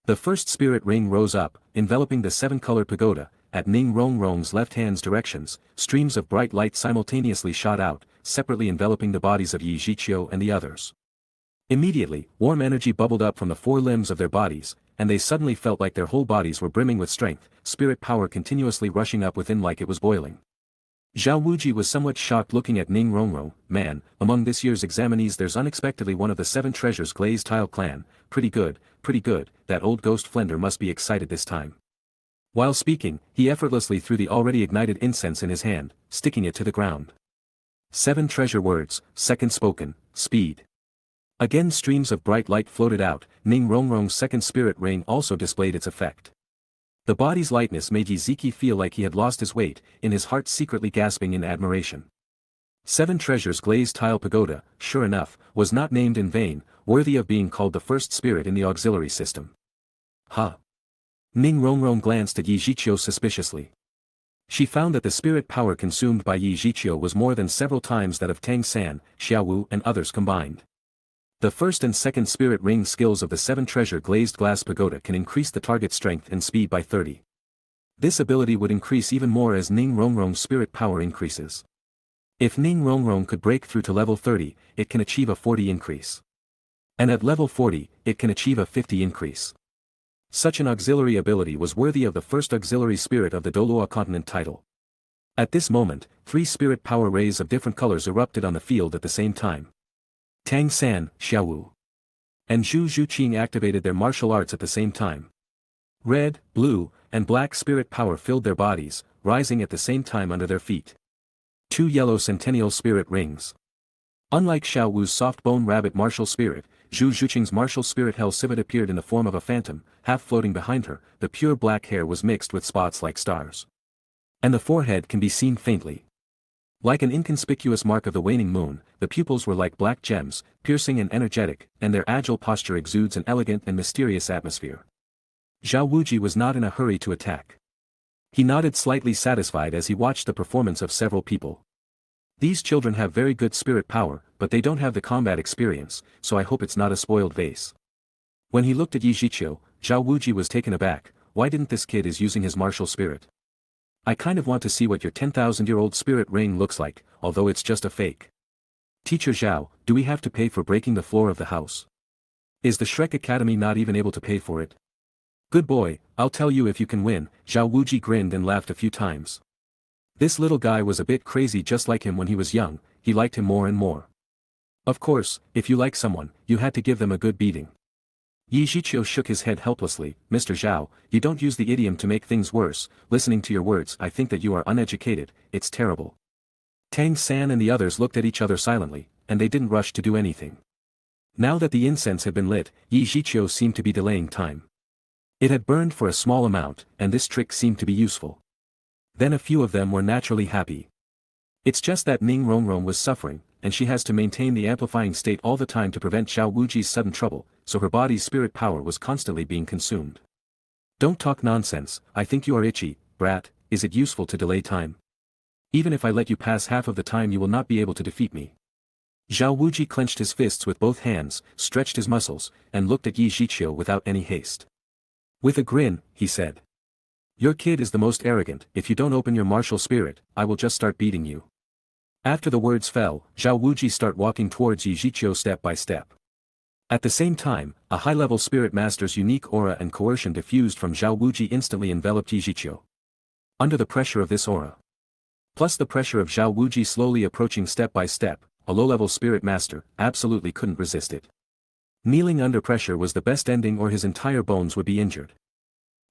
The first spirit ring rose up, enveloping the 7-colored pagoda. At Ning Rongrong's left hand's directions, streams of bright light simultaneously shot out, separately enveloping the bodies of Zhiqiu and the others. Immediately, warm energy bubbled up from the 4 limbs of their bodies, and they suddenly felt like their whole bodies were brimming with strength, spirit power continuously rushing up within like it was boiling. Zhao Wuji was somewhat shocked looking at Ning Rongrong. Man, among this year's examinees there's unexpectedly one of the 7 treasures glazed tile clan. Pretty good, that old ghost Flender must be excited this time. While speaking, he effortlessly threw the already ignited incense in his hand, sticking it to the ground. 7 treasure words, second spoken, speed. Again streams of bright light floated out, Ning Rongrong's second spirit ring also displayed its effect. The body's lightness made Zhiqiu feel like he had lost his weight, in his heart secretly gasping in admiration. 7 treasures glazed tile pagoda, sure enough, was not named in vain, worthy of being called the first spirit in the auxiliary system. Huh. Ning Rongrong glanced at Zhiqiu suspiciously. She found that the spirit power consumed by Zhiqiu was more than several times that of Tang San, Shiau and others combined. The first and second spirit ring skills of the 7 treasure glazed glass pagoda can increase the target strength and speed by 30. This ability would increase even more as Ning Rongrong's spirit power increases. If Ning Rongrong could break through to level 30, it can achieve a 40 increase. And at level 40, it can achieve a 50 increase. Such an auxiliary ability was worthy of the first auxiliary spirit of the Douluo continent title. At this moment, 3 spirit power rays of different colors erupted on the field at the same time. Tang San, Shiau, and Zhu Zhuqing activated their martial arts at the same time. Red, blue, and black spirit power filled their bodies, rising at the same time under their feet. 2 yellow centennial spirit rings. Unlike Xiao Wu's soft bone rabbit martial spirit, Zhu Zhuqing's martial spirit Hell Civet appeared in the form of a phantom, half floating behind her. The pure black hair was mixed with spots like stars. And the forehead can be seen faintly. Like an inconspicuous mark of the waning moon, the pupils were like black gems, piercing and energetic, and their agile posture exudes an elegant and mysterious atmosphere. Zhao Wuji was not in a hurry to attack. He nodded slightly satisfied as he watched the performance of several people. These children have very good spirit power, but they don't have the combat experience, so I hope it's not a spoiled vase. When he looked at Zhiqiu, Zhao Wuji was taken aback. Why didn't this kid is using his martial spirit? I kind of want to see what your 10,000-year-old spirit ring looks like, although it's just a fake. Teacher Zhao, do we have to pay for breaking the floor of the house? Is the Shrek Academy not even able to pay for it? Good boy, I'll tell you if you can win. Zhao Wuji grinned and laughed a few times. This little guy was a bit crazy just like him when he was young, he liked him more and more. Of course, if you like someone, you had to give them a good beating. Zhiqiu shook his head helplessly. Mr. Zhao, you don't use the idiom to make things worse. Listening to your words I think that you are uneducated, it's terrible. Tang San and the others looked at each other silently, and they didn't rush to do anything. Now that the incense had been lit, Zhiqiu seemed to be delaying time. It had burned for a small amount, and this trick seemed to be useful. Then a few of them were naturally happy. It's just that Ning Rongrong was suffering, and she has to maintain the amplifying state all the time to prevent Zhao Wuji's sudden trouble, so her body's spirit power was constantly being consumed. Don't talk nonsense, I think you are itchy, brat. Is it useful to delay time? Even if I let you pass half of the time you will not be able to defeat me. Zhao Wuji clenched his fists with both hands, stretched his muscles, and looked at Zhiqiu without any haste. With a grin, he said. Your kid is the most arrogant. If you don't open your martial spirit, I will just start beating you. After the words fell, Zhao Wuji started walking towards Zhiqiu step by step. At the same time, a high-level spirit master's unique aura and coercion diffused from Zhao Wuji instantly enveloped Zhiqiu. Under the pressure of this aura, plus the pressure of Zhao Wuji slowly approaching step by step, a low-level spirit master absolutely couldn't resist it. Kneeling under pressure was the best ending or his entire bones would be injured.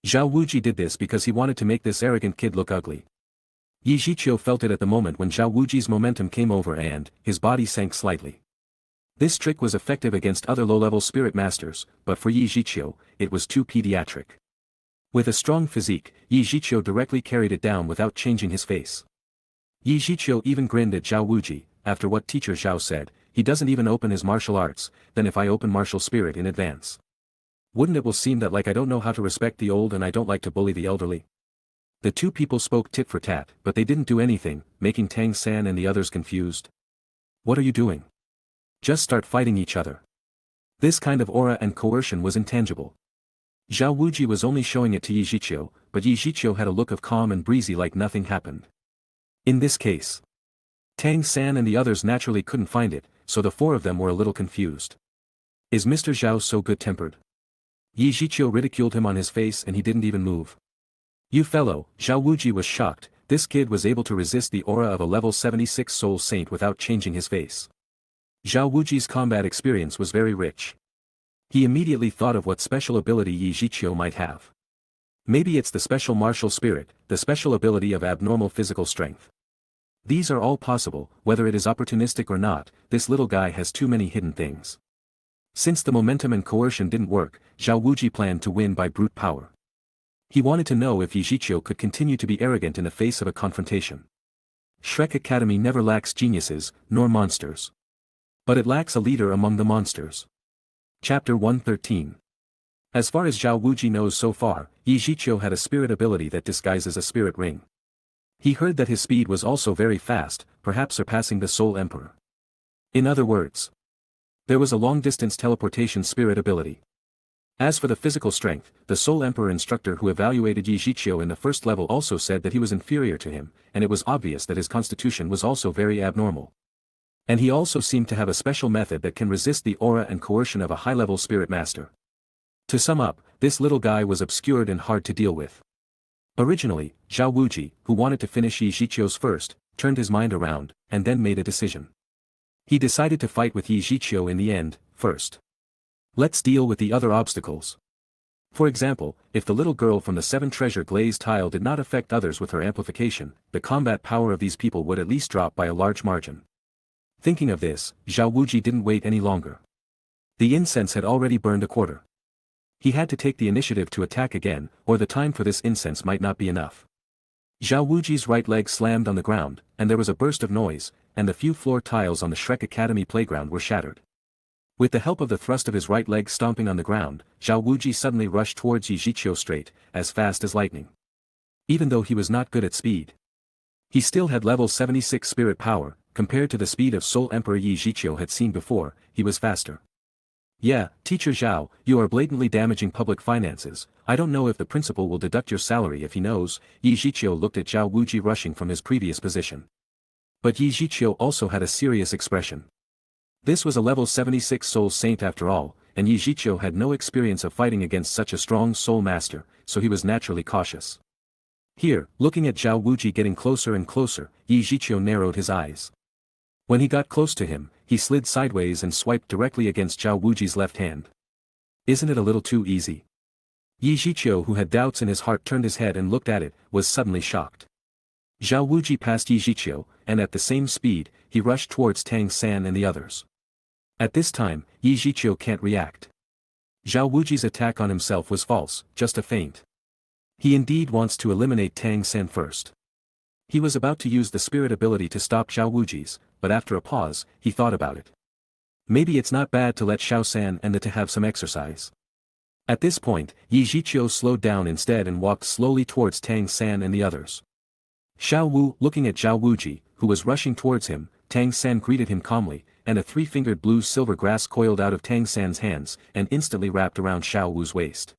Zhao Wuji did this because he wanted to make this arrogant kid look ugly. Zhiqiu felt it at the moment when Zhao Wuji's momentum came over and, his body sank slightly. This trick was effective against other low-level spirit masters, but for Zhiqiu, it was too pediatric. With a strong physique, Zhiqiu directly carried it down without changing his face. Zhiqiu even grinned at Zhao Wuji. After what teacher Zhao said, he doesn't even open his martial arts, then if I open martial spirit in advance, wouldn't it will seem that like I don't know how to respect the old and I don't like to bully the elderly? The two people spoke tit for tat, but they didn't do anything, making Tang San and the others confused. What are you doing? Just start fighting each other. This kind of aura and coercion was intangible. Zhao Wuji was only showing it to Zhiqiu, but Zhiqiu had a look of calm and breezy like nothing happened. In this case, Tang San and the others naturally couldn't find it, so the 4 of them were a little confused. Is Mr. Zhao so good-tempered? Zhiqiu ridiculed him on his face and he didn't even move. You fellow, Zhao Wuji was shocked. This kid was able to resist the aura of a level 76 soul saint without changing his face. Zhao Wuji's combat experience was very rich. He immediately thought of what special ability Zhiqiu might have. Maybe it's the special martial spirit, the special ability of abnormal physical strength. These are all possible, whether it is opportunistic or not, this little guy has too many hidden things. Since the momentum and coercion didn't work, Zhao Wuji planned to win by brute power. He wanted to know if Zhiqiu could continue to be arrogant in the face of a confrontation. Shrek Academy never lacks geniuses, nor monsters. But it lacks a leader among the monsters. Chapter 113. As far as Zhao Wuji knows so far, Zhiqiu had a spirit ability that disguises a spirit ring. He heard that his speed was also very fast, perhaps surpassing the Soul Emperor. In other words, there was a long-distance teleportation spirit ability. As for the physical strength, the Soul Emperor instructor who evaluated Zhiqiu in the first level also said that he was inferior to him, and it was obvious that his constitution was also very abnormal. And he also seemed to have a special method that can resist the aura and coercion of a high-level spirit master. To sum up, this little guy was obscured and hard to deal with. Originally, Zhao Wuji, who wanted to finish Zhiqiu's first, turned his mind around, and then made a decision. He decided to fight with Zhiqiu in the end, first. Let's deal with the other obstacles. For example, if the little girl from the 7 treasure glazed tile did not affect others with her amplification, the combat power of these people would at least drop by a large margin. Thinking of this, Zhao Wuji didn't wait any longer. The incense had already burned a quarter. He had to take the initiative to attack again, or the time for this incense might not be enough. Zhao Wuji's right leg slammed on the ground, and there was a burst of noise, and the few floor tiles on the Shrek Academy playground were shattered. With the help of the thrust of his right leg stomping on the ground, Zhao Wuji suddenly rushed towards Zhiqiu straight, as fast as lightning. Even though he was not good at speed, he still had level 76 spirit power. Compared to the speed of Soul Emperor Zhiqiu had seen before, he was faster. Yeah, Teacher Zhao, you are blatantly damaging public finances. I don't know if the principal will deduct your salary if he knows. Zhiqiu looked at Zhao Wuji rushing from his previous position. But Zhiqiu also had a serious expression. This was a level 76 soul saint after all, and Zhiqiu had no experience of fighting against such a strong soul master, so he was naturally cautious. Here, looking at Zhao Wuji getting closer and closer, Zhiqiu narrowed his eyes. When he got close to him, he slid sideways and swiped directly against Zhao Wuji's left hand. Isn't it a little too easy? Zhiqiu, who had doubts in his heart, turned his head and looked at it, was suddenly shocked. Zhao Wuji passed Zhiqiu, and at the same speed, he rushed towards Tang San and the others. At this time, Zhiqiu can't react. Zhao Wuji's attack on himself was false, just a feint. He indeed wants to eliminate Tang San first. He was about to use the spirit ability to stop Zhao Wuji's, but after a pause, he thought about it. Maybe it's not bad to let Xiao San and the to have some exercise. At this point, Zhiqiu slowed down instead and walked slowly towards Tang San and the others. Xiao Wu, looking at Zhao Wuji, who was rushing towards him, Tang San greeted him calmly, and a 3-fingered blue-silver grass coiled out of Tang San's hands, and instantly wrapped around Xiao Wu's waist.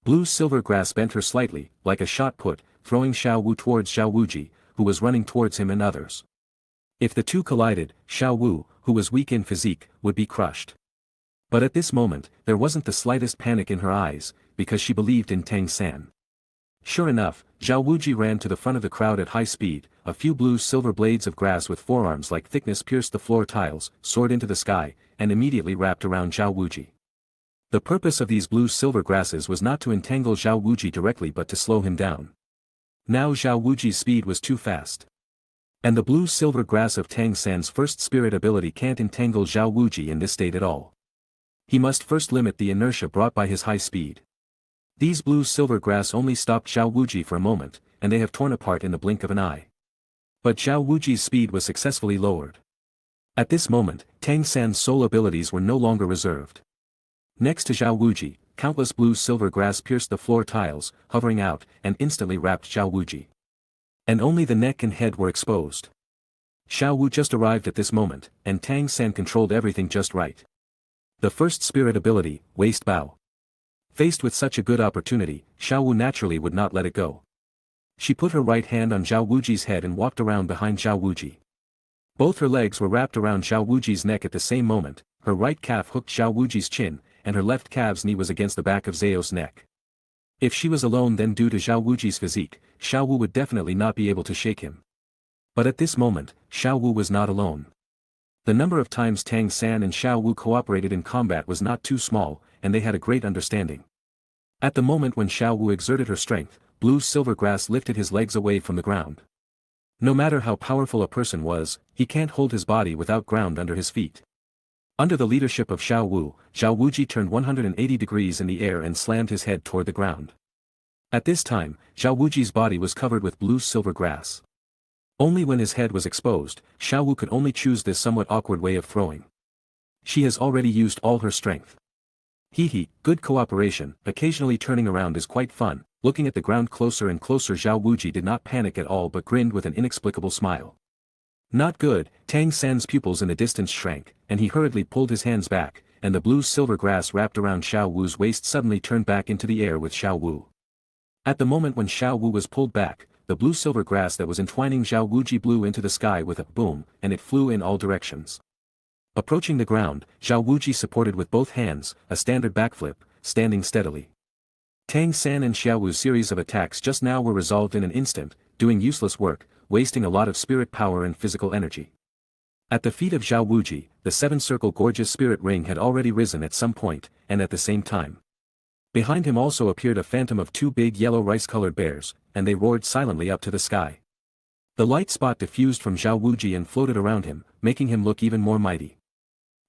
Blue-silver grass bent her slightly, like a shot put, throwing Xiao Wu towards Zhao Wuji, who was running towards him and others. If the two collided, Xiao Wu, who was weak in physique, would be crushed. But at this moment, there wasn't the slightest panic in her eyes, because she believed in Tang San. Sure enough, Zhao Wuji ran to the front of the crowd at high speed, a few blue-silver blades of grass with forearms like thickness pierced the floor tiles, soared into the sky, and immediately wrapped around Zhao Wuji. The purpose of these blue-silver grasses was not to entangle Zhao Wuji directly but to slow him down. Now Zhao Wuji's speed was too fast. And the blue-silver grass of Tang San's first spirit ability can't entangle Zhao Wuji in this state at all. He must first limit the inertia brought by his high speed. These blue-silver grass only stopped Zhao Wuji for a moment, and they have torn apart in the blink of an eye. But Zhao Wuji's speed was successfully lowered. At this moment, Tang San's soul abilities were no longer reserved. Next to Zhao Wuji, countless blue-silver grass pierced the floor tiles, hovering out, and instantly wrapped Zhao Wuji. And only the neck and head were exposed. Xiao Wu just arrived at this moment, and Tang San controlled everything just right. The first spirit ability, Waist Bow. Faced with such a good opportunity, Xiao Wu naturally would not let it go. She put her right hand on Zhao Wuji's head and walked around behind Zhao Wuji. Both her legs were wrapped around Zhao Wuji's neck at the same moment, her right calf hooked Zhao Wuji's chin, and her left calf's knee was against the back of Zhao's neck. If she was alone, then due to Zhao Wuji's physique, Xiao Wu would definitely not be able to shake him. But at this moment, Xiao Wu was not alone. The number of times Tang San and Xiao Wu cooperated in combat was not too small, and they had a great understanding. At the moment when Xiao Wu exerted her strength, blue silver grass lifted his legs away from the ground. No matter how powerful a person was, he can't hold his body without ground under his feet. Under the leadership of Xiao Wu, Zhao Wuji turned 180 degrees in the air and slammed his head toward the ground. At this time, Zhao Wuji's body was covered with blue silver grass. Only when his head was exposed, Xiao Wu could only choose this somewhat awkward way of throwing. She has already used all her strength. Good cooperation. Occasionally turning around is quite fun. Looking at the ground closer and closer, Zhao Wuji did not panic at all but grinned with an inexplicable smile. Not good. Tang San's pupils in the distance shrank, and he hurriedly pulled his hands back, and the blue silver grass wrapped around Xiao Wu's waist suddenly turned back into the air with Xiao Wu. At the moment when Xiao Wu was pulled back, the blue silver grass that was entwining Zhao Wuji blew into the sky with a boom, and it flew in all directions. Approaching the ground, Zhao Wuji supported with both hands, a standard backflip, standing steadily. Tang San and Xiao Wu's series of attacks just now were resolved in an instant, doing useless work, wasting a lot of spirit power and physical energy. At the feet of Zhao Wuji, the seven-circle gorgeous spirit ring had already risen at some point, and at the same time. Behind him also appeared a phantom of two big yellow rice-colored bears, and they roared silently up to the sky. The light spot diffused from Zhao Wuji and floated around him, making him look even more mighty.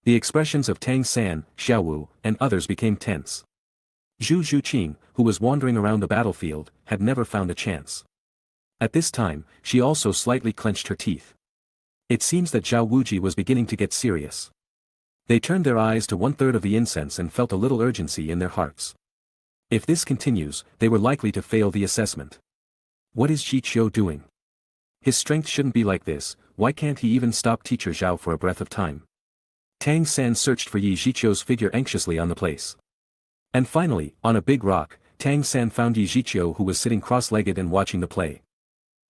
The expressions of Tang San, Xiao Wu, and others became tense. Zhu Zhuqing, who was wandering around the battlefield, had never found a chance. At this time, she also slightly clenched her teeth. It seems that Zhao Wuji was beginning to get serious. They turned their eyes to one-third of the incense and felt a little urgency in their hearts. If this continues, they were likely to fail the assessment. What is Zhiqiu doing? His strength shouldn't be like this. Why can't he even stop Teacher Zhao for a breath of time? Tang San searched for Yi Zhiqiu's figure anxiously on the place. And finally, on a big rock, Tang San found Yi Zhiqiu, who was sitting cross-legged and watching the play.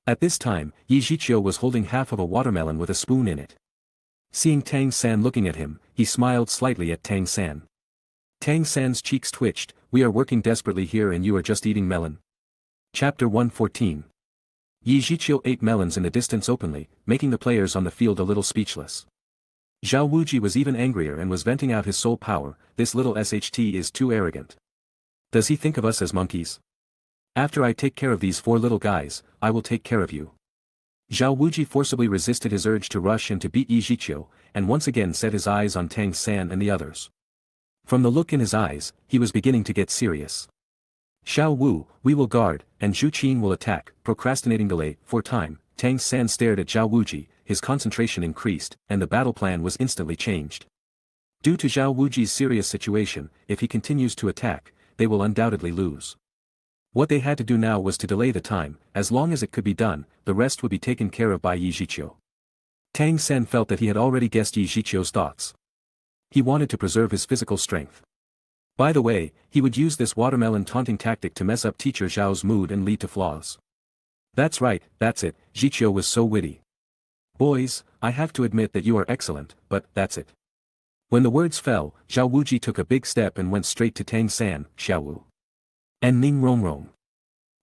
At this time, Yi Zhiqiu was holding half of a watermelon with a spoon in it. Seeing Tang San looking at him, he smiled slightly at Tang San. Tang San's cheeks twitched. We are working desperately here and you are just eating melon. Chapter 114. Yi Zhiqiu ate melons in the distance openly, making the players on the field a little speechless. Zhao Wuji was even angrier and was venting out his soul power. This little SHT is too arrogant. Does he think of us as monkeys? After I take care of these four little guys, I will take care of you. Zhao Wuji forcibly resisted his urge to rush and to beat Yi Zhiqiu, and once again set his eyes on Tang San and the others. From the look in his eyes, he was beginning to get serious. Xiao Wu, we will guard, and Zhu Qin will attack. Procrastinating delay. For time, Tang San stared at Zhao Wuji, his concentration increased, and the battle plan was instantly changed. Due to Zhao Wuji's serious situation, if he continues to attack, they will undoubtedly lose. What they had to do now was to delay the time. As long as it could be done, the rest would be taken care of by Yi Zhiqiu. Tang San felt that he had already guessed Yi Zhiqiu's thoughts. He wanted to preserve his physical strength. By the way, he would use this watermelon taunting tactic to mess up Teacher Zhao's mood and lead to flaws. That's right, that's it. Zhiqiu was so witty. Boys, I have to admit that you are excellent, but that's it. When the words fell, Zhao Wuji took a big step and went straight to Tang San, Xiao Wu, and Ning Rongrong.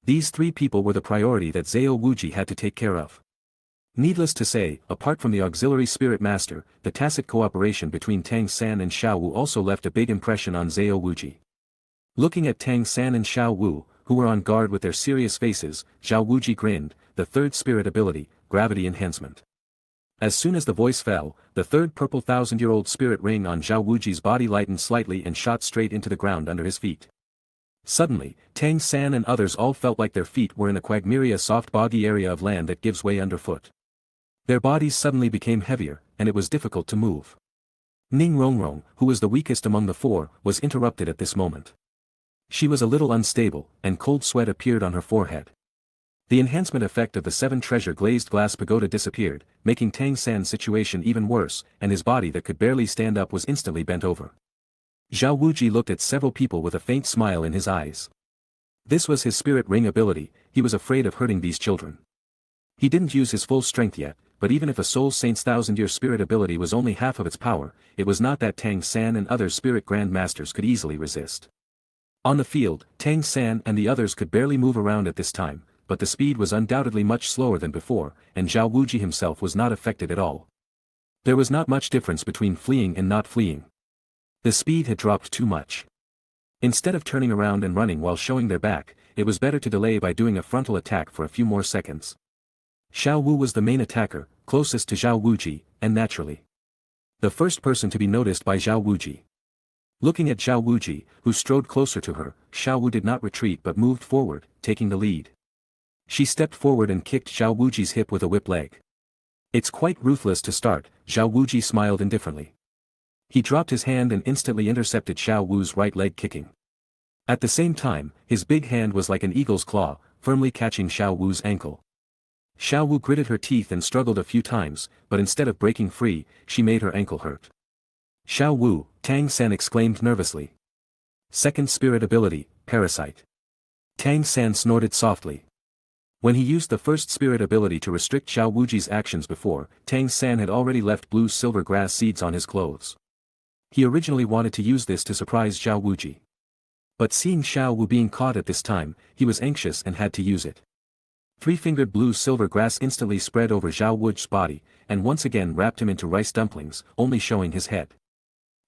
These three people were the priority that Zhao Wuji had to take care of. Needless to say, apart from the auxiliary spirit master, the tacit cooperation between Tang San and Xiao Wu also left a big impression on Zhao Wuji. Looking at Tang San and Xiao Wu, who were on guard with their serious faces, Zhao Wuji grinned. The third spirit ability, gravity enhancement. As soon as the voice fell, the third purple 1,000-year-old spirit ring on Zhao Wuji's body lightened slightly and shot straight into the ground under his feet. Suddenly, Tang San and others all felt like their feet were in a quagmire, a soft boggy area of land that gives way underfoot. Their bodies suddenly became heavier, and it was difficult to move. Ning Rongrong, who was the weakest among the four, was interrupted at this moment. She was a little unstable, and cold sweat appeared on her forehead. The enhancement effect of the 7 treasure glazed glass pagoda disappeared, making Tang San's situation even worse, and his body that could barely stand up was instantly bent over. Zhao Wuji looked at several people with a faint smile in his eyes. This was his spirit ring ability. He was afraid of hurting these children. He didn't use his full strength yet, but even if a Soul Saint's 1,000-year spirit ability was only half of its power, it was not that Tang San and other spirit grandmasters could easily resist. On the field, Tang San and the others could barely move around at this time, but the speed was undoubtedly much slower than before, and Zhao Wuji himself was not affected at all. There was not much difference between fleeing and not fleeing. The speed had dropped too much. Instead of turning around and running while showing their back, it was better to delay by doing a frontal attack for a few more seconds. Xiao Wu was the main attacker, closest to Zhao Wuji, and naturally the first person to be noticed by Zhao Wuji. Looking at Zhao Wuji, who strode closer to her, Xiao Wu did not retreat but moved forward, taking the lead. She stepped forward and kicked Zhao Wuji's hip with a whip leg. It's quite ruthless to start, Zhao Wuji smiled indifferently. He dropped his hand and instantly intercepted Xiao Wu's right leg kicking. At the same time, his big hand was like an eagle's claw, firmly catching Xiao Wu's ankle. Xiao Wu gritted her teeth and struggled a few times, but instead of breaking free, she made her ankle hurt. Xiao Wu, Tang San exclaimed nervously. Second spirit ability, Parasite. Tang San snorted softly. When he used the first spirit ability to restrict Zhao Wuji's actions before, Tang San had already left blue silver grass seeds on his clothes. He originally wanted to use this to surprise Zhao Wuji. But seeing Xiao Wu being caught at this time, he was anxious and had to use it. Three-fingered blue silver grass instantly spread over Zhao Wuji's body, and once again wrapped him into rice dumplings, only showing his head.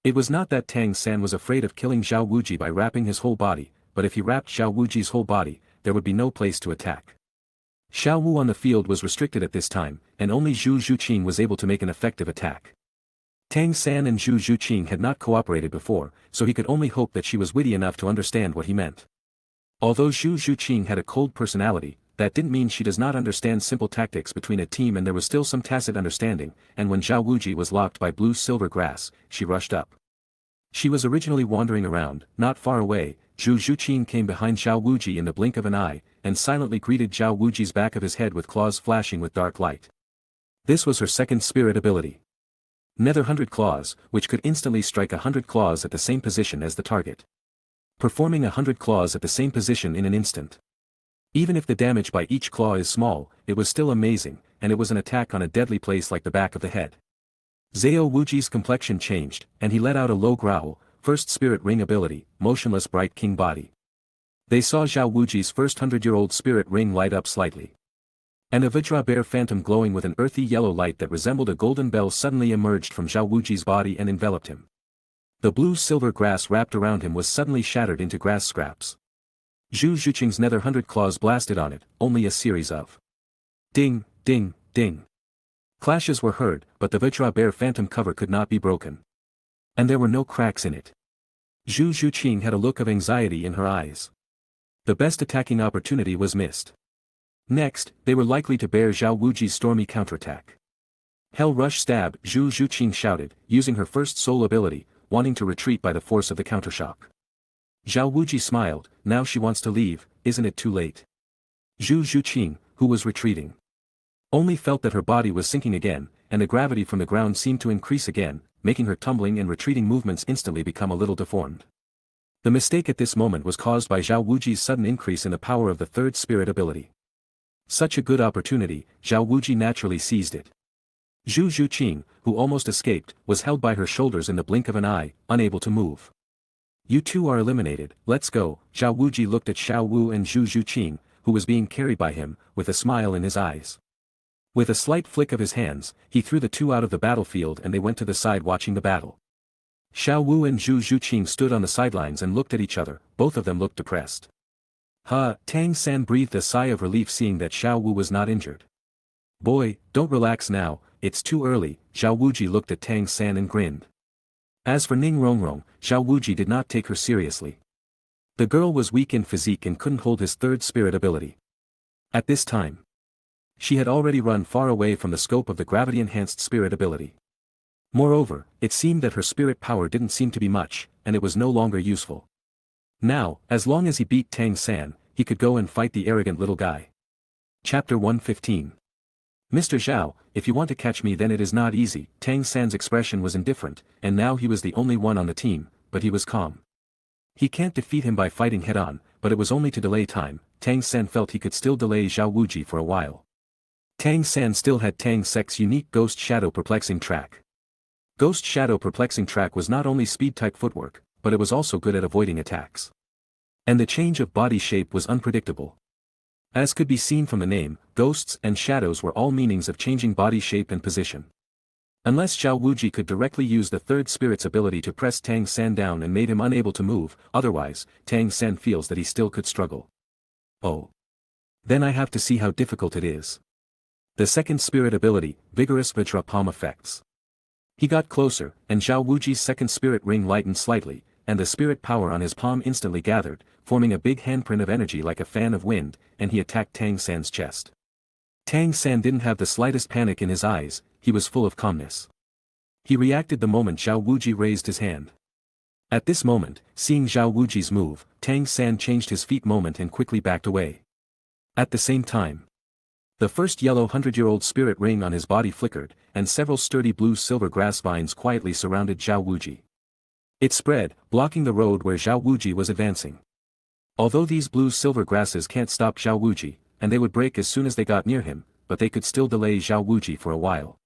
It was not that Tang San was afraid of killing Zhao Wuji by wrapping his whole body, but if he wrapped Zhao Wuji's whole body, there would be no place to attack. Xiao Wu on the field was restricted at this time, and only Zhu Zhuqing was able to make an effective attack. Tang San and Zhu Zhuqing had not cooperated before, so he could only hope that she was witty enough to understand what he meant. Although Zhu Zhuqing had a cold personality, that didn't mean she does not understand simple tactics between a team, and there was still some tacit understanding, and when Zhao Wuji was locked by blue silver grass, she rushed up. She was originally wandering around, not far away. Zhu Zhuqing came behind Zhao Wuji in the blink of an eye, and silently greeted Zhao Wuji's back of his head with claws flashing with dark light. This was her second spirit ability. Nether 100 claws, which could instantly strike 100 claws at the same position as the target. Performing 100 claws at the same position in an instant. Even if the damage by each claw is small, it was still amazing, and it was an attack on a deadly place like the back of the head. Zhao Wuji's complexion changed, and he let out a low growl. First spirit ring ability, motionless bright king body. They saw Zhao Wuji's first 100-year-old spirit ring light up slightly. And a Vajra bear phantom glowing with an earthy yellow light that resembled a golden bell suddenly emerged from Zhao Wuji's body and enveloped him. The blue-silver grass wrapped around him was suddenly shattered into grass scraps. Zhu Zhuqing's nether 100 claws blasted on it, only a series of ding, ding, ding. Clashes were heard, but the Vajra bear phantom cover could not be broken. And there were no cracks in it. Zhu Zhuqing had a look of anxiety in her eyes. The best attacking opportunity was missed. Next, they were likely to bear Zhao Wuji's stormy counterattack. Hell Rush Stab, Zhu Zhuqing shouted, using her first soul ability, wanting to retreat by the force of the countershock. Zhao Wuji smiled, now she wants to leave, isn't it too late? Zhu Zhuqing, who was retreating, only felt that her body was sinking again, and the gravity from the ground seemed to increase again, making her tumbling and retreating movements instantly become a little deformed. The mistake at this moment was caused by Zhao Wuji's sudden increase in the power of the third spirit ability. Such a good opportunity, Zhao Wuji naturally seized it. Zhu Zhuqing, who almost escaped, was held by her shoulders in the blink of an eye, unable to move. You two are eliminated, let's go. Zhao Wuji looked at Xiao Wu and Zhu Zhuqing, who was being carried by him, with a smile in his eyes. With a slight flick of his hands, he threw the two out of the battlefield and they went to the side watching the battle. Xiao Wu and Zhu Zhuqing stood on the sidelines and looked at each other, both of them looked depressed. Tang San breathed a sigh of relief seeing that Xiao Wu was not injured. Boy, don't relax now, it's too early. Zhao Wuji looked at Tang San and grinned. As for Ning Rongrong, Zhao Wuji did not take her seriously. The girl was weak in physique and couldn't hold his third spirit ability. At this time, she had already run far away from the scope of the gravity-enhanced spirit ability. Moreover, it seemed that her spirit power didn't seem to be much, and it was no longer useful. Now, as long as he beat Tang San, he could go and fight the arrogant little guy. Chapter 115. Mr. Zhao, if you want to catch me then it is not easy. Tang San's expression was indifferent, and now he was the only one on the team, but he was calm. He can't defeat him by fighting head-on, but it was only to delay time. Tang San felt he could still delay Zhao Wuji for a while. Tang San still had Tang Sek's unique Ghost Shadow Perplexing Track. Ghost Shadow Perplexing Track was not only speed-type footwork, but it was also good at avoiding attacks. And the change of body shape was unpredictable. As could be seen from the name, ghosts and shadows were all meanings of changing body shape and position. Unless Zhao Wuji could directly use the third spirit's ability to press Tang San down and made him unable to move, otherwise, Tang San feels that he still could struggle. Oh. Then I have to see how difficult it is. The second spirit ability, Vigorous Vajra Palm Effects. He got closer, and Zhao Wuji's second spirit ring lightened slightly, and the spirit power on his palm instantly gathered, forming a big handprint of energy like a fan of wind, and he attacked Tang San's chest. Tang San didn't have the slightest panic in his eyes, he was full of calmness. He reacted the moment Zhao Wuji raised his hand. At this moment, seeing Zhao Wuji's move, Tang San changed his feet moment and quickly backed away. At the same time, the first yellow 100-year-old spirit ring on his body flickered, and several sturdy blue-silver grass vines quietly surrounded Zhao Wuji. It spread, blocking the road where Zhao Wuji was advancing. Although these blue-silver grasses can't stop Zhao Wuji, and they would break as soon as they got near him, but they could still delay Zhao Wuji for a while.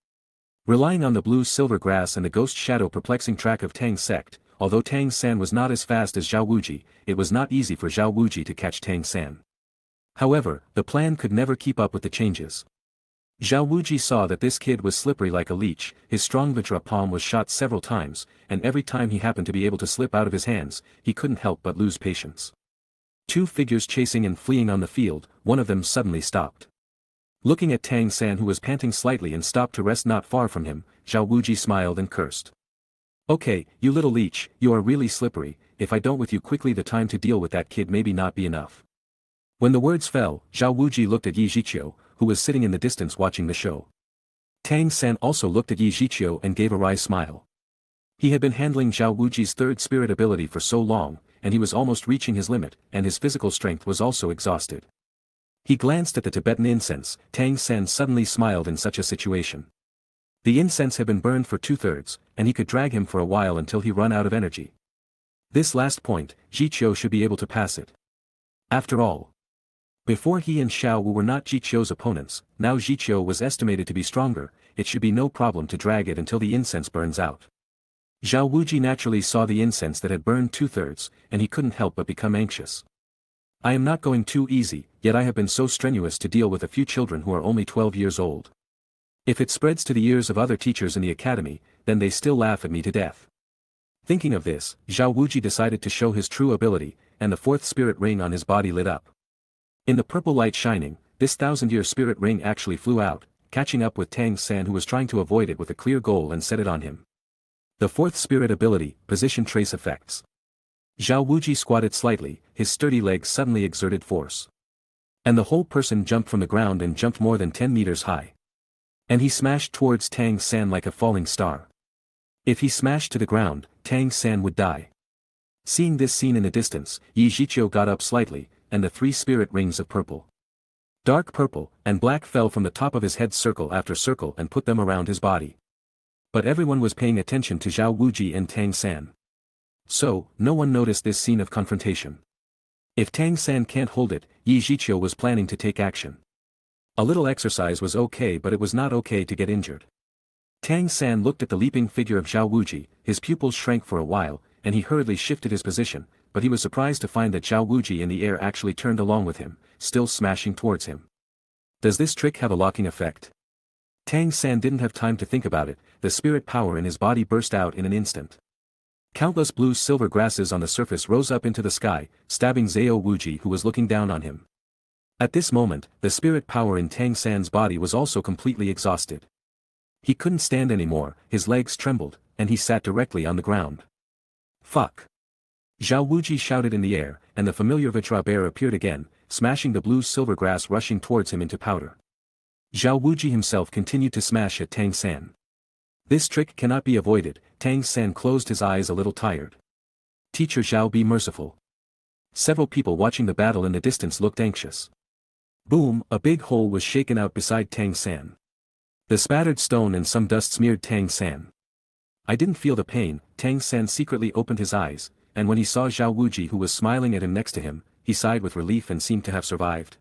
Relying on the blue-silver grass and the ghost shadow perplexing track of Tang Sect, although Tang San was not as fast as Zhao Wuji, it was not easy for Zhao Wuji to catch Tang San. However, the plan could never keep up with the changes. Zhao Wuji saw that this kid was slippery like a leech, his strong Vajra palm was shot several times, and every time he happened to be able to slip out of his hands, he couldn't help but lose patience. Two figures chasing and fleeing on the field, one of them suddenly stopped. Looking at Tang San who was panting slightly and stopped to rest not far from him, Zhao Wuji smiled and cursed. Okay, you little leech, you are really slippery, if I don't with you quickly the time to deal with that kid maybe not be enough. When the words fell, Zhao Wuji looked at Zhiqiu, who was sitting in the distance watching the show. Tang San also looked at Zhiqiu and gave a wry smile. He had been handling Zhao Wuji's third spirit ability for so long, and he was almost reaching his limit, and his physical strength was also exhausted. He glanced at the Tibetan incense. Tang San suddenly smiled in such a situation. The incense had been burned for 2/3, and he could drag him for a while until he run out of energy. This last point, Zhiqiu should be able to pass it. After all, before he and Shiau were not Zhiqiu's opponents, now Zhiqiu was estimated to be stronger, it should be no problem to drag it until the incense burns out. Zhao Wuji naturally saw the incense that had burned 2/3, and he couldn't help but become anxious. I am not going too easy, yet I have been so strenuous to deal with a few children who are only 12 years old. If it spreads to the ears of other teachers in the academy, then they still laugh at me to death. Thinking of this, Zhao Wuji decided to show his true ability, and the fourth spirit ring on his body lit up. In the purple light shining, this 1000-year spirit ring actually flew out, catching up with Tang San who was trying to avoid it with a clear goal and set it on him. The fourth spirit ability, Position Trace Effects. Zhao Wuji squatted slightly, his sturdy legs suddenly exerted force. And the whole person jumped from the ground and jumped more than 10 meters high. And he smashed towards Tang San like a falling star. If he smashed to the ground, Tang San would die. Seeing this scene in the distance, Zhiqiu got up slightly, and the 3 spirit rings of purple, dark purple, and black fell from the top of his head circle after circle and put them around his body. But everyone was paying attention to Zhao Wuji and Tang San. So, no one noticed this scene of confrontation. If Tang San can't hold it, Zhiqiu was planning to take action. A little exercise was okay, but it was not okay to get injured. Tang San looked at the leaping figure of Zhao Wuji, his pupils shrank for a while, and he hurriedly shifted his position, but he was surprised to find that Zhao Wuji in the air actually turned along with him, still smashing towards him. Does this trick have a locking effect? Tang San didn't have time to think about it, the spirit power in his body burst out in an instant. Countless blue-silver grasses on the surface rose up into the sky, stabbing Zhao Wuji who was looking down on him. At this moment, the spirit power in Tang San's body was also completely exhausted. He couldn't stand anymore, his legs trembled, and he sat directly on the ground. Fuck! Zhao Wuji shouted in the air, and the familiar Vajra bear appeared again, smashing the blue-silver grass rushing towards him into powder. Zhao Wuji himself continued to smash at Tang San. This trick cannot be avoided. Tang San closed his eyes a little tired. Teacher Zhao, be merciful. Several people watching the battle in the distance looked anxious. Boom, a big hole was shaken out beside Tang San. The spattered stone and some dust smeared Tang San. I didn't feel the pain. Tang San secretly opened his eyes, and when he saw Zhao Wuji who was smiling at him next to him, he sighed with relief and seemed to have survived.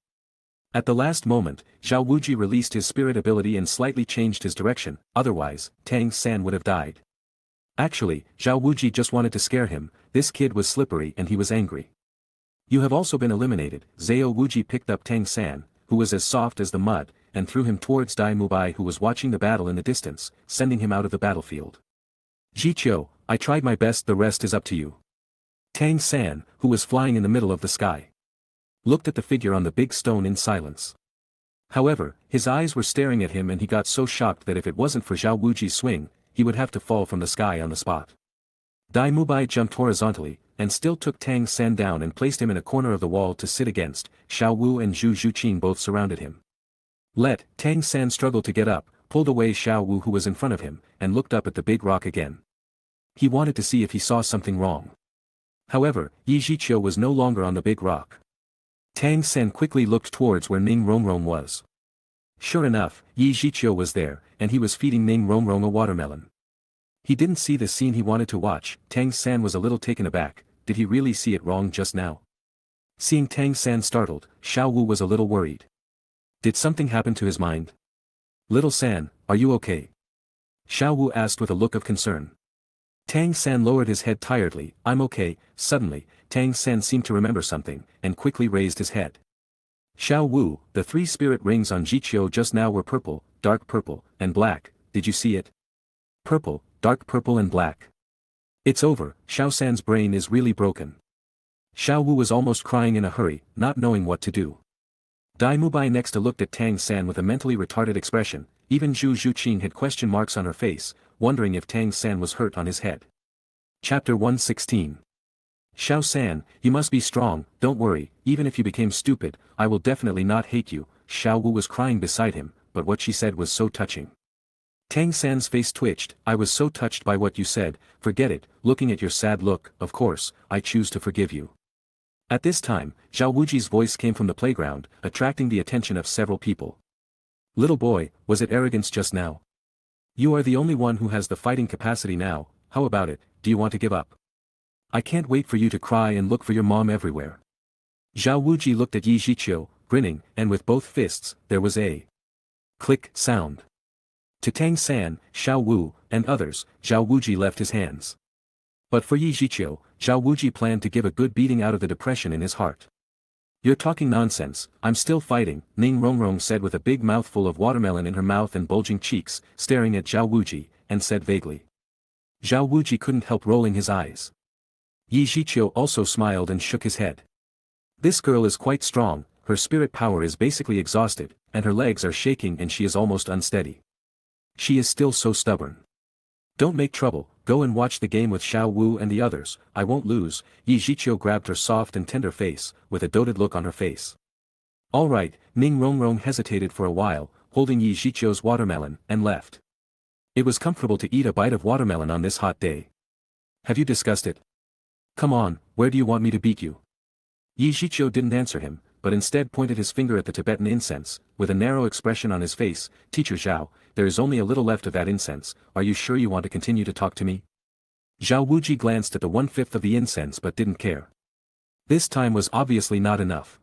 At the last moment, Zhao Wuji released his spirit ability and slightly changed his direction, otherwise, Tang San would have died. Actually, Zhao Wuji just wanted to scare him, this kid was slippery and he was angry. You have also been eliminated. Zhao Wuji picked up Tang San, who was as soft as the mud, and threw him towards Mubai, who was watching the battle in the distance, sending him out of the battlefield. Zhiqiu, I tried my best, the rest is up to you. Tang San, who was flying in the middle of the sky, looked at the figure on the big stone in silence. However, his eyes were staring at him and he got so shocked that if it wasn't for Zhao Wuji's swing, he would have to fall from the sky on the spot. Mubai jumped horizontally, and still took Tang San down and placed him in a corner of the wall to sit against. Xiao Wu and Zhu Zhuqing both surrounded him. Tang San struggled to get up, pulled away Xiao Wu who was in front of him, and looked up at the big rock again. He wanted to see if he saw something wrong. However, Zhiqiu was no longer on the big rock. Tang San quickly looked towards where Ning Rongrong was. Sure enough, Zhiqiu was there, and he was feeding Ning Rongrong a watermelon. He didn't see the scene he wanted to watch. Tang San was a little taken aback. Did he really see it wrong just now? Seeing Tang San startled, Xiao Wu was a little worried. Did something happen to his mind? Little San, are you okay? Xiao Wu asked with a look of concern. Tang San lowered his head tiredly. I'm okay. Suddenly, Tang San seemed to remember something, and quickly raised his head. Xiao Wu, the 3 spirit rings on Zhiqiu just now were purple, dark purple, and black. Did you see it? Purple, dark purple and black. It's over. Xiao San's brain is really broken. Xiao Wu was almost crying in a hurry, not knowing what to do. Mubai next looked at Tang San with a mentally retarded expression. Even Zhu Zhuqing had question marks on her face, wondering if Tang San was hurt on his head. Chapter 116. Xiao San, you must be strong, don't worry, even if you became stupid, I will definitely not hate you. Xiao Wu was crying beside him, but what she said was so touching. Tang San's face twitched. I was so touched by what you said. Forget it, looking at your sad look, of course, I choose to forgive you. At this time, Zhao Wuji's voice came from the playground, attracting the attention of several people. Little boy, was it arrogance just now? You are the only one who has the fighting capacity now. How about it, do you want to give up? I can't wait for you to cry and look for your mom everywhere. Zhao Wuji looked at Zhiqiu, grinning, and with both fists, there was a click sound. To Tang San, Xiao Wu, and others, Zhao Wuji left his hands. But for Zhiqiu, Zhao Wuji planned to give a good beating out of the depression in his heart. You're talking nonsense, I'm still fighting, Ning Rongrong said with a big mouthful of watermelon in her mouth and bulging cheeks, staring at Zhao Wuji, and said vaguely. Zhao Wuji couldn't help rolling his eyes. Zhiqiu also smiled and shook his head. This girl is quite strong, her spirit power is basically exhausted, and her legs are shaking and she is almost unsteady. She is still so stubborn. Don't make trouble, go and watch the game with Xiao Wu and the others, I won't lose. Zhiqiu grabbed her soft and tender face, with a doted look on her face. Alright, Ning Rongrong hesitated for a while, holding Zhiqiu's watermelon, and left. It was comfortable to eat a bite of watermelon on this hot day. Have you discussed it? Come on, where do you want me to beat you? Zhiqiu didn't answer him, but instead pointed his finger at the Tibetan incense, with a narrow expression on his face. Teacher Zhao, there is only a little left of that incense, are you sure you want to continue to talk to me? Zhao Wuji glanced at the 1/5 of the incense but didn't care. This time was obviously not enough.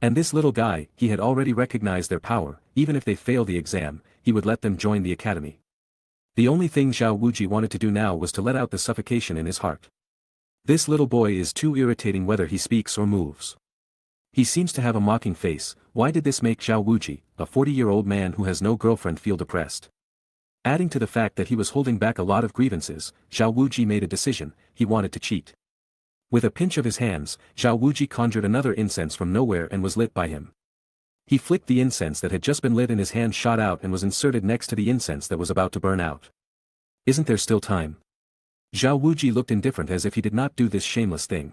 And this little guy, he had already recognized their power, even if they failed the exam, he would let them join the academy. The only thing Zhao Wuji wanted to do now was to let out the suffocation in his heart. This little boy is too irritating whether he speaks or moves. He seems to have a mocking face. Why did this make Zhao Wuji, a 40-year-old man who has no girlfriend, feel depressed? Adding to the fact that he was holding back a lot of grievances, Zhao Wuji made a decision, he wanted to cheat. With a pinch of his hands, Zhao Wuji conjured another incense from nowhere and was lit by him. He flicked the incense that had just been lit and his hand shot out and was inserted next to the incense that was about to burn out. Isn't there still time? Zhao Wuji looked indifferent as if he did not do this shameless thing.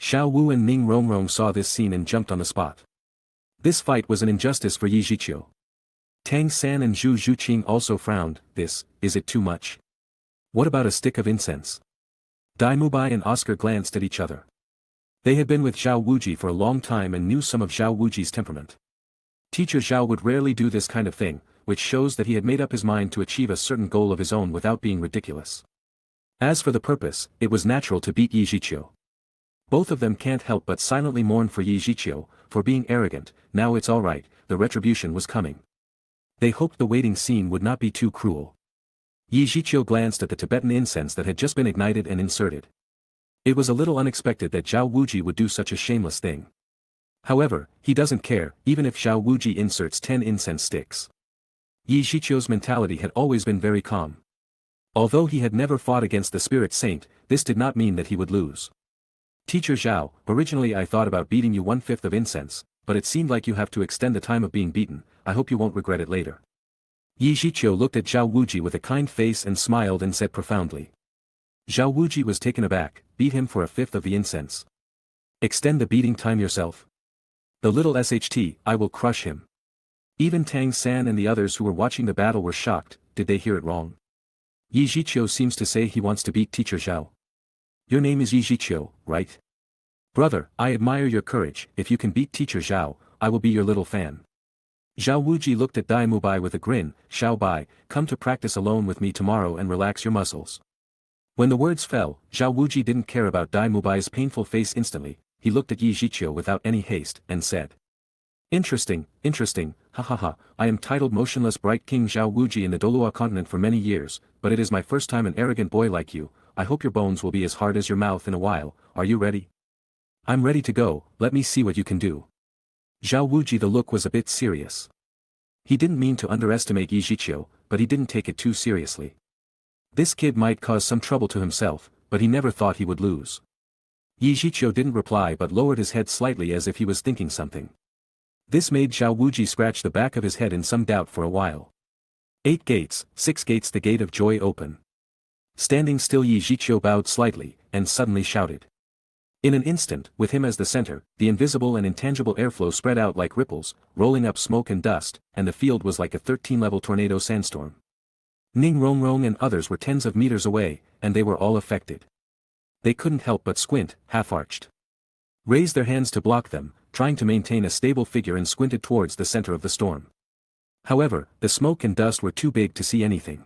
Xiao Wu and Ning Rongrong saw this scene and jumped on the spot. This fight was an injustice for Zhiqiu. Tang San and Zhu Zhuqing also frowned. Is it too much? What about a stick of incense? Mubai and Oscar glanced at each other. They had been with Zhao Wuji for a long time and knew some of Zhao Wuji's temperament. Teacher Zhao would rarely do this kind of thing, which shows that he had made up his mind to achieve a certain goal of his own without being ridiculous. As for the purpose, it was natural to beat Zhiqiu. Both of them can't help but silently mourn for Zhiqiu, for being arrogant. Now it's alright, the retribution was coming. They hoped the waiting scene would not be too cruel. Zhiqiu glanced at the Tibetan incense that had just been ignited and inserted. It was a little unexpected that Zhao Wuji would do such a shameless thing. However, he doesn't care, even if Xiao Wuji inserts 10 incense sticks. Yi Zhiqiu's mentality had always been very calm. Although he had never fought against the Spirit Saint, this did not mean that he would lose. Teacher Xiao, originally I thought about beating you 1/5 of incense, but it seemed like you have to extend the time of being beaten. I hope you won't regret it later. Yi Zhiqiu looked at Xiao Wuji with a kind face and smiled and said profoundly. Xiao Wuji was taken aback. Beat him for 1/5 of the incense. Extend the beating time yourself. The little SHT, I will crush him. Even Tang San and the others who were watching the battle were shocked. Did they hear it wrong? Yi Zhiqiu seems to say he wants to beat Teacher Xiao. Your name is Yi Zhiqiu, right? Brother, I admire your courage. If you can beat Teacher Xiao, I will be your little fan. Xiao Wuji looked at Dai Mubai with a grin. Xiao Bai, come to practice alone with me tomorrow and relax your muscles. When the words fell, Xiao Wuji didn't care about Dai Mubai's painful face instantly. He looked at Yi Zhiqiu without any haste, and said. Interesting, ha ha ha, I am titled Motionless Bright King Xiao Wuji in the Douluo continent for many years, but it is my first time an arrogant boy like you. I hope your bones will be as hard as your mouth in a while. Are you ready? I'm ready to go, let me see what you can do. Xiao Wuji, the look was a bit serious. He didn't mean to underestimate Yi Zhiqiu, but he didn't take it too seriously. This kid might cause some trouble to himself, but he never thought he would lose. Yi Zhiqiu didn't reply but lowered his head slightly as if he was thinking something. This made Xiao Wuji scratch the back of his head in some doubt for a while. 8 gates, 6 gates, the gate of joy open. Standing still, Yi Zhiqiu bowed slightly, and suddenly shouted. In an instant, with him as the center, the invisible and intangible airflow spread out like ripples, rolling up smoke and dust, and the field was like a 13-level tornado sandstorm. Ning Rongrong and others were tens of meters away, and they were all affected. They couldn't help but squint, half-arched. Raised their hands to block them, trying to maintain a stable figure, and squinted towards the center of the storm. However, the smoke and dust were too big to see anything.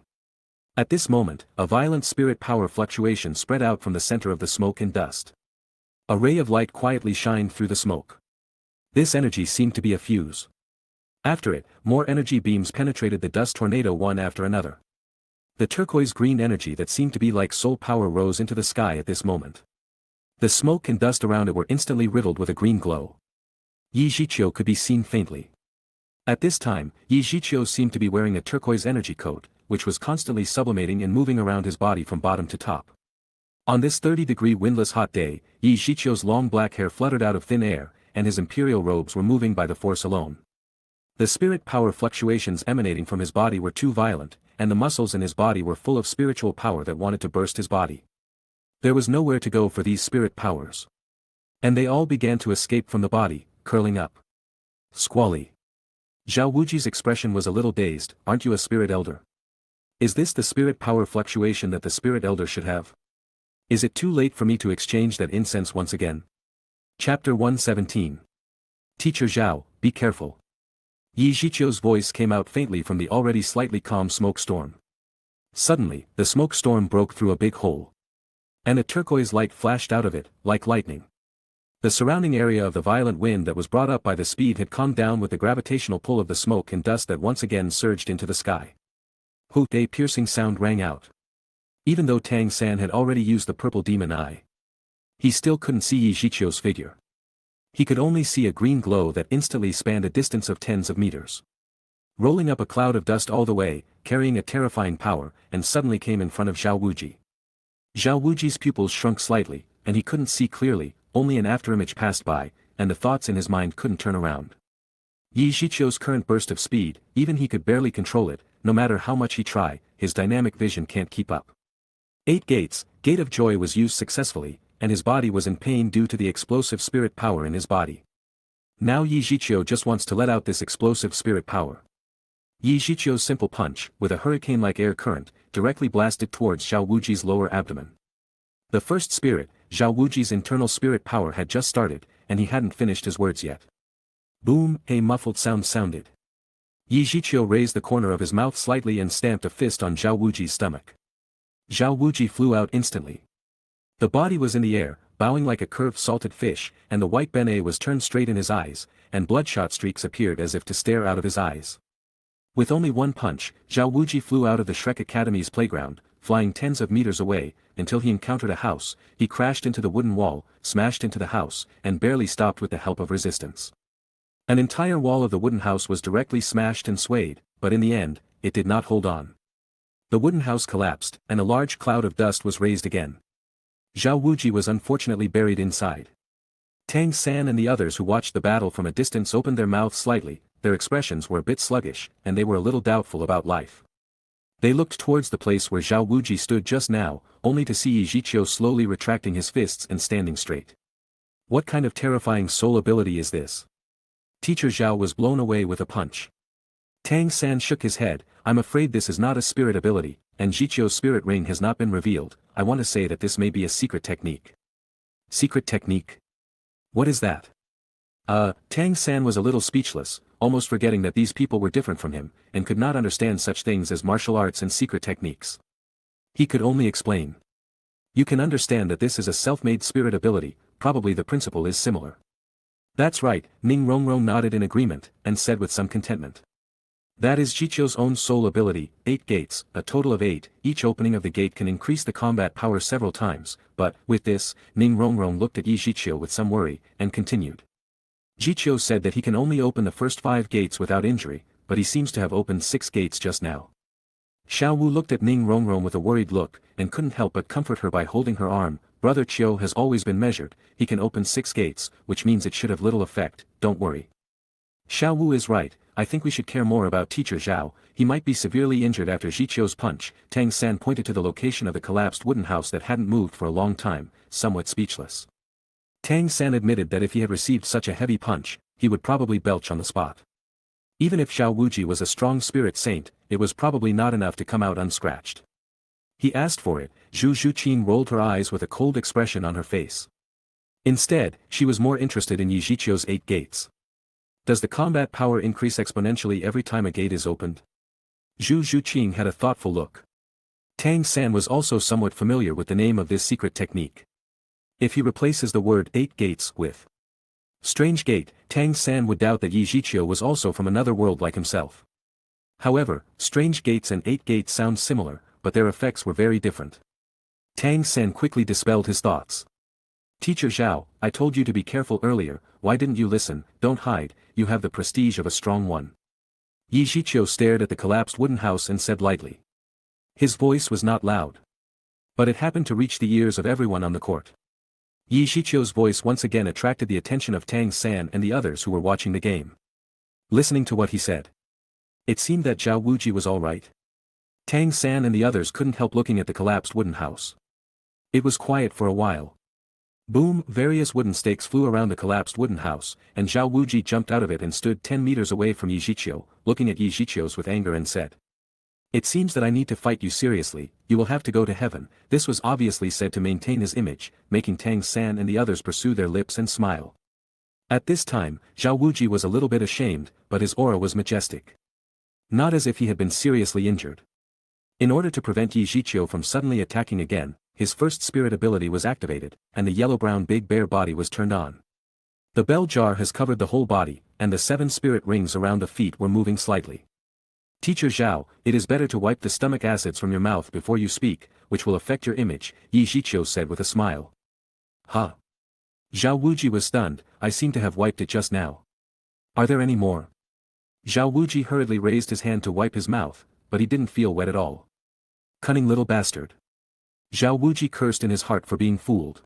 At this moment, a violent spirit power fluctuation spread out from the center of the smoke and dust. A ray of light quietly shined through the smoke. This energy seemed to be a fuse. After it, more energy beams penetrated the dust tornado one after another. The turquoise-green energy that seemed to be like soul power rose into the sky at this moment. The smoke and dust around it were instantly riddled with a green glow. Yi Zhiqiu could be seen faintly. At this time, Yi Zhiqiu seemed to be wearing a turquoise energy coat, which was constantly sublimating and moving around his body from bottom to top. On this 30-degree windless hot day, Yi Zhiqiu's long black hair fluttered out of thin air, and his imperial robes were moving by the force alone. The spirit power fluctuations emanating from his body were too violent, and the muscles in his body were full of spiritual power that wanted to burst his body. There was nowhere to go for these spirit powers. And they all began to escape from the body, curling up. Squally. Xiao Wuji's expression was a little dazed. Aren't you a spirit elder? Is this the spirit power fluctuation that the spirit elder should have? Is it too late for me to exchange that incense once again? Chapter 117. Teacher Xiao, be careful. Yi Zhiqiu's voice came out faintly from the already slightly calm smoke storm. Suddenly, the smoke storm broke through a big hole. And a turquoise light flashed out of it, like lightning. The surrounding area of the violent wind that was brought up by the speed had calmed down with the gravitational pull of the smoke and dust that once again surged into the sky. Hoot! A piercing sound rang out. Even though Tang San had already used the purple demon eye, he still couldn't see Yi Zhiqiu's figure. He could only see a green glow that instantly spanned a distance of tens of meters. Rolling up a cloud of dust all the way, carrying a terrifying power, and suddenly came in front of Xiao Wuji. Xiao Wuji's pupils shrunk slightly, and he couldn't see clearly. Only an afterimage passed by, and the thoughts in his mind couldn't turn around. Yi Zhiqiu's current burst of speed, even he could barely control it. No matter how much he try, his dynamic vision can't keep up. 8 gates, Gate of Joy was used successfully, and his body was in pain due to the explosive spirit power in his body. Now Yi Zhiqiu just wants to let out this explosive spirit power. Yi Zhiqiu's simple punch, with a hurricane-like air current, directly blasted towards Xiao Wuji's lower abdomen. The first spirit, Xiao Wuji's internal spirit power, had just started, and he hadn't finished his words yet. Boom! A muffled sound sounded. Yi Zhiqiu raised the corner of his mouth slightly and stamped a fist on Xiao Wuji's stomach. Xiao Wuji flew out instantly. The body was in the air, bowing like a curved salted fish, and the white beret was turned straight in his eyes, and bloodshot streaks appeared as if to stare out of his eyes. With only one punch, Xiao Wuji flew out of the Shrek Academy's playground, flying tens of meters away, until he encountered a house. He crashed into the wooden wall, smashed into the house, and barely stopped with the help of resistance. An entire wall of the wooden house was directly smashed and swayed, but in the end, it did not hold on. The wooden house collapsed, and a large cloud of dust was raised again. Zhao Wuji was unfortunately buried inside. Tang San and the others who watched the battle from a distance opened their mouths slightly. Their expressions were a bit sluggish, and they were a little doubtful about life. They looked towards the place where Zhao Wuji stood just now, only to see Zhiqiu slowly retracting his fists and standing straight. What kind of terrifying soul ability is this? Teacher Zhao was blown away with a punch. Tang San shook his head. I'm afraid this is not a spirit ability, and Zhiqiu's spirit ring has not been revealed. I want to say that this may be a secret technique. Secret technique? What is that? Tang San was a little speechless, almost forgetting that these people were different from him, and could not understand such things as martial arts and secret techniques. He could only explain. You can understand that this is a self-made spirit ability, probably the principle is similar. That's right, Ning Rongrong nodded in agreement, and said with some contentment. That is Zhiqiu's own soul ability, 8 gates, a total of 8, each opening of the gate can increase the combat power several times, but, with this, Ning Rongrong looked at Zhiqiu with some worry, and continued. Zhiqiu said that he can only open the first 5 gates without injury, but he seems to have opened 6 gates just now. Xiao Wu looked at Ning Rongrong with a worried look, and couldn't help but comfort her by holding her arm. Brother Qiu has always been measured, he can open 6 gates, which means it should have little effect, don't worry. Xiao Wu is right, I think we should care more about Teacher Zhao, he might be severely injured after Zhiqiu's punch. Tang San pointed to the location of the collapsed wooden house that hadn't moved for a long time, somewhat speechless. Tang San admitted that if he had received such a heavy punch, he would probably belch on the spot. Even if Zhao Wuji was a strong spirit saint, it was probably not enough to come out unscratched. He asked for it. Zhu Zhuqin rolled her eyes with a cold expression on her face. Instead, she was more interested in Zhiqiu's 8 gates. Does the combat power increase exponentially every time a gate is opened? Zhu Zhuqin had a thoughtful look. Tang San was also somewhat familiar with the name of this secret technique. If he replaces the word 8 gates with strange gate, Tang San would doubt that Zhiqiu was also from another world like himself. However, strange gates and 8 gates sound similar, but their effects were very different. Tang San quickly dispelled his thoughts. Teacher Zhao, I told you to be careful earlier, why didn't you listen? Don't hide, you have the prestige of a strong one. Zhiqiu stared at the collapsed wooden house and said lightly. His voice was not loud. But it happened to reach the ears of everyone on the court. Zhiqiu's voice once again attracted the attention of Tang San and the others who were watching the game. Listening to what he said, it seemed that Zhao Wuji was all right. Tang San and the others couldn't help looking at the collapsed wooden house. It was quiet for a while. Boom! Various wooden stakes flew around the collapsed wooden house, and Zhao Wuji jumped out of it and stood 10 meters away from Zhiqiu, looking at Zhiqiu with anger and said. It seems that I need to fight you seriously, you will have to go to heaven. This was obviously said to maintain his image, making Tang San and the others pursue their lips and smile. At this time, Zhao Wuji was a little bit ashamed, but his aura was majestic. Not as if he had been seriously injured. In order to prevent Zhiqiu from suddenly attacking again, his first spirit ability was activated, and the yellow-brown big bear body was turned on. The bell jar has covered the whole body, and the 7 spirit rings around the feet were moving slightly. Teacher Zhao, it is better to wipe the stomach acids from your mouth before you speak, which will affect your image, Zhiqiu said with a smile. Huh? Zhao Wuji was stunned, I seem to have wiped it just now. Are there any more? Zhao Wuji hurriedly raised his hand to wipe his mouth, but he didn't feel wet at all. Cunning little bastard. Zhao Wuji cursed in his heart for being fooled.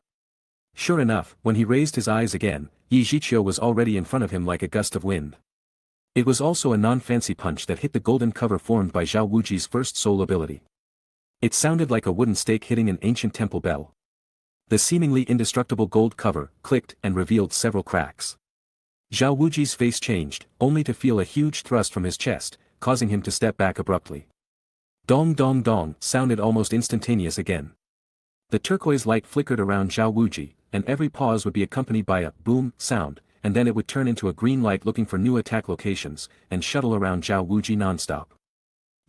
Sure enough, when he raised his eyes again, Zhiqiu was already in front of him like a gust of wind. It was also a non-fancy punch that hit the golden cover formed by Zhao Wuji's first soul ability. It sounded like a wooden stake hitting an ancient temple bell. The seemingly indestructible gold cover clicked and revealed several cracks. Zhao Wuji's face changed, only to feel a huge thrust from his chest, causing him to step back abruptly. Dong dong dong sounded almost instantaneous again. The turquoise light flickered around Zhao Wuji, and every pause would be accompanied by a boom sound, and then it would turn into a green light looking for new attack locations, and shuttle around Zhao Wuji non-stop.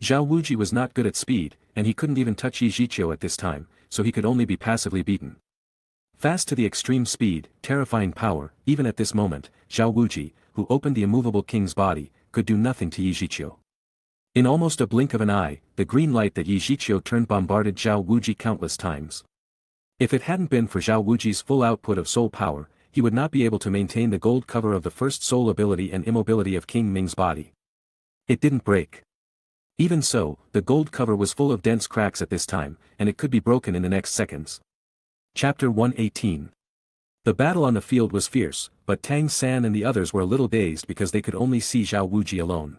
Zhao Wuji was not good at speed, and he couldn't even touch Zhiqiu at this time, so he could only be passively beaten. Fast to the extreme speed, terrifying power, even at this moment, Zhao Wuji, who opened the immovable king's body, could do nothing to Zhiqiu. In almost a blink of an eye, the green light that Zhiqiu turned bombarded Zhao Wuji countless times. If it hadn't been for Zhao Wuji's full output of soul power, he would not be able to maintain the gold cover of the first soul ability and immobility of King Ming's body. It didn't break. Even so, the gold cover was full of dense cracks at this time, and it could be broken in the next seconds. Chapter 118. The battle on the field was fierce, but Tang San and the others were a little dazed because they could only see Zhao Wuji alone.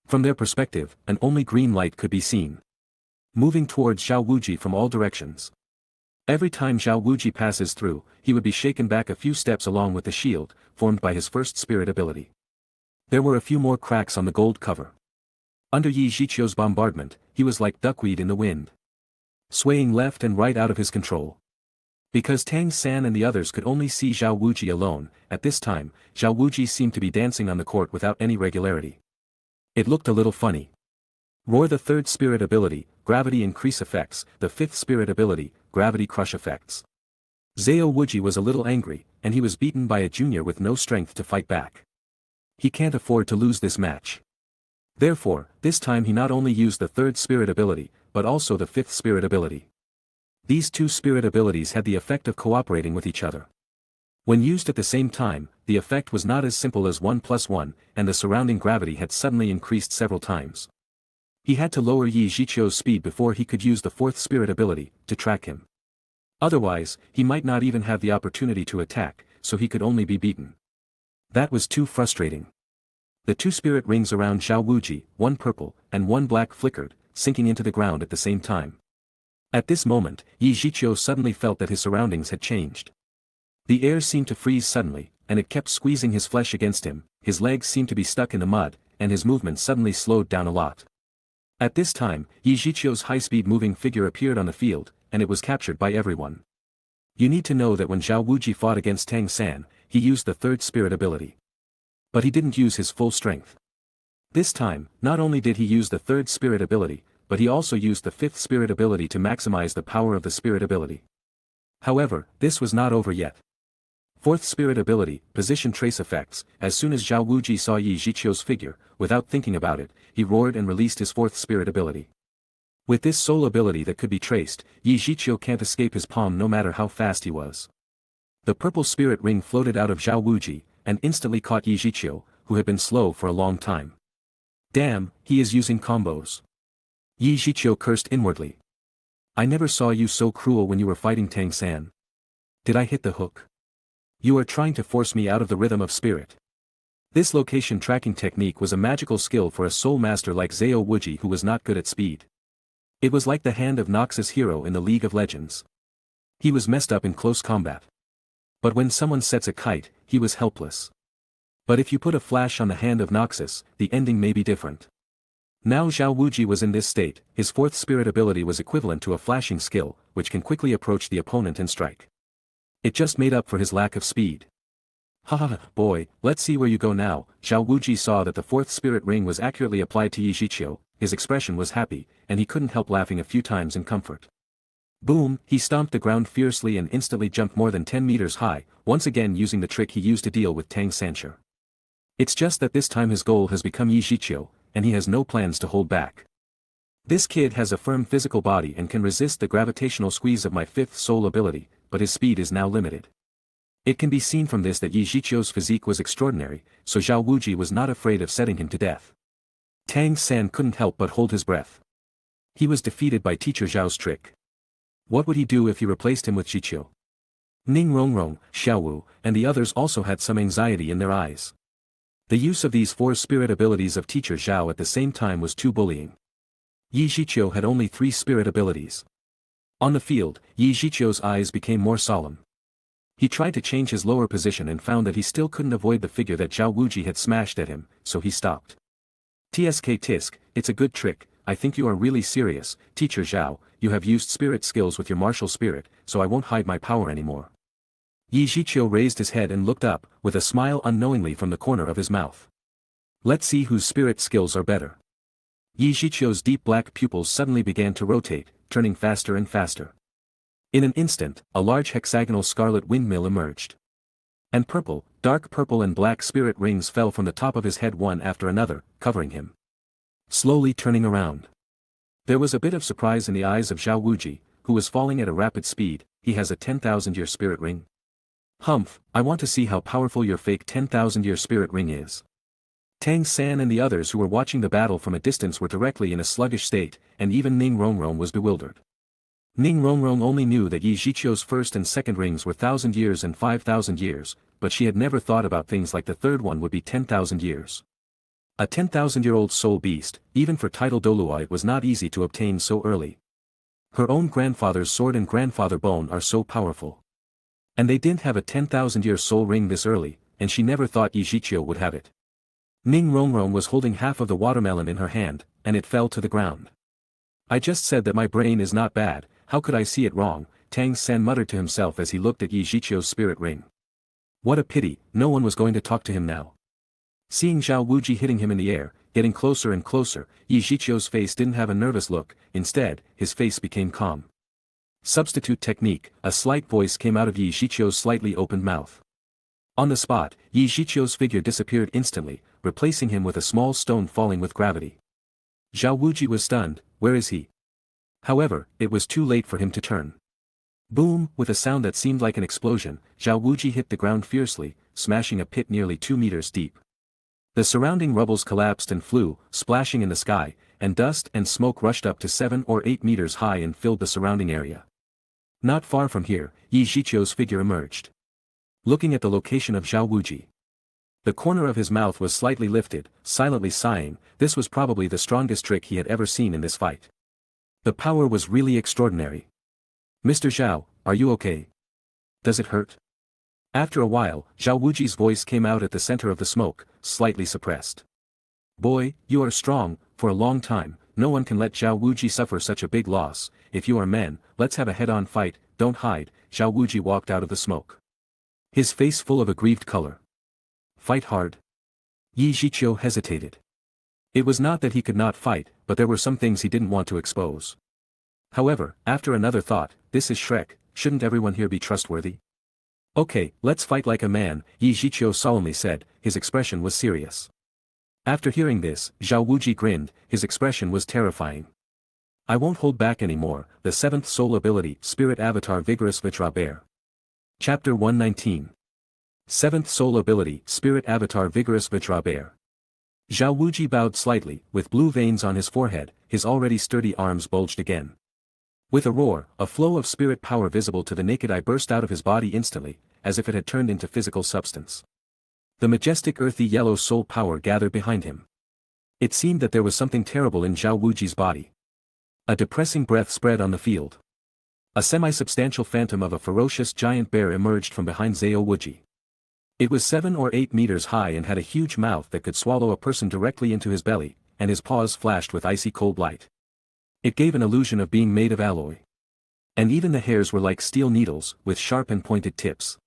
From their perspective, an only green light could be seen, moving towards Zhao Wuji from all directions. Every time Zhao Wuji passes through, he would be shaken back a few steps along with the shield, formed by his first spirit ability. There were a few more cracks on the gold cover. Under Zhiqiu's bombardment, he was like duckweed in the wind, swaying left and right out of his control. Because Tang San and the others could only see Zhao Wuji alone, at this time, Zhao Wuji seemed to be dancing on the court without any regularity. It looked a little funny. Roar the third spirit ability, gravity increase effects, the fifth spirit ability, gravity crush effects. Zhao Wuji was a little angry, and he was beaten by a junior with no strength to fight back. He can't afford to lose this match. Therefore, this time he not only used the third spirit ability, but also the fifth spirit ability. These two spirit abilities had the effect of cooperating with each other. When used at the same time, the effect was not as simple as 1+1, and the surrounding gravity had suddenly increased several times. He had to lower Zhiqiu's speed before he could use the fourth spirit ability, to track him. Otherwise, he might not even have the opportunity to attack, so he could only be beaten. That was too frustrating. The two spirit rings around Zhao Wuji, one purple, and one black flickered, sinking into the ground at the same time. At this moment, Zhiqiu suddenly felt that his surroundings had changed. The air seemed to freeze suddenly, and it kept squeezing his flesh against him, his legs seemed to be stuck in the mud, and his movement suddenly slowed down a lot. At this time, Zhiqiu's high-speed moving figure appeared on the field, and it was captured by everyone. You need to know that when Zhao Wuji fought against Tang San, he used the third spirit ability. But he didn't use his full strength. This time, not only did he use the third spirit ability, but he also used the fifth spirit ability to maximize the power of the spirit ability. However, this was not over yet. Fourth spirit ability, position trace effects. As soon as Zhao Wuji saw Zhiqiu's figure, without thinking about it, he roared and released his fourth spirit ability. With this sole ability that could be traced, Zhiqiu can't escape his palm no matter how fast he was. The purple spirit ring floated out of Zhao Wuji, and instantly caught Zhiqiu, who had been slow for a long time. Damn, he is using combos. Zhiqiu cursed inwardly. I never saw you so cruel when you were fighting Tang San. Did I hit the hook? You are trying to force me out of the rhythm of spirit. This location tracking technique was a magical skill for a soul master like Zhao Wuji who was not good at speed. It was like the hand of Noxus hero in the League of Legends. He was messed up in close combat. But when someone sets a kite, he was helpless. But if you put a flash on the hand of Noxus, the ending may be different. Now Zhao Wuji was in this state, his fourth spirit ability was equivalent to a flashing skill, which can quickly approach the opponent and strike. It just made up for his lack of speed. Haha, boy, let's see where you go now. Zhao Wuji saw that the fourth spirit ring was accurately applied to Zhiqiu, his expression was happy, and he couldn't help laughing a few times in comfort. Boom, he stomped the ground fiercely and instantly jumped more than 10 meters high, once again using the trick he used to deal with Tang San. It's just that this time his goal has become Zhiqiu, and he has no plans to hold back. This kid has a firm physical body and can resist the gravitational squeeze of my fifth soul ability, but his speed is now limited. It can be seen from this that Zhiqiu's physique was extraordinary, so Zhao Wuji was not afraid of setting him to death. Tang San couldn't help but hold his breath. He was defeated by Teacher Zhao's trick. What would he do if he replaced him with Zhiqiu? Ning Rongrong, Xiaowu, and the others also had some anxiety in their eyes. The use of these four spirit abilities of Teacher Zhao at the same time was too bullying. Zhiqiu had only 3 spirit abilities. On the field, Zhiqiu's eyes became more solemn. He tried to change his lower position and found that he still couldn't avoid the figure that Zhao Wuji had smashed at him, so he stopped. Tisk, it's a good trick, I think you are really serious, Teacher Zhao, you have used spirit skills with your martial spirit, so I won't hide my power anymore. Zhiqiu raised his head and looked up, with a smile unknowingly from the corner of his mouth. Let's see whose spirit skills are better. Zhiqiu's deep black pupils suddenly began to rotate, turning faster and faster. In an instant, a large hexagonal scarlet windmill emerged. And purple, dark purple and black spirit rings fell from the top of his head one after another, covering him. slowly turning around. There was a bit of surprise in the eyes of Zhao Wuji, who was falling at a rapid speed. He has a 10,000-year spirit ring? Humph, I want to see how powerful your fake 10,000-year spirit ring is. Tang San and the others who were watching the battle from a distance were directly in a sluggish state, and even Ning Rongrong was bewildered. Ning Rongrong only knew that Yi Zhiqiu's first and second rings were 1,000 years and 5,000 years, but she had never thought about things like the third one would be 10,000 years. A 10,000-year-old soul beast, even for title Douluo, was not easy to obtain so early. Her own grandfather's sword and grandfather bone are so powerful. And they didn't have a 10,000-year soul ring this early, and she never thought Yi Zhiqiu would have it. Ning Rongrong was holding half of the watermelon in her hand, and it fell to the ground. I just said that my brain is not bad, how could I see it wrong? Tang San muttered to himself as he looked at Yi Zhiqiu's spirit ring. What a pity, no one was going to talk to him now. Seeing Zhao Wuji hitting him in the air, getting closer and closer, Yi Zhiqiu's face didn't have a nervous look, instead, his face became calm. Substitute technique, a slight voice came out of Yi Zhiqiu's slightly opened mouth. On the spot, Yi Zhiqiu's figure disappeared instantly, replacing him with a small stone falling with gravity. Zhao Wuji was stunned, where is he? However, it was too late for him to turn. Boom, with a sound that seemed like an explosion, Zhao Wuji hit the ground fiercely, smashing a pit nearly 2 meters deep. The surrounding rubbles collapsed and flew, splashing in the sky, and dust and smoke rushed up to 7 or 8 meters high and filled the surrounding area. Not far from here, Yi Zhiqiu's figure emerged. Looking at the location of Zhao Wuji. The corner of his mouth was slightly lifted, silently sighing. This was probably the strongest trick he had ever seen in this fight. The power was really extraordinary. Mr. Zhao, are you okay? Does it hurt? After a while, Zhao Wuji's voice came out at the center of the smoke, slightly suppressed. Boy, you are strong. For a long time, no one can let Zhao Wuji suffer such a big loss. If you are men, let's have a head-on fight, don't hide. Zhao Wuji walked out of the smoke. His face full of aggrieved color. Fight hard? Yi Zhiqiu hesitated. It was not that he could not fight, but there were some things he didn't want to expose. However, after another thought, this is Shrek, shouldn't everyone here be trustworthy? Okay, let's fight like a man, Yi Zhiqiu solemnly said, his expression was serious. After hearing this, Zhao Wuji grinned, his expression was terrifying. I won't hold back anymore, the 7th soul ability, Spirit Avatar Vigorous Vitra Bear. Chapter 119. 7th soul ability, Spirit Avatar Vigorous Vitra Bear. Zhao Wuji bowed slightly, with blue veins on his forehead, his already sturdy arms bulged again. With a roar, a flow of spirit power visible to the naked eye burst out of his body instantly, as if it had turned into physical substance. The majestic earthy yellow soul power gathered behind him. It seemed that there was something terrible in Zhao Wuji's body. A depressing breath spread on the field. A semi-substantial phantom of a ferocious giant bear emerged from behind Zhao Wuji. It was 7 or 8 meters high and had a huge mouth that could swallow a person directly into his belly, and his paws flashed with icy cold light. It gave an illusion of being made of alloy. And even the hairs were like steel needles, with sharp and pointed tips.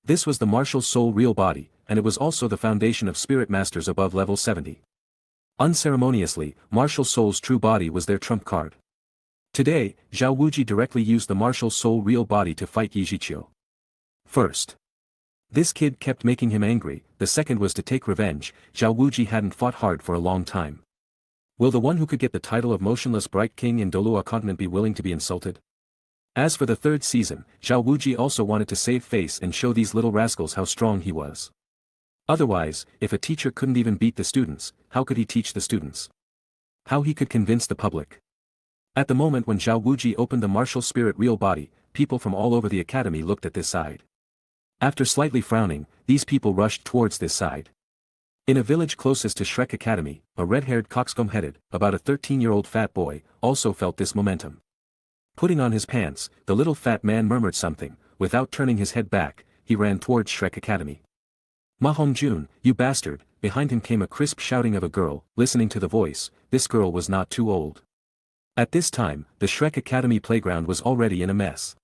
This was the martial soul real body, and it was also the foundation of spirit masters above level 70. Unceremoniously, martial soul's true body was their trump card. Today, Zhao Wuji directly used the martial soul real body to fight Yi Zhiqiu. First. This kid kept making him angry, the second was to take revenge. Zhao Wuji hadn't fought hard for a long time. Will the one who could get the title of Motionless Bright King in Douluo continent be willing to be insulted? As for the third season, Zhao Wuji also wanted to save face and show these little rascals how strong he was. Otherwise, if a teacher couldn't even beat the students, how could he teach the students? How he could convince the public? At the moment when Zhao Wuji opened the martial spirit real body, people from all over the academy looked at this side. After slightly frowning, these people rushed towards this side. In a village closest to Shrek Academy, a red-haired coxcomb-headed, about a 13-year-old fat boy, also felt this momentum. Putting on his pants, the little fat man murmured something. Without turning his head back, he ran towards Shrek Academy. Ma Hongjun, you bastard! Behind him came a crisp shouting of a girl. Listening to the voice, this girl was not too old. At this time, the Shrek Academy playground was already in a mess.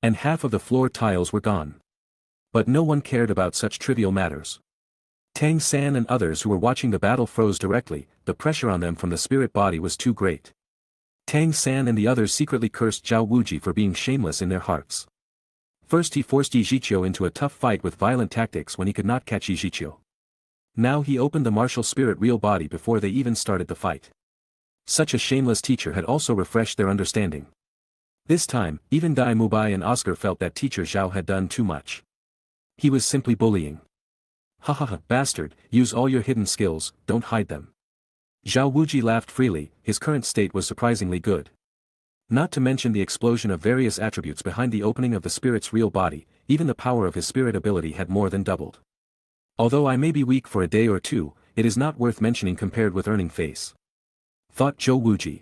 And half of the floor tiles were gone. But no one cared about such trivial matters. Tang San and others who were watching the battle froze directly, the pressure on them from the spirit body was too great. Tang San and the others secretly cursed Zhao Wuji for being shameless in their hearts. First he forced Yi Zhiqiu into a tough fight with violent tactics when he could not catch Yi Zhiqiu. Now he opened the martial spirit real body before they even started the fight. Such a shameless teacher had also refreshed their understanding. This time, even Daim, Mubai and Oscar felt that teacher Xiao had done too much. He was simply bullying. Ha ha ha, bastard, use all your hidden skills, don't hide them. Zhao Wuji laughed freely, his current state was surprisingly good. Not to mention the explosion of various attributes behind the opening of the spirit's real body, even the power of his spirit ability had more than doubled. Although I may be weak for a day or two, it is not worth mentioning compared with earning face. Thought Zhou Wuji.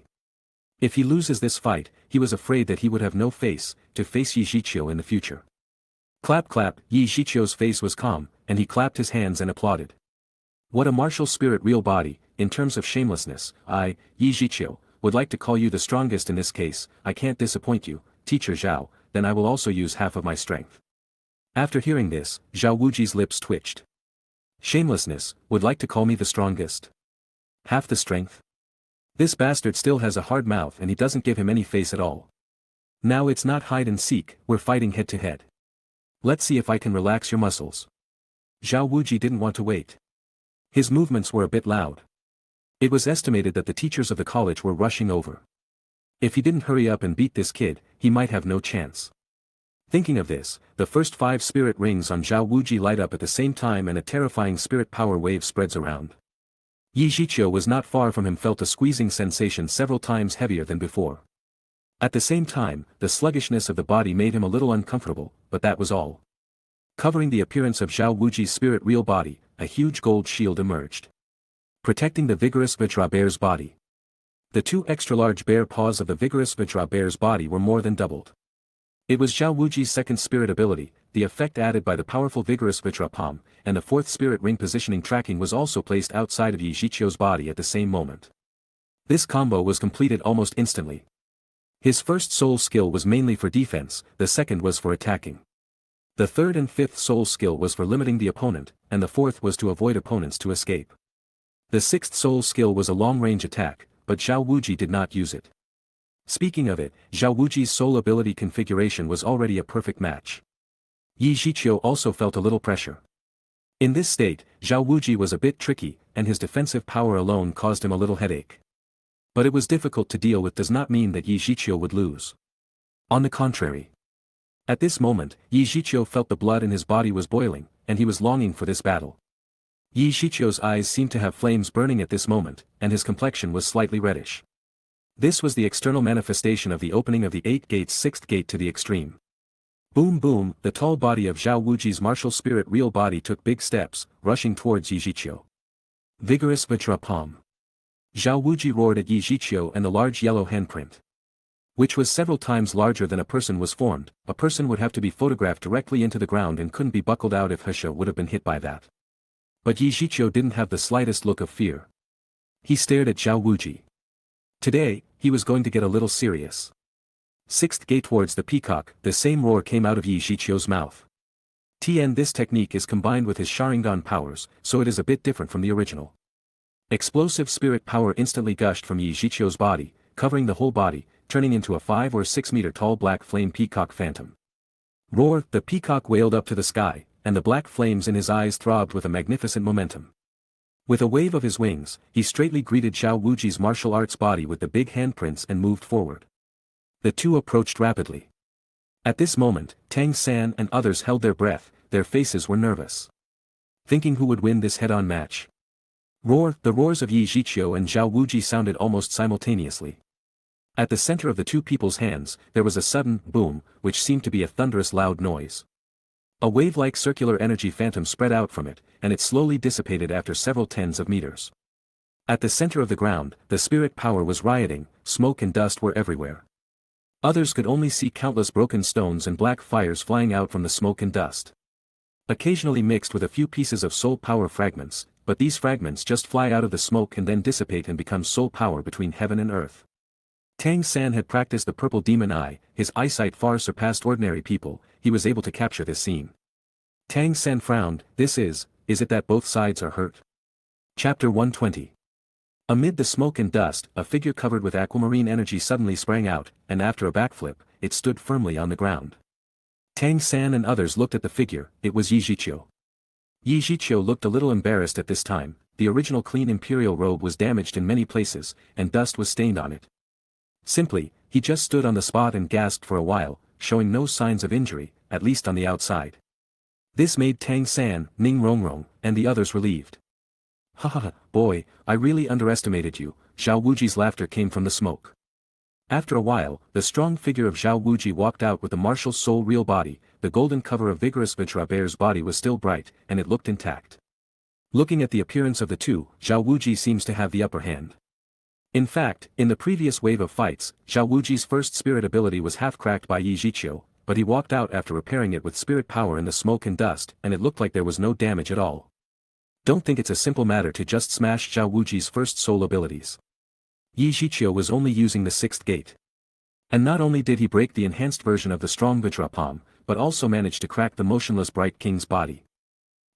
If he loses this fight, he was afraid that he would have no face to face Yi Zhiqiu in the future. Clap clap, Yi Zhiqiu's face was calm, and he clapped his hands and applauded. What a martial spirit real body, in terms of shamelessness, I, Yi Zhiqiu, would like to call you the strongest in this case. I can't disappoint you, teacher Xiao, then I will also use half of my strength. After hearing this, Zhao Wuji's lips twitched. Shamelessness, would like to call me the strongest? Half the strength? This bastard still has a hard mouth and he doesn't give him any face at all. Now it's not hide and seek, we're fighting head to head. Let's see if I can relax your muscles. Zhao Wuji didn't want to wait. His movements were a bit loud. It was estimated that the teachers of the college were rushing over. If he didn't hurry up and beat this kid, he might have no chance. Thinking of this, the first 5 spirit rings on Zhao Wuji light up at the same time and a terrifying spirit power wave spreads around. Yi Zhiqiu was not far from him, felt a squeezing sensation several times heavier than before. At the same time, the sluggishness of the body made him a little uncomfortable, but that was all. Covering the appearance of Zhao Wuji's spirit real body, a huge gold shield emerged. Protecting the vigorous Vajra bear's body. The 2 extra-large bear paws of the vigorous Vajra bear's body were more than doubled. It was Zhao Wuji's second spirit ability, the effect added by the powerful vigorous Vajra palm, and the 4th spirit ring positioning tracking was also placed outside of Yi Zhiqiu's body at the same moment. This combo was completed almost instantly. His first soul skill was mainly for defense, the second was for attacking. The 3rd and 5th soul skill was for limiting the opponent, and the 4th was to avoid opponents to escape. The 6th soul skill was a long-range attack, but Zhao Wuji did not use it. Speaking of it, Zhao Wuji's soul ability configuration was already a perfect match. Yi Zhiqiu also felt a little pressure. In this state, Zhao Wuji was a bit tricky, and his defensive power alone caused him a little headache. But it was difficult to deal with does not mean that Yi Zhiqiu would lose. On the contrary. At this moment, Yi Zhiqiu felt the blood in his body was boiling, and he was longing for this battle. Yi Zhiqiu's eyes seemed to have flames burning at this moment, and his complexion was slightly reddish. This was the external manifestation of the opening of the 8 gates 6th gate to the extreme. Boom boom, the tall body of Zhao Wuji's martial spirit real body took big steps, rushing towards Yi Zhiqiu. Vigorous Vajra palm. Zhao Wuji roared at Yi Zhiqiu, and the large yellow handprint, which was several times larger than a person, was formed. A person would have to be photographed directly into the ground and couldn't be buckled out if Hesha would have been hit by that. But Yi Zhiqiu didn't have the slightest look of fear. He stared at Zhao Wuji. Today, he was going to get a little serious. 6th gate towards the peacock, the same roar came out of Yi Zhiqiu's mouth. This technique is combined with his Sharingan powers, so it is a bit different from the original. Explosive spirit power instantly gushed from Yi Zhiqiu's body, covering the whole body, turning into a 5 or 6 meter tall black flame peacock phantom. Roar, the peacock wailed up to the sky, and the black flames in his eyes throbbed with a magnificent momentum. With a wave of his wings, he straightly greeted Zhao Wuji's martial arts body with the big handprints and moved forward. The 2 approached rapidly. At this moment, Tang San and others held their breath, their faces were nervous. Thinking who would win this head-on match. Roar, the roars of Yi Zhiqiu and Zhao Wuji sounded almost simultaneously. At the center of the 2 people's hands, there was a sudden boom, which seemed to be a thunderous loud noise. A wave-like circular energy phantom spread out from it, and it slowly dissipated after several tens of meters. At the center of the ground, the spirit power was rioting, smoke and dust were everywhere. Others could only see countless broken stones and black fires flying out from the smoke and dust. Occasionally mixed with a few pieces of soul power fragments, but these fragments just fly out of the smoke and then dissipate and become soul power between heaven and earth. Tang San had practiced the purple demon eye, his eyesight far surpassed ordinary people, he was able to capture this scene. Tang San frowned, is it that both sides are hurt? Chapter 120. Amid the smoke and dust, a figure covered with aquamarine energy suddenly sprang out, and after a backflip, it stood firmly on the ground. Tang San and others looked at the figure, it was Yi Zhiqiu. Zhiqiu looked a little embarrassed at this time. The original clean imperial robe was damaged in many places, and dust was stained on it. Simply, he just stood on the spot and gasped for a while, showing no signs of injury, at least on the outside. This made Tang San, Ning Rongrong, and the others relieved. Haha, boy, I really underestimated you. Zhao Wuji's laughter came from the smoke. After a while, the strong figure of Zhao Wuji walked out with the martial soul real body. The golden cover of vigorous Vajra Bear's body was still bright, and it looked intact. Looking at the appearance of the two, Zhao Wuji seems to have the upper hand. In fact, in the previous wave of fights, Zhao Wuji's first spirit ability was half cracked by Zhiqiu, but he walked out after repairing it with spirit power in the smoke and dust, and it looked like there was no damage at all. Don't think it's a simple matter to just smash Zhao Wuji's first soul abilities. Zhiqiu was only using the sixth gate. And not only did he break the enhanced version of the strong Vajra palm, but also managed to crack the motionless bright king's body.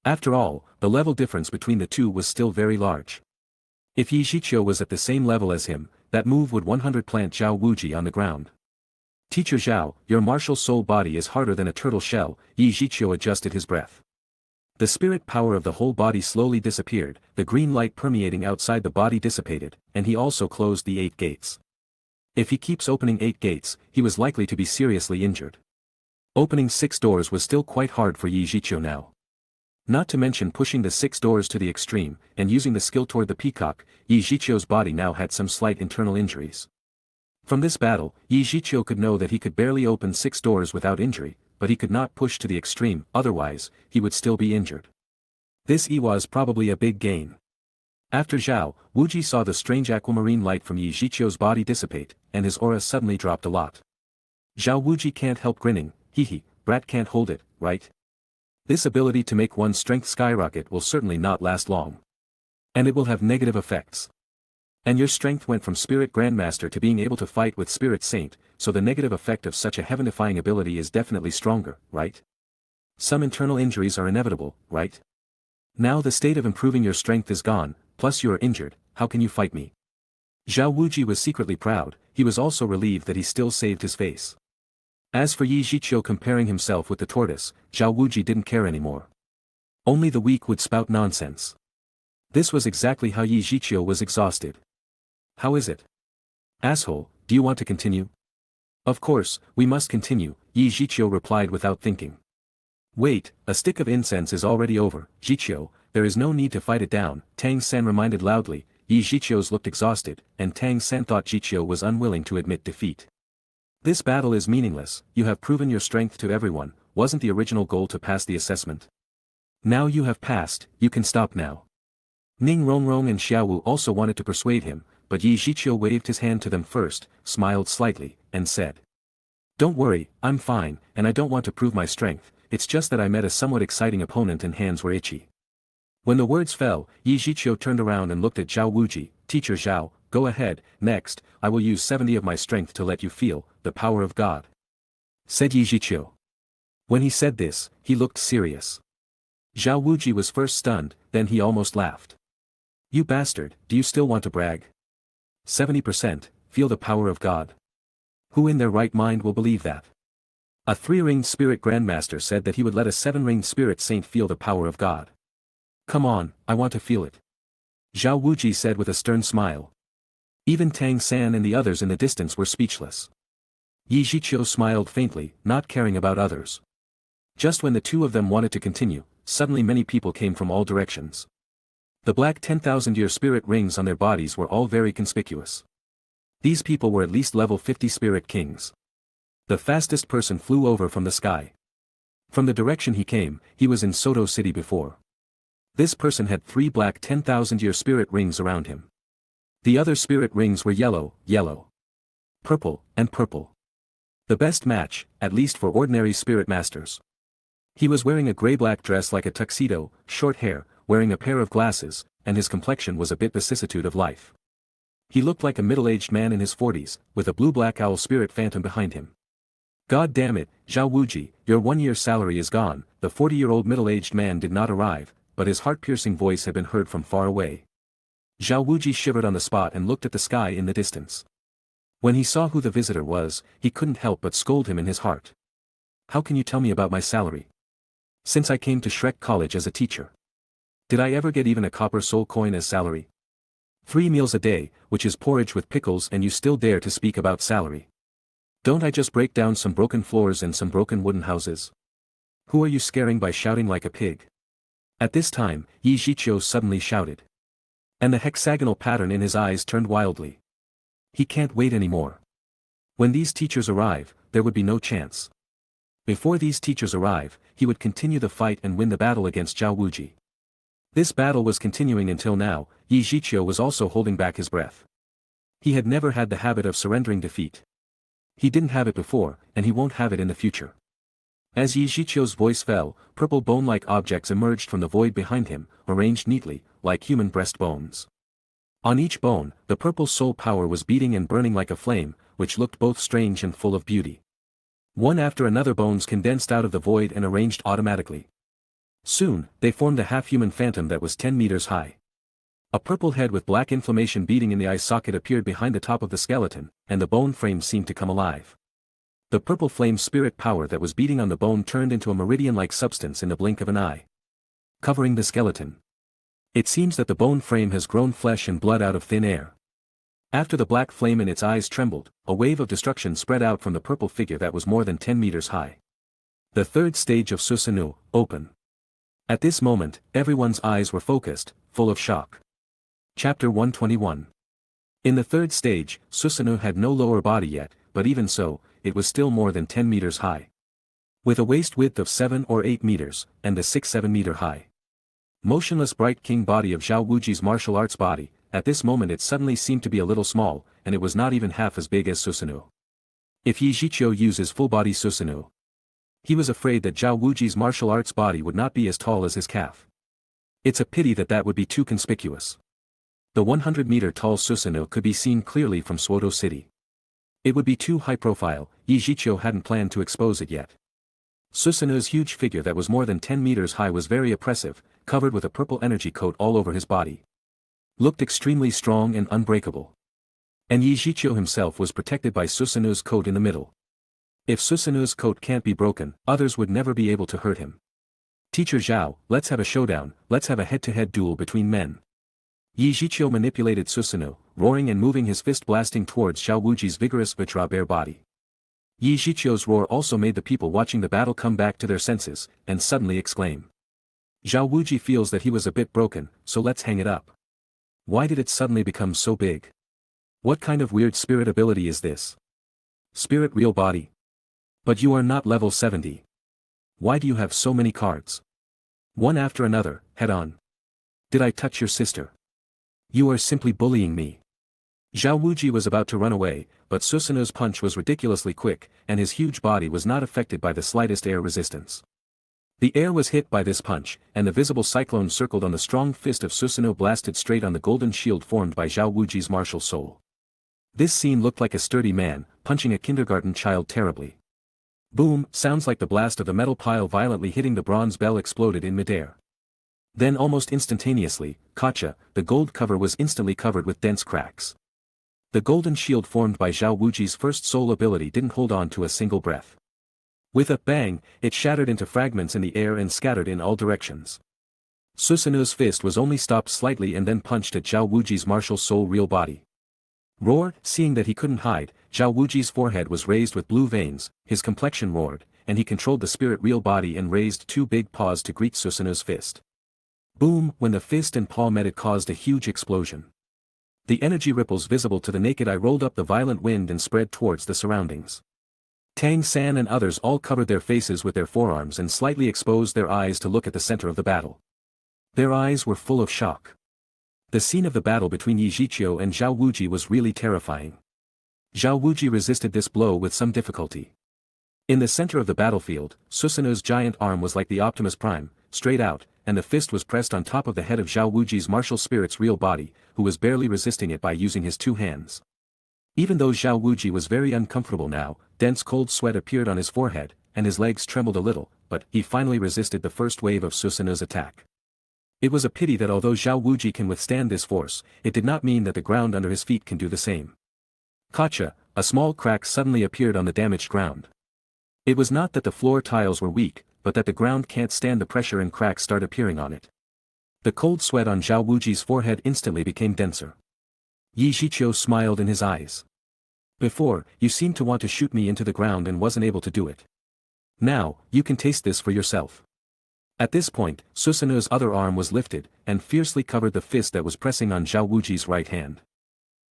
After all, the level difference between the two was still very large. If Zhiqiu was at the same level as him, that move would 100 plant Zhao Wuji on the ground. Teacher Zhao, your martial soul body is harder than a turtle shell. Zhiqiu adjusted his breath. The spirit power of the whole body slowly disappeared, the green light permeating outside the body dissipated, and he also closed the 8 gates. If he keeps opening 8 gates, he was likely to be seriously injured. Opening 6 doors was still quite hard for Zhiqiu now. Not to mention pushing the 6 doors to the extreme, and using the skill toward the peacock, Zhiqiu's body now had some slight internal injuries. From this battle, Zhiqiu could know that he could barely open 6 doors without injury, but he could not push to the extreme, otherwise, he would still be injured. This was probably a big gain. After Zhao, Wuji saw the strange aquamarine light from Zhiqiu's body dissipate, and his aura suddenly dropped a lot. Zhao Wuji can't help grinning. Brat can't hold it, right? This ability to make one's strength skyrocket will certainly not last long. And it will have negative effects. And your strength went from Spirit Grandmaster to being able to fight with Spirit Saint, so the negative effect of such a heaven-defying ability is definitely stronger, right? Some internal injuries are inevitable, right? Now the state of improving your strength is gone, plus you are injured, how can you fight me? Zhao Wuji was secretly proud, he was also relieved that he still saved his face. As for Zhiqiu comparing himself with the tortoise, Zhao Wuji didn't care anymore. Only the weak would spout nonsense. This was exactly how Zhiqiu was exhausted. How is it? Asshole, do you want to continue? Of course, we must continue, Zhiqiu replied without thinking. Wait, a stick of incense is already over, Zhiqiu, there is no need to fight it down, Tang San reminded loudly. Zhiqiu's looked exhausted, and Tang San thought Zhiqiu was unwilling to admit defeat. This battle is meaningless, you have proven your strength to everyone, wasn't the original goal to pass the assessment? Now you have passed, you can stop now. Ning Rongrong and Shiau also wanted to persuade him, but Zhiqiu waved his hand to them first, smiled slightly, and said. Don't worry, I'm fine, and I don't want to prove my strength, it's just that I met a somewhat exciting opponent and hands were itchy. When the words fell, Zhiqiu turned around and looked at Zhao Wuji. Teacher Zhao, go ahead, next, I will use 70 of my strength to let you feel the power of God. Said Zhiqiu. When he said this, he looked serious. Zhao Wuji was first stunned, then he almost laughed. You bastard, do you still want to brag? 70%, feel the power of God. Who in their right mind will believe that? A 3-ringed spirit grandmaster said that he would let a 7-ringed spirit saint feel the power of God. Come on, I want to feel it. Zhao Wuji said with a stern smile. Even Tang San and the others in the distance were speechless. Zhiqiu smiled faintly, not caring about others. Just when the two of them wanted to continue, suddenly many people came from all directions. The black 10,000-year spirit rings on their bodies were all very conspicuous. These people were at least level 50 spirit kings. The fastest person flew over from the sky. From the direction he came, he was in Soto City before. This person had 3 black 10,000-year spirit rings around him. The other spirit rings were yellow, yellow, purple, and purple. The best match, at least for ordinary spirit masters. He was wearing a gray-black dress like a tuxedo, short hair, wearing a pair of glasses, and his complexion was a bit vicissitude of life. He looked like a middle-aged man in his 40s, with a blue-black owl spirit phantom behind him. God damn it, Zhao Wuji, your 1-year salary is gone. The 40-year-old middle-aged man did not arrive, but his heart-piercing voice had been heard from far away. Zhao Wuji shivered on the spot and looked at the sky in the distance. When he saw who the visitor was, he couldn't help but scold him in his heart. How can you tell me about my salary? Since I came to Shrek College as a teacher. Did I ever get even a copper soul coin as salary? 3 meals a day, which is porridge with pickles, and you still dare to speak about salary. Don't I just break down some broken floors and some broken wooden houses? Who are you scaring by shouting like a pig? At this time, Zhiqiu suddenly shouted. And the hexagonal pattern in his eyes turned wildly. He can't wait anymore. When these teachers arrive, there would be no chance. Before these teachers arrive, he would continue the fight and win the battle against Zhao Wuji. This battle was continuing until now. Zhiqiu was also holding back his breath. He had never had the habit of surrendering defeat. He didn't have it before, and he won't have it in the future. As Zhiqiu's voice fell, purple bone-like objects emerged from the void behind him, arranged neatly, like human breast bones. On each bone, the purple soul power was beating and burning like a flame, which looked both strange and full of beauty. One after another bones condensed out of the void and arranged automatically. Soon, they formed a half-human phantom that was 10 meters high. A purple head with black inflammation beating in the eye socket appeared behind the top of the skeleton, and the bone frame seemed to come alive. The purple flame spirit power that was beating on the bone turned into a meridian-like substance in the blink of an eye, covering the skeleton. It seems that the bone frame has grown flesh and blood out of thin air. After the black flame in its eyes trembled, a wave of destruction spread out from the purple figure that was more than 10 meters high. The third stage of Susanoo, open. At this moment, everyone's eyes were focused, full of shock. Chapter 121. In the third stage, Susanoo had no lower body yet, but even so, it was still more than 10 meters high. With a waist width of 7 or 8 meters, and a 6-7 meter high. Motionless bright king body of Zhao Wuji's martial arts body, at this moment it suddenly seemed to be a little small, and it was not even half as big as Susanoo. If Zhiqiu uses full-body Susanoo, he was afraid that Zhao Wuji's martial arts body would not be as tall as his calf. It's a pity that would be too conspicuous. The 100-meter-tall Susanoo could be seen clearly from Suodo City. It would be too high-profile. Zhiqiu hadn't planned to expose it yet. Susanoo's huge figure that was more than 10 meters high was very oppressive, covered with a purple energy coat all over his body. Looked extremely strong and unbreakable. And Zhiqiu himself was protected by Susanoo's coat in the middle. If Susanoo's coat can't be broken, others would never be able to hurt him. Teacher Zhao, let's have a showdown, let's have a head-to-head duel between men. Zhiqiu manipulated Susanoo, roaring and moving his fist blasting towards Zhao Wuji's vigorous Vajra bear body. Zhiqiu's roar also made the people watching the battle come back to their senses, and suddenly exclaim. Zhao Wuji feels that he was a bit broken, so let's hang it up. Why did it suddenly become so big? What kind of weird spirit ability is this? Spirit real body? But you are not level 70. Why do you have so many cards? One after another, head on. Did I touch your sister? You are simply bullying me. Zhao Wuji was about to run away, but Susanoo's punch was ridiculously quick, and his huge body was not affected by the slightest air resistance. The air was hit by this punch, and the visible cyclone circled on the strong fist of Susanoo blasted straight on the golden shield formed by Zhao Wuji's martial soul. This scene looked like a sturdy man, punching a kindergarten child terribly. Boom, sounds like the blast of the metal pile violently hitting the bronze bell exploded in midair. Then almost instantaneously, Kacha, the gold cover was instantly covered with dense cracks. The golden shield formed by Zhao Wuji's first soul ability didn't hold on to a single breath. With a bang, it shattered into fragments in the air and scattered in all directions. Susanoo's fist was only stopped slightly and then punched at Zhao Wuji's martial soul real body. Roar, seeing that he couldn't hide, Zhao Wuji's forehead was raised with blue veins, his complexion roared, and he controlled the spirit real body and raised two big paws to greet Susanoo's fist. Boom, when the fist and paw met it caused a huge explosion. The energy ripples visible to the naked eye rolled up the violent wind and spread towards the surroundings. Tang San and others all covered their faces with their forearms and slightly exposed their eyes to look at the center of the battle. Their eyes were full of shock. The scene of the battle between Zhiqiu and Zhao Wuji was really terrifying. Zhao Wuji resisted this blow with some difficulty. In the center of the battlefield, Susanoo's giant arm was like the Optimus Prime, straight out, and the fist was pressed on top of the head of Zhao Wuji's martial spirit's real body, who was barely resisting it by using his two hands. Even though Zhao Wuji was very uncomfortable now, dense cold sweat appeared on his forehead, and his legs trembled a little, but he finally resisted the first wave of Susanoo's attack. It was a pity that although Zhao Wuji can withstand this force, it did not mean that the ground under his feet can do the same. Kacha, a small crack suddenly appeared on the damaged ground. It was not that the floor tiles were weak, but that the ground can't stand the pressure and cracks start appearing on it. The cold sweat on Zhao Wuji's forehead instantly became denser. Yi Zhiqiu smiled in his eyes. Before, you seemed to want to shoot me into the ground and wasn't able to do it. Now, you can taste this for yourself. At this point, Susanu's other arm was lifted, and fiercely covered the fist that was pressing on Zhao Wuji's right hand.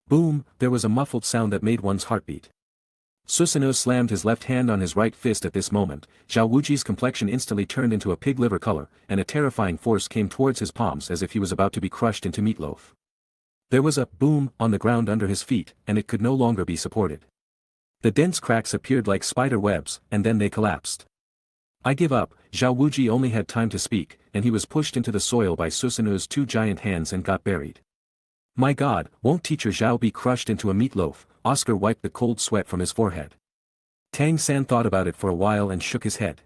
Boom, there was a muffled sound that made one's heart beat. Susanoo slammed his left hand on his right fist at this moment. Zhao Wuji's complexion instantly turned into a pig liver color, and a terrifying force came towards his palms as if he was about to be crushed into meatloaf. There was a boom on the ground under his feet, and it could no longer be supported. The dense cracks appeared like spider webs, and then they collapsed. I give up. Zhao Wuji only had time to speak, and he was pushed into the soil by Susanoo's two giant hands and got buried. My God, won't teacher Zhao be crushed into a meatloaf? Oscar wiped the cold sweat from his forehead. Tang San thought about it for a while and shook his head.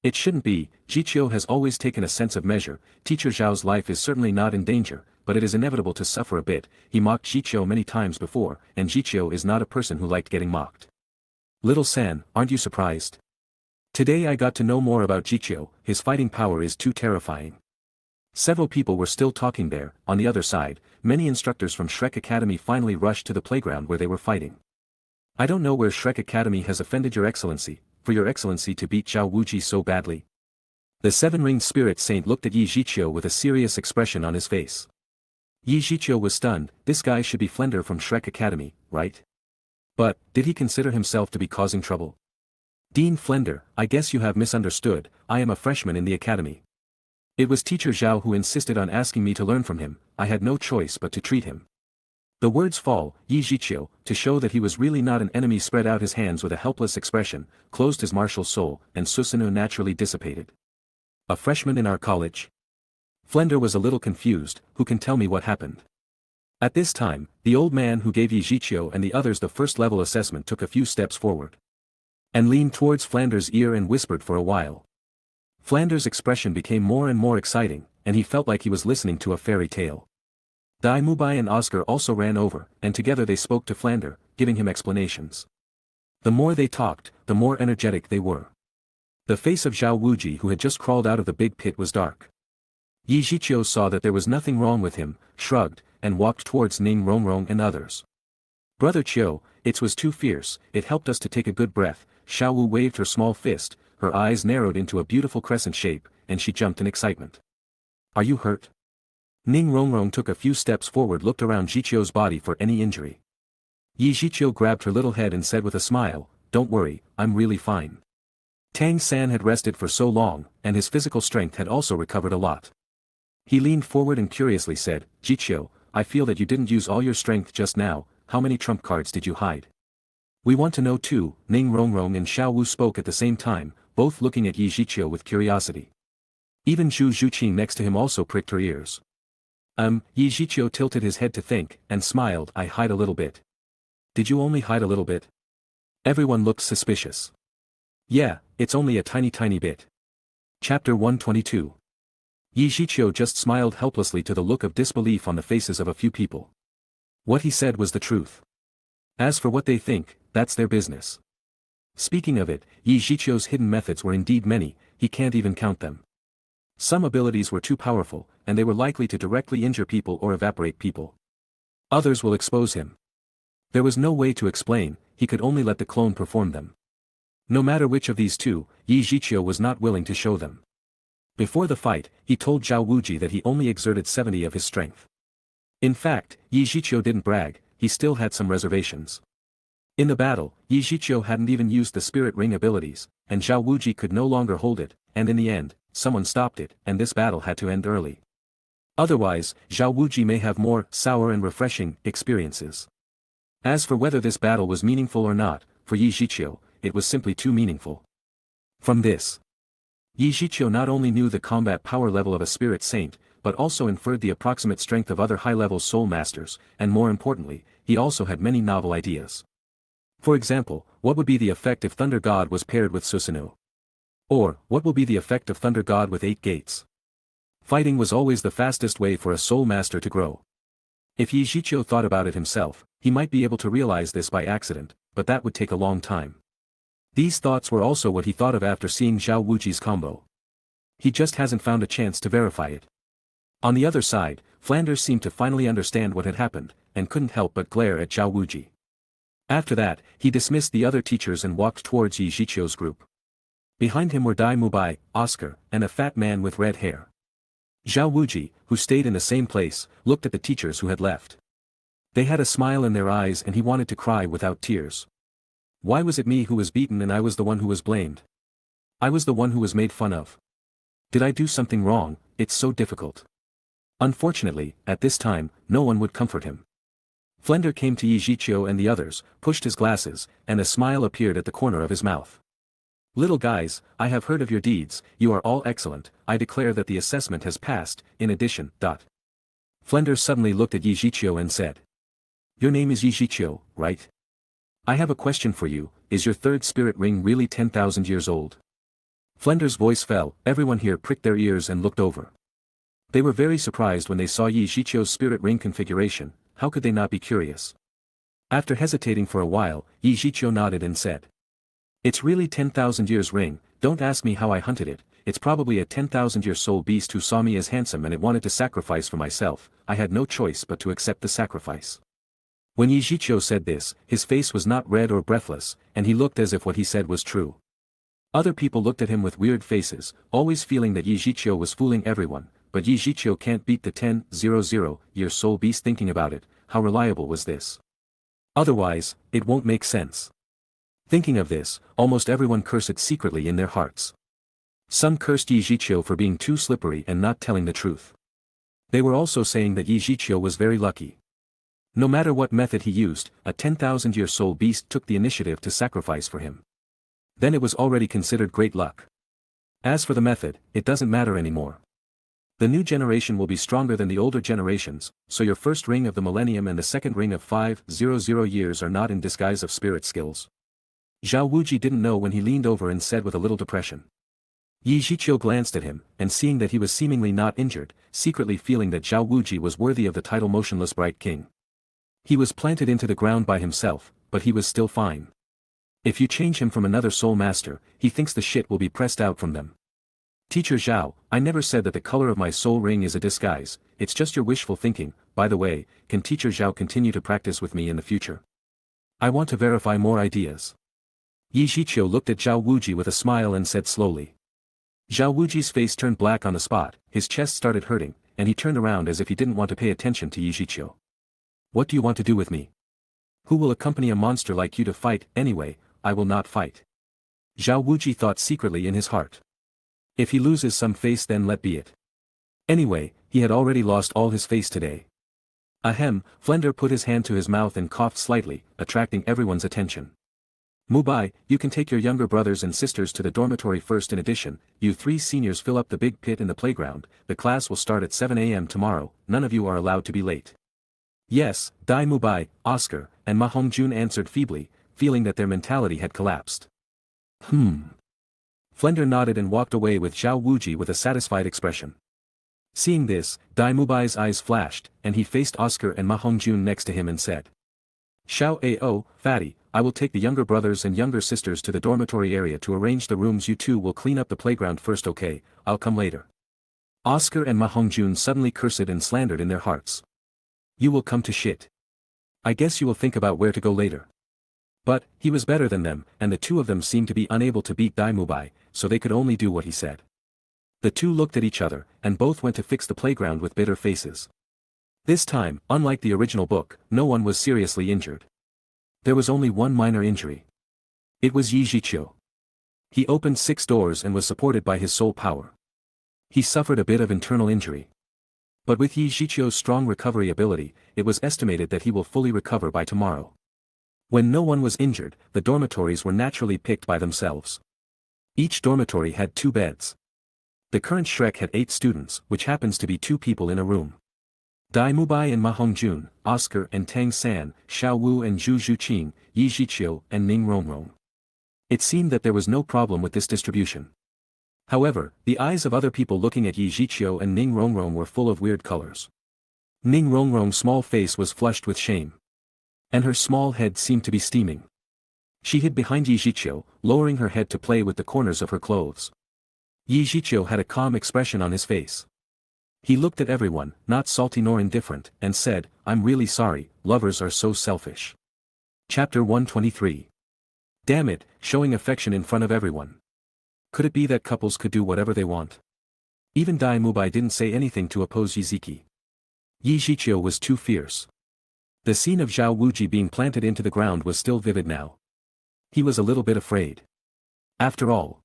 It shouldn't be. Zhiqiu has always taken a sense of measure. Teacher Zhao's life is certainly not in danger, but it is inevitable to suffer a bit. He mocked Zhiqiu many times before, and Zhiqiu is not a person who liked getting mocked. Little San, aren't you surprised? Today I got to know more about Zhiqiu. His fighting power is too terrifying. Several people were still talking there. On the other side, many instructors from Shrek Academy finally rushed to the playground where they were fighting. I don't know where Shrek Academy has offended your excellency, for your excellency to beat Zhao Wuji so badly. The seven-ringed spirit saint looked at Yi Zhiqiu with a serious expression on his face. Yi Zhiqiu was stunned. This guy should be Flender from Shrek Academy, right? But, did he consider himself to be causing trouble? Dean Flender, I guess you have misunderstood. I am a freshman in the academy. It was teacher Zhao who insisted on asking me to learn from him. I had no choice but to treat him. The words fall. Yi Zhiqiu, to show that he was really not an enemy, spread out his hands with a helpless expression, closed his martial soul, and Susanoo naturally dissipated. A freshman in our college? Flender was a little confused. Who can tell me what happened? At this time, the old man who gave Yi Zhiqiu and the others the first-level assessment took a few steps forward. And leaned towards Flander's ear and whispered for a while. Flander's expression became more and more exciting, and he felt like he was listening to a fairy tale. Daim, Mubai and Oscar also ran over, and together they spoke to Flander, giving him explanations. The more they talked, the more energetic they were. The face of Zhao Wuji, who had just crawled out of the big pit, was dark. Yi Zhiqiu saw that there was nothing wrong with him, shrugged, and walked towards Ning Rongrong and others. Brother Chiu, it was too fierce. It helped us to take a good breath. Xiao Wu waved her small fist. Her eyes narrowed into a beautiful crescent shape, and she jumped in excitement. Are you hurt? Ning Rongrong took a few steps forward, looked around Zhiqiu's body for any injury. Yi Zhiqiu grabbed her little head and said with a smile, don't worry, I'm really fine. Tang San had rested for so long, and his physical strength had also recovered a lot. He leaned forward and curiously said, Zhiqiu, I feel that you didn't use all your strength just now. How many trump cards did you hide? We want to know too. Ning Rongrong and Xiao Wu spoke at the same time, both looking at Yi Zhiqiu with curiosity. Even Zhu Zhuqing next to him also pricked her ears. Yi Zhiqiu tilted his head to think, and smiled. I hide a little bit. Did you only hide a little bit? Everyone looked suspicious. Yeah, it's only a tiny bit. Chapter 122. Yi Zhiqiu just smiled helplessly to the look of disbelief on the faces of a few people. What he said was the truth. As for what they think, that's their business. Speaking of it, Yi Zhiqiu's hidden methods were indeed many, he can't even count them. Some abilities were too powerful, and they were likely to directly injure people or evaporate people. Others will expose him. There was no way to explain, he could only let the clone perform them. No matter which of these two, Yi Zhiqiu was not willing to show them. Before the fight, he told Zhao Wuji that he only exerted 70 of his strength. In fact, Yi Zhiqiu didn't brag, he still had some reservations. In the battle, Yi Zhiqiu hadn't even used the spirit ring abilities, and Zhao Wuji could no longer hold it, and in the end, someone stopped it, and this battle had to end early. Otherwise, Zhao Wuji may have more sour and refreshing experiences. As for whether this battle was meaningful or not, for Yi Zhiqiu, it was simply too meaningful. From this, Yi Zhiqiu not only knew the combat power level of a spirit saint, but also inferred the approximate strength of other high-level soul masters, and more importantly, he also had many novel ideas. For example, what would be the effect if Thunder God was paired with Susanoo? Or, what will be the effect of Thunder God with 8 gates? Fighting was always the fastest way for a soul master to grow. If Yi Zhiqiu thought about it himself, he might be able to realize this by accident, but that would take a long time. These thoughts were also what he thought of after seeing Zhao Wuji's combo. He just hasn't found a chance to verify it. On the other side, Flanders seemed to finally understand what had happened, and couldn't help but glare at Zhao Wuji. After that, he dismissed the other teachers and walked towards Yi Zhiqiu's group. Behind him were Dai Mubai, Oscar, and a fat man with red hair. Zhao Wuji, who stayed in the same place, looked at the teachers who had left. They had a smile in their eyes and he wanted to cry without tears. Why was it me who was beaten and I was the one who was blamed? I was the one who was made fun of. Did I do something wrong? It's so difficult. Unfortunately, at this time, no one would comfort him. Flender came to Yi Zhiqiu and the others, pushed his glasses, and a smile appeared at the corner of his mouth. Little guys, I have heard of your deeds, you are all excellent, I declare that the assessment has passed, in addition. Flender suddenly looked at Yi Zhiqiu and said. Your name is Yi Zhiqiu, right? I have a question for you, is your third spirit ring really 10,000 years old? Flender's voice fell, everyone here pricked their ears and looked over. They were very surprised when they saw Yi Zhiqiu's spirit ring configuration, how could they not be curious? After hesitating for a while, Yi Zhiqiu nodded and said. It's really 10,000 years ring, don't ask me how I hunted it, it's probably a 10,000-year soul beast who saw me as handsome and it wanted to sacrifice for myself, I had no choice but to accept the sacrifice. When Yi Zhiqiu said this, his face was not red or breathless, and he looked as if what he said was true. Other people looked at him with weird faces, always feeling that Yi Zhiqiu was fooling everyone, but Yi Zhiqiu can't beat the 10,000-year soul beast. Thinking about it, how reliable was this? Otherwise, it won't make sense. Thinking of this, almost everyone cursed secretly in their hearts. Some cursed Yi Zhiqiu for being too slippery and not telling the truth. They were also saying that Yi Zhiqiu was very lucky. No matter what method he used, a 10,000-year soul beast took the initiative to sacrifice for him. Then it was already considered great luck. As for the method, it doesn't matter anymore. The new generation will be stronger than the older generations, so your first ring of the millennium and the second ring of 500 years are not in disguise of spirit skills. Zhao Wuji didn't know when he leaned over and said with a little depression. Yi Zhiqiu glanced at him, and seeing that he was seemingly not injured, secretly feeling that Zhao Wuji was worthy of the title Motionless Bright King. He was planted into the ground by himself, but he was still fine. If you change him from another soul master, he thinks the shit will be pressed out from them. Teacher Zhao, I never said that the color of my soul ring is a disguise, it's just your wishful thinking. By the way, can Teacher Zhao continue to practice with me in the future? I want to verify more ideas. Yi Zhiqiu looked at Zhao Wuji with a smile and said slowly. Zhao Wuji's face turned black on the spot, his chest started hurting, and he turned around as if he didn't want to pay attention to Yi Zhiqiu. What do you want to do with me? Who will accompany a monster like you to fight? Anyway, I will not fight. Zhao Wuji thought secretly in his heart. If he loses some face then let be it. Anyway, he had already lost all his face today. Ahem, Flender put his hand to his mouth and coughed slightly, attracting everyone's attention. Mubai, you can take your younger brothers and sisters to the dormitory first. In addition, you three seniors fill up the big pit in the playground, the class will start at 7 a.m. tomorrow, none of you are allowed to be late. Yes, Dai Mubai, Oscar, and Ma Hongjun answered feebly, feeling that their mentality had collapsed. Flender nodded and walked away with Zhao Wuji with a satisfied expression. Seeing this, Dai Mubai's eyes flashed, and he faced Oscar and Ma Hongjun next to him and said. Xiao Fatty, I will take the younger brothers and younger sisters to the dormitory area to arrange the rooms. You two will clean up the playground first. Okay, I'll come later. Oscar and Ma Hongjun suddenly cursed and slandered in their hearts. You will come to shit. I guess you will think about where to go later. But, he was better than them, and the two of them seemed to be unable to beat Dai Mubai, so they could only do what he said. The two looked at each other, and both went to fix the playground with bitter faces. This time, unlike the original book, no one was seriously injured. There was only one minor injury. It was Yi Zhiqiu. He opened 6 doors and was supported by his soul power. He suffered a bit of internal injury. But with Yi Zhiqiu's strong recovery ability, it was estimated that he will fully recover by tomorrow. When no one was injured, the dormitories were naturally picked by themselves. Each dormitory had 2 beds. The current Shrek had 8 students, which happens to be 2 people in a room. Dai Mubai and Ma Hongjun, Oscar and Tang San, Xiao Wu and Zhu Zhuqing, Yi Zhiqiu and Ning Rongrong. It seemed that there was no problem with this distribution. However, the eyes of other people looking at Yi Zhiqiu and Ning Rongrong were full of weird colors. Ning Rongrong's small face was flushed with shame. And her small head seemed to be steaming. She hid behind Yi Zhiqiu, lowering her head to play with the corners of her clothes. Yi Zhiqiu had a calm expression on his face. He looked at everyone, not salty nor indifferent, and said, "I'm really sorry, lovers are so selfish." Chapter 123. Damn it, showing affection in front of everyone. Could it be that couples could do whatever they want? Even Daim Mubai didn't say anything to oppose Zhiqiu. Zhiqiu was too fierce. The scene of Zhao Wuji being planted into the ground was still vivid now. He was a little bit afraid. After all,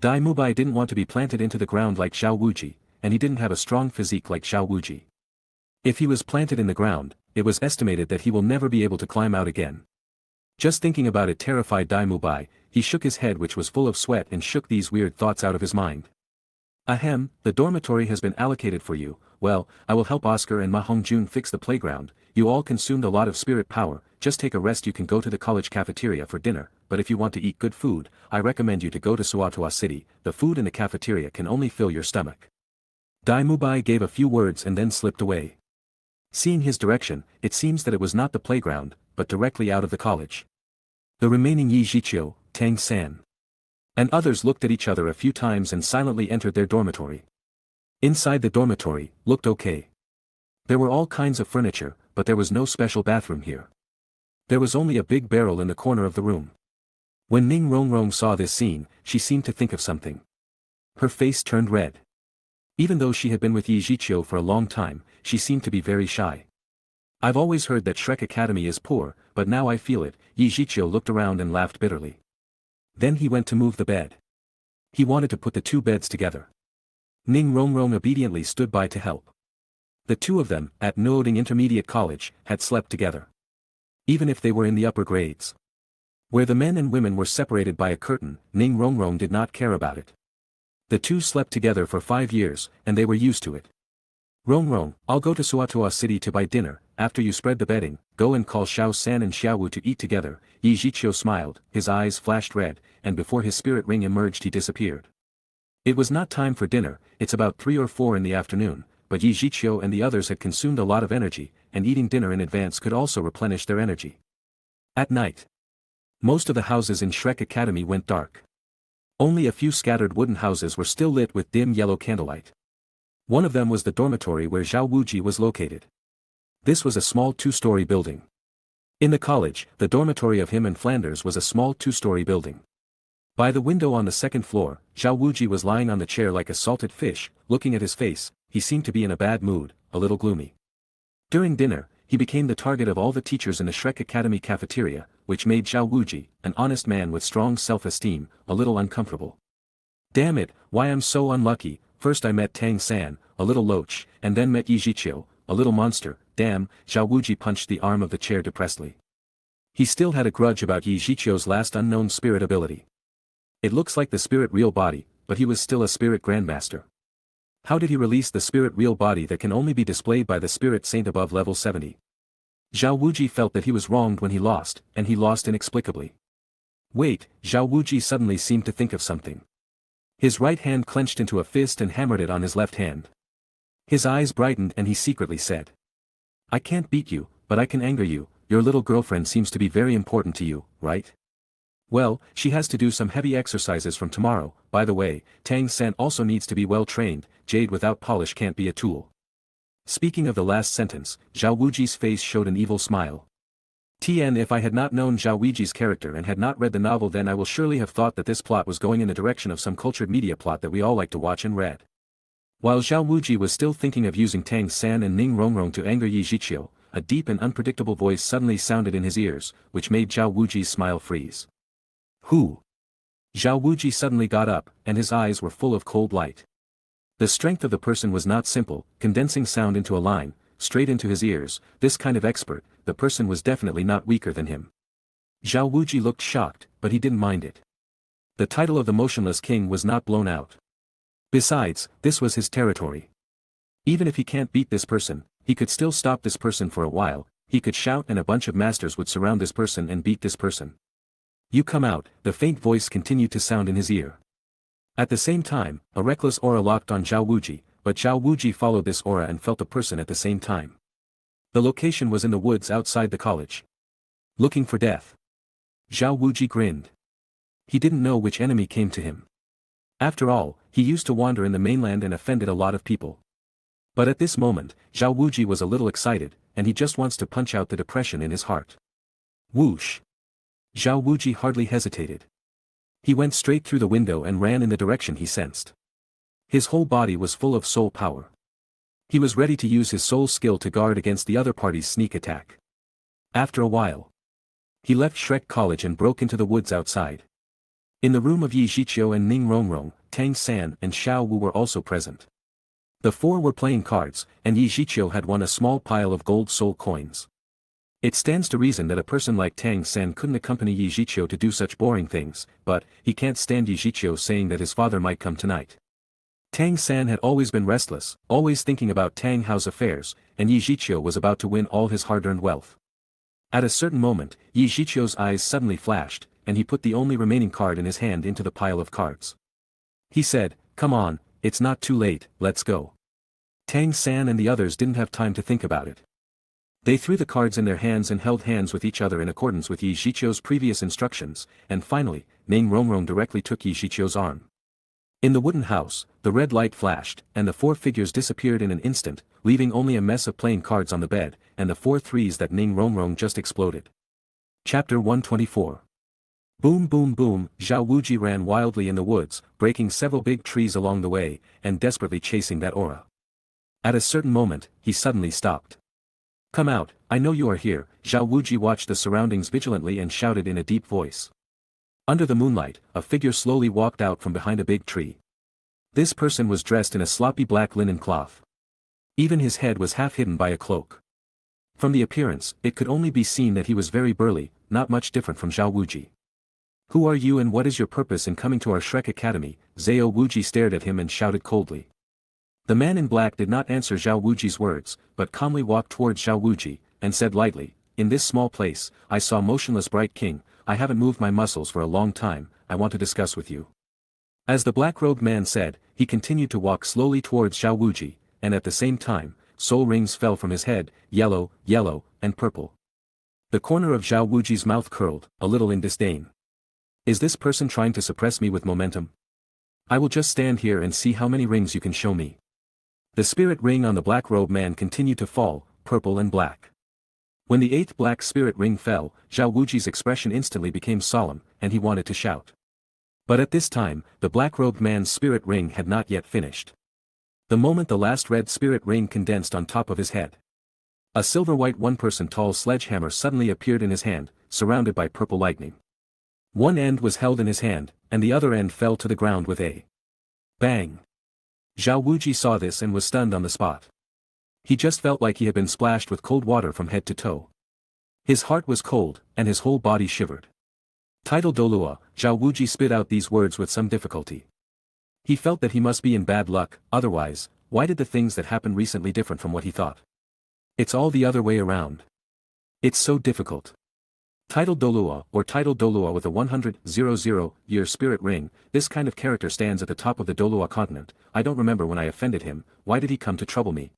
Daim Mubai didn't want to be planted into the ground like Zhao Wuji, and he didn't have a strong physique like Zhao Wuji. If he was planted in the ground, it was estimated that he will never be able to climb out again. Just thinking about it terrified Daim Mubai. He shook his head, which was full of sweat, and shook these weird thoughts out of his mind. Ahem, the dormitory has been allocated for you. Well, I will help Oscar and Ma Hongjun fix the playground. You all consumed a lot of spirit power, just take a rest. You can go to the college cafeteria for dinner, but if you want to eat good food, I recommend you to go to Suatua City. The food in the cafeteria can only fill your stomach. Daim Mubai gave a few words and then slipped away. Seeing his direction, it seems that it was not the playground, but directly out of the college. The remaining Zhiqiu, Tang San, and others looked at each other a few times and silently entered their dormitory. Inside the dormitory, looked okay. There were all kinds of furniture, but there was no special bathroom here. There was only a big barrel in the corner of the room. When Ning Rongrong saw this scene, she seemed to think of something. Her face turned red. Even though she had been with Zhiqiu for a long time, she seemed to be very shy. I've always heard that Shrek Academy is poor, but now I feel it. Zhiqiu looked around and laughed bitterly. Then he went to move the bed. He wanted to put the two beds together. Ning Rongrong obediently stood by to help. The two of them, at Nuoding Intermediate College, had slept together. Even if they were in the upper grades. Where the men and women were separated by a curtain, Ning Rongrong did not care about it. The two slept together for 5 years, and they were used to it. Rongrong, I'll go to Suatua City to buy dinner. After you spread the bedding, go and call Xiao San and Xiao Wu to eat together. Zhiqiu smiled, his eyes flashed red, and before his spirit ring emerged he disappeared. It was not time for dinner, it's about 3 or 4 in the afternoon, but Zhiqiu and the others had consumed a lot of energy, and eating dinner in advance could also replenish their energy. At night, most of the houses in Shrek Academy went dark. Only a few scattered wooden houses were still lit with dim yellow candlelight. One of them was the dormitory where Zhao Wuji was located. This was a small 2-story building. In the college, the dormitory of him and Flanders was a small 2-story building. By the window on the second floor, Zhao Wuji was lying on the chair like a salted fish. Looking at his face, he seemed to be in a bad mood, a little gloomy. During dinner, he became the target of all the teachers in the Shrek Academy cafeteria, which made Zhao Wuji, an honest man with strong self-esteem, a little uncomfortable. Damn it, why I'm so unlucky. First I met Tang San, a little loach, and then met Zhiqiu, a little monster. Damn, Zhao Wuji punched the arm of the chair depressedly. He still had a grudge about Zhiqiu's last unknown spirit ability. It looks like the spirit real body, but he was still a spirit grandmaster. How did he release the spirit real body that can only be displayed by the spirit saint above level 70? Zhao Wuji felt that he was wronged when he lost, and he lost inexplicably. Wait, Zhao Wuji suddenly seemed to think of something. His right hand clenched into a fist and hammered it on his left hand. His eyes brightened and he secretly said, I can't beat you, but I can anger you. Your little girlfriend seems to be very important to you, right? Well, she has to do some heavy exercises from tomorrow. By the way, Tang San also needs to be well trained. Jade without polish can't be a tool. Speaking of the last sentence, Zhao Wuji's face showed an evil smile. If I had not known Zhao Wuji's character and had not read the novel, then I will surely have thought that this plot was going in the direction of some cultured media plot that we all like to watch and read. While Zhao Wuji was still thinking of using Tang San and Ning Rongrong to anger Zhiqiu, a deep and unpredictable voice suddenly sounded in his ears, which made Zhao Wuji's smile freeze. Who? Zhao Wuji suddenly got up, and his eyes were full of cold light. The strength of the person was not simple, condensing sound into a line, straight into his ears. This kind of expert, the person was definitely not weaker than him. Zhao Wuji looked shocked, but he didn't mind it. The title of the Motionless King was not blown out. Besides, this was his territory. Even if he can't beat this person, he could still stop this person for a while. He could shout and a bunch of masters would surround this person and beat this person. You come out, the faint voice continued to sound in his ear. At the same time, a reckless aura locked on Zhao Wuji, but Zhao Wuji followed this aura and felt the person at the same time. The location was in the woods outside the college. Looking for death. Zhao Wuji grinned. He didn't know which enemy came to him. After all, he used to wander in the mainland and offended a lot of people. But at this moment, Zhao Wuji was a little excited, and he just wants to punch out the depression in his heart. Whoosh! Zhao Wuji hardly hesitated. He went straight through the window and ran in the direction he sensed. His whole body was full of soul power. He was ready to use his soul skill to guard against the other party's sneak attack. After a while, he left Shrek College and broke into the woods outside. In the room of Yi Zhiqiu and Ning Rongrong, Tang San and Xiao Wu were also present. The four were playing cards, and Yi Zhiqiu had won a small pile of gold soul coins. It stands to reason that a person like Tang San couldn't accompany Yi Zhiqiu to do such boring things, but he can't stand Yi Zhiqiu saying that his father might come tonight. Tang San had always been restless, always thinking about Tang Hao's affairs, and Yi Zhiqiu was about to win all his hard-earned wealth. At a certain moment, Yi Zhiqiu's eyes suddenly flashed, and he put the only remaining card in his hand into the pile of cards. He said, "Come on, it's not too late, let's go." Tang San and the others didn't have time to think about it. They threw the cards in their hands and held hands with each other in accordance with Yi Zhiqiu's previous instructions, and finally, Ning Rongrong directly took Yi Zhiqiu's arm. In the wooden house, the red light flashed, and the four figures disappeared in an instant, leaving only a mess of playing cards on the bed, and the 4 threes that Ning Rongrong just exploded. Chapter 124. Boom boom boom, Zhao Wuji ran wildly in the woods, breaking several big trees along the way, and desperately chasing that aura. At a certain moment, he suddenly stopped. "Come out, I know you are here." Zhao Wuji watched the surroundings vigilantly and shouted in a deep voice. Under the moonlight, a figure slowly walked out from behind a big tree. This person was dressed in a sloppy black linen cloth. Even his head was half hidden by a cloak. From the appearance, it could only be seen that he was very burly, not much different from Zhao Wuji. "Who are you and what is your purpose in coming to our Shrek Academy?" Zhao Wuji stared at him and shouted coldly. The man in black did not answer Zhao Wuji's words, but calmly walked towards Zhao Wuji, and said lightly, "In this small place, I saw motionless bright king. I haven't moved my muscles for a long time, I want to discuss with you." As the black-robed man said, he continued to walk slowly towards Zhao Wuji, and at the same time, soul rings fell from his head, yellow, and purple. The corner of Zhao Wuji's mouth curled, a little in disdain. "Is this person trying to suppress me with momentum? I will just stand here and see how many rings you can show me." The spirit ring on the black-robed man continued to fall, purple and black. When the 8th black spirit ring fell, Zhao Wuji's expression instantly became solemn, and he wanted to shout. But at this time, the black-robed man's spirit ring had not yet finished. The moment the last red spirit ring condensed on top of his head, a silver-white one-person tall sledgehammer suddenly appeared in his hand, surrounded by purple lightning. One end was held in his hand, and the other end fell to the ground with a bang. Zhao Wuji saw this and was stunned on the spot. He just felt like he had been splashed with cold water from head to toe. His heart was cold, and his whole body shivered. Title Douluo, Zhao Wuji spit out these words with some difficulty. He felt that he must be in bad luck, otherwise, why did the things that happened recently different from what he thought? It's all the other way around. It's so difficult. Title Douluo, or Title Douluo with a 100,000-year spirit ring, this kind of character stands at the top of the Douluo continent. I don't remember when I offended him, why did he come to trouble me?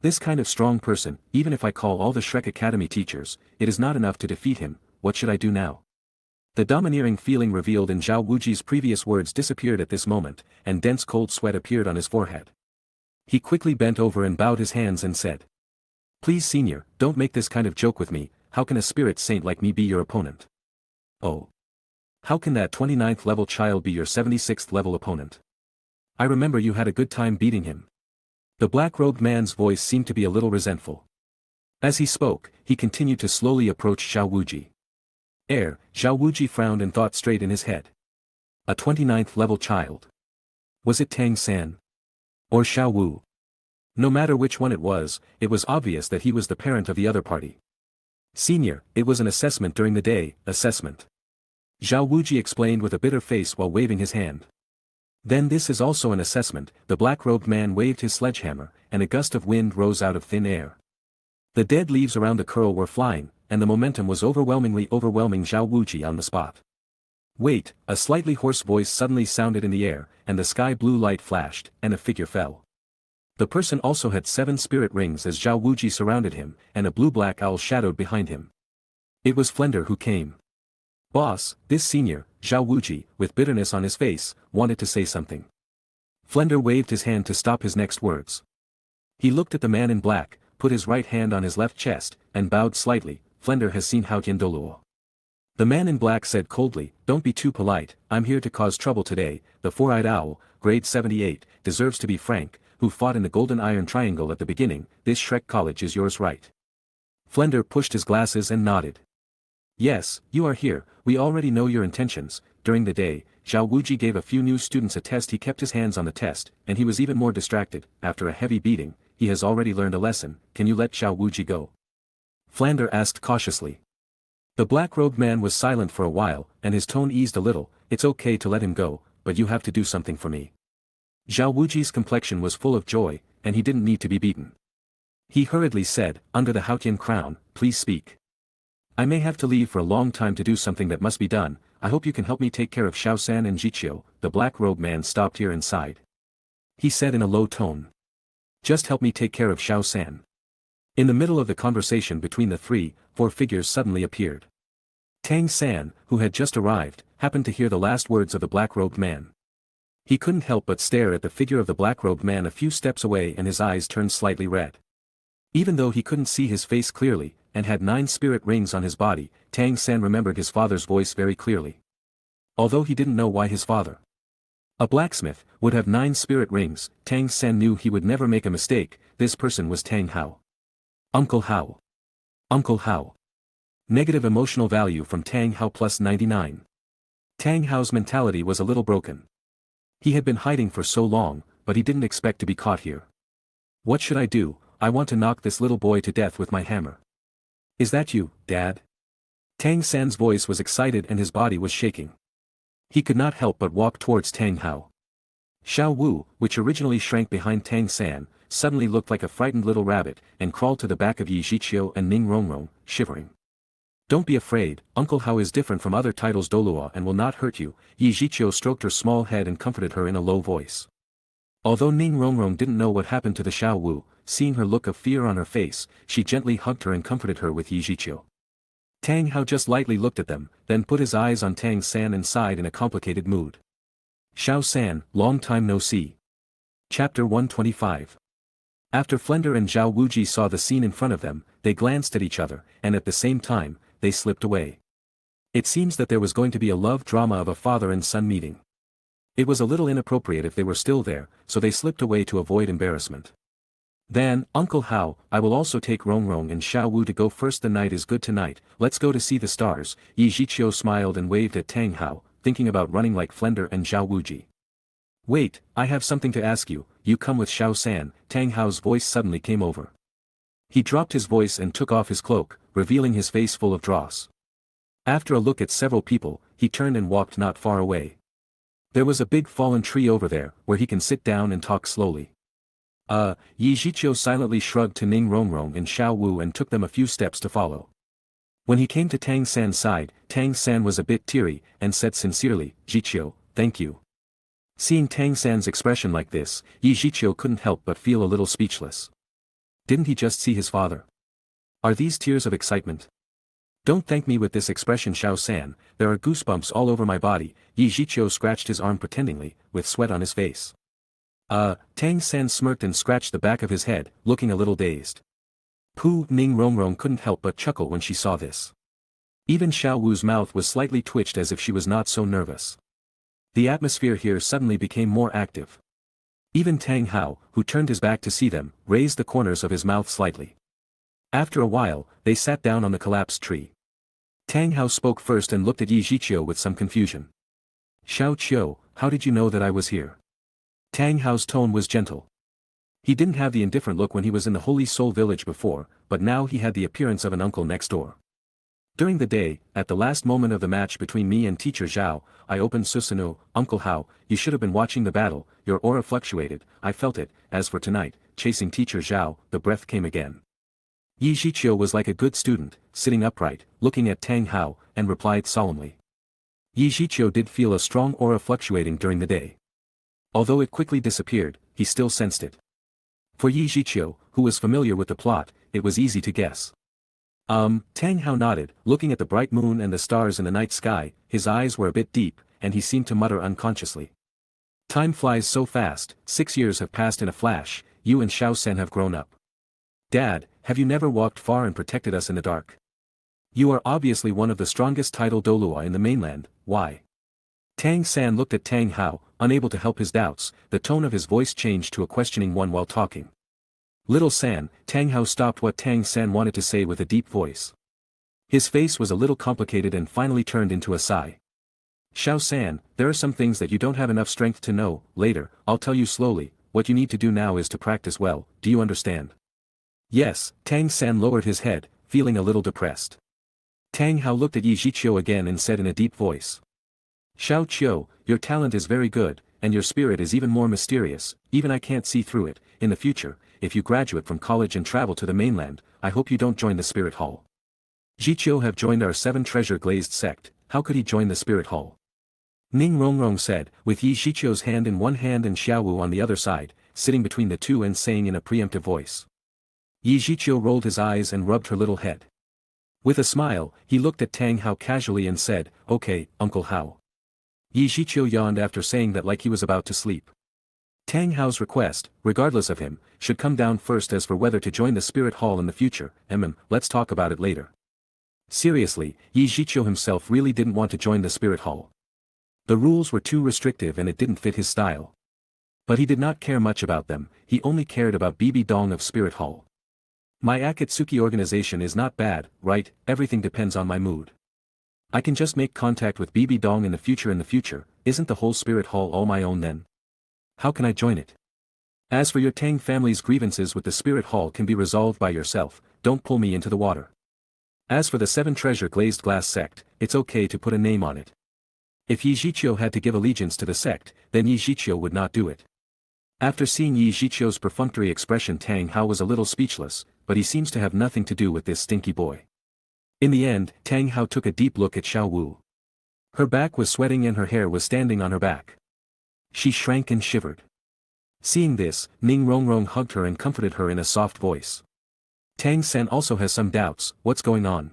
This kind of strong person, even if I call all the Shrek Academy teachers, it is not enough to defeat him. What should I do now? The domineering feeling revealed in Zhao Wuji's previous words disappeared at this moment, and dense cold sweat appeared on his forehead. He quickly bent over and bowed his hands and said, "Please senior, don't make this kind of joke with me. How can a spirit saint like me be your opponent? Oh. How can that 29th level child be your 76th level opponent? I remember you had a good time beating him." The black-robed man's voice seemed to be a little resentful. As he spoke, he continued to slowly approach Zhao Wuji. Zhao Wuji frowned and thought straight in his head. A 29th level child. Was it Tang San? Or Xiao Wu? No matter which one it was obvious that he was the parent of the other party. "Senior, it was an assessment during the day." "Assessment?" Zhao Wuji explained with a bitter face while waving his hand. "Then this is also an assessment." The black-robed man waved his sledgehammer, and a gust of wind rose out of thin air. The dead leaves around the curl were flying, and the momentum was overwhelming Zhao Wuji on the spot. "Wait," a slightly hoarse voice suddenly sounded in the air, and the sky blue light flashed, and a figure fell. The person also had 7 spirit rings as Zhao Wuji surrounded him, and a blue-black owl shadowed behind him. It was Flender who came. "Boss, this senior," Zhao Wuji, with bitterness on his face, wanted to say something. Flender waved his hand to stop his next words. He looked at the man in black, put his right hand on his left chest, and bowed slightly. Flender has seen Haotian Douluo. The man in black said coldly, don't be too polite, I'm here to cause trouble today. The four-eyed owl, grade 78, deserves to be frank, who fought in the golden iron triangle at the beginning. This Shrek college is yours, right? Flender pushed his glasses and nodded. Yes, you are here, we already know your intentions. During the day, Zhao Wuji gave a few new students a test. He kept his hands on the test, and he was even more distracted. After a heavy beating, he has already learned a lesson. Can you let Zhao Wuji go? Flander asked cautiously. The black-robed man was silent for a while, and his tone eased a little. It's okay to let him go, but you have to do something for me. Zhao Wuji's complexion was full of joy, and he didn't need to be beaten. He hurriedly said, under the Haotian crown, please speak. I may have to leave for a long time to do something that must be done. I hope you can help me take care of Xiao San and Zhiqiu. The black-robed man stopped here and sighed. He said in a low tone. Just help me take care of Xiao San. In the middle of the conversation between the three, four figures suddenly appeared. Tang San, who had just arrived, happened to hear the last words of the black-robed man. He couldn't help but stare at the figure of the black-robed man a few steps away, and his eyes turned slightly red. Even though he couldn't see his face clearly, and had 9 spirit rings on his body, Tang San remembered his father's voice very clearly. Although he didn't know why his father, a blacksmith, would have 9 spirit rings, Tang San knew he would never make a mistake. This person was Tang Hao. Uncle Hao. Uncle Hao. Negative emotional value from Tang Hao plus 99. Tang Hao's mentality was a little broken. He had been hiding for so long, but he didn't expect to be caught here. What should I do? I want to knock this little boy to death with my hammer. Is that you, Dad? Tang San's voice was excited and his body was shaking. He could not help but walk towards Tang Hao. Xiao Wu, which originally shrank behind Tang San, suddenly looked like a frightened little rabbit, and crawled to the back of Yi Zhiqiu and Ning Rongrong, shivering. Don't be afraid, Uncle Hao is different from other titles Douluo and will not hurt you. Yi Zhiqiu stroked her small head and comforted her in a low voice. Although Ning Rongrong didn't know what happened to the Xiao Wu, seeing her look of fear on her face, she gently hugged her and comforted her with Yi Zhiqiu. Tang Hao just lightly looked at them, then put his eyes on Tang San and sighed in a complicated mood. Xiao San, long time no see. Chapter 125. After Flender and Zhao Wuji saw the scene in front of them, they glanced at each other, and at the same time, they slipped away. It seems that there was going to be a love drama of a father and son meeting. It was a little inappropriate if they were still there, so they slipped away to avoid embarrassment. Then, Uncle Hao, I will also take Rongrong and Xiao Wu to go first. The night is good tonight, let's go to see the stars. Yi Zhiqiu smiled and waved at Tang Hao, thinking about running like Flender and Zhao Wuji. Wait, I have something to ask you. You come with Xiao San. Tang Hao's voice suddenly came over. He dropped his voice and took off his cloak, revealing his face full of dross. After a look at several people, he turned and walked not far away. There was a big fallen tree over there, where he can sit down and talk slowly. Yi Zhiqiu silently shrugged to Ning Rongrong and Xiao Wu and took them a few steps to follow. When he came to Tang San's side, Tang San was a bit teary, and said sincerely, Zhiqiu, thank you. Seeing Tang San's expression like this, Yi Zhiqiu couldn't help but feel a little speechless. Didn't he just see his father? Are these tears of excitement? Don't thank me with this expression, Xiao San, there are goosebumps all over my body. Yi Zhiqiu scratched his arm pretendingly, with sweat on his face. Tang San smirked and scratched the back of his head, looking a little dazed. Pooh, Ning Rongrong couldn't help but chuckle when she saw this. Even Xiao Wu's mouth was slightly twitched as if she was not so nervous. The atmosphere here suddenly became more active. Even Tang Hao, who turned his back to see them, raised the corners of his mouth slightly. After a while, they sat down on the collapsed tree. Tang Hao spoke first and looked at Yi Zhiqiu with some confusion. Xiao Qiu, how did you know that I was here? Tang Hao's tone was gentle. He didn't have the indifferent look when he was in the Holy Soul village before, but now he had the appearance of an uncle next door. During the day, at the last moment of the match between me and Teacher Zhao, I opened Susanoo. Uncle Hao, you should have been watching the battle, your aura fluctuated, I felt it. As for tonight, chasing Teacher Zhao, the breath came again. Yi Zhiqiu was like a good student, sitting upright, looking at Tang Hao, and replied solemnly. Yi Zhiqiu did feel a strong aura fluctuating during the day. Although it quickly disappeared, he still sensed it. For Yi Zhiqiu, who was familiar with the plot, it was easy to guess. Tang Hao nodded, looking at the bright moon and the stars in the night sky. His eyes were a bit deep, and he seemed to mutter unconsciously. Time flies so fast, 6 years have passed in a flash. you and Xiao San have grown up. Dad, have you never walked far and protected us in the dark? You are obviously one of the strongest title Douluo in the mainland, why? Tang San looked at Tang Hao, unable to help his doubts. The tone of his voice changed to a questioning one while talking. Little San, Tang Hao stopped what Tang San wanted to say with a deep voice. His face was a little complicated and finally turned into a sigh. Xiao San, there are some things that you don't have enough strength to know. Later, I'll tell you slowly. What you need to do now is to practice well, do you understand? Yes, Tang San lowered his head, feeling a little depressed. Tang Hao looked at Zhiqiu again and said in a deep voice. Xiao Qiu, your talent is very good, and your spirit is even more mysterious, even I can't see through it. In the future, if you graduate from college and travel to the mainland, I hope you don't join the Spirit Hall. Zhiqiu have joined our 7 treasure glazed sect, how could he join the Spirit Hall? Ning Rongrong said, with Zhiqiu's hand in one hand and Xiaowu on the other side, sitting between the two and saying in a preemptive voice. Zhiqiu rolled his eyes and rubbed her little head. With a smile, he looked at Tang Hao casually and said, okay, Uncle Hao. Zhiqiu yawned after saying that like he was about to sleep. Tang Hao's request, regardless of him, should come down first. As for whether to join the Spirit Hall in the future, let's talk about it later. Seriously, Zhiqiu himself really didn't want to join the Spirit Hall. The rules were too restrictive and it didn't fit his style. But he did not care much about them, he only cared about Bibi Dong of Spirit Hall. My Akatsuki organization is not bad, right? Everything depends on my mood. I can just make contact with Bibi Dong in the future, isn't the whole Spirit Hall all my own then? How can I join it? As for your Tang family's grievances with the Spirit Hall can be resolved by yourself, don't pull me into the water. As for the 7 treasure glazed glass sect, it's okay to put a name on it. If Zhiqiu had to give allegiance to the sect, then Zhiqiu would not do it. After seeing Zhiqiu's perfunctory expression, Tang Hao was a little speechless, but he seems to have nothing to do with this stinky boy. In the end, Tang Hao took a deep look at Xiao Wu. Her back was sweating and her hair was standing on her back. She shrank and shivered. Seeing this, Ning Rongrong hugged her and comforted her in a soft voice. Tang San also has some doubts, what's going on?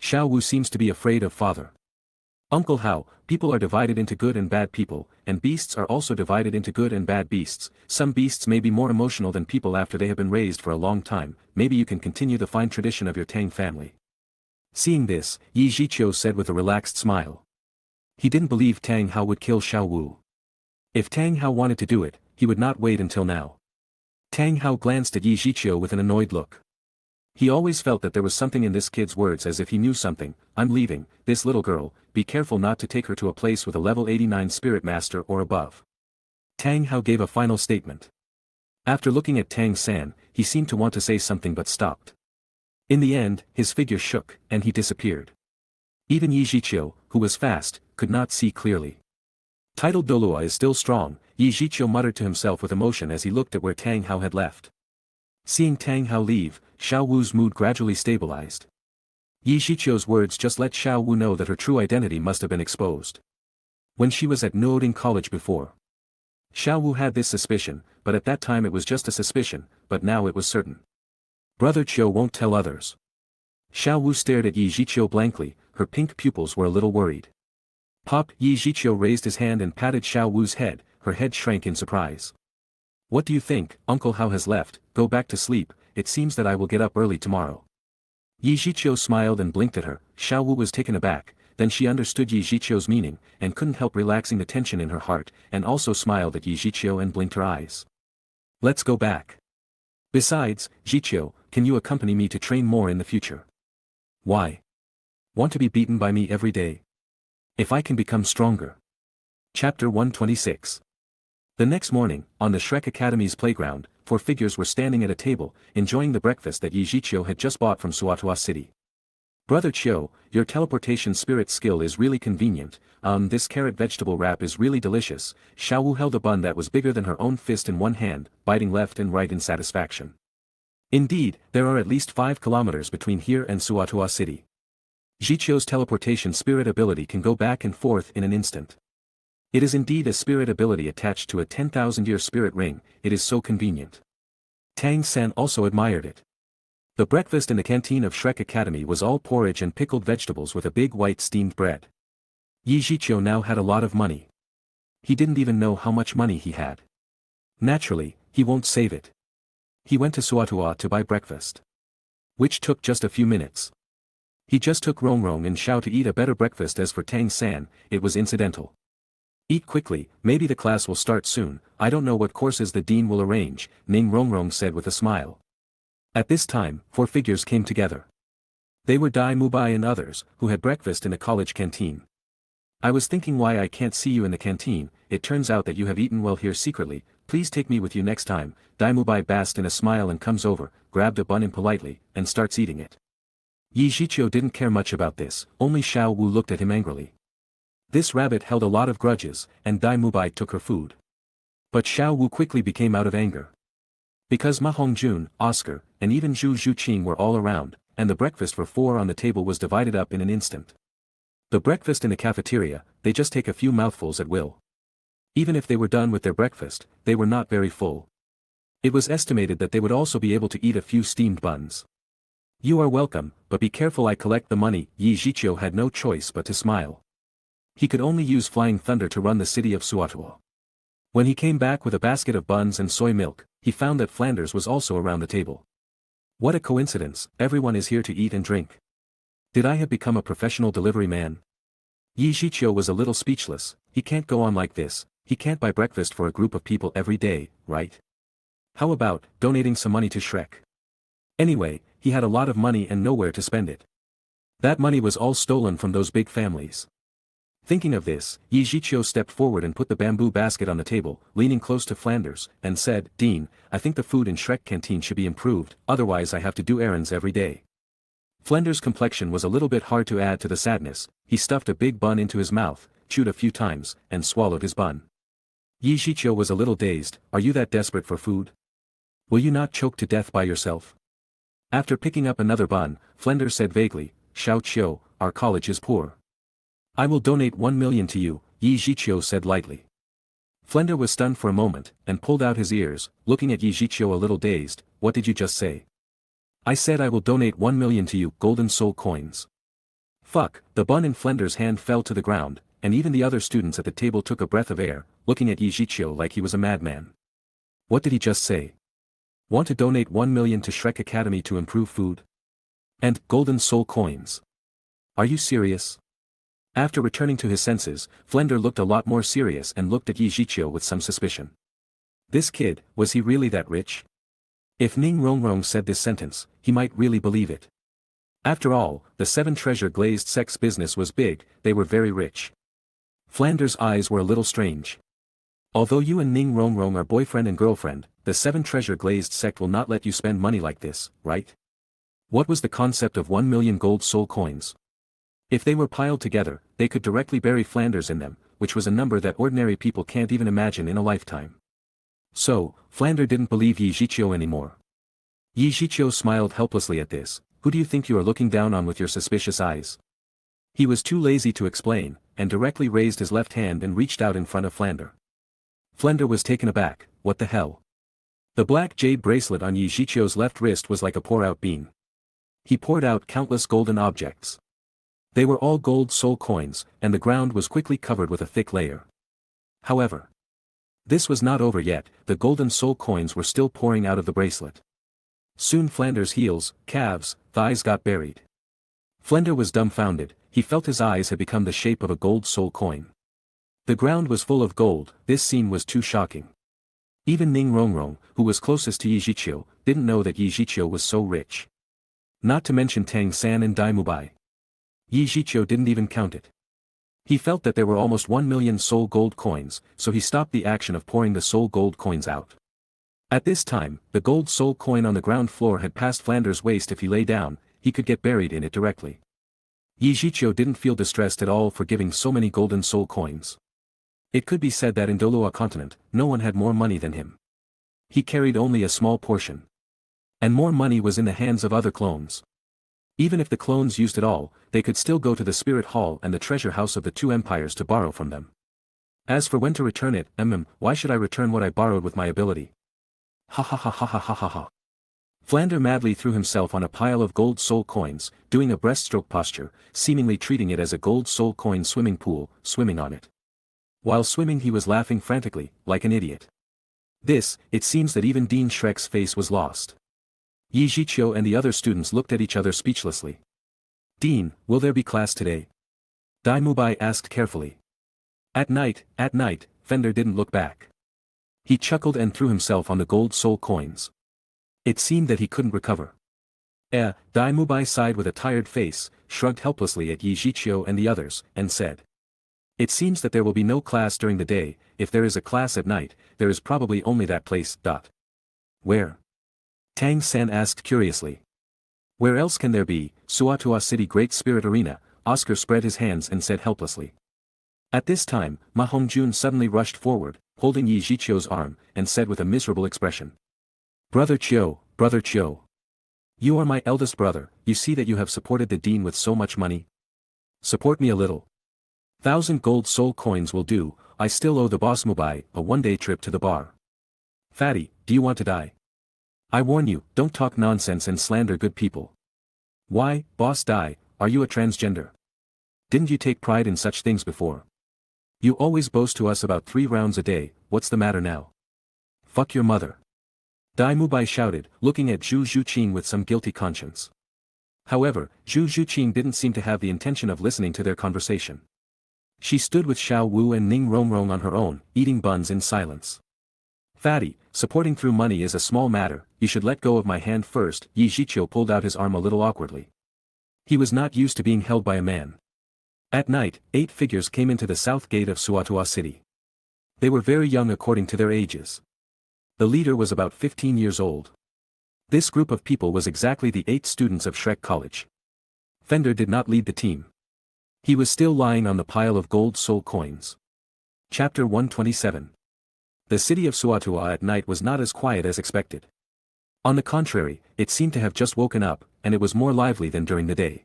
Xiao Wu seems to be afraid of father. Uncle Hao, people are divided into good and bad people, and beasts are also divided into good and bad beasts. Some beasts may be more emotional than people after they have been raised for a long time. Maybe you can continue the fine tradition of your Tang family. Seeing this, Zhiqiu said with a relaxed smile. He didn't believe Tang Hao would kill Xiao Wu. If Tang Hao wanted to do it, he would not wait until now. Tang Hao glanced at Zhiqiu with an annoyed look. He always felt that there was something in this kid's words, as if he knew something. I'm leaving, this little girl, be careful not to take her to a place with a level 89 Spirit Master or above. Tang Hao gave a final statement. After looking at Tang San, he seemed to want to say something but stopped. In the end, his figure shook, and he disappeared. Even Zhiqiu, who was fast, could not see clearly. Titled Douluo is still strong, Zhiqiu muttered to himself with emotion as he looked at where Tang Hao had left. Seeing Tang Hao leave, Xiao Wu's mood gradually stabilized. Zhiqiu's words just let Xiao Wu know that her true identity must have been exposed. When she was at Nuoding College before, Xiao Wu had this suspicion, but at that time it was just a suspicion, but now it was certain. Brother Qiu won't tell others. Xiao Wu stared at Zhiqiu blankly, her pink pupils were a little worried. Pop! Zhiqiu raised his hand and patted Xiao Wu's head, her head shrank in surprise. What do you think? Uncle Hao has left, go back to sleep, it seems that I will get up early tomorrow. Zhiqiu smiled and blinked at her. Xiao Wu was taken aback, then she understood Zhiqiu's meaning, and couldn't help relaxing the tension in her heart, and also smiled at Zhiqiu and blinked her eyes. Let's go back. Besides, Zhiqiu, can you accompany me to train more in the future? Why? Want to be beaten by me every day? If I can become stronger. Chapter 126. The next morning, on the Shrek Academy's playground, 4 figures were standing at a table, enjoying the breakfast that Zhiqiu had just bought from Suatua City. Brother Qiu, your teleportation spirit skill is really convenient, this carrot vegetable wrap is really delicious. Xiao Wu held a bun that was bigger than her own fist in one hand, biting left and right in satisfaction. Indeed, there are at least 5 kilometers between here and Suatua City. Zhiqiu's teleportation spirit ability can go back and forth in an instant. It is indeed a spirit ability attached to a 10,000-year spirit ring, it is so convenient. Tang San also admired it. The breakfast in the canteen of Shrek Academy was all porridge and pickled vegetables with a big white steamed bread. Zhiqiu now had a lot of money. He didn't even know how much money he had. Naturally, he won't save it. He went to Suatua to buy breakfast. Which took just a few minutes. He just took Rongrong and Shiau to eat a better breakfast. As for Tang San, it was incidental. Eat quickly, maybe the class will start soon, I don't know what courses the dean will arrange, Ning Rongrong said with a smile. At this time, 4 figures came together. They were Daim, Mubai and others, who had breakfast in a college canteen. I was thinking why I can't see you in the canteen, it turns out that you have eaten well here secretly, please take me with you next time, Daim Mubai basked in a smile and comes over, grabbed a bun impolitely, and starts eating it. Zhiqiu didn't care much about this, only Xiao Wu looked at him angrily. This rabbit held a lot of grudges, and Daim Mubai took her food. But Xiao Wu quickly became out of anger. Because Ma Hongjun, Oscar, and even Zhu Zhuqing were all around, and the breakfast for 4 on the table was divided up in an instant. The breakfast in the cafeteria, they just take a few mouthfuls at will. Even if they were done with their breakfast, they were not very full. It was estimated that they would also be able to eat a few steamed buns. You are welcome, but be careful I collect the money. Zhiqiu had no choice but to smile. He could only use flying thunder to run the city of Suatua. When he came back with a basket of buns and soy milk, he found that Flanders was also around the table. What a coincidence, everyone is here to eat and drink. Did I have become a professional delivery man? Zhiqiu was a little speechless, he can't go on like this, he can't buy breakfast for a group of people every day, right? How about donating some money to Shrek? Anyway, he had a lot of money and nowhere to spend it. That money was all stolen from those big families. Thinking of this, Zhiqiu stepped forward and put the bamboo basket on the table, leaning close to Flanders, and said, Dean, I think the food in Shrek canteen should be improved, otherwise I have to do errands every day. Flanders' complexion was a little bit hard to add to the sadness, he stuffed a big bun into his mouth, chewed a few times, and swallowed his bun. Zhiqiu was a little dazed, are you that desperate for food? Will you not choke to death by yourself? After picking up another bun, Flanders said vaguely, Xiao Qiu, our college is poor. I will donate 1 million to you, Zhiqiu said lightly. Flanders was stunned for a moment, and pulled out his ears, looking at Zhiqiu a little dazed, what did you just say? I said I will donate 1 million to you, golden soul coins. Fuck, the bun in Flanders' hand fell to the ground, and even the other students at the table took a breath of air, looking at Zhiqiu like he was a madman. What did he just say? Want to donate 1 million to Shrek Academy to improve food? And golden soul coins. Are you serious? After returning to his senses, Flanders looked a lot more serious and looked at Zhiqiu with some suspicion. This kid, was he really that rich? If Ning Rongrong said this sentence, he might really believe it. After all, the 7 treasure glazed sect's business was big, they were very rich. Flanders' eyes were a little strange. Although you and Ning Rongrong are boyfriend and girlfriend, the 7 treasure glazed sect will not let you spend money like this, right? What was the concept of 1 million gold soul coins? If they were piled together, they could directly bury Flanders in them, which was a number that ordinary people can't even imagine in a lifetime. So, Flanders didn't believe Zhiqiu anymore. Zhiqiu smiled helplessly at this, who do you think you are looking down on with your suspicious eyes? He was too lazy to explain, and directly raised his left hand and reached out in front of Flanders. Flanders was taken aback, what the hell? The black jade bracelet on Zhiqiu's left wrist was like a pour-out bean. He poured out countless golden objects. They were all gold soul coins, and the ground was quickly covered with a thick layer. However, this was not over yet, the golden soul coins were still pouring out of the bracelet. Soon Flanders' heels, calves, thighs got buried. Flanders was dumbfounded, he felt his eyes had become the shape of a gold soul coin. The ground was full of gold, this scene was too shocking. Even Ning Rongrong, who was closest to Zhiqiu, didn't know that Zhiqiu was so rich. Not to mention Tang San and Daim Mubai. Zhiqiu didn't even count it. He felt that there were almost 1 million soul gold coins, so he stopped the action of pouring the soul gold coins out. At this time, the gold soul coin on the ground floor had passed Flanders' waist. If he lay down, he could get buried in it directly. Zhiqiu didn't feel distressed at all for giving so many golden soul coins. It could be said that in Douluo continent, no one had more money than him. He carried only a small portion. And more money was in the hands of other clones. Even if the clones used it all, they could still go to the spirit hall and the treasure house of the 2 empires to borrow from them. As for when to return it, why should I return what I borrowed with my ability? Ha ha ha ha ha ha ha ha. Flanders madly threw himself on a pile of gold soul coins, doing a breaststroke posture, seemingly treating it as a gold soul coin swimming pool, swimming on it. While swimming he was laughing frantically, like an idiot. This, it seems that even Dean Shrek's face was lost. Zhiqiu and the other students looked at each other speechlessly. Dean, will there be class today? Mubai asked carefully. At night, Fender didn't look back. He chuckled and threw himself on the gold soul coins. It seemed that he couldn't recover. Mubai sighed with a tired face, shrugged helplessly at Zhiqiu and the others, and said. It seems that there will be no class during the day. If there is a class at night, there is probably only that place. Where? Tang San asked curiously. Where else can there be? Suatua City Great Spirit Arena. Oscar spread his hands and said helplessly. At this time, Ma Hongjun suddenly rushed forward, holding Zhiqiu's arm, and said with a miserable expression. Brother Chiu. You are my eldest brother, you see that you have supported the dean with so much money? Support me a little. 1,000 gold soul coins will do. I still owe the boss Mubai a one-day trip to the bar. Fatty, do you want to die? I warn you, don't talk nonsense and slander good people. Why, boss Dai, are you a transgender? Didn't you take pride in such things before? You always boast to us about 3 rounds a day, what's the matter now? Fuck your mother. Dai Mubai shouted, looking at Zhu Zhuqing with some guilty conscience. However, Zhu Zhuqing didn't seem to have the intention of listening to their conversation. She stood with Xiao Wu and Ning Rongrong on her own, eating buns in silence. Fatty, supporting through money is a small matter, you should let go of my hand first. Zhiqiu pulled out his arm a little awkwardly. He was not used to being held by a man. At night, 8 figures came into the south gate of Suatua City. They were very young according to their ages. The leader was about 15 years old. This group of people was exactly the 8 students of Shrek College. Fender did not lead the team. He was still lying on the pile of gold soul coins. Chapter 127. The city of Suatua at night was not as quiet as expected. On the contrary, it seemed to have just woken up, and it was more lively than during the day.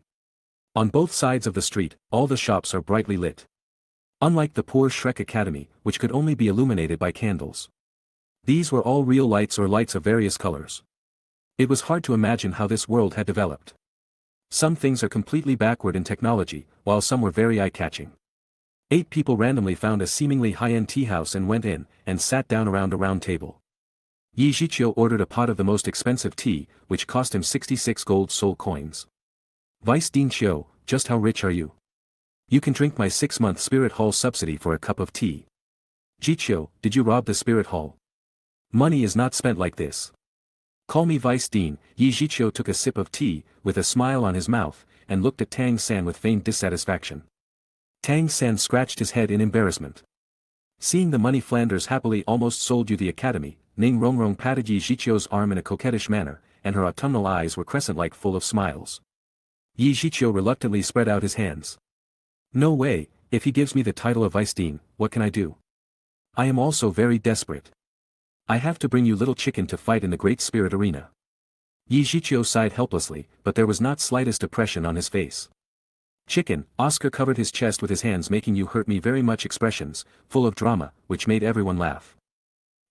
On both sides of the street, all the shops are brightly lit. Unlike the poor Shrek Academy, which could only be illuminated by candles. These were all real lights or lights of various colors. It was hard to imagine how this world had developed. Some things are completely backward in technology, while some were very eye-catching. 8 people randomly found a seemingly high-end tea house and went in, and sat down around a round table. Zhiqiu ordered a pot of the most expensive tea, which cost him 66 gold soul coins. Vice Dean Qiu, just how rich are you? You can drink my 6-month Spirit Hall subsidy for a cup of tea. Zhiqiu, did you rob the Spirit Hall? Money is not spent like this. Call me Vice Dean. Zhiqiu took a sip of tea, with a smile on his mouth, and looked at Tang San with feigned dissatisfaction. Tang San scratched his head in embarrassment. Seeing the money Flanders happily almost sold you the academy, Ning Rongrong patted Zhiqiu's arm in a coquettish manner, and her autumnal eyes were crescent-like full of smiles. Zhiqiu reluctantly spread out his hands. No way, if he gives me the title of Vice Dean, what can I do? I am also very desperate. I have to bring you little chicken to fight in the Great Spirit Arena. Zhiqiu sighed helplessly, but there was not slightest depression on his face. Chicken, Oscar covered his chest with his hands, making you hurt me very much expressions, full of drama, which made everyone laugh.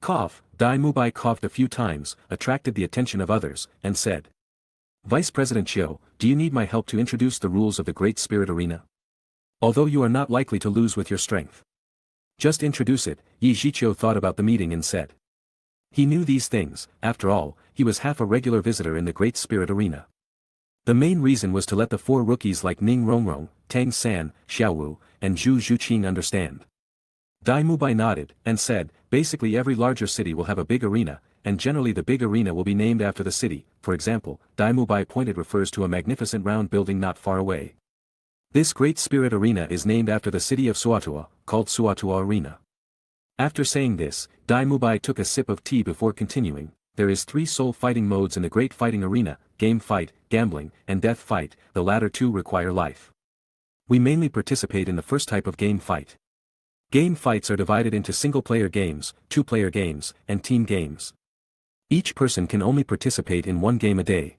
Cough, Dai Mubai coughed a few times, attracted the attention of others, and said. Vice President Qiu, do you need my help to introduce the rules of the Great Spirit Arena? Although you are not likely to lose with your strength. Just introduce it. Zhiqiu thought about the meeting and said. He knew these things, after all, he was half a regular visitor in the Great Spirit Arena. The main reason was to let the 4 rookies like Ning Rongrong, Tang San, Xiao Wu, and Zhu Zhuqing understand. Dai Mubai nodded, and said, basically every larger city will have a big arena, and generally the big arena will be named after the city. For example, Dai Mubai pointed refers to a magnificent round building not far away. This Great Spirit Arena is named after the city of Suatua, called Suatua Arena. After saying this, Dai Mubai took a sip of tea before continuing. There is 3 soul fighting modes in the Great Fighting Arena, game fight, gambling, and death fight. The latter 2 require life. We mainly participate in the first type of game fight. Game fights are divided into single-player games, 2-player games, and team games. Each person can only participate in 1 game a day.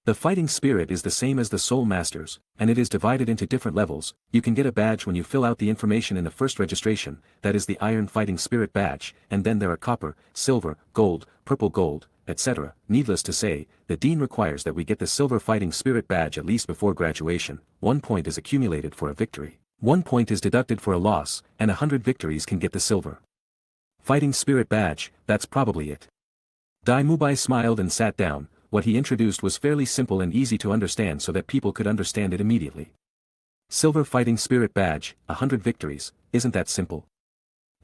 The fighting spirit is the same as the Soul Masters, and it is divided into different levels. You can get a badge when you fill out the information in the first registration, that is the Iron Fighting Spirit badge, and then there are copper, silver, gold, purple gold, etc. Needless to say, the Dean requires that we get the Silver Fighting Spirit badge at least before graduation. 1 point is accumulated for a victory. 1 point is deducted for a loss, and 100 victories can get the silver Fighting Spirit Badge, that's probably it. Mubai smiled and sat down. What he introduced was fairly simple and easy to understand so that people could understand it immediately. Silver Fighting Spirit Badge, 100 victories, isn't that simple?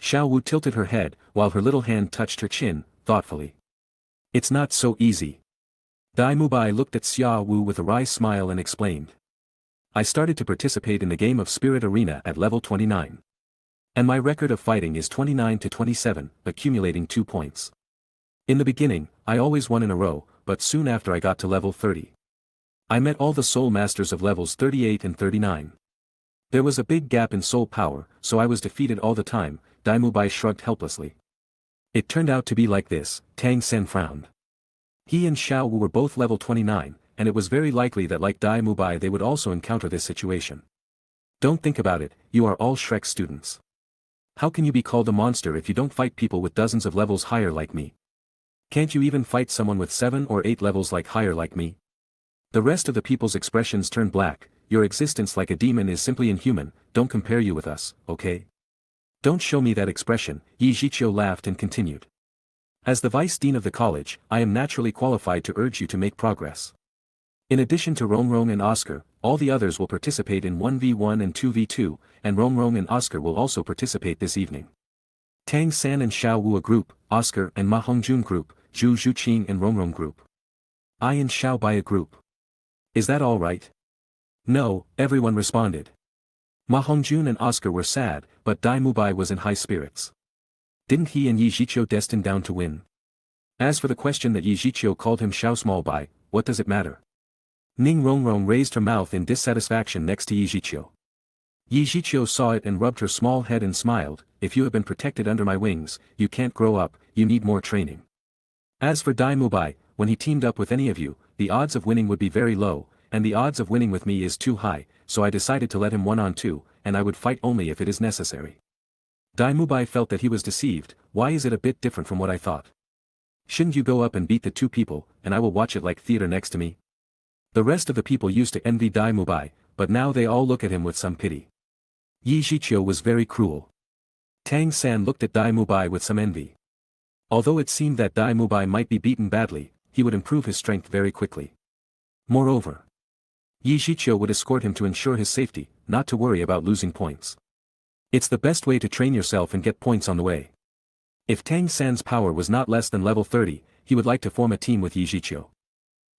Xiao Wu tilted her head, while her little hand touched her chin, thoughtfully. It's not so easy. Mubai looked at Xiao Wu with a wry smile and explained. I started to participate in the game of Spirit Arena at level 29. And my record of fighting is 29 to 27, accumulating 2 points. In the beginning, I always won in a row, but soon after I got to level 30. I met all the soul masters of levels 38 and 39. There was a big gap in soul power, so I was defeated all the time. Mubai shrugged helplessly. It turned out to be like this. Tang San frowned. He and Xiao Wu were both level 29, and it was very likely that like Mubai they would also encounter this situation. Don't think about it, you are all Shrek students. How can you be called a monster if you don't fight people with dozens of levels higher like me? Can't you even fight someone with 7 or 8 levels higher like me? The rest of the people's expressions turned black. Your existence like a demon is simply inhuman. Don't compare you with us, okay? Don't show me that expression. Zhiqiu laughed and continued. As the vice dean of the college, I am naturally qualified to urge you to make progress. In addition to Rongrong and Oscar, all the others will participate in 1v1 and 2v2, and Rongrong and Oscar will also participate this evening. Tang San and Xiao Wu a group, Oscar and Ma Hongjun group, Zhu Zhuqing and Rongrong group. I and Xiao Bai a group. Is that all right? No, everyone responded. Ma Hongjun and Oscar were sad, but Mubai was in high spirits. Didn't he and Zhiqiu destined down to win? As for the question that Zhiqiu called him Xiao Small Bai, what does it matter? Ning Rongrong raised her mouth in dissatisfaction next to Zhiqiu. Zhiqiu saw it and rubbed her small head and smiled. If you have been protected under my wings, you can't grow up, you need more training. As for Mubai, when he teamed up with any of you, the odds of winning would be very low, and the odds of winning with me is too high, so I decided to let him 1-on-2, and I would fight only if it is necessary. Mubai felt that he was deceived. Why is it a bit different from what I thought? Shouldn't you go up and beat the 2 people, and I will watch it like theater next to me? The rest of the people used to envy Mubai, but now they all look at him with some pity. Zhiqiu was very cruel. Tang San looked at Mubai with some envy. Although it seemed that Mubai might be beaten badly, he would improve his strength very quickly. Moreover, Zhiqiu would escort him to ensure his safety, not to worry about losing points. It's the best way to train yourself and get points on the way. If Tang San's power was not less than level 30, he would like to form a team with Zhiqiu.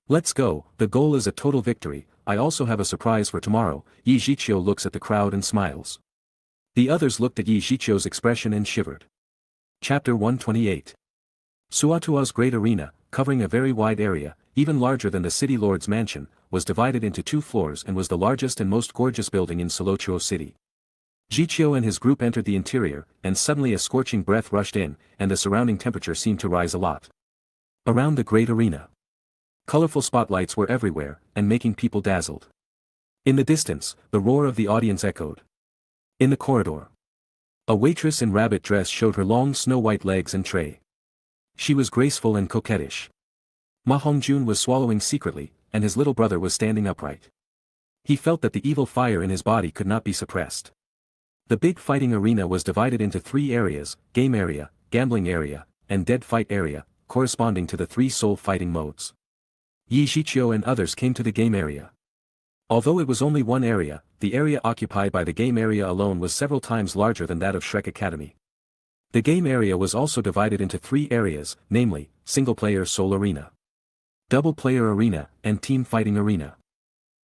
Let's go, the goal is a total victory. I also have a surprise for tomorrow. Zhiqiu looks at the crowd and smiles. The others looked at Zhiqiu's expression and shivered. Chapter 128. Suatua's great arena, covering a very wide area, even larger than the city lord's mansion, was divided into 2 floors and was the largest and most gorgeous building in Solochuo City. Zhiqiu and his group entered the interior, and suddenly a scorching breath rushed in, and the surrounding temperature seemed to rise a lot. Around the great arena, colorful spotlights were everywhere, and making people dazzled. In the distance, the roar of the audience echoed. In the corridor, a waitress in rabbit dress showed her long snow-white legs and tray. She was graceful and coquettish. Ma Hongjun was swallowing secretly, and his little brother was standing upright. He felt that the evil fire in his body could not be suppressed. The big fighting arena was divided into 3 areas: game area, gambling area, and dead fight area, corresponding to the 3 soul fighting modes. Zhiqiu and others came to the game area. Although it was only one area, the area occupied by the game area alone was several times larger than that of Shrek Academy. The game area was also divided into 3 areas, namely, single-player soul arena, double-player arena, and team fighting arena.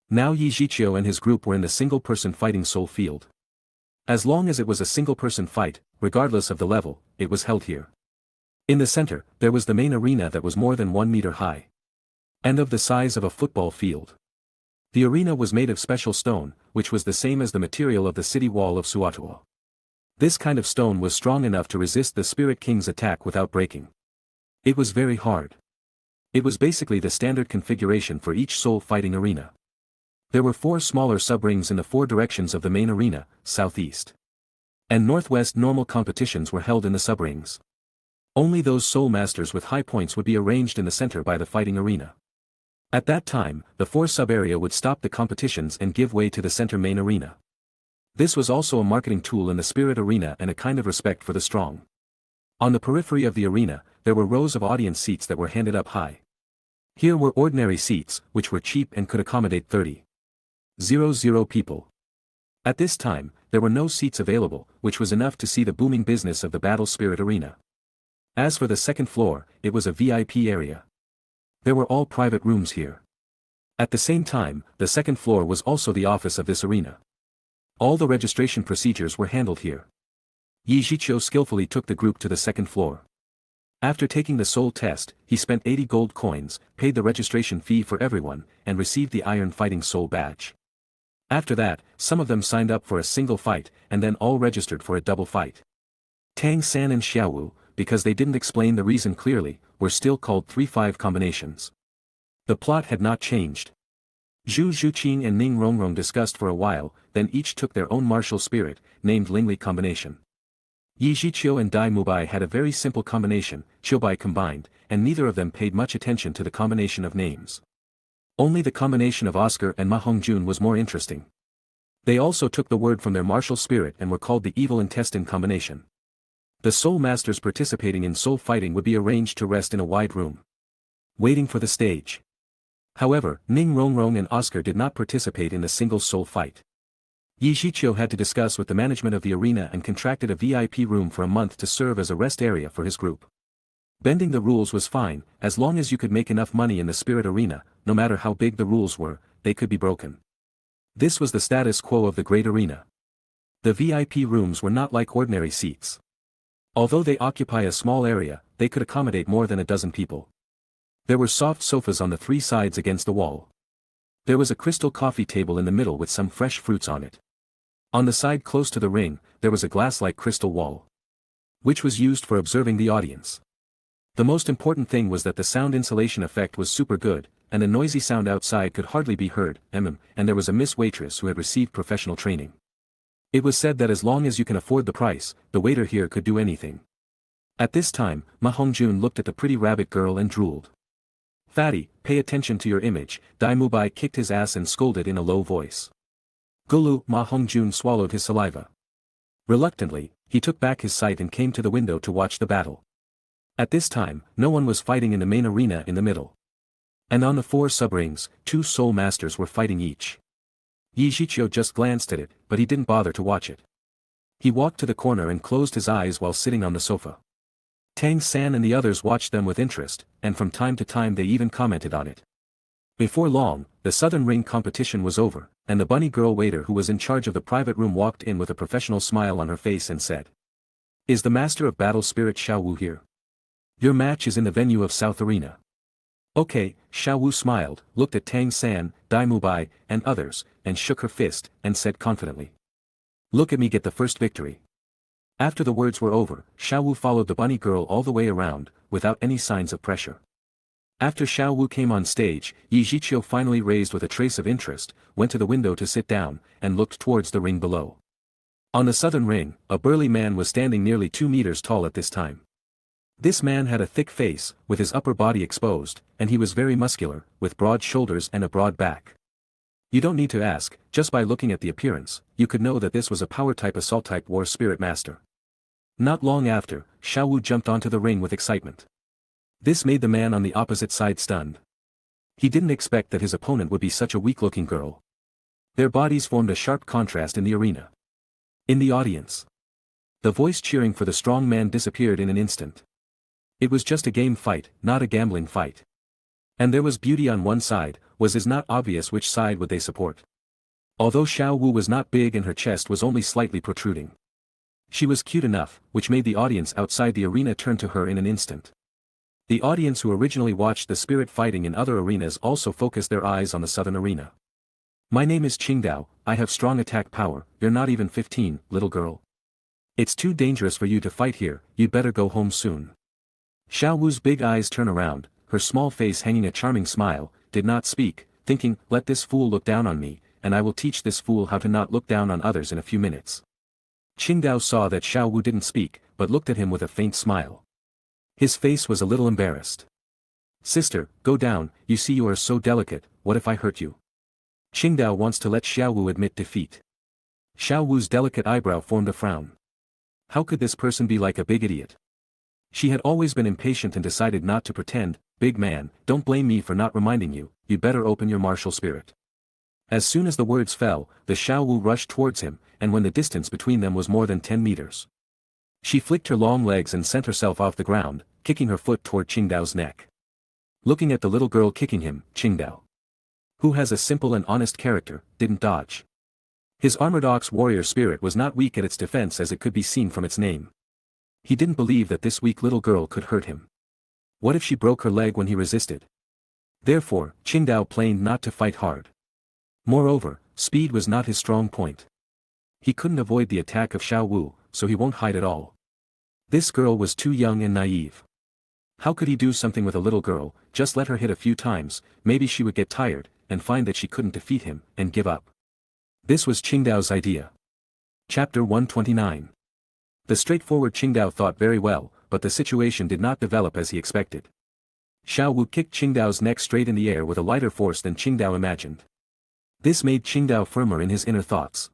Now Zhiqiu and his group were in the single-person fighting soul field. As long as it was a single-person fight, regardless of the level, it was held here. In the center, there was the main arena that was more than 1 meter high, and of the size of a football field. The arena was made of special stone, which was the same as the material of the city wall of Suatuo. This kind of stone was strong enough to resist the Spirit King's attack without breaking. It was very hard. It was basically the standard configuration for each soul fighting arena. There were 4 smaller sub-rings in the 4 directions of the main arena, southeast and northwest. Normal competitions were held in the sub-rings. Only those soul masters with high points would be arranged in the center by the fighting arena. At that time, the 4 sub-area would stop the competitions and give way to the center main arena. This was also a marketing tool in the spirit arena and a kind of respect for the strong. On the periphery of the arena, there were rows of audience seats that were handed up high. Here were ordinary seats, which were cheap and could accommodate 30,000 people. At this time, there were no seats available, which was enough to see the booming business of the Battle Spirit Arena. As for the second floor, it was a VIP area. There were all private rooms here. At the same time, the second floor was also the office of this arena. All the registration procedures were handled here. Zhiqiu skillfully took the group to the second floor. After taking the soul test, he spent 80 gold coins, paid the registration fee for everyone, and received the Iron Fighting Soul badge. After that, some of them signed up for a single fight, and then all registered for a double fight. Tang San and Shiau, because they didn't explain the reason clearly, were still called 3-5 combinations. The plot had not changed. Zhu Zhuqing and Ning Rongrong discussed for a while, then each took their own martial spirit, named Lingli combination. Zhiqiu and Dai Mubai had a very simple combination, Qiubai combined, and neither of them paid much attention to the combination of names. Only the combination of Oscar and Ma Hongjun was more interesting. They also took the word from their martial spirit and were called the Evil Intestine combination. The soul masters participating in soul fighting would be arranged to rest in a wide room, waiting for the stage. However, Ning Rongrong and Oscar did not participate in the single soul fight. Zhiqiu had to discuss with the management of the arena and contracted a VIP room for a month to serve as a rest area for his group. Bending the rules was fine, as long as you could make enough money in the spirit arena, no matter how big the rules were, they could be broken. This was the status quo of the great arena. The VIP rooms were not like ordinary seats. Although they occupy a small area, they could accommodate more than a dozen people. There were soft sofas on the three sides against the wall. There was a crystal coffee table in the middle with some fresh fruits on it. On the side close to the ring, there was a glass-like crystal wall, which was used for observing the audience. The most important thing was that the sound insulation effect was super good, and the noisy sound outside could hardly be heard, and there was a Miss Waitress who had received professional training. It was said that as long as you can afford the price, the waiter here could do anything. At this time, Ma Hongjun looked at the pretty rabbit girl and drooled. "Fatty, pay attention to your image," Dai Mubai kicked his ass and scolded in a low voice. Gulu, Ma Hongjun swallowed his saliva. Reluctantly, he took back his sight and came to the window to watch the battle. At this time, no one was fighting in the main arena in the middle. And on the 4 sub-rings, 2 soul masters were fighting each. Zhiqiu just glanced at it, but he didn't bother to watch it. He walked to the corner and closed his eyes while sitting on the sofa. Tang San and the others watched them with interest, and from time to time they even commented on it. Before long, the southern ring competition was over, and the bunny girl waiter who was in charge of the private room walked in with a professional smile on her face and said, "Is the master of battle spirit Shiau here? Your match is in the venue of South Arena." "Okay," Shiau smiled, looked at Tang San, Dai Mubai, and others, and shook her fist, and said confidently, "Look at me get the first victory." After the words were over, Shiau followed the bunny girl all the way around, without any signs of pressure. After Shiau came on stage, Zhiqiu finally raised with a trace of interest, went to the window to sit down, and looked towards the ring below. On the southern ring, a burly man was standing nearly 2 meters tall at this time. This man had a thick face, with his upper body exposed, and he was very muscular, with broad shoulders and a broad back. You don't need to ask, just by looking at the appearance, you could know that this was a power-type assault-type war spirit master. Not long after, Shiau jumped onto the ring with excitement. This made the man on the opposite side stunned. He didn't expect that his opponent would be such a weak-looking girl. Their bodies formed a sharp contrast in the arena. In the audience, the voice cheering for the strong man disappeared in an instant. It was just a game fight, not a gambling fight. And there was beauty on one side, was it not obvious which side would they support? Although Shiau was not big and her chest was only slightly protruding. She was cute enough, which made the audience outside the arena turn to her in an instant. The audience who originally watched the spirit fighting in other arenas also focused their eyes on the southern arena. "My name is Qingdao, I have strong attack power, you're not even 15, little girl. It's too dangerous for you to fight here, you'd better go home soon." Shiau's big eyes turned around, her small face hanging a charming smile, did not speak, thinking, "Let this fool look down on me, and I will teach this fool how to not look down on others in a few minutes." Qingdao saw that Shiau didn't speak, but looked at him with a faint smile. His face was a little embarrassed. "Sister, go down, you see you are so delicate, what if I hurt you?" Qingdao wants to let Shiau admit defeat. Shiau's delicate eyebrow formed a frown. How could this person be like a big idiot? She had always been impatient and decided not to pretend. Big man, don't blame me for not reminding you, you'd better open your martial spirit. As soon as the words fell, the Xiao Wu rushed towards him, and when the distance between them was more than 10 meters. She flicked her long legs and sent herself off the ground, kicking her foot toward Qingdao's neck. Looking at the little girl kicking him, Qingdao, who has a simple and honest character, didn't dodge. His armored ox warrior spirit was not weak at its defense as it could be seen from its name. He didn't believe that this weak little girl could hurt him. What if she broke her leg when he resisted? Therefore, Qingdao planned not to fight hard. Moreover, speed was not his strong point. He couldn't avoid the attack of Xiao Wu, so he won't hide at all. This girl was too young and naive. How could he do something with a little girl? Just let her hit a few times, maybe she would get tired, and find that she couldn't defeat him, and give up. This was Qingdao's idea. Chapter 129. The straightforward Qingdao thought very well, but the situation did not develop as he expected. Xiao Wu kicked Qingdao's neck straight in the air with a lighter force than Qingdao imagined. This made Qingdao firmer in his inner thoughts.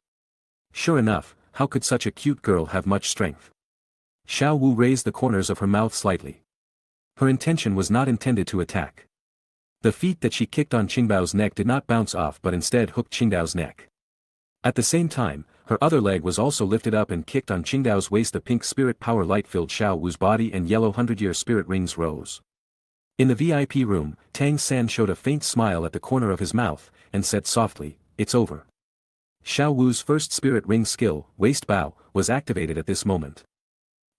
Sure enough, how could such a cute girl have much strength? Xiao Wu raised the corners of her mouth slightly. Her intention was not intended to attack. The feet that she kicked on Qingdao's neck did not bounce off but instead hooked Qingdao's neck. At the same time, her other leg was also lifted up and kicked on Qingdao's waist. The pink spirit power light filled Xiao Wu's body and yellow 100-year spirit rings rose. In the VIP room, Tang San showed a faint smile at the corner of his mouth, and said softly, "It's over." Xiao Wu's first spirit ring skill, waist bow, was activated at this moment.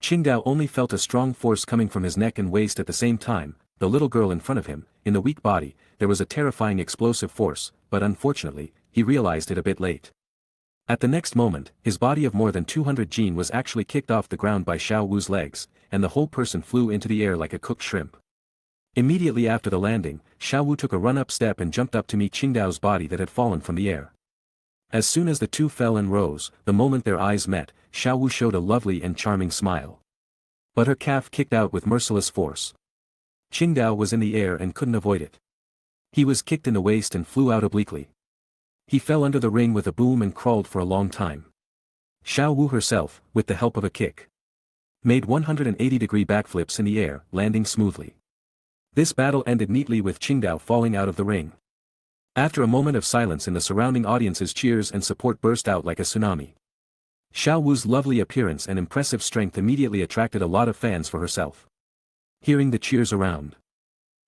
Qingdao only felt a strong force coming from his neck and waist at the same time. The little girl in front of him, in the weak body, there was a terrifying explosive force, but unfortunately, he realized it a bit late. At the next moment, his body of more than 200 jin was actually kicked off the ground by Xiao Wu's legs, and the whole person flew into the air like a cooked shrimp. Immediately after the landing, Xiao Wu took a run-up step and jumped up to meet Qingdao's body that had fallen from the air. As soon as the two fell and rose, the moment their eyes met, Xiao Wu showed a lovely and charming smile. But her calf kicked out with merciless force. Qingdao was in the air and couldn't avoid it. He was kicked in the waist and flew out obliquely. He fell under the ring with a boom and crawled for a long time. Xiao Wu herself, with the help of a kick, made 180-degree backflips in the air, landing smoothly. This battle ended neatly with Qingdao falling out of the ring. After a moment of silence in the surrounding audience's cheers and support burst out like a tsunami. Xiao Wu's lovely appearance and impressive strength immediately attracted a lot of fans for herself. Hearing the cheers around,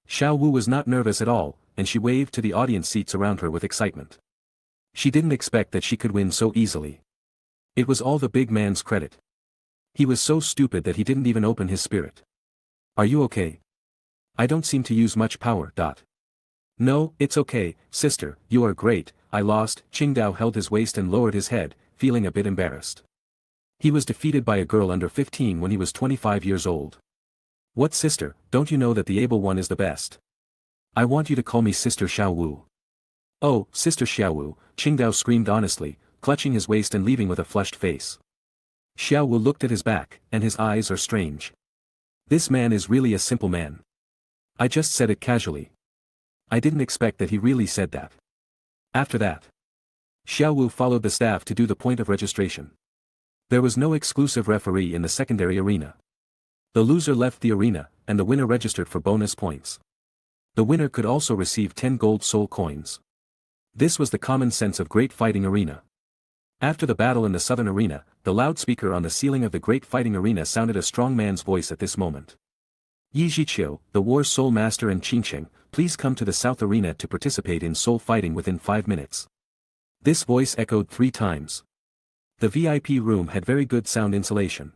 Xiao Wu was not nervous at all, and she waved to the audience seats around her with excitement. She didn't expect that she could win so easily. It was all the big man's credit. He was so stupid that he didn't even open his spirit. "Are you okay? I don't seem to use much power." "No, it's okay, sister, you are great, I lost." Qingdao held his waist and lowered his head, feeling a bit embarrassed. He was defeated by a girl under 15 when he was 25 years old. "What, sister, don't you know that the able one is the best? I want you to call me Sister Xiao Wu." "Oh, Sister Xiao Wu," Qingdao screamed honestly, clutching his waist and leaving with a flushed face. Xiao Wu looked at his back, and his eyes are strange. This man is really a simple man. I just said it casually. I didn't expect that he really said that. After that, Xiao Wu followed the staff to do the point of registration. There was no exclusive referee in the secondary arena. The loser left the arena, and the winner registered for bonus points. The winner could also receive 10 gold soul coins. This was the common sense of Great Fighting Arena. After the battle in the southern arena, the loudspeaker on the ceiling of the Great Fighting Arena sounded a strong man's voice at this moment. "Zhiqiu, the War Soul Master and Qingsheng, please come to the South Arena to participate in soul fighting within 5 minutes. This voice echoed 3 times. The VIP room had very good sound insulation.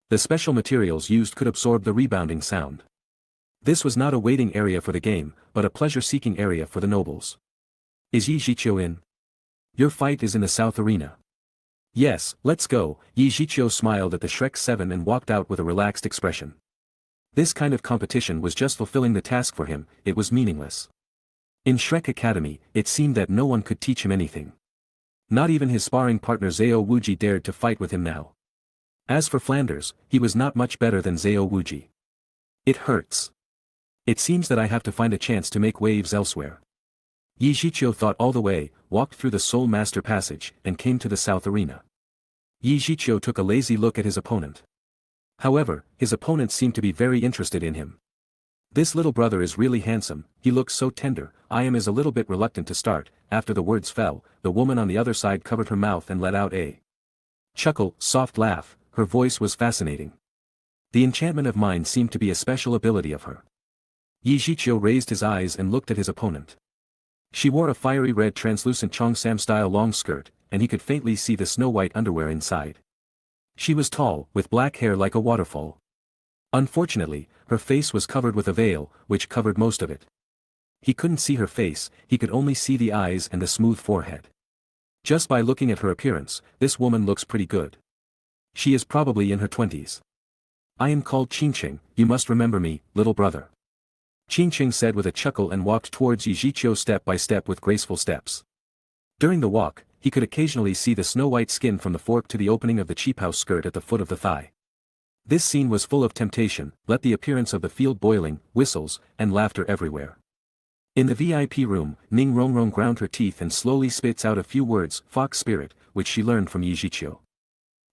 The special materials used could absorb the rebounding sound. This was not a waiting area for the game, but a pleasure-seeking area for the nobles. "Is Zhiqiu in? Your fight is in the South Arena." "Yes, let's go." Zhiqiu smiled at the Shrek 7 and walked out with a relaxed expression. This kind of competition was just fulfilling the task for him, it was meaningless. In Shrek Academy, it seemed that no one could teach him anything. Not even his sparring partner Zhao Wuji dared to fight with him now. As for Flanders, he was not much better than Zhao Wuji. "It hurts. It seems that I have to find a chance to make waves elsewhere." Zhiqiu thought all the way, walked through the Soul Master Passage, and came to the South Arena. Zhiqiu took a lazy look at his opponent. However, his opponent seemed to be very interested in him. This little brother is really handsome, he looks so tender. I is a little bit reluctant to start. After the words fell, the woman on the other side covered her mouth and let out a chuckle, soft laugh. Her voice was fascinating. The enchantment of mind seemed to be a special ability of her. Zhiqiu raised his eyes and looked at his opponent. She wore a fiery red translucent Cheongsam-style long skirt, and he could faintly see the snow-white underwear inside. She was tall, with black hair like a waterfall. Unfortunately, her face was covered with a veil, which covered most of it. He couldn't see her face, he could only see the eyes and the smooth forehead. Just by looking at her appearance, this woman looks pretty good. She is probably in her 20s. I am called Qingqing, you must remember me, little brother. Qingqing said with a chuckle and walked towards Zhiqiu step by step with graceful steps. During the walk, he could occasionally see the snow-white skin from the fork to the opening of the cheaphouse skirt at the foot of the thigh. This scene was full of temptation, let the appearance of the field boiling, whistles, and laughter everywhere. In the VIP room, Ning Rongrong ground her teeth and slowly spits out a few words, fox spirit, which she learned from Zhiqiu.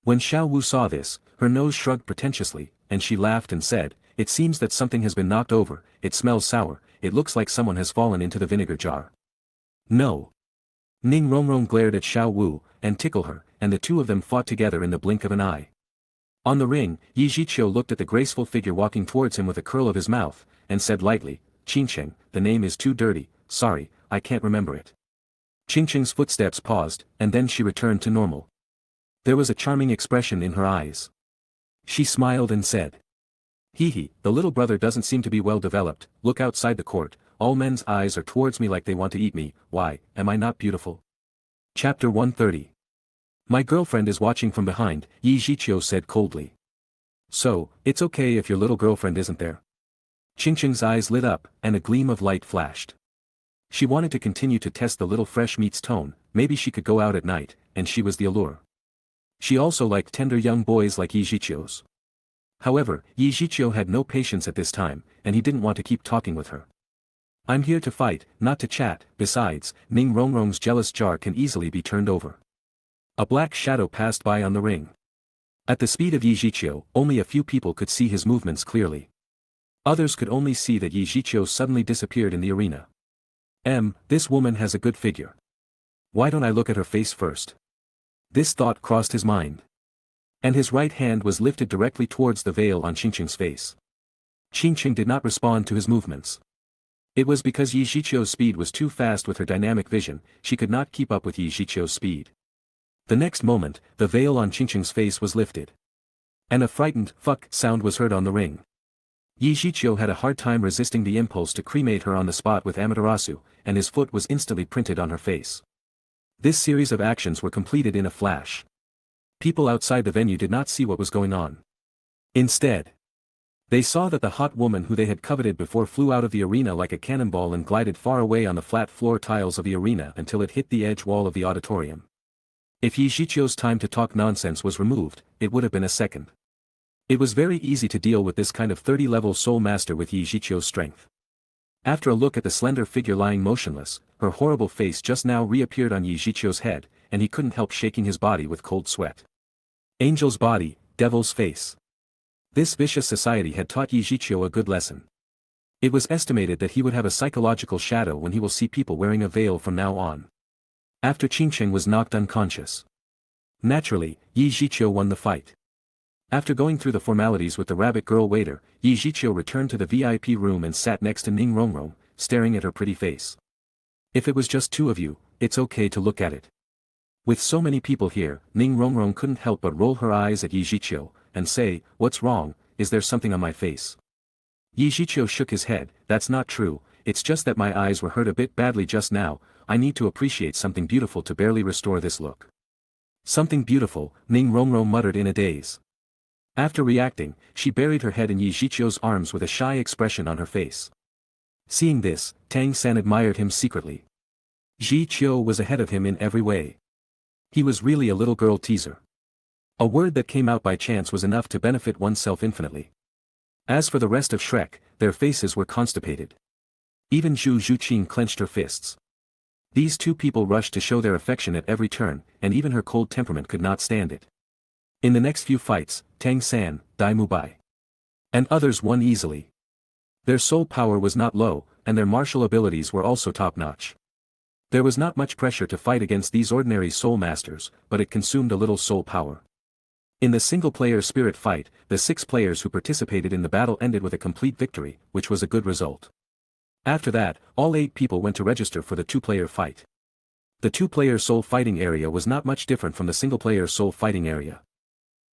When Xiao Wu saw this, her nose shrugged pretentiously, and she laughed and said, "It seems that something has been knocked over, it smells sour, it looks like someone has fallen into the vinegar jar." No. Ning Rongrong glared at Xiao Wu, and tickled her, and the two of them fought together in the blink of an eye. On the ring, Zhiqiu looked at the graceful figure walking towards him with a curl of his mouth, and said lightly, "Qingqing, the name is too dirty, sorry, I can't remember it." Qingqing's footsteps paused, and then she returned to normal. There was a charming expression in her eyes. She smiled and said, "Hee, the little brother doesn't seem to be well developed, look outside the court, all men's eyes are towards me like they want to eat me, why, am I not beautiful?" Chapter 130. My girlfriend is watching from behind, Zhiqiu said coldly. So, it's okay if your little girlfriend isn't there. Qingqing's eyes lit up, and a gleam of light flashed. She wanted to continue to test the little fresh meat's tone, maybe she could go out at night, and she was the allure. She also liked tender young boys like Zhiqiu's. However, Zhiqiu had no patience at this time, and he didn't want to keep talking with her. I'm here to fight, not to chat, besides, Ning Rongrong's jealous jar can easily be turned over. A black shadow passed by on the ring. At the speed of Zhiqiu, only a few people could see his movements clearly. Others could only see that Zhiqiu suddenly disappeared in the arena. This woman has a good figure. Why don't I look at her face first? This thought crossed his mind. And his right hand was lifted directly towards the veil on Qingqing's face. Qingqing did not respond to his movements. It was because Zhiqiu's speed was too fast with her dynamic vision, she could not keep up with Zhiqiu's speed. The next moment, the veil on Qingqing's face was lifted. And a frightened "fuck" sound was heard on the ring. Zhiqiu had a hard time resisting the impulse to cremate her on the spot with Amaterasu, and his foot was instantly printed on her face. This series of actions were completed in a flash. People outside the venue did not see what was going on. Instead, they saw that the hot woman who they had coveted before flew out of the arena like a cannonball and glided far away on the flat floor tiles of the arena until it hit the edge wall of the auditorium. If Zhiqiu's time to talk nonsense was removed, it would have been a second. It was very easy to deal with this kind of 30-level soul master with Zhiqiu's strength. After a look at the slender figure lying motionless, her horrible face just now reappeared on Zhiqiu's head, and he couldn't help shaking his body with cold sweat. Angel's body, devil's face. This vicious society had taught Zhiqiu a good lesson. It was estimated that he would have a psychological shadow when he will see people wearing a veil from now on. After Qingqing was knocked unconscious. Naturally, Zhiqiu won the fight. After going through the formalities with the rabbit girl waiter, Zhiqiu returned to the VIP room and sat next to Ning Rongrong, staring at her pretty face. If it was just two of you, it's okay to look at it. With so many people here, Ning Rongrong couldn't help but roll her eyes at Zhiqiu, and say, "What's wrong, is there something on my face?" Zhiqiu shook his head, "That's not true, it's just that my eyes were hurt a bit badly just now, I need to appreciate something beautiful to barely restore this look." Something beautiful, Ning Rongrong muttered in a daze. After reacting, she buried her head in Zhiqiu's arms with a shy expression on her face. Seeing this, Tang San admired him secretly. Zhiqiu was ahead of him in every way. He was really a little girl teaser. A word that came out by chance was enough to benefit oneself infinitely. As for the rest of Shrek, their faces were constipated. Even Zhu Zhuqing clenched her fists. These two people rushed to show their affection at every turn, and even her cold temperament could not stand it. In the next few fights, Tang San, Daim Mubai, and others won easily. Their soul power was not low, and their martial abilities were also top-notch. There was not much pressure to fight against these ordinary soul masters, but it consumed a little soul power. In the single-player spirit fight, the 6 players who participated in the battle ended with a complete victory, which was a good result. After that, all 8 people went to register for the 2-player fight. The 2-player soul fighting area was not much different from the single-player soul fighting area.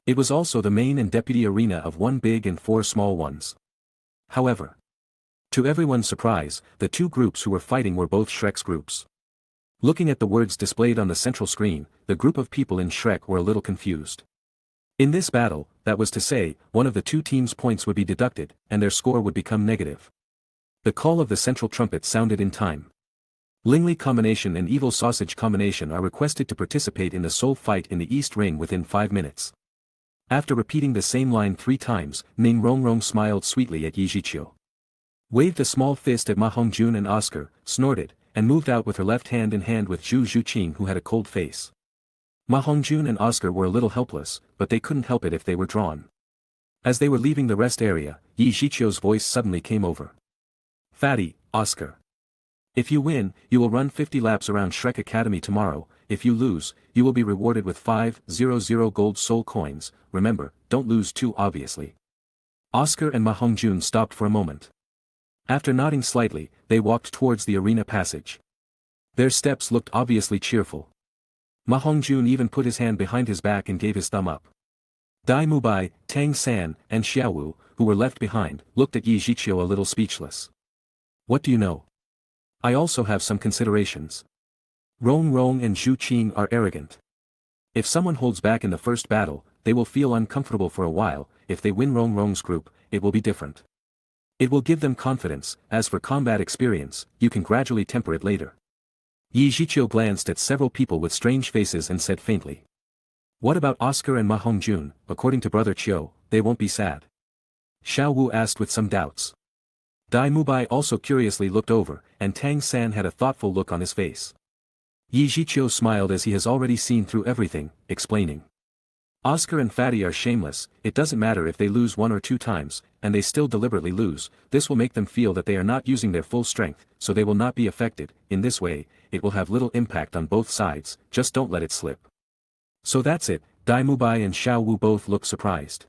It was also the main and deputy arena of 1 big and 4 small ones. However, to everyone's surprise, the 2 groups who were fighting were both Shrek's groups. Looking at the words displayed on the central screen, the group of people in Shrek were a little confused. In this battle, that was to say, one of the 2 teams' points would be deducted, and their score would become negative. The call of the central trumpet sounded in time. Lingli Combination and Evil Sausage Combination are requested to participate in the soul fight in the East Ring within 5 minutes. After repeating the same line 3 times, Ning Rongrong smiled sweetly at Zhiqiu, waved a small fist at Ma Hongjun and Oscar, snorted, and moved out with her left hand in hand with Zhu Zhuqing, who had a cold face. Ma Hongjun and Oscar were a little helpless, but they couldn't help it if they were drawn. As they were leaving the rest area, Zhiqiu's voice suddenly came over. "Fatty, Oscar. If you win, you will run 50 laps around Shrek Academy tomorrow. If you lose, you will be rewarded with 500 gold soul coins. Remember, don't lose too obviously." Oscar and Ma Hongjun stopped for a moment. After nodding slightly, they walked towards the arena passage. Their steps looked obviously cheerful. Ma Hongjun even put his hand behind his back and gave his thumb up. Daim Mubai, Tang San, and Shiau, who were left behind, looked at Zhiqiu a little speechless. "What do you know? I also have some considerations. Rong Rong and Zhu Qing are arrogant. If someone holds back in the first battle, they will feel uncomfortable for a while. If they win Rong Rong's group, it will be different. It will give them confidence. As for combat experience, you can gradually temper it later." Zhiqiu glanced at several people with strange faces and said faintly. "What about Oscar and Ma Hongjun? According to Brother Chiu, they won't be sad." Xiao Wu asked with some doubts. Daim Mubai also curiously looked over, and Tang San had a thoughtful look on his face. Zhiqiu smiled as he has already seen through everything, explaining. "Oscar and Fatty are shameless. It doesn't matter if they lose 1 or 2 times, and they still deliberately lose. This will make them feel that they are not using their full strength, so they will not be affected. In this way, it will have little impact on both sides. Just don't let it slip." "So that's it." Daim Mubai and Xiao Wu both looked surprised.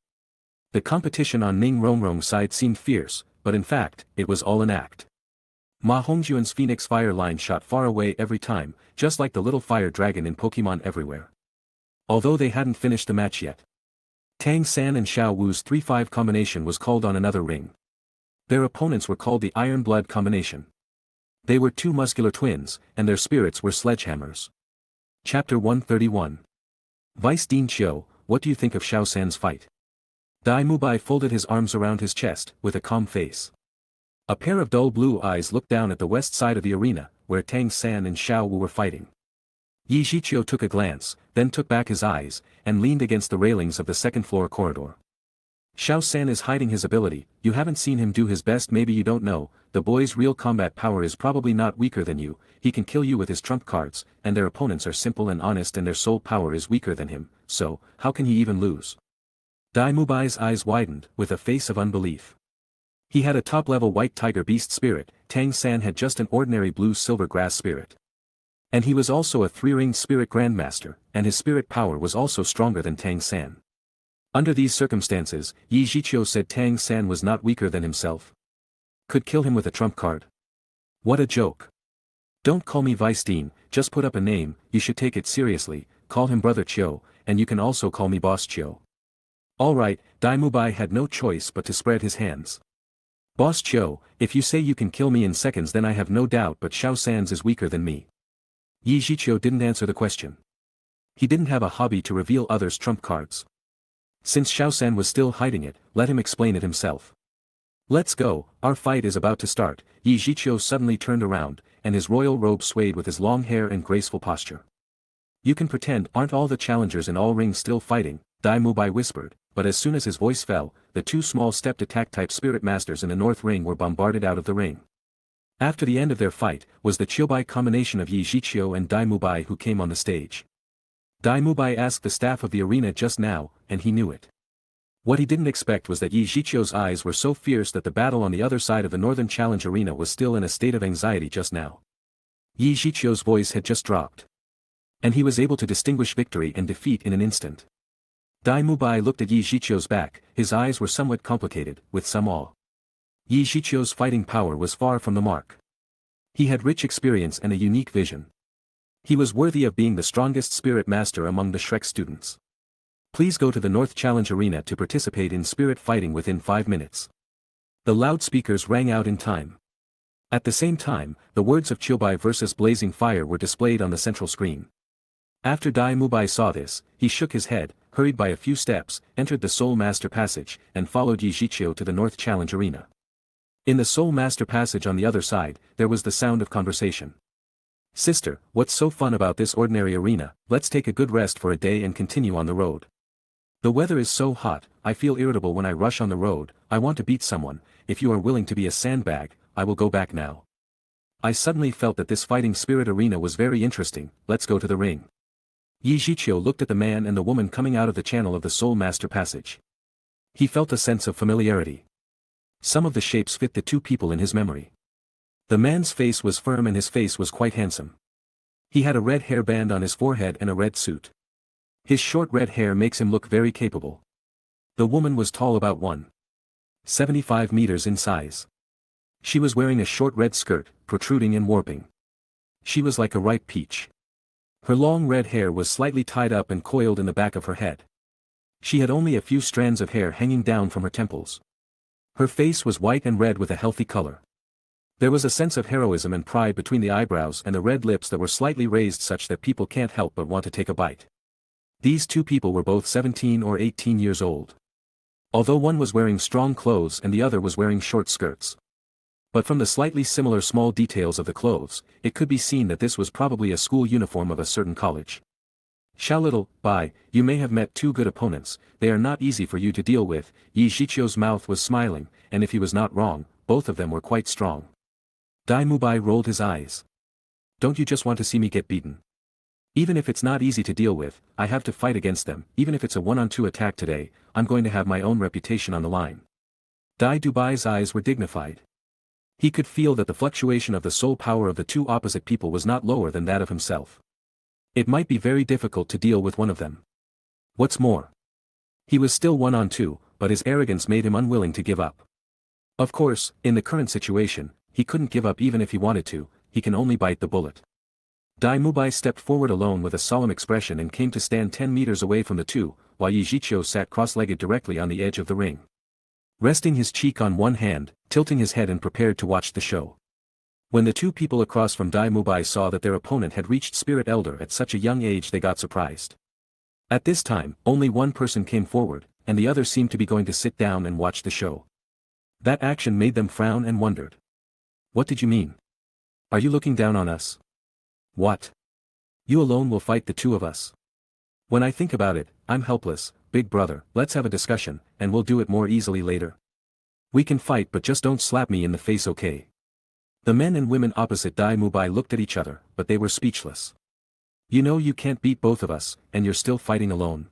The competition on Ning Rongrong's side seemed fierce, but in fact, it was all an act. Ma Hongjun's Phoenix Fire line shot far away every time, just like the little fire dragon in Pokemon everywhere. Although they hadn't finished the match yet. Tang San and Xiao Wu's 3-5 combination was called on another ring. Their opponents were called the Iron Blood combination. They were 2 muscular twins, and their spirits were sledgehammers. Chapter 131. Vice Dean Chiu, what do you think of Xiao San's fight? Daim Mubai folded his arms around his chest, with a calm face. A pair of dull blue eyes looked down at the west side of the arena, where Tang San and Xiao Wu were fighting. Zhiqiu took a glance, then took back his eyes, and leaned against the railings of the second-floor corridor. "Xiao San is hiding his ability. You haven't seen him do his best. Maybe you don't know. The boy's real combat power is probably not weaker than you. He can kill you with his trump cards, and their opponents are simple and honest and their soul power is weaker than him, so, how can he even lose?" Daim Mubai's eyes widened, with a face of unbelief. He had a top-level white tiger beast spirit, Tang San had just an ordinary blue-silver grass spirit. And he was also a 3-ringed spirit grandmaster, and his spirit power was also stronger than Tang San. Under these circumstances, Zhiqiu said Tang San was not weaker than himself. Could kill him with a trump card. What a joke. Don't call me Vice Dean, just put up a name. You should take it seriously. Call him Brother Chiu, and you can also call me Boss Chiu. Alright, Daim Mubai had no choice but to spread his hands. "Boss Chiu, if you say you can kill me in seconds then I have no doubt but Xiao San's is weaker than me." Zhiqiu didn't answer the question. He didn't have a hobby to reveal others' trump cards. Since Xiao San was still hiding it, let him explain it himself. "Let's go, our fight is about to start." Zhiqiu suddenly turned around, and his royal robe swayed with his long hair and graceful posture. "You can pretend aren't all the challengers in all rings still fighting?" Daim Mubai whispered, but as soon as his voice fell, the 2 small stepped attack type spirit masters in the north ring were bombarded out of the ring. After the end of their fight, was the Chiubai combination of Zhiqiu and Daim Mubai who came on the stage. Mubai asked the staff of the arena just now, and he knew it. What he didn't expect was that Zhiqiu's eyes were so fierce that the battle on the other side of the Northern Challenge Arena was still in a state of anxiety just now. Zhiqiu's voice had just dropped. And he was able to distinguish victory and defeat in an instant. Mubai looked at Zhiqiu's back, his eyes were somewhat complicated, with some awe. Zhiqiu's fighting power was far from the mark. He had rich experience and a unique vision. He was worthy of being the strongest spirit master among the Shrek students. Please go to the North Challenge Arena to participate in spirit fighting within 5 minutes. The loudspeakers rang out in time. At the same time, the words of Mubai versus Blazing Fire were displayed on the central screen. After Mubai saw this, he shook his head, hurried by a few steps, entered the Soul Master Passage, and followed Zhiqiu to the North Challenge Arena. In the Soul Master Passage on the other side, there was the sound of conversation. Sister, what's so fun about this ordinary arena? Let's take a good rest for a day and continue on the road. The weather is so hot, I feel irritable when I rush on the road, I want to beat someone, if you are willing to be a sandbag, I will go back now. I suddenly felt that this fighting spirit arena was very interesting, let's go to the ring. Zhiqiu looked at the man and the woman coming out of the channel of the Soul Master Passage. He felt a sense of familiarity. Some of the shapes fit the two people in his memory. The man's face was firm and his face was quite handsome. He had a red hairband on his forehead and a red suit. His short red hair makes him look very capable. The woman was tall about 1.75 meters in size. She was wearing a short red skirt, protruding and warping. She was like a ripe peach. Her long red hair was slightly tied up and coiled in the back of her head. She had only a few strands of hair hanging down from her temples. Her face was white and red with a healthy color. There was a sense of heroism and pride between the eyebrows and the red lips that were slightly raised such that people can't help but want to take a bite. These two people were both 17 or 18 years old. Although one was wearing strong clothes and the other was wearing short skirts. But from the slightly similar small details of the clothes, it could be seen that this was probably a school uniform of a certain college. Xiao little, Bai, you may have met two good opponents, they are not easy for you to deal with. Zhiqiu's mouth was smiling, and if he was not wrong, both of them were quite strong. Mubai rolled his eyes. Don't you just want to see me get beaten? Even if it's not easy to deal with, I have to fight against them, even if it's a 1-on-2 attack today, I'm going to have my own reputation on the line. Dubai's eyes were dignified. He could feel that the fluctuation of the soul power of the two opposite people was not lower than that of himself. It might be very difficult to deal with one of them. What's more, he was still 1-on-2, but his arrogance made him unwilling to give up. Of course, in the current situation, he couldn't give up even if he wanted to, he can only bite the bullet. Mubai stepped forward alone with a solemn expression and came to stand 10 meters away from the two, while Zhiqiu sat cross-legged directly on the edge of the ring. Resting his cheek on one hand, tilting his head and prepared to watch the show. When the two people across from Mubai saw that their opponent had reached Spirit Elder at such a young age, they got surprised. At this time, only one person came forward, and the other seemed to be going to sit down and watch the show. That action made them frown and wondered. What did you mean? Are you looking down on us? What? You alone will fight the two of us? When I think about it, I'm helpless, big brother, let's have a discussion, and we'll do it more easily later. We can fight but just don't slap me in the face, okay? The men and women opposite Mubai looked at each other, but they were speechless. You know you can't beat both of us, and you're still fighting alone.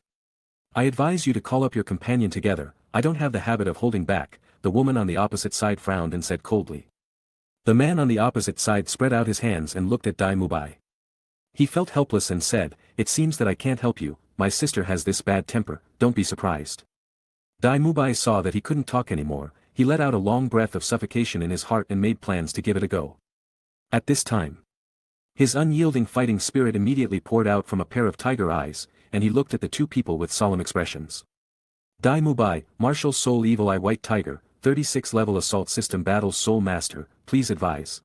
I advise you to call up your companion together, I don't have the habit of holding back, the woman on the opposite side frowned and said coldly. The man on the opposite side spread out his hands and looked at Mubai. He felt helpless and said, it seems that I can't help you, my sister has this bad temper, don't be surprised. Mubai saw that he couldn't talk anymore, he let out a long breath of suffocation in his heart and made plans to give it a go. At this time, his unyielding fighting spirit immediately poured out from a pair of tiger eyes, and he looked at the two people with solemn expressions. Mubai, Martial Soul Evil Eye White Tiger, 36 level Assault System Battles Soul Master, please advise.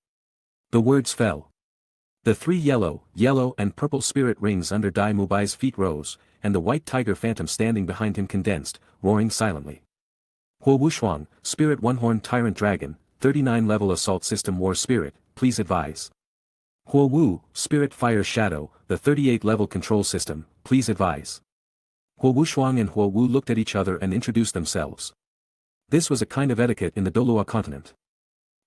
The words fell. The three yellow, and purple spirit rings under Mubai's feet rose, and the white tiger phantom standing behind him condensed, roaring silently. Huo Wushuang, Spirit One-Horned Tyrant Dragon, 39 level Assault System War Spirit, please advise. Huo Wu, Spirit Fire Shadow, the 38 level Control System, please advise. Huo Wushuang and Huo Wu looked at each other and introduced themselves. This was a kind of etiquette in the Douluo continent.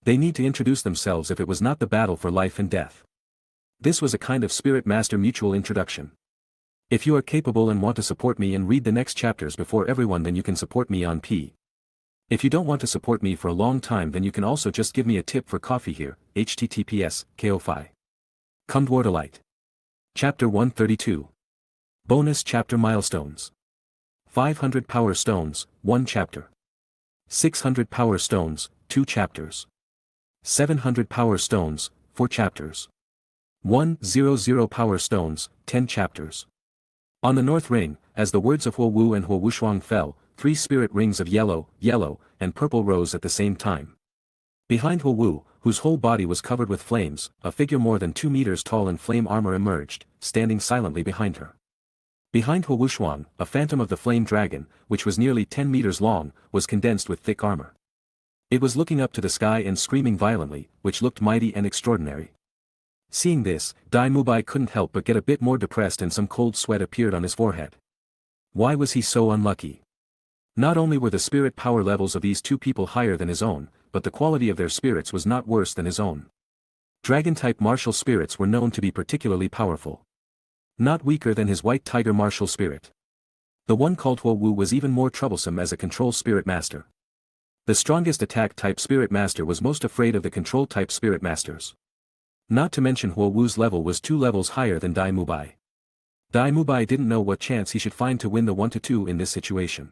They need to introduce themselves if it was not the battle for life and death. This was a kind of spirit master mutual introduction. If you are capable and want to support me and read the next chapters before everyone, then you can support me on P. If you don't want to support me for a long time, then you can also just give me a tip for coffee here, https, ko-fi. Come toward a light. Chapter 132. Bonus Chapter Milestones. 500 Power Stones, 1 chapter. 600 Power Stones, 2 chapters. 700 Power Stones, 4 chapters. 100 Power Stones, 10 chapters. On the North Ring, as the words of Huo Wu and Huo Wushuang fell, 3 spirit rings of yellow, and purple rose at the same time. Behind Huo Wu, whose whole body was covered with flames, a figure more than 2 meters tall in flame armor emerged, standing silently behind her. Behind Huo Wushuang, a phantom of the flame dragon, which was nearly 10 meters long, was condensed with thick armor. It was looking up to the sky and screaming violently, which looked mighty and extraordinary. Seeing this, Daim Mubai couldn't help but get a bit more depressed, and some cold sweat appeared on his forehead. Why was he so unlucky? Not only were the spirit power levels of these 2 people higher than his own, but the quality of their spirits was not worse than his own. Dragon-type martial spirits were known to be particularly powerful. Not weaker than his white tiger martial spirit. The one called Huo Wu was even more troublesome as a control spirit master. The strongest attack-type spirit master was most afraid of the control-type spirit masters. Not to mention Huo Wu's level was 2 levels higher than Daim Mubai. Daim Mubai didn't know what chance he should find to win the 1-2 in this situation.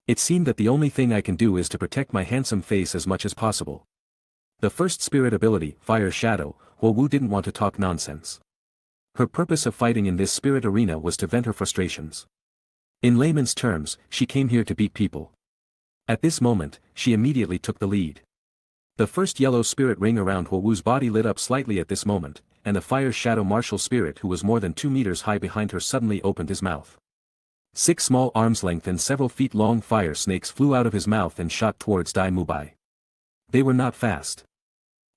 It seemed that the only thing I can do is to protect my handsome face as much as possible. The first spirit ability, Fire Shadow, Huo Wu didn't want to talk nonsense. Her purpose of fighting in this spirit arena was to vent her frustrations. In layman's terms, she came here to beat people. At this moment, she immediately took the lead. The first yellow spirit ring around Huo Wu's body lit up slightly at this moment, and the Fire Shadow martial spirit who was more than 2 meters high behind her suddenly opened his mouth. 6 small arms length and several feet long fire snakes flew out of his mouth and shot towards Daim Mubai. They were not fast.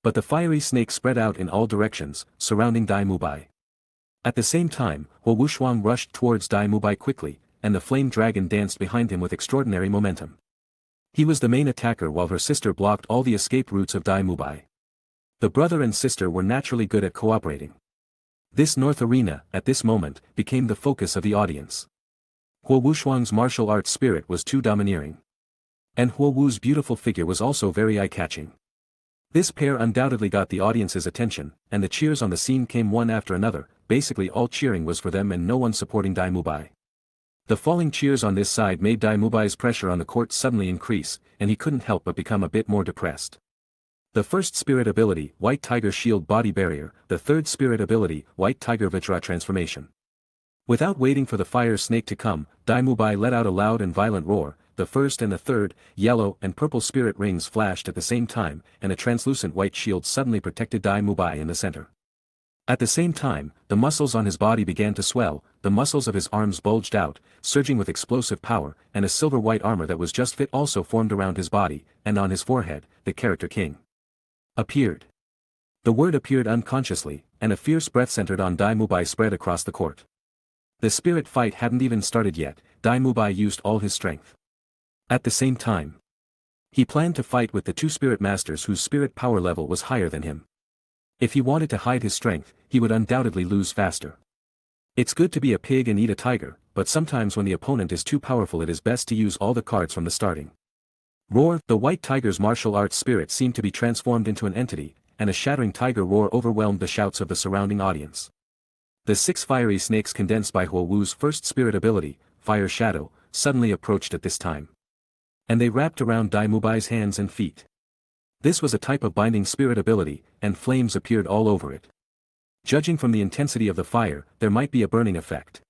But the fiery snakes spread out in all directions, surrounding Daim Mubai. At the same time, Huo Wushuang rushed towards Daim Mubai quickly, and the flame dragon danced behind him with extraordinary momentum. He was the main attacker while her sister blocked all the escape routes of Daim Mubai. The brother and sister were naturally good at cooperating. This North Arena, at this moment, became the focus of the audience. Huo Wushuang's martial arts spirit was too domineering. And Huo Wu's beautiful figure was also very eye-catching. This pair undoubtedly got the audience's attention, and the cheers on the scene came one after another. Basically all cheering was for them and no one supporting Daim Mubai. The falling cheers on this side made Daim Mubai's pressure on the court suddenly increase, and he couldn't help but become a bit more depressed. The first spirit ability, White Tiger Shield Body Barrier, the third spirit ability, White Tiger Vajra Transformation. Without waiting for the fire snake to come, Daim Mubai let out a loud and violent roar. The first and the third, yellow and purple spirit rings flashed at the same time, and a translucent white shield suddenly protected Daim Mubai in the center. At the same time, the muscles on his body began to swell, the muscles of his arms bulged out, surging with explosive power, and a silver-white armor that was just fit also formed around his body, and on his forehead, the character King appeared. The word appeared unconsciously, and a fierce breath centered on Daim Mubai spread across the court. The spirit fight hadn't even started yet, Daim Mubai used all his strength. At the same time, he planned to fight with the 2 spirit masters whose spirit power level was higher than him. If he wanted to hide his strength, he would undoubtedly lose faster. It's good to be a pig and eat a tiger, but sometimes when the opponent is too powerful it is best to use all the cards from the starting. Roar! The white tiger's martial arts spirit seemed to be transformed into an entity, and a shattering tiger roar overwhelmed the shouts of the surrounding audience. The 6 fiery snakes condensed by Huo Wu's first spirit ability, Fire Shadow, suddenly approached at this time. And they wrapped around Daim Mubai's hands and feet. This was a type of binding spirit ability, and flames appeared all over it. Judging from the intensity of the fire, there might be a burning effect.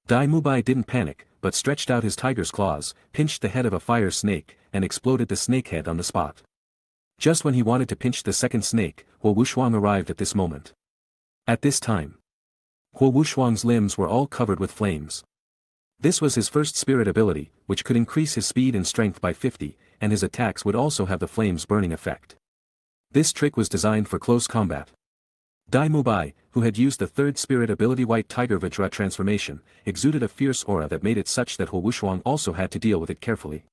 Daim Mubai didn't panic, but stretched out his tiger's claws, pinched the head of a fire snake, and exploded the snake head on the spot. Just when he wanted to pinch the second snake, Huo Wushuang arrived at this moment. At this time, Huo Wushuang's limbs were all covered with flames. This was his first spirit ability, which could increase his speed and strength by 50, and his attacks would also have the flames burning effect. This trick was designed for close combat. Daim Mubai, who had used the third spirit ability White Tiger Vajra Transformation, exuded a fierce aura that made it such that Huo Wushuang also had to deal with it carefully.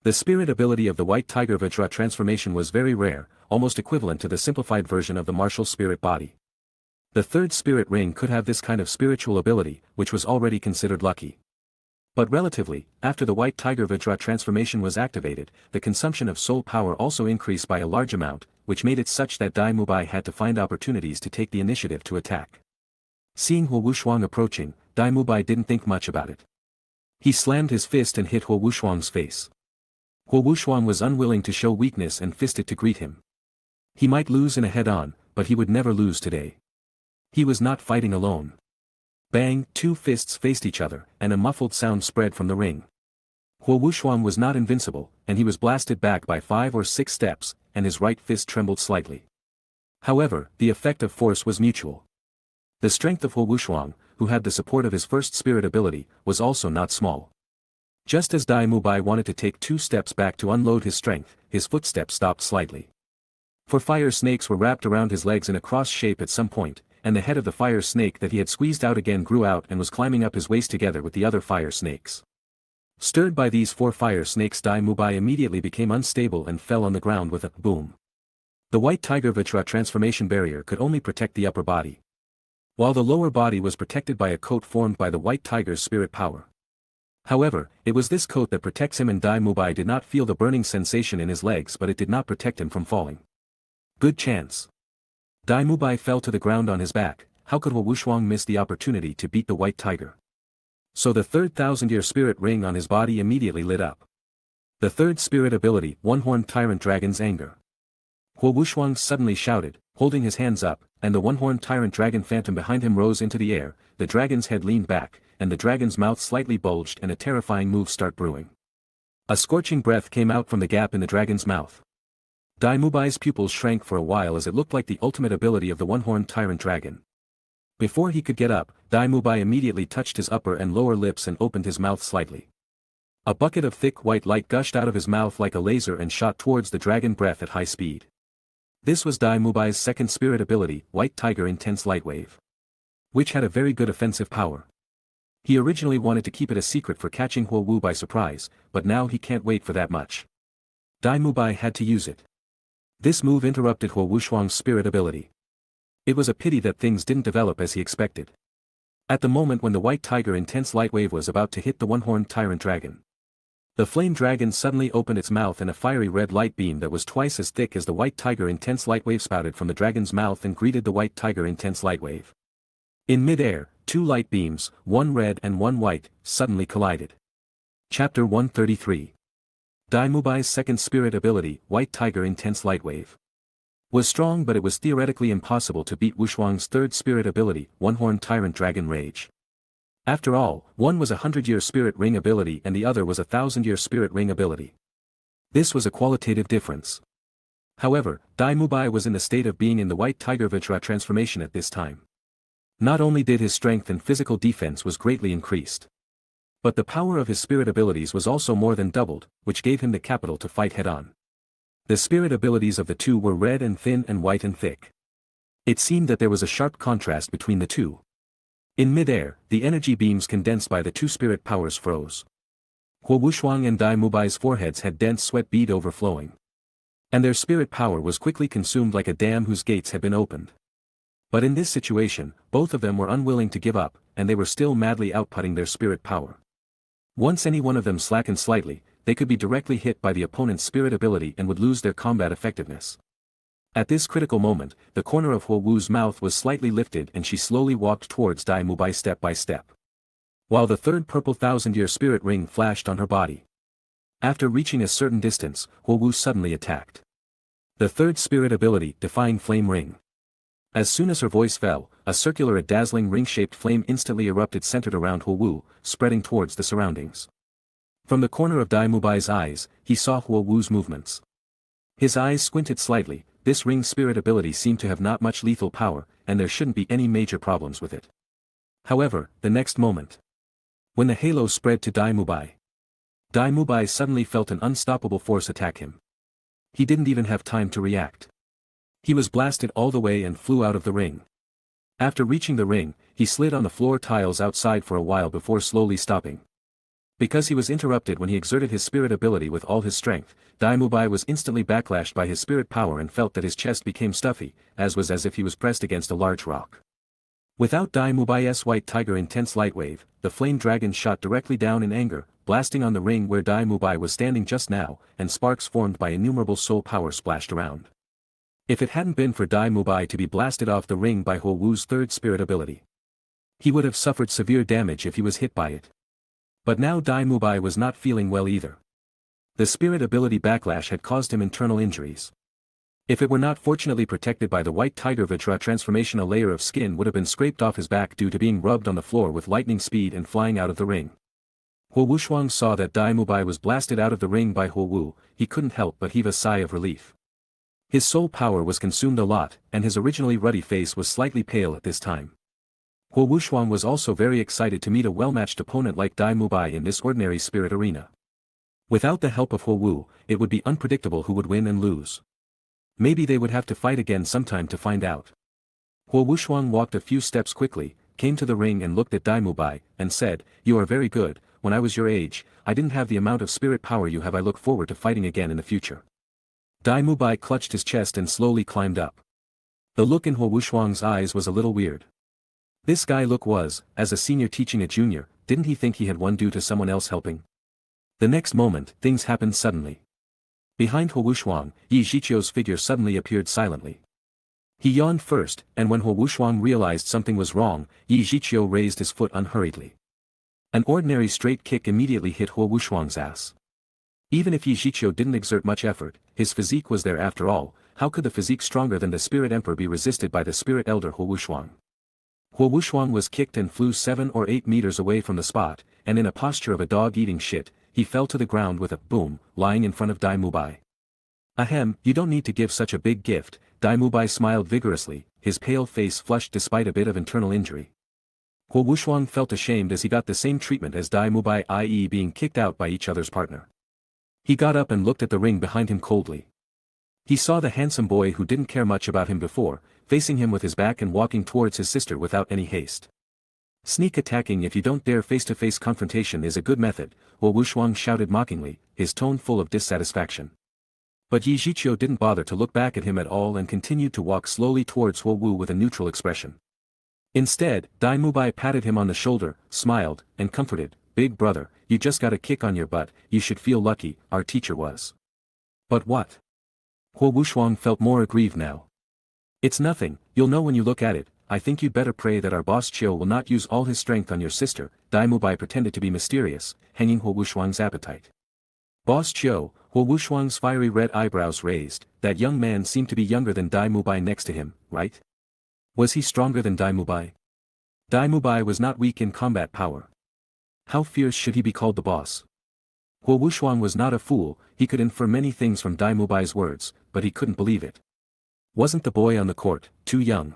The spirit ability of the White Tiger Vajra Transformation was very rare, almost equivalent to the simplified version of the martial spirit body. The third spirit ring could have this kind of spiritual ability, which was already considered lucky. But relatively, after the White Tiger Vajra transformation was activated, the consumption of soul power also increased by a large amount, which made it such that Dai Mubai had to find opportunities to take the initiative to attack. Seeing Huo Wushuang approaching, Dai Mubai didn't think much about it. He slammed his fist and hit Huo Wushuang's face. Huo Wushuang was unwilling to show weakness and fisted to greet him. He might lose in a head-on, but he would never lose today. He was not fighting alone. Bang, two fists faced each other, and a muffled sound spread from the ring. Huo Wushuang was not invincible, and he was blasted back by 5 or 6 steps, and his right fist trembled slightly. However, the effect of force was mutual. The strength of Huo Wushuang, who had the support of his first spirit ability, was also not small. Just as Dai Mubai wanted to take 2 steps back to unload his strength, his footsteps stopped slightly. 4 fire snakes were wrapped around his legs in a cross shape at some point, and the head of the fire snake that he had squeezed out again grew out and was climbing up his waist together with the other fire snakes. Stirred by these 4 fire snakes, Dai Mubai immediately became unstable and fell on the ground with a boom. The White Tiger Vajra transformation barrier could only protect the upper body, while the lower body was protected by a coat formed by the White Tiger's spirit power. However, it was this coat that protects him, and Dai Mubai did not feel the burning sensation in his legs, but it did not protect him from falling. Good chance. Dai Mubai fell to the ground on his back. How could Huo Wushuang miss the opportunity to beat the White Tiger? So the third thousand-year spirit ring on his body immediately lit up. The third spirit ability, One-Horned Tyrant Dragon's Anger. Huo Wushuang suddenly shouted, holding his hands up, and the one-horned tyrant dragon phantom behind him rose into the air. The dragon's head leaned back, and the dragon's mouth slightly bulged, and a terrifying move started brewing. A scorching breath came out from the gap in the dragon's mouth. Dai Mubai's pupils shrank for a while as it looked like the ultimate ability of the one-horned tyrant dragon. Before he could get up, Dai Mubai immediately touched his upper and lower lips and opened his mouth slightly. A bucket of thick white light gushed out of his mouth like a laser and shot towards the dragon breath at high speed. This was Dai Mubai's second spirit ability, White Tiger Intense Light Wave, which had a very good offensive power. He originally wanted to keep it a secret for catching Huo Wu by surprise, but now he can't wait for that much. Dai Mubai had to use it. This move interrupted Huo Wushuang's spirit ability. It was a pity that things didn't develop as he expected. At the moment when the White Tiger Intense Light Wave was about to hit the one-horned tyrant dragon, the flame dragon suddenly opened its mouth and a fiery red light beam that was twice as thick as the White Tiger Intense Light Wave spouted from the dragon's mouth and greeted the White Tiger Intense Light Wave. In mid-air, 2 light beams, one red and one white, suddenly collided. Chapter 133. Dai Mubai's second spirit ability, White Tiger Intense Light Wave, was strong, but it was theoretically impossible to beat Wushuang's third spirit ability, One-Horned Tyrant Dragon Rage. After all, one was a 100-year spirit ring ability and the other was a 1,000-year spirit ring ability. This was a qualitative difference. However, Dai Mubai was in the state of being in the White Tiger Vajra transformation at this time. Not only did his strength and physical defense was greatly increased, but the power of his spirit abilities was also more than doubled, which gave him the capital to fight head-on. The spirit abilities of the two were red and thin and white and thick. It seemed that there was a sharp contrast between the two. In mid-air, the energy beams condensed by the two spirit powers froze. Huo Wushuang and Dai Mubai's foreheads had dense sweat bead overflowing, and their spirit power was quickly consumed like a dam whose gates had been opened. But in this situation, both of them were unwilling to give up, and they were still madly outputting their spirit power. Once any one of them slackened slightly, they could be directly hit by the opponent's spirit ability and would lose their combat effectiveness. At this critical moment, the corner of Huo Wu's mouth was slightly lifted and she slowly walked towards Dai Mubai step by step, while the third purple 1,000-year spirit ring flashed on her body. After reaching a certain distance, Huo Wu suddenly attacked. The third spirit ability, Defying Flame Ring. As soon as her voice fell, a circular dazzling ring-shaped flame instantly erupted centered around Huo Wu, spreading towards the surroundings. From the corner of Dai Mubai's eyes, he saw Huo Wu's movements. His eyes squinted slightly. This ring spirit ability seemed to have not much lethal power, and there shouldn't be any major problems with it. However, the next moment, when the halo spread to Dai Mubai suddenly felt an unstoppable force attack him. He didn't even have time to react. He was blasted all the way and flew out of the ring. After reaching the ring, he slid on the floor tiles outside for a while before slowly stopping. Because he was interrupted when he exerted his spirit ability with all his strength, Dai Mubai was instantly backlashed by his spirit power and felt that his chest became stuffy, as if he was pressed against a large rock. Without Dai Mubai's white tiger intense light wave, the flame dragon shot directly down in anger, blasting on the ring where Dai Mubai was standing just now, and sparks formed by innumerable soul power splashed around. If it hadn't been for Dai Mubai to be blasted off the ring by Huo Wu's third spirit ability, he would have suffered severe damage if he was hit by it. But now Dai Mubai was not feeling well either. The spirit ability backlash had caused him internal injuries. If it were not fortunately protected by the white tiger Vajra transformation, a layer of skin would have been scraped off his back due to being rubbed on the floor with lightning speed and flying out of the ring. Huo Wushuang saw that Dai Mubai was blasted out of the ring by Huo Wu. He couldn't help but heave a sigh of relief. His soul power was consumed a lot, and his originally ruddy face was slightly pale at this time. Huo Wushuang was also very excited to meet a well-matched opponent like Dai Mubai in this ordinary spirit arena. Without the help of Huo Wu, it would be unpredictable who would win and lose. Maybe they would have to fight again sometime to find out. Huo Wushuang walked a few steps quickly, came to the ring and looked at Dai Mubai, and said, "You are very good. When I was your age, I didn't have the amount of spirit power you have. I look forward to fighting again in the future." Dai Mubai clutched his chest and slowly climbed up. The look in Huo Wushuang's eyes was a little weird. This guy look was, as a senior teaching a junior, didn't he think he had won due to someone else helping? The next moment, things happened suddenly. Behind Huo Wushuang, Zhiqiu's figure suddenly appeared silently. He yawned first, and when Huo Wushuang realized something was wrong, Zhiqiu raised his foot unhurriedly. An ordinary straight kick immediately hit Huo Wushuang's ass. Even if Zhiqiu didn't exert much effort, his physique was there after all. How could the physique stronger than the Spirit Emperor be resisted by the Spirit Elder Huo Wushuang? Huo Wushuang was kicked and flew 7 or 8 meters away from the spot, and in a posture of a dog eating shit, he fell to the ground with a boom, lying in front of Dai Mubai. "Ahem, you don't need to give such a big gift." Dai Mubai smiled vigorously, his pale face flushed despite a bit of internal injury. Huo Wushuang felt ashamed as he got the same treatment as Dai Mubai, i.e. being kicked out by each other's partner. He got up and looked at the ring behind him coldly. He saw the handsome boy who didn't care much about him before, facing him with his back and walking towards his sister without any haste. "Sneak attacking if you don't dare. Face-to-face confrontation is a good method," Huo Wushuang shouted mockingly, his tone full of dissatisfaction. But Zhiqiu didn't bother to look back at him at all and continued to walk slowly towards Huo Wu with a neutral expression. Instead, Dai Mubai patted him on the shoulder, smiled, and comforted, "Big brother, you just got a kick on your butt. You should feel lucky, our teacher was." "But what?" Huo Wushuang felt more aggrieved now. "It's nothing, you'll know when you look at it. I think you'd better pray that our boss Chiu will not use all his strength on your sister." Dai Mubai pretended to be mysterious, hanging Huo Wushuang's appetite. "Boss Chiu," Huo Wushuang's fiery red eyebrows raised. That young man seemed to be younger than Dai Mubai next to him, right? Was he stronger than Dai Mubai? Dai Mubai was not weak in combat power. How fierce should he be called the boss? Huo Wushuang was not a fool. He could infer many things from Dai Mubai's words, but he couldn't believe it. Wasn't the boy on the court too young?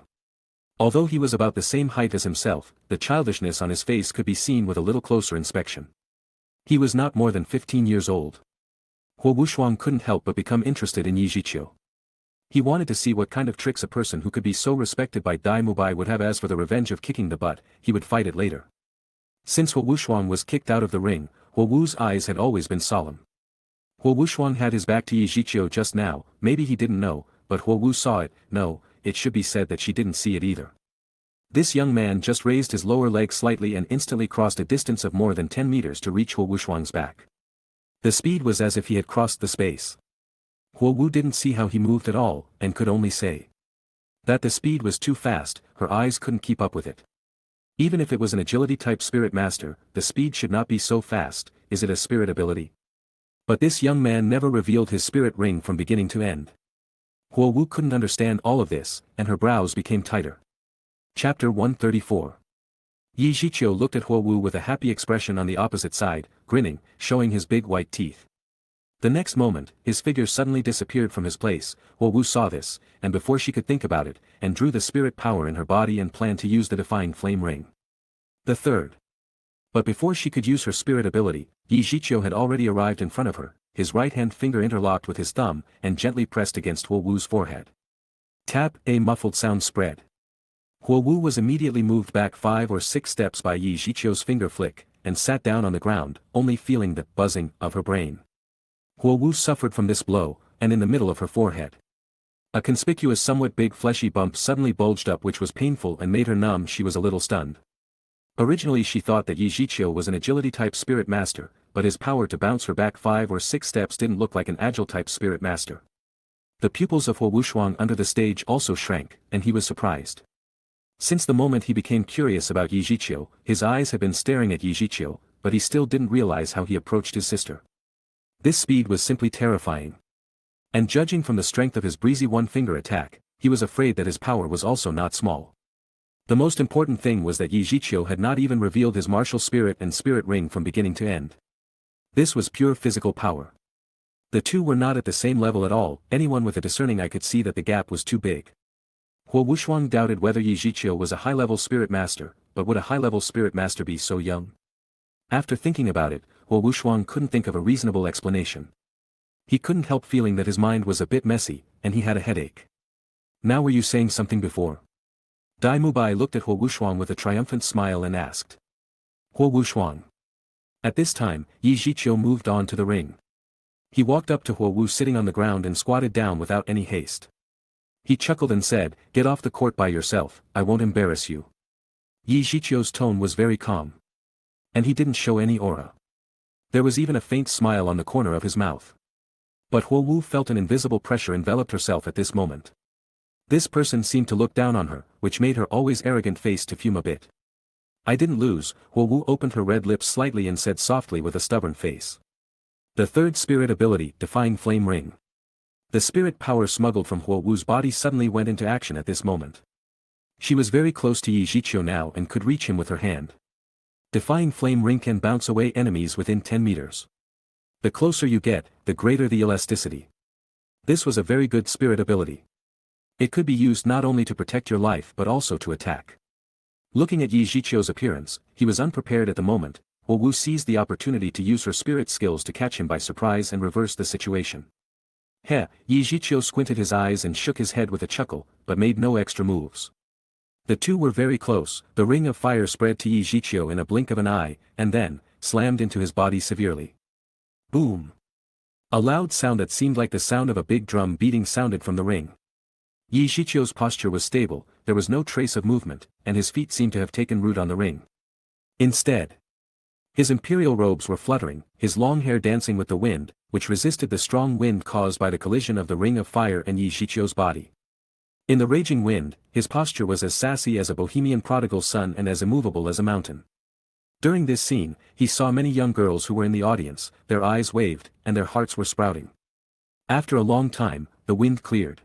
Although he was about the same height as himself, the childishness on his face could be seen with a little closer inspection. He was not more than 15 years old. Huo Wushuang couldn't help but become interested in Zhiqiu. He wanted to see what kind of tricks a person who could be so respected by Dai Mubai would have. As for the revenge of kicking the butt, he would fight it later. Since Huo Wushuang was kicked out of the ring, Huo Wu's eyes had always been solemn. Huo Wushuang had his back to Zhiqiu just now. Maybe he didn't know, but Huo Wu saw it. No, it should be said that she didn't see it either. This young man just raised his lower leg slightly and instantly crossed a distance of more than 10 meters to reach Huo Wushuang's back. The speed was as if he had crossed the space. Huo Wu didn't see how he moved at all, and could only say that the speed was too fast. Her eyes couldn't keep up with it. Even if it was an agility-type spirit master, the speed should not be so fast. Is it a spirit ability? But this young man never revealed his spirit ring from beginning to end. Huo Wu couldn't understand all of this, and her brows became tighter. Chapter 134. Zhiqiu looked at Huo Wu with a happy expression on the opposite side, grinning, showing his big white teeth. The next moment, his figure suddenly disappeared from his place. Huo Wu saw this, and before she could think about it, and drew the spirit power in her body and planned to use the Defying Flame Ring. The third. But before she could use her spirit ability, Zhiqiu had already arrived in front of her, his right hand finger interlocked with his thumb, and gently pressed against Huo Wu's forehead. Tap. A muffled sound spread. Huo Wu was immediately moved back 5 or 6 steps by Zhiqiu's finger flick, and sat down on the ground, only feeling the buzzing of her brain. Huo Wu suffered from this blow, and in the middle of her forehead. A conspicuous somewhat big fleshy bump suddenly bulged up which was painful and made her numb. She was a little stunned. Originally she thought that Zhiqiu was an agility-type spirit master, but his power to bounce her back 5 or 6 steps didn't look like an agile-type spirit master. The pupils of Huo Wuxuang under the stage also shrank, and he was surprised. Since the moment he became curious about Zhiqiu, his eyes had been staring at Zhiqiu, but he still didn't realize how he approached his sister. This speed was simply terrifying. And judging from the strength of his breezy one-finger attack, he was afraid that his power was also not small. The most important thing was that Zhiqiu had not even revealed his martial spirit and spirit ring from beginning to end. This was pure physical power. The two were not at the same level at all. Anyone with a discerning eye could see that the gap was too big. Huo Wuxuang doubted whether Zhiqiu was a high-level spirit master, but would a high-level spirit master be so young? After thinking about it, Huo Wuxuang couldn't think of a reasonable explanation. He couldn't help feeling that his mind was a bit messy, and he had a headache. Now were you saying something before? Dai Mubai looked at Huo Wuxuang with a triumphant smile and asked. Huo Wuxuang. At this time, Zhiqiu moved on to the ring. He walked up to Huo Wu sitting on the ground and squatted down without any haste. He chuckled and said, "Get off the court by yourself, I won't embarrass you." Zhiqiu's tone was very calm. And he didn't show any aura. There was even a faint smile on the corner of his mouth. But Huo Wu felt an invisible pressure enveloped herself at this moment. This person seemed to look down on her, which made her always arrogant face to fume a bit. "I didn't lose." Huo Wu opened her red lips slightly and said softly with a stubborn face. The third spirit ability, Defying Flame Ring. The spirit power smuggled from Huo Wu's body suddenly went into action at this moment. She was very close to Zhiqiu now and could reach him with her hand. Defying Flame Ring can bounce away enemies within 10 meters. The closer you get, the greater the elasticity. This was a very good spirit ability. It could be used not only to protect your life but also to attack. Looking at Zhiqiu's appearance, he was unprepared at the moment. Huo Wu seized the opportunity to use her spirit skills to catch him by surprise and reverse the situation. Zhiqiu squinted his eyes and shook his head with a chuckle, but made no extra moves. The two were very close. The ring of fire spread to Zhiqiu in a blink of an eye, and then, slammed into his body severely. Boom! A loud sound that seemed like the sound of a big drum beating sounded from the ring. Zhiqiu's posture was stable, there was no trace of movement, and his feet seemed to have taken root on the ring. Instead, his imperial robes were fluttering, his long hair dancing with the wind, which resisted the strong wind caused by the collision of the ring of fire and Zhiqiu's body. In the raging wind, his posture was as sassy as a bohemian prodigal son and as immovable as a mountain. During this scene, he saw many young girls who were in the audience, their eyes waved, and their hearts were sprouting. After a long time, the wind cleared.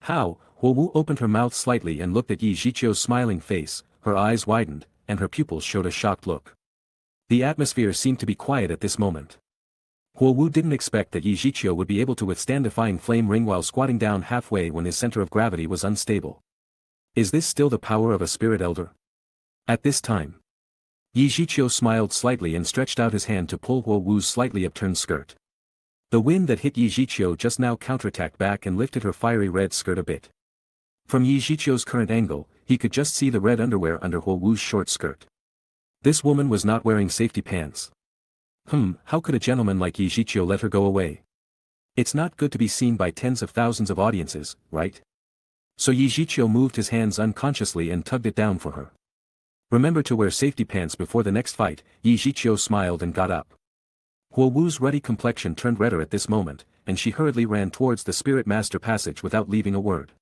How? Huo Wu opened her mouth slightly and looked at Zhiqiu's smiling face, her eyes widened, and her pupils showed a shocked look. The atmosphere seemed to be quiet at this moment. Huo Wu didn't expect that Zhiqiu would be able to withstand Defying Flame Ring while squatting down halfway when his center of gravity was unstable. Is this still the power of a spirit elder? At this time, Zhiqiu smiled slightly and stretched out his hand to pull Huo Wu's slightly upturned skirt. The wind that hit Zhiqiu just now counterattacked back and lifted her fiery red skirt a bit. From Zhiqiu's current angle, he could just see the red underwear under Huo Wu's short skirt. This woman was not wearing safety pants. How could a gentleman like Zhiqiu let her go away? It's not good to be seen by tens of thousands of audiences, right? So Zhiqiu moved his hands unconsciously and tugged it down for her. Remember to wear safety pants before the next fight. Zhiqiu smiled and got up. Huo Wu's ruddy complexion turned redder at this moment, and she hurriedly ran towards the Spirit Master passage without leaving a word.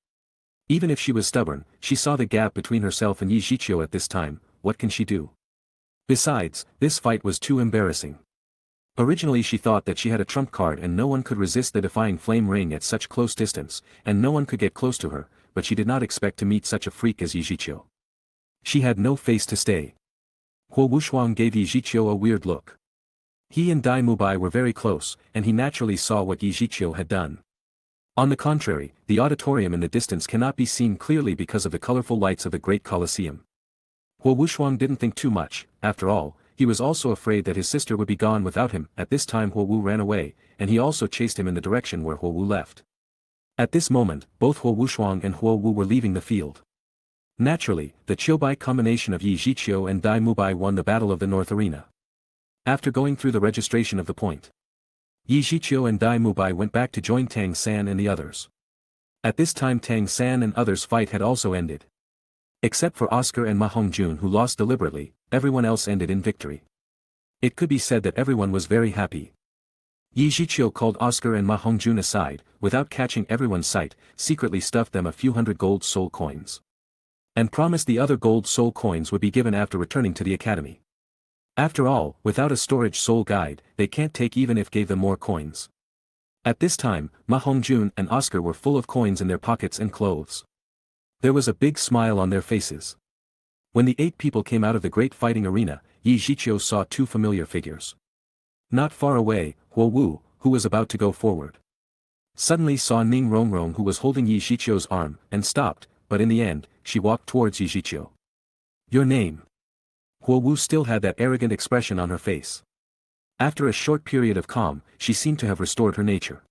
Even if she was stubborn, she saw the gap between herself and Zhiqiu at this time. What can she do? Besides, this fight was too embarrassing. Originally she thought that she had a trump card and no one could resist the Defying Flame Ring at such close distance, and no one could get close to her, but she did not expect to meet such a freak as Zhiqiu. She had no face to stay. Huo Wuxuang gave Zhiqiu a weird look. He and Dai Mubai were very close, and he naturally saw what Zhiqiu had done. On the contrary, the auditorium in the distance cannot be seen clearly because of the colorful lights of the Great Colosseum. Huo Wuxuang didn't think too much. After all, he was also afraid that his sister would be gone without him. At this time Huo Wu ran away, and he also chased him in the direction where Huo Wu left. At this moment, both Huo Wuxuang and Huo Wu were leaving the field. Naturally, the Qiubai combination of Zhiqiu and Dai Mubai won the Battle of the North Arena. After going through the registration of the point, Zhiqiu and Dai Mubai went back to join Tang San and the others. At this time Tang San and others' fight had also ended. Except for Oscar and Ma Hongjun who lost deliberately, everyone else ended in victory. It could be said that everyone was very happy. Zhiqiu called Oscar and Ma Hongjun aside, without catching everyone's sight, secretly stuffed them a few hundred gold soul coins. And promised the other gold soul coins would be given after returning to the academy. After all, without a storage soul guide, they can't take even if gave them more coins. At this time, Ma Hongjun and Oscar were full of coins in their pockets and clothes. There was a big smile on their faces. When the 8 people came out of the great fighting arena, Zhiqiu saw 2 familiar figures. Not far away, Huo Wu, who was about to go forward, suddenly saw Ning Rongrong who was holding Zhiqiu's arm, and stopped, but in the end, she walked towards Zhiqiu. Your name? Huo Wu still had that arrogant expression on her face. After a short period of calm, she seemed to have restored her nature.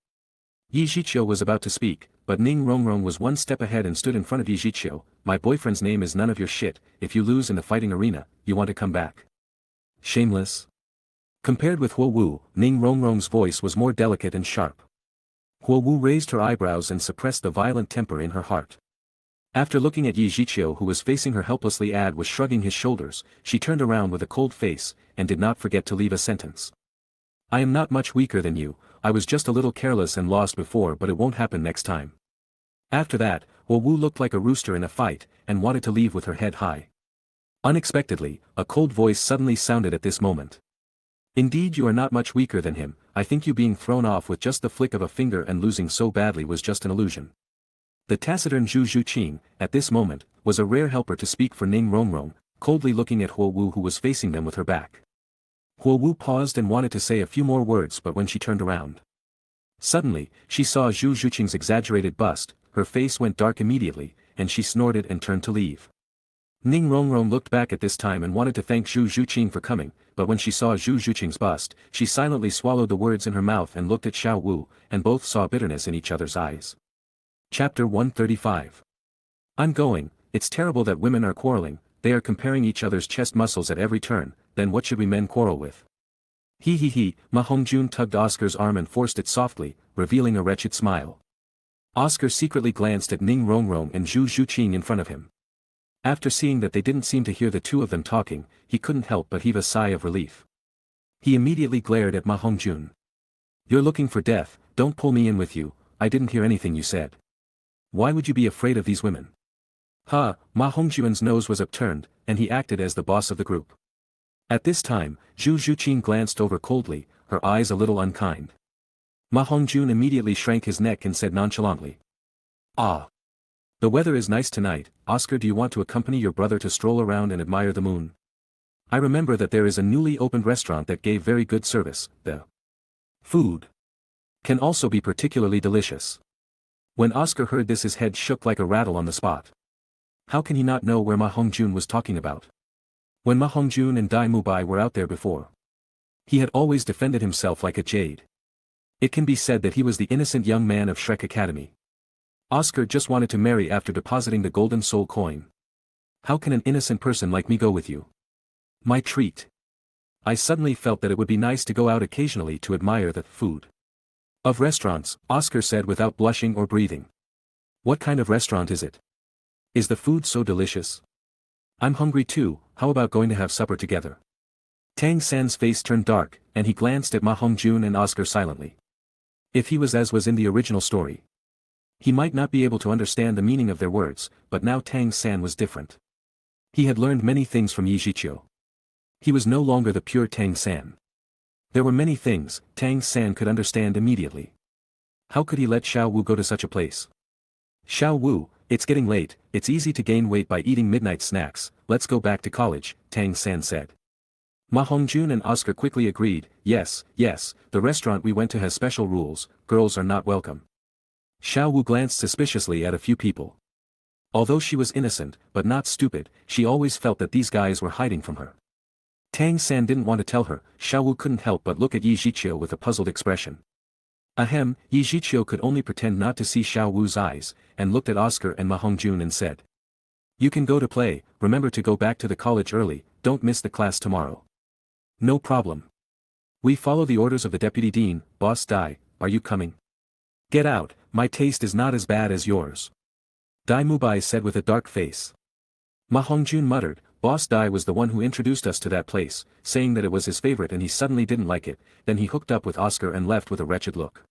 Zhiqiu was about to speak, but Ning Rongrong was one step ahead and stood in front of Zhiqiu. My boyfriend's name is none of your shit. If you lose in the fighting arena, you want to come back. Shameless. Compared with Huo Wu, Ning Rongrong's voice was more delicate and sharp. Huo Wu raised her eyebrows and suppressed the violent temper in her heart. After looking at Zhiqiu who was facing her helplessly and was shrugging his shoulders, she turned around with a cold face, and did not forget to leave a sentence. I am not much weaker than you, I was just a little careless and lost before but it won't happen next time. After that, Huo Wu looked like a rooster in a fight, and wanted to leave with her head high. Unexpectedly, a cold voice suddenly sounded at this moment. Indeed you are not much weaker than him, I think you being thrown off with just the flick of a finger and losing so badly was just an illusion. The taciturn Zhu Zhuqing, at this moment, was a rare helper to speak for Ning Rongrong, coldly looking at Huo Wu who was facing them with her back. Huo Wu paused and wanted to say a few more words but when she turned around, suddenly, she saw Zhu Zhuqing's exaggerated bust, her face went dark immediately, and she snorted and turned to leave. Ning Rongrong looked back at this time and wanted to thank Zhu Zhuqing for coming, but when she saw Zhu Zhuqing's bust, she silently swallowed the words in her mouth and looked at Xiao Wu, and both saw bitterness in each other's eyes. Chapter 135. I'm going, it's terrible that women are quarreling, they are comparing each other's chest muscles at every turn, then what should we men quarrel with? He, Ma Hongjun tugged Oscar's arm and forced it softly, revealing a wretched smile. Oscar secretly glanced at Ning Rongrong and Zhu Zhuqing in front of him. After seeing that they didn't seem to hear the two of them talking, he couldn't help but heave a sigh of relief. He immediately glared at Ma Hongjun. You're looking for death, don't pull me in with you, I didn't hear anything you said. Why would you be afraid of these women? Ma Hongjun's nose was upturned, and he acted as the boss of the group. At this time, Zhu Zhuqing glanced over coldly, her eyes a little unkind. Ma Hongjun immediately shrank his neck and said nonchalantly. Ah. The weather is nice tonight, Oscar, do you want to accompany your brother to stroll around and admire the moon? I remember that there is a newly opened restaurant that gave very good service, the food can also be particularly delicious. When Oscar heard this his head shook like a rattle on the spot. How can he not know where Ma Hongjun was talking about? When Ma Hongjun and Dai Mubai were out there before, he had always defended himself like a jade. It can be said that he was the innocent young man of Shrek Academy. Oscar just wanted to marry after depositing the golden soul coin. How can an innocent person like me go with you? My treat. I suddenly felt that it would be nice to go out occasionally to admire the food of restaurants, Oscar said without blushing or breathing. What kind of restaurant is it? Is the food so delicious? I'm hungry too, how about going to have supper together? Tang San's face turned dark, and he glanced at Ma Hongjun and Oscar silently. If he was as was in the original story, he might not be able to understand the meaning of their words, but now Tang San was different. He had learned many things from Zhiqiu. He was no longer the pure Tang San. There were many things Tang San could understand immediately. How could he let Xiao Wu go to such a place? Xiao Wu, it's getting late, it's easy to gain weight by eating midnight snacks, let's go back to college, Tang San said. Ma Hongjun and Oscar quickly agreed, yes, the restaurant we went to has special rules, girls are not welcome. Xiao Wu glanced suspiciously at a few people. Although she was innocent, but not stupid, she always felt that these guys were hiding from her. Tang San didn't want to tell her, Xiao Wu couldn't help but look at Zhiqiu with a puzzled expression. Ahem, Zhiqiu could only pretend not to see Xiao Wu's eyes, and looked at Oscar and Ma Hongjun and said. You can go to play, remember to go back to the college early, don't miss the class tomorrow. No problem. We follow the orders of the deputy dean, Boss Dai, are you coming? Get out, my taste is not as bad as yours. Dai Mubai said with a dark face. Ma Hongjun muttered, Boss Dai was the one who introduced us to that place, saying that it was his favorite and he suddenly didn't like it, then he hooked up with Oscar and left with a wretched look.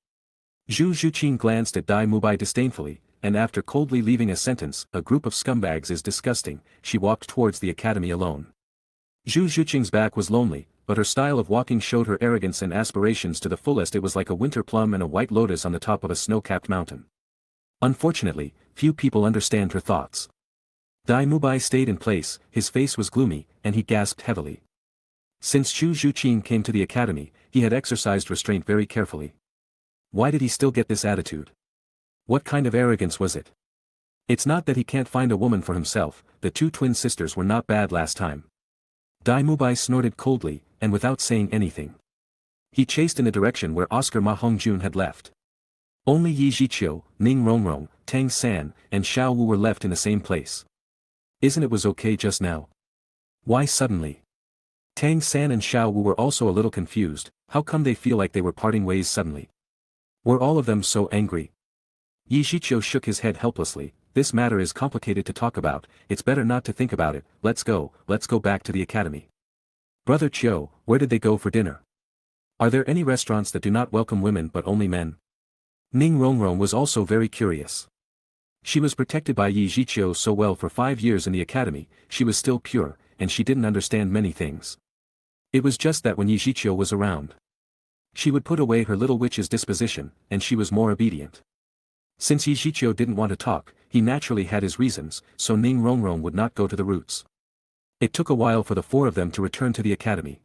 Zhu Zhuqing glanced at Dai Mubai disdainfully, and after coldly leaving a sentence, a group of scumbags is disgusting, she walked towards the academy alone. Zhu Zhuqing's back was lonely, but her style of walking showed her arrogance and aspirations to the fullest. It was like a winter plum and a white lotus on the top of a snow-capped mountain. Unfortunately, few people understand her thoughts. Dai Mubai stayed in place, his face was gloomy, and he gasped heavily. Since Zhu Zhuqing came to the academy, he had exercised restraint very carefully. Why did he still get this attitude? What kind of arrogance was it? It's not that he can't find a woman for himself, the two twin sisters were not bad last time. Dai Mubai snorted coldly, and without saying anything. He chased in the direction where Oscar Ma Hongjun had left. Only Yi Zhiqiu, Ning Rongrong, Tang San, and Xiao Wu were left in the same place. Isn't it was okay just now? Why suddenly? Tang San and Xiao Wu were also a little confused, how come they feel like they were parting ways suddenly? Were all of them so angry? Yi Zhiqiu shook his head helplessly, this matter is complicated to talk about, it's better not to think about it, let's go back to the academy. Brother Chiu, where did they go for dinner? Are there any restaurants that do not welcome women but only men? Ning Rongrong was also very curious. She was protected by Yi Zhiqiu so well for 5 years in the academy, she was still pure, and she didn't understand many things. It was just that when Yi Zhiqiu was around, she would put away her little witch's disposition, and she was more obedient. Since Yi Zhiqiu didn't want to talk, he naturally had his reasons, so Ning Rongrong would not go to the roots. It took a while for the four of them to return to the academy.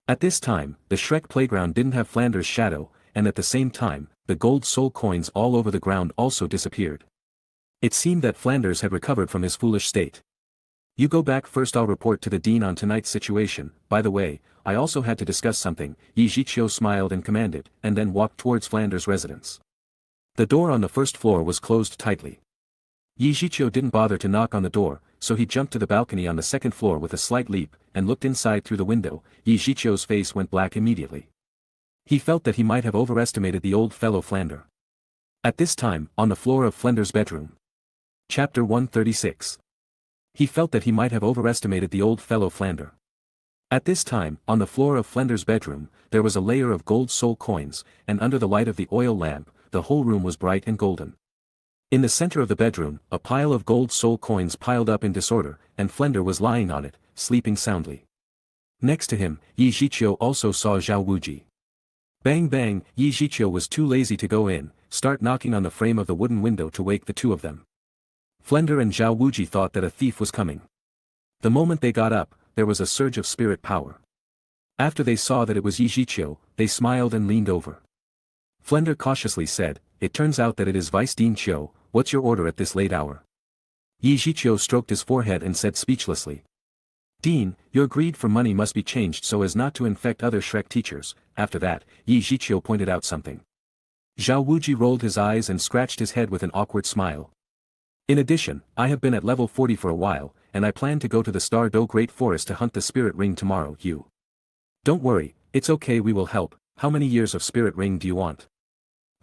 At this time, the Shrek playground didn't have Flanders' shadow, and at the same time, the gold soul coins all over the ground also disappeared. It seemed that Flanders had recovered from his foolish state. You go back first, I'll report to the dean on tonight's situation, by the way, I also had to discuss something, Yi Zhiqiu smiled and commanded, and then walked towards Flanders' residence. The door on the first floor was closed tightly. Yi Zhiqiu didn't bother to knock on the door, so he jumped to the balcony on the second floor with a slight leap, and looked inside through the window. Yi Zhiqiu's face went black immediately. He felt that he might have overestimated the old fellow Flander. At this time, on the floor of Flander's bedroom. Chapter 136. He felt that he might have overestimated the old fellow Flander. At this time, on the floor of Flander's bedroom, there was a layer of gold soul coins, and under the light of the oil lamp, the whole room was bright and golden. In the center of the bedroom, a pile of gold soul coins piled up in disorder, and Flender was lying on it, sleeping soundly. Next to him, Yi Zhiqiu also saw Zhao Wuji. Bang bang, Yi Zhiqiu was too lazy to go in, start knocking on the frame of the wooden window to wake the two of them. Flender and Zhao Wuji thought that a thief was coming. The moment they got up, there was a surge of spirit power. After they saw that it was Yi Zhiqiu, they smiled and leaned over. Flender cautiously said, it turns out that it is Vice Dean Chiu, what's your order at this late hour? Yi Zhiqiu stroked his forehead and said speechlessly. Dean, your greed for money must be changed so as not to infect other Shrek teachers. After that, Yi Zhiqiu pointed out something. Zhao Wuji rolled his eyes and scratched his head with an awkward smile. In addition, I have been at level 40 for a while, and I plan to go to the Star Do Great Forest to hunt the spirit ring tomorrow. You. Don't worry, it's okay, we will help. How many years of spirit ring do you want?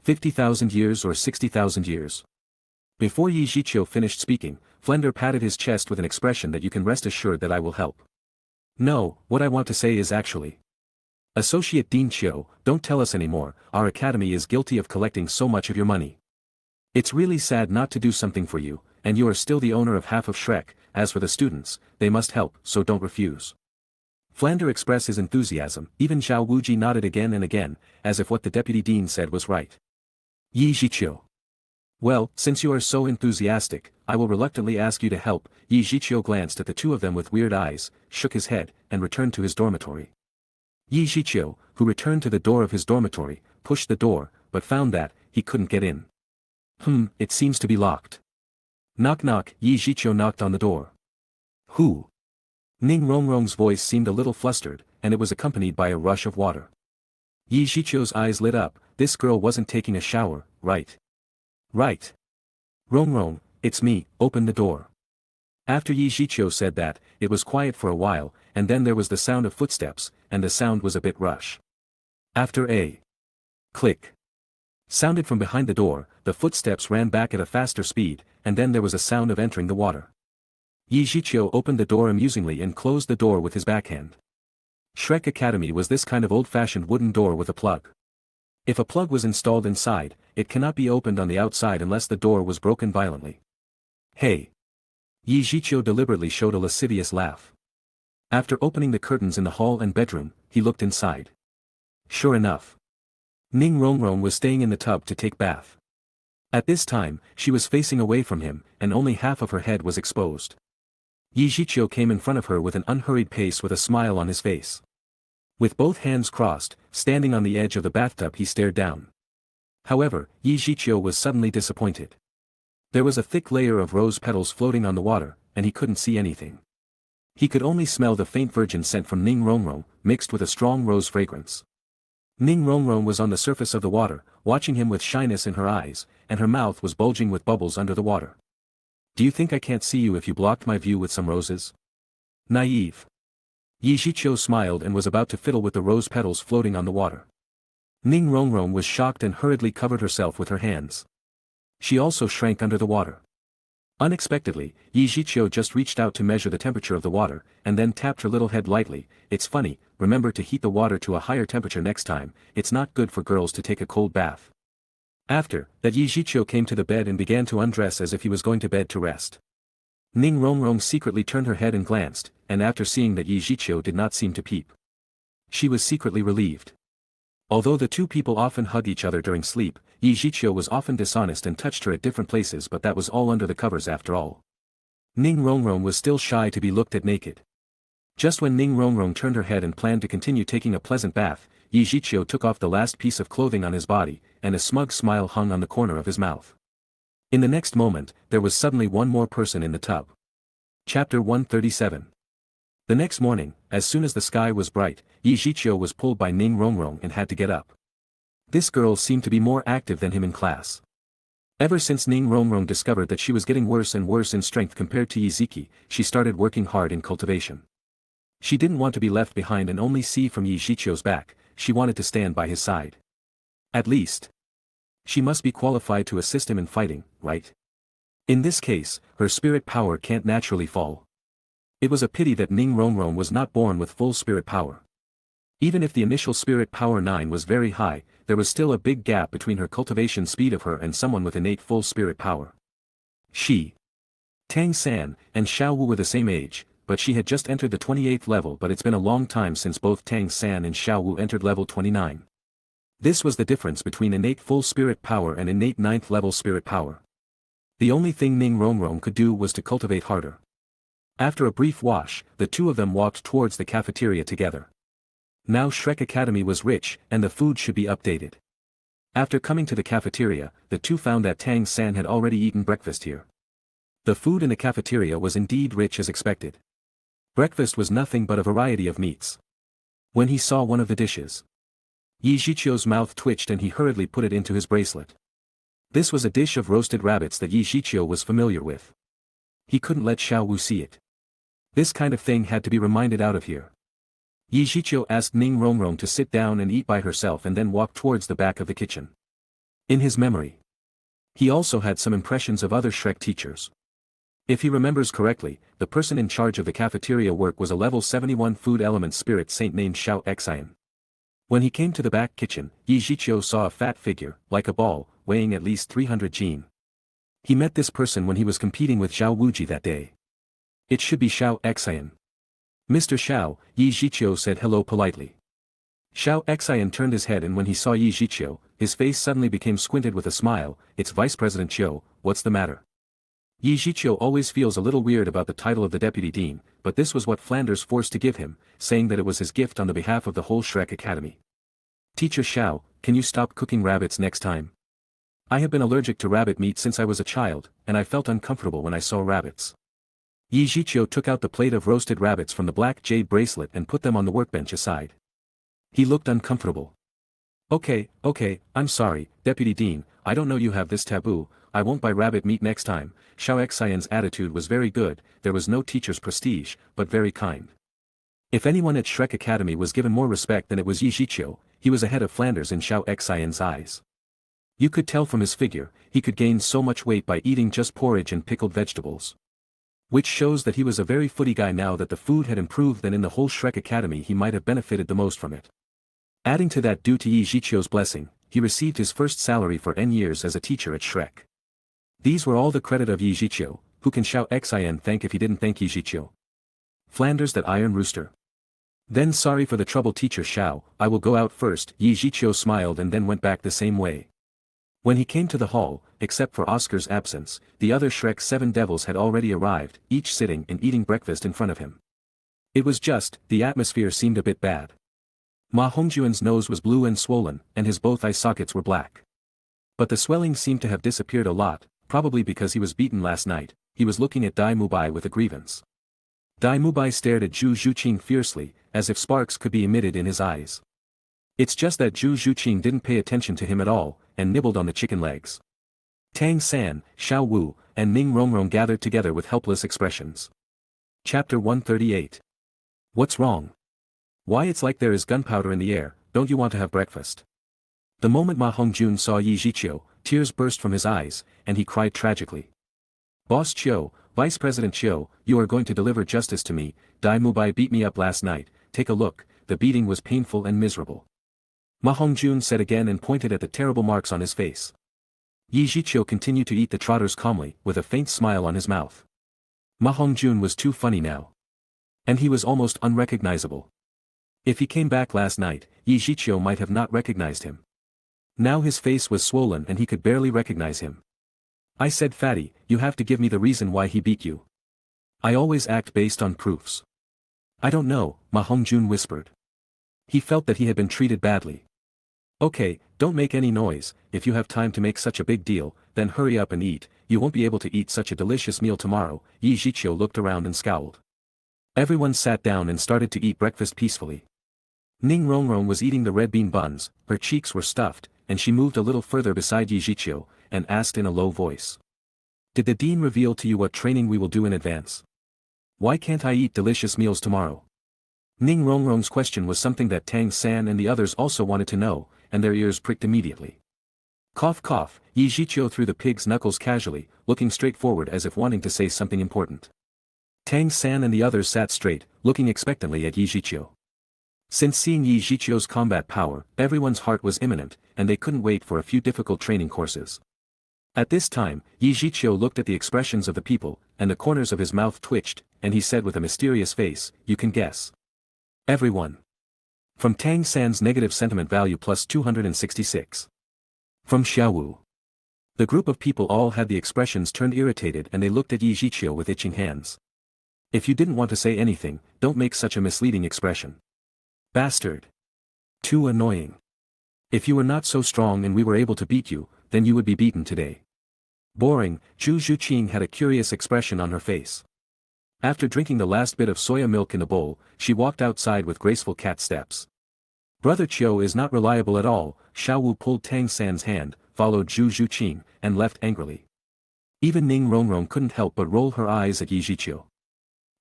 50,000 years or 60,000 years? Before Yi Zhiqiu finished speaking, Flender patted his chest with an expression that you can rest assured that I will help. No, what I want to say is actually. Associate Dean Chiu, don't tell us anymore, our academy is guilty of collecting so much of your money. It's really sad not to do something for you, and you are still the owner of half of Shrek. As for the students, they must help, so don't refuse. Flander expressed his enthusiasm, even Zhao Wuji nodded again and again, as if what the deputy dean said was right. Yi Zhiqiu. Well, since you are so enthusiastic, I will reluctantly ask you to help. Yi Zhiqiu glanced at the two of them with weird eyes, shook his head, and returned to his dormitory. Yi Zhiqiu, who returned to the door of his dormitory, pushed the door, but found that he couldn't get in. It seems to be locked. Knock knock, Yi Zhiqiu knocked on the door. Who? Ning Rongrong's voice seemed a little flustered, and it was accompanied by a rush of water. Yi Zhiqiu's eyes lit up, this girl wasn't taking a shower, right? Right. Rongrong, it's me, open the door. After Yi Zhiqiu said that, it was quiet for a while, and then there was the sound of footsteps, and the sound was a bit rush. After a click. Sounded from behind the door, the footsteps ran back at a faster speed, and then there was a sound of entering the water. Zhiqiu opened the door amusingly and closed the door with his backhand. Shrek Academy was this kind of old-fashioned wooden door with a plug. If a plug was installed inside, it cannot be opened on the outside unless the door was broken violently. Hey! Zhiqiu deliberately showed a lascivious laugh. After opening the curtains in the hall and bedroom, he looked inside. Sure enough, Ning Rongrong was staying in the tub to take bath. At this time, she was facing away from him, and only half of her head was exposed. Zhiqiu came in front of her with an unhurried pace with a smile on his face. With both hands crossed, standing on the edge of the bathtub he stared down. However, Zhiqiu was suddenly disappointed. There was a thick layer of rose petals floating on the water, and he couldn't see anything. He could only smell the faint virgin scent from Ning Rongrong, mixed with a strong rose fragrance. Ning Rongrong was on the surface of the water, watching him with shyness in her eyes, and her mouth was bulging with bubbles under the water. Do you think I can't see you if you blocked my view with some roses? Naive. Zhiqiu smiled and was about to fiddle with the rose petals floating on the water. Ning Rongrong was shocked and hurriedly covered herself with her hands. She also shrank under the water. Unexpectedly, Zhiqiu just reached out to measure the temperature of the water, and then tapped her little head lightly. It's funny, remember to heat the water to a higher temperature next time, it's not good for girls to take a cold bath. After that Zhiqiu came to the bed and began to undress as if he was going to bed to rest. Ning Rongrong secretly turned her head and glanced, and after seeing that Zhiqiu did not seem to peep, she was secretly relieved. Although the two people often hug each other during sleep, Zhiqiu was often dishonest and touched her at different places, but that was all under the covers after all. Ning Rongrong was still shy to be looked at naked. Just when Ning Rongrong turned her head and planned to continue taking a pleasant bath, Zhiqiu took off the last piece of clothing on his body, and a smug smile hung on the corner of his mouth. In the next moment, there was suddenly one more person in the tub. Chapter 137. The next morning, as soon as the sky was bright, Zhiqiu was pulled by Ning Rongrong and had to get up. This girl seemed to be more active than him in class. Ever since Ning Rongrong discovered that she was getting worse and worse in strength compared to Zhiqiu, she started working hard in cultivation. She didn't want to be left behind and only see from Zhiqiu's back, she wanted to stand by his side. At least, she must be qualified to assist him in fighting, right? In this case, her spirit power can't naturally fall. It was a pity that Ning Rongrong was not born with full spirit power. Even if the initial spirit power 9 was very high, there was still a big gap between her cultivation speed of her and someone with innate full spirit power. She, Tang San, and Xiao Wu were the same age, but she had just entered the 28th level, but it's been a long time since both Tang San and Xiao Wu entered level 29. This was the difference between innate full spirit power and innate 9th level spirit power. The only thing Ning Rongrong could do was to cultivate harder. After a brief wash, the two of them walked towards the cafeteria together. Now Shrek Academy was rich, and the food should be updated. After coming to the cafeteria, the two found that Tang San had already eaten breakfast here. The food in the cafeteria was indeed rich as expected. Breakfast was nothing but a variety of meats. When he saw one of the dishes, Zhiqiu's mouth twitched and he hurriedly put it into his bracelet. This was a dish of roasted rabbits that Zhiqiu was familiar with. He couldn't let Xiao Wu see it. This kind of thing had to be reminded out of here. Zhiqiu asked Ning Rongrong to sit down and eat by herself and then walked towards the back of the kitchen. In his memory, he also had some impressions of other Shrek teachers. If he remembers correctly, the person in charge of the cafeteria work was a level 71 food element spirit saint named Xiao. When he came to the back kitchen, Zhiqiu saw a fat figure, like a ball, weighing at least 300 jin. He met this person when he was competing with Zhao Wuji that day. It should be Xiao. Mr. Xiao, Zhiqiu said hello politely. Xiao turned his head and when he saw Zhiqiu, his face suddenly became squinted with a smile. It's Vice President Qiu, what's the matter? Zhiqiu always feels a little weird about the title of the Deputy Dean, but this was what Flanders forced to give him, saying that it was his gift on the behalf of the whole Shrek Academy. Teacher Xiao, can you stop cooking rabbits next time? I have been allergic to rabbit meat since I was a child, and I felt uncomfortable when I saw rabbits. Zhiqiu took out the plate of roasted rabbits from the black jade bracelet and put them on the workbench aside. He looked uncomfortable. Okay, I'm sorry, Deputy Dean, I don't know you have this taboo, I won't buy rabbit meat next time. Xiao's attitude was very good, there was no teacher's prestige, but very kind. If anyone at Shrek Academy was given more respect than it was Zhiqiu, he was ahead of Flanders in Xiao's eyes. You could tell from his figure, he could gain so much weight by eating just porridge and pickled vegetables. Which shows that he was a very footy guy. Now that the food had improved, and in the whole Shrek Academy he might have benefited the most from it. Adding to that, due to Zhiqiu's blessing, he received his first salary for N years as a teacher at Shrek. These were all the credit of Zhiqiu, who can shout xin thank if he didn't thank Zhiqiu. Flanders, that iron rooster. Then sorry for the trouble, teacher Shiau, I will go out first. Zhiqiu smiled and then went back the same way. When he came to the hall, except for Oscar's absence, the other Shrek's 7 devils had already arrived, each sitting and eating breakfast in front of him. It was just, the atmosphere seemed a bit bad. Ma Hongjuan's nose was blue and swollen, and his both eye sockets were black. But the swelling seemed to have disappeared a lot, probably because he was beaten last night. He was looking at Dai Mubai with a grievance. Dai Mubai stared at Zhu Zhuqing fiercely, as if sparks could be emitted in his eyes. It's just that Zhu Zhuqing didn't pay attention to him at all, and nibbled on the chicken legs. Tang San, Xiao Wu, and Ning Rongrong gathered together with helpless expressions. Chapter 138. What's wrong? Why, it's like there is gunpowder in the air. Don't you want to have breakfast? The moment Ma Hongjun saw Zhiqiu, tears burst from his eyes, and he cried tragically. Boss Chiu, Vice President Chiu, you are going to deliver justice to me. Dai Mubai beat me up last night. Take a look, the beating was painful and miserable. Ma Hongjun said again and pointed at the terrible marks on his face. Zhiqiu continued to eat the trotters calmly, with a faint smile on his mouth. Ma Hongjun was too funny now. And he was almost unrecognizable. If he came back last night, Zhiqiu might have not recognized him. Now his face was swollen and he could barely recognize him. I said, Fatty, you have to give me the reason why he beat you. I always act based on proofs. I don't know, Ma Hongjun whispered. He felt that he had been treated badly. Okay, don't make any noise. If you have time to make such a big deal, then hurry up and eat. You won't be able to eat such a delicious meal tomorrow. Zhiqiu looked around and scowled. Everyone sat down and started to eat breakfast peacefully. Ning Rongrong was eating the red bean buns, her cheeks were stuffed, and she moved a little further beside Zhiqiu, and asked in a low voice. Did the dean reveal to you what training we will do in advance? Why can't I eat delicious meals tomorrow? Ning Rongrong's question was something that Tang San and the others also wanted to know, and their ears pricked immediately. Cough cough, Zhiqiu threw the pig's knuckles casually, looking straight forward as if wanting to say something important. Tang San and the others sat straight, looking expectantly at Zhiqiu. Since seeing Zhiqiu's combat power, everyone's heart was imminent, and they couldn't wait for a few difficult training courses. At this time, Zhiqiu looked at the expressions of the people, and the corners of his mouth twitched, and he said with a mysterious face, you can guess. Everyone. From Tang San's negative sentiment value plus 266. From Xiaowu. The group of people all had the expressions turned irritated and they looked at Zhiqiu with itching hands. If you didn't want to say anything, don't make such a misleading expression. Bastard. Too annoying. If you were not so strong and we were able to beat you, then you would be beaten today. Boring. Zhu Zhuqing had a curious expression on her face. After drinking the last bit of soya milk in the bowl, she walked outside with graceful cat steps. Brother Chiu is not reliable at all. Xiao Wu pulled Tang San's hand, followed Zhu Zhuqing, and left angrily. Even Ning Rongrong couldn't help but roll her eyes at Zhiqiu.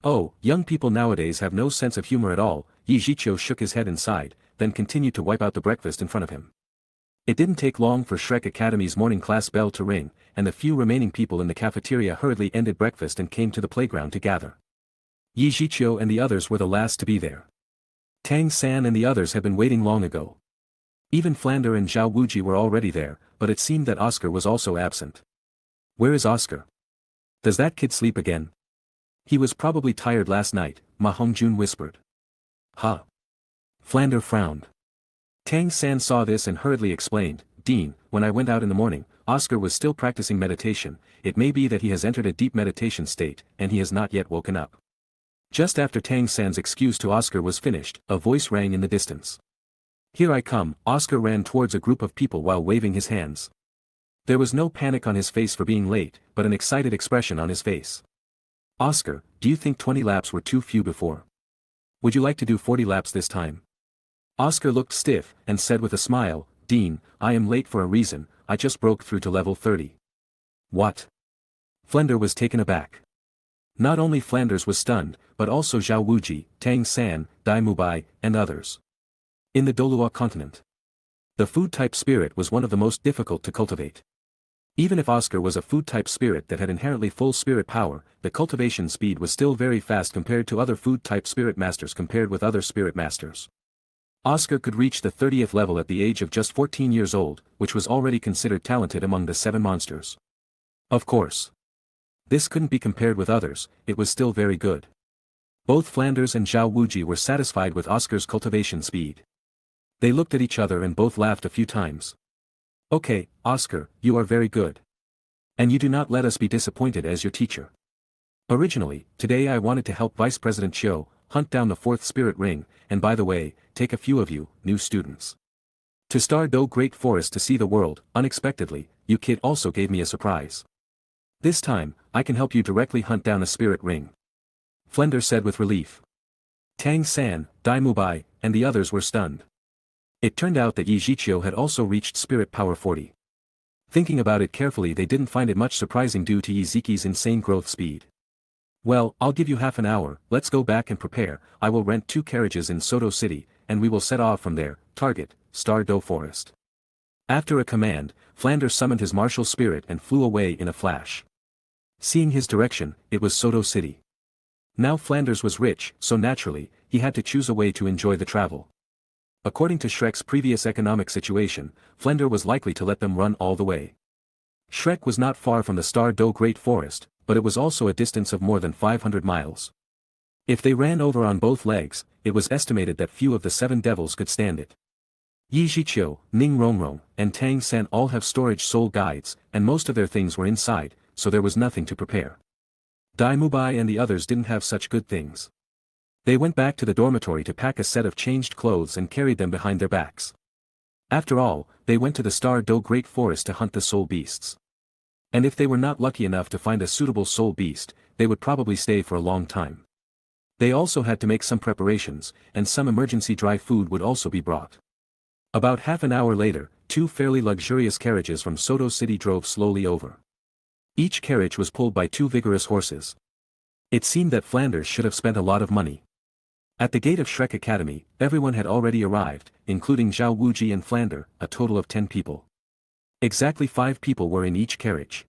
Oh, young people nowadays have no sense of humor at all. Zhiqiu shook his head and sighed, then continued to wipe out the breakfast in front of him. It didn't take long for Shrek Academy's morning class bell to ring, and the few remaining people in the cafeteria hurriedly ended breakfast and came to the playground to gather. Zhiqiu and the others were the last to be there. Tang San and the others had been waiting long ago. Even Flander and Zhao Wuji were already there, but it seemed that Oscar was also absent. Where is Oscar? Does that kid sleep again? He was probably tired last night, Ma Hongjun whispered. Huh? Flander frowned. Tang San saw this and hurriedly explained, Dean, when I went out in the morning, Oscar was still practicing meditation. It may be that he has entered a deep meditation state, and he has not yet woken up. Just after Tang San's excuse to Oscar was finished, a voice rang in the distance. Here I come. Oscar ran towards a group of people while waving his hands. There was no panic on his face for being late, but an excited expression on his face. Oscar, do you think 20 laps were too few before? Would you like to do 40 laps this time? Oscar looked stiff, and said with a smile, Dean, I am late for a reason, I just broke through to level 30. What? Flender was taken aback. Not only Flanders was stunned, but also Zhao Wuji, Tang San, Dai Mubai, and others. In the Douluo continent. The food-type spirit was one of the most difficult to cultivate. Even if Oscar was a food-type spirit that had inherently full spirit power, the cultivation speed was still very fast compared to other food-type spirit masters compared with other spirit masters. Oscar could reach the 30th level at the age of just 14 years old, which was already considered talented among the 7 monsters. Of course. This couldn't be compared with others, it was still very good. Both Flanders and Zhao Wuji were satisfied with Oscar's cultivation speed. They looked at each other and both laughed a few times. Okay, Oscar, you are very good. And you do not let us be disappointed as your teacher. Originally, today I wanted to help Vice President Shiau hunt down the 4th spirit ring, and by the way, take a few of you, new students, to Star Do Great Forest to see the world. Unexpectedly, you kid also gave me a surprise. This time, I can help you directly hunt down a spirit ring. Flender said with relief. Tang San, Daim Mubai, and the others were stunned. It turned out that Zhiqiu had also reached spirit power 40. Thinking about it carefully, they didn't find it much surprising due to Ziqiu's insane growth speed. Well, I'll give you half an hour, let's go back and prepare. I will rent 2 carriages in Soto City, and we will set off from there. Target, Star Do Forest. After a command, Flanders summoned his martial spirit and flew away in a flash. Seeing his direction, it was Soto City. Now Flanders was rich, so naturally, he had to choose a way to enjoy the travel. According to Shrek's previous economic situation, Flender was likely to let them run all the way. Shrek was not far from the Star Do Great Forest, but it was also a distance of more than 500 miles. If they ran over on both legs, it was estimated that few of the 7 devils could stand it. Zhiqiu, Ning Rongrong, and Tang San all have storage soul guides, and most of their things were inside, so there was nothing to prepare. Dai Mubai and the others didn't have such good things. They went back to the dormitory to pack a set of changed clothes and carried them behind their backs. After all, they went to the Star Do Great Forest to hunt the soul beasts. And if they were not lucky enough to find a suitable soul beast, they would probably stay for a long time. They also had to make some preparations, and some emergency dry food would also be brought. About half an hour later, 2 fairly luxurious carriages from Soto City drove slowly over. Each carriage was pulled by 2 vigorous horses. It seemed that Flanders should have spent a lot of money. At the gate of Shrek Academy, everyone had already arrived, including Zhao Wuji and Flander, a total of 10 people. Exactly 5 people were in each carriage.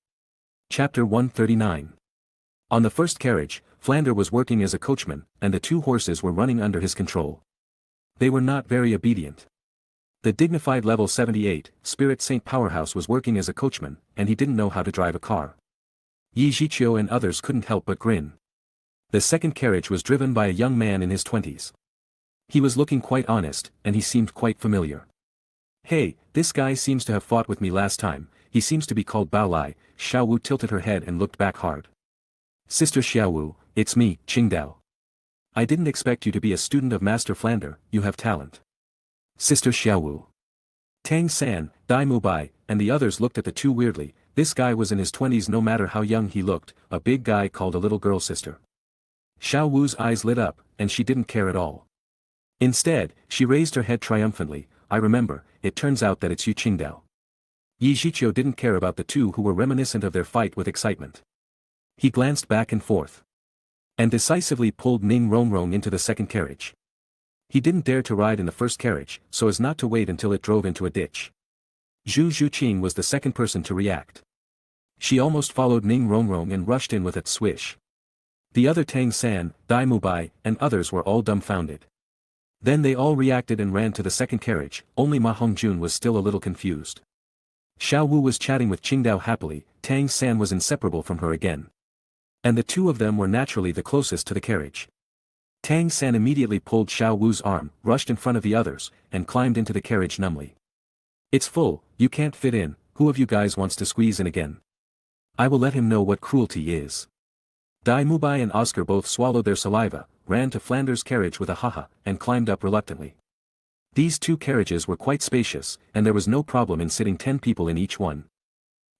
Chapter 139. On the first carriage, Flander was working as a coachman, and the 2 horses were running under his control. They were not very obedient. The dignified level 78, Spirit Saint Powerhouse was working as a coachman, and he didn't know how to drive a car. Zhiqiu and others couldn't help but grin. The second carriage was driven by a young man in his 20s. He was looking quite honest, and he seemed quite familiar. Hey, this guy seems to have fought with me last time, he seems to be called Bao Lai. Xiao Wu tilted her head and looked back hard. Sister Xiao Wu, it's me, Qingdao. I didn't expect you to be a student of Master Flander, you have talent. Sister Xiao Wu. Tang San, Dai Mubai, and the others looked at the 2 weirdly. This guy was in his 20s no matter how young he looked, a big guy called a little girl sister. Xiao Wu's eyes lit up, and she didn't care at all. Instead, she raised her head triumphantly. I remember, it turns out that it's you Qingdao. Zhiqiu didn't care about the 2 who were reminiscent of their fight with excitement. He glanced back and forth. And decisively pulled Ning Rongrong into the second carriage. He didn't dare to ride in the first carriage, so as not to wait until it drove into a ditch. Zhu Zhuqing was the second person to react. She almost followed Ning Rongrong and rushed in with a swish. The other Tang San, Dai Mubai, and others were all dumbfounded. Then they all reacted and ran to the second carriage, only Ma Hongjun was still a little confused. Xiao Wu was chatting with Qingdao happily, Tang San was inseparable from her again. And the 2 of them were naturally the closest to the carriage. Tang San immediately pulled Xiao Wu's arm, rushed in front of the others, and climbed into the carriage numbly. It's full, you can't fit in, who of you guys wants to squeeze in again? I will let him know what cruelty is. Dai Mubai and Oscar both swallowed their saliva, ran to Flanders' carriage with a haha, and climbed up reluctantly. These 2 carriages were quite spacious, and there was no problem in sitting 10 people in each one.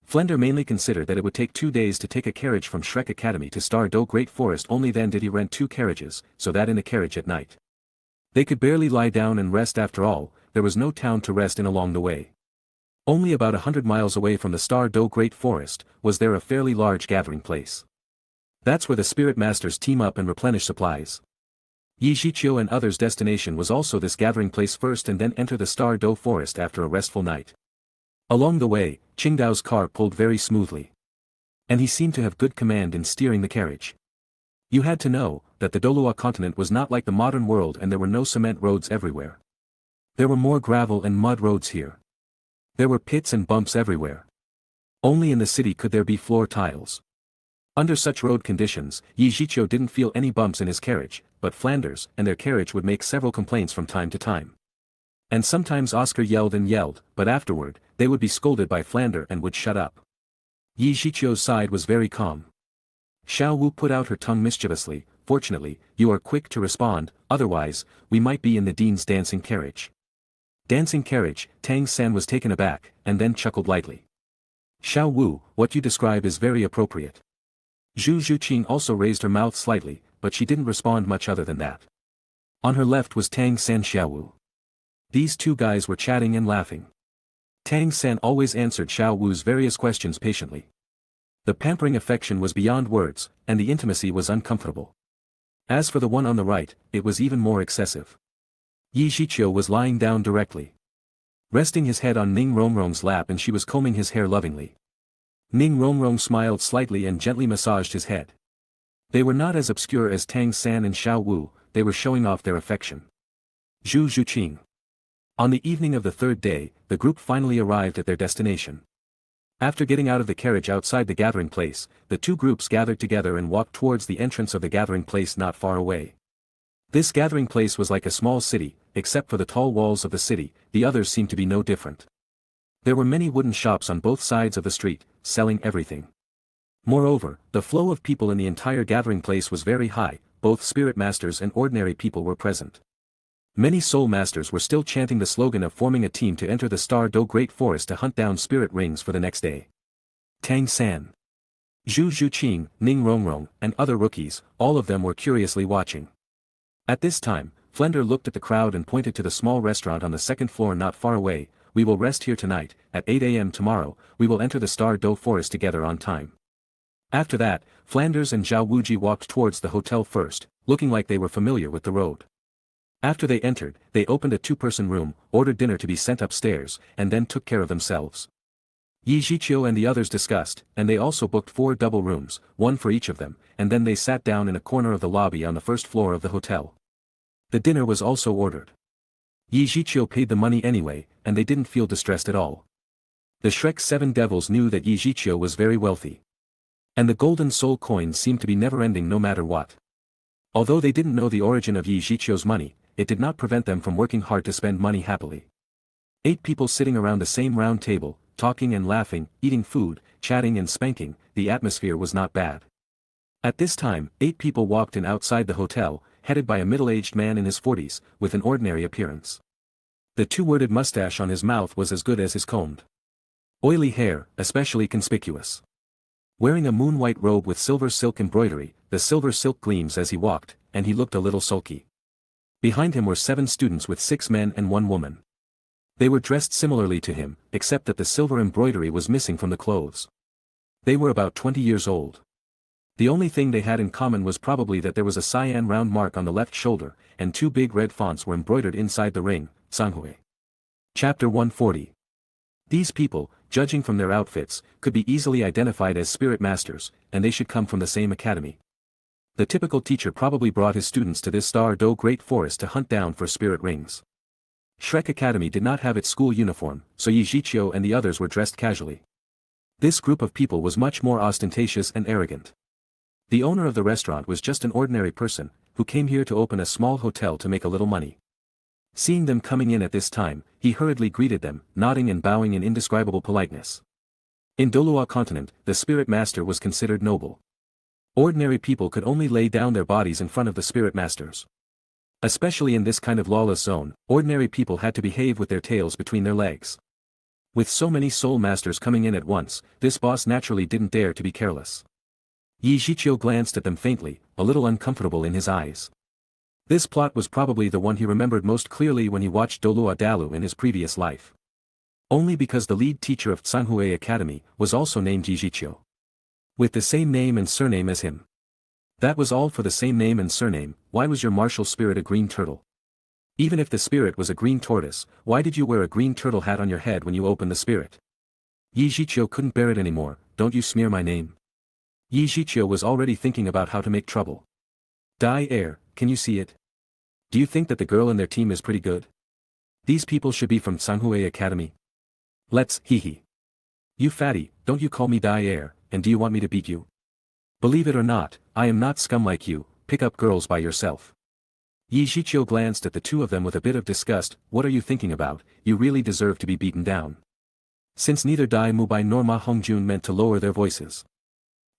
Flender mainly considered that it would take 2 days to take a carriage from Shrek Academy to Star Do Great Forest, only then did he rent 2 carriages, so that in a carriage at night. They could barely lie down and rest after all, there was no town to rest in along the way. Only about 100 miles away from the Star Do Great Forest, was there a fairly large gathering place. That's where the Spirit Masters team up and replenish supplies. Zhiqiu and others' destination was also this gathering place first and then enter the Star Do Forest after a restful night. Along the way, Qingdao's car pulled very smoothly. And he seemed to have good command in steering the carriage. You had to know that the Douluo continent was not like the modern world and there were no cement roads everywhere. There were more gravel and mud roads here. There were pits and bumps everywhere. Only in the city could there be floor tiles. Under such road conditions, Zhiqiu didn't feel any bumps in his carriage, but Flanders and their carriage would make several complaints from time to time. And sometimes Oscar yelled and yelled, but afterward, they would be scolded by Flander and would shut up. Zhiqiu's side was very calm. Xiao Wu put out her tongue mischievously. Fortunately, you are quick to respond, otherwise, we might be in the dean's dancing carriage. Dancing carriage, Tang San was taken aback, and then chuckled lightly. Xiao Wu, what you describe is very appropriate. Zhu Zhuqing also raised her mouth slightly, but she didn't respond much other than that. On her left was Tang San Xiao Wu. These two guys were chatting and laughing. Tang San always answered Xiao Wu's various questions patiently. The pampering affection was beyond words, and the intimacy was uncomfortable. As for the one on the right, it was even more excessive. Zhiqiu was lying down directly, resting his head on Ning Rongrong's lap, and she was combing his hair lovingly. Ning Rongrong smiled slightly and gently massaged his head. They were not as obscure as Tang San and Xiao Wu, they were showing off their affection. Zhu Zhuqing. On the evening of the third day, the group finally arrived at their destination. After getting out of the carriage outside the gathering place, the two groups gathered together and walked towards the entrance of the gathering place not far away. This gathering place was like a small city, except for the tall walls of the city, the others seemed to be no different. There were many wooden shops on both sides of the street, selling everything. Moreover, the flow of people in the entire gathering place was very high, both spirit masters and ordinary people were present. Many soul masters were still chanting the slogan of forming a team to enter the Star Do Great Forest to hunt down spirit rings for the next day. Tang San, Zhu Zhuqing, Ning Rongrong, and other rookies, all of them were curiously watching. At this time, Flender looked at the crowd and pointed to the small restaurant on the second floor not far away. We will rest here tonight, at 8 a.m. tomorrow, we will enter the Star Do Forest together on time. After that, Flanders and Zhao Wuji walked towards the hotel first, looking like they were familiar with the road. After they entered, they opened a two-person room, ordered dinner to be sent upstairs, and then took care of themselves. Zhiqiu and the others discussed, and they also booked 4 double rooms, one for each of them, and then they sat down in a corner of the lobby on the first floor of the hotel. The dinner was also ordered. Zhiqiu paid the money anyway, and they didn't feel distressed at all. The Shrek 7 devils knew that Zhiqiu was very wealthy. And the golden soul coins seemed to be never-ending no matter what. Although they didn't know the origin of Zhiqiu's money, it did not prevent them from working hard to spend money happily. 8 people sitting around the same round table, talking and laughing, eating food, chatting and spanking, the atmosphere was not bad. At this time, 8 people walked in outside the hotel, headed by a middle-aged man in his 40s, with an ordinary appearance. The two-worded mustache on his mouth was as good as his combed. Oily hair, especially conspicuous. Wearing a moon-white robe with silver silk embroidery, the silver silk gleams as he walked, and he looked a little sulky. Behind him were 7 students with 6 men and 1 woman. They were dressed similarly to him, except that the silver embroidery was missing from the clothes. They were about 20 years old. The only thing they had in common was probably that there was a cyan round mark on the left shoulder, and 2 big red fonts were embroidered inside the ring, Sanghui. Chapter 140. These people, judging from their outfits, could be easily identified as spirit masters, and they should come from the same academy. The typical teacher probably brought his students to this Star Do Great Forest to hunt down for spirit rings. Shrek Academy did not have its school uniform, so Zhiqiu and the others were dressed casually. This group of people was much more ostentatious and arrogant. The owner of the restaurant was just an ordinary person, who came here to open a small hotel to make a little money. Seeing them coming in at this time, he hurriedly greeted them, nodding and bowing in indescribable politeness. In Douluo continent, the spirit master was considered noble. Ordinary people could only lay down their bodies in front of the spirit masters. Especially in this kind of lawless zone, ordinary people had to behave with their tails between their legs. With so many soul masters coming in at once, this boss naturally didn't dare to be careless. Zhiqiu glanced at them faintly, a little uncomfortable in his eyes. This plot was probably the one he remembered most clearly when he watched Douluo Dalu in his previous life. Only because the lead teacher of Tsanhui Academy was also named Zhiqiu, with the same name and surname as him. That was all for the same name and surname, why was your martial spirit a green turtle? Even if the spirit was a green tortoise, why did you wear a green turtle hat on your head when you opened the spirit? Zhiqiu couldn't bear it anymore. Don't you smear my name. Zhiqiu was already thinking about how to make trouble. Die air, can you see it? Do you think that the girl in their team is pretty good? These people should be from Tsanghue Academy. Let's, hee. You fatty, don't you call me Die air, and do you want me to beat you? Believe it or not, I am not scum like you, pick up girls by yourself. Zhiqiu glanced at the two of them with a bit of disgust. What are you thinking about? You really deserve to be beaten down. Since neither Dai Mubai nor Ma Hongjun meant to lower their voices.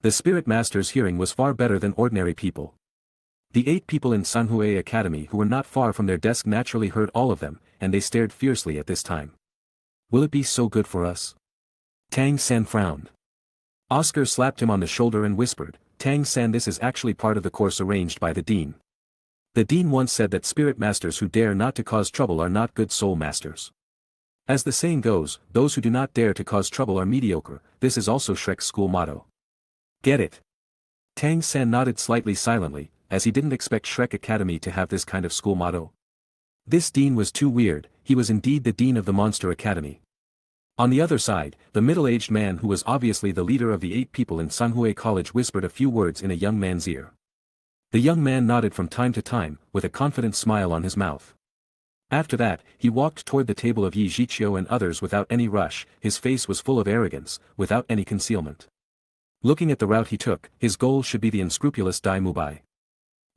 The Spirit Master's hearing was far better than ordinary people. The 8 people in Sanhui Academy who were not far from their desk naturally heard all of them, and they stared fiercely at this time. Will it be so good for us? Tang San frowned. Oscar slapped him on the shoulder and whispered, Tang San, this is actually part of the course arranged by the Dean. The Dean once said that Spirit Masters who dare not to cause trouble are not good Soul Masters. As the saying goes, those who do not dare to cause trouble are mediocre. This is also Shrek's school motto. Get it? Tang San nodded slightly silently, as he didn't expect Shrek Academy to have this kind of school motto. This Dean was too weird. He was indeed the Dean of the Monster Academy. On the other side, the middle-aged man who was obviously the leader of the 8 people in Sanhui College whispered a few words in a young man's ear. The young man nodded from time to time, with a confident smile on his mouth. After that, he walked toward the table of Zhiqiu and others without any rush. His face was full of arrogance, without any concealment. Looking at the route he took, his goal should be the unscrupulous Dai Mubai.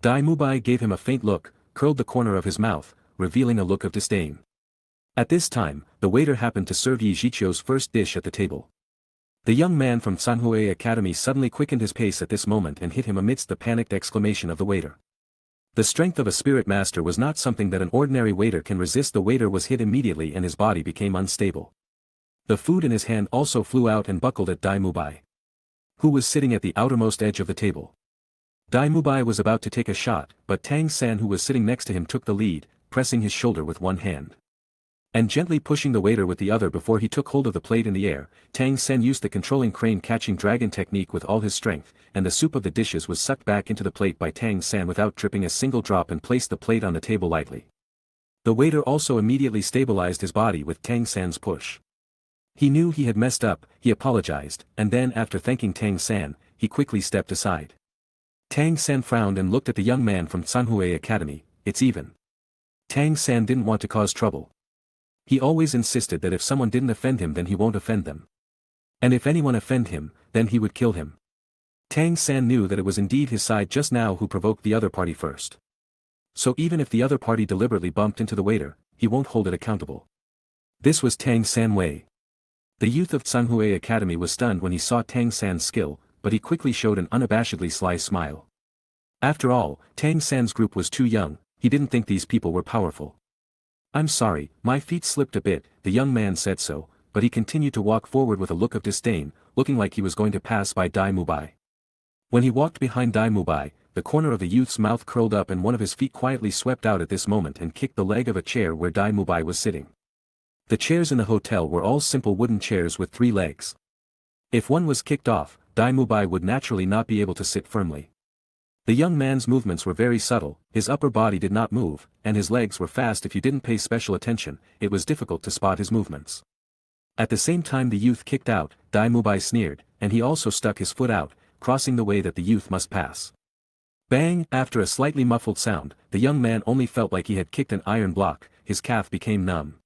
Dai Mubai gave him a faint look, curled the corner of his mouth, revealing a look of disdain. At this time, the waiter happened to serve Zhiqiu's first dish at the table. The young man from Sanhui Academy suddenly quickened his pace at this moment and hit him amidst the panicked exclamation of the waiter. The strength of a Spirit Master was not something that an ordinary waiter can resist. The waiter was hit immediately and his body became unstable. The food in his hand also flew out and buckled at Dai Mubai, who was sitting at the outermost edge of the table. Dai Mubai was about to take a shot, but Tang San, who was sitting next to him, took the lead, pressing his shoulder with one hand and gently pushing the waiter with the other before he took hold of the plate in the air. Tang San used the controlling crane catching dragon technique with all his strength, and the soup of the dishes was sucked back into the plate by Tang San without dripping a single drop and placed the plate on the table lightly. The waiter also immediately stabilized his body with Tang San's push. He knew he had messed up, he apologized, and then after thanking Tang San, he quickly stepped aside. Tang San frowned and looked at the young man from Sanhui Academy. It's even. Tang San didn't want to cause trouble. He always insisted that if someone didn't offend him then he won't offend them. And if anyone offended him, then he would kill him. Tang San knew that it was indeed his side just now who provoked the other party first. So even if the other party deliberately bumped into the waiter, he won't hold it accountable. This was Tang San way. The youth of Sanhui Academy was stunned when he saw Tang San's skill, but he quickly showed an unabashedly sly smile. After all, Tang San's group was too young, he didn't think these people were powerful. I'm sorry, my feet slipped a bit, the young man said so, but he continued to walk forward with a look of disdain, looking like he was going to pass by Dai Mubai. When he walked behind Dai Mubai, the corner of the youth's mouth curled up and one of his feet quietly swept out at this moment and kicked the leg of a chair where Dai Mubai was sitting. The chairs in the hotel were all simple wooden chairs with 3 legs. If one was kicked off, Dai Mubai would naturally not be able to sit firmly. The young man's movements were very subtle, his upper body did not move, and his legs were fast. If you didn't pay special attention, it was difficult to spot his movements. At the same time the youth kicked out, Dai Mubai sneered, and he also stuck his foot out, crossing the way that the youth must pass. Bang! After a slightly muffled sound, the young man only felt like he had kicked an iron block, his calf became numb.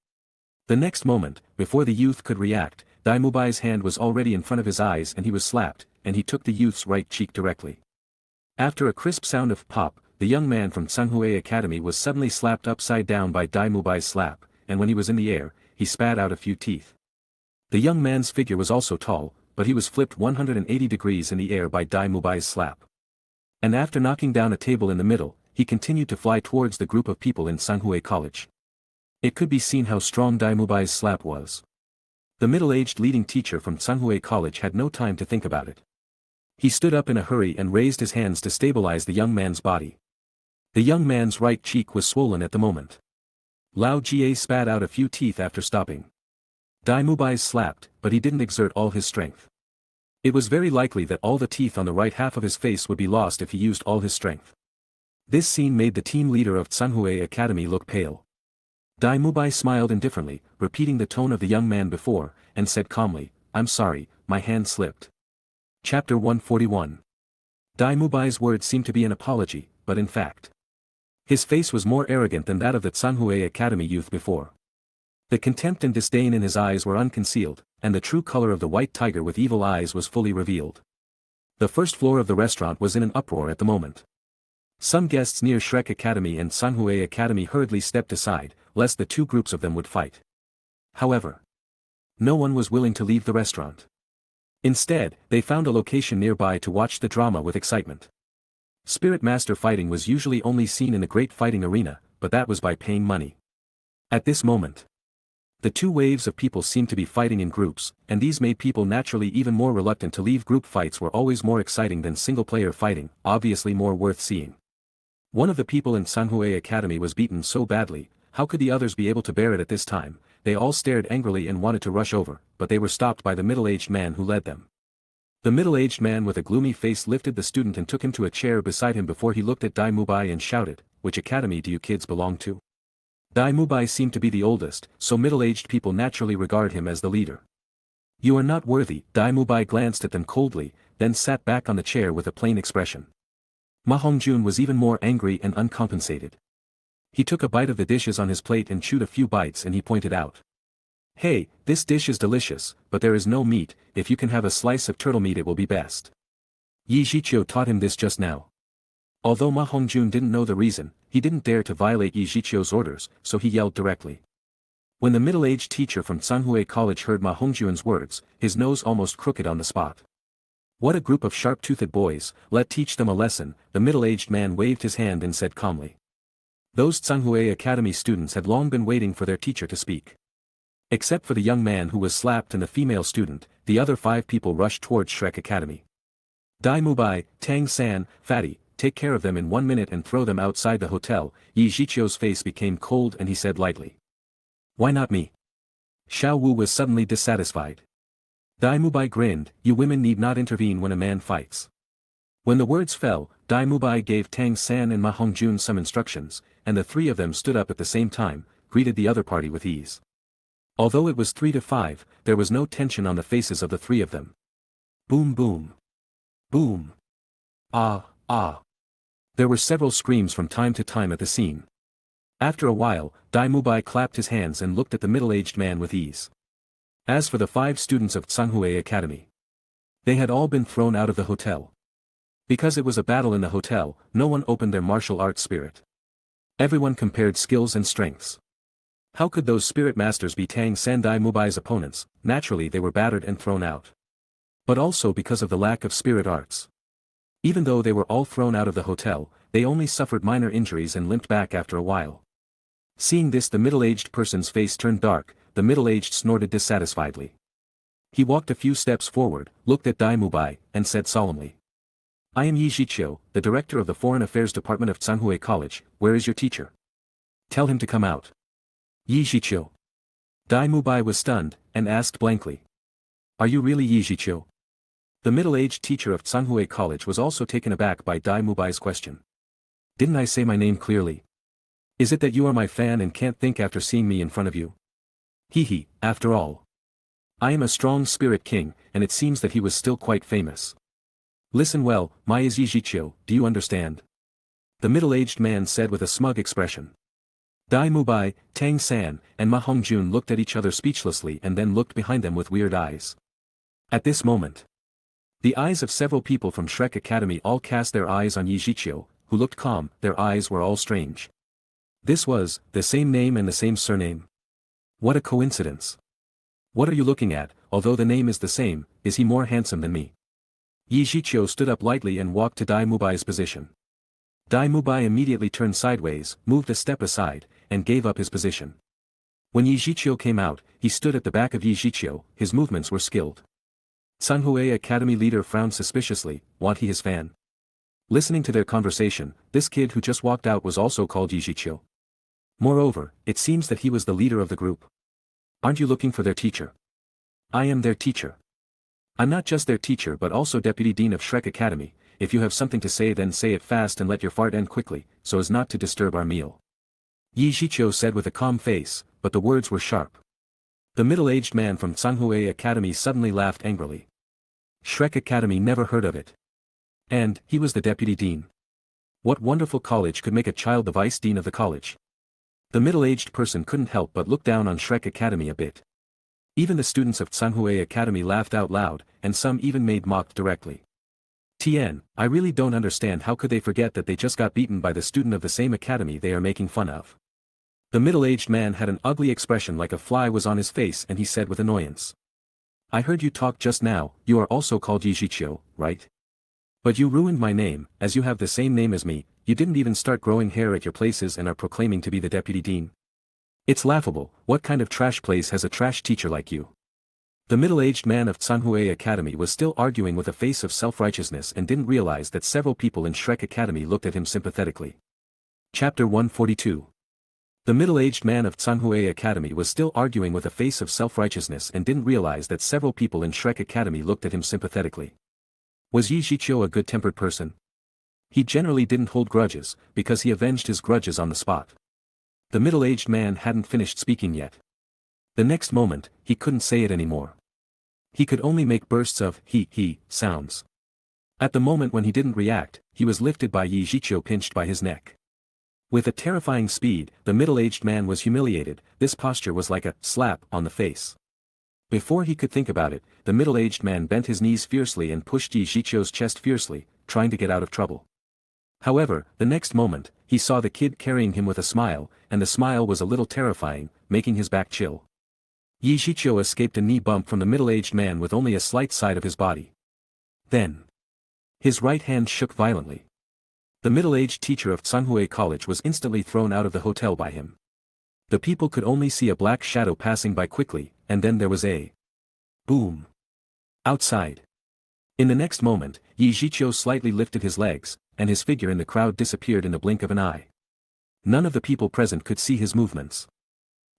The next moment, before the youth could react, Dai Mubai's hand was already in front of his eyes and he was slapped, and he took the youth's right cheek directly. After a crisp sound of pop, the young man from Sanhui Academy was suddenly slapped upside down by Dai Mubai's slap, and when he was in the air, he spat out a few teeth. The young man's figure was also tall, but he was flipped 180 degrees in the air by Dai Mubai's slap. And after knocking down a table in the middle, he continued to fly towards the group of people in Sanhui College. It could be seen how strong Dai Mubai's slap was. The middle-aged leading teacher from Sanhui College had no time to think about it. He stood up in a hurry and raised his hands to stabilize the young man's body. The young man's right cheek was swollen at the moment. Lao Jie spat out a few teeth after stopping. Dai Mubai slapped, but he didn't exert all his strength. It was very likely that all the teeth on the right half of his face would be lost if he used all his strength. This scene made the team leader of Tsunhui Academy look pale. Dai Mubai smiled indifferently, repeating the tone of the young man before, and said calmly, "I'm sorry, my hand slipped." Chapter 141. Dai Mubai's words seemed to be an apology, but in fact, his face was more arrogant than that of the Tsunhui Academy youth before. The contempt and disdain in his eyes were unconcealed, and the true color of the white tiger with evil eyes was fully revealed. The first floor of the restaurant was in an uproar at the moment. Some guests near Shrek Academy and Tsunhui Academy hurriedly stepped aside, lest the two groups of them would fight. However, no one was willing to leave the restaurant. Instead, they found a location nearby to watch the drama with excitement. Spirit Master fighting was usually only seen in the great fighting arena, but that was by paying money. At this moment, the two waves of people seemed to be fighting in groups, and these made people naturally even more reluctant to leave. Group fights were always more exciting than single-player fighting, obviously more worth seeing. One of the people in Tsunhui Academy was beaten so badly, how could the others be able to bear it at this time? They all stared angrily and wanted to rush over, but they were stopped by the middle-aged man who led them. The middle-aged man with a gloomy face lifted the student and took him to a chair beside him before he looked at Dai Mubai and shouted, "Which academy do you kids belong to?" Dai Mubai seemed to be the oldest, so middle-aged people naturally regard him as the leader. "You are not worthy." Dai Mubai glanced at them coldly, then sat back on the chair with a plain expression. Ma Hongjun was even more angry and uncompensated. He took a bite of the dishes on his plate and chewed a few bites, and he pointed out, "Hey, this dish is delicious, but there is no meat. If you can have a slice of turtle meat it will be best." Zhiqiu taught him this just now. Although Ma Hongjun didn't know the reason, he didn't dare to violate Zhiqiu's orders, so he yelled directly. When the middle-aged teacher from Tsunhui College heard Ma Hongjun's words, his nose almost crooked on the spot. "What a group of sharp-toothed boys, let teach them a lesson." The middle-aged man waved his hand and said calmly. Those Tsunhui Academy students had long been waiting for their teacher to speak. Except for the young man who was slapped and the female student, the other 5 people rushed towards Shrek Academy. Dai Mubai, Tang San, Fatty, take care of them in 1 minute and throw them outside the hotel. Zhiqiu's face became cold and he said lightly, "Why not me?" Xiao Wu was suddenly dissatisfied. Dai Mubai grinned, "You women need not intervene when a man fights." When the words fell, Dai Mubai gave Tang San and Ma Hongjun some instructions, and the 3 of them stood up at the same time, greeted the other party with ease. Although it was 3 to 5, there was no tension on the faces of the 3 of them. Boom boom. Boom. Ah, ah. There were several screams from time to time at the scene. After a while, Dai Mubai clapped his hands and looked at the middle-aged man with ease. As for the 5 students of Tsunhui Academy, they had all been thrown out of the hotel. Because it was a battle in the hotel, no one opened their martial arts spirit. Everyone compared skills and strengths. How could those spirit masters be Tang San Dai Mubai's opponents? Naturally they were battered and thrown out. But also because of the lack of spirit arts. Even though they were all thrown out of the hotel, they only suffered minor injuries and limped back after a while. Seeing this, the middle-aged person's face turned dark. The middle-aged snorted dissatisfiedly. He walked a few steps forward, looked at Dai Mubai, and said solemnly, "I am Zhiqiu, the director of the Foreign Affairs Department of Tsunhui College. Where is your teacher? Tell him to come out." Zhiqiu. Dai Mubai was stunned, and asked blankly, "Are you really Zhiqiu?" The middle-aged teacher of Tsunhui College was also taken aback by Dai Mubai's question. "Didn't I say my name clearly? Is it that you are my fan and can't think after seeing me in front of you?" Hee, after all, I am a strong spirit king, and it seems that he was still quite famous. Listen well, my is Zhiqiu, do you understand? The middle-aged man said with a smug expression. Dai Mubai, Tang San, and Ma Hongjun looked at each other speechlessly and then looked behind them with weird eyes. At this moment, the eyes of several people from Shrek Academy all cast their eyes on Zhiqiu, who looked calm. Their eyes were all strange. This was the same name and the same surname. What a coincidence. What are you looking at? Although the name is the same, is he more handsome than me? Zhiqiu stood up lightly and walked to Dai Mubai's position. Dai Mubai immediately turned sideways, moved a step aside, and gave up his position. When Zhiqiu came out, he stood at the back of Zhiqiu. His movements were skilled. Tsunhui Academy leader frowned suspiciously. Want he his fan? Listening to their conversation, this kid who just walked out was also called Zhiqiu. Moreover, it seems that he was the leader of the group. Aren't you looking for their teacher? I am their teacher. I'm not just their teacher but also deputy dean of Shrek Academy. if you have something to say then say it fast and let your fart end quickly, so as not to disturb our meal. Zhiqiu said with a calm face, but the words were sharp. The middle-aged man from Tsanhui Academy suddenly laughed angrily. Shrek Academy, never heard of it. And, he was the deputy dean. What wonderful college could make a child the vice dean of the college? The middle-aged person couldn't help but look down on Shrek Academy a bit. Even the students of Tsanhui Academy laughed out loud, and some even made mock directly. Tien, I really don't understand how could they forget that they just got beaten by the student of the same academy they are making fun of. The middle-aged man had an ugly expression like a fly was on his face and he said with annoyance. I heard you talk just now, you are also called Zhiqiu, right? But you ruined my name, as you have the same name as me, you didn't even start growing hair at your places and are proclaiming to be the deputy dean. It's laughable, what kind of trash place has a trash teacher like you? The middle-aged man of Tsanhui Academy was still arguing with a face of self-righteousness and didn't realize that several people in Shrek Academy looked at him sympathetically. Chapter 142. The middle-aged man of Tsanhui Academy was still arguing with a face of self-righteousness and didn't realize that several people in Shrek Academy looked at him sympathetically. Was Zhiqiu a good-tempered person? He generally didn't hold grudges, because he avenged his grudges on the spot. The middle-aged man hadn't finished speaking yet. The next moment, he couldn't say it anymore. He could only make bursts of he sounds. At the moment when he didn't react, he was lifted by Zhiqiu, pinched by his neck. With a terrifying speed, the middle-aged man was humiliated. This posture was like a slap on the face. Before he could think about it, the middle-aged man bent his knees fiercely and pushed Zhiqiu's chest fiercely, trying to get out of trouble. However, the next moment, he saw the kid carrying him with a smile, and the smile was a little terrifying, making his back chill. Zhiqiu escaped a knee bump from the middle-aged man with only a slight side of his body. Then, his right hand shook violently. The middle-aged teacher of Tsanhui College was instantly thrown out of the hotel by him. The people could only see a black shadow passing by quickly, and then there was a boom outside. In the next moment, Zhiqiu slightly lifted his legs, and his figure in the crowd disappeared in the blink of an eye. None of the people present could see his movements.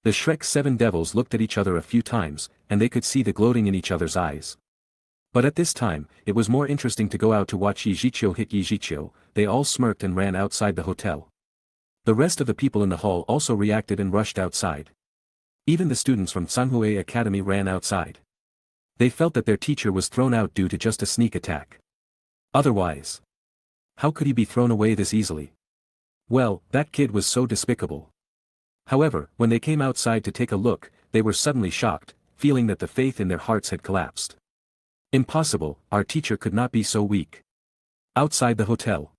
The Shrek 7 devils looked at each other a few times, and they could see the gloating in each other's eyes. But at this time, it was more interesting to go out to watch Zhiqiu hit Zhiqiu. They all smirked and ran outside the hotel. The rest of the people in the hall also reacted and rushed outside. Even the students from Tsanhui Academy ran outside. They felt that their teacher was thrown out due to just a sneak attack. Otherwise, how could he be thrown away this easily? Well, that kid was so despicable. However, when they came outside to take a look, they were suddenly shocked, feeling that the faith in their hearts had collapsed. Impossible, our teacher could not be so weak. Outside the hotel,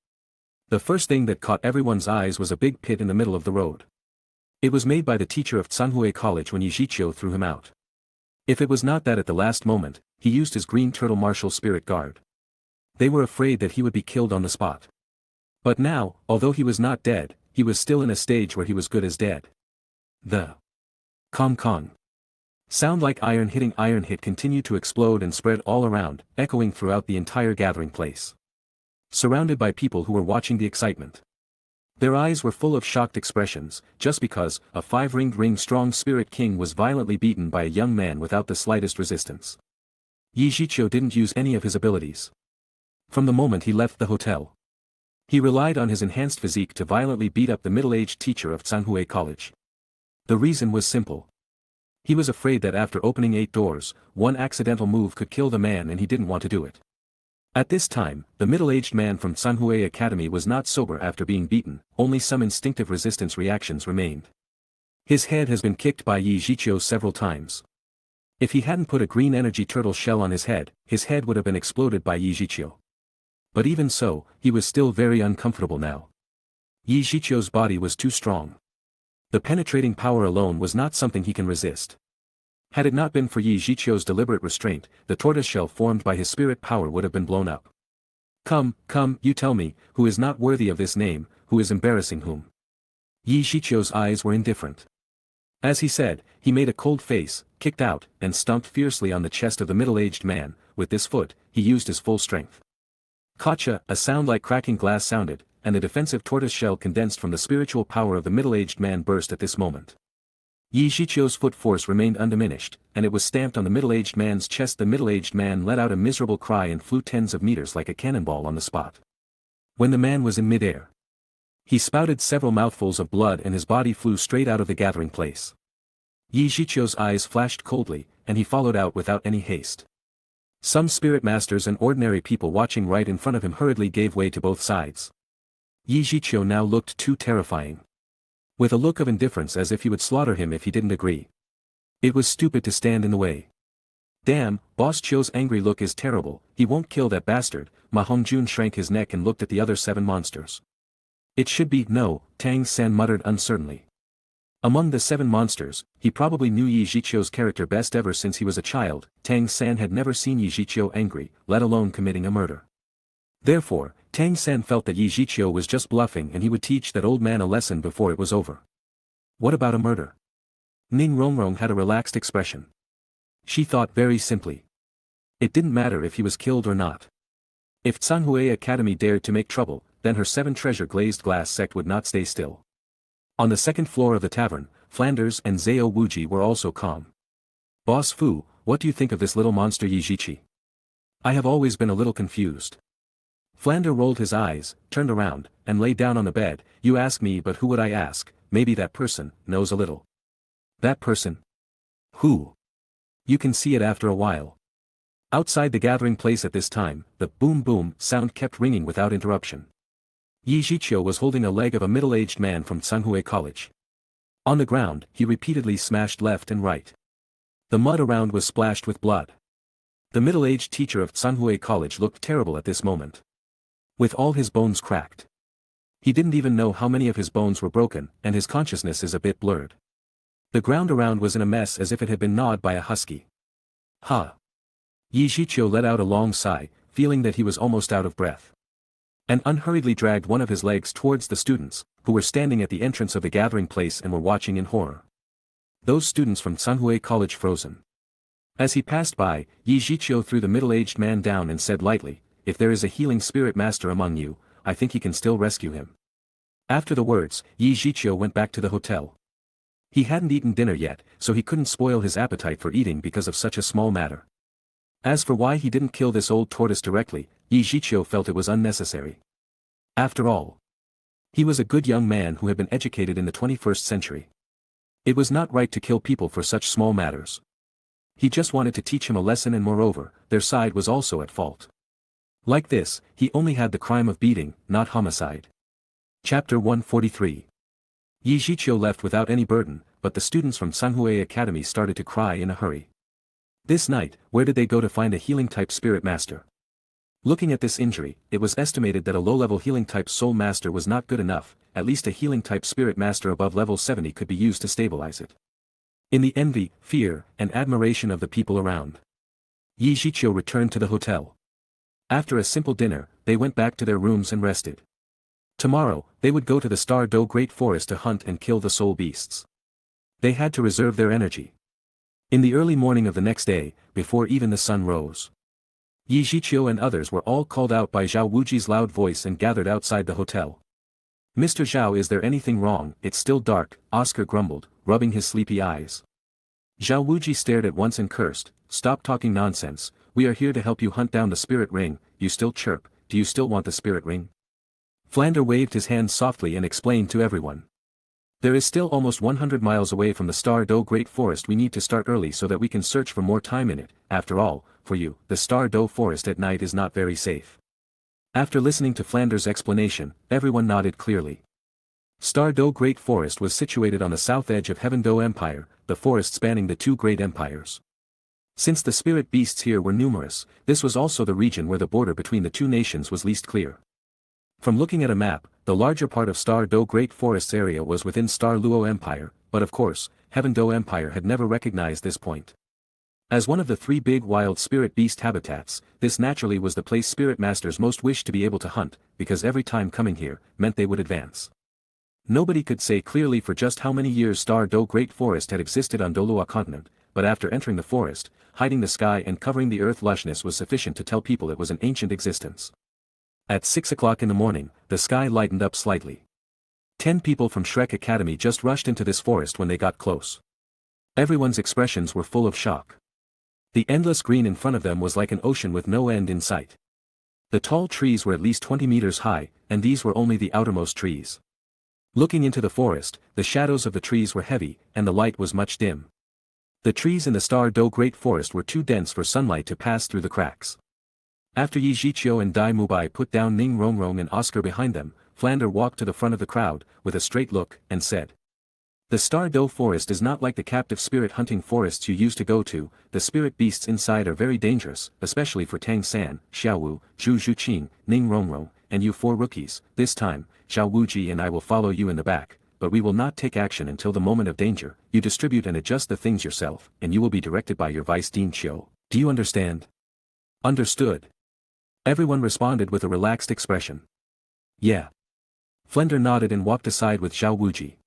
the first thing that caught everyone's eyes was a big pit in the middle of the road. It was made by the teacher of Tsanhui College when Zhiqiu threw him out. If it was not that at the last moment, he used his green turtle martial spirit guard. They were afraid that he would be killed on the spot. But now, although he was not dead, he was still in a stage where he was good as dead. The Kong sound like iron hitting iron hit continued to explode and spread all around, echoing throughout the entire gathering place. Surrounded by people who were watching the excitement. Their eyes were full of shocked expressions, just because a 5-ringed ring strong spirit king was violently beaten by a young man without the slightest resistance. Zhiqiu didn't use any of his abilities. From the moment he left the hotel, he relied on his enhanced physique to violently beat up the middle-aged teacher of Tsanhui College. The reason was simple. He was afraid that after opening 8 doors, one accidental move could kill the man and he didn't want to do it. At this time, the middle-aged man from Tsanhui Academy was not sober after being beaten, only some instinctive resistance reactions remained. His head has been kicked by Zhiqiu several times. If he hadn't put a green energy turtle shell on his head would have been exploded by Zhiqiu. But even so, he was still very uncomfortable now. Zhiqiu's body was too strong. The penetrating power alone was not something he can resist. Had it not been for Zhiqiu's deliberate restraint, the tortoiseshell formed by his spirit power would have been blown up. Come, you tell me, who is not worthy of this name, who is embarrassing whom? Zhiqiu's eyes were indifferent. As he said, he made a cold face, kicked out, and stomped fiercely on the chest of the middle-aged man. With this foot, he used his full strength. Gotcha, a sound like cracking glass sounded, and the defensive tortoise shell condensed from the spiritual power of the middle-aged man burst at this moment. Zhiqiu's foot force remained undiminished, and it was stamped on the middle-aged man's chest. The middle-aged man let out a miserable cry and flew tens of meters like a cannonball on the spot. When the man was in midair, he spouted several mouthfuls of blood and his body flew straight out of the gathering place. Zhiqiu's eyes flashed coldly, and he followed out without any haste. Some spirit masters and ordinary people watching right in front of him hurriedly gave way to both sides. Zhiqiu now looked too terrifying. With a look of indifference as if he would slaughter him if he didn't agree. It was stupid to stand in the way. Damn, Boss Chio's angry look is terrible, he won't kill that bastard. Ma Hongjun shrank his neck and looked at the other 7 monsters. It should be, no, Tang San muttered uncertainly. Among the 7 monsters, he probably knew Zhiqiu's character best. Ever since he was a child, Tang San had never seen Zhiqiu angry, let alone committing a murder. Therefore, Tang San felt that Zhiqiu was just bluffing and he would teach that old man a lesson before it was over. What about a murder? Ning Rongrong had a relaxed expression. She thought very simply. It didn't matter if he was killed or not. If Tsanhui Academy dared to make trouble, then her 7 treasure glazed glass sect would not stay still. On the 2nd floor of the tavern, Flanders and Zhao Wuji were also calm. Boss Fu, what do you think of this little monster Zhiqiu? I have always been a little confused. Flander rolled his eyes, turned around, and lay down on the bed. You ask me, but who would I ask? Maybe that person knows a little. That person? Who? You can see it after a while. Outside the gathering place at this time, the boom boom sound kept ringing without interruption. Zhiqiu was holding a leg of a middle-aged man from Tsanhui College. On the ground, he repeatedly smashed left and right. The mud around was splashed with blood. The middle-aged teacher of Tsanhui College looked terrible at this moment. With all his bones cracked. He didn't even know how many of his bones were broken, and his consciousness is a bit blurred. The ground around was in a mess as if it had been gnawed by a husky. Ha! Zhiqiu let out a long sigh, feeling that he was almost out of breath. And unhurriedly dragged one of his legs towards the students, who were standing at the entrance of the gathering place and were watching in horror. Those students from Tsanhui College frozen. As he passed by, Zhiqiu threw the middle-aged man down and said lightly, if there is a healing spirit master among you, I think he can still rescue him. After the words, Zhiqiu went back to the hotel. He hadn't eaten dinner yet, so he couldn't spoil his appetite for eating because of such a small matter. As for why he didn't kill this old tortoise directly, Zhiqiu felt it was unnecessary. After all, he was a good young man who had been educated in the 21st century. It was not right to kill people for such small matters. He just wanted to teach him a lesson, and moreover, their side was also at fault. Like this, he only had the crime of beating, not homicide. Chapter 143. Zhiqiu left without any burden, but the students from Tsanhui Academy started to cry in a hurry. This night, where did they go to find a healing-type spirit master? Looking at this injury, it was estimated that a low-level healing-type soul master was not good enough, at least a healing-type spirit master above level 70 could be used to stabilize it. In the envy, fear, and admiration of the people around, Zhiqiu returned to the hotel. After a simple dinner, they went back to their rooms and rested. Tomorrow, they would go to the Star Do Great Forest to hunt and kill the soul beasts. They had to reserve their energy. In the early morning of the next day, before even the sun rose, Zhiqiu and others were all called out by Zhao Wuji's loud voice and gathered outside the hotel. Mr. Zhao, is there anything wrong? It's still dark, Oscar grumbled, rubbing his sleepy eyes. Zhao Wuji stared at once and cursed, stop talking nonsense, we are here to help you hunt down the spirit ring. You still chirp, do you still want the spirit ring? Flander waved his hand softly and explained to everyone. There is still almost 100 miles away from the Star Do Great Forest. We need to start early so that we can search for more time in it. After all, for you, the Star Do Forest at night is not very safe. After listening to Flander's explanation, everyone nodded clearly. Star Do Great Forest was situated on the south edge of Heaven Do Empire, the forest spanning the 2 great empires. Since the spirit beasts here were numerous, this was also the region where the border between the 2 nations was least clear. From looking at a map, the larger part of Star Do Great Forest's area was within Star Luo Empire, but of course, Heaven Do Empire had never recognized this point. As one of the 3 big wild spirit beast habitats, this naturally was the place spirit masters most wished to be able to hunt, because every time coming here, meant they would advance. Nobody could say clearly for just how many years Star Do Great Forest had existed on Douluo continent, but after entering the forest, hiding the sky and covering the earth lushness was sufficient to tell people it was an ancient existence. At 6 o'clock in the morning, the sky lightened up slightly. 10 people from Shrek Academy just rushed into this forest when they got close. Everyone's expressions were full of shock. The endless green in front of them was like an ocean with no end in sight. The tall trees were at least 20 meters high, and these were only the outermost trees. Looking into the forest, the shadows of the trees were heavy, and the light was much dim. The trees in the Star-Do Great Forest were too dense for sunlight to pass through the cracks. After Zhiqiu and Dai Mubai put down Ning Rongrong and Oscar behind them, Flander walked to the front of the crowd, with a straight look, and said, "The Star-Do Forest is not like the captive spirit hunting forests you used to go to. The spirit beasts inside are very dangerous, especially for Tang San, Xiao, Zhu Zhuqing, Ning Rongrong, and you 4 rookies. This time, Zhao Wuji and I will follow you in the back, but we will not take action until the moment of danger. You distribute and adjust the things yourself, and you will be directed by your Vice Dean Chiu. Do you understand?" "Understood." Everyone responded with a relaxed expression. "Yeah." Flender nodded and walked aside with Zhao Wuji.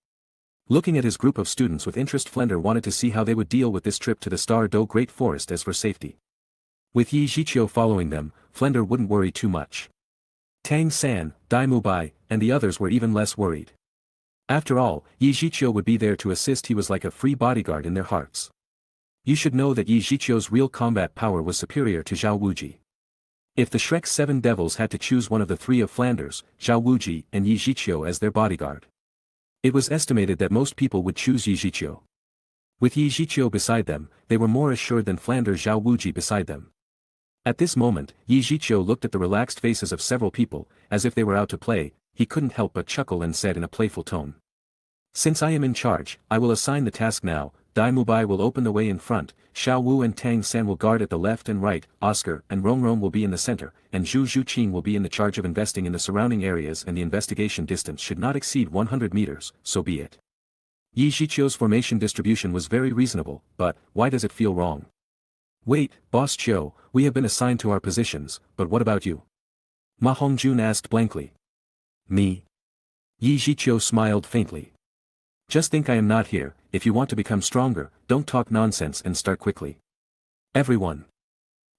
Looking at his group of students with interest, Flender wanted to see how they would deal with this trip to the Star-Do Great Forest as for safety. With Zhiqiu following them, Flender wouldn't worry too much. Tang San, Dai Mubai, and the others were even less worried. After all, Zhiqiu would be there to assist. He was like a free bodyguard in their hearts. You should know that Zhiqiu's real combat power was superior to Zhao Wuji. If the Shrek 7 devils had to choose one of the 3 of Flanders, Zhao Wuji and Zhiqiu as their bodyguard, it was estimated that most people would choose Zhiqiu. With Zhiqiu beside them, they were more assured than Flanders Zhao Wuji beside them. At this moment, Zhiqiu looked at the relaxed faces of several people, as if they were out to play. He couldn't help but chuckle and said in a playful tone, "Since I am in charge, I will assign the task now. Dai Mubai will open the way in front, Xiao Wu and Tang San will guard at the left and right, Oscar and Rongrong will be in the center, and Zhu Zhuqing will be in the charge of investing in the surrounding areas, and the investigation distance should not exceed 100 meters, so be it." Zhiqiu's formation distribution was very reasonable, but why does it feel wrong? "Wait, Boss Chiu, we have been assigned to our positions, but what about you?" Ma Hongjun asked blankly. "Me?" Zhiqiu smiled faintly. "Just think I am not here. If you want to become stronger, don't talk nonsense and start quickly." Everyone.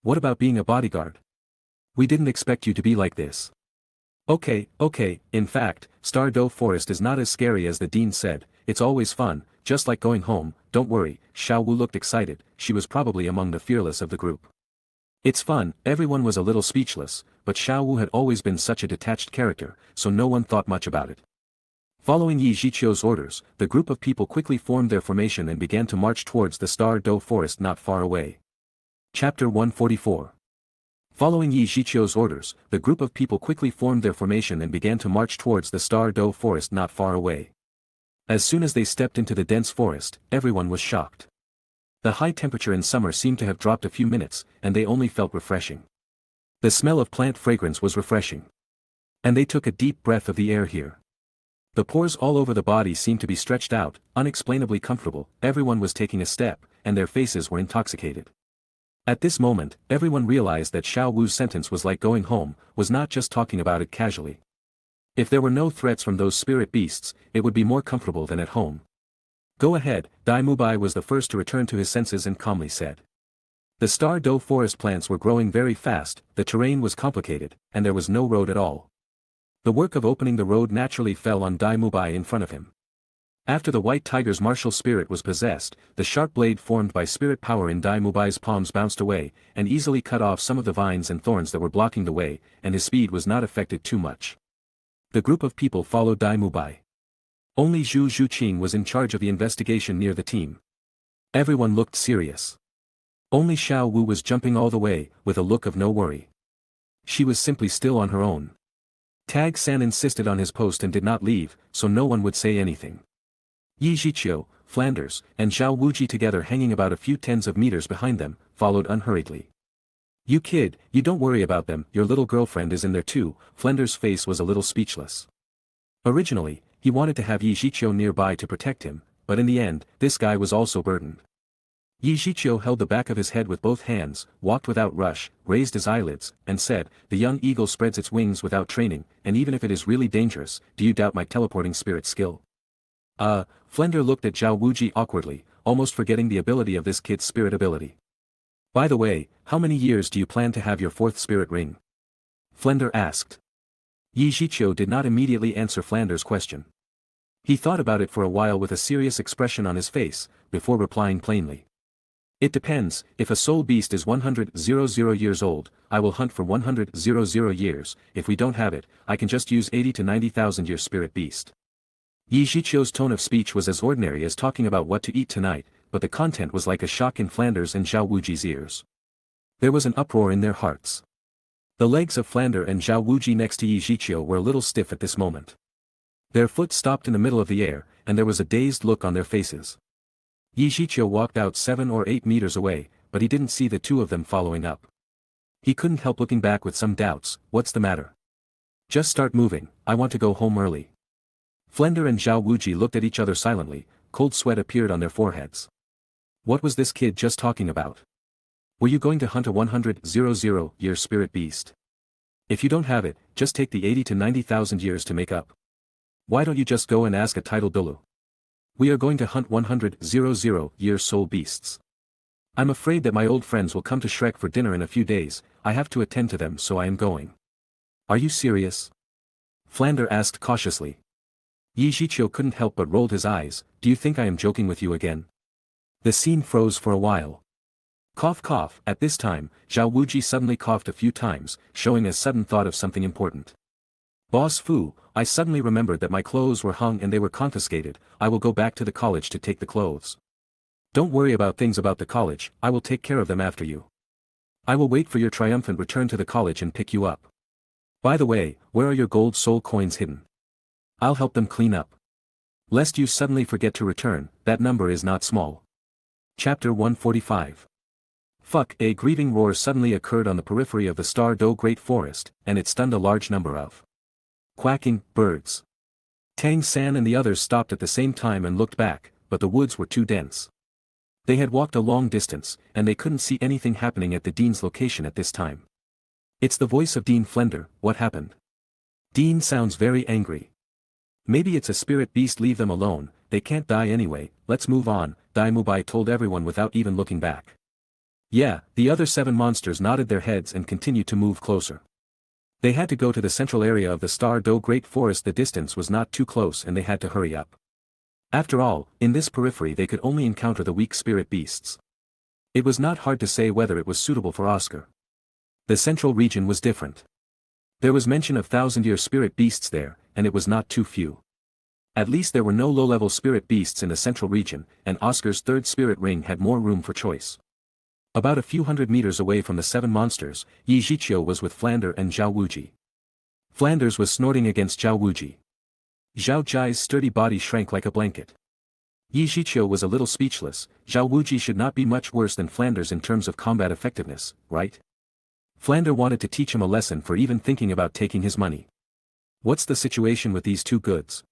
"What about being a bodyguard? We didn't expect you to be like this." Okay, in fact, Star-Do Forest is not as scary as the dean said. It's always fun, just like going home. Don't worry." Xiao Wu looked excited. She was probably among the fearless of the group. "It's fun." Everyone was a little speechless, but Xiao Wu had always been such a detached character, so no one thought much about it. Following Zhiqiu's orders, the group of people quickly formed their formation and began to march towards the Star-Do Forest not far away. Chapter 144. Following Zhiqiu's orders, the group of people quickly formed their formation and began to march towards the Star-Do Forest not far away. As soon as they stepped into the dense forest, everyone was shocked. The high temperature in summer seemed to have dropped a few minutes, and they only felt refreshing. The smell of plant fragrance was refreshing. And they took a deep breath of the air here. The pores all over the body seemed to be stretched out, unexplainably comfortable. Everyone was taking a step, and their faces were intoxicated. At this moment, everyone realized that Xiao Wu's sentence was like going home, was not just talking about it casually. If there were no threats from those spirit beasts, it would be more comfortable than at home. "Go ahead." Dai Mubai was the first to return to his senses and calmly said. The Star-Do forest plants were growing very fast, the terrain was complicated, and there was no road at all. The work of opening the road naturally fell on Dai Mubai in front of him. After the white tiger's martial spirit was possessed, the sharp blade formed by spirit power in Dai Mubai's palms bounced away, and easily cut off some of the vines and thorns that were blocking the way, and his speed was not affected too much. The group of people followed Dai Mubai. Only Zhu Zhuqing was in charge of the investigation near the team. Everyone looked serious. Only Xiao Wu was jumping all the way, with a look of no worry. She was simply still on her own. Tang San insisted on his post and did not leave, so no one would say anything. Zhiqiu, Flanders, and Zhao Wuji together hanging about a few tens of meters behind them, followed unhurriedly. "You kid, you don't worry about them, your little girlfriend is in there too." Flanders' face was a little speechless. Originally, he wanted to have Zhiqiu nearby to protect him, but in the end, this guy was also burdened. Zhiqiu held the back of his head with both hands, walked without rush, raised his eyelids, and said, "The young eagle spreads its wings without training, and even if it is really dangerous, do you doubt my teleporting spirit skill?" Flender looked at Zhao Wuji awkwardly, almost forgetting the ability of this kid's spirit ability. "By the way, how many years do you plan to have your 4th spirit ring?" Flender asked. Zhiqiu did not immediately answer Flanders' question. He thought about it for a while with a serious expression on his face, before replying plainly. It depends. If a soul beast is 100 years old, I will hunt for 100 years. If we don't have it, I can just use 80 to 90,000 year spirit beast. Zhiqiu's tone of speech was as ordinary as talking about what to eat tonight, but the content was like a shock in Flanders and Zhao Wuji's ears. There was an uproar in their hearts. The legs of Flander and Zhao Wuji next to Zhiqiu were a little stiff at this moment. Their foot stopped in the middle of the air, and there was a dazed look on their faces. Zhiqiu walked out 7 or 8 meters away, but he didn't see the two of them following up. He couldn't help looking back with some doubts. What's the matter? Just start moving, I want to go home early. Flender and Zhao Wuji looked at each other silently, cold sweat appeared on their foreheads. What was this kid just talking about? Were you going to hunt a 100 year spirit beast? If you don't have it, just take the 80 to 90,000 years to make up. Why don't you just go and ask a title Douluo? We are going to hunt 100 year soul beasts. I'm afraid that my old friends will come to Shrek for dinner in a few days. I have to attend to them, so I am going. Are you serious? Flander asked cautiously. Zhiqiu couldn't help but rolled his eyes. Do you think I am joking with you again? The scene froze for a while. Cough cough. At this time, Zhao Wuji suddenly coughed a few times, showing a sudden thought of something important. Boss Fu, I suddenly remembered that my clothes were hung and they were confiscated. I will go back to the college to take the clothes. Don't worry about things about the college, I will take care of them after you. I will wait for your triumphant return to the college and pick you up. By the way, where are your gold soul coins hidden? I'll help them clean up. Lest you suddenly forget to return, that number is not small. Chapter 145. Fuck! A grieving roar suddenly occurred on the periphery of the Star Do Great Forest, and it stunned a large number of quacking birds. Tang San and the others stopped at the same time and looked back, but the woods were too dense. They had walked a long distance, and they couldn't see anything happening at the Dean's location at this time. It's the voice of Dean Flender. What happened? Dean sounds very angry. Maybe it's a spirit beast. Leave them alone, they can't die anyway, let's move on, Daim Mubai told everyone without even looking back. Yeah, the other 7 monsters nodded their heads and continued to move closer. They had to go to the central area of the Star Do Great Forest. The distance was not too close and they had to hurry up. After all, in this periphery they could only encounter the weak spirit beasts. It was not hard to say whether it was suitable for Oscar. The central region was different. There was mention of 1,000-year spirit beasts there, and it was not too few. At least there were no low-level spirit beasts in the central region, and Oscar's third spirit ring had more room for choice. About a few hundred meters away from the 7 monsters, Zhiqiu was with Flander and Zhao Wuji. Flanders was snorting against Zhao Wuji. Zhao Ji's sturdy body shrank like a blanket. Zhiqiu was a little speechless. Zhao Wuji should not be much worse than Flanders in terms of combat effectiveness, right? Flander wanted to teach him a lesson for even thinking about taking his money. What's the situation with these two goods?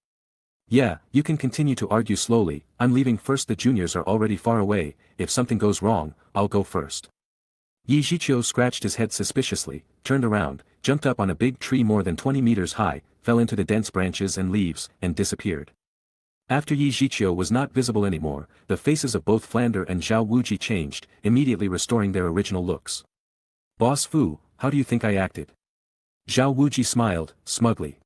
Yeah, you can continue to argue slowly. I'm leaving first. The juniors are already far away. If something goes wrong, I'll go first. Zhiqiu scratched his head suspiciously, turned around, jumped up on a big tree more than 20 meters high, fell into the dense branches and leaves, and disappeared. After Zhiqiu was not visible anymore, the faces of both Flander and Zhao Wuji changed, immediately restoring their original looks. Boss Fu, how do you think I acted? Zhao Wuji smiled, smugly.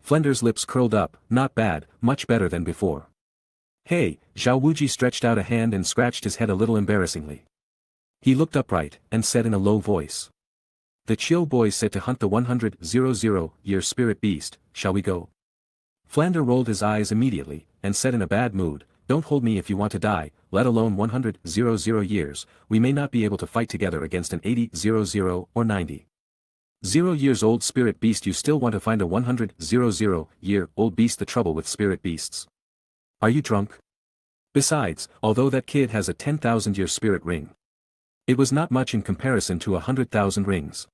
Flender's lips curled up. Not bad, much better than before. Hey, Zhao Wuji stretched out a hand and scratched his head a little embarrassingly. He looked upright, and said in a low voice. The Chiu boys said to hunt the 100 year spirit beast, shall we go? Flander rolled his eyes immediately, and said in a bad mood, don't hold me if you want to die, let alone 100 years, we may not be able to fight together against an 80 or 90 years old spirit beast. You still want to find a 100 year old beast? The trouble with spirit beasts. Are you drunk? Besides, although that kid has a 10,000-year spirit ring, it was not much in comparison to 100,000 rings.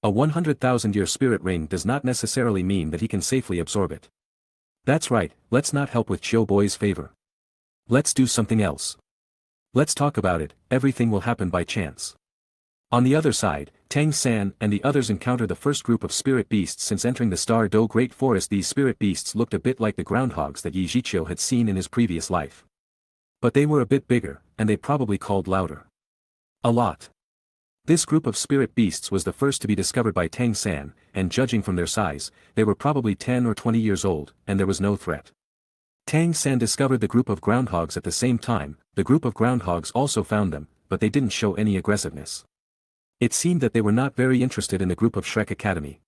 A 100,000-year spirit ring does not necessarily mean that he can safely absorb it. That's right, let's not help with Chiu boy's favor. Let's do something else. Let's talk about it. Everything will happen by chance. On the other side, Tang San and the others encounter the first group of spirit beasts since entering the Star Do Great Forest. These spirit beasts looked a bit like the groundhogs that Zhiqiu had seen in his previous life. But they were a bit bigger, and they probably called louder. A lot. This group of spirit beasts was the first to be discovered by Tang San, and judging from their size, they were probably 10 or 20 years old, and there was no threat. Tang San discovered the group of groundhogs at the same time. The group of groundhogs also found them, but they didn't show any aggressiveness. It seemed that they were not very interested in the group of Shrek Academy.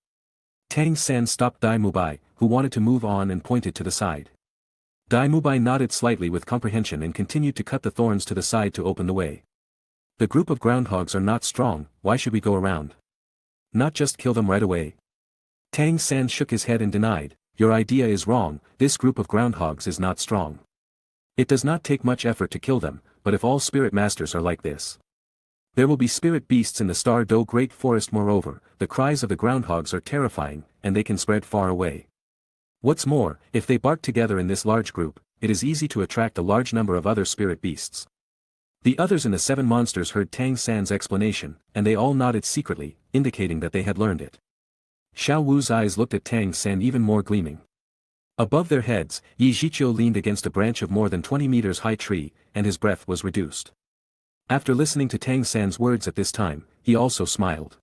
Tang San stopped Dai Mubai, who wanted to move on, and pointed to the side. Dai Mubai nodded slightly with comprehension and continued to cut the thorns to the side to open the way. The group of groundhogs are not strong, why should we go around? Not just kill them right away? Tang San shook his head and denied, your idea is wrong, this group of groundhogs is not strong. It does not take much effort to kill them, but if all spirit masters are like this. There will be spirit beasts in the Star Do Great Forest. Moreover, the cries of the groundhogs are terrifying, and they can spread far away. What's more, if they bark together in this large group, it is easy to attract a large number of other spirit beasts. The others in the 7 monsters heard Tang San's explanation, and they all nodded secretly, indicating that they had learned it. Xiao Wu's eyes looked at Tang San even more gleaming. Above their heads, Zhiqiu leaned against a branch of more than 20 meters high tree, and his breath was reduced. After listening to Tang San's words at this time, he also smiled.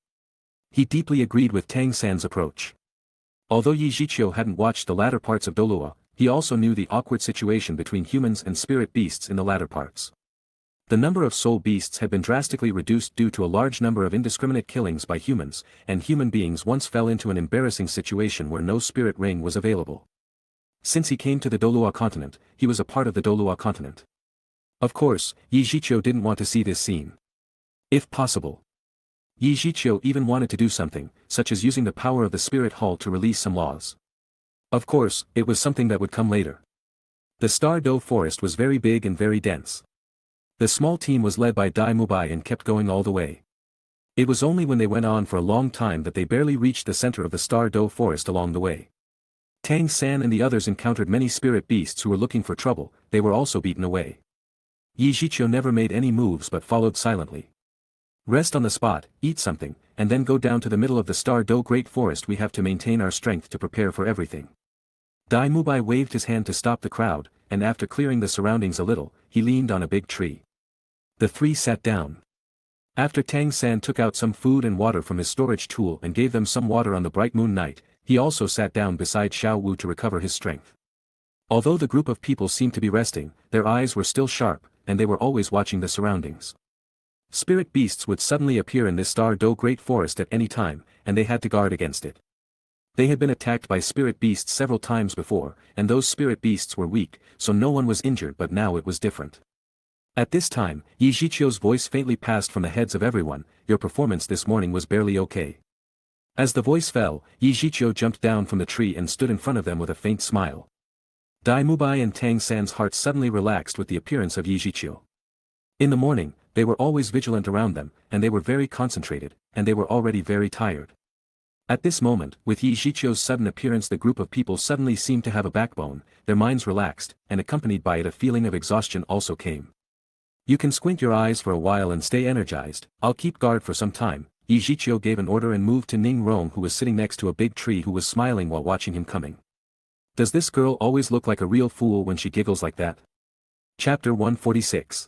He deeply agreed with Tang San's approach. Although Zhiqiu hadn't watched the latter parts of Douluo, he also knew the awkward situation between humans and spirit beasts in the latter parts. The number of soul beasts had been drastically reduced due to a large number of indiscriminate killings by humans, and human beings once fell into an embarrassing situation where no spirit ring was available. Since he came to the Douluo continent, he was a part of the Douluo continent. Of course, Zhiqiu didn't want to see this scene. If possible, Zhiqiu even wanted to do something, such as using the power of the spirit hall to release some laws. Of course, it was something that would come later. The Star Do Forest was very big and very dense. The small team was led by Dai Mubai and kept going all the way. It was only when they went on for a long time that they barely reached the center of the Star Do Forest along the way. Tang San and the others encountered many spirit beasts who were looking for trouble, they were also beaten away. Zhiqiu never made any moves but followed silently. Rest on the spot, eat something, and then go down to the middle of the Star Do Great Forest. We have to maintain our strength to prepare for everything. Dai Mubai waved his hand to stop the crowd, and after clearing the surroundings a little, he leaned on a big tree. The 3 sat down. After Tang San took out some food and water from his storage tool and gave them some water on the bright moon night, he also sat down beside Xiao Wu to recover his strength. Although the group of people seemed to be resting, their eyes were still sharp, and they were always watching the surroundings. Spirit beasts would suddenly appear in this Star Do Great Forest at any time, and they had to guard against it. They had been attacked by spirit beasts several times before, and those spirit beasts were weak, so no one was injured, but now it was different. At this time, Zhiqiu's voice faintly passed from the heads of everyone, your performance this morning was barely okay. As the voice fell, Zhiqiu jumped down from the tree and stood in front of them with a faint smile. Dai Mubai and Tang San's hearts suddenly relaxed with the appearance of Zhiqiu. In the morning, they were always vigilant around them, and they were very concentrated, and they were already very tired. At this moment, with Zhiqiu's sudden appearance, the group of people suddenly seemed to have a backbone, their minds relaxed, and accompanied by it a feeling of exhaustion also came. You can squint your eyes for a while and stay energized, I'll keep guard for some time. Zhiqiu gave an order and moved to Ning Rong, who was sitting next to a big tree, who was smiling while watching him coming. Does this girl always look like a real fool when she giggles like that? Chapter 146.